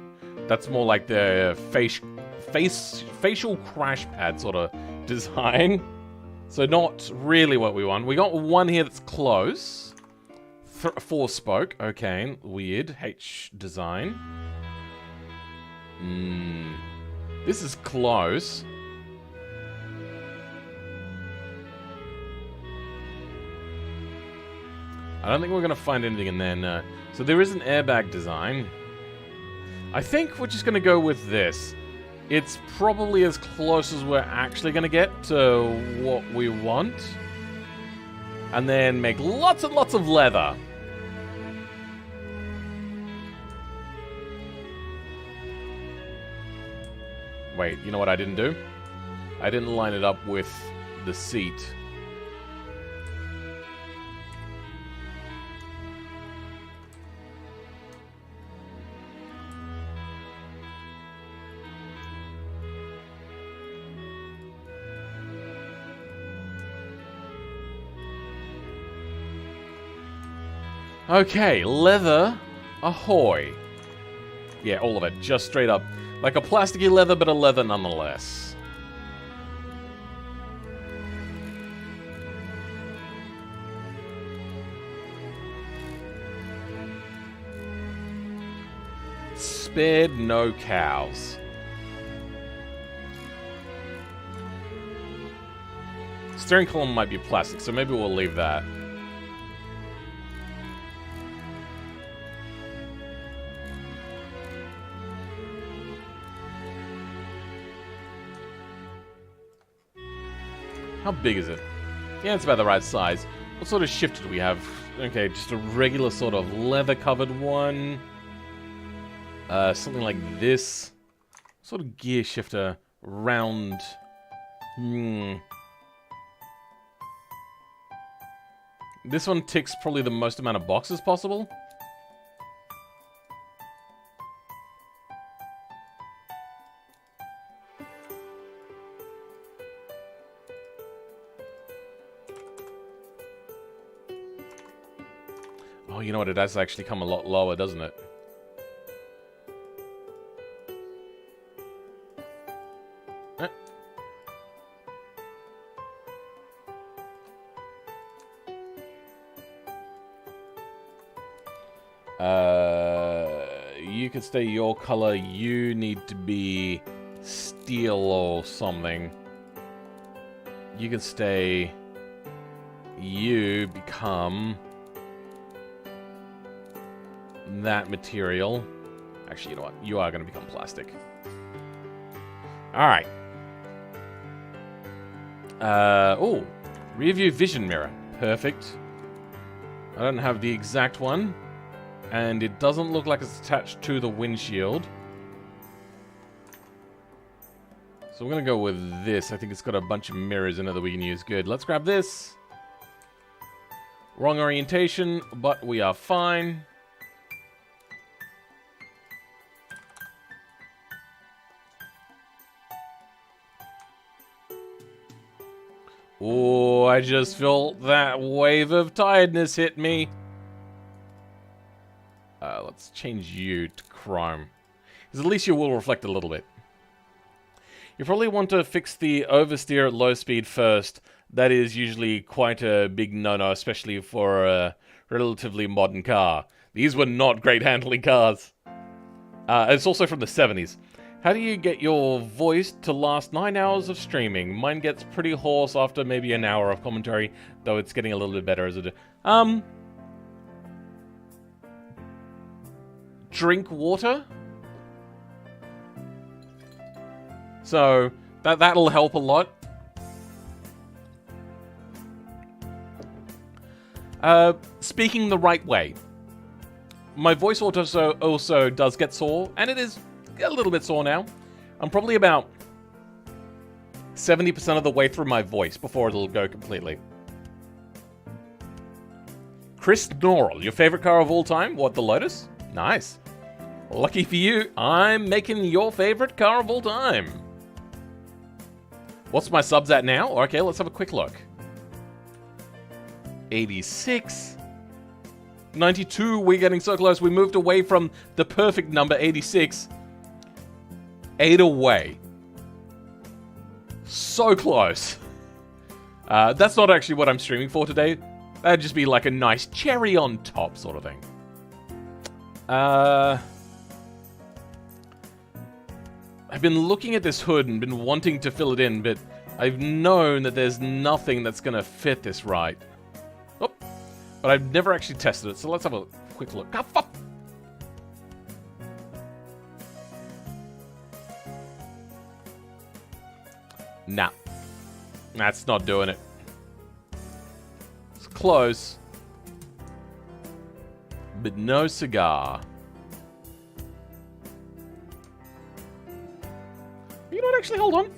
That's more like the facial crash pad sort of design. So not really what we want. We got one here that's close. 4-spoke. Okay, weird. H design. This is close. I don't think we're going to find anything in there, no. So there is an airbag design. I think we're just going to go with this. It's probably as close as we're actually going to get to what we want. And then make lots and lots of leather. Wait, you know what I didn't do? I didn't line it up with the seat. Okay, leather, ahoy. Yeah, all of it, just straight up. Like a plasticky leather, but a leather nonetheless. Spared no cows. Steering column might be plastic, so maybe we'll leave that. How big is it? Yeah, it's about the right size. What sort of shifter do we have? Okay, just a regular sort of leather-covered one. Something like this. Sort of gear shifter. Round. This one ticks probably the most amount of boxes possible. Oh, you know what? It does actually come a lot lower, doesn't it? You can stay your color. You need to be steel or something. You can stay. You become that material. Actually, you know what? You are going to become plastic. Alright. Oh, rear view vision mirror. Perfect. I don't have the exact one. And it doesn't look like it's attached to the windshield. So we're going to go with this. I think it's got a bunch of mirrors in it that we can use. Good. Let's grab this. Wrong orientation, but we are fine. Oh, I just felt that wave of tiredness hit me. Let's change you to chrome. Because at least you will reflect a little bit. You probably want to fix the oversteer at low speed first. That is usually quite a big no-no, especially for a relatively modern car. These were not great handling cars. It's also from the 70s. How do you get your voice to last 9 hours of streaming? Mine gets pretty hoarse after maybe an hour of commentary, though it's getting a little bit better as it... Drink water? So, that'll help a lot. Speaking the right way. My voice also does get sore, and it is a little bit sore now. I'm probably about 70% of the way through my voice before it'll go completely. Chris Norrell, your favorite car of all time? What, the Lotus? Nice. Lucky for you, I'm making your favorite car of all time. What's my subs at now? Okay, let's have a quick look. 86. 92, we're getting so close. We moved away from the perfect number, 86. 8 away. So close. That's not actually what I'm streaming for today. That'd just be like a nice cherry on top sort of thing. I've been looking at this hood and been wanting to fill it in, but I've known that there's nothing that's going to fit this right. Oh, but I've never actually tested it, so let's have a quick look. Ah, fuck! Nah. That's not doing it. It's close. But no cigar. You know what? Actually, hold on.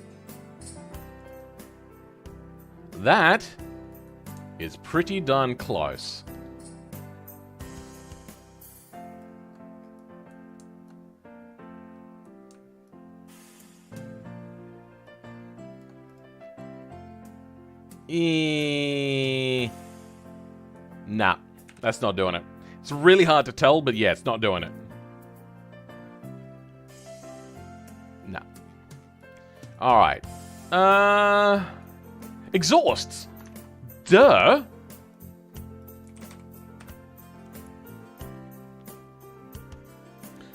That is pretty darn close. Nah, that's not doing it. It's really hard to tell, but yeah, it's not doing it. Nah. Alright. Exhausts. Duh.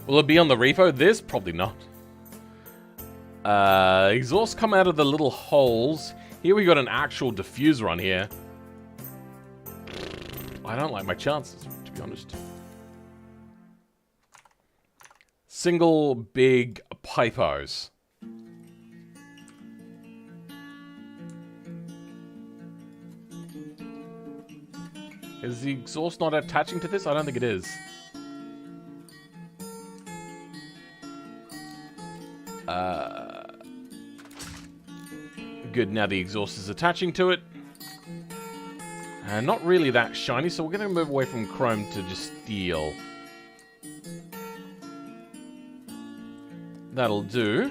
Will it be on the repo? This? Probably not. Exhausts come out of the little holes. Here we got an actual diffuser on here. I don't like my chances, to be honest. Single big pipe hose. Is the exhaust not attaching to this? I don't think it is. Good, now the exhaust is attaching to it. Not really that shiny, so we're going to move away from chrome to just steel. That'll do.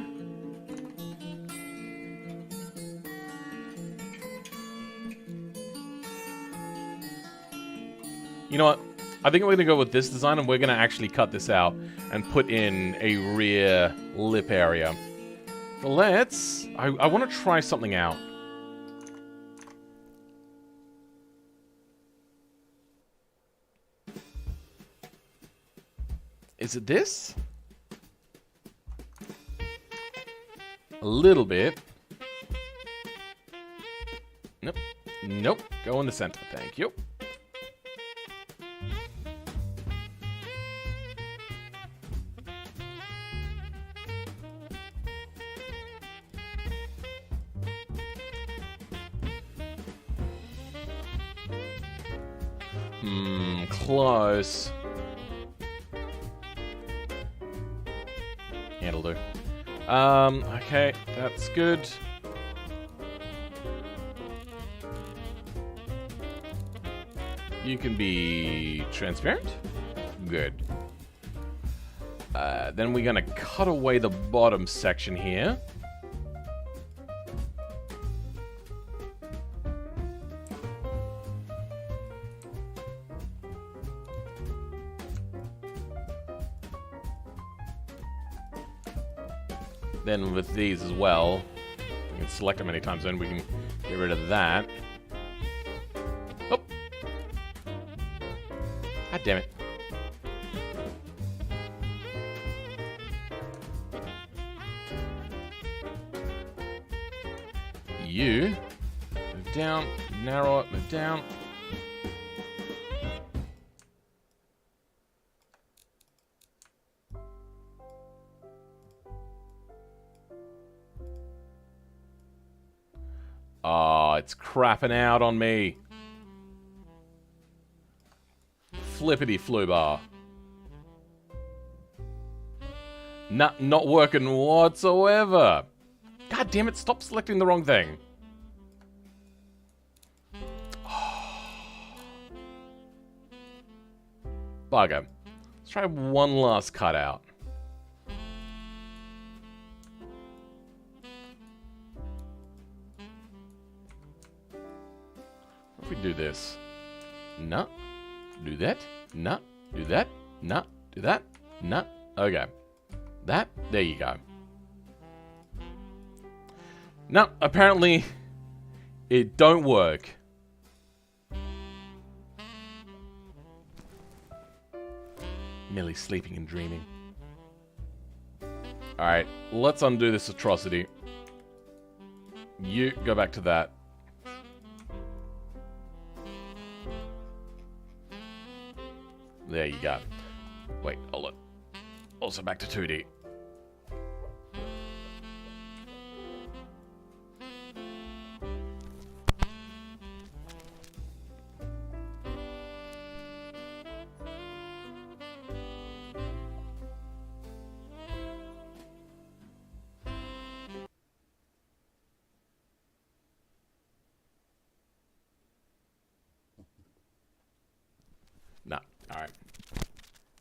You know what? I think we're going to go with this design, and we're going to actually cut this out and put in a rear lip area. So let's... I want to try something out. Is it this? A little bit. Nope. Nope. Go in the center. Thank you. Close. Yeah, it'll do. Okay, that's good. You can be transparent? Good. Then we're gonna cut away the bottom section here. Then with these as well, we can select them many times, then we can get rid of that. Oh! God damn it. You move down, narrow it, move down. Oh, it's crapping out on me. Flippity floobar. Not working whatsoever. God damn it, stop selecting the wrong thing. Bugger. Let's try one last cutout. What if we do this? No. Do that. No. Do that. No. Do that. No. Okay. That. There you go. No, apparently it don't work. Merely sleeping and dreaming. Alright, let's undo this atrocity. You go back to that. There you go. Wait, hold on. Also back to 2D. Nah, alright.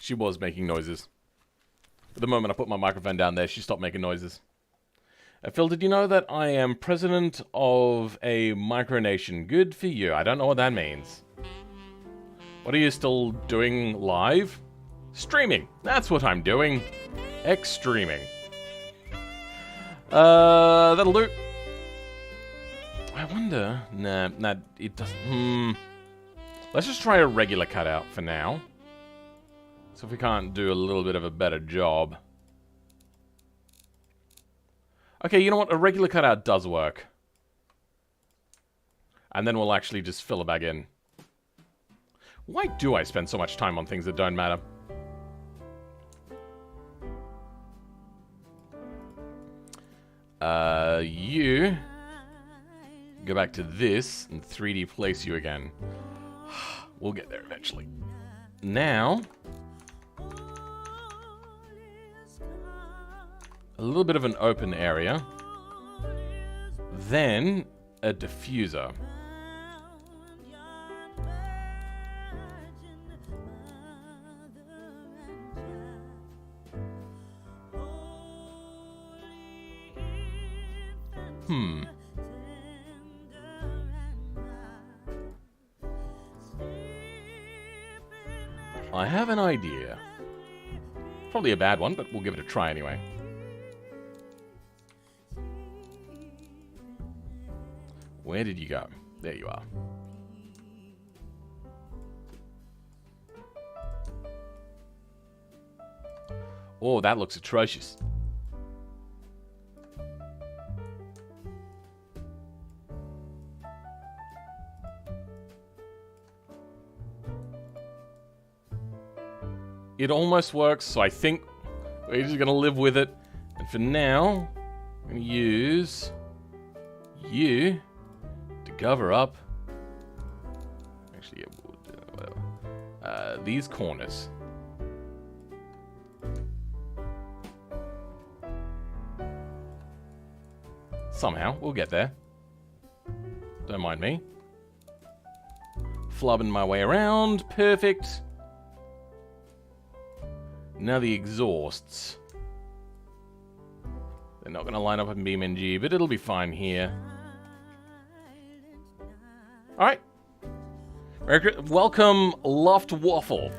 She was making noises. But the moment I put my microphone down there, she stopped making noises. Phil, did you know that I am president of a micronation? Good for you. I don't know what that means. What are you still doing live? Streaming. That's what I'm doing. X-streaming. That'll do. I wonder... Nah, it doesn't... Let's just try a regular cutout for now. So if we can't do a little bit of a better job. Okay, you know what? A regular cutout does work. And then we'll actually just fill it back in. Why do I spend so much time on things that don't matter? You... Go back to this and 3D place you again. We'll get there eventually. Now... a little bit of an open area. Then a diffuser. I have an idea. Probably a bad one, but we'll give it a try anyway. Where did you go? There you are. Oh, that looks atrocious. It almost works, so I think we're just going to live with it. And for now, I'm going to use you to cover up. Actually, yeah, whatever. these corners. Somehow, we'll get there. Don't mind me. Flubbing my way around. Perfect. Now the exhausts. They're not going to line up in BeamNG, but it'll be fine here. Alright. Welcome, Loft Waffle.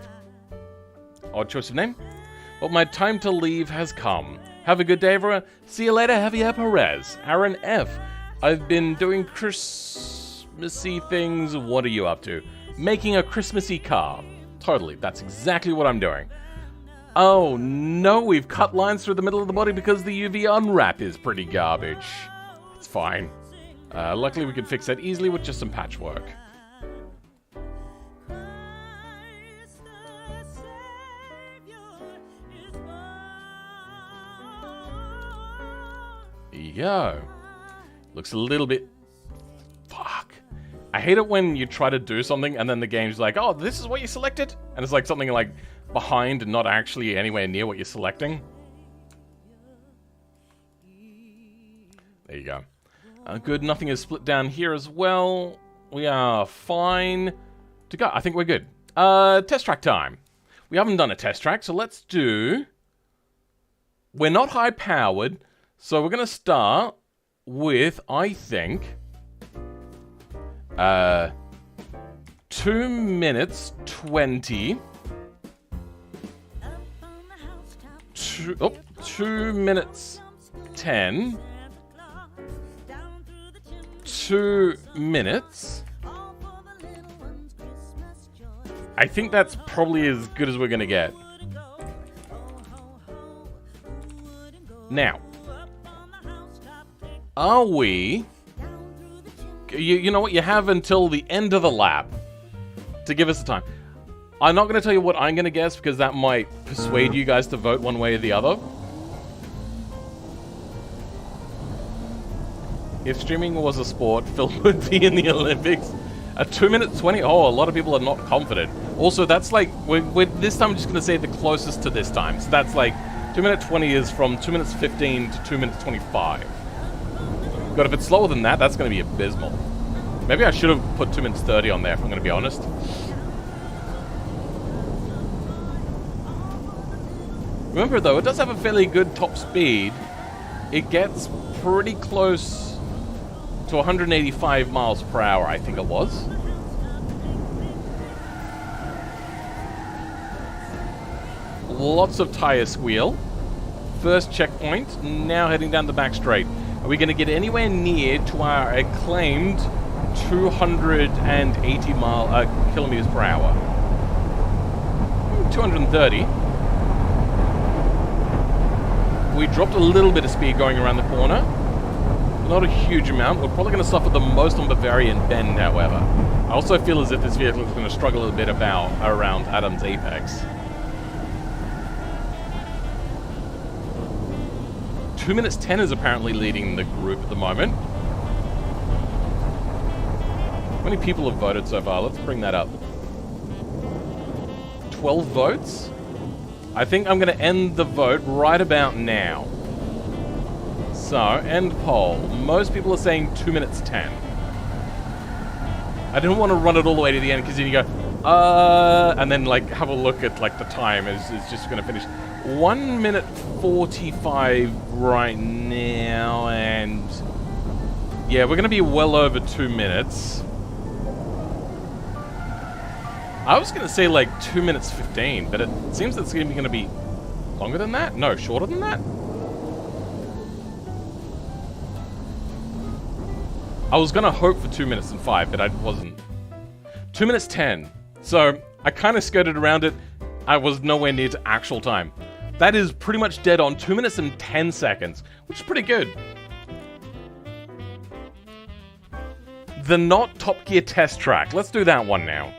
Odd choice of name. Well, my time to leave has come. Have a good day, everyone. See you later, Javier Perez. Aaron F. I've been doing Christmassy things. What are you up to? Making a Christmassy car. Totally, that's exactly what I'm doing. Oh no, we've cut lines through the middle of the body because the UV unwrap is pretty garbage. It's fine. Luckily we can fix that easily with just some patchwork. There you go. Looks a little bit... Fuck. I hate it when you try to do something and then the game's like, oh, this is what you selected? And it's like something like behind and not actually anywhere near what you're selecting. There you go. Good, nothing is split down here as well. We are fine to go. I think we're good. Test track time. We haven't done a test track, so let's do... We're not high powered, so we're going to start with, I think... 2 minutes 20. 2 minutes 10. 2 minutes. I think that's probably as good as we're gonna get. Now, are we... You know what? You have until the end of the lap to give us the time. I'm not going to tell you what I'm going to guess because that might persuade you guys to vote one way or the other. If streaming was a sport, Phil would be in the Olympics. A 2 minute 20? Oh, a lot of people are not confident. Also, that's like... this time I'm just going to say the closest to this time. So that's like... 2 minute 20 is from 2 minutes 15 to 2 minutes 25. But if it's slower than that, that's going to be abysmal. Maybe I should have put 2 minutes 30 on there, if I'm going to be honest. Remember, though, it does have a fairly good top speed. It gets pretty close to 185 miles per hour, I think it was. Lots of tire squeal. First checkpoint, now heading down the back straight. Are we going to get anywhere near to our acclaimed 280 kilometers per hour? 230. We dropped a little bit of speed going around the corner. Not a huge amount. We're probably going to suffer the most on Bavarian Bend, however. I also feel as if this vehicle is going to struggle a little bit around Adam's Apex. 2 minutes 10 is apparently leading the group at the moment. How many people have voted so far? Let's bring that up. 12 votes? I think I'm going to end the vote right about now. So, end poll. Most people are saying 2 minutes 10. I didn't want to run it all the way to the end because then you go, and then like have a look at like the time is just going to finish. 1 minute 45 right now, and yeah, we're going to be well over 2 minutes. I was going to say like 2 minutes 15, but it seems it's going to be longer than that? No, shorter than that? I was going to hope for 2 minutes and 5, but I wasn't. 2 minutes 10. So I kind of skirted around it. I was nowhere near to actual time. That is pretty much dead on. 2 minutes and 10 seconds, which is pretty good. The not Top Gear test track. Let's do that one now.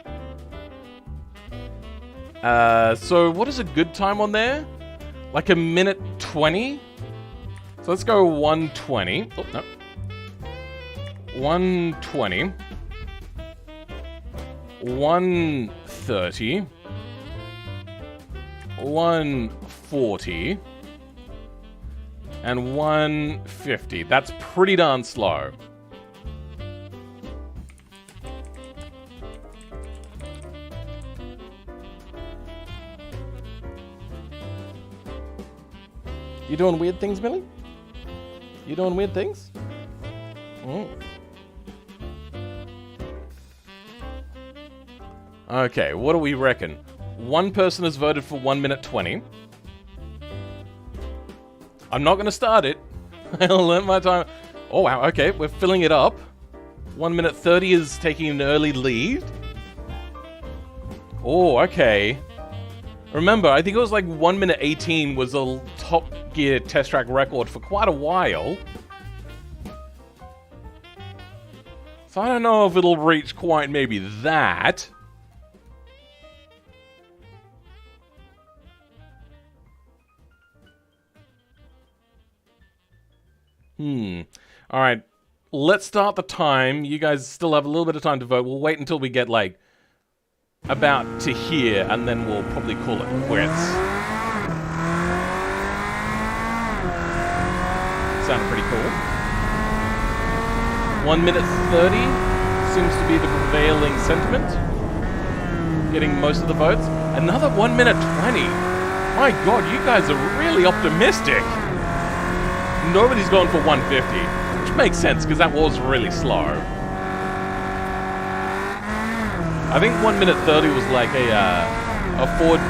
So what is a good time on there? Like a minute 20? So let's go 120. Oh, no. 120. 130. 140, and 150. That's pretty darn slow. You doing weird things, Millie? You doing weird things? Okay, what do we reckon? One person has voted for 1 minute 20. I'm not going to start it. I'll let my time... Oh, wow, okay, we're filling it up. 1 minute 30 is taking an early lead. Oh, okay. Remember, I think it was like 1 minute 18 was a Top Gear test track record for quite a while. So I don't know if it'll reach quite maybe that. Alright, let's start the time. You guys still have a little bit of time to vote. We'll wait until we get, like, about to here, and then we'll probably call it quits. Sounded pretty cool. 1 minute 30 seems to be the prevailing sentiment. Getting most of the votes. Another 1 minute 20. My god, you guys are really optimistic. Nobody's gone for 150, which makes sense because that was really slow. I think 1 minute 30 was like a Ford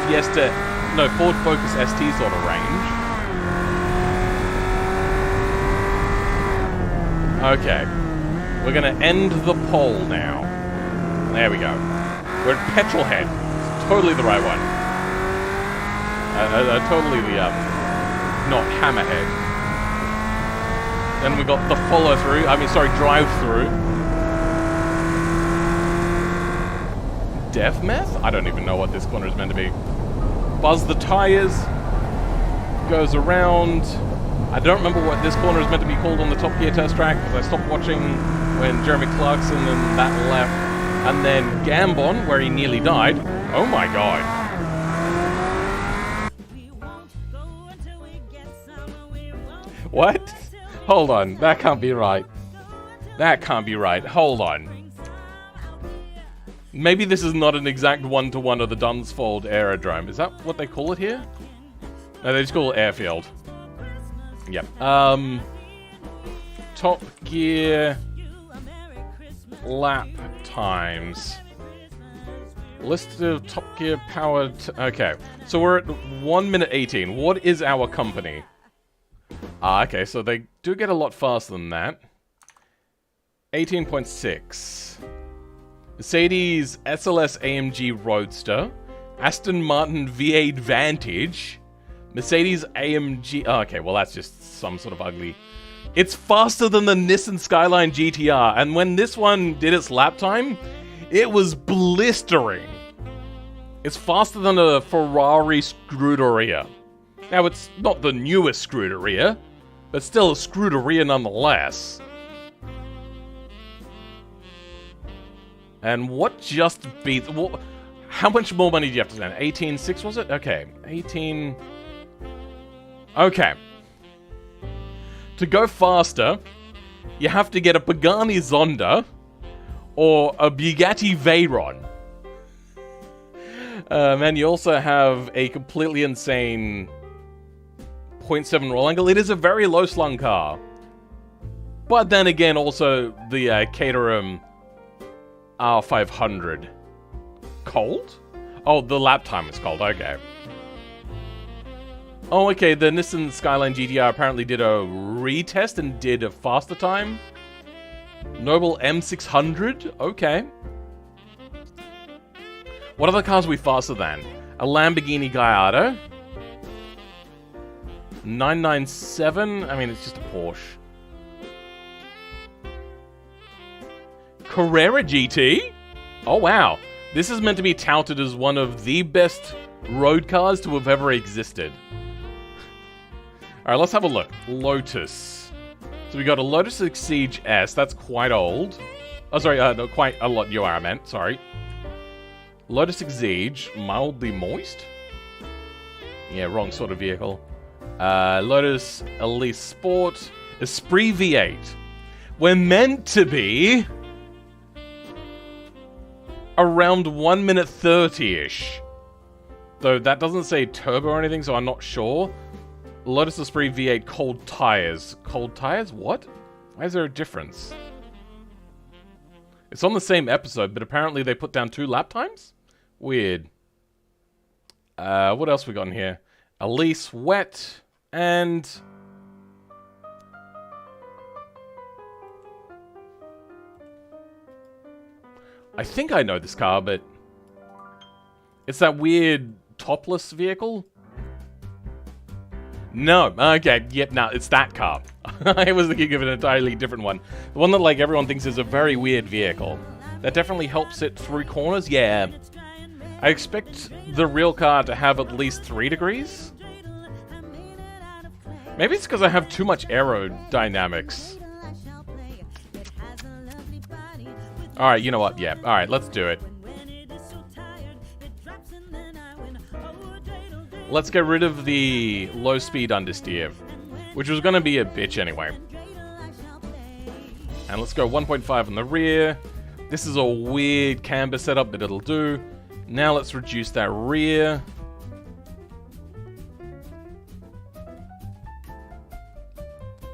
Fiesta, no, Ford Focus ST sort of range. Okay, we're gonna end the poll now. There we go. We're at Petrolhead. It's totally the right one. Totally the, not Hammerhead. Then we got the follow-through, drive-through. Death Meth? I don't even know what this corner is meant to be. Buzz the tires. Goes around. I don't remember what this corner is meant to be called on the Top Gear test track, because I stopped watching when Jeremy Clarkson and that left. And then Gambon, where he nearly died. Oh my god. What? Hold on, that can't be right. That can't be right. Hold on. Maybe this is not an exact one-to-one of the Dunsfold Aerodrome. Is that what they call it here? No, they just call it Airfield. Yep. Top Gear lap times. List of Top Gear powered... Okay, so we're at 1 minute 18. What is our company? Okay, so they do get a lot faster than that. 18.6. Mercedes SLS AMG Roadster. Aston Martin V8 Vantage. Mercedes AMG... Oh, okay, well that's just some sort of ugly... It's faster than the Nissan Skyline GTR, and when this one did its lap time, it was blistering. It's faster than a Ferrari Scuderia. Now, it's not the newest Scuderia, but still a Scuderia nonetheless. And what just beat... What, how much more money do you have to spend? 18.6 was it? Okay, 18... Okay. To go faster, you have to get a Pagani Zonda or a Bugatti Veyron. Man, you also have a completely insane 0.7 roll angle. It is a very low slung car. But then again, also the Caterham R500. Cold? Oh, the lap time is cold, okay. Oh, okay, the Nissan Skyline GTR apparently did a retest and did a faster time. Noble M600? Okay. What other cars are we faster than? A Lamborghini Gallardo? 997? I mean, it's just a Porsche. Carrera GT? Oh, wow. This is meant to be touted as one of the best road cars to have ever existed. Alright, let's have a look. Lotus. So we got a Lotus Exige S. That's quite old. Oh, sorry, no, quite a lot newer, I meant. Sorry. Lotus Exige. Mildly moist? Yeah, wrong sort of vehicle. Lotus Elise Sport. Esprit V8. We're meant to be around 1 minute 30-ish. Though that doesn't say turbo or anything, so I'm not sure. Lotus Esprit V8 cold tires. Cold tires? What? Why is there a difference? It's on the same episode, but apparently they put down 2 lap times? Weird. What else we got in here? Elise Wet and... I think I know this car, but... It's that weird topless vehicle? No. Okay, yep, no, it's that car. I was thinking of an entirely different one. The one that, like, everyone thinks is a very weird vehicle. That definitely helps it through corners? Yeah. I expect the real car to have at least 3 degrees? Maybe it's because I have too much aerodynamics. Alright, you know what? Yeah, alright, let's do it. Let's get rid of the low-speed understeer, which was going to be a bitch anyway. And let's go 1.5 on the rear. This is a weird camber setup, but it'll do. Now let's reduce that rear.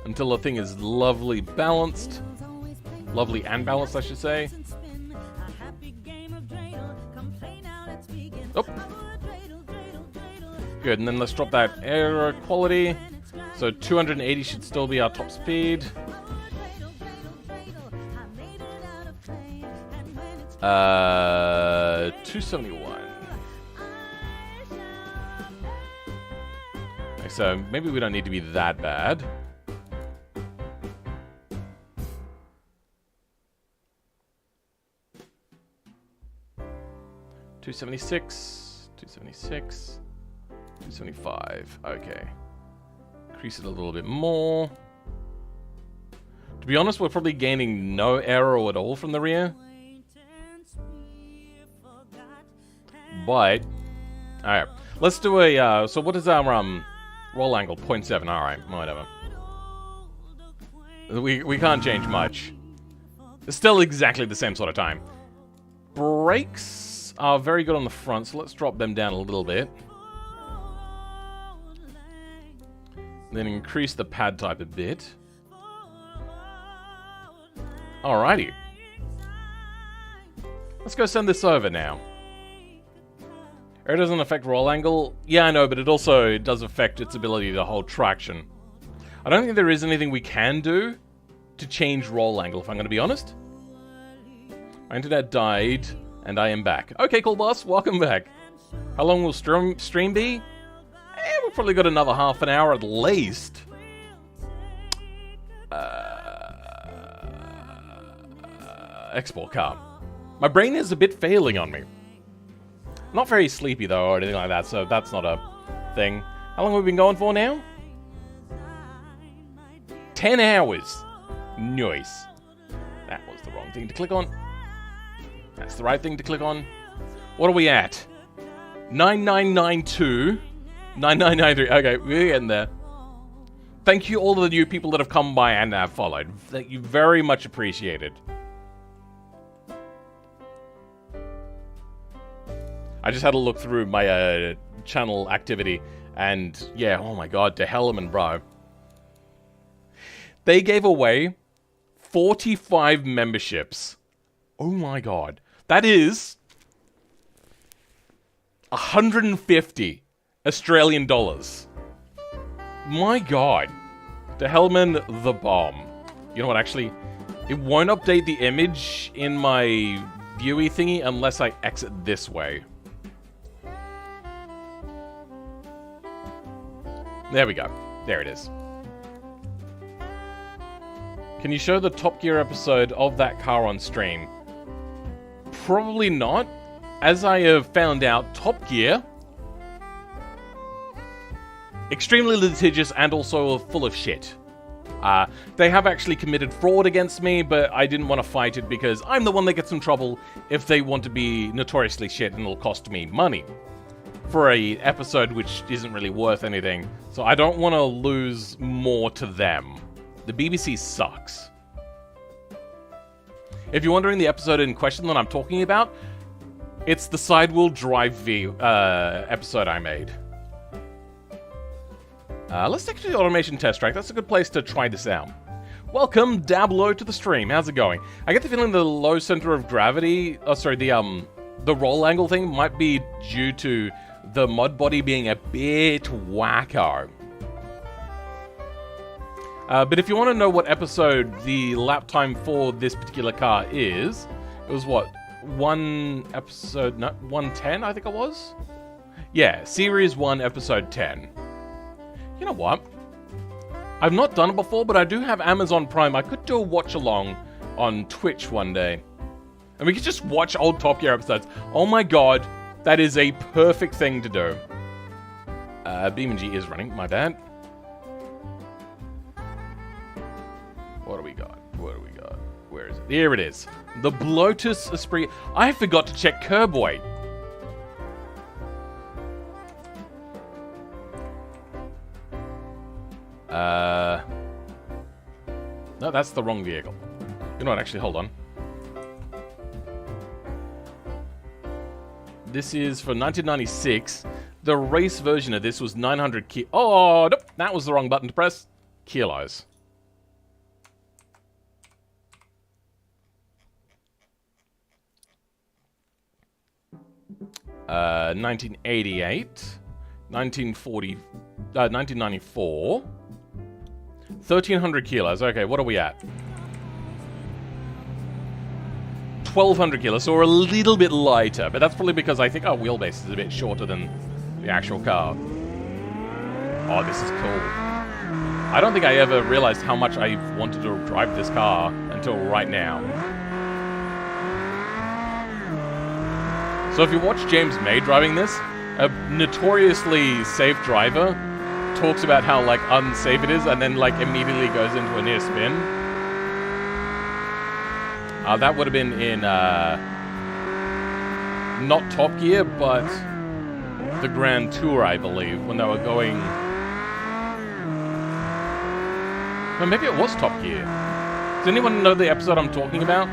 Until the thing is lovely balanced. Lovely and balanced, I should say. Oh. Good, and then let's drop that aero quality. So 280 should still be our top speed. 271. Okay, so maybe we don't need to be that bad. $276, $276, $275. Okay. Increase it a little bit more. To be honest, we're probably gaining no aero at all from the rear. But, alright. Let's do a, so what is our, roll angle? 0.7. Alright, whatever. We can't change much. It's still exactly the same sort of time. Brakes are very good on the front, so let's drop them down a little bit. Then increase the pad type a bit. Alrighty. Let's go send this over now. Air doesn't affect roll angle. Yeah, I know, but it also does affect its ability to hold traction. I don't think there is anything we can do to change roll angle, if I'm going to be honest. My internet died, and I am back. Okay, cool, boss. Welcome back. How long will stream be? We've probably got another half an hour at least. Export car. My brain is a bit failing on me. Not very sleepy, though, or anything like that, so that's not a thing. How long have we been going for now? 10 hours. Nice. That was the wrong thing to click on. That's the right thing to click on. What are we at? 9992. 9993. Okay, we're getting there. Thank you all of the new people that have come by and have followed. Thank you, very much appreciated. I just had to look through my channel activity, and yeah, oh my god, to Hellerman, bro. They gave away 45 memberships. Oh my god. That is 150 Australian dollars. My god. De Hellman the bomb. You know what, actually, it won't update the image in my viewy thingy unless I exit this way. There we go. There it is. Can you show the Top Gear episode of that car on stream? Probably not. As I have found out, Top Gear... extremely litigious and also full of shit. They have actually committed fraud against me, but I didn't want to fight it because I'm the one that gets in trouble if they want to be notoriously shit and it'll cost me money. for a episode which isn't really worth anything. So I don't want to lose more to them. The BBC sucks. If you're wondering the episode in question that I'm talking about, it's the Sidewheel Drive V episode I made. Let's take to the automation test track. That's a good place to try this out. Welcome, Dablo, to the stream. How's it going? I get the feeling the low center of gravity... Oh, sorry, the roll angle thing might be due to the mod body being a bit wacko. But if you want to know what episode the lap time for this particular car is, it was what? 110, I think it was? Yeah, Series 1, Episode 10. You know what? I've not done it before, but I do have Amazon Prime. I could do a watch-along on Twitch one day. And we could just watch old Top Gear episodes. Oh my god, that is a perfect thing to do. BeamNG is running, my bad. What do we got? What do we got? Where is it? Here it is. The Lotus Esprit. I forgot to check curb weight. No, that's the wrong vehicle. You know what? Actually, hold on. This is for 1996. The race version of this was 900 Oh, nope. That was the wrong button to press. Kilos. 1988, 1940, 1994, 1,300 kilos. Okay, what are we at? 1,200 kilos, so we're a little bit lighter, but that's probably because I think our wheelbase is a bit shorter than the actual car. Oh, this is cool. I don't think I ever realized how much I wanted to drive this car until right now. So if you watch James May driving this, a notoriously safe driver talks about how, like, unsafe it is and then, like, immediately goes into a near spin. That would have been in, not Top Gear, but the Grand Tour, I believe, when they were going... No, maybe it was Top Gear. Does anyone know the episode I'm talking about?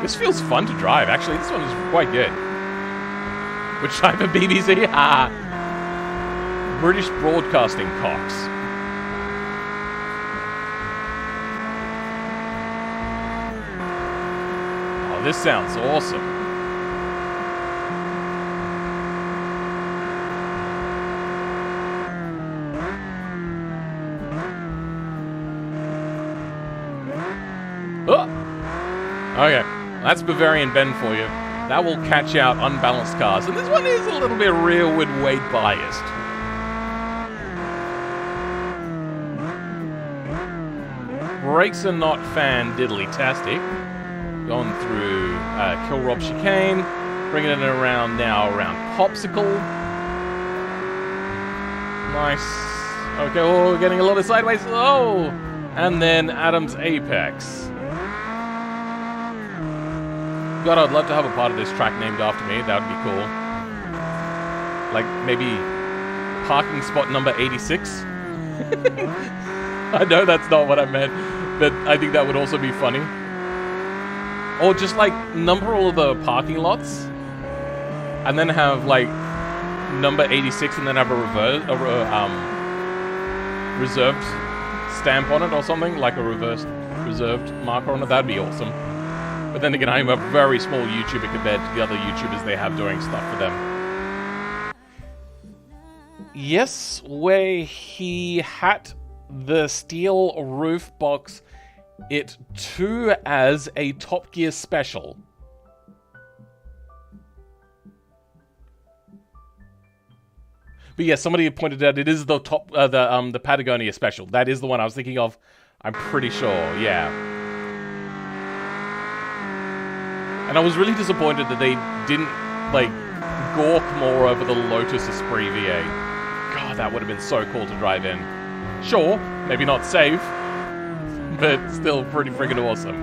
This feels fun to drive, actually. This one is quite good. Which type of BBC? British Broadcasting Cox. Oh, this sounds awesome. Oh! Okay. That's Bavarian Bend for you. That will catch out unbalanced cars. And this one is a little bit rearward weight biased. Brakes are not fan-diddly-tastic. Going through Kill Rob Chicane. Bringing it around now around Popsicle. Nice. Okay, oh, we're getting a lot of sideways. Oh! And then Adam's Apex. God, I'd love to have a part of this track named after me. That would be cool. Like, maybe parking spot number 86? I know that's not what I meant, but I think that would also be funny. Or just, like, number all of the parking lots, and then have, like, number 86 and then have a reserved stamp on it or something, like a reserved marker on it. That'd be awesome. But then again, I'm a very small YouTuber compared to the other YouTubers they have doing stuff for them. Yes, where he had the steel roof box it too as a Top Gear special. But yeah, somebody pointed out it is the the Patagonia special. That is the one I was thinking of. I'm pretty sure, yeah. And I was really disappointed that they didn't, like, gawk more over the Lotus Esprit V8. God, that would have been so cool to drive in. Sure, maybe not safe, but still pretty friggin' awesome.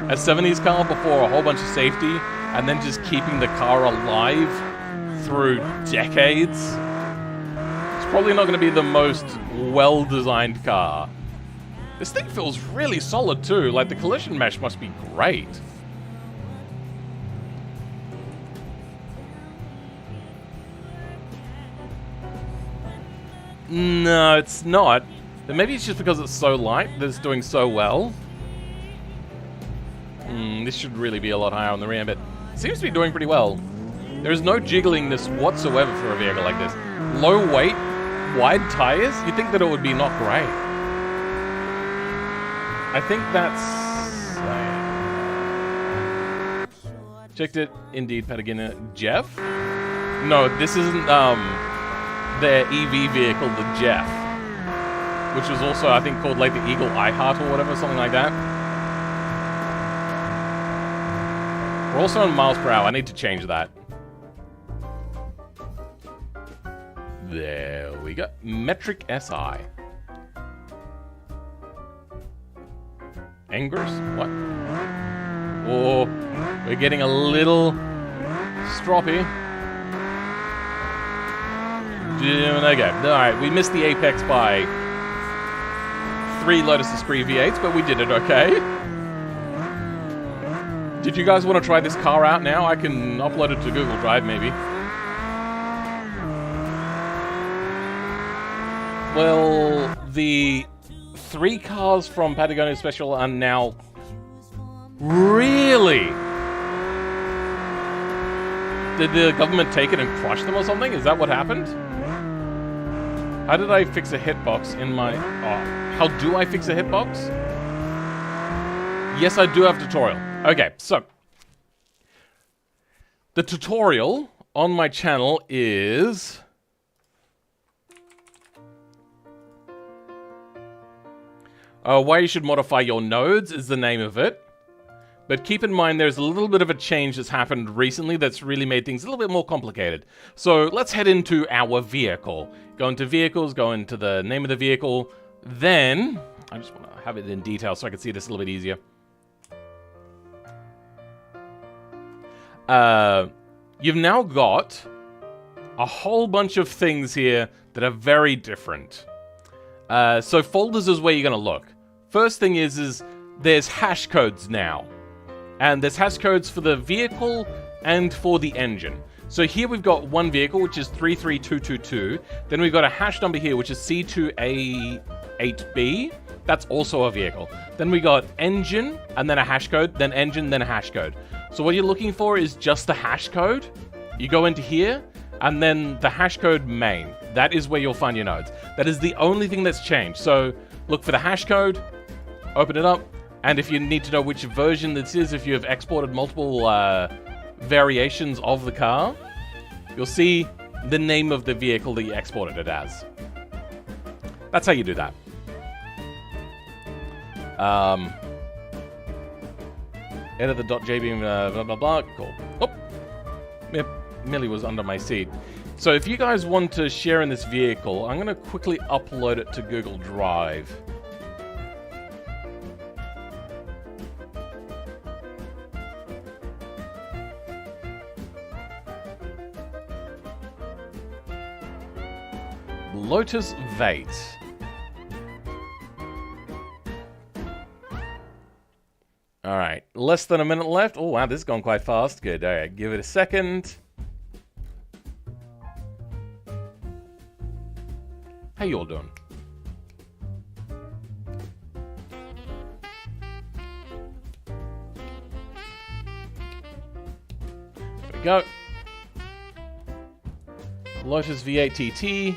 a 70s car before a whole bunch of safety, and then just keeping the car alive through decades. It's probably not going to be the most well-designed car. This thing feels really solid too. Like, the collision mesh must be great. No, it's not. But maybe it's just because it's so light that it's doing so well. This should really be a lot higher on the rear, but it seems to be doing pretty well. There is no jiggliness whatsoever for a vehicle like this. Low weight, wide tires, you'd think that it would be not great. I think that's... checked it, indeed, Patagonia. Jeff? No, this isn't their EV vehicle, the Jeff. Which was also, I think, called like the Eagle iHeart or whatever, something like that. We're also on miles per hour. I need to change that. There we go. Metric SI. Angers? What? Oh, we're getting a little stroppy. Okay. Alright, we missed the apex by 3 Lotus Esprit V8s, but we did it okay. Did you guys want to try this car out now? I can upload it to Google Drive, maybe. Well, the 3 cars from Patagonia Special are now... Really? Did the government take it and crush them or something? Is that what happened? How did I fix a hitbox in my... Oh, how do I fix a hitbox? Yes, I do have a tutorial. Okay, so... the tutorial on my channel is... why you should modify your nodes is the name of it. But keep in mind there's a little bit of a change that's happened recently that's really made things a little bit more complicated. So let's head into our vehicle. Go into vehicles, go into the name of the vehicle. Then, I just want to have it in detail so I can see this a little bit easier. You've now got a whole bunch of things here that are very different. So folders is where you're going to look. First thing is there's hash codes now. And there's hash codes for the vehicle and for the engine. So here we've got one vehicle, which is 33222. Then we've got a hash number here, which is C2A8B. That's also a vehicle. Then we got engine, and then a hash code, then engine, then a hash code. So what you're looking for is just the hash code. You go into here, and then the hash code main. That is where you'll find your nodes. That is the only thing that's changed. So look for the hash code, open it up, and if you need to know which version this is, if you have exported multiple variations of the car, you'll see the name of the vehicle that you exported it as. That's how you do that. Edit the .jb, blah, blah, blah. Cool. Oh, Millie was under my seat. So if you guys want to share in this vehicle, I'm going to quickly upload it to Google Drive. Lotus V8. Alright, less than a minute left. Oh wow, this is going quite fast. Good, alright, give it a second. How you all doing? There we go. Lotus V8 TT.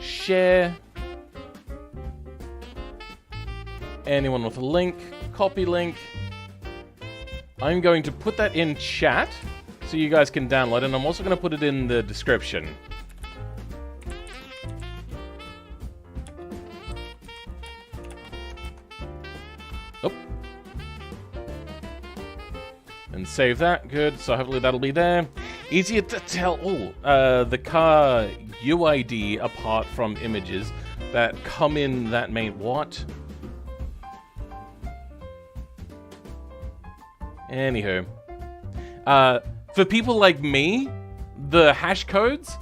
Share. Anyone with a link. Copy link. I'm going to put that in chat so you guys can download it, and I'm also going to put it in the description. Oh. And save that. Good. So hopefully that'll be there. Easier to tell the car UID apart from images that come in that main... What? Anywho. For people like me, the hash codes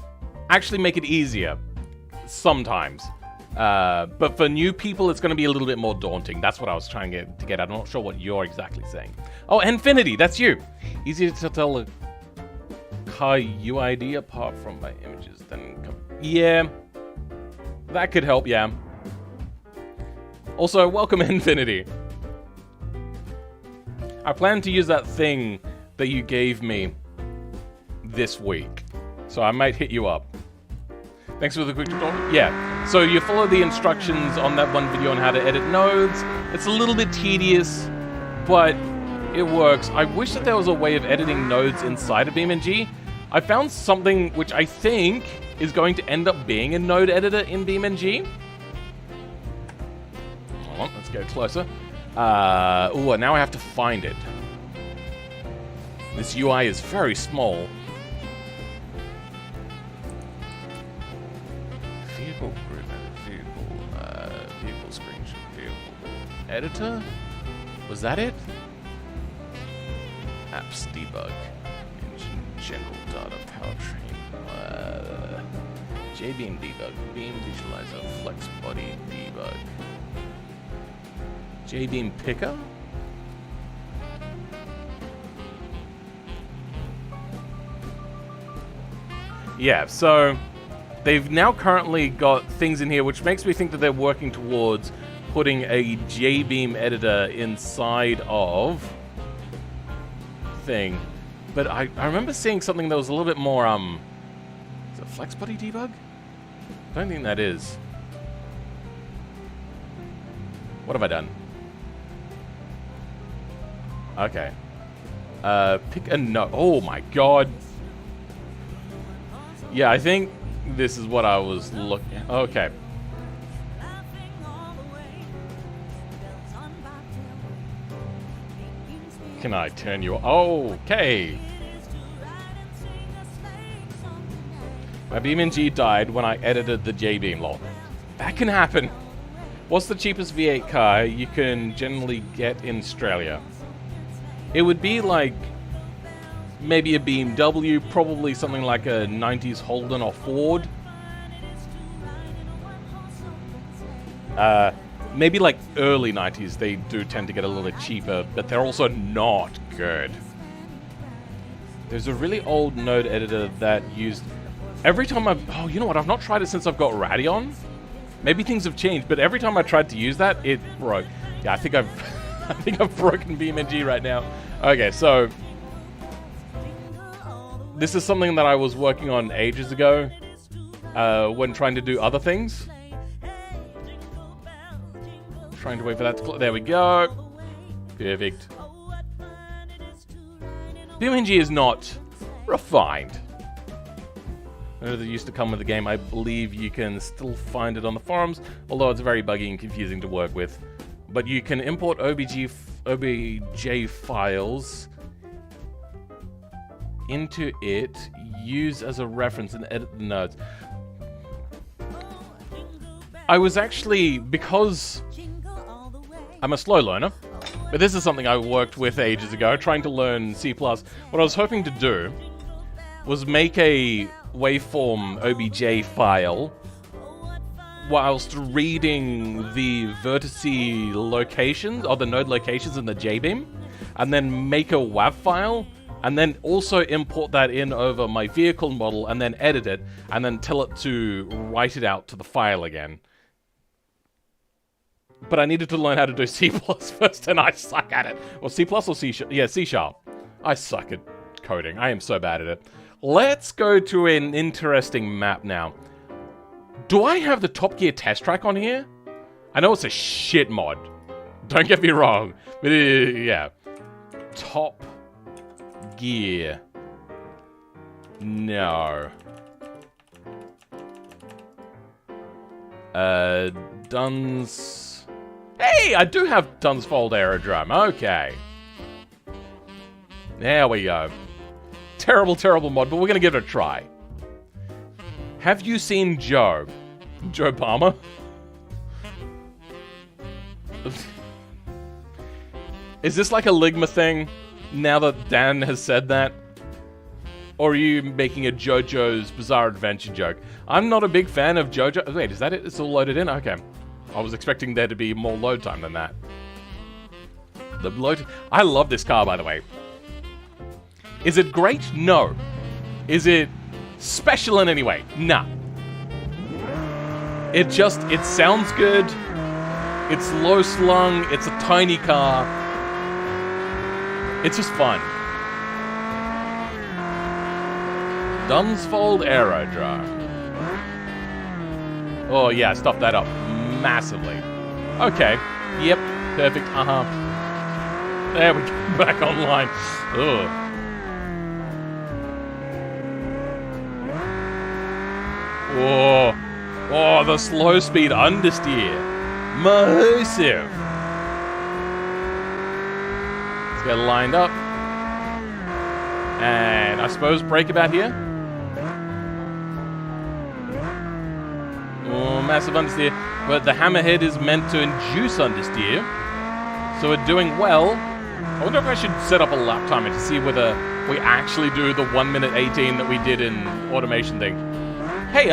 actually make it easier. Sometimes. But for new people, it's going to be a little bit more daunting. That's what I was trying to get at. I'm not sure what you're exactly saying. Oh, Infinity, that's you. Easier to tell a car UID apart from my images than... Yeah. That could help, yeah. Also, welcome Infinity. I plan to use that thing that you gave me this week. So I might hit you up. Thanks for the quick tutorial. Yeah, so you follow the instructions on that one video on how to edit nodes. It's a little bit tedious, but it works. I wish that there was a way of editing nodes inside of BeamNG. I found something which I think is going to end up being a node editor in BeamNG. Hold on, let's go closer. Ooh, now I have to find it. This UI is very small. Vehicle group edit, vehicle screenshot, vehicle editor? Was that it? Apps debug, engine general data, powertrain, JBeam debug, beam visualizer, flex body debug, JBeam picker? Yeah, so they've now currently got things in here which makes me think that they're working towards putting a JBeam editor inside of thing. But I remember seeing something that was a little bit more, is it flex body debug? I don't think that is. What have I done? Okay. Pick a node. Oh my god. Yeah, I think this is what I was looking at. Okay. Can I turn you... Okay. My BeamNG died when I edited the JBeam lol. That can happen. What's the cheapest V8 car you can generally get in Australia? It would be like maybe a BMW, probably something like a 90s Holden or Ford. Maybe like early 90s, they do tend to get a little bit cheaper, but they're also not good. There's a really old node editor that used... Every time I've... Oh, you know what? I've not tried it since I've got Radeon. Maybe things have changed, but every time I tried to use that, it broke. Yeah, I think I've... I think I've broken BeamNG right now. Okay, so... This is something that I was working on ages ago when trying to do other things. Trying to wait for that to... There we go. Perfect. BeamNG is not refined. I know that used to come with the game. I believe you can still find it on the forums, although it's very buggy and confusing to work with. But you can import OBJ files into it, use as a reference, and edit the nodes. I was actually, because I'm a slow learner, but this is something I worked with ages ago, trying to learn C++. What I was hoping to do was make a waveform OBJ file whilst reading the vertice locations, or the node locations in the JBeam, and then make a WAV file, and then also import that in over my vehicle model, and then edit it, and then tell it to write it out to the file again. But I needed to learn how to do C++ first, and I suck at it. Or C++ or C#? Yeah, C#. I suck at coding. I am so bad at it. Let's go to an interesting map now. Do I have the Top Gear test track on here? I know it's a shit mod. Don't get me wrong. But yeah. Top Gear. No. Duns... Hey, I do have Dunsfold Aerodrome. Okay. There we go. Terrible, terrible mod, but we're going to give it a try. Have you seen Joe? Joe Palmer? Is this like a Ligma thing? now that Dan has said that? Or are you making a JoJo's Bizarre Adventure joke? I'm not a big fan of JoJo. Wait, is that it? It's all loaded in? Okay. I was expecting there to be more load time than that. The load... I love this car, by the way. Is it great? No. Is it special in any way? Nah. It sounds good. It's low slung. It's a tiny car. It's just fun. Dunsfold Aerodrome. Oh yeah, stuff that up massively. Okay. Yep. Perfect. There we go. Back online. Ugh. Whoa. Oh, the slow speed understeer. Massive. Let's get lined up. And I suppose brake about here. Oh, massive understeer. But the hammerhead is meant to induce understeer. So we're doing well. I wonder if I should set up a lap timer to see whether we actually do the 1 minute 18 that we did in automation thing. Hey,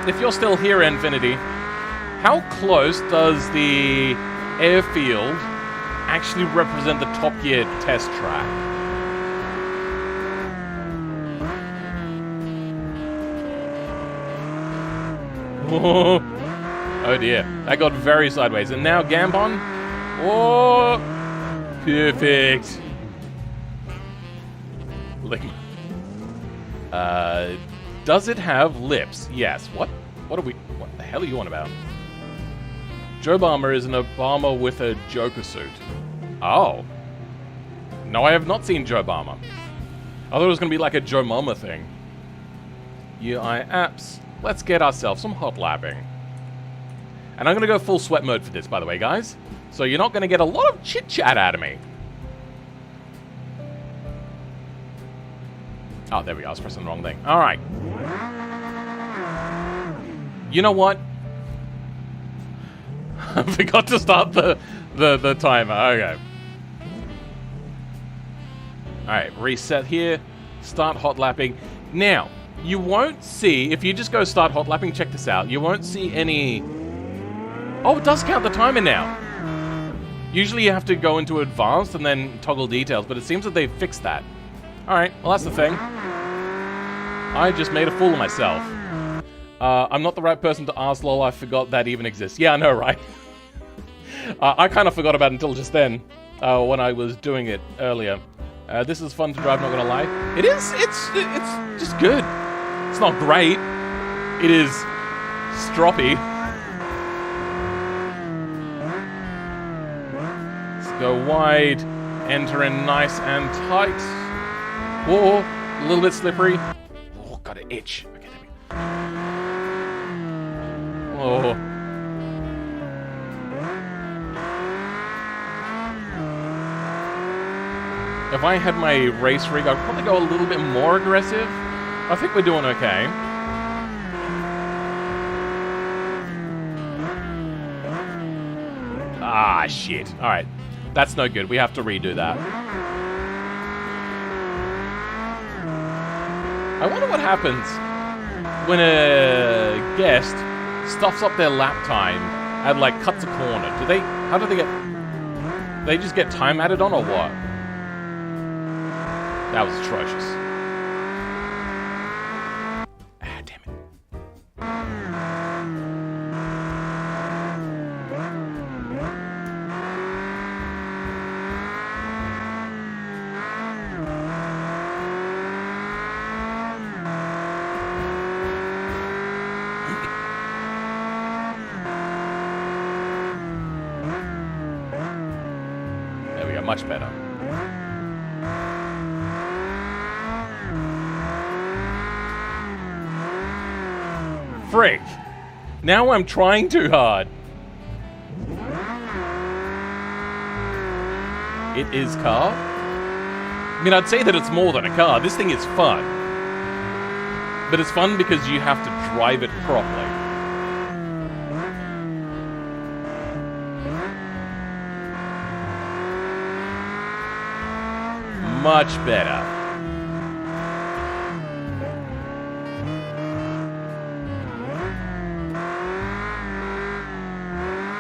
if you're still here, Infinity, how close does the airfield actually represent the Top Gear test track? Oh dear, that got very sideways. And now Gambon. Oh, perfect. Does it have lips? Yes. What the hell are you on about? Joe Bomber is an Obama with a Joker suit. Oh. No, I have not seen Joe Bomber. I thought it was going to be like a Joe Mama thing. UI apps. Let's get ourselves some hot lapping. And I'm going to go full sweat mode for this, by the way, guys. So you're not going to get a lot of chit-chat out of me. Oh, there we go. I was pressing the wrong thing. All right. You know what? I forgot to start the timer. Okay. All right. Reset here. Start hot lapping. Now, you won't see, if you just go start hot lapping, check this out. You won't see any... Oh, it does count the timer now. Usually you have to go into advanced and then toggle details, but it seems that they've fixed that. Alright, well that's the thing. I just made a fool of myself. I'm not the right person to ask, lol, I forgot that even exists. Yeah, I know, right? I kind of forgot about it until just then, when I was doing it earlier. This is fun to drive, not gonna lie. It is, it's just good. It's not great. It is stroppy. Let's go wide, enter in nice and tight. Whoa, a little bit slippery. Oh, got an itch. Okay, there we go. Oh. If I had my race rig, I'd probably go a little bit more aggressive. I think we're doing okay. Ah, shit. Alright. That's no good. We have to redo that. I wonder what happens when a guest stuffs up their lap time and, like, cuts a corner. How do they get... They just get time added on or what? That was atrocious. Ah, damn it. There we go, much better. Frick! Now I'm trying too hard. It is car? I mean, I'd say that it's more than a car. This thing is fun. But it's fun because you have to drive it properly. Much better.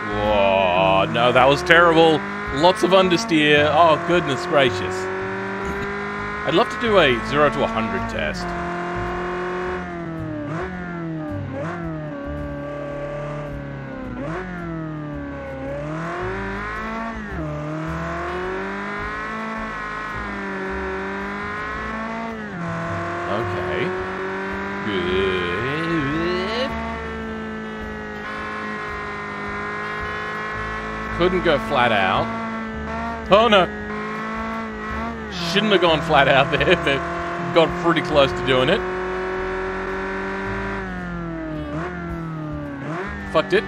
Whoa, no, that was terrible. Lots of understeer. Oh, goodness gracious. I'd love to do a 0 to 100 test. Okay. Good. Couldn't go flat out. Oh no. Shouldn't have gone flat out there, but got pretty close to doing it. Fucked it.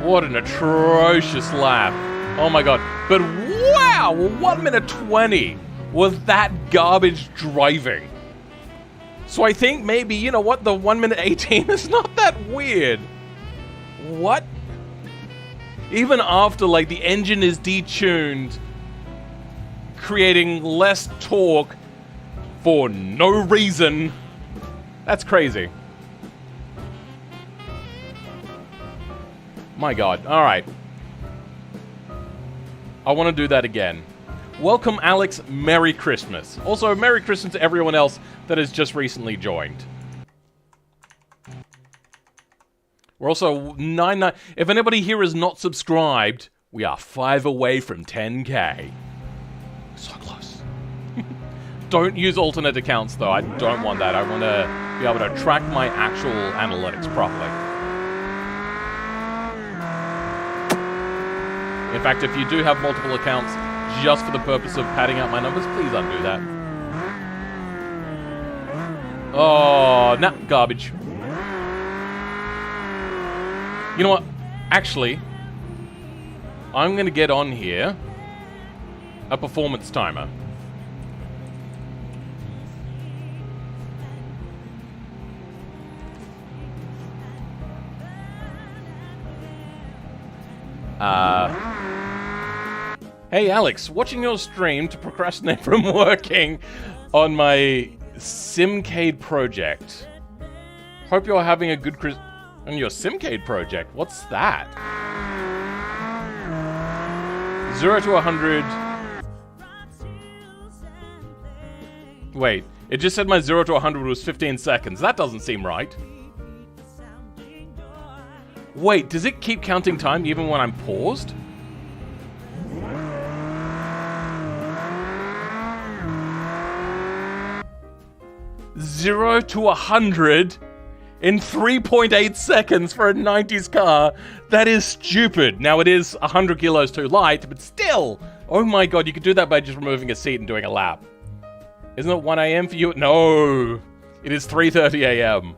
What an atrocious lap. Oh my god. But wow, 1 minute 20 was that garbage driving. So I think maybe, you know what, the 1 minute 18 is not that weird. What? Even after, like, the engine is detuned, creating less torque for no reason. That's crazy. My god. Alright. I want to do that again. Welcome, Alex. Merry Christmas. Also, Merry Christmas to everyone else that has just recently joined. We're also 9. If anybody here is not subscribed, we are 5 away from 10k. So close. Don't use alternate accounts, though. I don't want that. I want to be able to track my actual analytics properly. In fact, if you do have multiple accounts just for the purpose of padding out my numbers, please undo that. Oh, nah, garbage. You know what? Actually, I'm going to get on here a performance timer. Hey Alex, watching your stream to procrastinate from working on my Simcade project. Hope you're having a good on your Simcade project. What's that? 0 to 100. Wait, it just said my 0 to 100 was 15 seconds. That doesn't seem right. Wait, does it keep counting time even when I'm paused? Zero to 100 in 3.8 seconds for a 90s car. That is stupid. Now, it is 100 kilos too light, but still. Oh my god, you could do that by just removing a seat and doing a lap. Isn't it 1 a.m. for you? No. It is 3:30 a.m.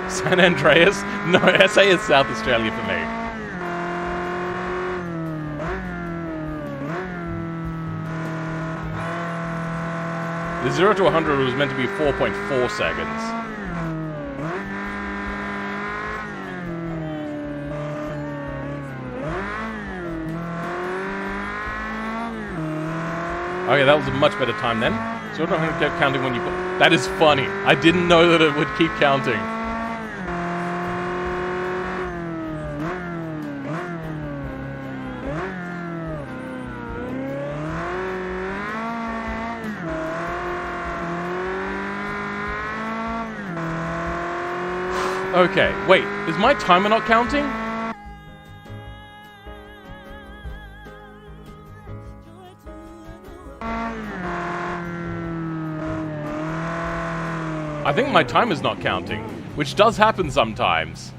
San Andreas? No, SA is South Australia for me. The 0 to 100 was meant to be 4.4 seconds. Okay, that was a much better time then. So I don't have to keep counting when you put... That is funny. I didn't know that it would keep counting. Okay, wait, is my timer not counting? I think my timer's not counting, which does happen sometimes.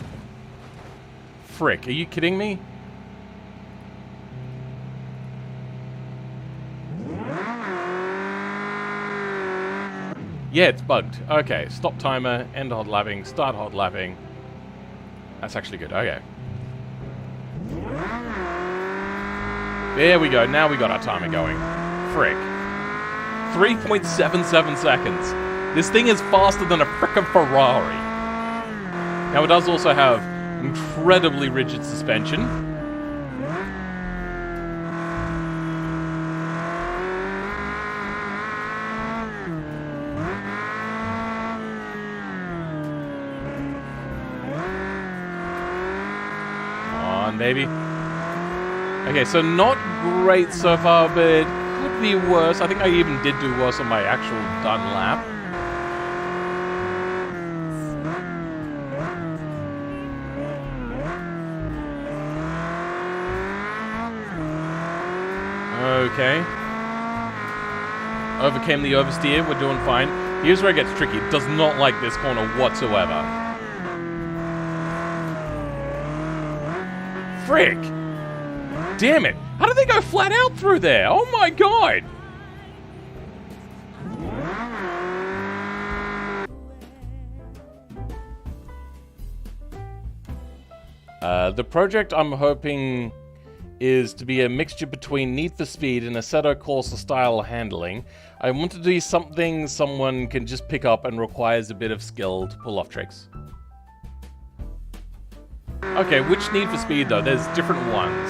Frick, are you kidding me? Yeah, it's bugged. Okay, stop timer, end hot lapping, start hot lapping. That's actually good, okay. There we go, now we got our timer going. Frick. 3.77 seconds. This thing is faster than a frickin' Ferrari. Now, it does also have incredibly rigid suspension. Baby. Okay, so not great so far, but could be worse. I think I even did do worse on my actual done lap. Okay. Overcame the oversteer. We're doing fine. Here's where it gets tricky. It does not like this corner whatsoever. Frick! Damn it! How did they go flat out through there? Oh my god! The project I'm hoping is to be a mixture between Need for Speed and Assetto Corsa style handling. I want to do something someone can just pick up and requires a bit of skill to pull off tricks. Okay, which Need for Speed though? There's different ones.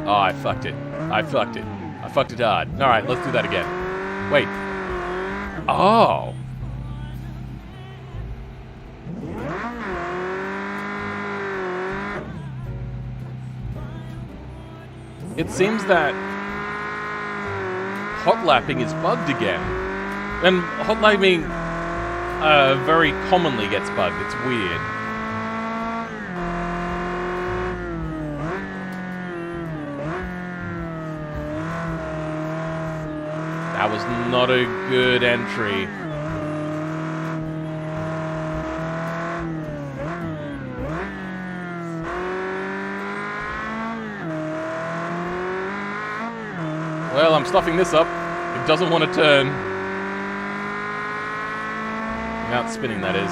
Oh, I fucked it. I fucked it. I fucked it hard. Alright, let's do that again. Wait. Oh! It seems that hot lapping is bugged again. And hot lapping very commonly gets bugged. It's weird. That was not a good entry. Well, I'm stuffing this up. It doesn't want to turn. Without spinning, that is.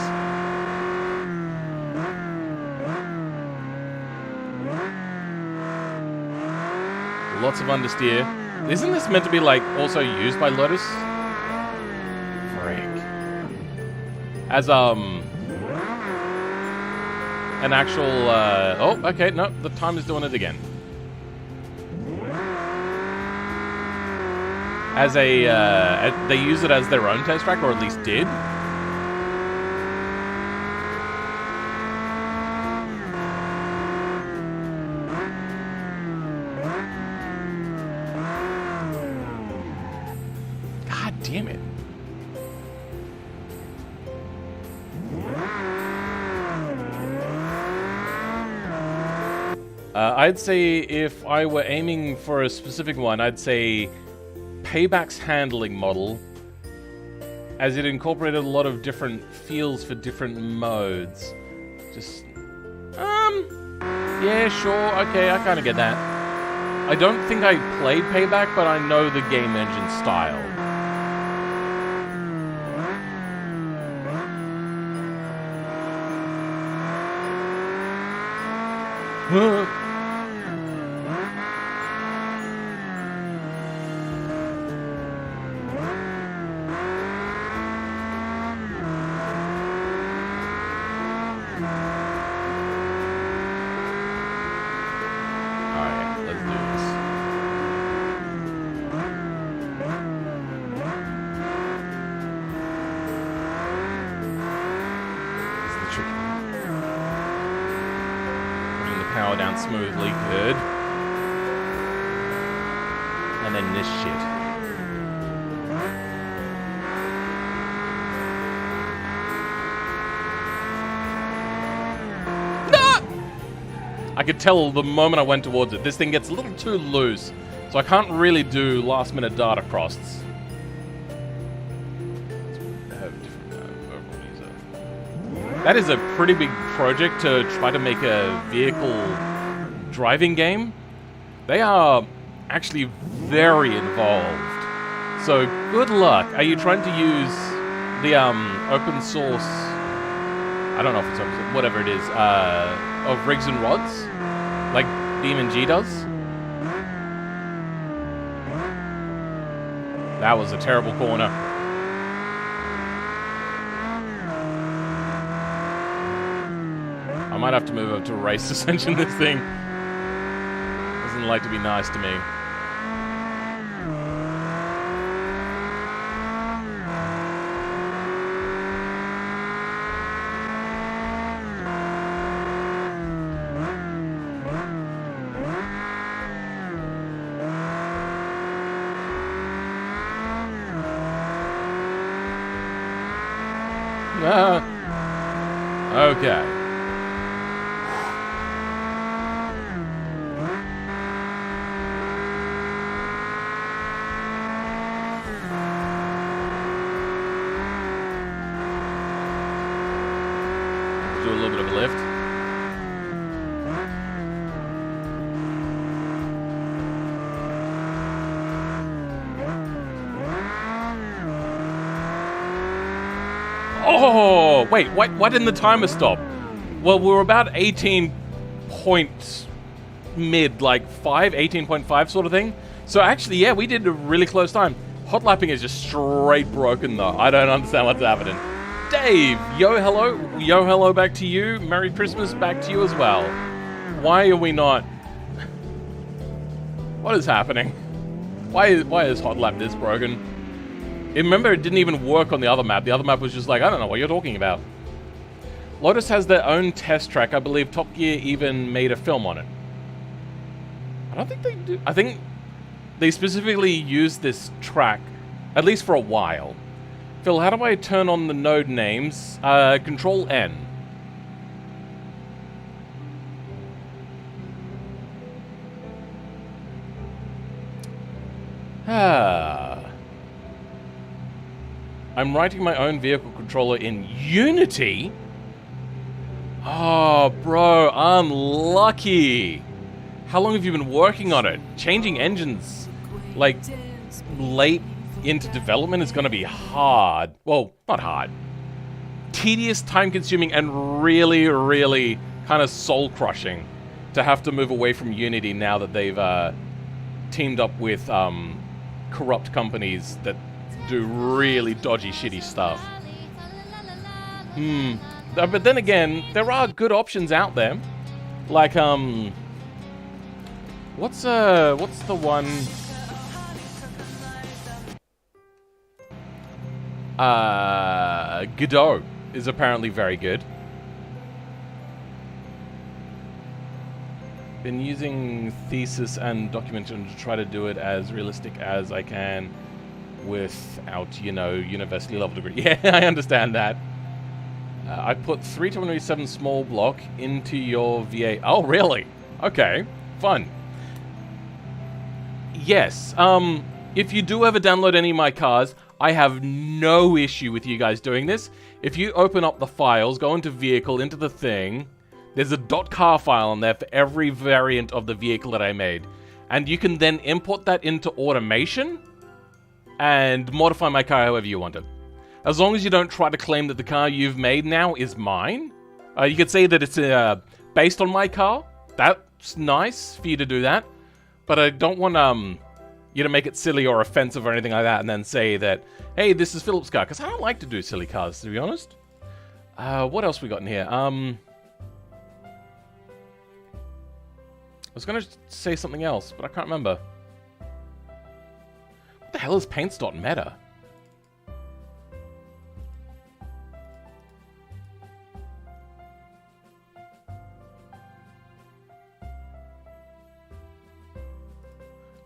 Lots of understeer. Isn't this meant to be, like, also used by Lotus? Frick. As, an actual, oh, okay, no, the time is doing it again. As a, they use it as their own test track, or at least did. God damn it. I'd say if I were aiming for a specific one, I'd say Payback's handling model, as it incorporated a lot of different feels for different modes. Just, yeah, sure, okay, I kind of get that. I don't think I played Payback, but I know the game engine style. Power down smoothly, good. And then this shit. No! I could tell the moment I went towards it, this thing gets a little too loose, so I can't really do last minute data crosts. That is a pretty big project to try to make a vehicle driving game. They are actually very involved. So good luck. Are you trying to use the open source, I don't know if it's open source, whatever it is, of rigs and rods? Like BeamNG does? That was a terrible corner. I might have to move over to race suspension. This thing doesn't like to be nice to me. Okay. Do a little bit of a lift. Oh, wait, why didn't the timer stop? Well, we're about 18 point mid, like 18.5 sort of thing. So actually, yeah, we did a really close time. Hot lapping is just straight broken, though. I don't understand what's happening. Dave, yo hello back to you. Merry Christmas back to you as well. Why are we not... What is happening? Why is Hot Lap this broken? Remember, it didn't even work on the other map. The other map was just like, I don't know what you're talking about. Lotus has their own test track. I believe Top Gear even made a film on it. I don't think they do. I think they specifically used this track, at least for a while. Phil, how do I turn on the node names? Control N. I'm writing my own vehicle controller in Unity? Oh, bro, unlucky. How long have you been working on it? Changing engines, like, late into development is going to be hard. Well, not hard. Tedious, time-consuming, and really, really kind of soul-crushing to have to move away from Unity now that they've teamed up with corrupt companies that do really dodgy, shitty stuff. But then again, there are good options out there. Like, what's the one? Godot is apparently very good. Been using thesis and documentation to try to do it as realistic as I can without, you know, university level degree. Yeah, I understand that. I put 327 small block into your V8. Oh, really? Okay, fun. Yes, if you do ever download any of my cars, I have no issue with you guys doing this. If you open up the files, go into vehicle, into the thing, there's a .car file in there for every variant of the vehicle that I made. And you can then import that into automation and modify my car however you want it. As long as you don't try to claim that the car you've made now is mine. You could say that it's based on my car. That's nice for you to do that. But I don't want you to make it silly or offensive or anything like that and then say that, hey, this is Philip's car. Because I don't like to do silly cars, to be honest. What else we got in here? I was going to say something else, but I can't remember. What the hell is paints.meta?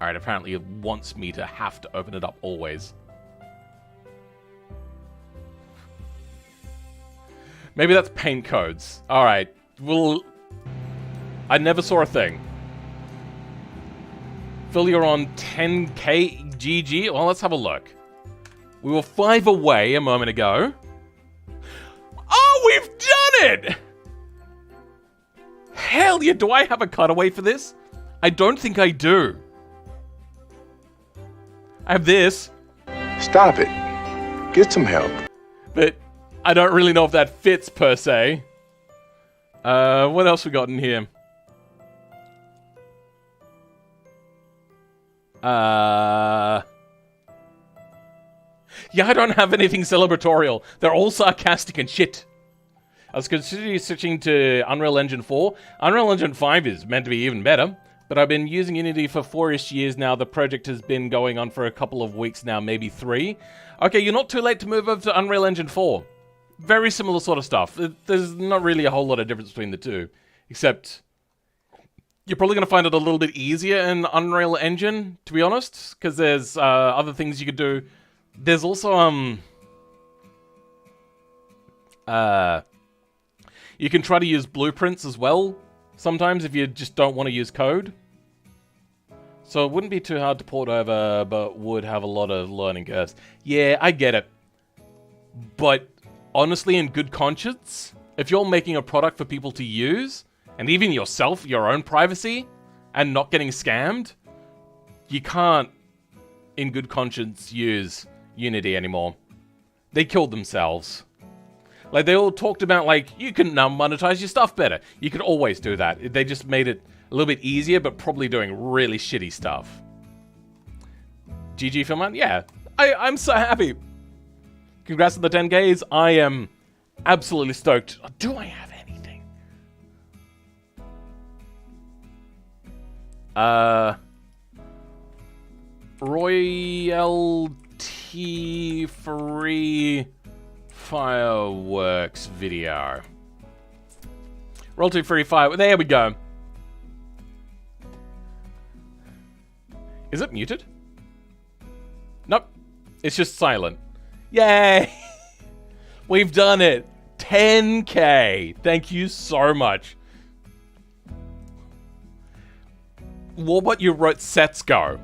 Alright, apparently it wants me to have to open it up always. Maybe that's paint codes. Alright, well, I never saw a thing. Phil, you're on 10k GG? Well, let's have a look. We were 5 away a moment ago. Oh, we've done it! Hell yeah, do I have a cutaway for this? I don't think I do. I have this. Stop it. Get some help. But I don't really know if that fits, per se. What else we got in here? Yeah, I don't have anything celebratorial. They're all sarcastic and shit. I was considering switching to Unreal Engine 4. Unreal Engine 5 is meant to be even better, but I've been using Unity for 4-ish years now. The project has been going on for a couple of weeks now, maybe 3. Okay, you're not too late to move over to Unreal Engine 4. Very similar sort of stuff. There's not really a whole lot of difference between the two, except you're probably going to find it a little bit easier in Unreal Engine, to be honest, because there's other things you could do. There's also, you can try to use blueprints as well, sometimes, if you just don't want to use code. So it wouldn't be too hard to port over, but would have a lot of learning curves. Yeah, I get it. But honestly, in good conscience, if you're making a product for people to use, and even yourself, your own privacy, and not getting scammed, you can't, in good conscience, use Unity anymore. They killed themselves. Like, they all talked about, like, you can now monetize your stuff better. You could always do that. They just made it a little bit easier, but probably doing really shitty stuff. GG Filmman? Yeah. I'm so happy. Congrats on the 10Ks. I am absolutely stoked. Do I have anything? Royalty free fireworks video. Royalty free fire. There we go. Is it muted? Nope. It's just silent. Yay! We've done it. 10K. Thank you so much. Warbot, you wrote sets go.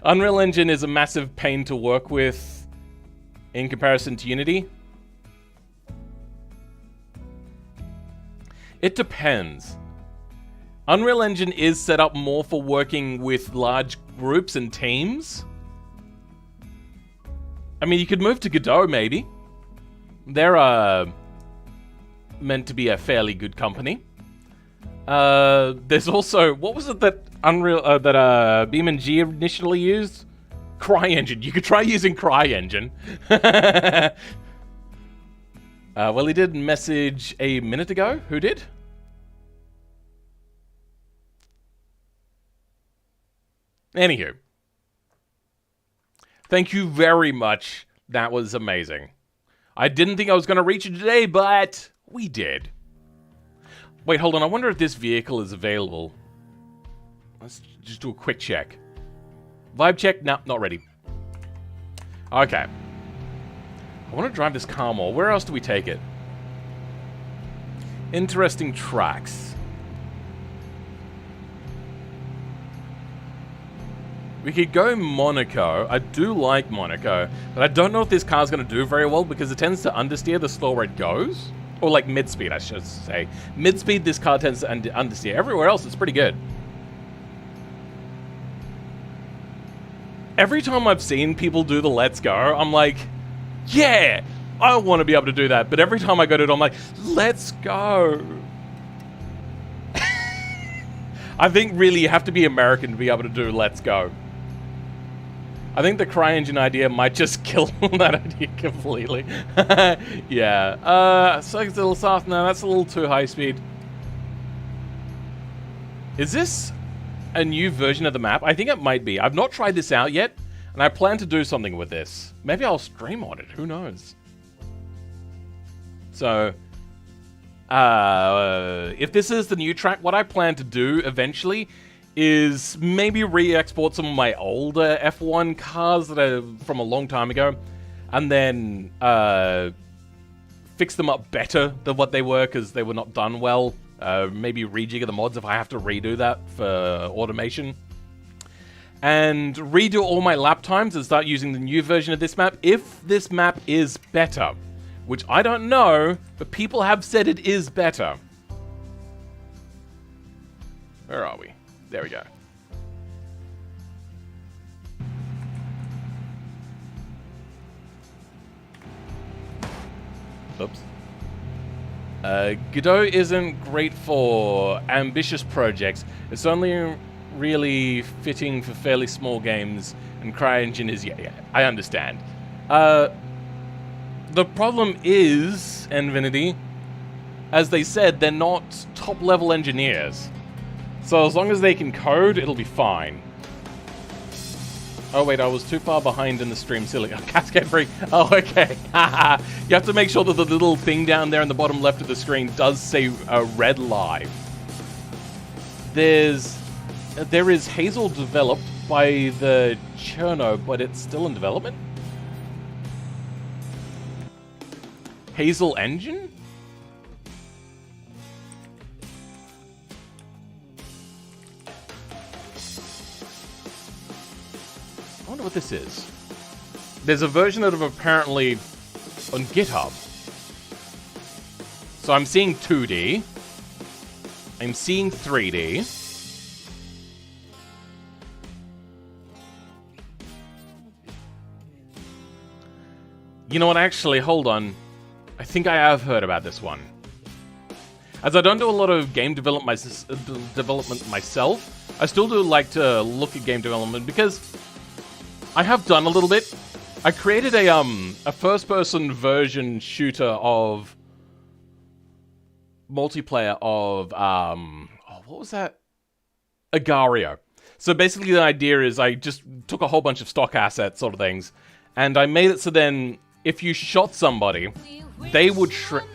Unreal Engine is a massive pain to work with in comparison to Unity. It depends. Unreal Engine is set up more for working with large groups and teams. I mean, you could move to Godot, maybe. They're meant to be a fairly good company. There's also, what was it that Unreal that BeamNG initially used? CryEngine. You could try using CryEngine. Well, he did message a minute ago. Who did? Anywho. Thank you very much. That was amazing. I didn't think I was going to reach it today, but we did. Wait, hold on. I wonder if this vehicle is available. Let's just do a quick check. Vibe check? No, not ready. Okay. I want to drive this car more. Where else do we take it? Interesting tracks. We could go Monaco. I do like Monaco, but I don't know if this car's going to do very well because it tends to understeer the slower it goes. Or like mid-speed, I should say. Mid-speed, this car tends to understeer. Everywhere else, it's pretty good. Every time I've seen people do the let's go, I'm like, yeah, I want to be able to do that. But every time I go to it, I'm like, let's go. I think really you have to be American to be able to do let's go. I think the CryEngine idea might just kill that idea completely. Yeah. So it's a little soft. No, that's a little too high speed. Is this a new version of the map? I think it might be. I've not tried this out yet, and I plan to do something with this. Maybe I'll stream on it. Who knows? So, if this is the new track, what I plan to do eventually is maybe re-export some of my older F1 cars that are from a long time ago, and then fix them up better than what they were because they were not done well. Maybe rejigger the mods if I have to redo that for automation. And redo all my lap times and start using the new version of this map if this map is better. Which I don't know, but people have said it is better. Where are we? There we go. Oops. Godot isn't great for ambitious projects. It's only really fitting for fairly small games And CryEngine is, yeah, I understand. The problem is, Infinity, as they said, they're not top-level engineers. So as long as they can code, it'll be fine. Oh wait, I was too far behind in the stream, silly. Oh, Cascade Free. Oh, okay. You have to make sure that the little thing down there in the bottom left of the screen does say Red Live. There is Hazel developed by the Cherno, but it's still in development? Hazel Engine? I wonder what this is. There's a version of it apparently on GitHub. So I'm seeing 2D. I'm seeing 3D. You know what, actually, hold on. I think I have heard about this one. As I don't do a lot of game development myself, I still do like to look at game development because I have done a little bit. I created a first-person version shooter of multiplayer of what was that? Agario. So basically the idea is I just took a whole bunch of stock assets sort of things, and I made it so then if you shot somebody, they would shrink.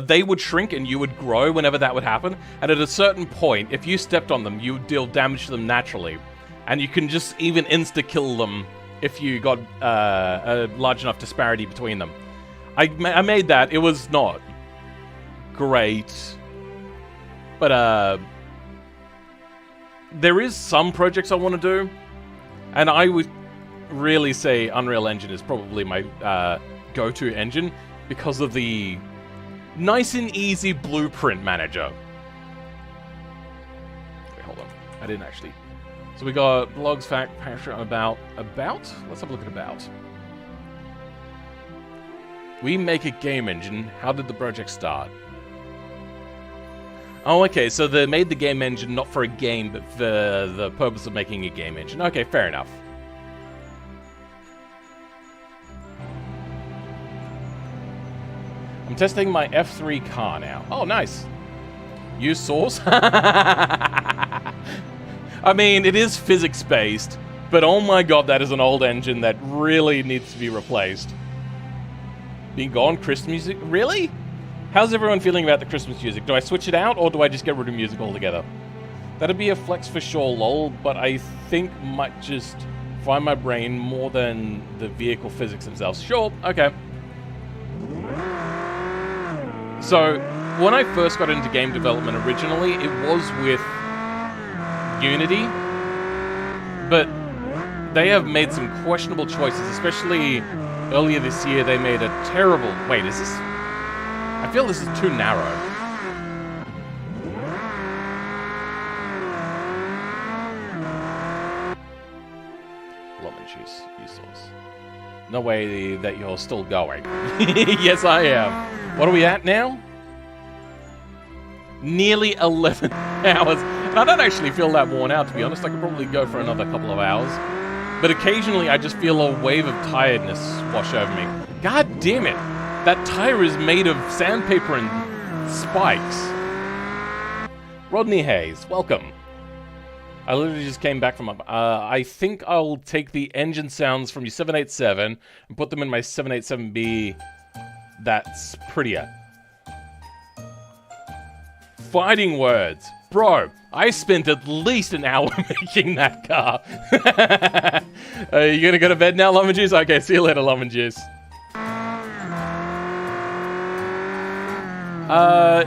They would shrink and you would grow whenever that would happen. And at a certain point, if you stepped on them, you would deal damage to them naturally. And you can just even insta-kill them if you got a large enough disparity between them. I made that. It was not great. But there is some projects I want to do. And I would really say Unreal Engine is probably my go-to engine because of the nice and easy blueprint manager. Wait, hold on. I didn't actually. So we got blogs, fact, passion, about. Let's have a look at about. We make a game engine. How did the project start? Oh, okay. So they made the game engine not for a game, but for the purpose of making a game engine. Okay, fair enough. I'm testing my F3 car now. Oh, nice. Use source? I mean, it is physics-based, but oh my god, that is an old engine that really needs to be replaced. Being gone, Christmas music? Really? How's everyone feeling about the Christmas music? Do I switch it out, or do I just get rid of music altogether? That'd be a flex for sure, lol, but I think might just fry my brain more than the vehicle physics themselves. Sure, okay. So, when I first got into game development originally, it was with Unity, but they have made some questionable choices, especially earlier this year they made a terrible... Wait, is this... I feel this is too narrow. Lemon juice, useless. No way that you're still going. Yes, I am. What are we at now? Nearly 11 hours. And I don't actually feel that worn out, to be honest. I could probably go for another couple of hours. But occasionally I just feel a wave of tiredness wash over me. God damn it. That tire is made of sandpaper and spikes. Rodney Hayes, welcome. I literally just came back from... I think I'll take the engine sounds from your 787 and put them in my 787B... That's prettier. Fighting words. Bro, I spent at least an hour making that car. Are you gonna go to bed now, Lemon Juice? Okay, see you later, Lemon Juice.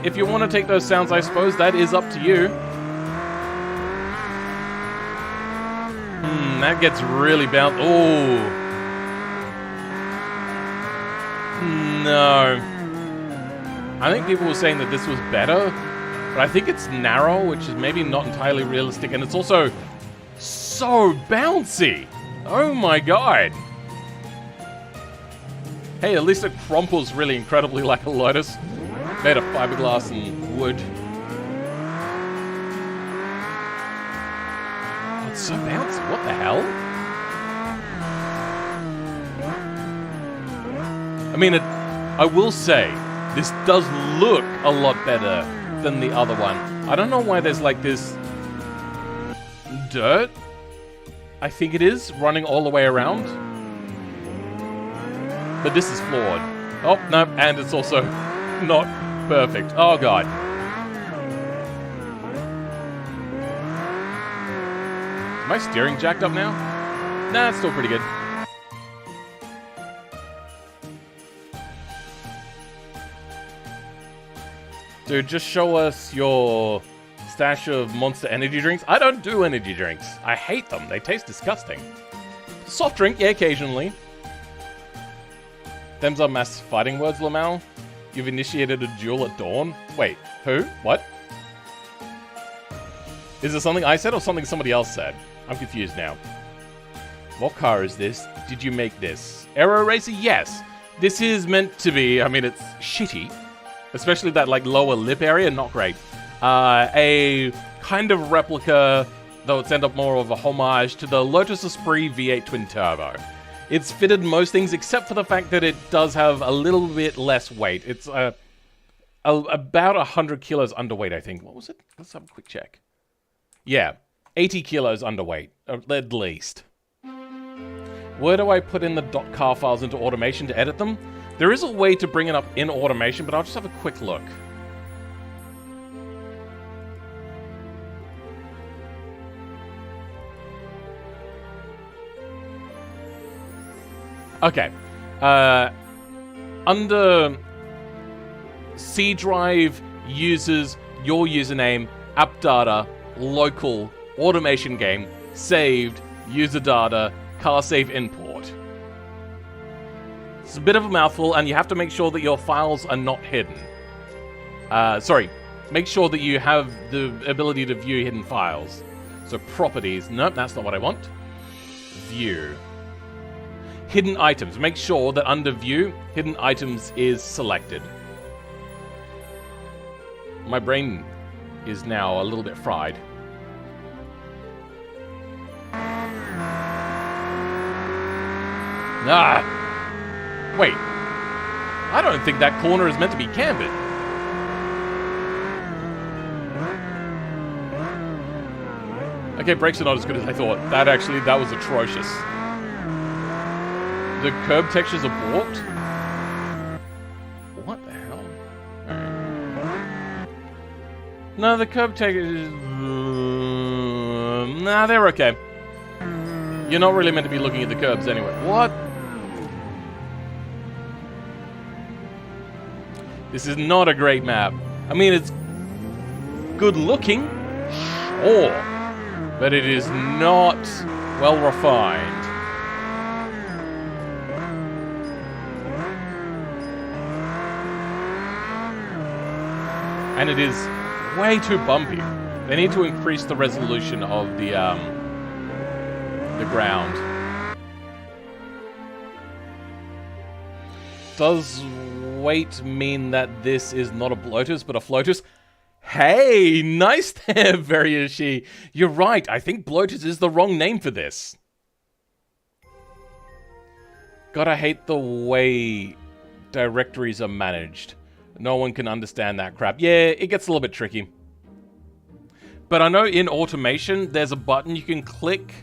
If you want to take those sounds, I suppose that is up to you. That gets really bounced. Oh. No. I think people were saying that this was better, but I think it's narrow, which is maybe not entirely realistic, and it's also so bouncy. Oh my god. Hey, at least it crumples really incredibly like a Lotus. Made of fiberglass and wood. It's so bouncy. What the hell? I mean, I will say, this does look a lot better than the other one. I don't know why there's like this dirt, I think it is, running all the way around. But this is flawed. Oh, no, and it's also not perfect. Oh, God. Is my steering jacked up now? Nah, it's still pretty good. Dude, just show us your stash of Monster energy drinks. I don't do energy drinks. I hate them. They taste disgusting. Soft drink, yeah, occasionally. Them's are mass fighting words, Lamal. You've initiated a duel at dawn. Wait, who? What? Is it something I said or something somebody else said? I'm confused now. What car is this? Did you make this? Aero Racer? Yes. This is meant to be, I mean, it's shitty. Especially that, like, lower lip area, not great. A kind of replica, though it's end up more of a homage to the Lotus Esprit V8 Twin Turbo. It's fitted most things except for the fact that it does have a little bit less weight. It's about 100 kilos underweight, I think. What was it? Let's have a quick check. Yeah, 80 kilos underweight, at least. Where do I put in the .car files into automation to edit them? There is a way to bring it up in automation, but I'll just have a quick look. Okay. Under C drive uses your username, app data, local, automation game, saved, user data, car save import. It's a bit of a mouthful, and you have to make sure that your files are not hidden. Sorry, make sure that you have the ability to view hidden files. So properties, nope, that's not what I want. View. Hidden items, make sure that under view, hidden items is selected. My brain is now a little bit fried. Ah! Wait, I don't think that corner is meant to be cambered. Okay, brakes are not as good as I thought. That was atrocious. The curb textures are warped? What the hell? Right. No, the curb textures... nah, they're okay. You're not really meant to be looking at the curbs anyway. What? This is not a great map. I mean, it's good looking, sure, but it is not well refined. And it is way too bumpy. They need to increase the resolution of the ground. Does weight mean that this is not a blotus but a flotus? Hey, nice there, Veriyoshi. You're right, I think blotus is the wrong name for this. God, I hate the way directories are managed. No one can understand that crap. Yeah, it gets a little bit tricky. But I know in automation, there's a button you can click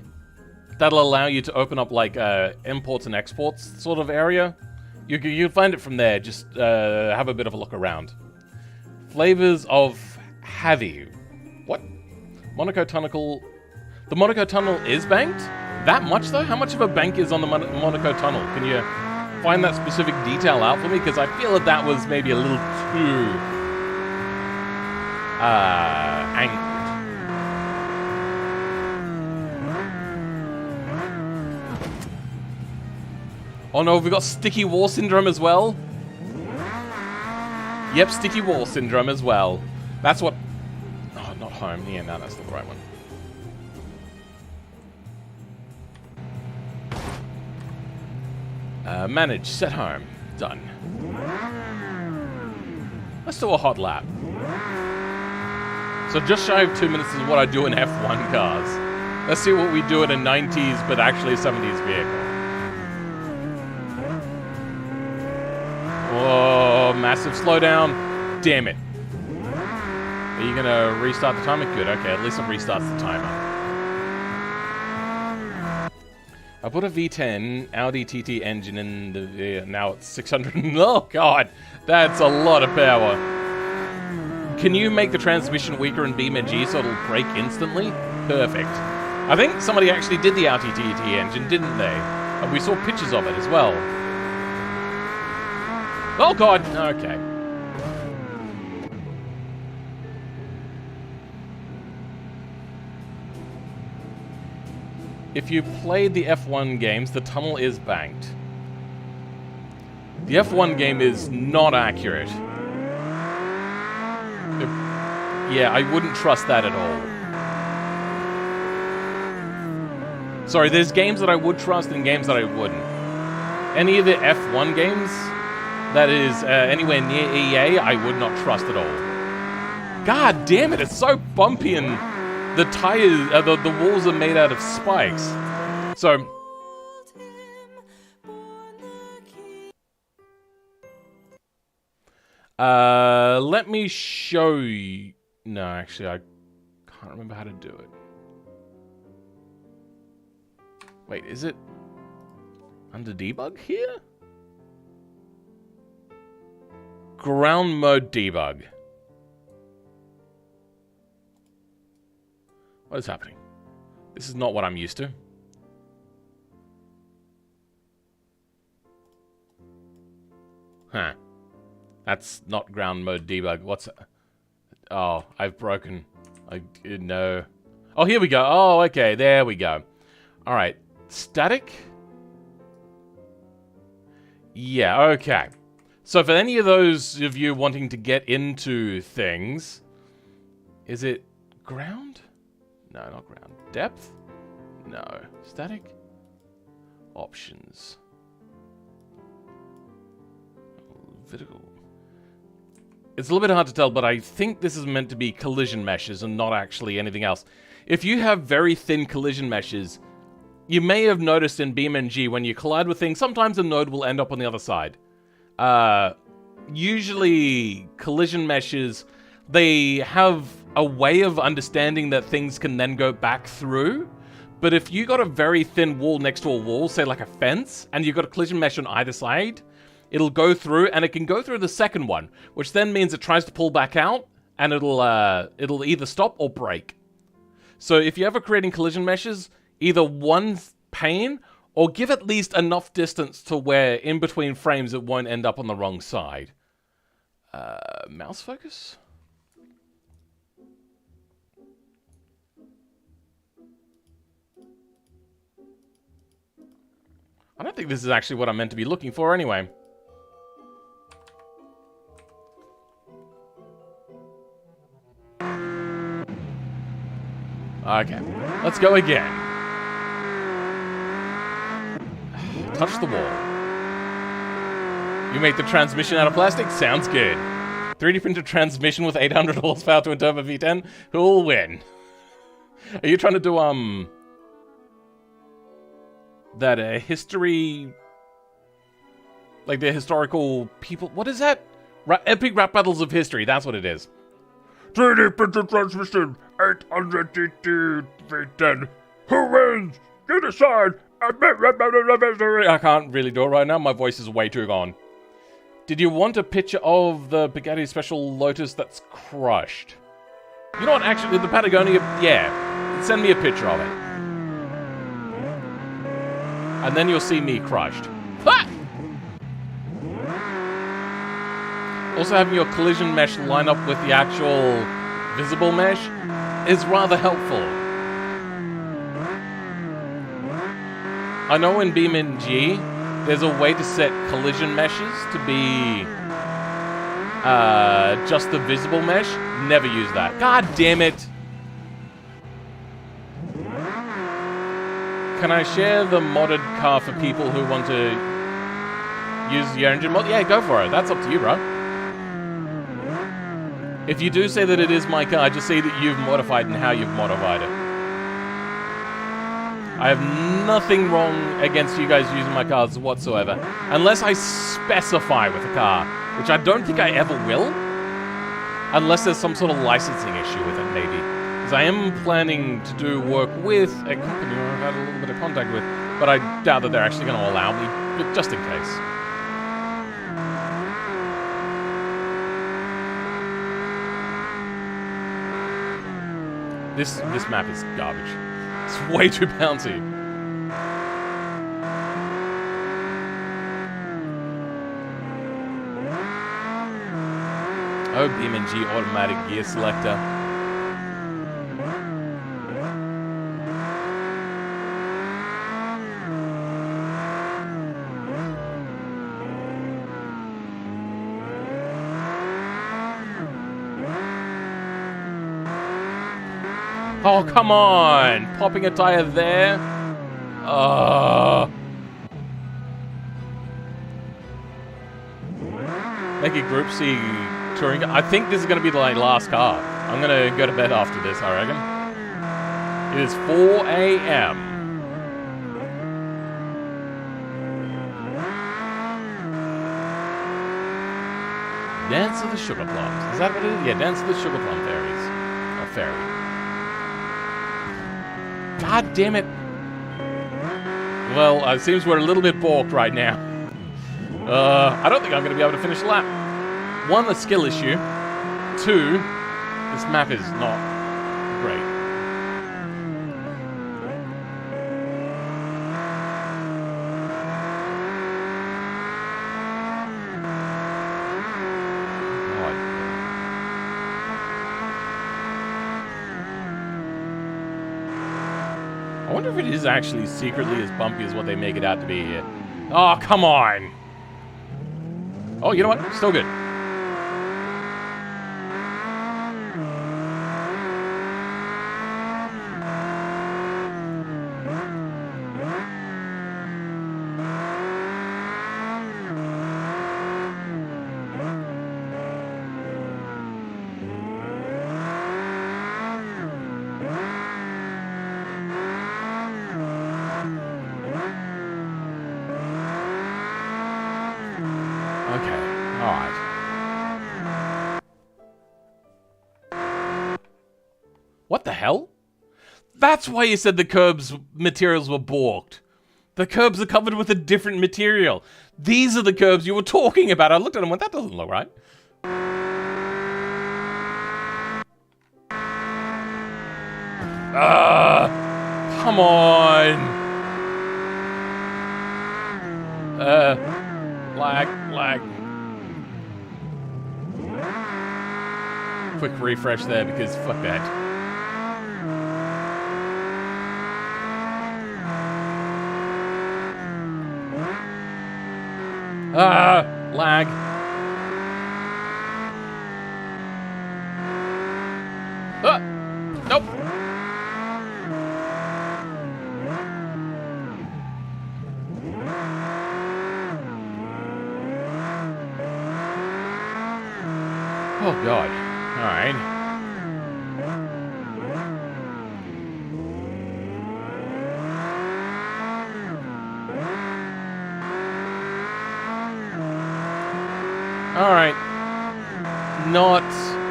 that'll allow you to open up like imports and exports sort of area. You'll find it from there. Just have a bit of a look around. Flavors of Havi. What? Monaco Tunnel. The Monaco Tunnel is banked? That much though? How much of a bank is on the Monaco Tunnel? Can you find that specific detail out for me? Because I feel that was maybe a little too anchored. Oh no, we've got sticky wall syndrome as well. Yep, sticky wall syndrome as well. That's what... Oh, not home. Yeah, no, that's not the right one. Manage, set home. Done. Let's do a hot lap. So just shy of 2 minutes is what I do in F1 cars. Let's see what we do in a 90s, but actually a 70s vehicle. Oh, massive slowdown. Damn it. Are you gonna restart the timer? Good, okay, at least it restarts the timer. I put a V10 Audi TT engine in the... now it's 600... oh, God! That's a lot of power. Can you make the transmission weaker in BeamNG so it'll brake instantly? Perfect. I think somebody actually did the Audi TT engine, didn't they? And we saw pictures of it as well. Oh, God! Okay. If you played the F1 games, the tunnel is banked. The F1 game is not accurate. Yeah, I wouldn't trust that at all. Sorry, there's games that I would trust and games that I wouldn't. Any of the F1 games that is anywhere near EA, I would not trust at all. God damn it, it's so bumpy and the tires, the walls are made out of spikes. So, let me show you. No, actually, I can't remember how to do it. Wait, is it under debug here? Ground mode debug. What is happening? This is not what I'm used to. Huh. That's not ground mode debug. What's... oh, I've broken... no. Oh, here we go. Oh, okay. There we go. Alright. Static? Yeah, okay. So for any of those of you wanting to get into things... is it ground? No, not ground. Depth? No. Static? Options. Vertical. It's a little bit hard to tell, but I think this is meant to be collision meshes and not actually anything else. If you have very thin collision meshes, you may have noticed in BeamNG when you collide with things, sometimes a node will end up on the other side. Usually, collision meshes, they have a way of understanding that things can then go back through. But if you got a very thin wall next to a wall, say like a fence, and you've got a collision mesh on either side, it'll go through, and it can go through the second one, which then means it tries to pull back out, and it'll either stop or break. So if you're ever creating collision meshes, either one pane, or give at least enough distance to where in between frames it won't end up on the wrong side. Mouse focus? I don't think this is actually what I'm meant to be looking for anyway. Okay, let's go again. Touch the wall. You make the transmission out of plastic? Sounds good. 3D printed transmission with 800 horsepower to a turbo V10? Who'll win? Are you trying to do, that history, like the historical people, what is that? Epic rap battles of history, that's what it is. 3D printed transmission, 800 TT V10. Who wins? You decide. I can't really do it right now, my voice is way too gone. Did you want a picture of the Bugatti Special Lotus that's crushed? You know what, actually, the Patagonia, yeah, send me a picture of it. And then you'll see me crushed. Ha! Also, having your collision mesh line up with the actual visible mesh is rather helpful. I know in BeamNG, there's a way to set collision meshes to be just the visible mesh. Never use that. God damn it! Can I share the modded car for people who want to use your engine mod? Yeah, go for it. That's up to you, bro. If you do say that it is my car, just say that you've modified and how you've modified it. I have nothing wrong against you guys using my cars whatsoever. Unless I specify with a car, which I don't think I ever will. Unless there's some sort of licensing issue with it, maybe. Because I am planning to do work with a company who I've had a little bit of contact with, but I doubt that they're actually going to allow me, but just in case. This map is garbage. It's way too bouncy. Oh, BeamNG automatic gear selector. Oh, come on! Popping a tire there? Make a Group C touring. I think this is going to be the last car. I'm going to go to bed after this, I reckon. It is 4 a.m. Dance of the Sugar Plums. Is that what it is? Yeah, Dance of the Sugar Plum Fairies. Oh, fairy. God damn it. Well, it seems we're a little bit balked right now. I don't think I'm going to be able to finish the lap. One, a skill issue. Two, this map is not great. I wonder if it is actually secretly as bumpy as what they make it out to be here. Oh, come on! Oh, you know what? Still good. What the hell? That's why you said the curbs materials were balked. The curbs are covered with a different material. These are the curbs you were talking about. I looked at them and went, that doesn't look right. Come on. Lag. Quick refresh there because fuck that. Lag. Nope. Oh, God. All right. Alright, not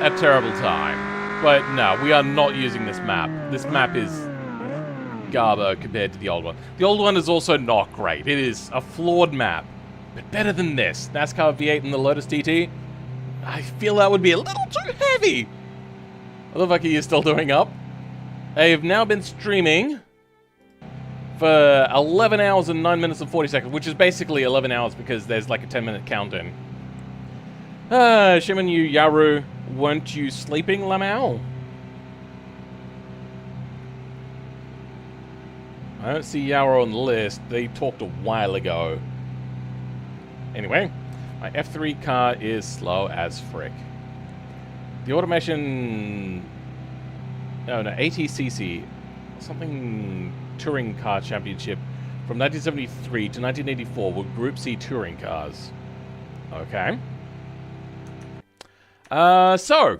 a terrible time, but no, we are not using this map. This map is garbo compared to the old one. The old one is also not great. It is a flawed map, but better than this. NASCAR V8 and the Lotus TT, I feel that would be a little too heavy. What the fuck are you still doing up? I've now been streaming for 11 hours and 9 minutes and 40 seconds, which is basically 11 hours because there's like a 10-minute count-in. Shimon, you Yaru, weren't you sleeping, Lamau? I don't see Yaru on the list. They talked a while ago. Anyway, my F3 car is slow as frick. The automation... Oh, no, ATCC. Something touring car championship from 1973 to 1984 were Group C touring cars. Okay. So,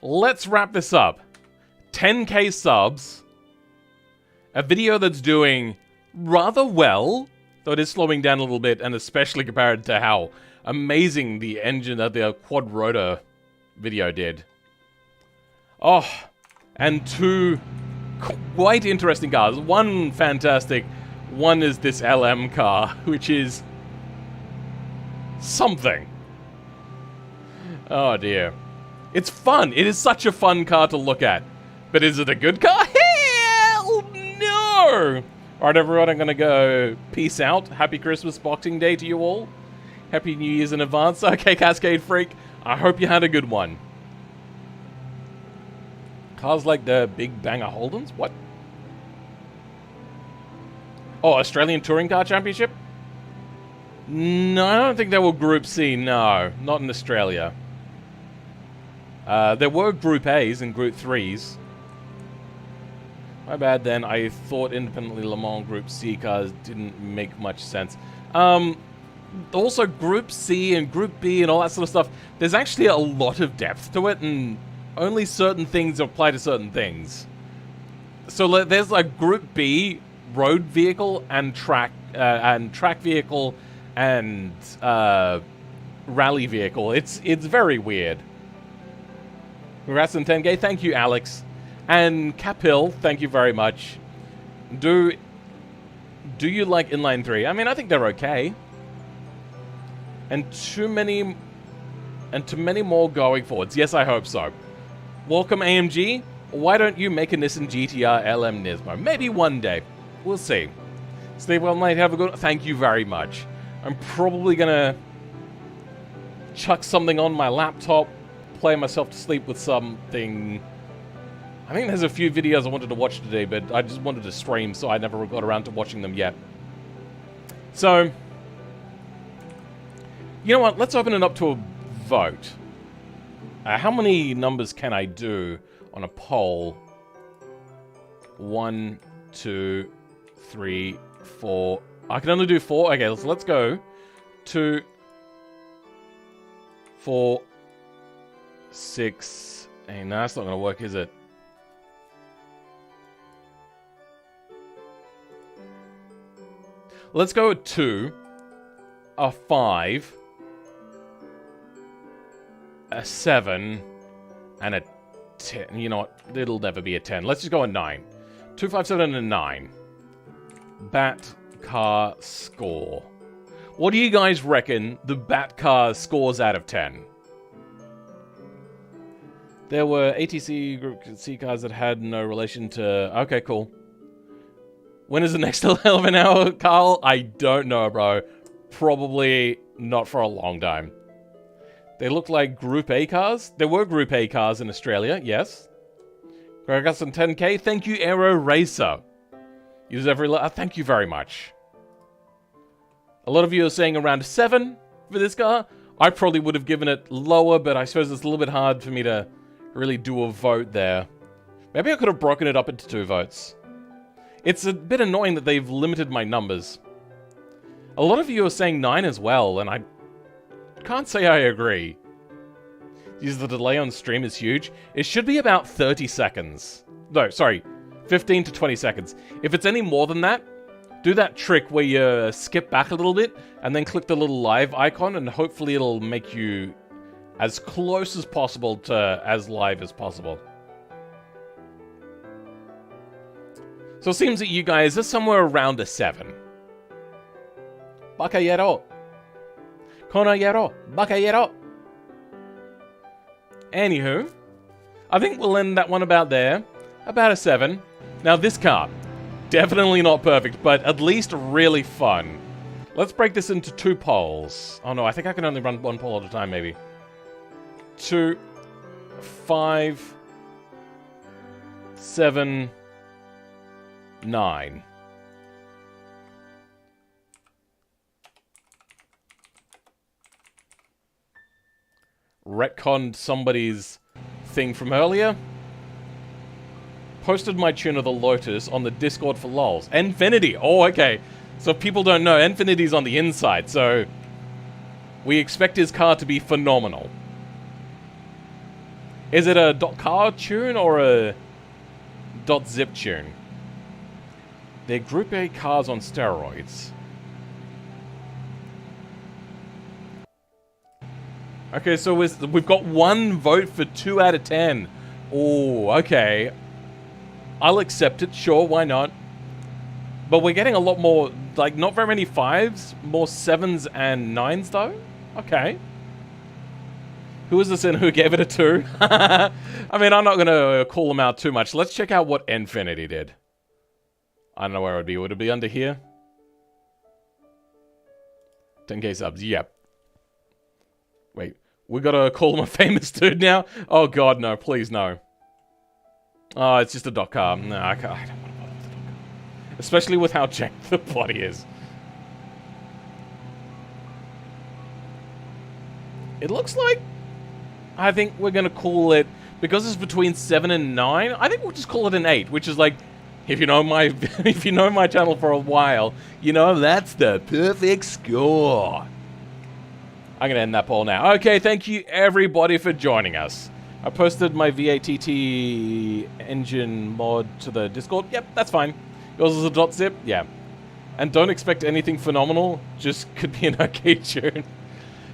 let's wrap this up. 10k subs, A video that's doing rather well, though it is slowing down a little bit, and especially compared to how amazing the engine of the quad rotor video did. Oh, and two quite interesting cars. One fantastic, one is this LM car, which is something. Oh dear. It's fun. It is such a fun car to look at. But is it a good car? Hell no! Alright everyone, I'm gonna go peace out. Happy Christmas, Boxing Day to you all. Happy New Year's in advance. Okay, Cascade Freak, I hope you had a good one. Cars like the Big Banger Holdens? What? Oh, Australian Touring Car Championship? No, I don't think they were Group C, no. Not in Australia. There were Group A's and Group 3's. My bad then, I thought independently Le Mans Group C cars didn't make much sense. Also Group C and Group B and all that sort of stuff, there's actually a lot of depth to it, and only certain things apply to certain things. So there's like Group B, road vehicle, and track vehicle, and rally vehicle. It's very weird. Congrats on 10K, thank you Alex. And Capil, thank you very much. Do you like Inline 3? I mean, I think they're okay. And too many more going forwards. Yes, I hope so. Welcome AMG. Why don't you make a Nissan GTR LM Nismo? Maybe one day. We'll see. Stay well, mate. Have a good... Thank you very much. I'm probably gonna chuck something on my laptop, play myself to sleep with something. I think there's a few videos I wanted to watch today, but I just wanted to stream, so I never got around to watching them yet. So, you know what? Let's open it up to a vote. How many numbers can I do on a poll? 1, 2, 3, 4. I can only do 4? Okay, so let's go. 2, 4, 6. Hey, no, that's not going to work, is it? Let's go with 2, a 5, a 7, and a 10. You know what? It'll never be a 10. Let's just go a 9. 2, 5, 7, and 9. Bat car score. What do you guys reckon the Bat car scores out of 10? There were ATC Group C cars that had no relation to... Okay, cool. When is the next 11 hour, Carl? I don't know, bro. Probably not for a long time. They look like Group A cars. There were Group A cars in Australia, yes. I got some 10K. Thank you, Aero Racer. Use every... thank you very much. A lot of you are saying around 7 for this car. I probably would have given it lower, but I suppose it's a little bit hard for me to really do a vote there. Maybe I could have broken it up into 2 votes. It's a bit annoying that they've limited my numbers. A lot of you are saying 9 as well, and I can't say I agree. Use the delay on stream is huge. It should be about 30 seconds. No, sorry, 15 to 20 seconds. If it's any more than that, do that trick where you skip back a little bit, and then click the little live icon, and hopefully it'll make you as close as possible to as live as possible. So it seems that you guys are somewhere around a 7. Bakayero. Konayero. Bakayero. Anywho, I think we'll end that one about there. About a 7. Now this car, definitely not perfect, but at least really fun. Let's break this into 2 polls. Oh no, I think I can only run 1 poll at a time, maybe. 2, 5, 7, 9. Retconned somebody's thing from earlier. Posted my tune of the Lotus on the Discord for lols. Infinity! Oh, okay. So if people don't know, Infinity's on the inside, so we expect his car to be phenomenal. Is it a .car tune or a .zip tune? They're Group A cars on steroids. Okay, so we've got 1 vote for 2 out of 10. Oh, okay. I'll accept it, sure, why not? But we're getting a lot more, like, not very many 5s, more 7s and 9s, though? Okay. Who is this and who gave it a 2? I mean, I'm not going to call them out too much. Let's check out what Infinity did. I don't know where it would be. Would it be under here? 10k subs, yep. Wait, we gotta call him a famous dude now? Oh god, no, please no. Oh, it's just a dot car. No, I don't want to bother with the dot car. Especially with how jacked the body is. It looks like... I think we're gonna call it... Because it's between 7 and 9, I think we'll just call it an 8, which is like... If you know my if you know my channel for a while, you know that's the perfect score. I'm gonna end that poll now. Okay, thank you everybody for joining us. I posted my VATT engine mod to the Discord. Yep, that's fine. Yours is a .zip? Yeah. And don't expect anything phenomenal. Just could be an arcade tune.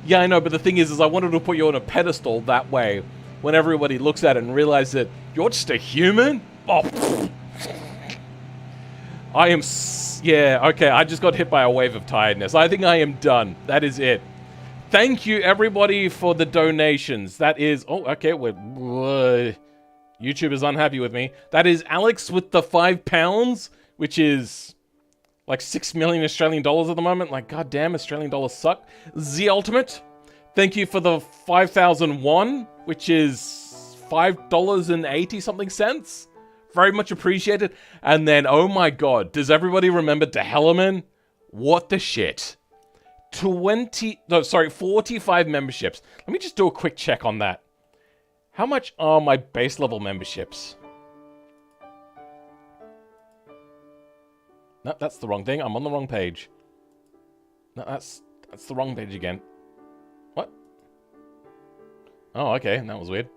Yeah, I know, but the thing is I wanted to put you on a pedestal that way. When everybody looks at it and realizes that you're just a human? Oh, pfft. I am... Yeah, okay, I just got hit by a wave of tiredness. I think I am done. That is it. Thank you, everybody, for the donations. That is... Oh, okay, YouTube is unhappy with me. That is Alex with the £5, which is... like 6 million Australian dollars at the moment. Like, goddamn, Australian dollars suck. The Ultimate, thank you for the 5,001, which is $5.80 something cents. Very much appreciated. And then, oh my god, does everybody remember De Hellerman? What the shit? 45 memberships. Let me just do a quick check on that. How much are my base level memberships? No, that's the wrong thing. I'm on the wrong page. No, that's the wrong page again. What? Oh, okay. That was weird.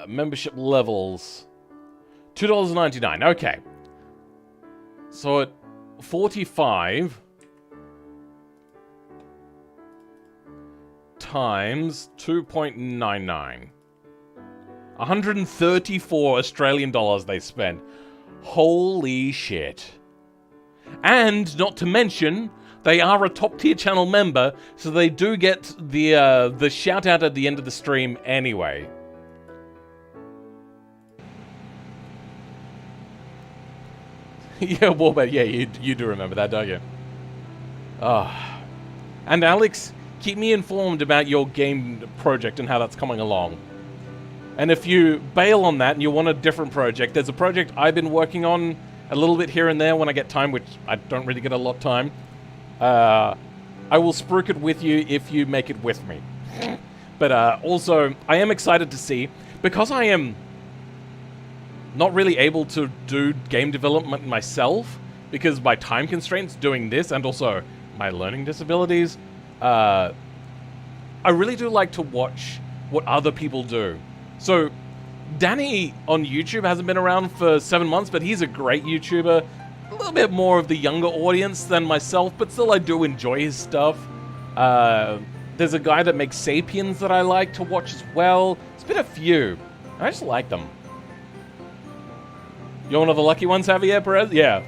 Membership levels. $2.99. Okay. So at 45 times 2.99. 134 Australian dollars they spent. Holy shit. And not to mention, they are a top tier channel member, so they do get the shout out at the end of the stream anyway. Yeah, Warbird, yeah, you do remember that, don't you? Ah. And Alex, keep me informed about your game project and how that's coming along. And if you bail on that and you want a different project, there's a project I've been working on a little bit here and there when I get time, which I don't really get a lot of time. I will spruik it with you if you make it with me. But also, I am excited to see, because I am not really able to do game development myself, because my time constraints doing this, and also my learning disabilities, I really do like to watch what other people do. So, Danny on YouTube hasn't been around for 7 months, but he's a great YouTuber. A little bit more of the younger audience than myself, but still I do enjoy his stuff. There's a guy that makes Sapiens that I like to watch as well. It's been a few. I just like them. You're one of the lucky ones, Javier Perez? Yeah.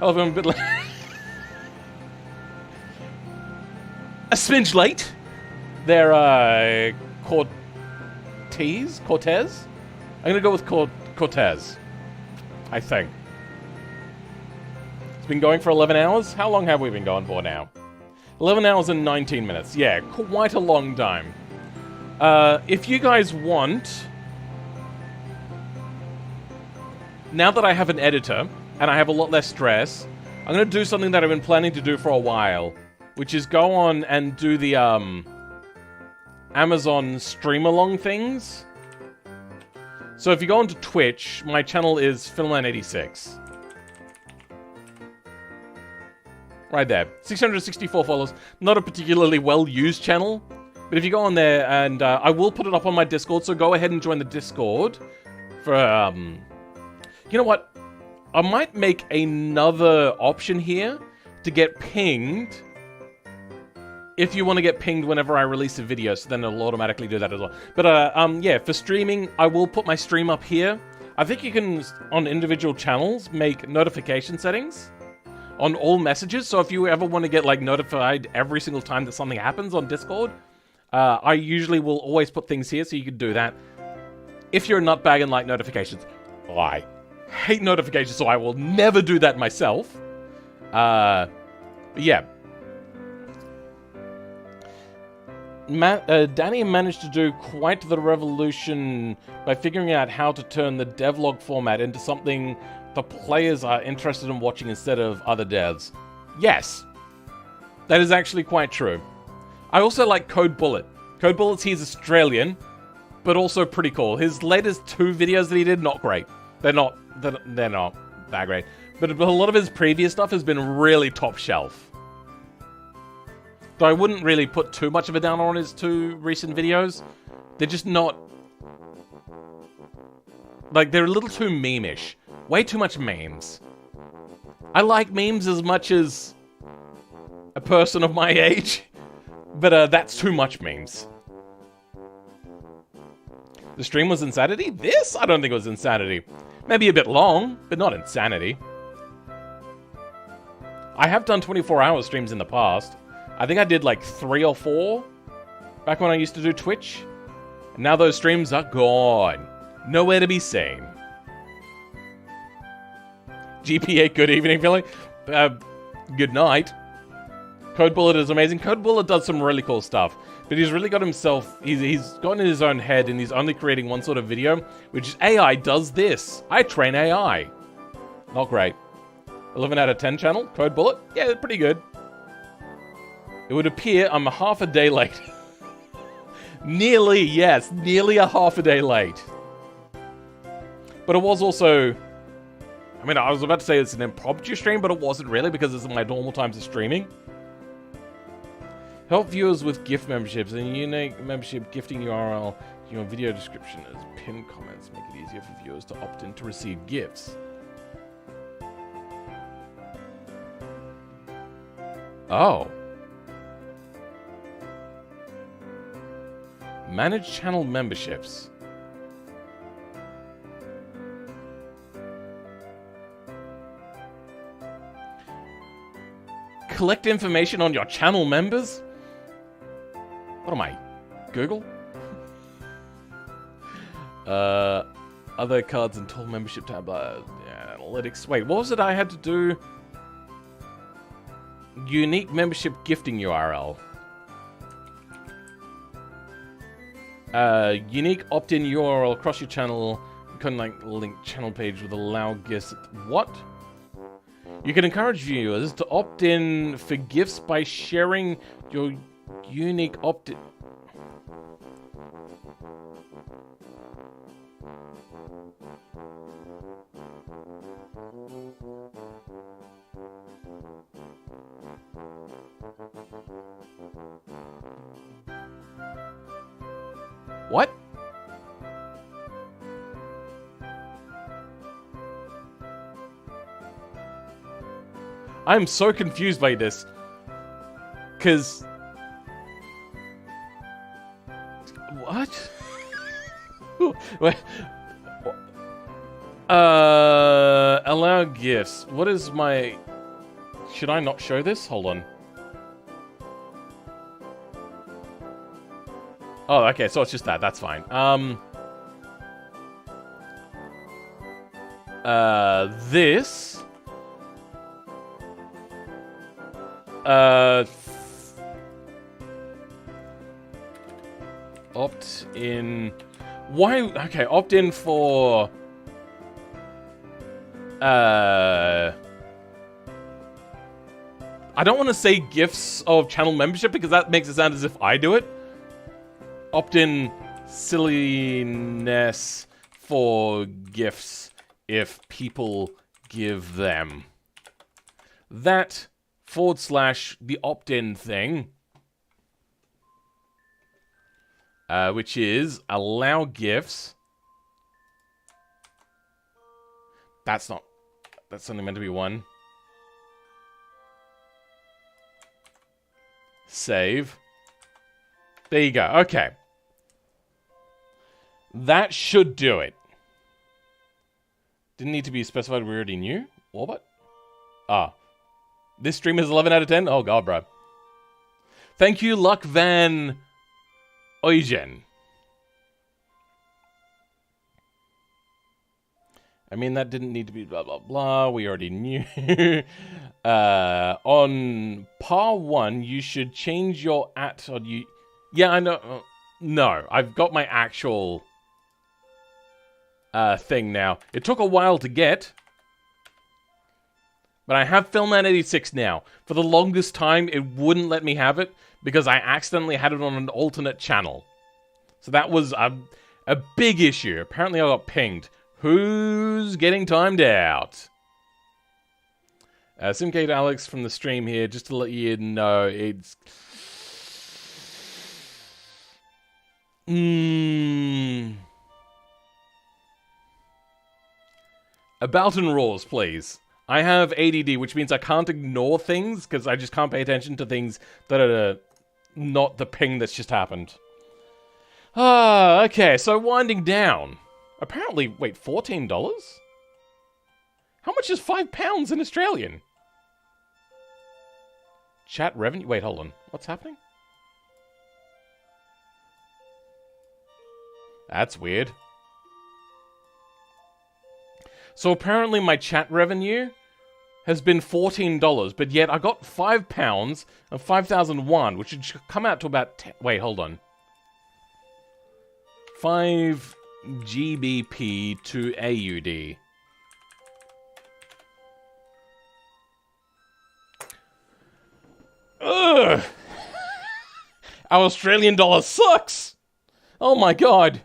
I'll have him a bit late. A smidge late. They're, Cortez? I'm gonna go with Cortez. I think. It's been going for 11 hours? How long have we been going for now? 11 hours and 19 minutes. Yeah, quite a long time. If you guys want... Now that I have an editor, and I have a lot less stress, I'm gonna do something that I've been planning to do for a while, which is go on and do the, Amazon stream-along things. So if you go onto Twitch, my channel is Filmland86. Right there. 664 followers. Not a particularly well-used channel. But if you go on there, and I will put it up on my Discord, so go ahead and join the Discord for You know what? I might make another option here to get pinged. If you want to get pinged whenever I release a video, so then it'll automatically do that as well. But yeah, for streaming, I will put my stream up here. I think you can, on individual channels, make notification settings on all messages. So if you ever want to get like notified every single time that something happens on Discord, I usually will always put things here so you can do that. If you're a nutbag and like notifications, I hate notifications, so I will never do that myself. Yeah. Danny managed to do quite the revolution by figuring out how to turn the devlog format into something the players are interested in watching instead of other devs. Yes, that is actually quite true. I also like Code Bullet. Code Bullet's he's Australian, but also pretty cool. His latest 2 videos that he did, not great. They're not that great. But a lot of his previous stuff has been really top shelf. Though I wouldn't really put too much of a downer on his 2 recent videos. They're just not... Like, they're a little too meme-ish. Way too much memes. I like memes as much as a person of my age. But that's too much memes. The stream was insanity? This? I don't think it was insanity. Maybe a bit long, but not insanity. I have done 24-hour streams in the past. I think I did like 3 or 4 back when I used to do Twitch. And now those streams are gone. Nowhere to be seen. GP8, good evening, Philly. Good night. Code Bullet is amazing. Code Bullet does some really cool stuff. But he's really got himself... He's gotten in his own head and he's only creating one sort of video, which is AI does this. I train AI. Not great. 11 out of 10 channel. Code Bullet. Yeah, pretty good. It would appear I'm a half a day late. Nearly, yes. Nearly a half a day late. But it was also... I mean, I was about to say it's an impromptu stream, but it wasn't really because it's my normal times of streaming. Help viewers with gift memberships and unique membership gifting URL to your video description as pinned comments. Make it easier for viewers to opt in to receive gifts. Oh. Manage channel memberships. Collect information on your channel members? What am I? Google? Other cards and tool membership tab. Yeah, analytics. Wait, what was it I had to do? Unique membership gifting URL. Unique opt-in URL across your channel. You can like link channel page with allow gifts. What? You can encourage viewers to opt in for gifts by sharing your unique opt-in. What? I'm so confused by this. Because... What? Wait. Allow gifts. What is my... Should I not show this? Hold on. Oh, okay, so it's just that. That's fine. This... opt in. Why? Okay, opt in for. I don't want to say gifts of channel membership because that makes it sound as if I do it. Opt in silliness for gifts if people give them. That. / the opt-in thing, which is allow gifts That's only meant to be 1. Save. There you go. Okay. That should do it. Didn't need to be specified. We already knew. What? Ah. This stream is 11 out of 10? Oh, God, bro. Thank you, Luck Van Eugen. I mean, that didn't need to be blah, blah, blah. We already knew. On par 1, you should change your at on you. Yeah, I know. No, I've got my actual thing now. It took a while to get. But I have Filmman 86 now. For the longest time, it wouldn't let me have it because I accidentally had it on an alternate channel. So that was a big issue. Apparently I got pinged. Who's getting timed out? Simcade Alex from the stream here, just to let you know, it's... About and roars, please. I have ADD, which means I can't ignore things, because I just can't pay attention to things that are not the ping that's just happened. Ah, okay, so winding down. Apparently, wait, $14? How much is £5 in Australian? Chat revenue? Wait, hold on. What's happening? That's weird. So apparently my chat revenue has been $14, but yet I got £5 and 5,001, which should come out to about 10. Wait, hold on. 5 GBP to AUD. Ugh! Our Australian dollar sucks! Oh my god.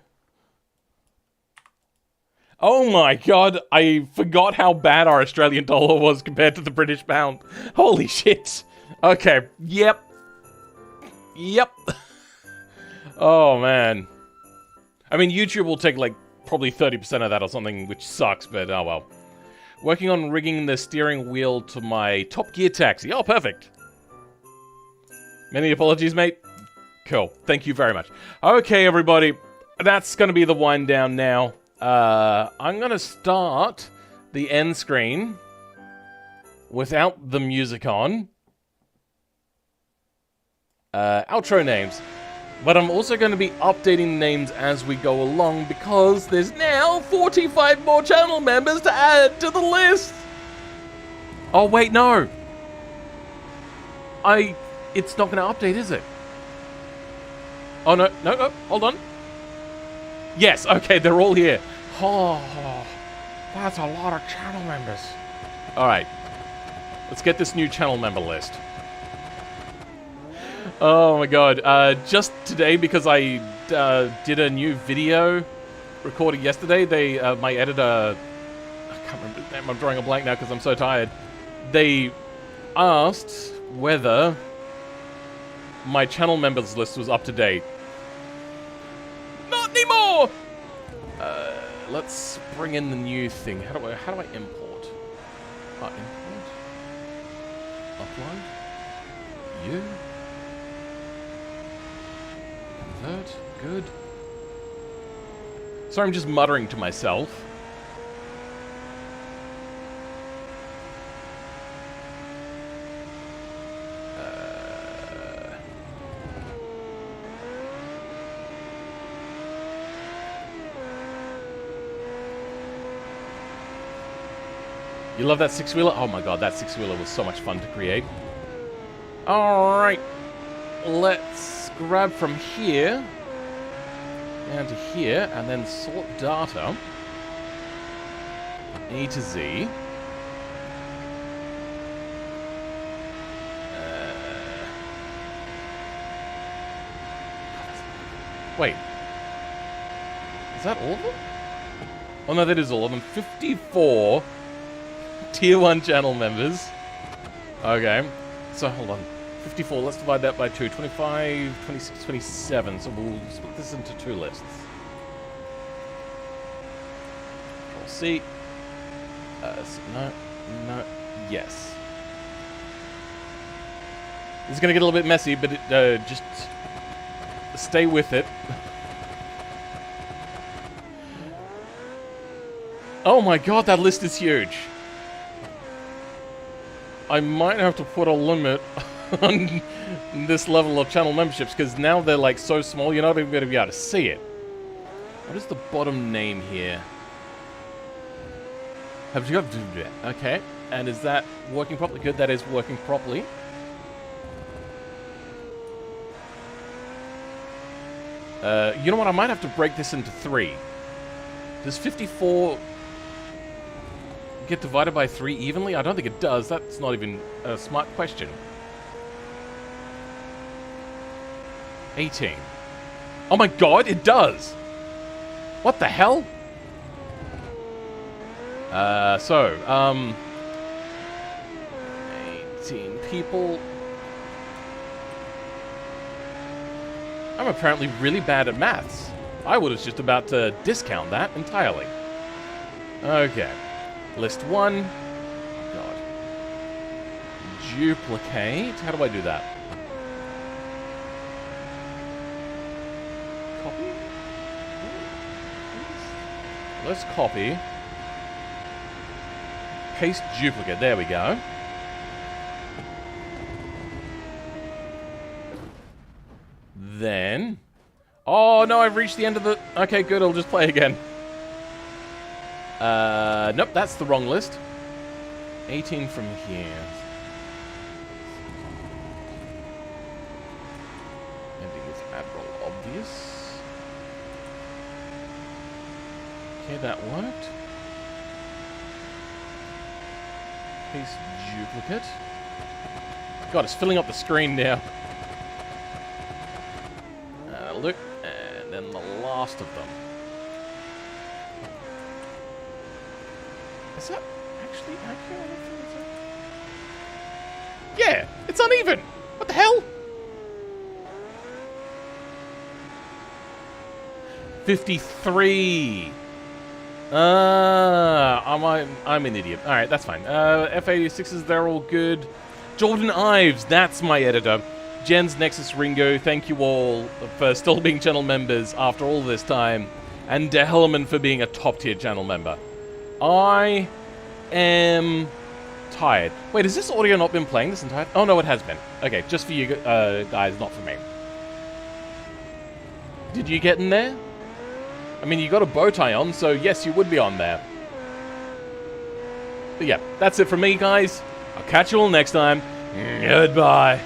Oh my god, I forgot how bad our Australian dollar was compared to the British pound. Holy shit. Okay, yep. Oh man. I mean, YouTube will take like probably 30% of that or something, which sucks, but oh well. Working on rigging the steering wheel to my Top Gear taxi. Oh, perfect. Many apologies, mate. Cool. Thank you very much. Okay, everybody. That's going to be the wind down now. I'm going to start the end screen without the music on. Outro names. But I'm also going to be updating names as we go along because there's now 45 more channel members to add to the list. Oh, wait, no. It's not going to update, is it? Oh, no, hold on. Yes, okay, they're all here. Oh, that's a lot of channel members. Alright, let's get this new channel member list. Oh my god, just today, because I did a new video recording yesterday, my editor, I can't remember his name, I'm drawing a blank now because I'm so tired. They asked whether my channel members list was up to date. Not anymore! Let's bring in the new thing. How do I import? Import. Upload. You. Convert. Good. Sorry, I'm just muttering to myself. You love that six-wheeler? Oh my god, that six-wheeler was so much fun to create. Alright. Let's grab from here down to here, and then sort data. A to Z. Wait. Is that all of them? Oh no, that is all of them. 54 Tier 1 channel members. Okay. So, hold on. 54, let's divide that by 2. 25, 26, 27. So we'll split this into 2 lists. Control C. No, no, yes. This is going to get a little bit messy, but just stay with it. Oh my god, that list is huge. I might have to put a limit on this level of channel memberships, because now they're like so small, you're not even going to be able to see it. What is the bottom name here? Okay, and is that working properly? Good, that is working properly. You know what, I might have to break this into 3. Does 54 get divided by 3 evenly? I don't think it does. That's not even a smart question. 18. Oh my god, it does! What the hell? 18 people. I'm apparently really bad at maths. I was just about to discount that entirely. Okay. List 1. Oh god. Duplicate. How do I do that? Copy? Let's copy. Paste duplicate. There we go. Then... Oh, no, I've reached the end of the... Okay, good, I'll just play again. Nope, that's the wrong list. 18 from here. Ending with Admiral Obvious. Okay, that worked. Paste duplicate. God, it's filling up the screen now. Look, and then the last of them. Is that actually accurate? Yeah, it's uneven. What the hell? 53. I'm an idiot. All right, that's fine. F86s, they're all good. Jordan Ives, that's my editor. Jens, Nexus, Ringo, thank you all for still being channel members after all this time. And De Hellerman for being a top-tier channel member. I am tired. Wait, has this audio not been playing this entire... Oh, no, it has been. Okay, just for you guys, not for me. Did you get in there? I mean, you got a bow tie on, so yes, you would be on there. But yeah, that's it from me, guys. I'll catch you all next time. Goodbye.